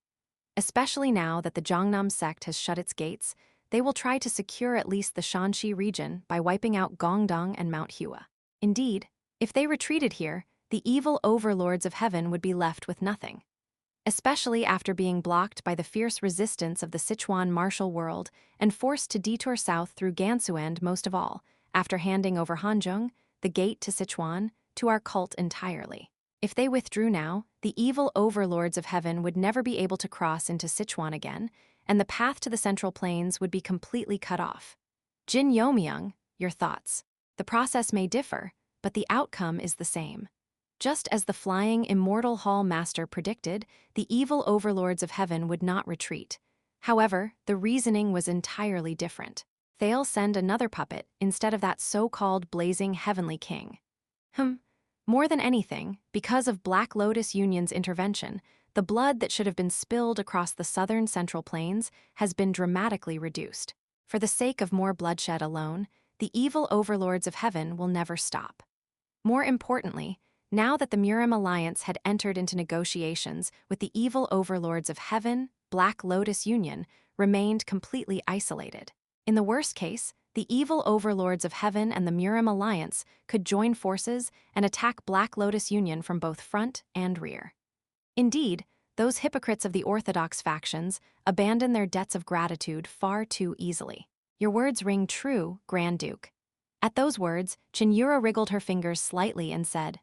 Especially now that the Jongnam sect has shut its gates, they will try to secure at least the Shanxi region by wiping out Gongdong and Mount Hua. Indeed, if they retreated here, the evil overlords of heaven would be left with nothing. Especially after being blocked by the fierce resistance of the Sichuan martial world and forced to detour south through Gansu and most of all, after handing over Hanzhong, the gate to Sichuan, to our cult entirely. If they withdrew now, the evil overlords of heaven would never be able to cross into Sichuan again, and the path to the Central Plains would be completely cut off. Jin Yeomyung, your thoughts. The process may differ, but the outcome is the same. Just as the Flying Immortal Hall Master predicted, the evil overlords of heaven would not retreat. However, the reasoning was entirely different. They'll send another puppet instead of that so-called blazing heavenly king. More than anything, because of Black Lotus Union's intervention, the blood that should have been spilled across the southern Central Plains has been dramatically reduced. For the sake of more bloodshed alone, the evil overlords of heaven will never stop. More importantly, now that the Murim Alliance had entered into negotiations with the evil overlords of heaven, Black Lotus Union remained completely isolated. In the worst case, the evil overlords of heaven and the Murim Alliance could join forces and attack Black Lotus Union from both front and rear. Indeed, those hypocrites of the orthodox factions abandon their debts of gratitude far too easily. Your words ring true, Grand Duke. At those words, Cheon Yura wriggled her fingers slightly and said,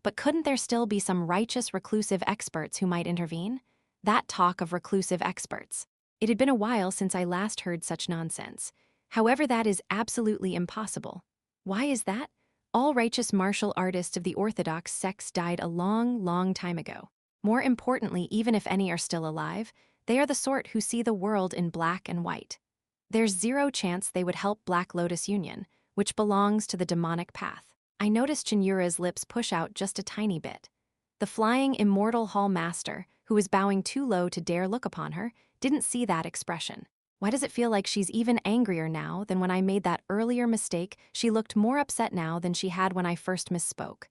but couldn't there still be some righteous reclusive experts who might intervene? That talk of reclusive experts. It had been a while since I last heard such nonsense. However, that is absolutely impossible. Why is that? All righteous martial artists of the Orthodox sects died a long, long time ago. More importantly, even if any are still alive, they are the sort who see the world in black and white. There's zero chance they would help Black Lotus Union, which belongs to the demonic path. I noticed Cheon Yura's lips push out just a tiny bit. The Flying Immortal Hall Master, who was bowing too low to dare look upon her, didn't see that expression. Why does it feel like she's even angrier now than when I made that earlier mistake? She looked more upset now than she had when I first misspoke.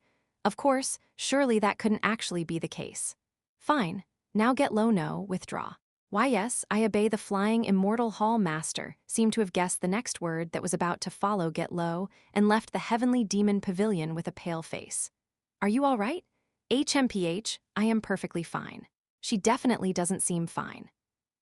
Of course, surely that couldn't actually be the case. Fine, now get low, no, withdraw. Why yes, I obey. The Flying Immortal Hall Master seemed to have guessed the next word that was about to follow get low and left the heavenly demon pavilion with a pale face. Are you all right? HMPH, I am perfectly fine. She definitely doesn't seem fine.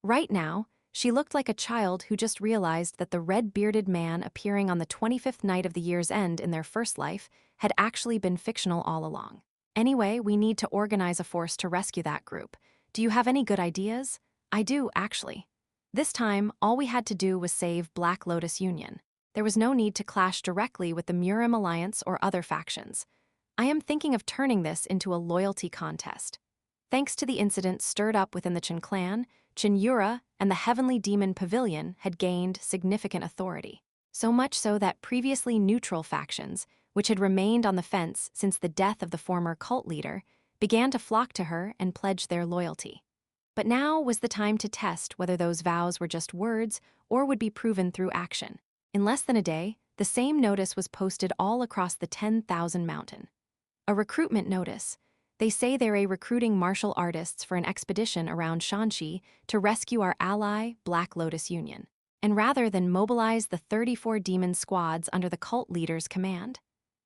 Right now, she looked like a child who just realized that the red-bearded man appearing on the 25th night of the year's end in their first life had actually been fictional all along. Anyway, we need to organize a force to rescue that group. Do you have any good ideas? I do, actually. This time, all we had to do was save Black Lotus Union. There was no need to clash directly with the Murim Alliance or other factions. I am thinking of turning this into a loyalty contest. Thanks to the incident stirred up within the Cheon clan, Cheon Yura and the Heavenly Demon Pavilion had gained significant authority. So much so that previously neutral factions, which had remained on the fence since the death of the former cult leader, began to flock to her and pledge their loyalty. But now was the time to test whether those vows were just words or would be proven through action. In less than a day, the same notice was posted all across the 10,000 mountain. A recruitment notice. They say they're recruiting martial artists for an expedition around Shanxi to rescue our ally, Black Lotus Union. And rather than mobilize the 34 demon squads under the cult leader's command.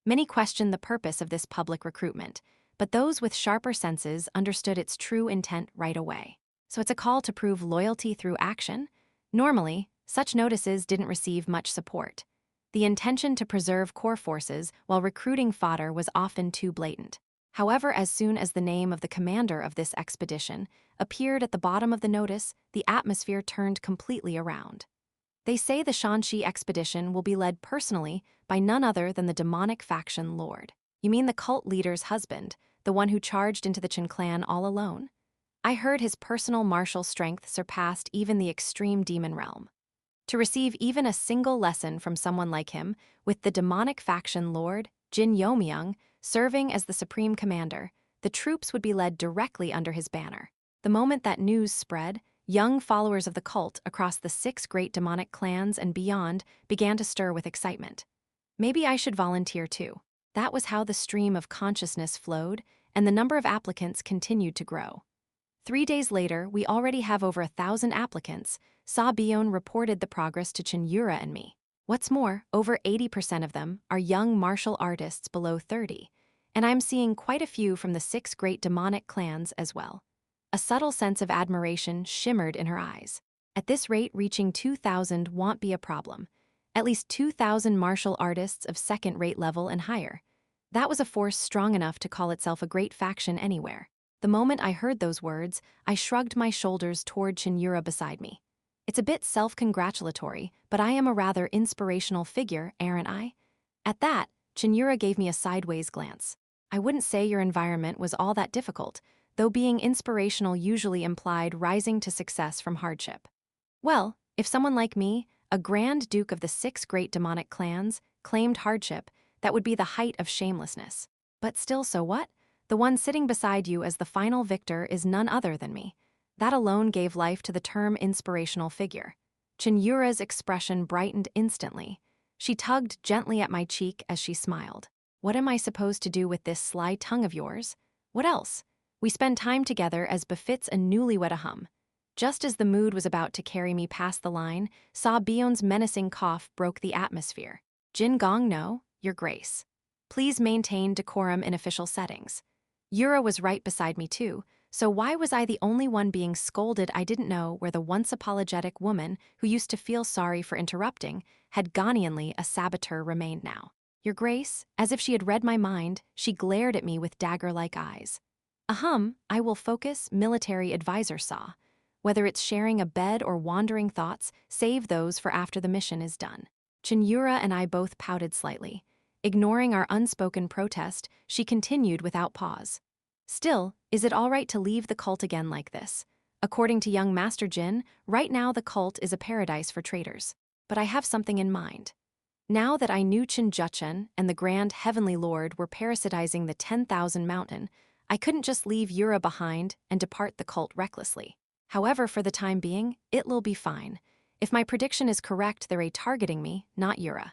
Many questioned the purpose of this public recruitment, but those with sharper senses understood its true intent right away. So it's a call to prove loyalty through action? Normally, such notices didn't receive much support. The intention to preserve core forces while recruiting fodder was often too blatant. However, as soon as the name of the commander of this expedition appeared at the bottom of the notice, the atmosphere turned completely around. They say the Shanxi expedition will be led personally by none other than the demonic faction lord. You mean the cult leader's husband, the one who charged into the Cheon clan all alone? I heard his personal martial strength surpassed even the extreme demon realm. To receive even a single lesson from someone like him, with the demonic faction lord, Jin Yeomyung, serving as the supreme commander, the troops would be led directly under his banner. The moment that news spread, young followers of the cult across the 6 great demonic clans and beyond began to stir with excitement. Maybe I should volunteer too. That was how the stream of consciousness flowed, and the number of applicants continued to grow. 3 days later, we already have over 1,000 applicants. Yeo-myung reported the progress to Cheon Yura and me. What's more, over 80% of them are young martial artists below 30, and I'm seeing quite a few from the 6 great demonic clans as well. A subtle sense of admiration shimmered in her eyes. At this rate, reaching 2,000 won't be a problem. At least 2,000 martial artists of second-rate level and higher. That was a force strong enough to call itself a great faction anywhere. The moment I heard those words, I shrugged my shoulders toward Cheon Yura beside me. It's a bit self-congratulatory, but I am a rather inspirational figure, aren't I? At that, Cheon Yura gave me a sideways glance. I wouldn't say your environment was all that difficult, though being inspirational usually implied rising to success from hardship. Well, if someone like me, a Grand Duke of the 6 great demonic clans, claimed hardship, that would be the height of shamelessness. But still, so what? The one sitting beside you as the final victor is none other than me. That alone gave life to the term inspirational figure. Cheon Yura's expression brightened instantly. She tugged gently at my cheek as she smiled. What am I supposed to do with this sly tongue of yours? What else? We spend time together as befits a newlywed ahum. Just as the mood was about to carry me past the line, Yeo-myung's menacing cough broke the atmosphere. Jin Gong, no, your grace. Please maintain decorum in official settings. Yura was right beside me too, so why was I the only one being scolded? I didn't know where the once apologetic woman who used to feel sorry for interrupting had Ghanaianly a saboteur remained now. Your grace, as if she had read my mind, she glared at me with dagger-like eyes. Ahum, I will focus, military advisor saw. Whether it's sharing a bed or wandering thoughts, save those for after the mission is done. Cheon Yura and I both pouted slightly. Ignoring our unspoken protest, she continued without pause. Still, is it all right to leave the cult again like this? According to young Master Jin, right now the cult is a paradise for traitors. But I have something in mind. Now that I knew Cheon Juchen and the Grand Heavenly Lord were parasitizing the 10,000 mountain, I couldn't just leave Yura behind and depart the cult recklessly. However, for the time being, it'll be fine. If my prediction is correct, they're targeting me, not Yura.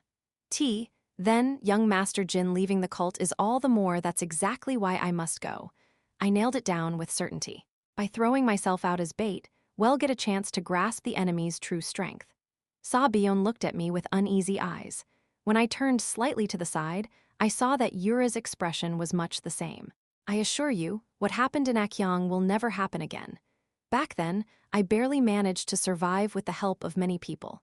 Then, young Master Jin leaving the cult is all the more. That's exactly why I must go. I nailed it down with certainty. By throwing myself out as bait, we'll get a chance to grasp the enemy's true strength. Yeo-myung looked at me with uneasy eyes. When I turned slightly to the side, I saw that Yura's expression was much the same. I assure you, what happened in Akyong will never happen again. Back then, I barely managed to survive with the help of many people.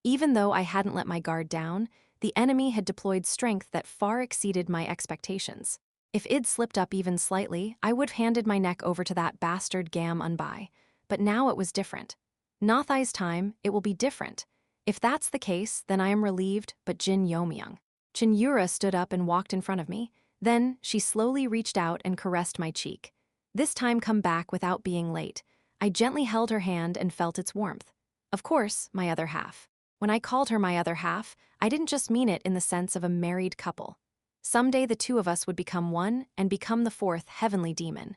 Even though I hadn't let my guard down, The enemy had deployed strength that far exceeded my expectations. If Id slipped up even slightly, I would have handed my neck over to that bastard Gam Unbai. But now it was different. Nothai's time, it will be different. If that's the case, then I am relieved, but Jin Yeomyung. Cheon Yura stood up and walked in front of me. Then, she slowly reached out and caressed my cheek. This time come back without being late. I gently held her hand and felt its warmth. Of course, my other half. When I called her my other half, I didn't just mean it in the sense of a married couple. Someday the two of us would become one and become the fourth heavenly demon.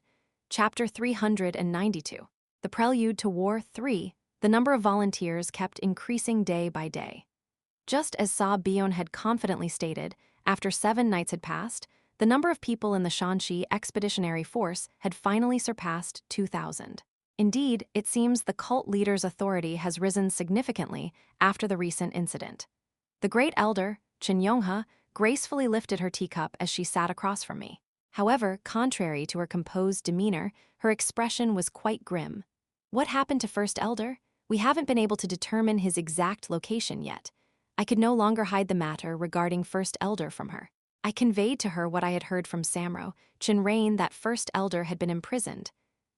Chapter 392. The Prelude to War 3. The number of volunteers kept increasing day by day. Just as Sa Byeon had confidently stated, after 7 nights had passed, the number of people in the Shanxi Expeditionary Force had finally surpassed 2,000. Indeed, it seems the cult leader's authority has risen significantly after the recent incident. The great elder, Cheon Yong-ha, gracefully lifted her teacup as she sat across from me. However, contrary to her composed demeanor, her expression was quite grim. What happened to First Elder? We haven't been able to determine his exact location yet. I could no longer hide the matter regarding First Elder from her. I conveyed to her what I had heard from Samro, Chin Rain, that First Elder had been imprisoned.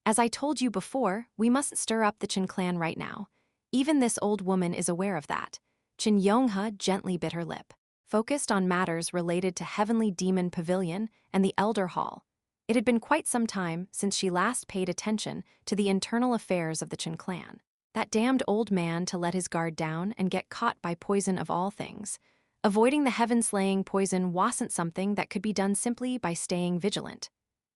As I told you before, we mustn't stir up the Chin clan right now. Even this old woman is aware of that. Cheon Yong-ha gently bit her lip, focused on matters related to Heavenly Demon Pavilion and the Elder Hall. It had been quite some time since she last paid attention to the internal affairs of the Chin clan. That damned old man to let his guard down and get caught by poison of all things. Avoiding the heaven-slaying poison wasn't something that could be done simply by staying vigilant.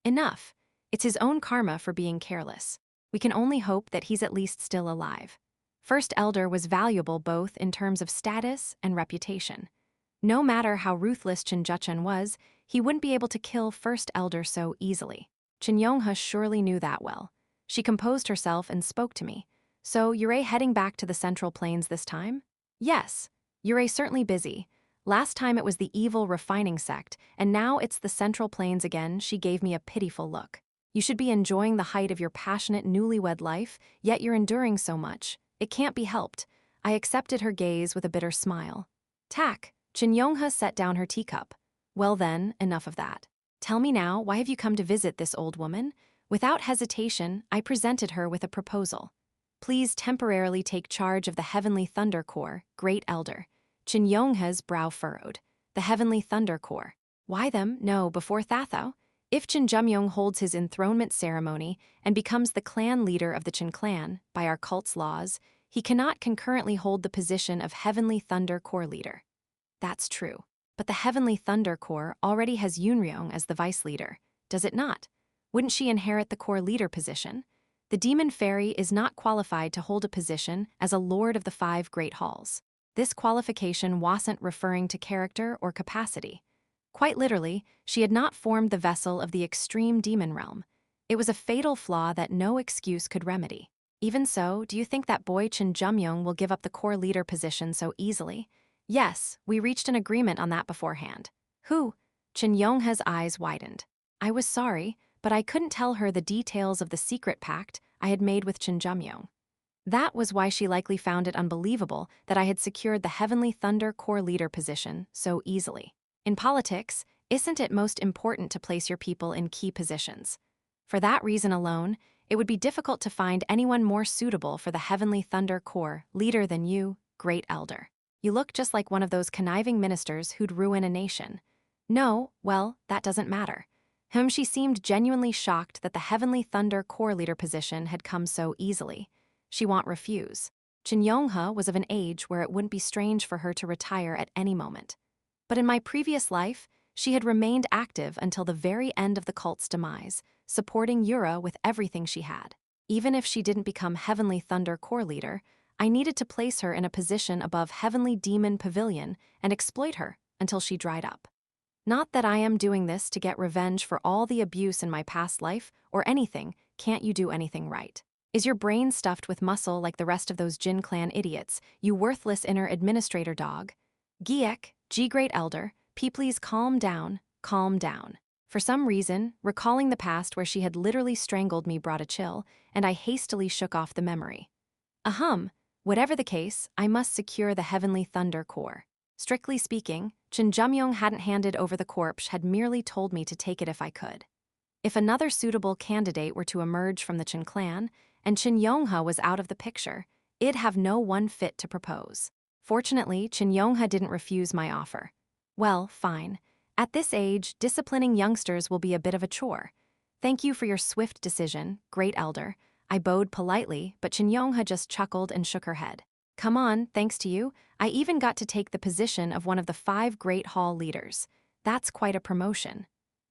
Enough. It's his own karma for being careless. We can only hope that he's at least still alive. First Elder was valuable both in terms of status and reputation. No matter how ruthless Chin Juchun was, he wouldn't be able to kill First Elder so easily. Cheon Yong-ha surely knew that well. She composed herself and spoke to me. So, Yurei heading back to the Central Plains this time? Yes. Yurei certainly busy. Last time it was the evil refining sect, and now it's the Central Plains again. She gave me a pitiful look. You should be enjoying the height of your passionate newlywed life, yet you're enduring so much. It can't be helped. I accepted her gaze with a bitter smile. Tak. Cheon Yong-ha set down her teacup. Well then, enough of that. Tell me now, why have you come to visit this old woman? Without hesitation, I presented her with a proposal. Please temporarily take charge of the Heavenly Thunder Corps, Great Elder. Cheon Yong-ha's brow furrowed. The Heavenly Thunder Corps. Why them? No, before Thathao? If Jin Yeomyung holds his enthronement ceremony and becomes the clan leader of the Chin clan, by our cult's laws, he cannot concurrently hold the position of Heavenly Thunder Corps leader. That's true. But the Heavenly Thunder Corps already has Yoon-ryung as the vice leader, does it not? Wouldn't she inherit the Corps leader position? The Demon Fairy is not qualified to hold a position as a Lord of the 5 Great Halls. This qualification wasn't referring to character or capacity. Quite literally, she had not formed the vessel of the extreme demon realm. It was a fatal flaw that no excuse could remedy. Even so, do you think that boy Jin Yeomyung will give up the Corps leader position so easily? Yes, we reached an agreement on that beforehand. Who? Cheon Yong-ha's eyes widened. I was sorry, but I couldn't tell her the details of the secret pact I had made with Jin Yeomyung. That was why she likely found it unbelievable that I had secured the Heavenly Thunder Corps leader position so easily. In politics, isn't it most important to place your people in key positions? For that reason alone, it would be difficult to find anyone more suitable for the Heavenly Thunder Corps leader than you, Great Elder. You look just like one of those conniving ministers who'd ruin a nation. No, well, that doesn't matter. She seemed genuinely shocked that the Heavenly Thunder Corps leader position had come so easily. She won't refuse. Cheon Yong-ha was of an age where it wouldn't be strange for her to retire at any moment. But in my previous life, she had remained active until the very end of the cult's demise, supporting Yura with everything she had. Even if she didn't become Heavenly Thunder Corps leader, I needed to place her in a position above Heavenly Demon Pavilion and exploit her until she dried up. Not that I am doing this to get revenge for all the abuse in my past life or anything. Can't you do anything right? Is your brain stuffed with muscle like the rest of those Jin clan idiots, you worthless inner administrator dog? Giek, G Great Elder, please calm down, calm down. For some reason, recalling the past where she had literally strangled me brought a chill, and I hastily shook off the memory. Whatever the case, I must secure the Heavenly Thunder Corps. Strictly speaking, Jin Yeomyung hadn't handed over the corpse, had merely told me to take it if I could. If another suitable candidate were to emerge from the Chin clan, and Jin Yeomha was out of the picture, it'd have no one fit to propose. Fortunately, Jin Yeomha didn't refuse my offer. Well, fine. At this age, disciplining youngsters will be a bit of a chore. Thank you for your swift decision, great elder. I bowed politely, but Jin Yeomha just chuckled and shook her head. Come on, thanks to you, I even got to take the position of one of the 5 Great Hall leaders. That's quite a promotion.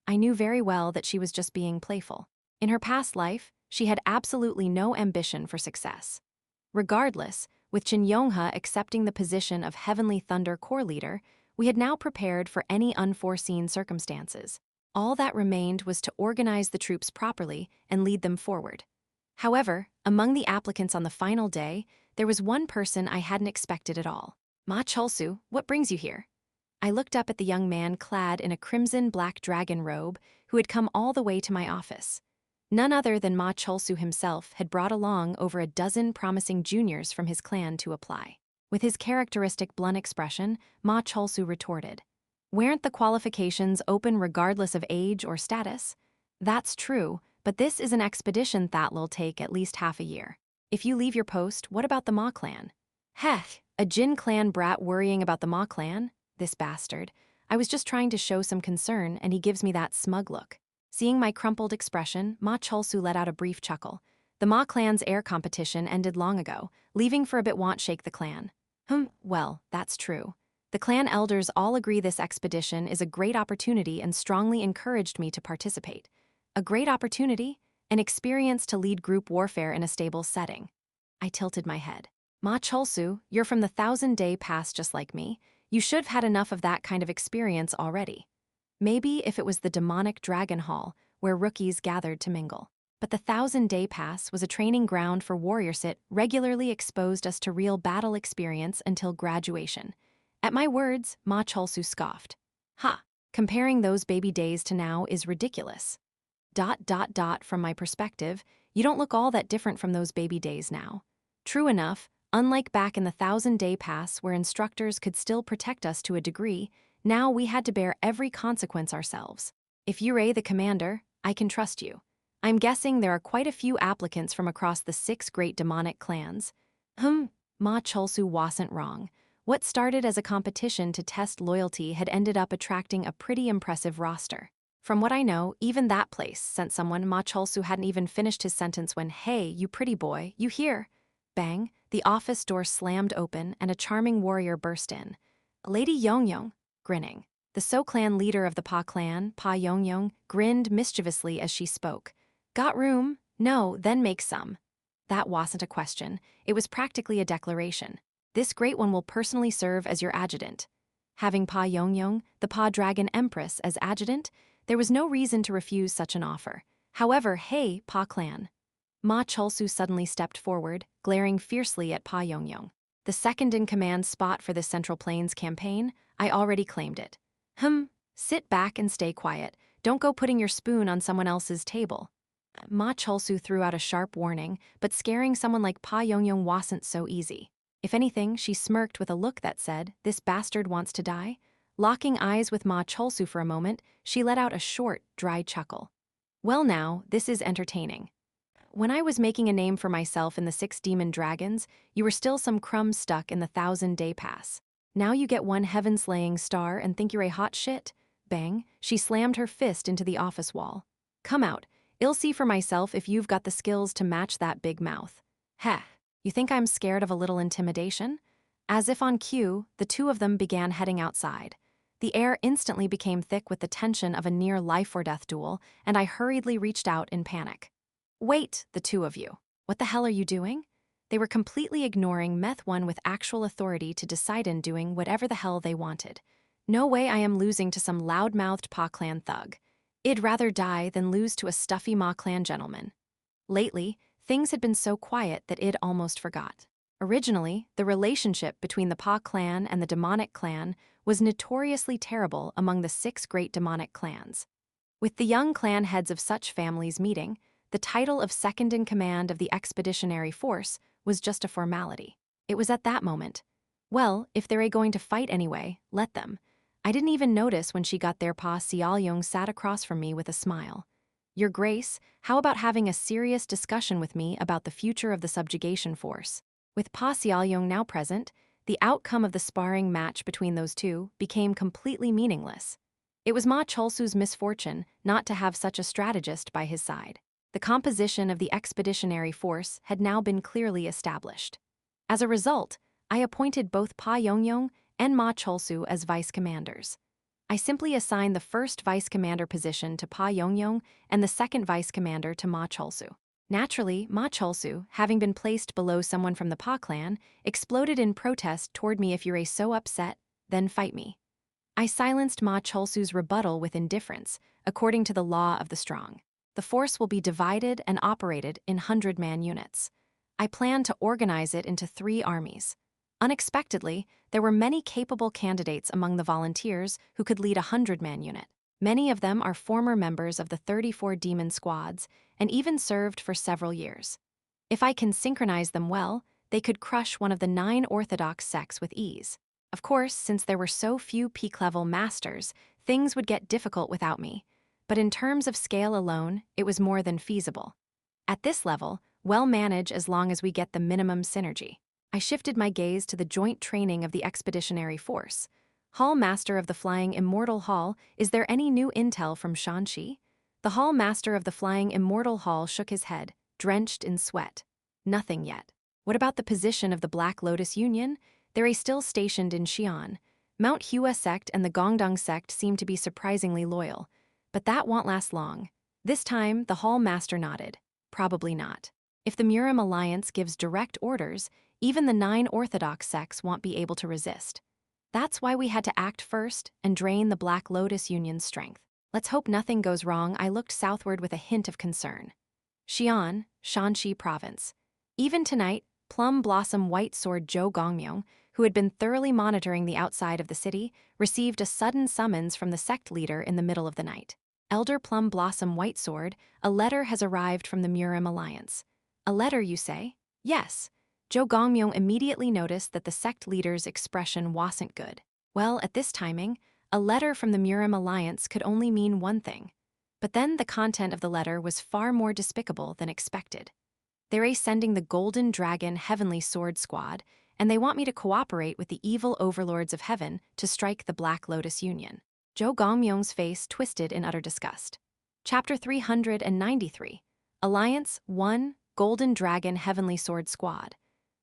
I knew very well that she was just being playful. In her past life, she had absolutely no ambition for success. Regardless, with Jin Yeomha accepting the position of Heavenly Thunder Corps leader, we had now prepared for any unforeseen circumstances. All that remained was to organize the troops properly and lead them forward. However, among the applicants on the final day, there was one person I hadn't expected at all. Ma Cholsu, what brings you here? I looked up at the young man clad in a crimson-black dragon robe who had come all the way to my office. None other than Ma Cholsu himself had brought along over a dozen promising juniors from his clan to apply. With his characteristic blunt expression, Ma Cholsu retorted, "Weren't the qualifications open regardless of age or status?" That's true, but this is an expedition that'll take at least half a year. If you leave your post, what about the Ma clan? Hech, a Jin clan brat worrying about the Ma clan? This bastard. I was just trying to show some concern and he gives me that smug look. Seeing my crumpled expression, Ma Cholsu let out a brief chuckle. The Ma clan's air competition ended long ago, leaving for a bit won't shake the clan. Well, that's true. The clan elders all agree this expedition is a great opportunity and strongly encouraged me to participate. A great opportunity? An experience to lead group warfare in a stable setting. I tilted my head. Ma Cholsu, you're from the 1,000-day pass just like me. You should have had enough of that kind of experience already. Maybe if it was the demonic Dragon Hall, where rookies gathered to mingle. But the 1,000-day pass was a training ground for warriors that regularly exposed us to real battle experience until graduation. At my words, Ma Cholsu scoffed. Ha, comparing those baby days to now is ridiculous. ... From my perspective, you don't look all that different from those baby days now. True enough, unlike back in the 1,000-day pass where instructors could still protect us to a degree, now we had to bear every consequence ourselves. If you're the commander, I can trust you. I'm guessing there are quite a few applicants from across the 6 great demonic clans. Ma Cholsu wasn't wrong. What started as a competition to test loyalty had ended up attracting a pretty impressive roster. From what I know, even that place sent someone. Ma Cholsu hadn't even finished his sentence when, "Hey, you pretty boy, you here?" Bang, the office door slammed open and a charming warrior burst in. Lady Yeo-myung, grinning. The So clan leader of the Pa clan, Pa Yeo-myung, grinned mischievously as she spoke. Got room? No, then make some. That wasn't a question. It was practically a declaration. This great one will personally serve as your adjutant. Having Pa Yeo-myung, the Pa Dragon Empress, as adjutant, there was no reason to refuse such an offer. However, hey, Pa clan. Ma Cholsu suddenly stepped forward, glaring fiercely at Pa Yeo-myung. The second-in-command spot for this Central Plains campaign, I already claimed it. Sit back and stay quiet. Don't go putting your spoon on someone else's table. Ma Cholsu threw out a sharp warning, but scaring someone like Pa Yeo-myung wasn't so easy. If anything, she smirked with a look that said, "This bastard wants to die?" Locking eyes with Ma Cholsu for a moment, she let out a short, dry chuckle. Well now, this is entertaining. When I was making a name for myself in the 6 demon dragons, you were still some crumbs stuck in the 1,000-day pass. Now you get one heaven-slaying star and think you're a hot shit? Bang, she slammed her fist into the office wall. Come out, I'll see for myself if you've got the skills to match that big mouth. Heh, you think I'm scared of a little intimidation? As if on cue, the 2 of them began heading outside. The air instantly became thick with the tension of a near life-or-death duel, and I hurriedly reached out in panic. Wait, the 2 of you. What the hell are you doing? They were completely ignoring Meth 1 with actual authority to decide in doing whatever the hell they wanted. No way I am losing to some loud-mouthed Pa clan thug. I'd rather die than lose to a stuffy Ma clan gentleman. Lately, things had been so quiet that I'd almost forgot. Originally, the relationship between the Pa clan and the demonic clan was notoriously terrible among the 6 great demonic clans. With the young clan heads of such families meeting, the title of second-in-command of the expeditionary force was just a formality. It was at that moment, Well, if they're going to fight anyway, let them. I didn't even notice when she got there. Pa Seol-young sat across from me with a smile. Your Grace, how about having a serious discussion with me about the future of the subjugation force? With Pa Seol-young now present, the outcome of the sparring match between those two became completely meaningless. It was Ma Cholsu's misfortune not to have such a strategist by his side. The composition of the expeditionary force had now been clearly established. As a result, I appointed both Pa Yongyong and Ma Cholsu as vice commanders. I simply assigned the first vice commander position to Pa Yongyong and the second vice commander to Ma Cholsu. Naturally, Ma Cholsu, having been placed below someone from the Pa clan, exploded in protest toward me. If you're so upset, then fight me. I silenced Ma Cholsu's rebuttal with indifference, according to the law of the strong. The force will be divided and operated in 100-man units. I plan to organize it into 3 armies. Unexpectedly, there were many capable candidates among the volunteers who could lead a 100-man unit. Many of them are former members of the 34 demon squads and even served for several years. If I can synchronize them well, they could crush one of the 9 orthodox sects with ease. Of course, since there were so few peak-level masters, things would get difficult without me. But in terms of scale alone, it was more than feasible. At this level, we'll manage as long as we get the minimum synergy. I shifted my gaze to the joint training of the expeditionary force. Hall Master of the Flying Immortal Hall, is there any new intel from Shanxi? The Hall Master of the Flying Immortal Hall shook his head, drenched in sweat. Nothing yet. What about the position of the Black Lotus Union? They're still stationed in Xi'an. Mount Hua sect and the Gongdong sect seem to be surprisingly loyal. But that won't last long. This time, the Hall Master nodded. Probably not. If the Murim Alliance gives direct orders, even the 9 orthodox sects won't be able to resist. That's why we had to act first and drain the Black Lotus Union's strength. Let's hope nothing goes wrong. I looked southward with a hint of concern. Xi'an, Shanxi Province. Even tonight, Plum Blossom White Sword Zhou Gongmyung, who had been thoroughly monitoring the outside of the city, received a sudden summons from the sect leader in the middle of the night. Elder Plum Blossom White Sword, a letter has arrived from the Murim Alliance. A letter, you say? Yes. Zhou Gongmyung immediately noticed that the sect leader's expression wasn't good. Well, at this timing, a letter from the Murim Alliance could only mean one thing. But then the content of the letter was far more despicable than expected. They're sending the Golden Dragon Heavenly Sword Squad, and they want me to cooperate with the evil overlords of heaven to strike the Black Lotus Union. Zhou Gongmyung's face twisted in utter disgust. Chapter 393. Alliance 1, Golden Dragon Heavenly Sword Squad.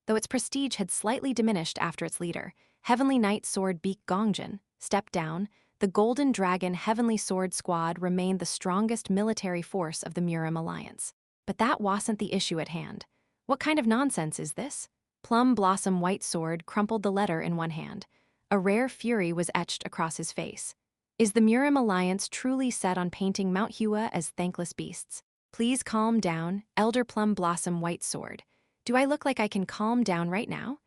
Though its prestige had slightly diminished after its leader, Heavenly Knight Sword Beak Gongjin, stepped down, the Golden Dragon Heavenly Sword Squad remained the strongest military force of the Murim Alliance. But that wasn't the issue at hand. What kind of nonsense is this? Plum Blossom White Sword crumpled the letter in one hand. A rare fury was etched across his face. Is the Murim Alliance truly set on painting Mount Hua as thankless beasts? Please calm down, Elder Plum Blossom White Sword. Do I look like I can calm down right now?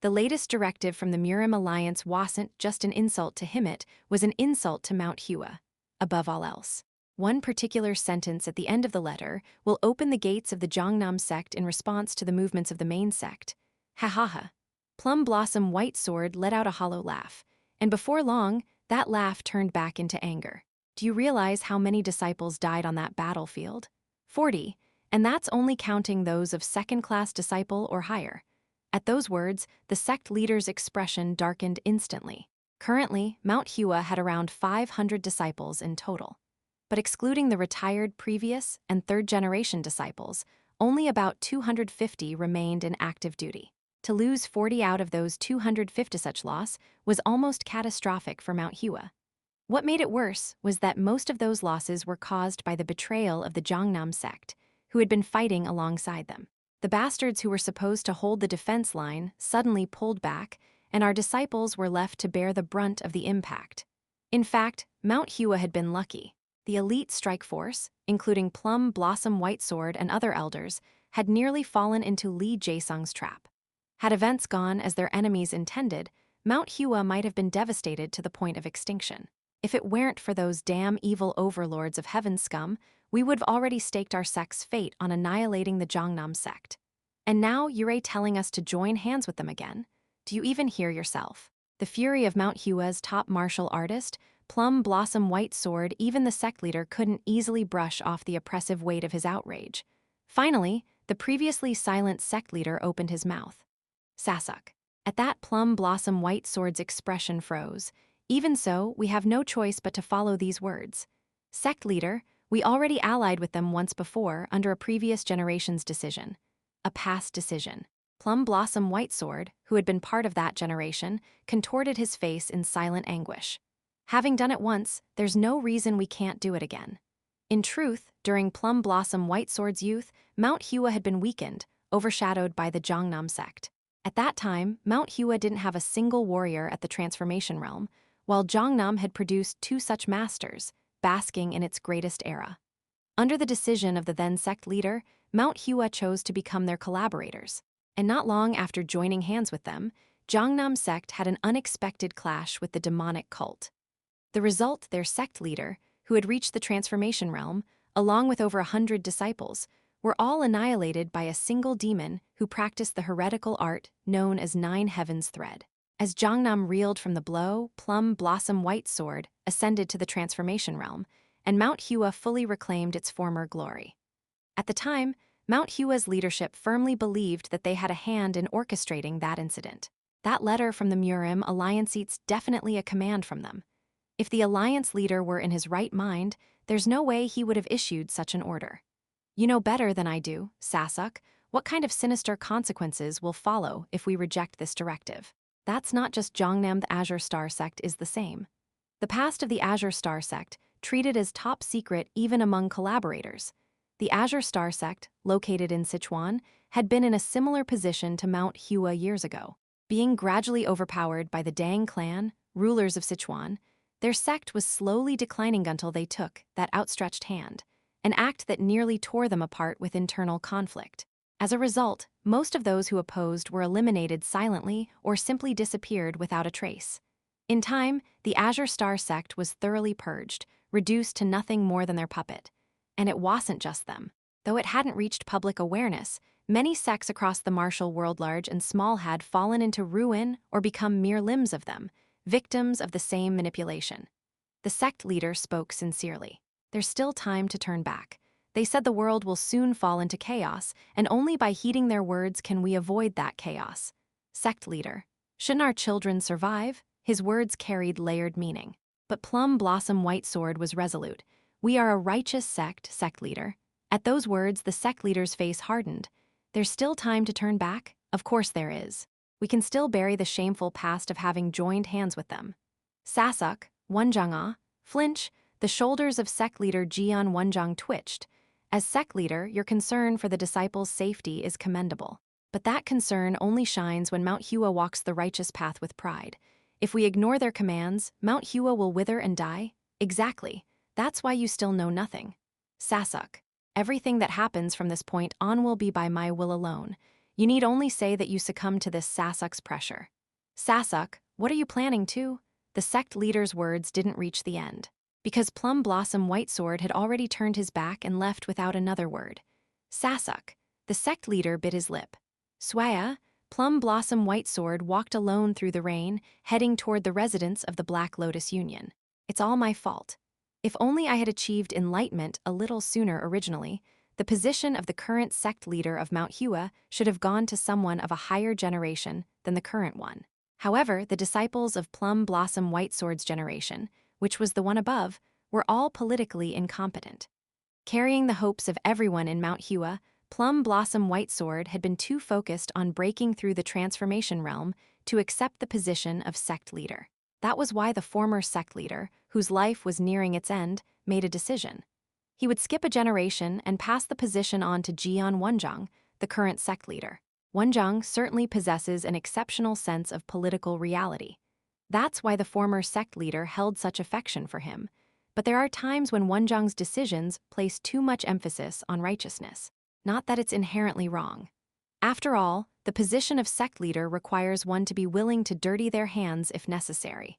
The latest directive from the Murim Alliance wasn't just an insult to him, it was an insult to Mount Hua. Above all else. One particular sentence at the end of the letter will open the gates of the Jongnam sect in response to the movements of the main sect. Ha ha ha. Plum Blossom White Sword let out a hollow laugh, and before long, that laugh turned back into anger. Do you realize how many disciples died on that battlefield? 40. And that's only counting those of second-class disciple or higher. At those words, the sect leader's expression darkened instantly. Currently, Mount Hua had around 500 disciples in total. But excluding the retired previous and third-generation disciples, only about 250 remained in active duty. To lose 40 out of those 250, such loss was almost catastrophic for Mount Hua. What made it worse was that most of those losses were caused by the betrayal of the Jongnam sect, who had been fighting alongside them. The bastards who were supposed to hold the defense line suddenly pulled back, and our disciples were left to bear the brunt of the impact. In fact, Mount Hua had been lucky. The elite strike force, including Plum Blossom White Sword and other elders, had nearly fallen into Li Jaesung's trap. Had events gone as their enemies intended, Mount Hua might have been devastated to the point of extinction. If it weren't for those damn evil overlords of heaven scum, we would have already staked our sect's fate on annihilating the Jongnam sect. And now you're telling us to join hands with them again? Do you even hear yourself? The fury of Mount Hua's top martial artist, Plum Blossom White Sword, even the sect leader couldn't easily brush off the oppressive weight of his outrage. Finally, the previously silent sect leader opened his mouth. Sasuk. At that, Plum Blossom White Sword's expression froze. Even so, we have no choice but to follow these words. Sect leader, we already allied with them once before under a previous generation's decision. A past decision. Plum Blossom White Sword, who had been part of that generation, contorted his face in silent anguish. Having done it once, there's no reason we can't do it again. In truth, during Plum Blossom White Sword's youth, Mount Hua had been weakened, overshadowed by the Jongnam sect. At that time, Mount Hua didn't have a single warrior at the Transformation Realm, while Jongnam had produced 2 such masters, basking in its greatest era. Under the decision of the then sect leader, Mount Hua chose to become their collaborators. And not long after joining hands with them, Jongnam sect had an unexpected clash with the demonic cult. The result, their sect leader, who had reached the Transformation Realm, along with over 100 disciples, were all annihilated by a single demon who practiced the heretical art known as Nine Heavens Thread. As Jongnam reeled from the blow, Plum Blossom White Sword ascended to the Transformation Realm, and Mount Hua fully reclaimed its former glory. At the time, Mount Hua's leadership firmly believed that they had a hand in orchestrating that incident. That letter from the Murim Alliance is definitely a command from them. If the Alliance leader were in his right mind, there's no way he would have issued such an order. You know better than I do, Sasuk, what kind of sinister consequences will follow if we reject this directive. That's not just Jongnam. The Azure Star sect is the same. The past of the Azure Star sect, treated as top secret even among collaborators. The Azure Star sect, located in Sichuan, had been in a similar position to Mount Hua years ago. Being gradually overpowered by the Dang clan, rulers of Sichuan, their sect was slowly declining until they took that outstretched hand, an act that nearly tore them apart with internal conflict. As a result, most of those who opposed were eliminated silently or simply disappeared without a trace. In time, the Azure Star sect was thoroughly purged, reduced to nothing more than their puppet. And it wasn't just them. Though it hadn't reached public awareness, many sects across the martial world, large and small, had fallen into ruin or become mere limbs of them, victims of the same manipulation. The sect leader spoke sincerely. There's still time to turn back. They said the world will soon fall into chaos, and only by heeding their words can we avoid that chaos. Sect leader, shouldn't our children survive? His words carried layered meaning. But Plum Blossom White Sword was resolute. We are a righteous sect leader. At those words, the sect leader's face hardened. There's still time to turn back? Of course there is. We can still bury the shameful past of having joined hands with them. Sasuk, Wonjang, flinch, the shoulders of sect leader Jeon Wonjang twitched. As sect leader, your concern for the disciples' safety is commendable. But that concern only shines when Mount Hua walks the righteous path with pride. If we ignore their commands, Mount Hua will wither and die? Exactly. That's why you still know nothing. Sasuk, everything that happens from this point on will be by my will alone. You need only say that you succumb to this Sasuk's pressure. Sasuk, what are you planning to? The sect leader's words didn't reach the end, because Plum Blossom White Sword had already turned his back and left without another word. Sasuk, the sect leader bit his lip. Swaya, Plum Blossom White Sword walked alone through the rain, heading toward the residence of the Black Lotus Union. It's all my fault. If only I had achieved enlightenment a little sooner originally, the position of the current sect leader of Mount Hua should have gone to someone of a higher generation than the current one. However, the disciples of Plum Blossom White Sword's generation, which was the one above, were all politically incompetent. Carrying the hopes of everyone in Mount Hua, Plum Blossom White Sword had been too focused on breaking through the Transformation Realm to accept the position of sect leader. That was why the former sect leader, whose life was nearing its end, made a decision. He would skip a generation and pass the position on to Jeon Wonjang, the current sect leader. Wonjang certainly possesses an exceptional sense of political reality. That's why the former sect leader held such affection for him. But there are times when Wonjang's decisions place too much emphasis on righteousness. Not that it's inherently wrong. After all, the position of sect leader requires one to be willing to dirty their hands if necessary.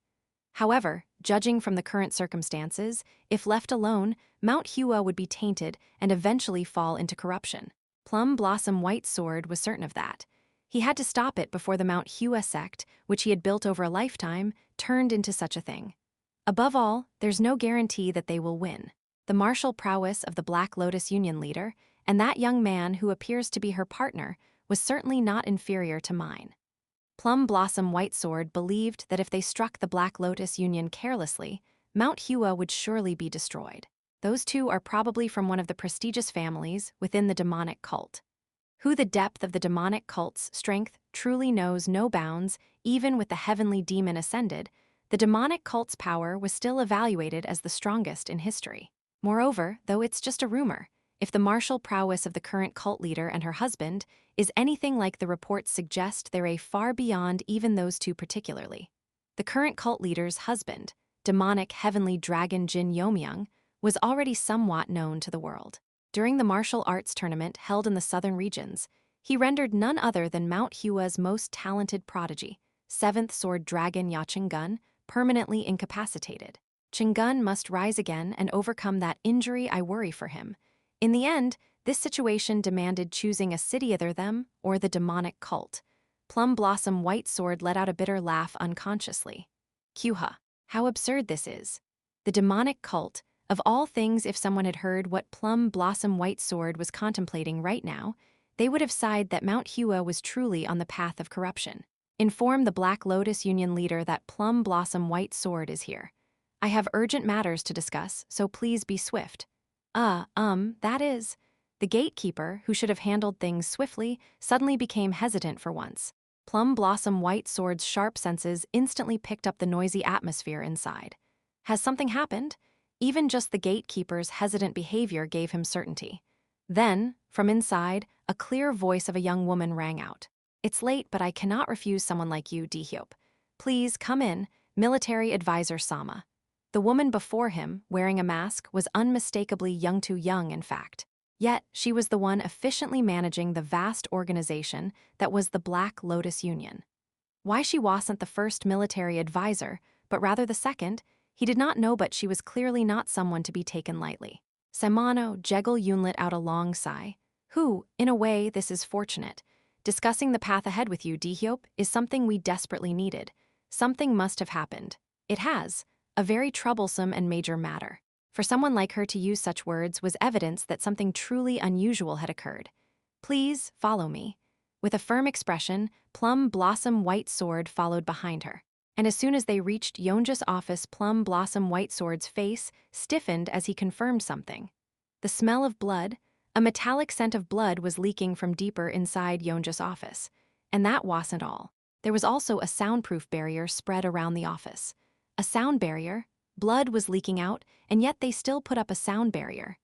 However, judging from the current circumstances, if left alone, Mount Hua would be tainted and eventually fall into corruption. Plum Blossom White Sword was certain of that. He had to stop it before the Mount Hua sect, which he had built over a lifetime, turned into such a thing. Above all, there's no guarantee that they will win. The martial prowess of the Black Lotus Union leader, and that young man who appears to be her partner, was certainly not inferior to mine. Plum Blossom Whitesword believed that if they struck the Black Lotus Union carelessly, Mount Hua would surely be destroyed. Those two are probably from one of the prestigious families within the demonic cult. Who the depth of the demonic cult's strength truly knows no bounds, even with the heavenly demon ascended, the demonic cult's power was still evaluated as the strongest in history. Moreover, though it's just a rumor, if the martial prowess of the current cult leader and her husband is anything like the reports suggest, they're a far beyond even those two particularly. The current cult leader's husband, demonic heavenly dragon Jin Yeomyung, was already somewhat known to the world. During the martial arts tournament held in the southern regions, he rendered none other than Mount Hua's most talented prodigy, 7th Sword Dragon Yeo-myung, permanently incapacitated. Chang'un must rise again and overcome that injury. I worry for him. In the end, this situation demanded choosing a city, either them or the demonic cult. Plum Blossom Whitesword let out a bitter laugh unconsciously. Kyuha, how absurd this is. The demonic cult, of all things. If someone had heard what Plum Blossom Whitesword was contemplating right now, they would have sighed that Mount Hua was truly on the path of corruption. Inform the Black Lotus Union leader that Plum Blossom Whitesword is here. I have urgent matters to discuss, so please be swift. That is. The gatekeeper, who should have handled things swiftly, suddenly became hesitant for once. Plum Blossom Whitesword's sharp senses instantly picked up the noisy atmosphere inside. Has something happened? Even just the gatekeeper's hesitant behavior gave him certainty. Then, from inside, a clear voice of a young woman rang out. It's late, but I cannot refuse someone like you, Dehyop. Please come in, military advisor Sama. The woman before him, wearing a mask, was unmistakably Young, in fact. Yet, she was the one efficiently managing the vast organization that was the Black Lotus Union. Why she wasn't the first military advisor, but rather the second, he did not know, but she was clearly not someone to be taken lightly. Saimano Jegul-yoon let out a long sigh. In a way, this is fortunate. Discussing the path ahead with you, Dehyop, is something we desperately needed. Something must have happened. It has. A very troublesome and major matter. For someone like her to use such words was evidence that something truly unusual had occurred. Please, follow me. With a firm expression, Plum Blossom Whitesword followed behind her. And as soon as they reached Yeonja's office, Plum Blossom Whitesword's face stiffened as he confirmed something. The smell of blood, a metallic scent of blood, was leaking from deeper inside Yeonja's office. And that wasn't all. There was also a soundproof barrier spread around the office. A sound barrier? Blood was leaking out, and yet they still put up a sound barrier.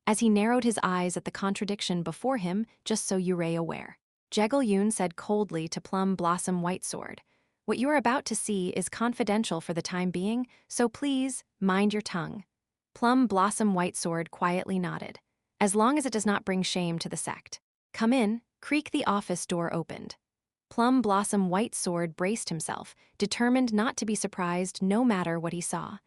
As he narrowed his eyes at the contradiction before him, just so you're aware, Jegul-yoon said coldly to Plum Blossom Whitesword, "What you are about to see is confidential for the time being, so please, mind your tongue." Plum Blossom Whitesword quietly nodded. As long as it does not bring shame to the sect. Come in. Creak. The office door opened. Plum Blossom Whitesword braced himself, determined not to be surprised no matter what he saw.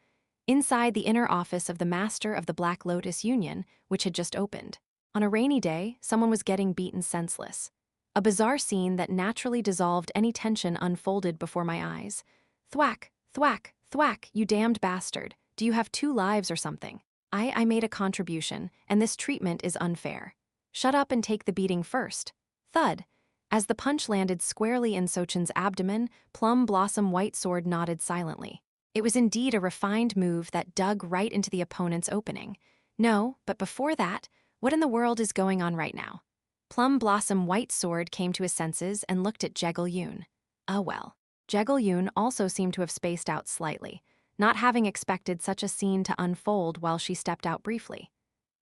Inside the inner office of the master of the Black Lotus Union, which had just opened. On a rainy day, someone was getting beaten senseless. A bizarre scene that naturally dissolved any tension unfolded before my eyes. Thwack, thwack, thwack, you damned bastard. Do you have 2 lives or something? I made a contribution, and this treatment is unfair. Shut up and take the beating first. Thud. As the punch landed squarely in Sochin's abdomen, Plum Blossom Whitesword nodded silently. It was indeed a refined move that dug right into the opponent's opening. No, but before that, what in the world is going on right now? Plum Blossom Whitesword came to his senses and looked at Jegul-yoon. Well. Jegul-yoon also seemed to have spaced out slightly, not having expected such a scene to unfold while she stepped out briefly.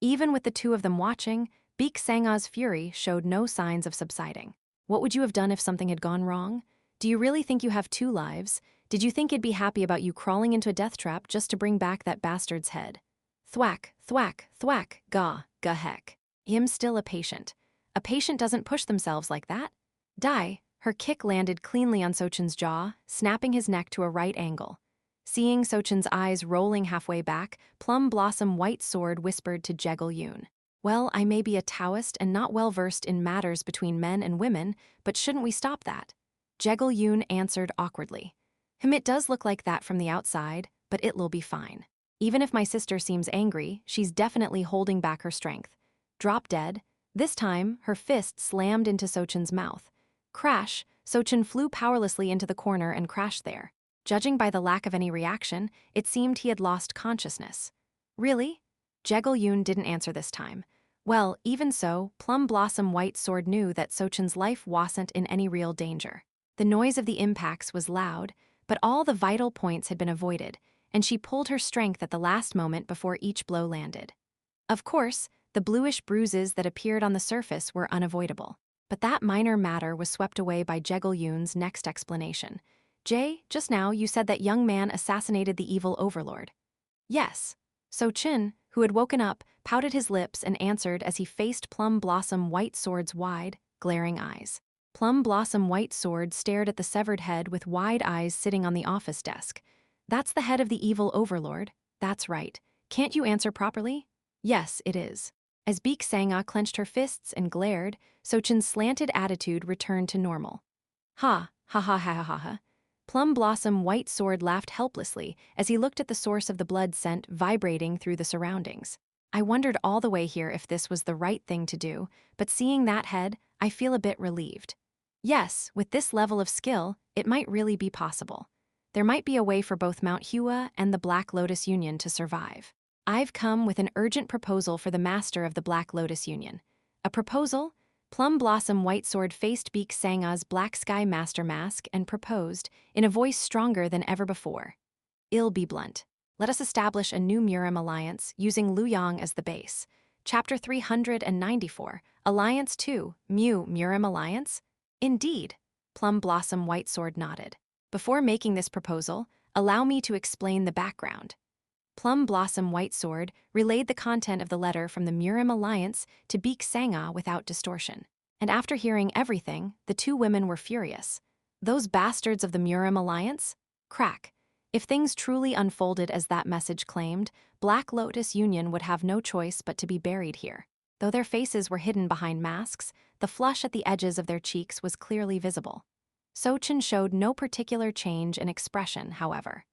Even with the two of them watching, Beek Sangha's fury showed no signs of subsiding. What would you have done if something had gone wrong? Do you really think you have 2 lives? Did you think he'd be happy about you crawling into a death trap just to bring back that bastard's head? Thwack, thwack, thwack, gah heck. Him still a patient. A patient doesn't push themselves like that. Die. Her kick landed cleanly on Sochin's jaw, snapping his neck to a right angle. Seeing Sochin's eyes rolling halfway back, Plum Blossom Whitesword whispered to Jegul-yoon. Well, I may be a Taoist and not well versed in matters between men and women, but shouldn't we stop that? Yeol-myung answered awkwardly. It does look like that from the outside, but it'll be fine. Even if my sister seems angry, she's definitely holding back her strength. Drop dead. This time, her fist slammed into Sochin's mouth. Crash, Sochin flew powerlessly into the corner and crashed there. Judging by the lack of any reaction, it seemed he had lost consciousness. Really? Yeol-myung didn't answer this time. Well, even so, Plum Blossom White Sword knew that Sochin's life wasn't in any real danger. The noise of the impacts was loud, but all the vital points had been avoided, and she pulled her strength at the last moment before each blow landed. Of course, the bluish bruises that appeared on the surface were unavoidable. But that minor matter was swept away by Yeol-myung's next explanation. Just now you said that young man assassinated the evil overlord. Yes. Sochin, who had woken up, pouted his lips and answered as he faced Plum Blossom White Sword's wide, glaring eyes. Plum Blossom White Sword stared at the severed head with wide eyes sitting on the office desk. That's the head of the evil overlord. That's right. Can't you answer properly? Yes, it is. As Beek Sanga clenched her fists and glared, Sochin's slanted attitude returned to normal. Ha, ha ha ha ha ha ha. Plum Blossom White Sword laughed helplessly as he looked at the source of the blood scent vibrating through the surroundings. I wondered all the way here if this was the right thing to do, but seeing that head, I feel a bit relieved. Yes, with this level of skill, it might really be possible. There might be a way for both Mount Hua and the Black Lotus Union to survive. I've come with an urgent proposal for the master of the Black Lotus Union. A proposal? Plum Blossom White Sword faced Beek Sanga's Black Sky Master Mask and proposed, in a voice stronger than ever before. I'll be blunt. Let us establish a new Murim Alliance, using Luoyang as the base. Chapter 394, Alliance 2, Murim Alliance? Indeed. Plum Blossom White Sword nodded. Before making this proposal, allow me to explain the background. Plum Blossom White Sword relayed the content of the letter from the Murim Alliance to Beek Sanga without distortion. And after hearing everything, the two women were furious. Those bastards of the Murim Alliance? Crack. If things truly unfolded as that message claimed, Black Lotus Union would have no choice but to be buried here. Though their faces were hidden behind masks, the flush at the edges of their cheeks was clearly visible. Sochin showed no particular change in expression, however.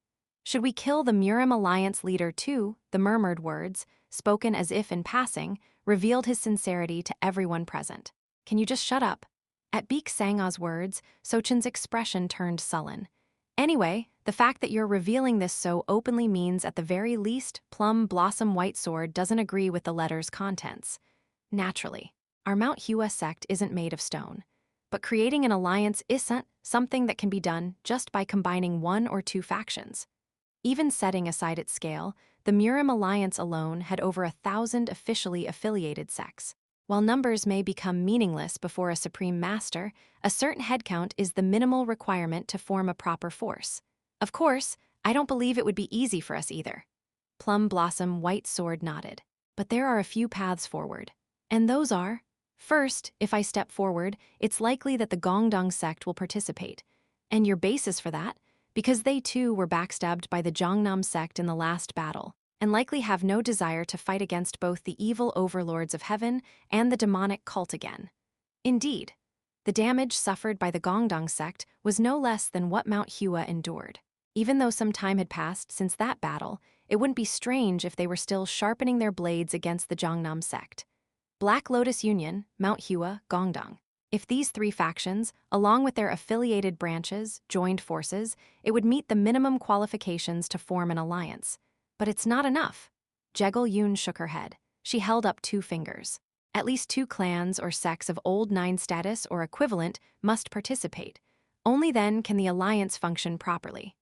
Should we kill the Murim Alliance leader too? The murmured words, spoken as if in passing, revealed his sincerity to everyone present. Can you just shut up? At Beek Sanga's words, Sochin's expression turned sullen. Anyway, the fact that you're revealing this so openly means at the very least Plum Blossom White Sword doesn't agree with the letter's contents. Naturally, our Mount Hua sect isn't made of stone. But creating an alliance isn't something that can be done just by combining one or two factions. Even setting aside its scale, the Murim Alliance alone had over 1,000 officially affiliated sects. While numbers may become meaningless before a supreme master, a certain headcount is the minimal requirement to form a proper force. Of course, I don't believe it would be easy for us either. Plum Blossom White Sword nodded. But there are a few paths forward. And those are: first, if I step forward, it's likely that the Gongdong sect will participate. And your basis for that? Because they too were backstabbed by the Jongnam sect in the last battle, and likely have no desire to fight against both the evil overlords of heaven and the demonic cult again. Indeed, the damage suffered by the Gongdong sect was no less than what Mount Hua endured. Even though some time had passed since that battle, it wouldn't be strange if they were still sharpening their blades against the Jongnam sect. Black Lotus Union, Mount Hua, Gongdong. If these three factions, along with their affiliated branches, joined forces, it would meet the minimum qualifications to form an alliance. But it's not enough. Yeol-myung shook her head. She held up 2 fingers. At least 2 clans or sects of Old Nine status or equivalent must participate. Only then can the alliance function properly.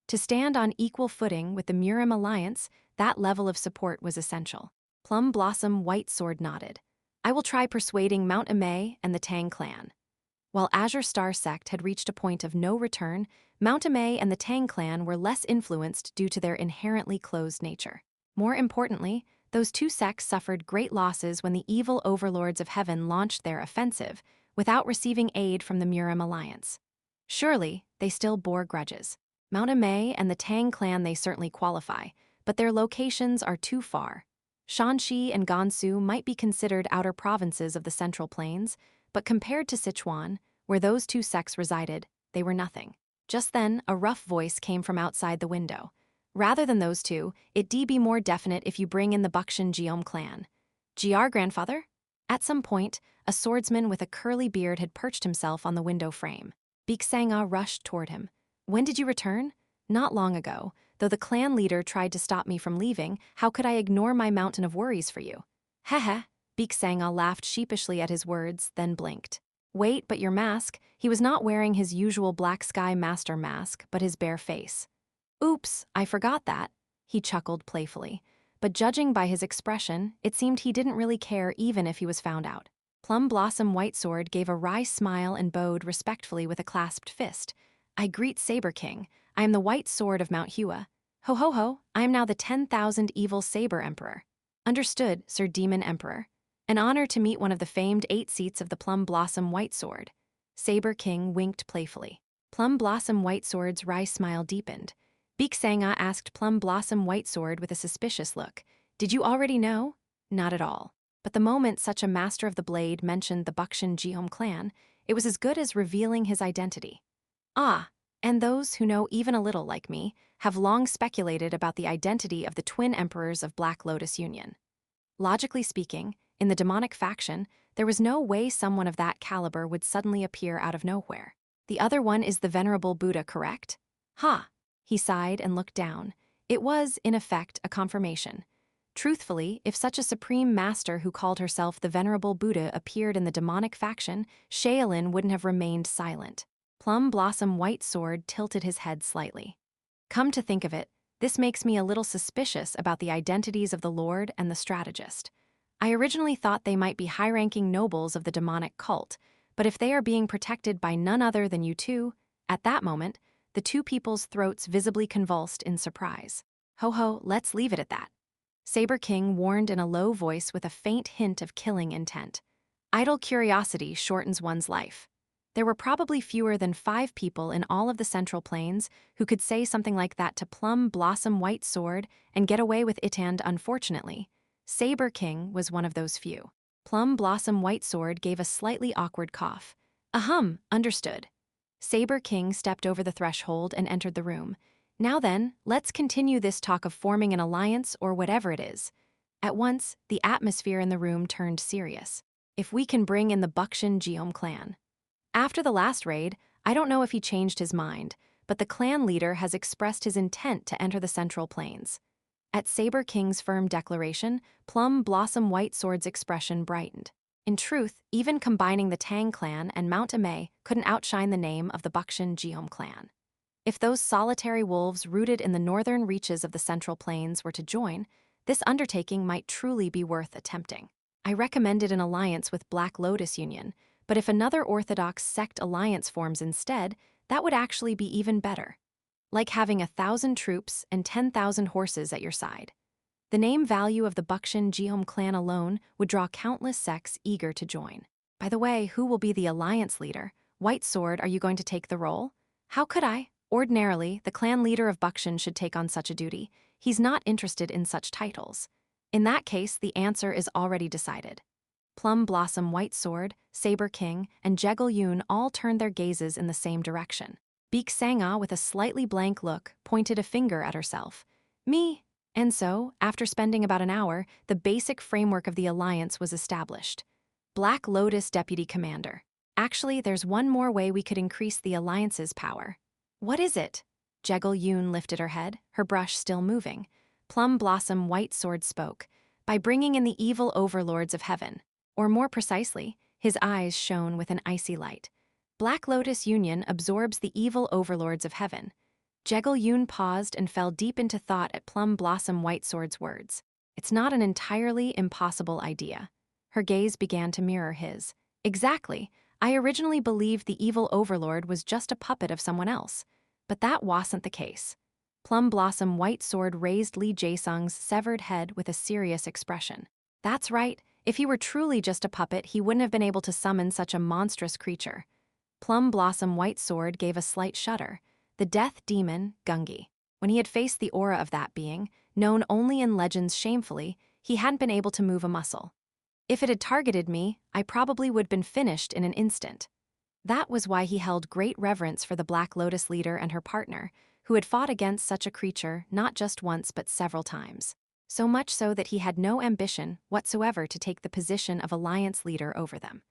To stand on equal footing with the Murim Alliance, that level of support was essential. Plum Blossom White Sword nodded. I will try persuading Mount Amei and the Tang clan. While Azure Star sect had reached a point of no return, Mount Amei and the Tang clan were less influenced due to their inherently closed nature. More importantly, those 2 sects suffered great losses when the evil overlords of heaven launched their offensive, without receiving aid from the Murim Alliance. Surely, they still bore grudges. Mount Amei and the Tang clan they certainly qualify, but their locations are too far. Shanxi and Gansu might be considered outer provinces of the Central Plains, but compared to Sichuan, where those two sects resided, they were nothing. Just then, a rough voice came from outside the window. Rather than those two, it'd be more definite if you bring in the Bukshin Jeom clan. GR grandfather? At some point, a swordsman with a curly beard had perched himself on the window frame. Biksanga rushed toward him. When did you return? Not long ago. Though the clan leader tried to stop me from leaving, how could I ignore my mountain of worries for you? Heh. Biksanga laughed sheepishly at his words, then blinked. Wait, but your mask? He was not wearing his usual Black Sky Master mask, but his bare face. Oops, I forgot that. He chuckled playfully. But judging by his expression, it seemed he didn't really care even if he was found out. Plum Blossom Whitesword gave a wry smile and bowed respectfully with a clasped fist. I greet Saber King. I am the White Sword of Mount Hua. Ho, I am now the 10,000 Evil Saber Emperor. Understood, Sir Demon Emperor. An honor to meet one of the famed 8 seats of the Plum Blossom White Sword. Saber King winked playfully. Plum Blossom White Sword's wry smile deepened. Biksanga asked Plum Blossom White Sword with a suspicious look. Did you already know? Not at all. But the moment such a master of the blade mentioned the Bukshin Jeom clan, it was as good as revealing his identity. Ah, and those who know even a little like me have long speculated about the identity of the twin emperors of Black Lotus Union. Logically speaking, in the demonic faction, there was no way someone of that caliber would suddenly appear out of nowhere. The other one is the Venerable Buddha, correct? Ha! He sighed and looked down. It was, in effect, a confirmation. Truthfully, if such a supreme master who called herself the Venerable Buddha appeared in the demonic faction, Shaolin wouldn't have remained silent. Plum Blossom White Sword tilted his head slightly. Come to think of it, this makes me a little suspicious about the identities of the Lord and the strategist. I originally thought they might be high-ranking nobles of the demonic cult, but if they are being protected by none other than you two, at that moment, the two people's throats visibly convulsed in surprise. Ho, let's leave it at that. Saber King warned in a low voice with a faint hint of killing intent. Idle curiosity shortens one's life. There were probably fewer than 5 people in all of the Central Plains who could say something like that to Plum Blossom White Sword and get away with it, and unfortunately, Saber King was one of those few. Plum Blossom White Sword gave a slightly awkward cough. Understood. Saber King stepped over the threshold and entered the room. Now then, let's continue this talk of forming an alliance or whatever it is. At once, the atmosphere in the room turned serious. If we can bring in the Bukshin Jeom clan. After the last raid, I don't know if he changed his mind, but the clan leader has expressed his intent to enter the Central Plains. At Saber King's firm declaration, Plum Blossom White Sword's expression brightened. In truth, even combining the Tang clan and Mount Amei couldn't outshine the name of the Bukshin Jeom clan. If those solitary wolves rooted in the northern reaches of the Central Plains were to join, this undertaking might truly be worth attempting. I recommended an alliance with Black Lotus Union, but if another Orthodox sect alliance forms instead, that would actually be even better. Like having 1,000 troops and 10,000 horses at your side. The name value of the Bukshin Jeom clan alone would draw countless sects eager to join. By the way, who will be the alliance leader? White Sword, are you going to take the role? How could I? Ordinarily, the clan leader of Bukshin should take on such a duty. He's not interested in such titles. In that case, the answer is already decided. Plum Blossom White Sword, Saber King, and Yeo-myung all turned their gazes in the same direction. Biksanga, with a slightly blank look, pointed a finger at herself. Me. And so, after spending about an hour, the basic framework of the alliance was established. Black Lotus Deputy Commander. Actually, there's one more way we could increase the alliance's power. What is it? Yeo-myung lifted her head, her brush still moving. Plum Blossom White Sword spoke. By bringing in the evil overlords of heaven. Or more precisely, his eyes shone with an icy light. Black Lotus Union absorbs the evil overlords of heaven. Yeo-myung paused and fell deep into thought at Plum Blossom White Sword's words. It's not an entirely impossible idea. Her gaze began to mirror his. Exactly. I originally believed the evil overlord was just a puppet of someone else. But that wasn't the case. Plum Blossom White Sword raised Lee Jae-sung's severed head with a serious expression. That's right. If he were truly just a puppet, he wouldn't have been able to summon such a monstrous creature. Plum Blossom White Sword gave a slight shudder. The death demon, Gungi. When he had faced the aura of that being, known only in legends shamefully, he hadn't been able to move a muscle. If it had targeted me, I probably would have been finished in an instant. That was why he held great reverence for the Black Lotus leader and her partner, who had fought against such a creature not just once but several times. So much so that he had no ambition whatsoever to take the position of alliance leader over them.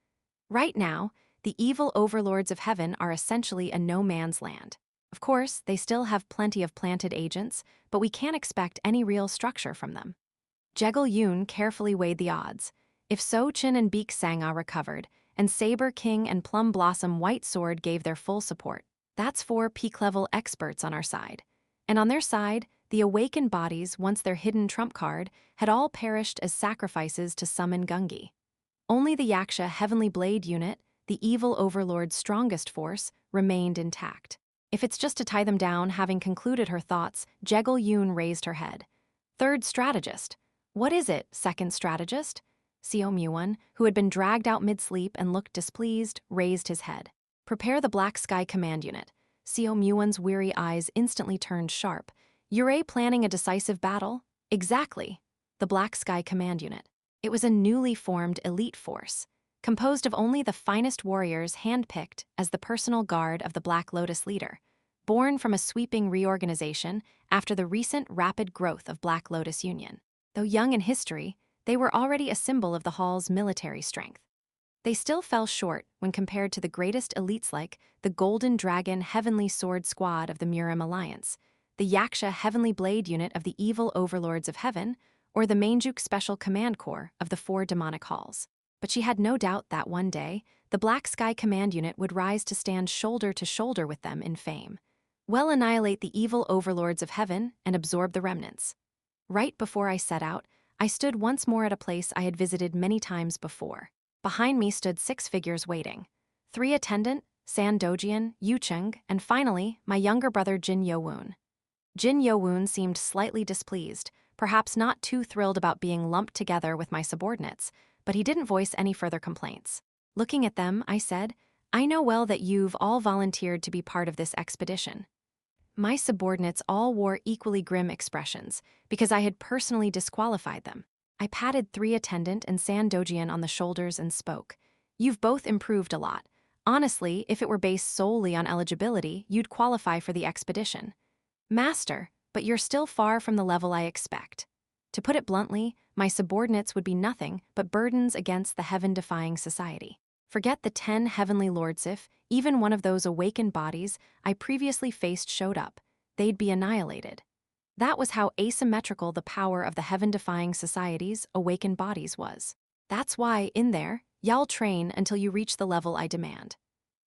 Right now, the evil overlords of heaven are essentially a no-man's land. Of course, they still have plenty of planted agents, but we can't expect any real structure from them. Yeo-myung carefully weighed the odds. If So-chin and Beak Sanga recovered, and Saber King and Plum Blossom White Sword gave their full support, that's 4 peak-level experts on our side. And on their side, the awakened bodies, once their hidden trump card, had all perished as sacrifices to summon Gungi. Only the Yaksha Heavenly Blade unit, the evil overlord's strongest force, remained intact. If it's just to tie them down, having concluded her thoughts, Yeo-myung raised her head. Third strategist. What is it, second strategist? Yeo-myung, who had been dragged out mid-sleep and looked displeased, raised his head. Prepare the Black Sky Command Unit. Yeo-myung's weary eyes instantly turned sharp. Yura planning a decisive battle? Exactly. The Black Sky Command Unit. It was a newly formed elite force, composed of only the finest warriors handpicked as the personal guard of the Black Lotus leader, born from a sweeping reorganization after the recent rapid growth of Black Lotus Union. Though young in history, they were already a symbol of the Hall's military strength. They still fell short when compared to the greatest elites like the Golden Dragon Heavenly Sword Squad of the Murim Alliance, the Yaksha Heavenly Blade Unit of the Evil Overlords of Heaven, or the Manjuk Special Command Corps of the 4 demonic halls. But she had no doubt that one day, the Black Sky Command Unit would rise to stand shoulder to shoulder with them in fame. Well, annihilate the evil overlords of heaven and absorb the remnants. Right before I set out, I stood once more at a place I had visited many times before. Behind me stood 6 figures waiting. 3 attendant, San Dojian, Yeo-myung, and finally, my younger brother Jin Yeomyung. Jin Yeomyung seemed slightly displeased, perhaps not too thrilled about being lumped together with my subordinates, but he didn't voice any further complaints. Looking at them, I said, I know well that you've all volunteered to be part of this expedition. My subordinates all wore equally grim expressions, because I had personally disqualified them. I patted 3 attendant and San Dojian on the shoulders and spoke. You've both improved a lot. Honestly, if it were based solely on eligibility, you'd qualify for the expedition. Master, but you're still far from the level I expect. To put it bluntly, my subordinates would be nothing but burdens against the heaven-defying society. Forget the 10 heavenly lords if, even one of those awakened bodies I previously faced showed up, they'd be annihilated. That was how asymmetrical the power of the heaven-defying society's awakened bodies was. That's why, in there, y'all train until you reach the level I demand.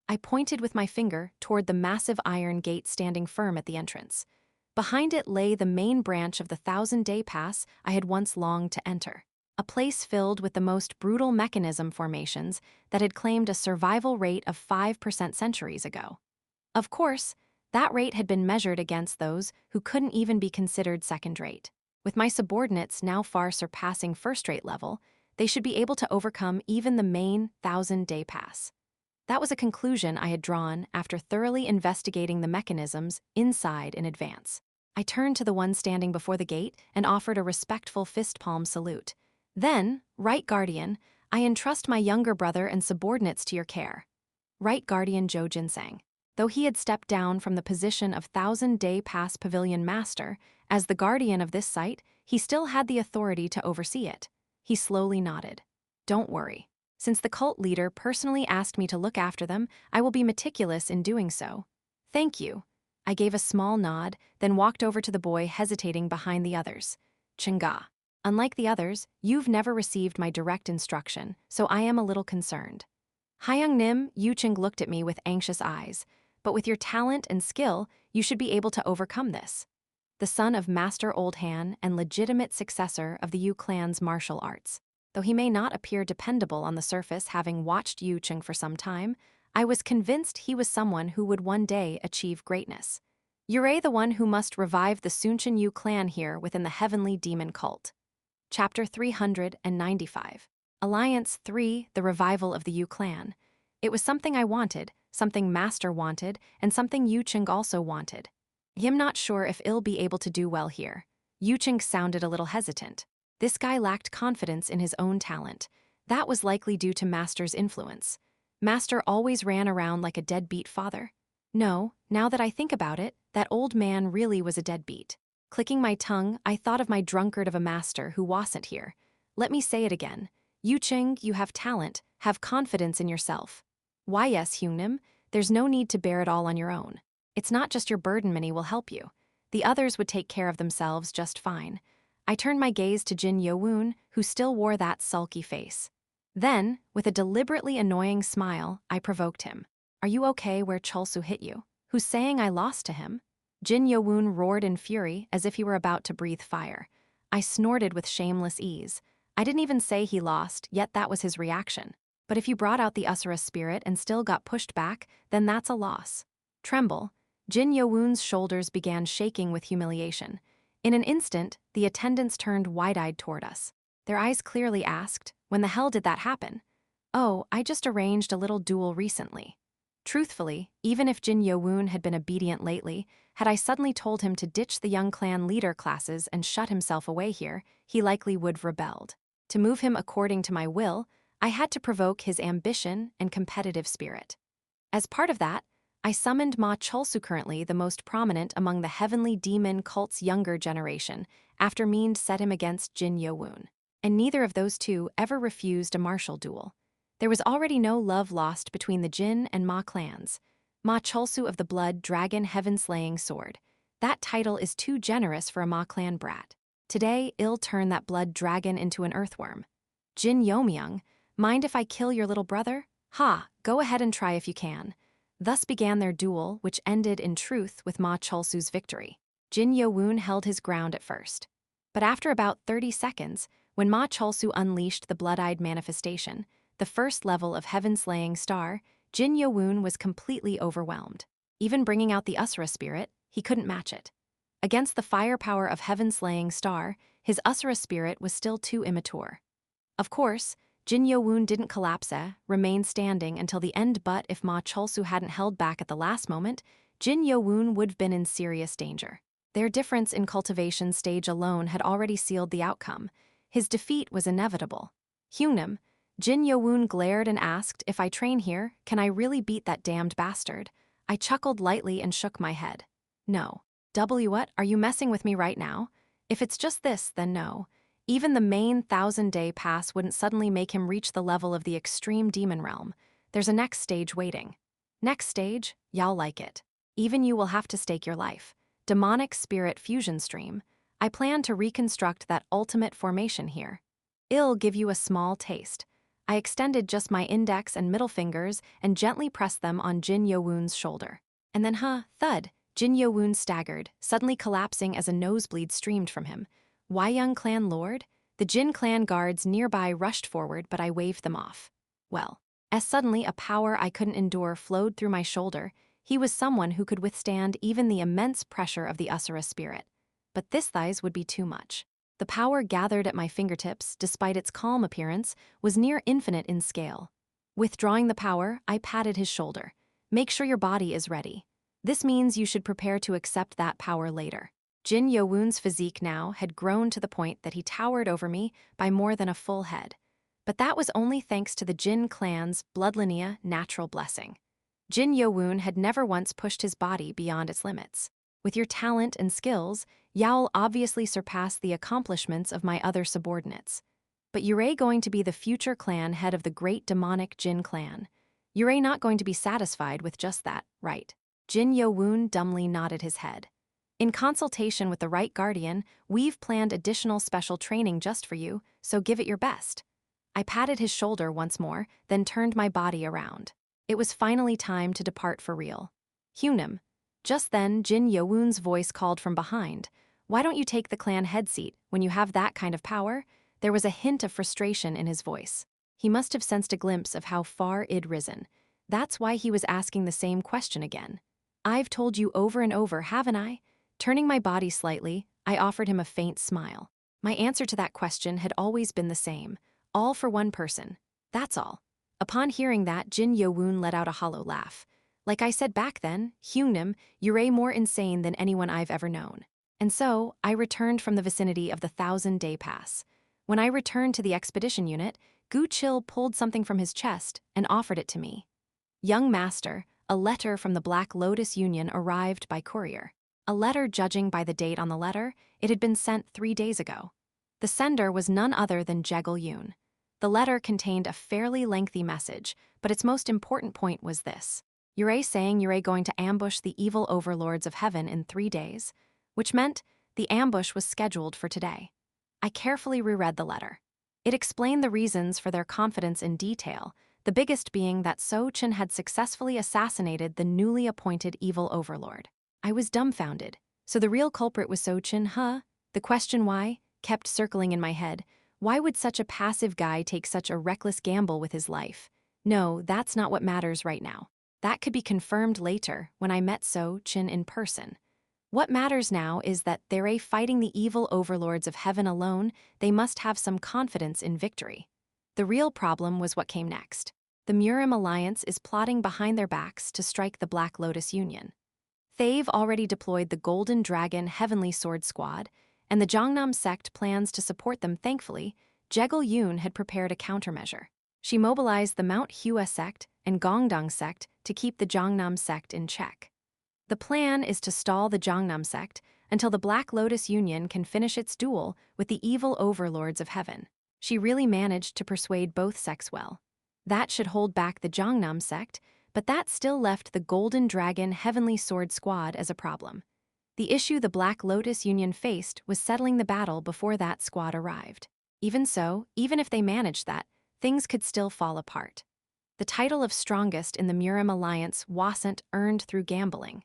I pointed with my finger toward the massive iron gate standing firm at the entrance. Behind it lay the main branch of the 1,000-day pass I had once longed to enter. A place filled with the most brutal mechanism formations that had claimed a survival rate of 5% centuries ago. Of course, that rate had been measured against those who couldn't even be considered second-rate. With my subordinates now far surpassing first-rate level, they should be able to overcome even the main 1,000-day pass. That was a conclusion I had drawn after thoroughly investigating the mechanisms inside in advance. I turned to the one standing before the gate and offered a respectful fist-palm salute. Then, Right Guardian, I entrust my younger brother and subordinates to your care. Right Guardian Jo Jinsang. Though he had stepped down from the position of 1,000-day pass pavilion master, as the guardian of this site, he still had the authority to oversee it. He slowly nodded. Don't worry. Since the cult leader personally asked me to look after them, I will be meticulous in doing so. Thank you. I gave a small nod, then walked over to the boy hesitating behind the others. Chinga. Unlike the others, you've never received my direct instruction, so I am a little concerned. Hyung Nim, Yeo-myung looked at me with anxious eyes. But with your talent and skill, you should be able to overcome this. The son of Master Old Han and legitimate successor of the Yu clan's martial arts. Though he may not appear dependable on the surface having watched Yeo-myung for some time, I was convinced he was someone who would one day achieve greatness. You're the one who must revive the Suncheon Yu clan here within the heavenly demon cult. Chapter 395. Alliance 3, The Revival of the Yu clan. It was something I wanted, something Master wanted, and something Yeo-myung also wanted. I'm not sure if I'll be able to do well here. Yeo-myung sounded a little hesitant. This guy lacked confidence in his own talent. That was likely due to Master's influence. Master always ran around like a deadbeat father. No, now that I think about it, that old man really was a deadbeat. Clicking my tongue, I thought of my drunkard of a master who wasn't here. Let me say it again. Yeo-myung, you have talent, have confidence in yourself. Why yes, Hyungnam, there's no need to bear it all on your own. It's not just your burden many will help you. The others would take care of themselves just fine. I turned my gaze to Jin Yeomyung, who still wore that sulky face. Then, with a deliberately annoying smile, I provoked him. Are you okay where Cholsu hit you? Who's saying I lost to him? Jin Yeomyung roared in fury as if he were about to breathe fire. I snorted with shameless ease. I didn't even say he lost, yet that was his reaction. But if you brought out the Asura spirit and still got pushed back, then that's a loss. Tremble. Jin Yeomyung's shoulders began shaking with humiliation. In an instant, the attendants turned wide-eyed toward us. Their eyes clearly asked, when the hell did that happen? Oh, I just arranged a little duel recently. Truthfully, even if Jin Yeomyung had been obedient lately, had I suddenly told him to ditch the young clan leader classes and shut himself away here, he likely would have rebelled. To move him according to my will, I had to provoke his ambition and competitive spirit. As part of that, I summoned Ma Cholsu, currently the most prominent among the heavenly demon cult's younger generation, after Meend set him against Jin Yeomyung. And neither of those two ever refused a martial duel. There was already no love lost between the Jin and Ma clans. Ma Cholsu of the Blood Dragon Heaven-Slaying Sword. That title is too generous for a Ma clan brat. Today, I'll turn that blood dragon into an earthworm. Jin Yeomyung, mind if I kill your little brother? Ha, go ahead and try if you can. Thus began their duel, which ended in truth with Ma Cholsu's victory. Jin Yeomyung held his ground at first. But after about 30 seconds, when Ma Cholsu unleashed the blood-eyed manifestation, the first level of Heaven-Slaying Star, Jin Yeomyung was completely overwhelmed. Even bringing out the Asura spirit, he couldn't match it. Against the firepower of Heaven-Slaying Star, his Asura spirit was still too immature. Of course, Jin Yeomyung didn't collapse, remained standing until the end, but if Ma Cholsu hadn't held back at the last moment, Jin Yeomyung would have been in serious danger. Their difference in cultivation stage alone had already sealed the outcome. His defeat was inevitable. Hyungnam, Jin Yeomyung glared and asked, if I train here, can I really beat that damned bastard? I chuckled lightly and shook my head. No. What, are you messing with me right now? If it's just this, then no. Even the main 1000-day pass wouldn't suddenly make him reach the level of the extreme demon realm. There's a next stage waiting. Next stage? Y'all like it. Even you will have to stake your life. Demonic spirit fusion stream. I plan to reconstruct that ultimate formation here. I'll give you a small taste. I extended just my index and middle fingers and gently pressed them on Jin Yeomyung's shoulder. And then thud, Jin Yeomyung staggered, suddenly collapsing as a nosebleed streamed from him. Yeo-myung clan lord? The Jin clan guards nearby rushed forward, but I waved them off. Well, as suddenly a power I couldn't endure flowed through my shoulder. He was someone who could withstand even the immense pressure of the Asura spirit. But this thighs would be too much. The power gathered at my fingertips, despite its calm appearance, was near infinite in scale. Withdrawing the power, I patted his shoulder. Make sure your body is ready. This means you should prepare to accept that power later. Jin Yeomyung's physique now had grown to the point that he towered over me by more than a full head. But that was only thanks to the Jin clan's bloodlineal natural blessing. Jin Yeomyung had never once pushed his body beyond its limits. With your talent and skills, Yao'll obviously surpass the accomplishments of my other subordinates. But you're going to be the future clan head of the great demonic Jin clan. You're not going to be satisfied with just that, right? Jin Yeomyung dumbly nodded his head. In consultation with the right guardian, we've planned additional special training just for you, so give it your best. I patted his shoulder once more, then turned my body around. It was finally time to depart for real. Hyungnam. Just then, Jin Yeomyung's voice called from behind. Why don't you take the clan head seat when you have that kind of power? There was a hint of frustration in his voice. He must have sensed a glimpse of how far I'd risen. That's why he was asking the same question again. I've told you over and over, haven't I? Turning my body slightly, I offered him a faint smile. My answer to that question had always been the same. All for one person. That's all. Upon hearing that, Jin Yeomyung let out a hollow laugh. Like I said back then, Hyungnam, you're more insane than anyone I've ever known. And so, I returned from the vicinity of the 1000-day pass. When I returned to the expedition unit, Gu Chil pulled something from his chest and offered it to me. Young master, a letter from the Black Lotus Union arrived by courier. A letter. Judging by the date on the letter, it had been sent 3 days ago. The sender was none other than Yeo-myung. The letter contained a fairly lengthy message, but its most important point was this. Yura saying Yura going to ambush the evil overlords of heaven in 3 days, which meant the ambush was scheduled for today. I carefully reread the letter. It explained the reasons for their confidence in detail, the biggest being that So-chin had successfully assassinated the newly appointed evil overlord. I was dumbfounded. So the real culprit was So-chin, huh? The question why kept circling in my head. Why would such a passive guy take such a reckless gamble with his life? No, that's not what matters right now. That could be confirmed later when I met So-chin in person. What matters now is that they're fighting the evil overlords of heaven alone. They must have some confidence in victory. The real problem was what came next. The Murim Alliance is plotting behind their backs to strike the Black Lotus Union. They've already deployed the Golden Dragon Heavenly Sword Squad, and the Jongnam sect plans to support them. Thankfully, Yeo-myung had prepared a countermeasure. She mobilized the Mount Hua sect and Gongdong sect to keep the Jongnam sect in check. The plan is to stall the Jongnam sect until the Black Lotus Union can finish its duel with the evil overlords of heaven. She really managed to persuade both sects well. That should hold back the Jongnam sect, but that still left the Golden Dragon Heavenly Sword Squad as a problem. The issue the Black Lotus Union faced was settling the battle before that squad arrived. Even so, even if they managed that, things could still fall apart. The title of strongest in the Murim Alliance wasn't earned through gambling.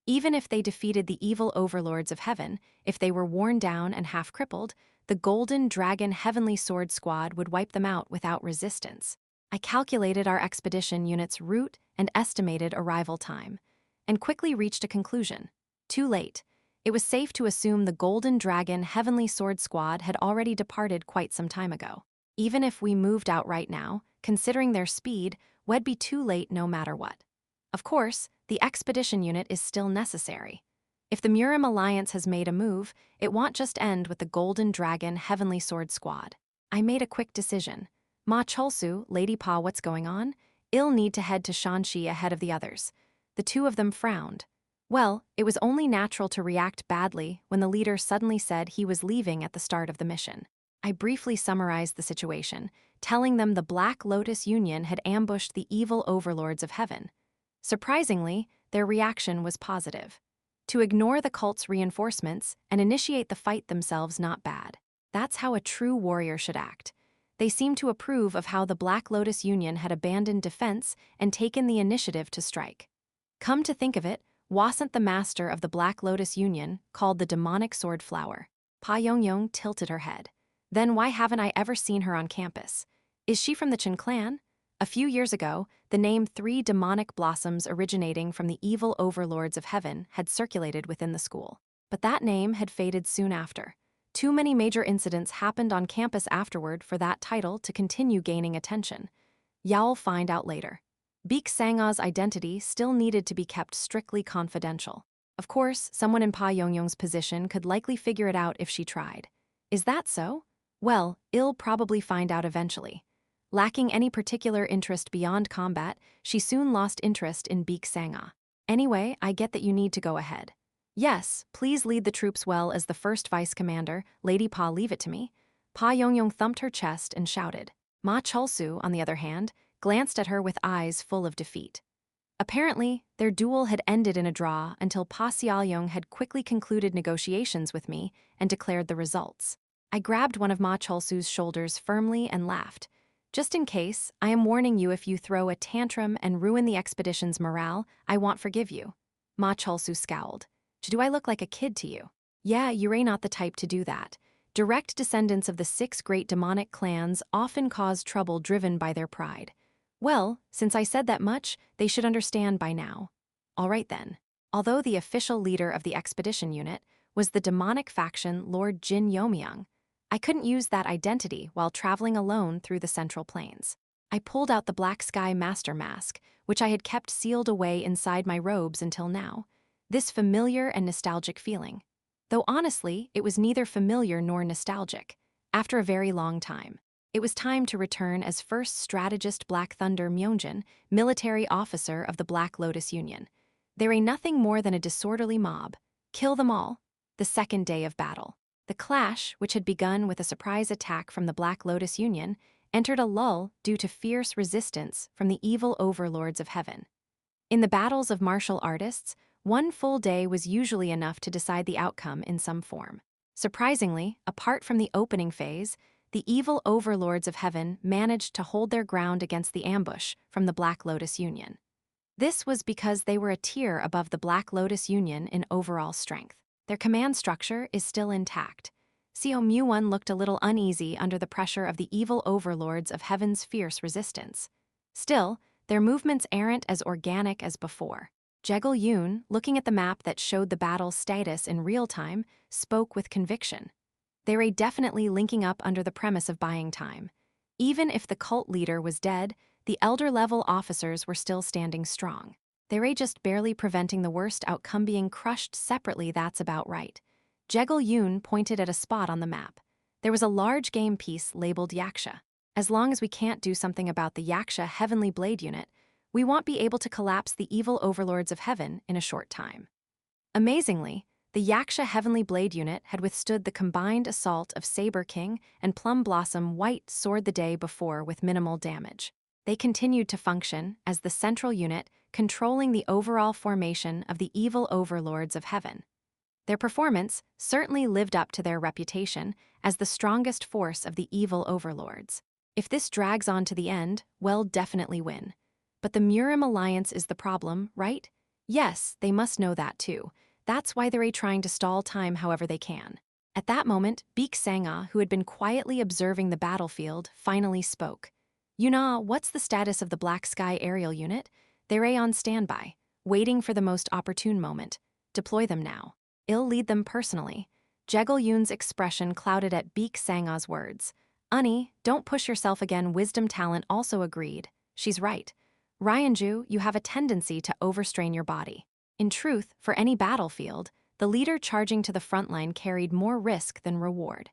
Even if they defeated the evil overlords of heaven, if they were worn down and half-crippled, the Golden Dragon Heavenly Sword Squad would wipe them out without resistance. I calculated our expedition unit's route and estimated arrival time, and quickly reached a conclusion. Too late. It was safe to assume the Golden Dragon Heavenly Sword Squad had already departed quite some time ago. Even if we moved out right now, considering their speed, we'd be too late no matter what. Of course, the expedition unit is still necessary. If the Murim Alliance has made a move, it won't just end with the Golden Dragon Heavenly Sword Squad. I made a quick decision. Ma Cholsu, Lady Pa, what's going on? I'll need to head to Shanxi ahead of the others. The two of them frowned. Well, it was only natural to react badly when the leader suddenly said he was leaving at the start of the mission. I briefly summarized the situation, telling them the Black Lotus Union had ambushed the evil overlords of heaven. Surprisingly, their reaction was positive. To ignore the cult's reinforcements and initiate the fight themselves, not bad. That's how a true warrior should act. They seemed to approve of how the Black Lotus Union had abandoned defense and taken the initiative to strike. Come to think of it, wasn't the master of the Black Lotus Union called the demonic sword flower? Pa Yong-yong tilted her head. Then why haven't I ever seen her on campus? Is she from the Chen clan? A few years ago, the name 3 demonic blossoms originating from the evil overlords of heaven had circulated within the school. But that name had faded soon after. Too many major incidents happened on campus afterward for that title to continue gaining attention. Y'all find out later. Beek Sangha's identity still needed to be kept strictly confidential. Of course, someone in Pa Yong-yong's position could likely figure it out if she tried. Is that so? Well, I'll probably find out eventually. Lacking any particular interest beyond combat, she soon lost interest in Beek Sangha. Anyway, I get that you need to go ahead. Yes, please lead the troops well as the first vice commander. Lady Pa, leave it to me. Pa Yong-yong thumped her chest and shouted. Ma Cholsu, on the other hand, glanced at her with eyes full of defeat. Apparently, their duel had ended in a draw until Pa Xiaoyong had quickly concluded negotiations with me and declared the results. I grabbed one of Ma Cholsu's shoulders firmly and laughed. Just in case, I am warning you, if you throw a tantrum and ruin the expedition's morale, I won't forgive you. Ma Cholsu scowled. Do I look like a kid to you? Yeah, you're not the type to do that. Direct descendants of the 6 great demonic clans often cause trouble driven by their pride. Well, since I said that much, they should understand by now. All right then. Although the official leader of the expedition unit was the demonic faction Lord Jin Yeomyung, I couldn't use that identity while traveling alone through the Central Plains. I pulled out the Black Sky Master Mask, which I had kept sealed away inside my robes until now. This familiar and nostalgic feeling. Though honestly, it was neither familiar nor nostalgic. After a very long time, it was time to return as first strategist Black Thunder Myeongjin, military officer of the Black Lotus Union. They were nothing more than a disorderly mob. Kill them all. The second day of battle. The clash, which had begun with a surprise attack from the Black Lotus Union, entered a lull due to fierce resistance from the evil overlords of heaven. In the battles of martial artists, one full day was usually enough to decide the outcome in some form. Surprisingly, apart from the opening phase, the evil overlords of heaven managed to hold their ground against the ambush from the Black Lotus Union. This was because they were a tier above the Black Lotus Union in overall strength. Their command structure is still intact. Yeo-myung looked a little uneasy under the pressure of the evil overlords of heaven's fierce resistance. Still, their movements aren't as organic as before. Yeo-myung, looking at the map that showed the battle's status in real time, spoke with conviction. They were definitely linking up under the premise of buying time. Even if the cult leader was dead, the elder-level officers were still standing strong. They were just barely preventing the worst outcome being crushed separately. That's about right. Yeo-myung pointed at a spot on the map. There was a large game piece labeled Yaksha. As long as we can't do something about the Yaksha Heavenly Blade unit, we won't be able to collapse the evil overlords of heaven in a short time. Amazingly, the Yaksha Heavenly Blade unit had withstood the combined assault of Saber King and Plum Blossom White Sword the day before with minimal damage. They continued to function as the central unit controlling the overall formation of the evil overlords of heaven. Their performance certainly lived up to their reputation as the strongest force of the evil overlords. If this drags on to the end, we'll definitely win. But the Murim Alliance is the problem, right? Yes, they must know that too. That's why they're trying to stall time however they can. At that moment, Baek Sang-ah, who had been quietly observing the battlefield, finally spoke. Yuna, what's the status of the Black Sky aerial unit? They're on standby, waiting for the most opportune moment. Deploy them now. I'll lead them personally. Yeo-myung's expression clouded at Baek Sang-ah's words. Unnie, don't push yourself again. Wisdom Talent also agreed. She's right. Ryanju, you have a tendency to overstrain your body. In truth, for any battlefield, the leader charging to the front line carried more risk than reward.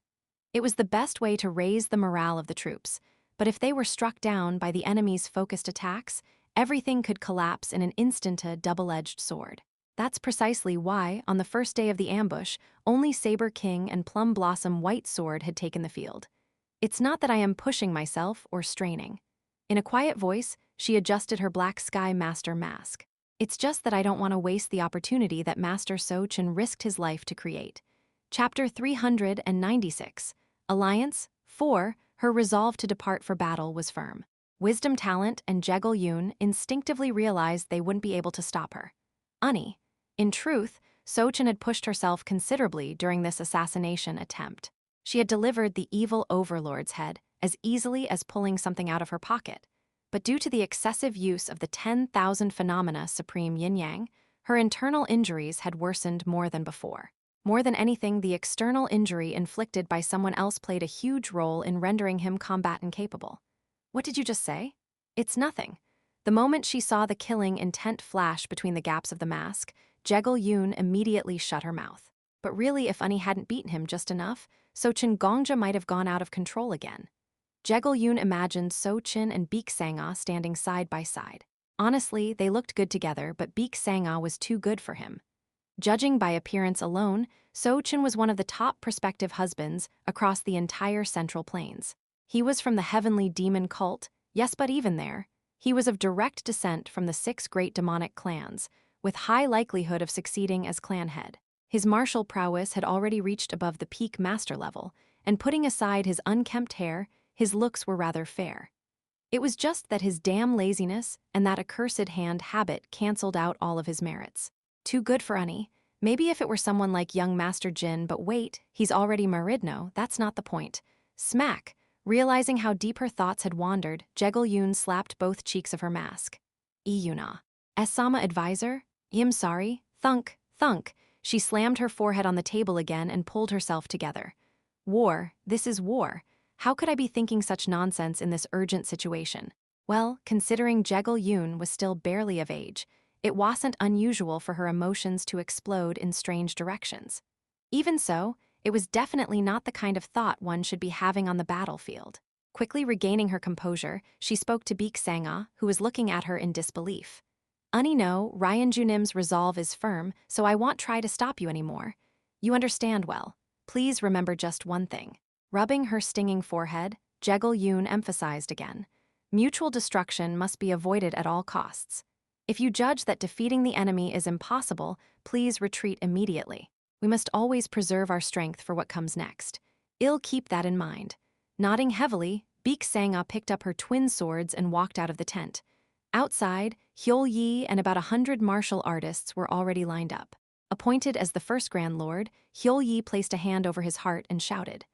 It was the best way to raise the morale of the troops, but if they were struck down by the enemy's focused attacks, everything could collapse in an instant. A double-edged sword. That's precisely why, on the first day of the ambush, only Saber King and Plum Blossom White Sword had taken the field. It's not that I am pushing myself or straining. In a quiet voice, she adjusted her Black Sky Master mask. It's just that I don't want to waste the opportunity that Master Sochin risked his life to create. Chapter 396. Alliance 4. Her resolve to depart for battle was firm. Wisdom Talent and Yeo-myung instinctively realized they wouldn't be able to stop her. Unnie. In truth, Sochin had pushed herself considerably during this assassination attempt. She had delivered the evil overlord's head as easily as pulling something out of her pocket. But due to the excessive use of the 10,000 phenomena Supreme Yin-Yang, her internal injuries had worsened more than before. More than anything, the external injury inflicted by someone else played a huge role in rendering him combat incapable. What did you just say? It's nothing. The moment she saw the killing intent flash between the gaps of the mask, Yeo-myung immediately shut her mouth. But really, if Unnie hadn't beaten him just enough, Sochin Gongja might have gone out of control again. Yeo-myung imagined Sochin and Baek Sang-ah standing side by side. Honestly, they looked good together, but Baek Sang-ah was too good for him. Judging by appearance alone, Sochin was one of the top prospective husbands across the entire Central Plains. He was from the heavenly demon cult, yes, but even there, he was of direct descent from the 6 great demonic clans, with high likelihood of succeeding as clan head. His martial prowess had already reached above the peak master level, and putting aside his unkempt hair, his looks were rather fair. It was just that his damn laziness and that accursed hand habit cancelled out all of his merits. Too good for Unnie. Maybe if it were someone like young Master Jin, but wait, he's already Maridno, that's not the point. Smack! Realizing how deep her thoughts had wandered, Yeo-myung slapped both cheeks of her mask. Yuna. As Sama advisor? I'm sorry. Thunk, thunk. She slammed her forehead on the table again and pulled herself together. War, this is war. How could I be thinking such nonsense in this urgent situation? Well, considering Yeo-myung was still barely of age, it wasn't unusual for her emotions to explode in strange directions. Even so, It was definitely not the kind of thought one should be having on the battlefield. Quickly regaining her composure, she spoke to Baek Sang-ah, who was looking at her in disbelief. No, Ryan Junim's resolve is firm, so I won't try to stop you anymore. You understand well. Please remember just one thing. Rubbing her stinging forehead, Jegul-yoon emphasized again. Mutual destruction must be avoided at all costs. If you judge that defeating the enemy is impossible, please retreat immediately. We must always preserve our strength for what comes next. I'll keep that in mind. Nodding heavily, Baek Sang-ah picked up her twin swords and walked out of the tent. Outside, Hyol-yi and about 100 martial artists were already lined up. Appointed as the first Grand Lord, Hyol-yi placed a hand over his heart and shouted,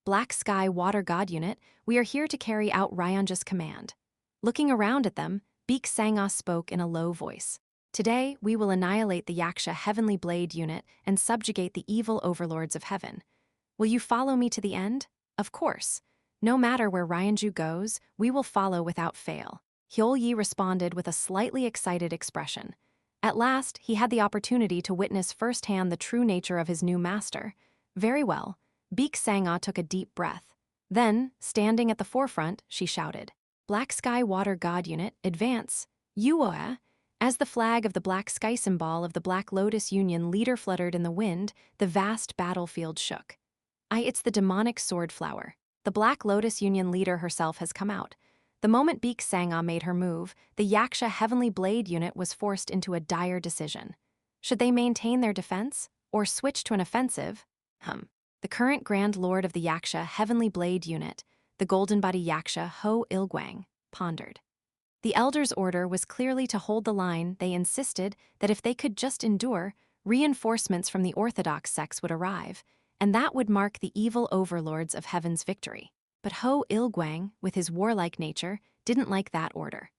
"Black Sky Water God Unit, we are here to carry out Ryanja's command." Looking around at them, Baek Sang-ah spoke in a low voice. "Today, we will annihilate the Yaksha Heavenly Blade Unit and subjugate the evil overlords of heaven. Will you follow me to the end? Of course. No matter where Ryanju goes, we will follow without fail." Hyol-yi responded with a slightly excited expression. At last, he had the opportunity to witness firsthand the true nature of his new master. Very well. Baek Sang-ah took a deep breath. Then, standing at the forefront, she shouted, "Black Sky Water God Unit, advance. Yuoa." As the flag of the Black Sky Symbol of the Black Lotus Union leader fluttered in the wind, the vast battlefield shook. It's the demonic sword flower. The Black Lotus Union leader herself has come out. The moment Baek Sang-ah made her move, the Yaksha Heavenly Blade Unit was forced into a dire decision. Should they maintain their defense, or switch to an offensive? The current Grand Lord of the Yaksha Heavenly Blade Unit, the Golden Body Yaksha Ho Il-gwang, pondered. The Elder's order was clearly to hold the line. They insisted that if they could just endure, reinforcements from the Orthodox sects would arrive, and that would mark the evil overlords of heaven's victory. But Ho Il-gwang, with his warlike nature, didn't like that order.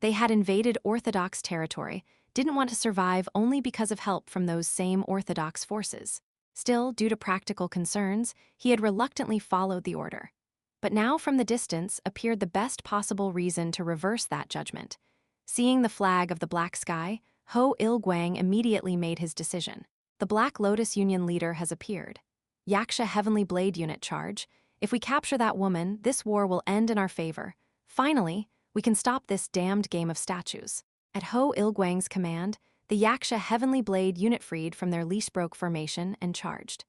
They had invaded Orthodox territory, didn't want to survive only because of help from those same Orthodox forces. Still, due to practical concerns, he had reluctantly followed the order. But now from the distance appeared the best possible reason to reverse that judgment. Seeing the flag of the Black Sky, Ho Il-gwang immediately made his decision. The Black Lotus Union leader has appeared. Yaksha Heavenly Blade Unit charge. If we capture that woman, this war will end in our favor. Finally, we can stop this damned game of statues. At Ho Il-gwang's command, the Yaksha Heavenly Blade Unit freed from their leash-broke formation and charged.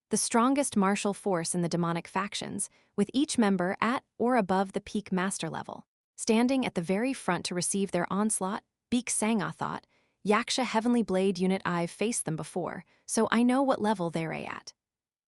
The strongest martial force in the demonic factions, with each member at or above the peak master level. Standing at the very front to receive their onslaught, Baek Sang-ah thought, "Yaksha Heavenly Blade Unit, I've faced them before, so I know what level they're at."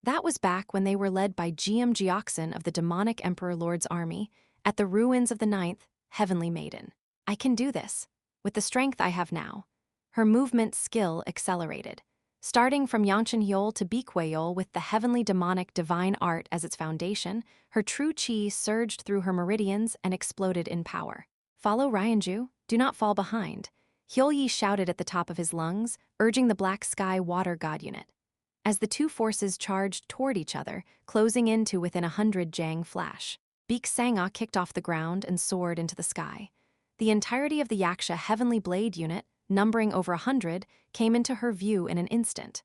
That was back when they were led by Jeoksun of the demonic Emperor Lord's army, at the ruins of the 9th, Heavenly Maiden. I can do this, with the strength I have now. Her movement skill accelerated. Starting from Yeoncheon to Baekwaeol with the heavenly demonic divine art as its foundation, her true chi surged through her meridians and exploded in power. "Follow Ryanju, do not fall behind," Hyol-yi shouted at the top of his lungs, urging the Black Sky Water God Unit. As the two forces charged toward each other, closing in to within 100 jang flash, Baek Sang-ah kicked off the ground and soared into the sky. The entirety of the Yaksha Heavenly Blade Unit, numbering over 100, came into her view in an instant.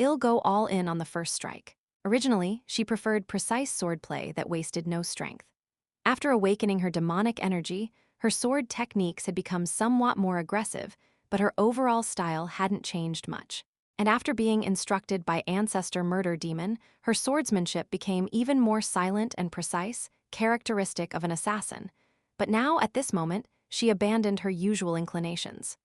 I'll go all in on the first strike. Originally, she preferred precise swordplay that wasted no strength. After awakening her demonic energy, her sword techniques had become somewhat more aggressive, but her overall style hadn't changed much. And after being instructed by Ancestor Murder Demon, her swordsmanship became even more silent and precise, characteristic of an assassin. But now, at this moment, she abandoned her usual inclinations.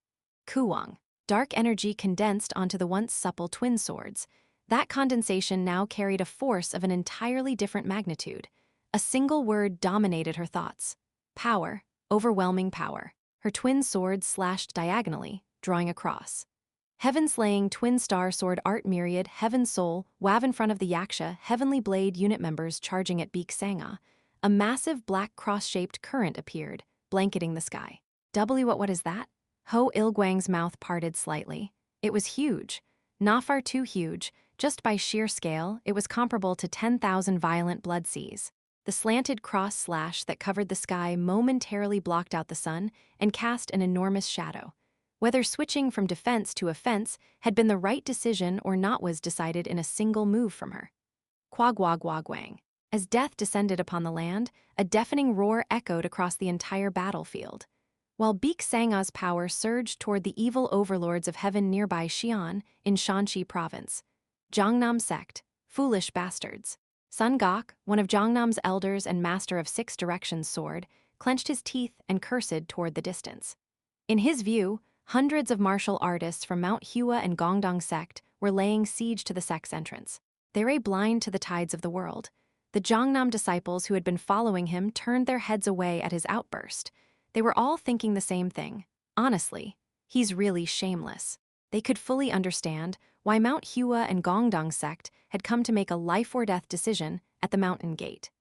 Kuwang. Dark energy condensed onto the once supple twin swords. That condensation now carried a force of an entirely different magnitude. A single word dominated her thoughts. Power, overwhelming power. Her twin swords slashed diagonally, drawing a cross. Heaven-slaying twin star sword art myriad Heaven Soul wav in front of the Yaksha Heavenly Blade Unit members charging at Baek Sang-ah. A massive black cross-shaped current appeared, blanketing the sky. What is that? Ho Il-gwang's mouth parted slightly. It was huge. Not far too huge. Just by sheer scale, it was comparable to 10,000 violent blood seas. The slanted cross slash that covered the sky momentarily blocked out the sun and cast an enormous shadow. Whether switching from defense to offense had been the right decision or not was decided in a single move from her. Kwagwagwagwang. As death descended upon the land, a deafening roar echoed across the entire battlefield. While Baek Sangha's power surged toward the evil overlords of heaven nearby Xi'an, in Shanxi province. Jongnam sect, foolish bastards. Sun Gok, one of Jongnam's elders and master of Six Directions sword, clenched his teeth and cursed toward the distance. In his view, hundreds of martial artists from Mount Hua and Gongdong sect were laying siege to the sect's entrance. They lay blind to the tides of the world. The Jongnam disciples who had been following him turned their heads away at his outburst. They were all thinking the same thing. Honestly, he's really shameless. They could fully understand why Mount Hua and Gongdong sect had come to make a life-or-death decision at the mountain gate.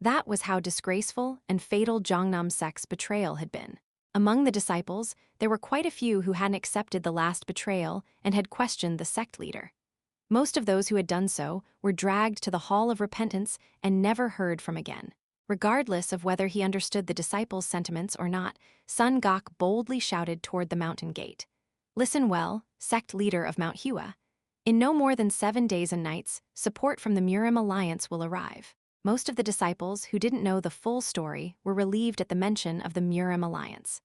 That was how disgraceful and fatal Jongnam sect's betrayal had been. Among the disciples, there were quite a few who hadn't accepted the last betrayal and had questioned the sect leader. Most of those who had done so were dragged to the Hall of Repentance and never heard from again. Regardless of whether he understood the disciples' sentiments or not, Sun Gok boldly shouted toward the mountain gate. Listen well, sect leader of Mount Hua. In no more than 7 days and nights, support from the Murim Alliance will arrive. Most of the disciples who didn't know the full story were relieved at the mention of the Murim Alliance.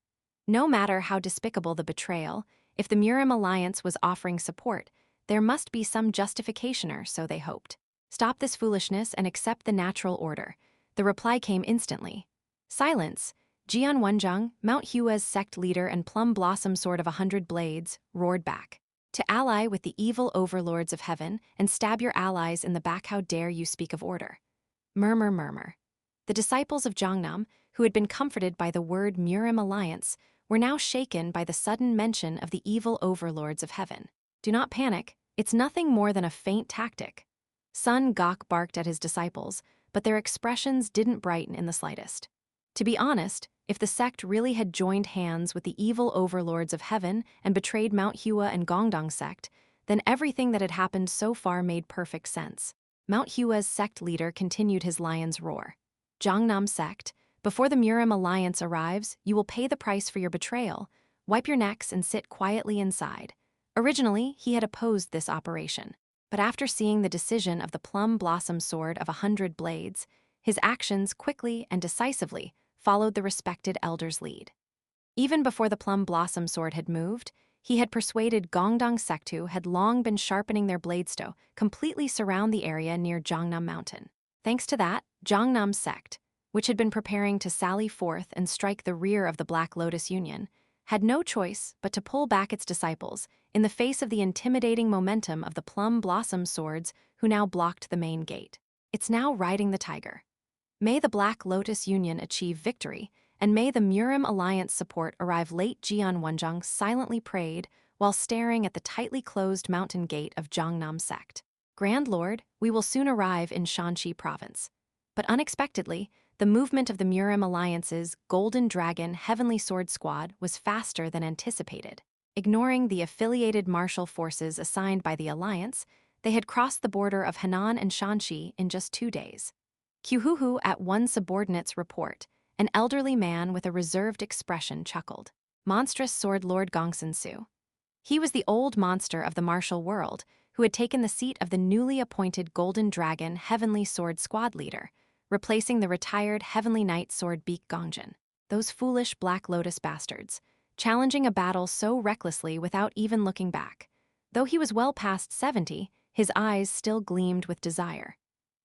No matter how despicable the betrayal, if the Murim Alliance was offering support, there must be some justification, or so they hoped. Stop this foolishness and accept the natural order. The reply came instantly. Silence. Jian Wenjung, Mount Hua's sect leader and plum blossom sword of 100 blades, roared back. To ally with the evil overlords of heaven and stab your allies in the back, how dare you speak of order? Murmur, murmur. The disciples of Jongnam, who had been comforted by the word Murim Alliance, were now shaken by the sudden mention of the evil overlords of heaven. Do not panic, it's nothing more than a feint tactic. Sun Gok barked at his disciples, but their expressions didn't brighten in the slightest. To be honest, if the sect really had joined hands with the evil overlords of heaven and betrayed Mount Hua and Gongdong sect, then everything that had happened so far made perfect sense. Mount Hua's sect leader continued his lion's roar. Jongnam sect, before the Murim Alliance arrives, you will pay the price for your betrayal. Wipe your necks and sit quietly inside. Originally, he had opposed this operation, but after seeing the decision of the plum blossom sword of 100 blades, his actions quickly and decisively followed the respected elder's lead. Even before the plum blossom sword had moved, he had persuaded Gongdong sect, who had long been sharpening their blades, to completely surround the area near Jongnam Mountain. Thanks to that, Jongnam sect, which had been preparing to sally forth and strike the rear of the Black Lotus Union, had no choice but to pull back its disciples in the face of the intimidating momentum of the plum blossom swords who now blocked the main gate. It's now riding the tiger. May the Black Lotus Union achieve victory, and may the Murim Alliance support arrive late. Jian Wenjung silently prayed while staring at the tightly closed mountain gate of Jongnam sect. Grand Lord, we will soon arrive in Shanxi province. But unexpectedly, the movement of the Murim Alliance's Golden Dragon Heavenly Sword Squad was faster than anticipated. Ignoring the affiliated martial forces assigned by the Alliance, they had crossed the border of Henan and Shanxi in just 2 days. Kyuhuhu, at one subordinate's report, an elderly man with a reserved expression chuckled. Monstrous Sword Lord Gongsun-su. He was the old monster of the martial world who had taken the seat of the newly appointed Golden Dragon Heavenly Sword Squad leader, replacing the retired Heavenly Knight Sword Baek Gongjin. Those foolish Black Lotus bastards, challenging a battle so recklessly without even looking back. Though he was well past 70, his eyes still gleamed with desire.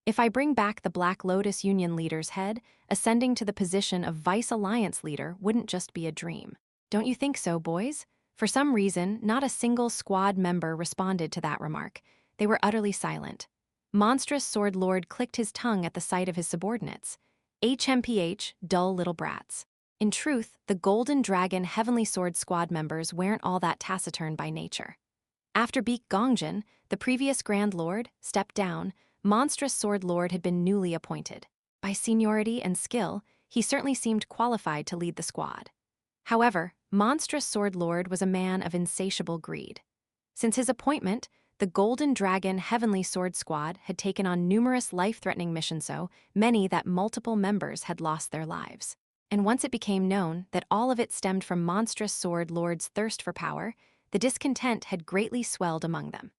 If I bring back the Black Lotus Union leader's head, ascending to the position of Vice Alliance leader wouldn't just be a dream. Don't you think so, boys? For some reason, not a single squad member responded to that remark. They were utterly silent. Monstrous Sword Lord clicked his tongue at the sight of his subordinates. HMPH, dull little brats. In truth, the Golden Dragon Heavenly Sword Squad members weren't all that taciturn by nature. After Baek Gongjin, the previous Grand Lord, stepped down, Monstrous Sword Lord had been newly appointed. By seniority and skill, he certainly seemed qualified to lead the squad. However, Monstrous Sword Lord was a man of insatiable greed. Since his appointment, the Golden Dragon Heavenly Sword Squad had taken on numerous life-threatening missions, so many that multiple members had lost their lives. And once it became known that all of it stemmed from Monstrous Sword Lord's thirst for power, the discontent had greatly swelled among them.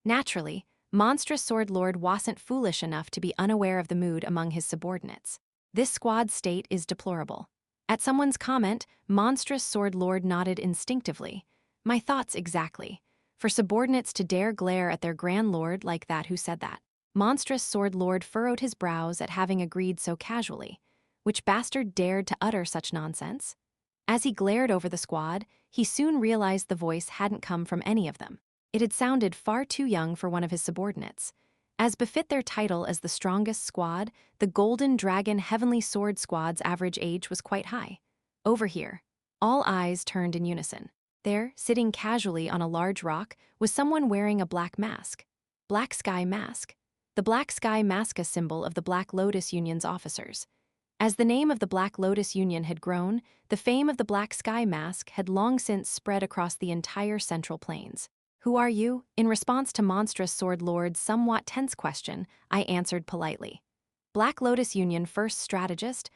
Naturally, Monstrous Sword Lord wasn't foolish enough to be unaware of the mood among his subordinates. This squad's state is deplorable. At someone's comment, Monstrous Sword Lord nodded instinctively. My thoughts exactly. For subordinates to dare glare at their Grand Lord like that who said that. Monstrous Sword Lord furrowed his brows at having agreed so casually. Which bastard dared to utter such nonsense? As he glared over the squad, he soon realized the voice hadn't come from any of them. It had sounded far too young for one of his subordinates. As befit their title as the strongest squad, the Golden Dragon Heavenly Sword Squad's average age was quite high. Over here. All eyes turned in unison. There, sitting casually on a large rock, was someone wearing a black mask. Black Sky Mask. The Black Sky Mask, a symbol of the Black Lotus Union's officers. As the name of the Black Lotus Union had grown, the fame of the Black Sky Mask had long since spread across the entire Central Plains. Who are you? In response to Monstrous Sword Lord's somewhat tense question, I answered politely. Black Lotus Union First Strategist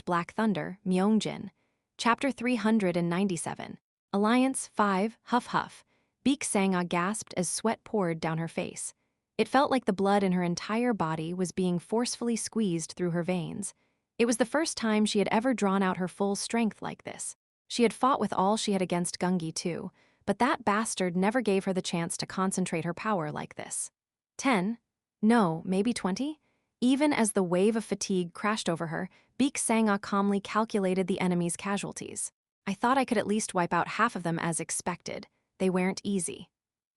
Black Thunder, Myung-jin. Chapter 397. Alliance 5, Huff Huff. Beek Sang-ah gasped as sweat poured down her face. It felt like the blood in her entire body was being forcefully squeezed through her veins. It was the first time she had ever drawn out her full strength like this. She had fought with all she had against Gungi too, but that bastard never gave her the chance to concentrate her power like this. 10? No, maybe 20? Even as the wave of fatigue crashed over her, Beek Sang-ah calmly calculated the enemy's casualties. I thought I could at least wipe out half of them as expected. They weren't easy.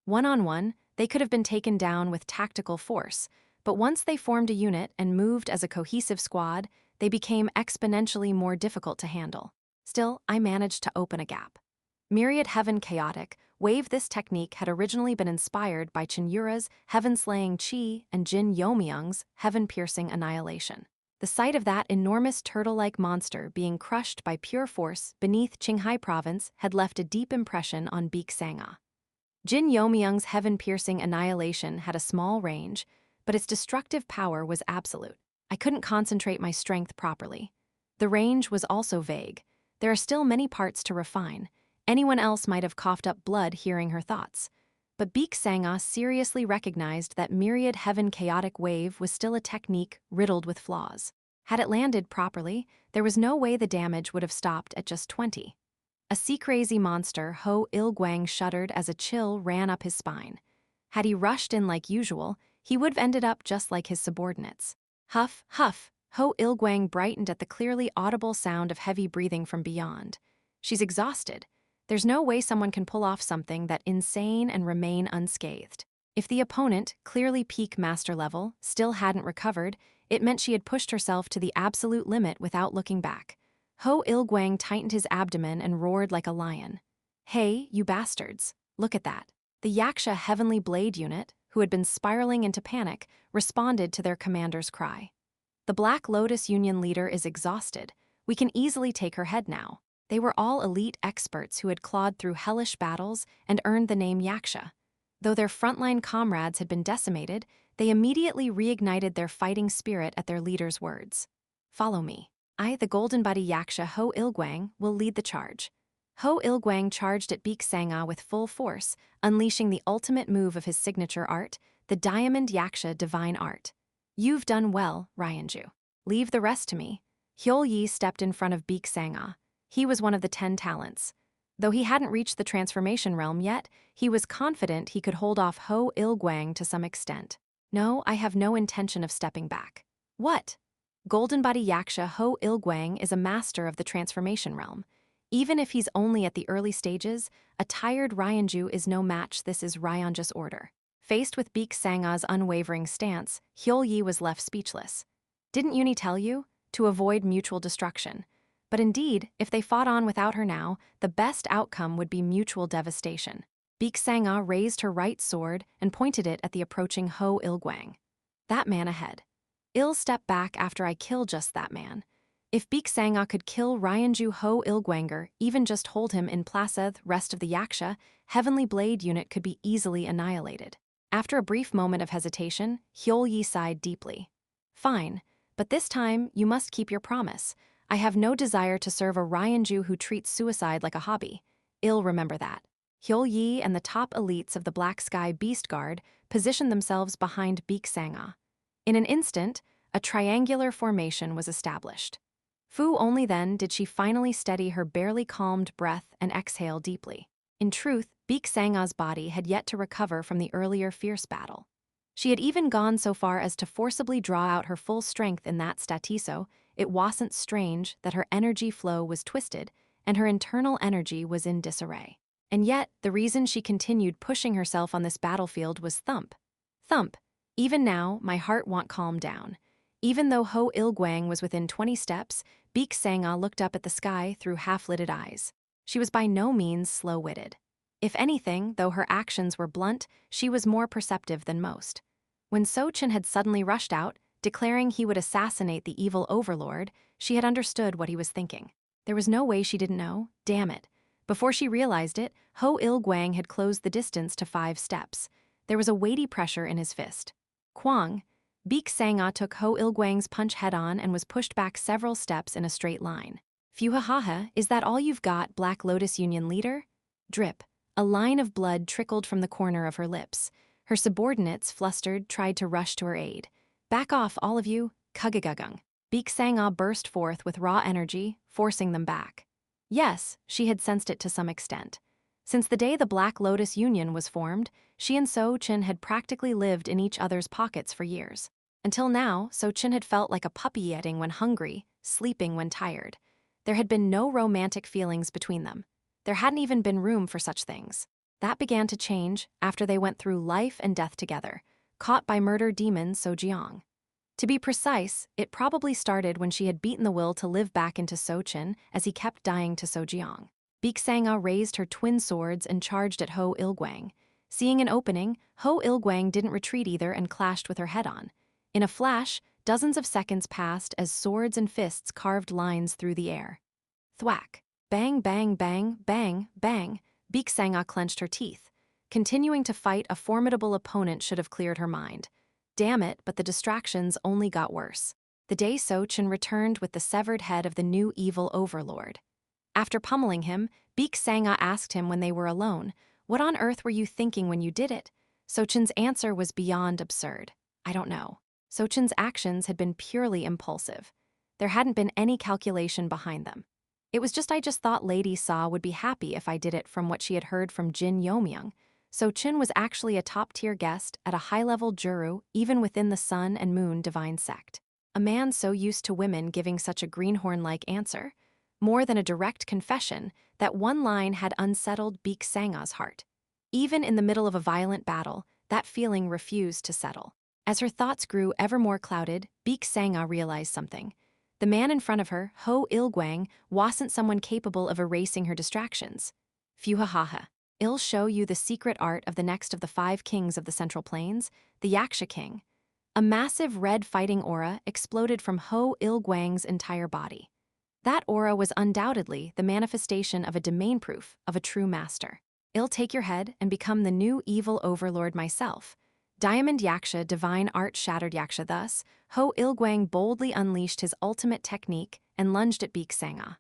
One-on-one, they could have been taken down with tactical force, but once they formed a unit and moved as a cohesive squad, they became exponentially more difficult to handle. Still, I managed to open a gap. Myriad Heaven Chaotic Wave. This technique had originally been inspired by Cheon Yura's Heaven-Slaying Chi and Jin Yeomyung's Heaven-Piercing Annihilation. The sight of that enormous turtle-like monster being crushed by pure force beneath Qinghai Province had left a deep impression on Beek Sang-ah. Jin Yeomyung's Heaven-Piercing Annihilation had a small range, but its destructive power was absolute. I couldn't concentrate my strength properly. The range was also vague. There are still many parts to refine. Anyone else might have coughed up blood hearing her thoughts. But Beek Sang-ah seriously recognized that Myriad Heaven Chaotic Wave was still a technique riddled with flaws. Had it landed properly, there was no way the damage would have stopped at just 20. A sea-crazy monster, Ho Il-gwang shuddered as a chill ran up his spine. Had he rushed in like usual, he would have ended up just like his subordinates. Huff, huff, Ho Il-gwang brightened at the clearly audible sound of heavy breathing from beyond. She's exhausted. There's no way someone can pull off something that insane and remain unscathed. If the opponent, clearly peak master level, still hadn't recovered, it meant she had pushed herself to the absolute limit without looking back. Ho Il-gwang tightened his abdomen and roared like a lion. Hey, you bastards, look at that. The Yaksha Heavenly Blade unit, who had been spiraling into panic, responded to their commander's cry. The Black Lotus Union leader is exhausted. We can easily take her head now. They were all elite experts who had clawed through hellish battles and earned the name Yaksha. Though their frontline comrades had been decimated, they immediately reignited their fighting spirit at their leader's words. Follow me. I, the Golden Body Yaksha Ho Il-gwang, will lead the charge. Ho Il-gwang charged at Beek Sang-ah with full force, unleashing the ultimate move of his signature art, the Diamond Yaksha Divine Art. You've done well, Ryanju. Leave the rest to me. Hyol-yi stepped in front of Beek Sang-ah. He was one of the 10 talents. Though he hadn't reached the transformation realm yet, he was confident he could hold off Ho Il-gwang to some extent. No, I have no intention of stepping back. What? Golden Body Yaksha Ho Il-gwang is a master of the transformation realm. Even if he's only at the early stages, a tired Ryanju is no match. This is Ryanju's order. Faced with Beek Sang-ah's unwavering stance, Hyol-yi was left speechless. Didn't Uni tell you? To avoid mutual destruction. But indeed, if they fought on without her now, the best outcome would be mutual devastation. Beek Sang-ah raised her right sword and pointed it at the approaching Ho Il-gwang. That man ahead. I'll step back after I kill just that man. If Beek Sang-ah could kill Ryanju Ho Il-gwanger, even just hold him in Placeth, rest of the Yaksha, Heavenly Blade unit could be easily annihilated. After a brief moment of hesitation, Hyol-yi sighed deeply. Fine, but this time you must keep your promise. I have no desire to serve a Ryanju who treats suicide like a hobby. I'll remember that. Hyul-yi and the top elites of the Black Sky Beast Guard positioned themselves behind Baek Sang-ah. In an instant, a triangular formation was established. Only then did she finally steady her barely calmed breath and exhale deeply. In truth, Baek Sang-ah's body had yet to recover from the earlier fierce battle. She had even gone so far as to forcibly draw out her full strength in that statiso. It wasn't strange that her energy flow was twisted and her internal energy was in disarray. And yet, the reason she continued pushing herself on this battlefield was thump. Thump. Even now, my heart won't calm down. Even though Ho Il-gwang was within 20 steps, Baek Sang-ah looked up at the sky through half-lidded eyes. She was by no means slow-witted. If anything, though her actions were blunt, she was more perceptive than most. When Sochin had suddenly rushed out, declaring he would assassinate the evil overlord, she had understood what he was thinking. There was no way she didn't know, damn it. Before she realized it, Ho Il-gwang had closed the distance to 5 steps. There was a weighty pressure in his fist. Kwang. Baek Sang-ah took Ho Il-gwang's punch head-on and was pushed back several steps in a straight line. Phew-ha-ha, is that all you've got, Black Lotus Union leader? Drip. A line of blood trickled from the corner of her lips. Her subordinates, flustered, tried to rush to her aid. Back off, all of you, kugagagung. Baek Sang-ah burst forth with raw energy, forcing them back. Yes, she had sensed it to some extent. Since the day the Black Lotus Union was formed, she and Sochin had practically lived in each other's pockets for years. Until now, Sochin had felt like a puppy eating when hungry, sleeping when tired. There had been no romantic feelings between them. There hadn't even been room for such things. That began to change after they went through life and death together, caught by murder demon So-jeong. To be precise, it probably started when she had beaten the will to live back into Sochin as he kept dying to So-jeong. Baek Sang-ah raised her twin swords and charged at Ho Il-gwang. Seeing an opening, Ho Il-gwang didn't retreat either and clashed with her head-on. In a flash, dozens of seconds passed as swords and fists carved lines through the air. Thwack. Bang, bang, bang, bang, bang. Baek Sang-ah clenched her teeth. Continuing to fight a formidable opponent should have cleared her mind. Damn it, but the distractions only got worse. The day Sochin returned with the severed head of the new evil overlord. After pummeling him, Baek Sang-ah asked him when they were alone, "What on earth were you thinking when you did it?" Sochin's answer was beyond absurd. "I don't know." Sochin's actions had been purely impulsive. There hadn't been any calculation behind them. It was just I just thought Lady Sa would be happy if I did it from what she had heard from Jin Yeomyung. Sochin was actually a top-tier guest at a high-level juru even within the Sun and Moon divine sect. A man so used to women giving such a greenhorn-like answer. More than a direct confession, that one line had unsettled Baek Sang-ah's heart. Even in the middle of a violent battle, that feeling refused to settle. As her thoughts grew ever more clouded, Baek Sang-ah realized something. The man in front of her, Ho Il-gwang, wasn't someone capable of erasing her distractions. Phew-ha-ha. I'll show you the secret art of the next of the 5 kings of the Central Plains, the Yaksha King. A massive red fighting aura exploded from Ho Il-gwang's entire body. That aura was undoubtedly the manifestation of a domain proof of a true master. I'll take your head and become the new evil overlord myself. Diamond Yaksha, divine art shattered Yaksha. Thus, Ho Il-gwang boldly unleashed his ultimate technique and lunged at Baek Sang-ah.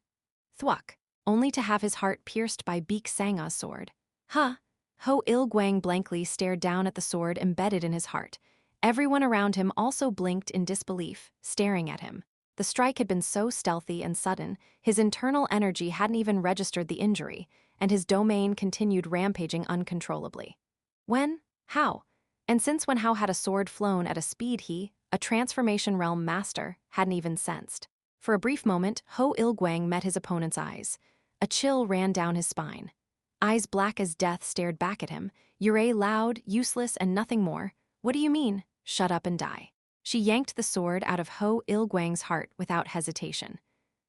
Thwack, only to have his heart pierced by Baek Sang-ah's sword. Huh? Ho Il-gwang blankly stared down at the sword embedded in his heart. Everyone around him also blinked in disbelief, staring at him. The strike had been so stealthy and sudden, his internal energy hadn't even registered the injury, and his domain continued rampaging uncontrollably. When? How? And since when How had a sword flown at a speed he, a transformation realm master, hadn't even sensed. For a brief moment, Ho Il-gwang met his opponent's eyes. A chill ran down his spine. Eyes black as death stared back at him. Yura loud, useless, and nothing more. What do you mean? Shut up and die. She yanked the sword out of Ho Il-gwang's heart without hesitation.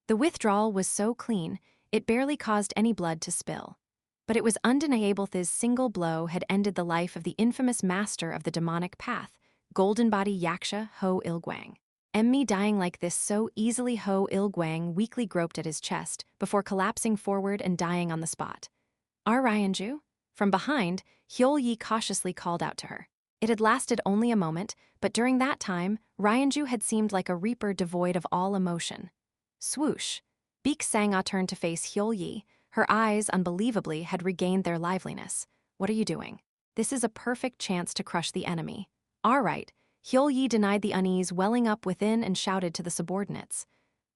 The withdrawal was so clean, it barely caused any blood to spill. But it was undeniable his single blow had ended the life of the infamous master of the demonic path, Golden Body Yaksha Ho Il-gwang. Me dying like this so easily. Ho Il-gwang weakly groped at his chest before collapsing forward and dying on the spot. Ryanju? From behind, Hyul-yi cautiously called out to her. It had lasted only a moment, but during that time, Ryanju had seemed like a reaper devoid of all emotion. Swoosh. Baek Sang-ah turned to face Hyul-yi, Her eyes, unbelievably, had regained their liveliness. What are you doing? This is a perfect chance to crush the enemy. All right. Hyo-yi denied the unease welling up within and shouted to the subordinates.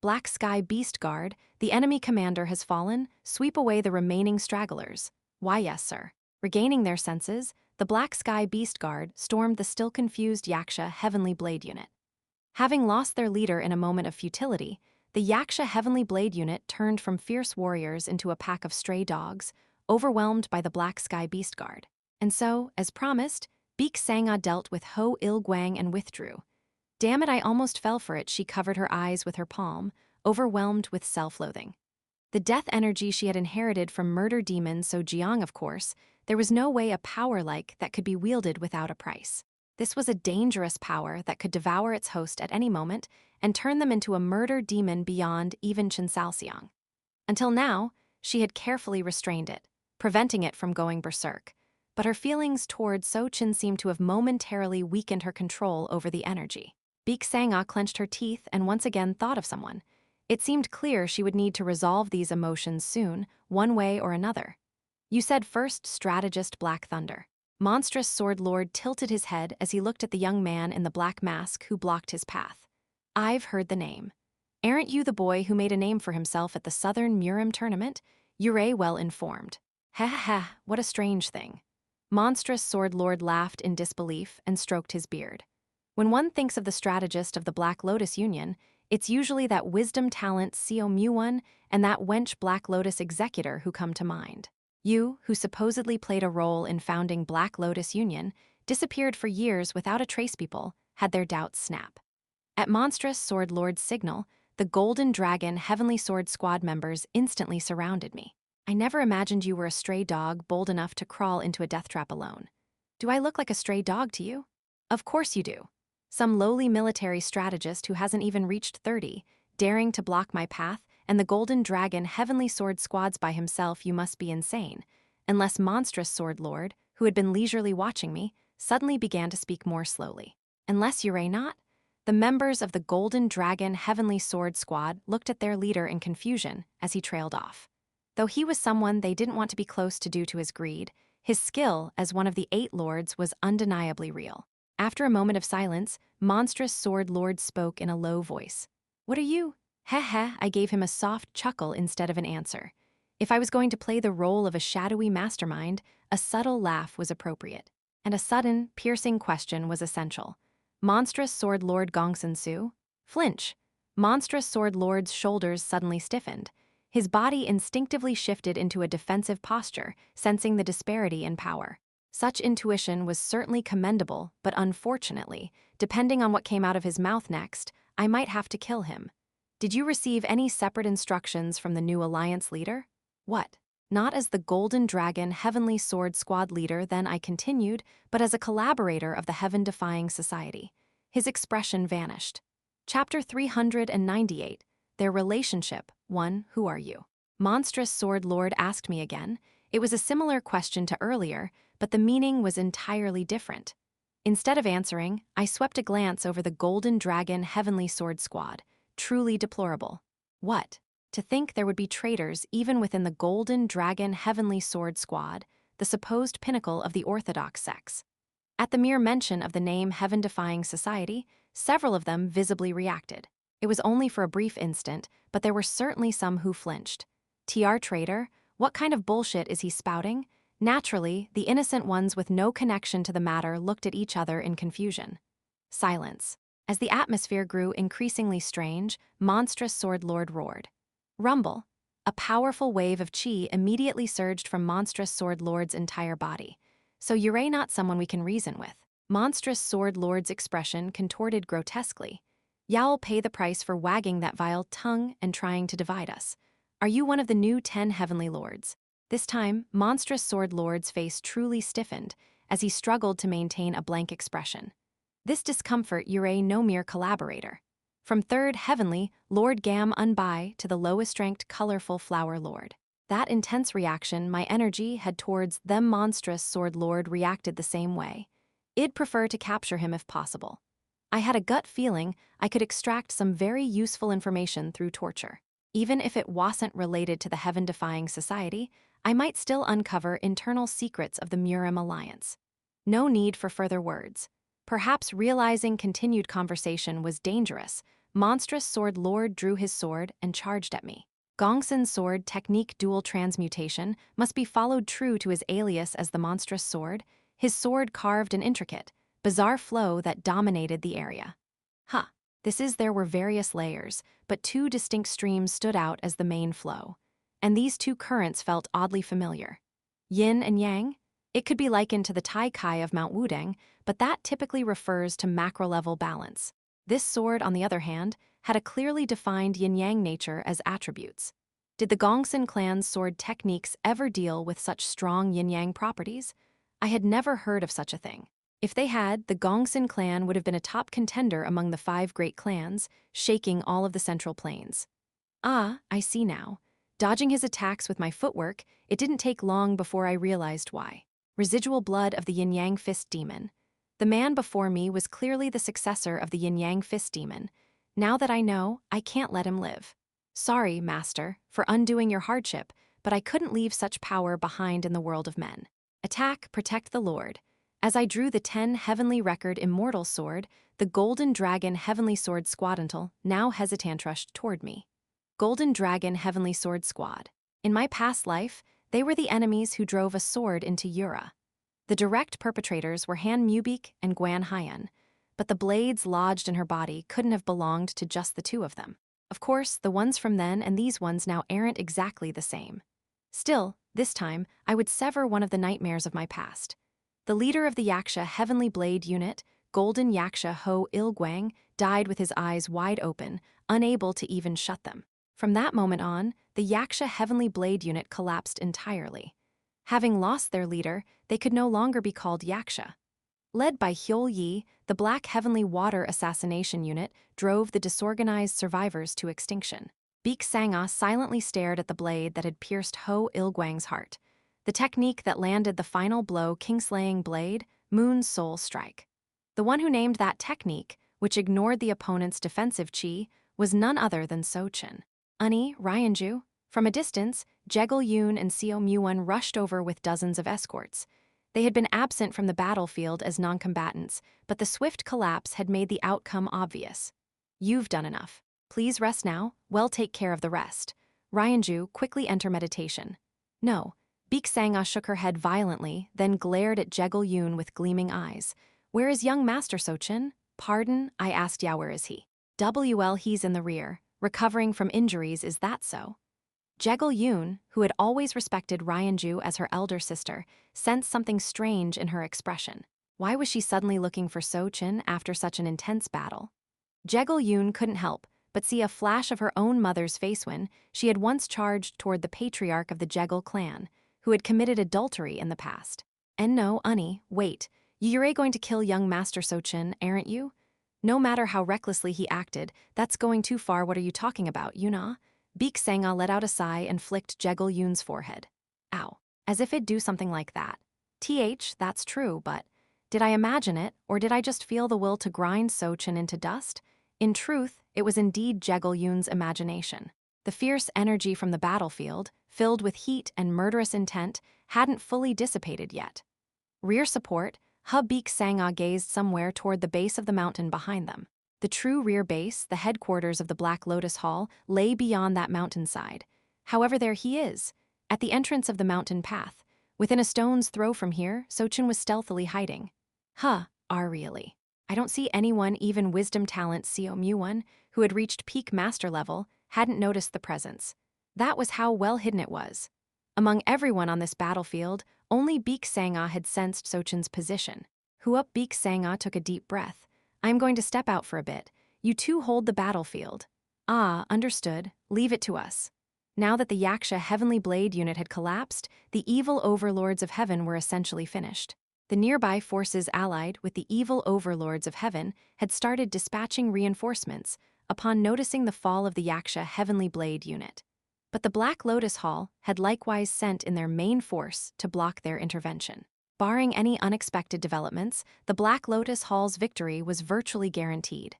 Black Sky Beast Guard, the enemy commander has fallen. Sweep away the remaining stragglers. Why, yes, sir. Regaining their senses, the Black Sky Beast Guard stormed the still confused Yaksha Heavenly Blade Unit. Having lost their leader in a moment of futility, the Yaksha Heavenly Blade Unit turned from fierce warriors into a pack of stray dogs, overwhelmed by the Black Sky Beast Guard. And so, as promised, Beek Sanga dealt with Ho Il-gwang and withdrew. Damn it, I almost fell for it, she covered her eyes with her palm, overwhelmed with self-loathing. The death energy she had inherited from murder demon So Jiang, of course, there was no way a power like that could be wielded without a price. This was a dangerous power that could devour its host at any moment and turn them into a murder demon beyond even Chinsalseong. Until now, she had carefully restrained it, preventing it from going berserk, but her feelings toward So Chin seemed to have momentarily weakened her control over the energy. Beek Sanga clenched her teeth and once again thought of someone. It seemed clear she would need to resolve these emotions soon, one way or another. You said first strategist Black Thunder. Monstrous Sword Lord tilted his head as he looked at the young man in the black mask who blocked his path. I've heard the name. Aren't you the boy who made a name for himself at the Southern Murim tournament? Yura well informed. Ha ha ha, what a strange thing. Monstrous Sword Lord laughed in disbelief and stroked his beard. When one thinks of the strategist of the Black Lotus Union, it's usually that wisdom talent Yeo-myung and that wench Black Lotus executor who come to mind. You, who supposedly played a role in founding Black Lotus Union, disappeared for years without a trace. People had their doubts snap. At Monstrous Sword Lord's signal, the Golden Dragon Heavenly Sword Squad members instantly surrounded me. I never imagined you were a stray dog bold enough to crawl into a death trap alone. Do I look like a stray dog to you? Of course you do. Some lowly military strategist who hasn't even reached 30, daring to block my path, and the Golden Dragon Heavenly Sword Squads by himself. You must be insane. Unless Monstrous Sword Lord, who had been leisurely watching me, suddenly began to speak more slowly. Unless you're not? The members of the Golden Dragon Heavenly Sword Squad looked at their leader in confusion as he trailed off. Though he was someone they didn't want to be close to due to his greed, his skill as one of the 8 lords was undeniably real. After a moment of silence, Monstrous Sword Lord spoke in a low voice. What are you? Heh heh, I gave him a soft chuckle instead of an answer. If I was going to play the role of a shadowy mastermind, a subtle laugh was appropriate. And a sudden, piercing question was essential. Monstrous Sword Lord Gongsun-su? Flinch. Monstrous Sword Lord's shoulders suddenly stiffened. His body instinctively shifted into a defensive posture, sensing the disparity in power. Such intuition was certainly commendable, but unfortunately, depending on what came out of his mouth next, I might have to kill him. Did you receive any separate instructions from the new Alliance leader? What? Not as the Golden Dragon Heavenly Sword Squad leader, then, I continued, but as a collaborator of the Heaven-defying society. His expression vanished. Chapter 398. Their relationship. 1. Who are you? Monstrous Sword Lord asked me again. It was a similar question to earlier, but the meaning was entirely different. Instead of answering, I swept a glance over the Golden Dragon Heavenly Sword Squad. Truly deplorable. What? To think there would be traitors even within the Golden Dragon Heavenly Sword Squad, the supposed pinnacle of the orthodox sects. At the mere mention of the name Heaven-defying society, several of them visibly reacted. It was only for a brief instant, but there were certainly some who flinched. TR traitor? What kind of bullshit is he spouting? Naturally, the innocent ones with no connection to the matter looked at each other in confusion. Silence. As the atmosphere grew increasingly strange, Monstrous Sword Lord roared. Rumble. A powerful wave of chi immediately surged from Monstrous Sword Lord's entire body. So you're not someone we can reason with. Monstrous Sword Lord's expression contorted grotesquely. Y'all pay the price for wagging that vile tongue and trying to divide us. Are you one of the new 10 Heavenly Lords? This time, Monstrous Sword Lord's face truly stiffened as he struggled to maintain a blank expression. This discomfort you're no mere collaborator. From 3rd Heavenly, Lord Gam Unbai to the lowest-ranked colorful Flower Lord. That intense reaction my energy had towards them. Monstrous Sword Lord reacted the same way. I'd prefer to capture him if possible. I had a gut feeling I could extract some very useful information through torture. Even if it wasn't related to the heaven-defying society, I might still uncover internal secrets of the Murim Alliance. No need for further words. Perhaps realizing continued conversation was dangerous, monstrous sword lord drew his sword and charged at me. Gongsun's sword technique dual transmutation must be followed true to his alias as the monstrous sword, his sword carved an intricate, bizarre flow that dominated the area. There were various layers, but two distinct streams stood out as the main flow. And these two currents felt oddly familiar. Yin and yang? It could be likened to the Tai Kai of Mount Wudang, but that typically refers to macro-level balance. This sword, on the other hand, had a clearly defined yin-yang nature as attributes. Did the Gongsun clan's sword techniques ever deal with such strong yin-yang properties? I had never heard of such a thing. If they had, the Gongsun clan would have been a top contender among the 5 great clans, shaking all of the Central Plains. I see now. Dodging his attacks with my footwork, it didn't take long before I realized why. Residual blood of the yin-yang fist demon. The man before me was clearly the successor of the yin-yang fist demon. Now that I know, I can't let him live. Sorry, master, for undoing your hardship, but I couldn't leave such power behind in the world of men. Attack, protect the Lord. As I drew the 10 heavenly record immortal sword, the golden dragon heavenly sword squadantal now hesitant rushed toward me. Golden dragon heavenly sword squad. In my past life, they were the enemies who drove a sword into Yura. The direct perpetrators were Han Mubik and Guan Haiyan, but the blades lodged in her body couldn't have belonged to just the 2 of them. Of course, the ones from then and these ones now aren't exactly the same. Still, this time, I would sever one of the nightmares of my past. The leader of the Yaksha Heavenly Blade Unit, Golden Yaksha Ho Il-guang, died with his eyes wide open, unable to even shut them. From that moment on, the Yaksha Heavenly Blade Unit collapsed entirely. Having lost their leader, they could no longer be called Yaksha. Led by Hyul Yi, the Black Heavenly Water Assassination Unit drove the disorganized survivors to extinction. Beek Sangha silently stared at the blade that had pierced Ho Il-guang's heart. The technique that landed the final blow, Kingslaying Blade, Moon's Soul Strike. The one who named that technique, which ignored the opponent's defensive chi, was none other than Sochin. Ryanju. From a distance, Yeo-myung and Yeo-myung rushed over with dozens of escorts. They had been absent from the battlefield as non-combatants, but the swift collapse had made the outcome obvious. You've done enough. Please rest now, we'll take care of the rest. Ryanju, quickly enter meditation. No. Beek Sangha shook her head violently, then glared at Yeo-myung with gleaming eyes. Where is young Master Sochin? Pardon, I asked Ya, where is he? He's in the rear. Recovering from injuries, is that so? Yeo-myung, who had always respected Ryanju as her elder sister, sensed something strange in her expression. Why was she suddenly looking for Sochin after such an intense battle? Yeo-myung couldn't help but see a flash of her own mother's face when she had once charged toward the patriarch of the Jegel clan, who had committed adultery in the past. And no, wait, you're going to kill young Master Sochin, aren't you? No matter how recklessly he acted, that's going too far. What are you talking about, Yuna? Beek Sangha let out a sigh and flicked Yeo-myung's forehead. Ow. As if it'd do something like that. That's true, but did I imagine it, or did I just feel the will to grind Sochin into dust? In truth, it was indeed Yeo-myung's imagination. The fierce energy from the battlefield, filled with heat and murderous intent, hadn't fully dissipated yet. Rear support, Beek Sangha gazed somewhere toward the base of the mountain behind them. The true rear base, the headquarters of the Black Lotus Hall, lay beyond that mountainside. However, there he is, at the entrance of the mountain path. Within a stone's throw from here, Sochin was stealthily hiding. Really? I don't see anyone, even wisdom talent Yeo-myung, who had reached peak master level, hadn't noticed the presence. That was how well hidden it was. Among everyone on this battlefield, only Beek Sangha had sensed Sochin's position. Beek Sangha took a deep breath. I'm going to step out for a bit. You two hold the battlefield. Understood. Leave it to us. Now that the Yaksha Heavenly Blade Unit had collapsed, the evil overlords of heaven were essentially finished. The nearby forces allied with the evil overlords of heaven had started dispatching reinforcements upon noticing the fall of the Yaksha Heavenly Blade Unit. But the Black Lotus Hall had likewise sent in their main force to block their intervention. Barring any unexpected developments, the Black Lotus Hall's victory was virtually guaranteed.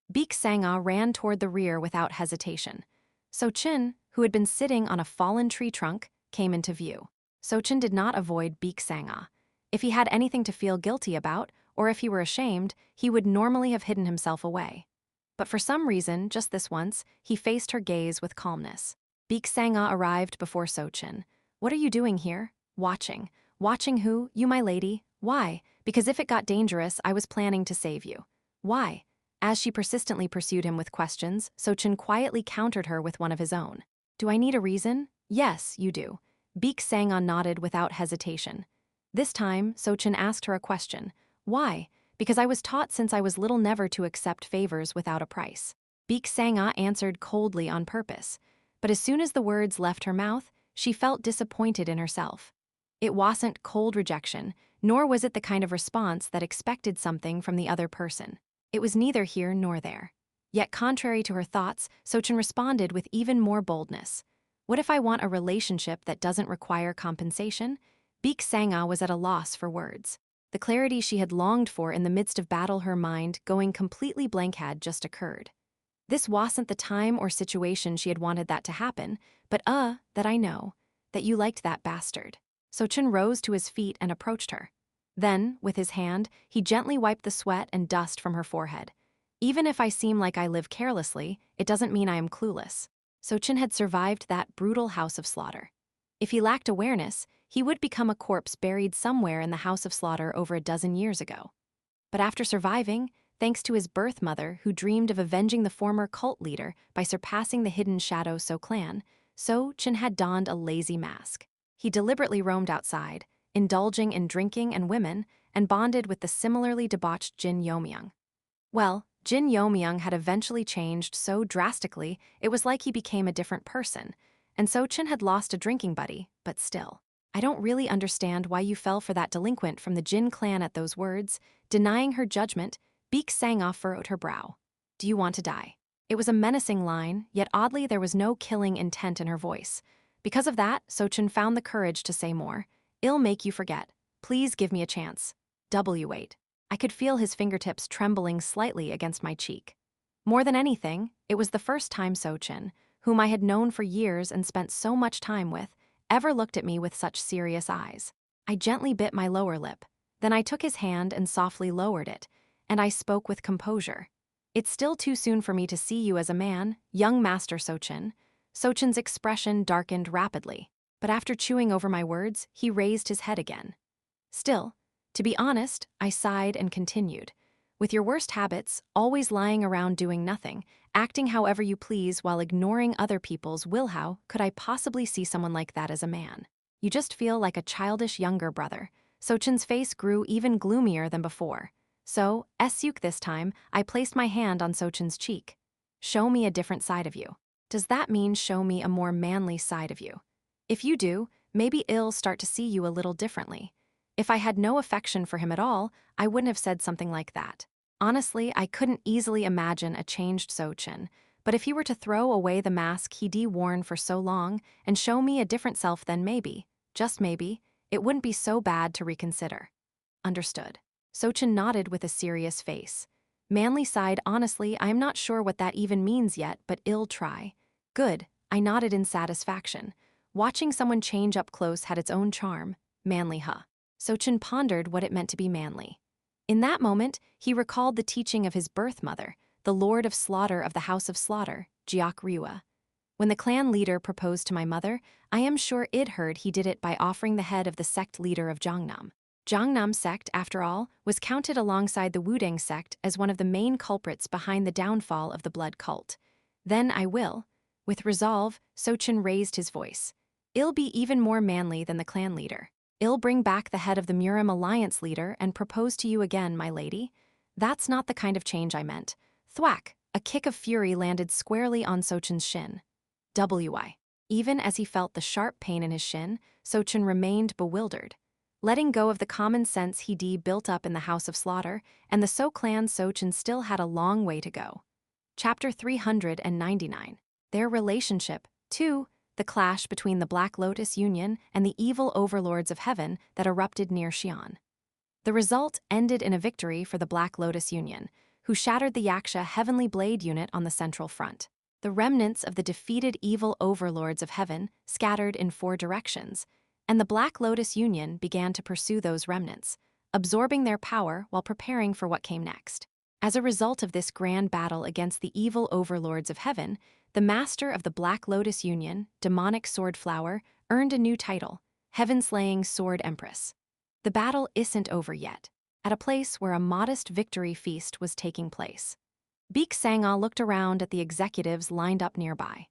Beek Sangha ran toward the rear without hesitation. Sochin, who had been sitting on a fallen tree trunk, came into view. Sochin did not avoid Baek Sang-ah. If he had anything to feel guilty about, or if he were ashamed, he would normally have hidden himself away. But for some reason, just this once, he faced her gaze with calmness. Baek Sang-ah arrived before Sochin. "What are you doing here?" "Watching." "Watching who? You, my lady." "Why?" "Because if it got dangerous, I was planning to save you." "Why?" As she persistently pursued him with questions, Sochin quietly countered her with one of his own. "Do I need a reason?" "Yes, you do." Baek Sang-ah nodded without hesitation. This time, Sochin asked her a question. "Why?" "Because I was taught since I was little never to accept favors without a price." Baek Sang-ah answered coldly on purpose. But as soon as the words left her mouth, she felt disappointed in herself. It wasn't cold rejection, nor was it the kind of response that expected something from the other person. It was neither here nor there. Yet contrary to her thoughts, Sochin responded with even more boldness. "What if I want a relationship that doesn't require compensation?" Baek Sang-ah was at a loss for words. The clarity she had longed for in the midst of battle, her mind going completely blank, had just occurred. This wasn't the time or situation she had wanted that to happen, but that I know, that you liked that bastard. Sochin rose to his feet and approached her. Then, with his hand, he gently wiped the sweat and dust from her forehead. "Even if I seem like I live carelessly, it doesn't mean I am clueless." Sochin had survived that brutal house of slaughter. If he lacked awareness, he would become a corpse buried somewhere in the house of slaughter over a dozen years ago. But after surviving, thanks to his birth mother who dreamed of avenging the former cult leader by surpassing the hidden shadow So clan, Sochin had donned a lazy mask. He deliberately roamed outside, indulging in drinking and women, and bonded with the similarly debauched Jin Yeomyung. Well, Jin Yeomyung had eventually changed so drastically it was like he became a different person, and Sochin had lost a drinking buddy, but still. "I don't really understand why you fell for that delinquent from the Jin clan." At those words, denying her judgment, Baek Sang-ah furrowed her brow. "Do you want to die?" It was a menacing line, yet oddly there was no killing intent in her voice. Because of that, Sochin found the courage to say more. "I'll make you forget. Please give me a chance." "Wait." I could feel his fingertips trembling slightly against my cheek. More than anything, it was the first time Sochin, whom I had known for years and spent so much time with, ever looked at me with such serious eyes. I gently bit my lower lip. Then I took his hand and softly lowered it, and I spoke with composure. "It's still too soon for me to see you as a man, young Master Sochin." Sochin's expression darkened rapidly, but after chewing over my words, he raised his head again. "Still, to be honest," I sighed and continued. "With your worst habits, always lying around doing nothing, acting however you please while ignoring other people's will, how could I possibly see someone like that as a man? You just feel like a childish younger brother." Sochin's face grew even gloomier than before. So, this time, I placed my hand on Sochin's cheek. "Show me a different side of you." "Does that mean show me a more manly side of you?" "If you do, maybe I'll start to see you a little differently." If I had no affection for him at all, I wouldn't have said something like that. Honestly, I couldn't easily imagine a changed Sochin, but if he were to throw away the mask he'd worn for so long and show me a different self, then maybe, just maybe, it wouldn't be so bad to reconsider. "Understood." Sochin nodded with a serious face. "Manly side, honestly, I'm not sure what that even means yet, but I'll try." "Good," I nodded in satisfaction. Watching someone change up close had its own charm. "Manly, huh?" Sochin pondered what it meant to be manly. In that moment, he recalled the teaching of his birth mother, the Lord of Slaughter of the House of Slaughter, Jeok Ryua. When the clan leader proposed to my mother, I am sure I'd heard he did it by offering the head of the sect leader of Jongnam. Jongnam sect, after all, was counted alongside the Wudang sect as one of the main culprits behind the downfall of the blood cult. "Then I will." With resolve, Sochin raised his voice. "I'll be even more manly than the clan leader. I'll bring back the head of the Murim Alliance leader and propose to you again, my lady." "That's not the kind of change I meant." Thwack! A kick of fury landed squarely on Sochin's shin. Even as he felt the sharp pain in his shin, Sochin remained bewildered. Letting go of the common sense he'd built up in the House of Slaughter, and the So clan, Sochin still had a long way to go. Chapter 399. Their relationship, 2. The clash between the Black Lotus Union and the evil overlords of heaven that erupted near Xi'an. The result ended in a victory for the Black Lotus Union, who shattered the Yaksha Heavenly Blade unit on the Central Front. the remnants of the defeated evil overlords of heaven scattered in 4 directions, and the Black Lotus Union began to pursue those remnants, absorbing their power while preparing for what came next. As a result of this grand battle against the evil overlords of heaven, the master of the Black Lotus Union, demonic sword flower, earned a new title, Heaven-slaying Sword Empress. The battle isn't over yet. At a place where a modest victory feast was taking place, Baek Sang-ah looked around at the executives lined up nearby.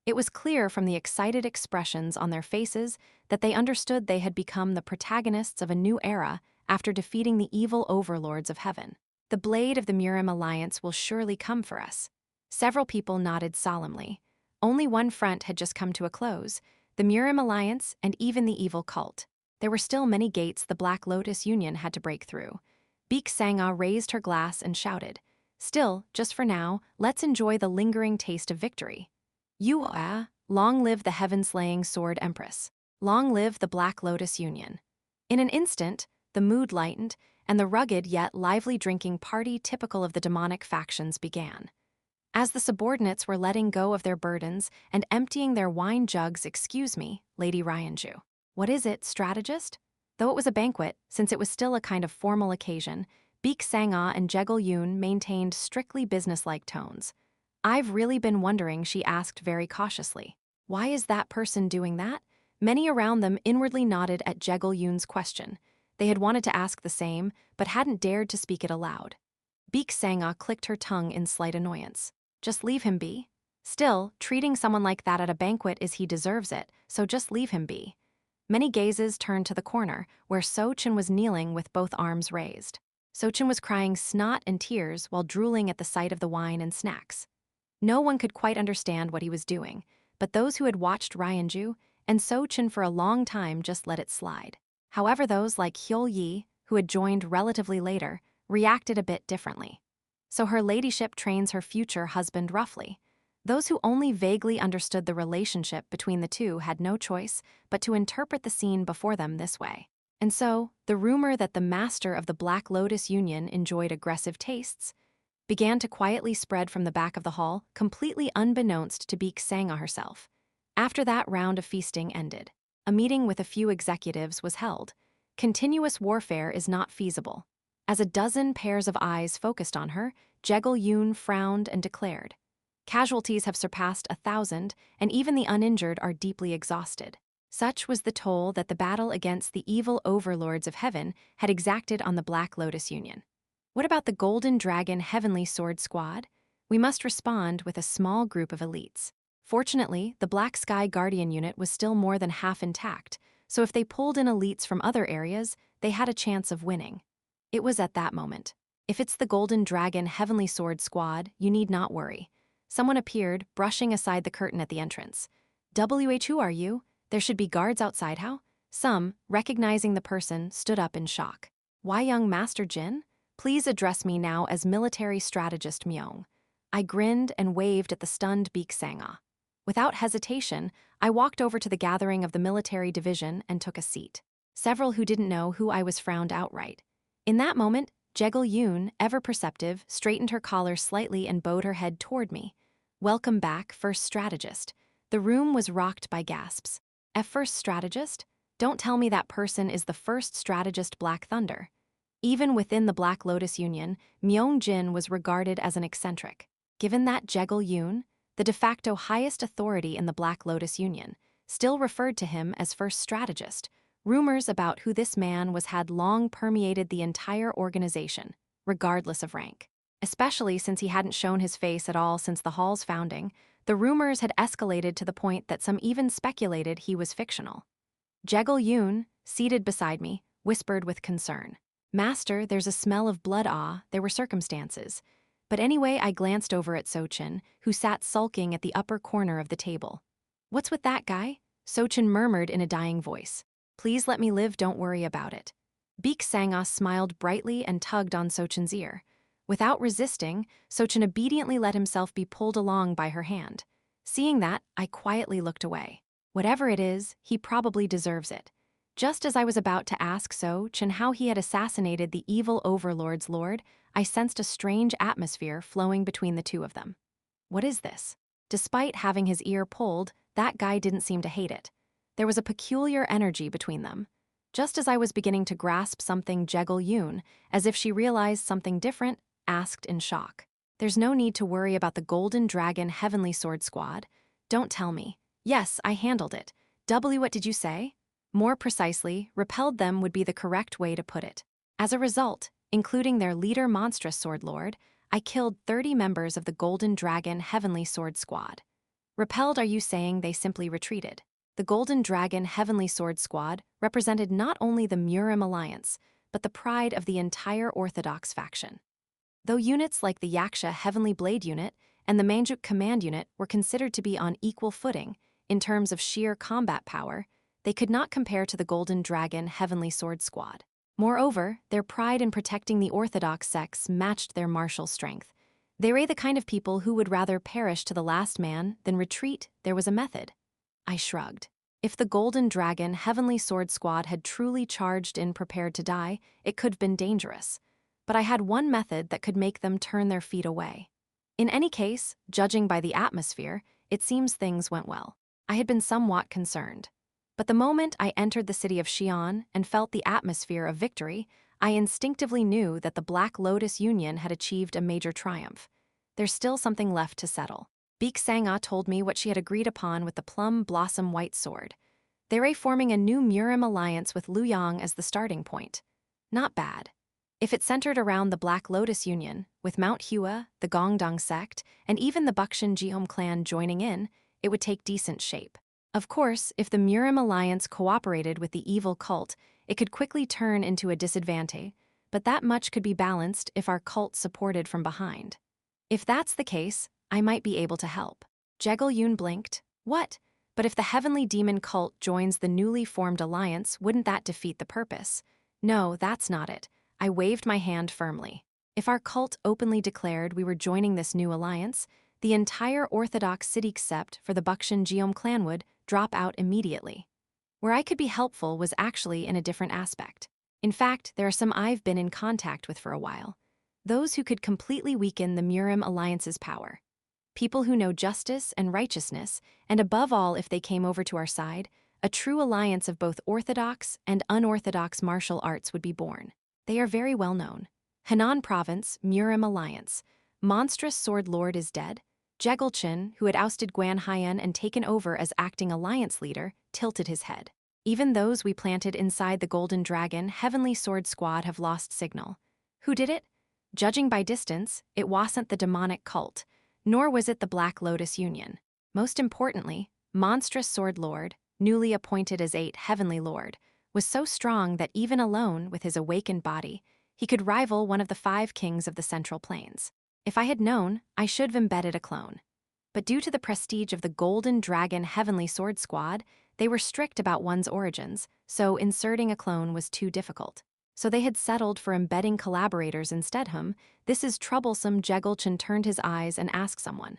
It was clear from the excited expressions on their faces that they understood they had become the protagonists of a new era after defeating the evil overlords of heaven. The blade of the Murim Alliance will surely come for us. Several people nodded solemnly. Only one front had just come to a close, the Murim Alliance and even the evil cult. There were still many gates the Black Lotus Union had to break through. Baek Sang-ah raised her glass and shouted, "Still, just for now, let's enjoy the lingering taste of victory. Long live the heaven-slaying Sword Empress. Long live the Black Lotus Union." In an instant, the mood lightened, and the rugged yet lively drinking party typical of the demonic factions began. As the subordinates were letting go of their burdens and emptying their wine jugs, "Excuse me, Lady Ryanju. What is it, strategist?" Though it was a banquet, since it was still a kind of formal occasion, Baek Sang-ah and Jegul-yoon maintained strictly businesslike tones. "I've really been wondering," she asked very cautiously. "Why is that person doing that?" Many around them inwardly nodded at Jegul-yoon's question. They had wanted to ask the same, but hadn't dared to speak it aloud. Baek Sang-ah clicked her tongue in slight annoyance. "Just leave him be. Still, treating someone like that at a banquet is he deserves it, so just leave him be." Many gazes turned to the corner, where So-chin was kneeling with both arms raised. So-chin was crying snot and tears while drooling at the sight of the wine and snacks. No one could quite understand what he was doing, but those who had watched Ryanju and So-chin for a long time just let it slide. However, those like Hyul-yi, who had joined relatively later, reacted a bit differently. "So her ladyship trains her future husband roughly." Those who only vaguely understood the relationship between the two had no choice but to interpret the scene before them this way. And so, the rumor that the master of the Black Lotus Union enjoyed aggressive tastes began to quietly spread from the back of the hall, completely unbeknownst to Baek Sang-ah herself. After that round of feasting ended, a meeting with a few executives was held. Continuous warfare is not feasible. As a dozen pairs of eyes focused on her, Jegul-yoon frowned and declared, "Casualties have surpassed 1,000, and even the uninjured are deeply exhausted." Such was the toll that the battle against the evil overlords of heaven had exacted on the Black Lotus Union. What about the Golden Dragon Heavenly Sword Squad? We must respond with a small group of elites. Fortunately, the Black Sky Guardian unit was still more than half intact, so if they pulled in elites from other areas, they had a chance of winning. It was at that moment. "If it's the Golden Dragon Heavenly Sword Squad, you need not worry." Someone appeared, brushing aside the curtain at the entrance. "Who are you? There should be guards outside, how?" Some, recognizing the person, stood up in shock. "Why, young Master Jin? Please address me now as military strategist Myung." I grinned and waved at the stunned Baek Sang-ah. Without hesitation, I walked over to the gathering of the military division and took a seat. Several who didn't know who I was frowned outright. In that moment, Jegul-yoon, ever perceptive, straightened her collar slightly and bowed her head toward me. "Welcome back, first strategist." The room was rocked by gasps. First strategist? Don't tell me that person is the first strategist Black Thunder." Even within the Black Lotus Union, Myung-jin was regarded as an eccentric. Given that Jegul-yoon, the de facto highest authority in the Black Lotus Union, still referred to him as first strategist, rumors about who this man was had long permeated the entire organization, regardless of rank. Especially since he hadn't shown his face at all since the hall's founding, the rumors had escalated to the point that some even speculated he was fictional. Jegul-yoon, seated beside me, whispered with concern, "Master, there's a smell of blood." There were circumstances. But anyway, I glanced over at So-chin, who sat sulking at the upper corner of the table. "What's with that guy?" So-chin murmured in a dying voice. "Please let me live, don't worry about it." Baek Sang-ah smiled brightly and tugged on So-chin's ear. Without resisting, So-chin obediently let himself be pulled along by her hand. Seeing that, I quietly looked away. Whatever it is, he probably deserves it. Just as I was about to ask So-chin how he had assassinated the evil overlord's lord, I sensed a strange atmosphere flowing between the two of them. "What is this?" Despite having his ear pulled, that guy didn't seem to hate it. There was a peculiar energy between them. Just as I was beginning to grasp something, Jin, as if she realized something different, asked in shock. "There's no need to worry about the Golden Dragon Heavenly Sword Squad. Don't tell me." "Yes, I handled it." What did you say?" More precisely, repelled them would be the correct way to put it. As a result, including their leader Monstrous Sword Lord, I killed 30 members of the Golden Dragon Heavenly Sword Squad. Repelled, are you saying they simply retreated? The Golden Dragon Heavenly Sword Squad represented not only the Murim Alliance, but the pride of the entire Orthodox faction. Though units like the Yaksha Heavenly Blade Unit and the Manjuk Command Unit were considered to be on equal footing in terms of sheer combat power, they could not compare to the Golden Dragon Heavenly Sword Squad. Moreover, their pride in protecting the Orthodox sects matched their martial strength. They were the kind of people who would rather perish to the last man than retreat. There was a method. I shrugged. If the Golden Dragon Heavenly Sword Squad had truly charged in prepared to die, it could have been dangerous. But I had one method that could make them turn their feet away. In any case, judging by the atmosphere, it seems things went well. I had been somewhat concerned. But the moment I entered the city of Xi'an and felt the atmosphere of victory, I instinctively knew that the Black Lotus Union had achieved a major triumph. There's still something left to settle. Beek Sangha told me what she had agreed upon with the Plum Blossom White Sword. They were forming a new Murim Alliance with Luoyang as the starting point. Not bad. If it centered around the Black Lotus Union, with Mount Hua, the Gongdang sect, and even the Bukshin Jihom clan joining in, it would take decent shape. Of course, if the Murim Alliance cooperated with the evil cult, it could quickly turn into a disadvantage, but that much could be balanced if our cult supported from behind. If that's the case, I might be able to help. Jin blinked. What? But if the Heavenly Demon cult joins the newly formed alliance, wouldn't that defeat the purpose? No, that's not it. I waved my hand firmly. If our cult openly declared we were joining this new alliance, the entire Orthodox Siddhi sept for the Bukshin Jihom clan would drop out immediately. Where I could be helpful was actually in a different aspect. In fact, there are some I've been in contact with for a while. Those who could completely weaken the Murim Alliance's power. People who know justice and righteousness, and above all, if they came over to our side, a true alliance of both orthodox and unorthodox martial arts would be born. They are very well known. Henan Province, Murim Alliance. Monstrous Sword Lord is dead. Jegelchen, who had ousted Guan Haiyan and taken over as acting alliance leader, tilted his head. Even those we planted inside the Golden Dragon Heavenly Sword Squad have lost signal. Who did it? Judging by distance, it wasn't the demonic cult, nor was it the Black Lotus Union. Most importantly, Monstrous Sword Lord, newly appointed as 8th Heavenly Lord, was so strong that even alone with his awakened body, he could rival one of the 5 kings of the Central Plains. If I had known, I should have embedded a clone. But due to the prestige of the Golden Dragon Heavenly Sword Squad, they were strict about one's origins, so inserting a clone was too difficult. So they had settled for embedding collaborators instead. This is troublesome. Jegelchen turned his eyes and asked someone.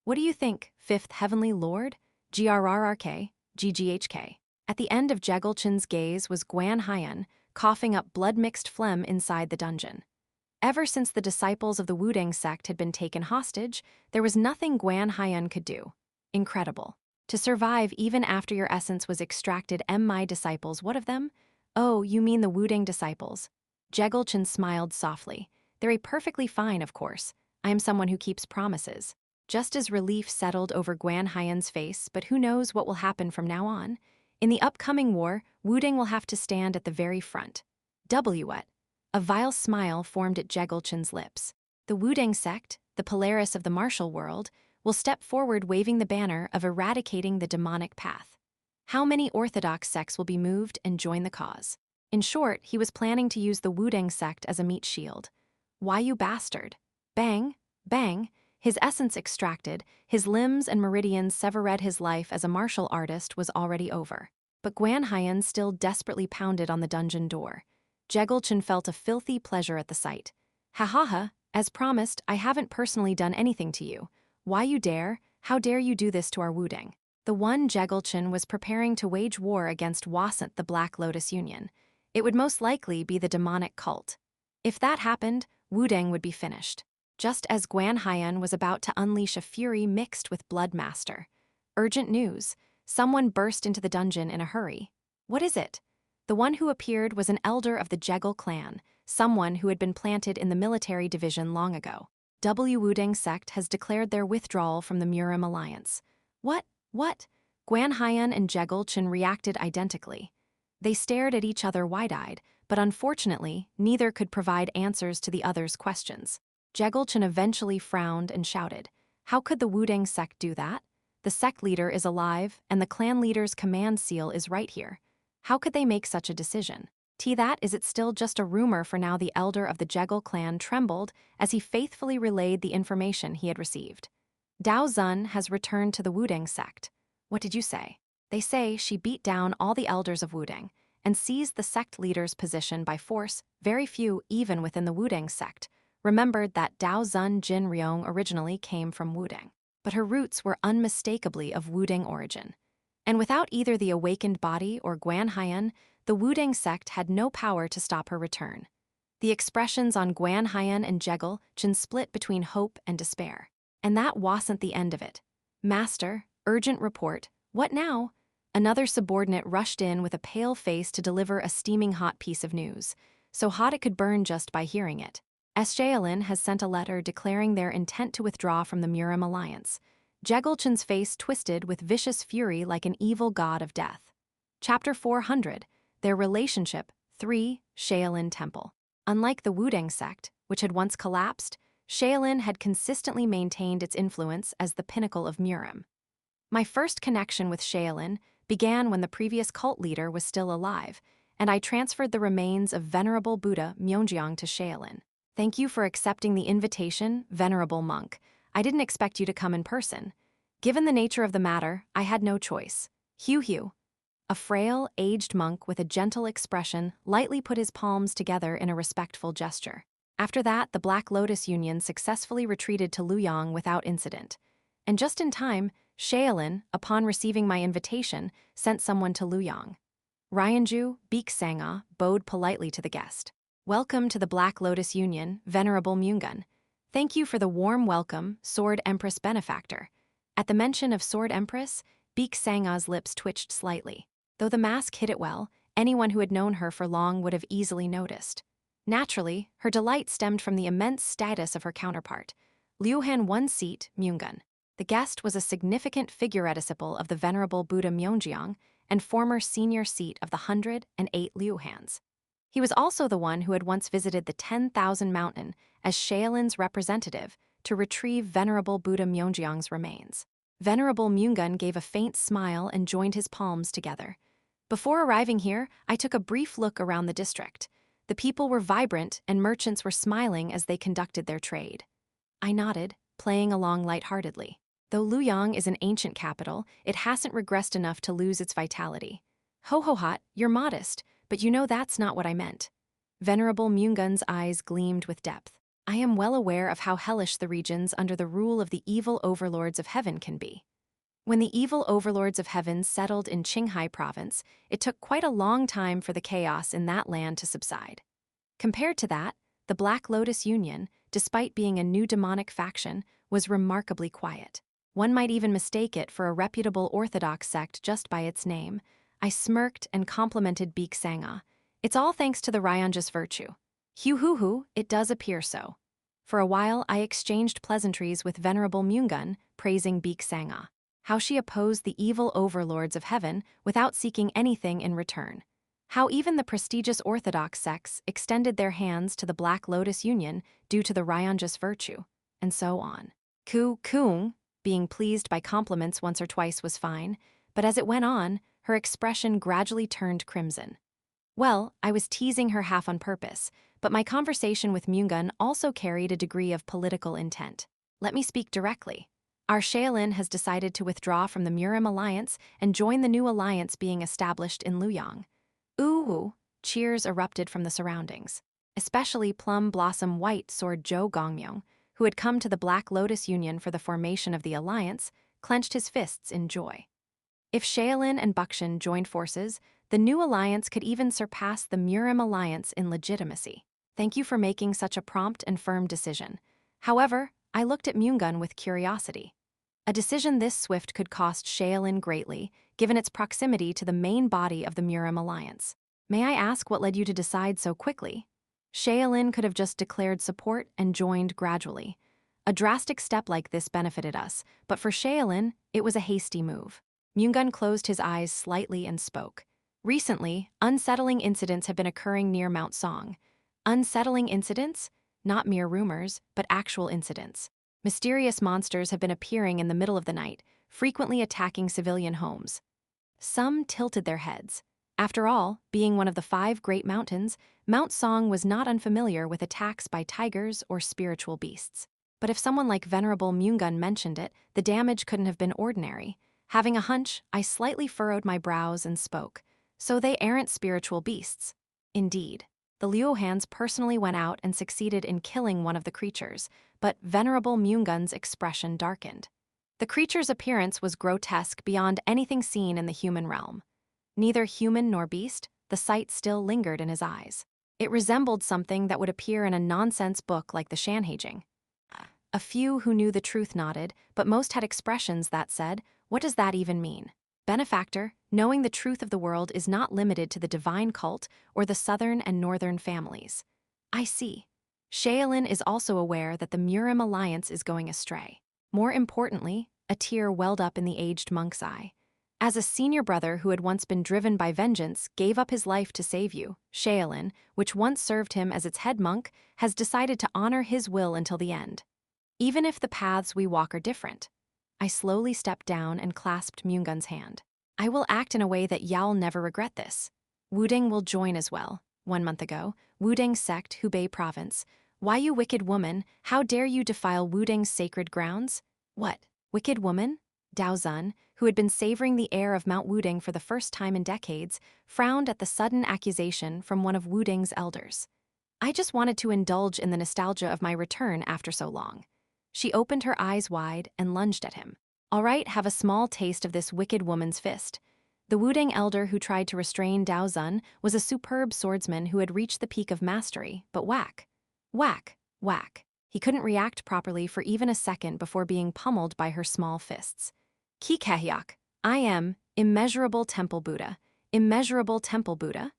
What do you think, 5th Heavenly Lord? GRRRK, GGHK. At the end of Jegelchen's gaze was Guan Haiyan, coughing up blood-mixed phlegm inside the dungeon. Ever since the disciples of the Wudang sect had been taken hostage, there was nothing Guan Haiyan could do. Incredible. To survive even after your essence was extracted. My disciples, what of them? Oh, you mean the Wudang disciples. Jegelchen smiled softly. They're perfectly fine, of course. I am someone who keeps promises. Just as relief settled over Guan Haiyan's face, but who knows what will happen from now on? In the upcoming war, Wudang will have to stand at the very front. What? A vile smile formed at Jegelchen's lips. The Wudang sect, the Polaris of the martial world, will step forward waving the banner of eradicating the demonic path. How many orthodox sects will be moved and join the cause? In short, he was planning to use the Wudang sect as a meat shield. Why, you bastard? Bang, bang, his essence extracted, his limbs and meridians severed. His life as a martial artist was already over. But Guan Haiyan still desperately pounded on the dungeon door. Jegelchen felt a filthy pleasure at the sight. Ha ha ha, as promised, I haven't personally done anything to you. Why you dare? How dare you do this to our Wudang? The one Jegelchen was preparing to wage war against wasn't the Black Lotus Union. It would most likely be the demonic cult. If that happened, Wudang would be finished. just as Guan Haiyan was about to unleash a fury mixed with blood master. Urgent news. Someone burst into the dungeon in a hurry. What is it? The one who appeared was an elder of the Jegal clan, someone who had been planted in the military division long ago. Wudang sect has declared their withdrawal from the Murim Alliance. What? Guan Haiyan and Jegal Cheon reacted identically. They stared at each other wide-eyed, but unfortunately, neither could provide answers to the other's questions. Jegal Cheon eventually frowned and shouted, "How could the Wudang sect do that? The sect leader is alive, and the clan leader's command seal is right here. How could they make such a decision?" Is it still just a rumor for now? The elder of the Jegal clan trembled as he faithfully relayed the information he had received. Dao Zun has returned to the Wudang sect. What did you say? They say she beat down all the elders of Wudang and seized the sect leader's position by force. Very few, even within the Wudang sect, remembered that Dao Zun Jin Yeomyung originally came from Wudang, but her roots were unmistakably of Wudang origin. And without either the awakened body or Guan Haiyan, the Wudang sect had no power to stop her return. The expressions on Guan Haiyan and Jegal Cheon split between hope and despair. And that wasn't the end of it. "Master, urgent report. What now?" Another subordinate rushed in with a pale face to deliver a steaming hot piece of news, so hot it could burn just by hearing it. Shaolin has sent a letter declaring their intent to withdraw from the Murim Alliance. Jegal Cheon's face twisted with vicious fury like an evil god of death. Chapter 400. Their relationship. 3. Shaolin Temple. Unlike the Wudang sect, which had once collapsed, Shaolin had consistently maintained its influence as the pinnacle of Murim. My first connection with Shaolin began when the previous cult leader was still alive, and I transferred the remains of Venerable Buddha Myeongjong to Shaolin. Thank you for accepting the invitation, Venerable Monk. I didn't expect you to come in person. Given the nature of the matter, I had no choice. Hugh. A frail, aged monk with a gentle expression lightly put his palms together in a respectful gesture. After that, the Black Lotus Union successfully retreated to Luoyang without incident. And just in time, Shaolin, upon receiving my invitation, sent someone to Luoyang. Ryanju, Beek Sanga, bowed politely to the guest. "Welcome to the Black Lotus Union, Venerable Myungun. Thank you for the warm welcome, Sword Empress benefactor." At the mention of Sword Empress, Beek Sanga's lips twitched slightly. Though the mask hid it well, anyone who had known her for long would have easily noticed. Naturally, her delight stemmed from the immense status of her counterpart. Liuhan one seat, Myungun. The guest was a significant figuretticiple of the Venerable Buddha Myeongjong and former senior seat of the 108 Liuhans. He was also the one who had once visited the 10,000 Mountain as Shaolin's representative to retrieve Venerable Buddha Myeongjong's remains. Venerable Myungun gave a faint smile and joined his palms together. Before arriving here, I took a brief look around the district. The people were vibrant and merchants were smiling as they conducted their trade. I nodded, playing along lightheartedly. Though Luoyang is an ancient capital, it hasn't regressed enough to lose its vitality. Ho, you're modest, but you know that's not what I meant. Venerable Myungun's eyes gleamed with depth. I am well aware of how hellish the regions under the rule of the evil overlords of heaven can be. When the evil overlords of heaven settled in Qinghai province, it took quite a long time for the chaos in that land to subside. Compared to that, the Black Lotus Union, despite being a new demonic faction, was remarkably quiet. One might even mistake it for a reputable orthodox sect just by its name. I smirked and complimented Beek Sanga. It's all thanks to the Ryanja's virtue. It does appear so. For a while, I exchanged pleasantries with Venerable Myungun, praising Beek Sanga. How she opposed the evil overlords of heaven without seeking anything in return. How even the prestigious orthodox sects extended their hands to the Black Lotus Union due to the Ryanja's virtue, and so on. Kung, being pleased by compliments once or twice was fine, but as it went on, her expression gradually turned crimson. Well, I was teasing her half on purpose, but my conversation with Myungun also carried a degree of political intent. Let me speak directly. Our Shaolin has decided to withdraw from the Murim Alliance and join the new alliance being established in Luoyang. Ooh, cheers erupted from the surroundings. Especially Plum Blossom White Sword Zhou Gongmyung, who had come to the Black Lotus Union for the formation of the alliance, clenched his fists in joy. If Shaolin and Bukshin joined forces, the new alliance could even surpass the Murim Alliance in legitimacy. Thank you for making such a prompt and firm decision. However, I looked at Myungun with curiosity. A decision this swift could cost Shaolin greatly, given its proximity to the main body of the Murim Alliance. May I ask what led you to decide so quickly? Shaolin could have just declared support and joined gradually. A drastic step like this benefited us, but for Shaolin, it was a hasty move. Myungun closed his eyes slightly and spoke. Recently, unsettling incidents have been occurring near Mount Song. Unsettling incidents? Not mere rumors, but actual incidents. Mysterious monsters have been appearing in the middle of the night, frequently attacking civilian homes. Some tilted their heads. After all, being one of the 5 great mountains, Mount Song was not unfamiliar with attacks by tigers or spiritual beasts. But if someone like Venerable Myungun mentioned it, the damage couldn't have been ordinary. Having a hunch, I slightly furrowed my brows and spoke. So they aren't spiritual beasts. Indeed. The Liuhans personally went out and succeeded in killing one of the creatures, but Venerable Myungun's expression darkened. The creature's appearance was grotesque beyond anything seen in the human realm. Neither human nor beast, the sight still lingered in his eyes. It resembled something that would appear in a nonsense book like the Shanhaejing. A few who knew the truth nodded, but most had expressions that said, "What does that even mean?" Benefactor, knowing the truth of the world is not limited to the divine cult or the southern and northern families. I see. Shaolin is also aware that the Murim Alliance is going astray. More importantly, a tear welled up in the aged monk's eye. As a senior brother who had once been driven by vengeance gave up his life to save you, Shaolin, which once served him as its head monk, has decided to honor his will until the end. Even if the paths we walk are different. I slowly stepped down and clasped Myungun's hand. I will act in a way that y'all never regret this. Wudang will join as well. 1 month ago, Wudang sect, Hubei province. Why, you wicked woman, how dare you defile Wudang's sacred grounds? What, wicked woman? Dao Zun, who had been savoring the air of Mount Wudang for the first time in decades, frowned at the sudden accusation from one of Wudang's elders. I just wanted to indulge in the nostalgia of my return after so long. She opened her eyes wide and lunged at him. All right, have a small taste of this wicked woman's fist. The Wudang elder who tried to restrain Dao Zun was a superb swordsman who had reached the peak of mastery, but whack, whack, whack. He couldn't react properly for even a second before being pummeled by her small fists. Ki Kahyak, I am immeasurable temple Buddha. Immeasurable temple Buddha?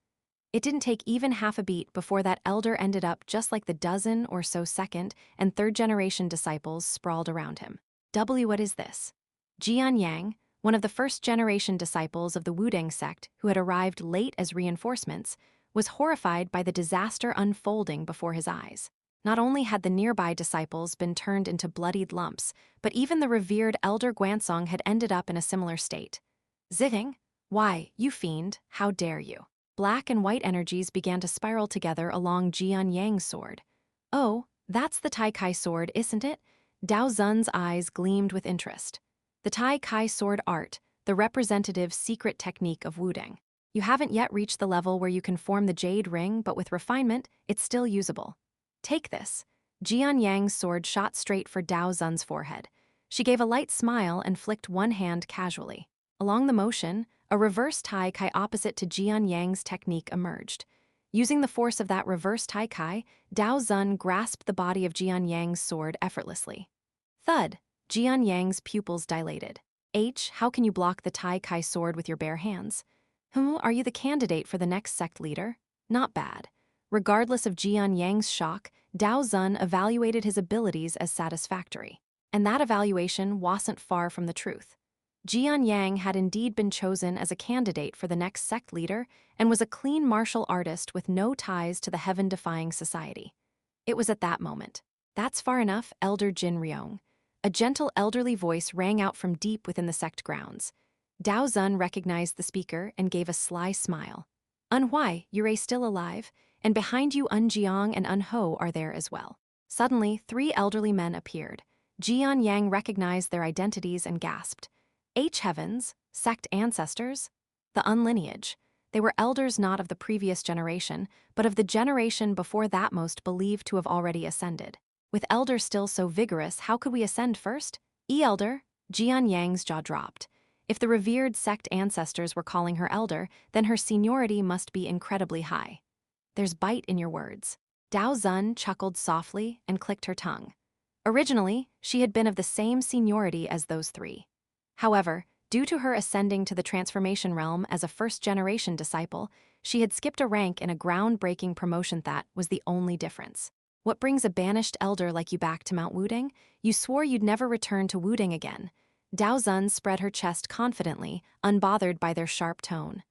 It didn't take even half a beat before that elder ended up just like the dozen or so second and third-generation disciples sprawled around him. What is this? Jian Yang, one of the first-generation disciples of the Wudang sect who had arrived late as reinforcements, was horrified by the disaster unfolding before his eyes. Not only had the nearby disciples been turned into bloodied lumps, but even the revered elder Guansong had ended up in a similar state. Zitting? Why, you fiend, how dare you? Black and white energies began to spiral together along Jian Yang's sword. Oh, that's the Tai Kai sword, isn't it? Dao Zun's eyes gleamed with interest. The Tai Kai sword art, the representative secret technique of Wudang. You haven't yet reached the level where you can form the jade ring, but with refinement, it's still usable. Take this. Jian Yang's sword shot straight for Dao Zun's forehead. She gave a light smile and flicked one hand casually. Along the motion, a reverse Tai Kai opposite to Jian Yang's technique emerged. Using the force of that reverse Tai Kai, Dao Zun grasped the body of Jian Yang's sword effortlessly. Thud! Jian Yang's pupils dilated. How can you block the Tai Kai sword with your bare hands? Are you the candidate for the next sect leader? Not bad. Regardless of Jian Yang's shock, Dao Zun evaluated his abilities as satisfactory. And that evaluation wasn't far from the truth. Jian Yang had indeed been chosen as a candidate for the next sect leader and was a clean martial artist with no ties to the heaven-defying society. It was at that moment. That's far enough, Elder Jin Yeomyung. A gentle elderly voice rang out from deep within the sect grounds. Dao Zun recognized the speaker and gave a sly smile. Unhui, you're still alive, and behind you Jiang and Ho are there as well. Suddenly, 3 elderly men appeared. Jian Yang recognized their identities and gasped. Heavens, sect ancestors? The unlineage. They were elders not of the previous generation, but of the generation before that most believed to have already ascended. With elders still so vigorous, how could we ascend first? Elder? Jian Yang's jaw dropped. If the revered sect ancestors were calling her elder, then her seniority must be incredibly high. There's bite in your words. Dao Zun chuckled softly and clicked her tongue. Originally, she had been of the same seniority as those three. However, due to her ascending to the transformation realm as a first-generation disciple, she had skipped a rank in a groundbreaking promotion. That was the only difference. What brings a banished elder like you back to Mount Wuding? You swore you'd never return to Wuding again. Dao Zun spread her chest confidently, unbothered by their sharp tone.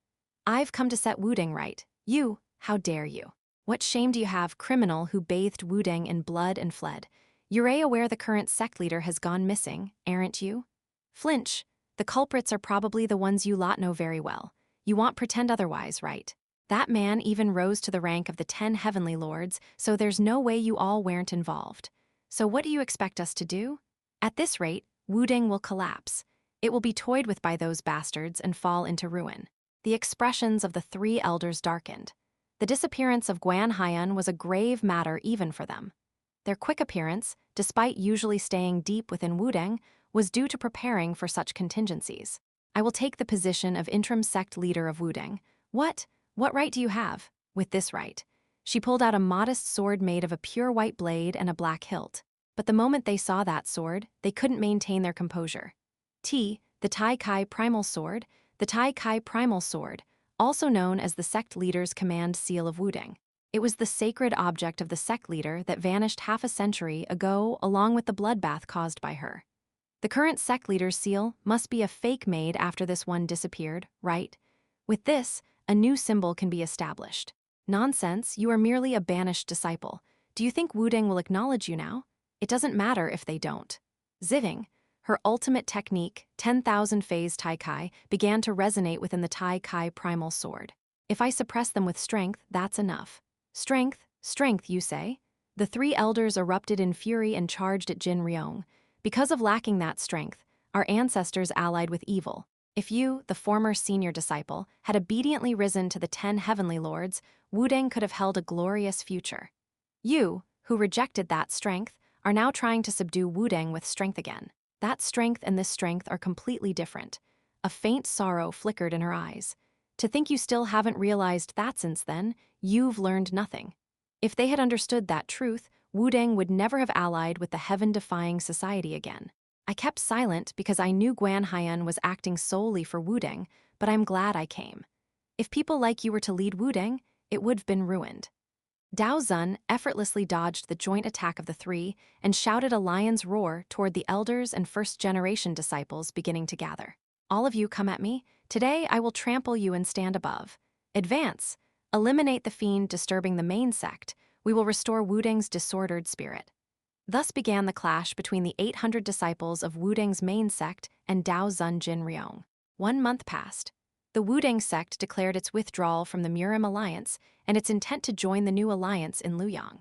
I've come to set Wuding right. You, how dare you? What shame do you have, criminal who bathed Wuding in blood and fled? You're aware the current sect leader has gone missing, aren't you? Flinch. The culprits are probably the ones you lot know very well. You won't pretend otherwise, right? That man even rose to the rank of the 10 heavenly lords, so there's no way you all weren't involved. So what do you expect us to do? At this rate, Wuding will collapse. It will be toyed with by those bastards and fall into ruin. The expressions of the three elders darkened. The disappearance of Guan Haiyan was a grave matter even for them. Their quick appearance, despite usually staying deep within Wuding, was due to preparing for such contingencies. I will take the position of interim sect leader of Wuding. What right do you have? With this right. She pulled out a modest sword made of a pure white blade and a black hilt. But the moment they saw that sword, they couldn't maintain their composure. The Tai Kai Primal Sword, the Tai Kai Primal Sword, also known as the sect leader's command seal of Wuding. It was the sacred object of the sect leader that vanished half a century ago along with the bloodbath caused by her. The current sect leader's seal must be a fake made after this one disappeared, right? With this, a new symbol can be established. Nonsense, you are merely a banished disciple. Do you think Wuding will acknowledge you now? It doesn't matter if they don't. Ziving, her ultimate technique, 10,000 phase Tai Kai, began to resonate within the Tai Kai Primal Sword. If I suppress them with strength, that's enough. Strength, you say? The three elders erupted in fury and charged at Jin Yeomyung. Because of lacking that strength, our ancestors allied with evil. If you, the former senior disciple, had obediently risen to the 10 heavenly lords, Wuding could have held a glorious future. You, who rejected that strength, are now trying to subdue Wuding with strength again. That strength and this strength are completely different. A faint sorrow flickered in her eyes. To think you still haven't realized that since then, you've learned nothing. If they had understood that truth, Wuding would never have allied with the heaven-defying society again. I kept silent because I knew Guan Haiyan was acting solely for Wuding, but I'm glad I came. If people like you were to lead Wuding, it would have been ruined. Dao Zun effortlessly dodged the joint attack of the three and shouted a lion's roar toward the elders and first-generation disciples beginning to gather. All of you come at me. Today I will trample you and stand above. Advance. Eliminate the fiend disturbing the main sect. We will restore Wuding's disordered spirit. Thus began the clash between the 800 disciples of Wuding's main sect and Dao Zun Jin Yeomyung. 1 month passed. The Wuding sect declared its withdrawal from the Murim Alliance and its intent to join the new alliance in Luoyang.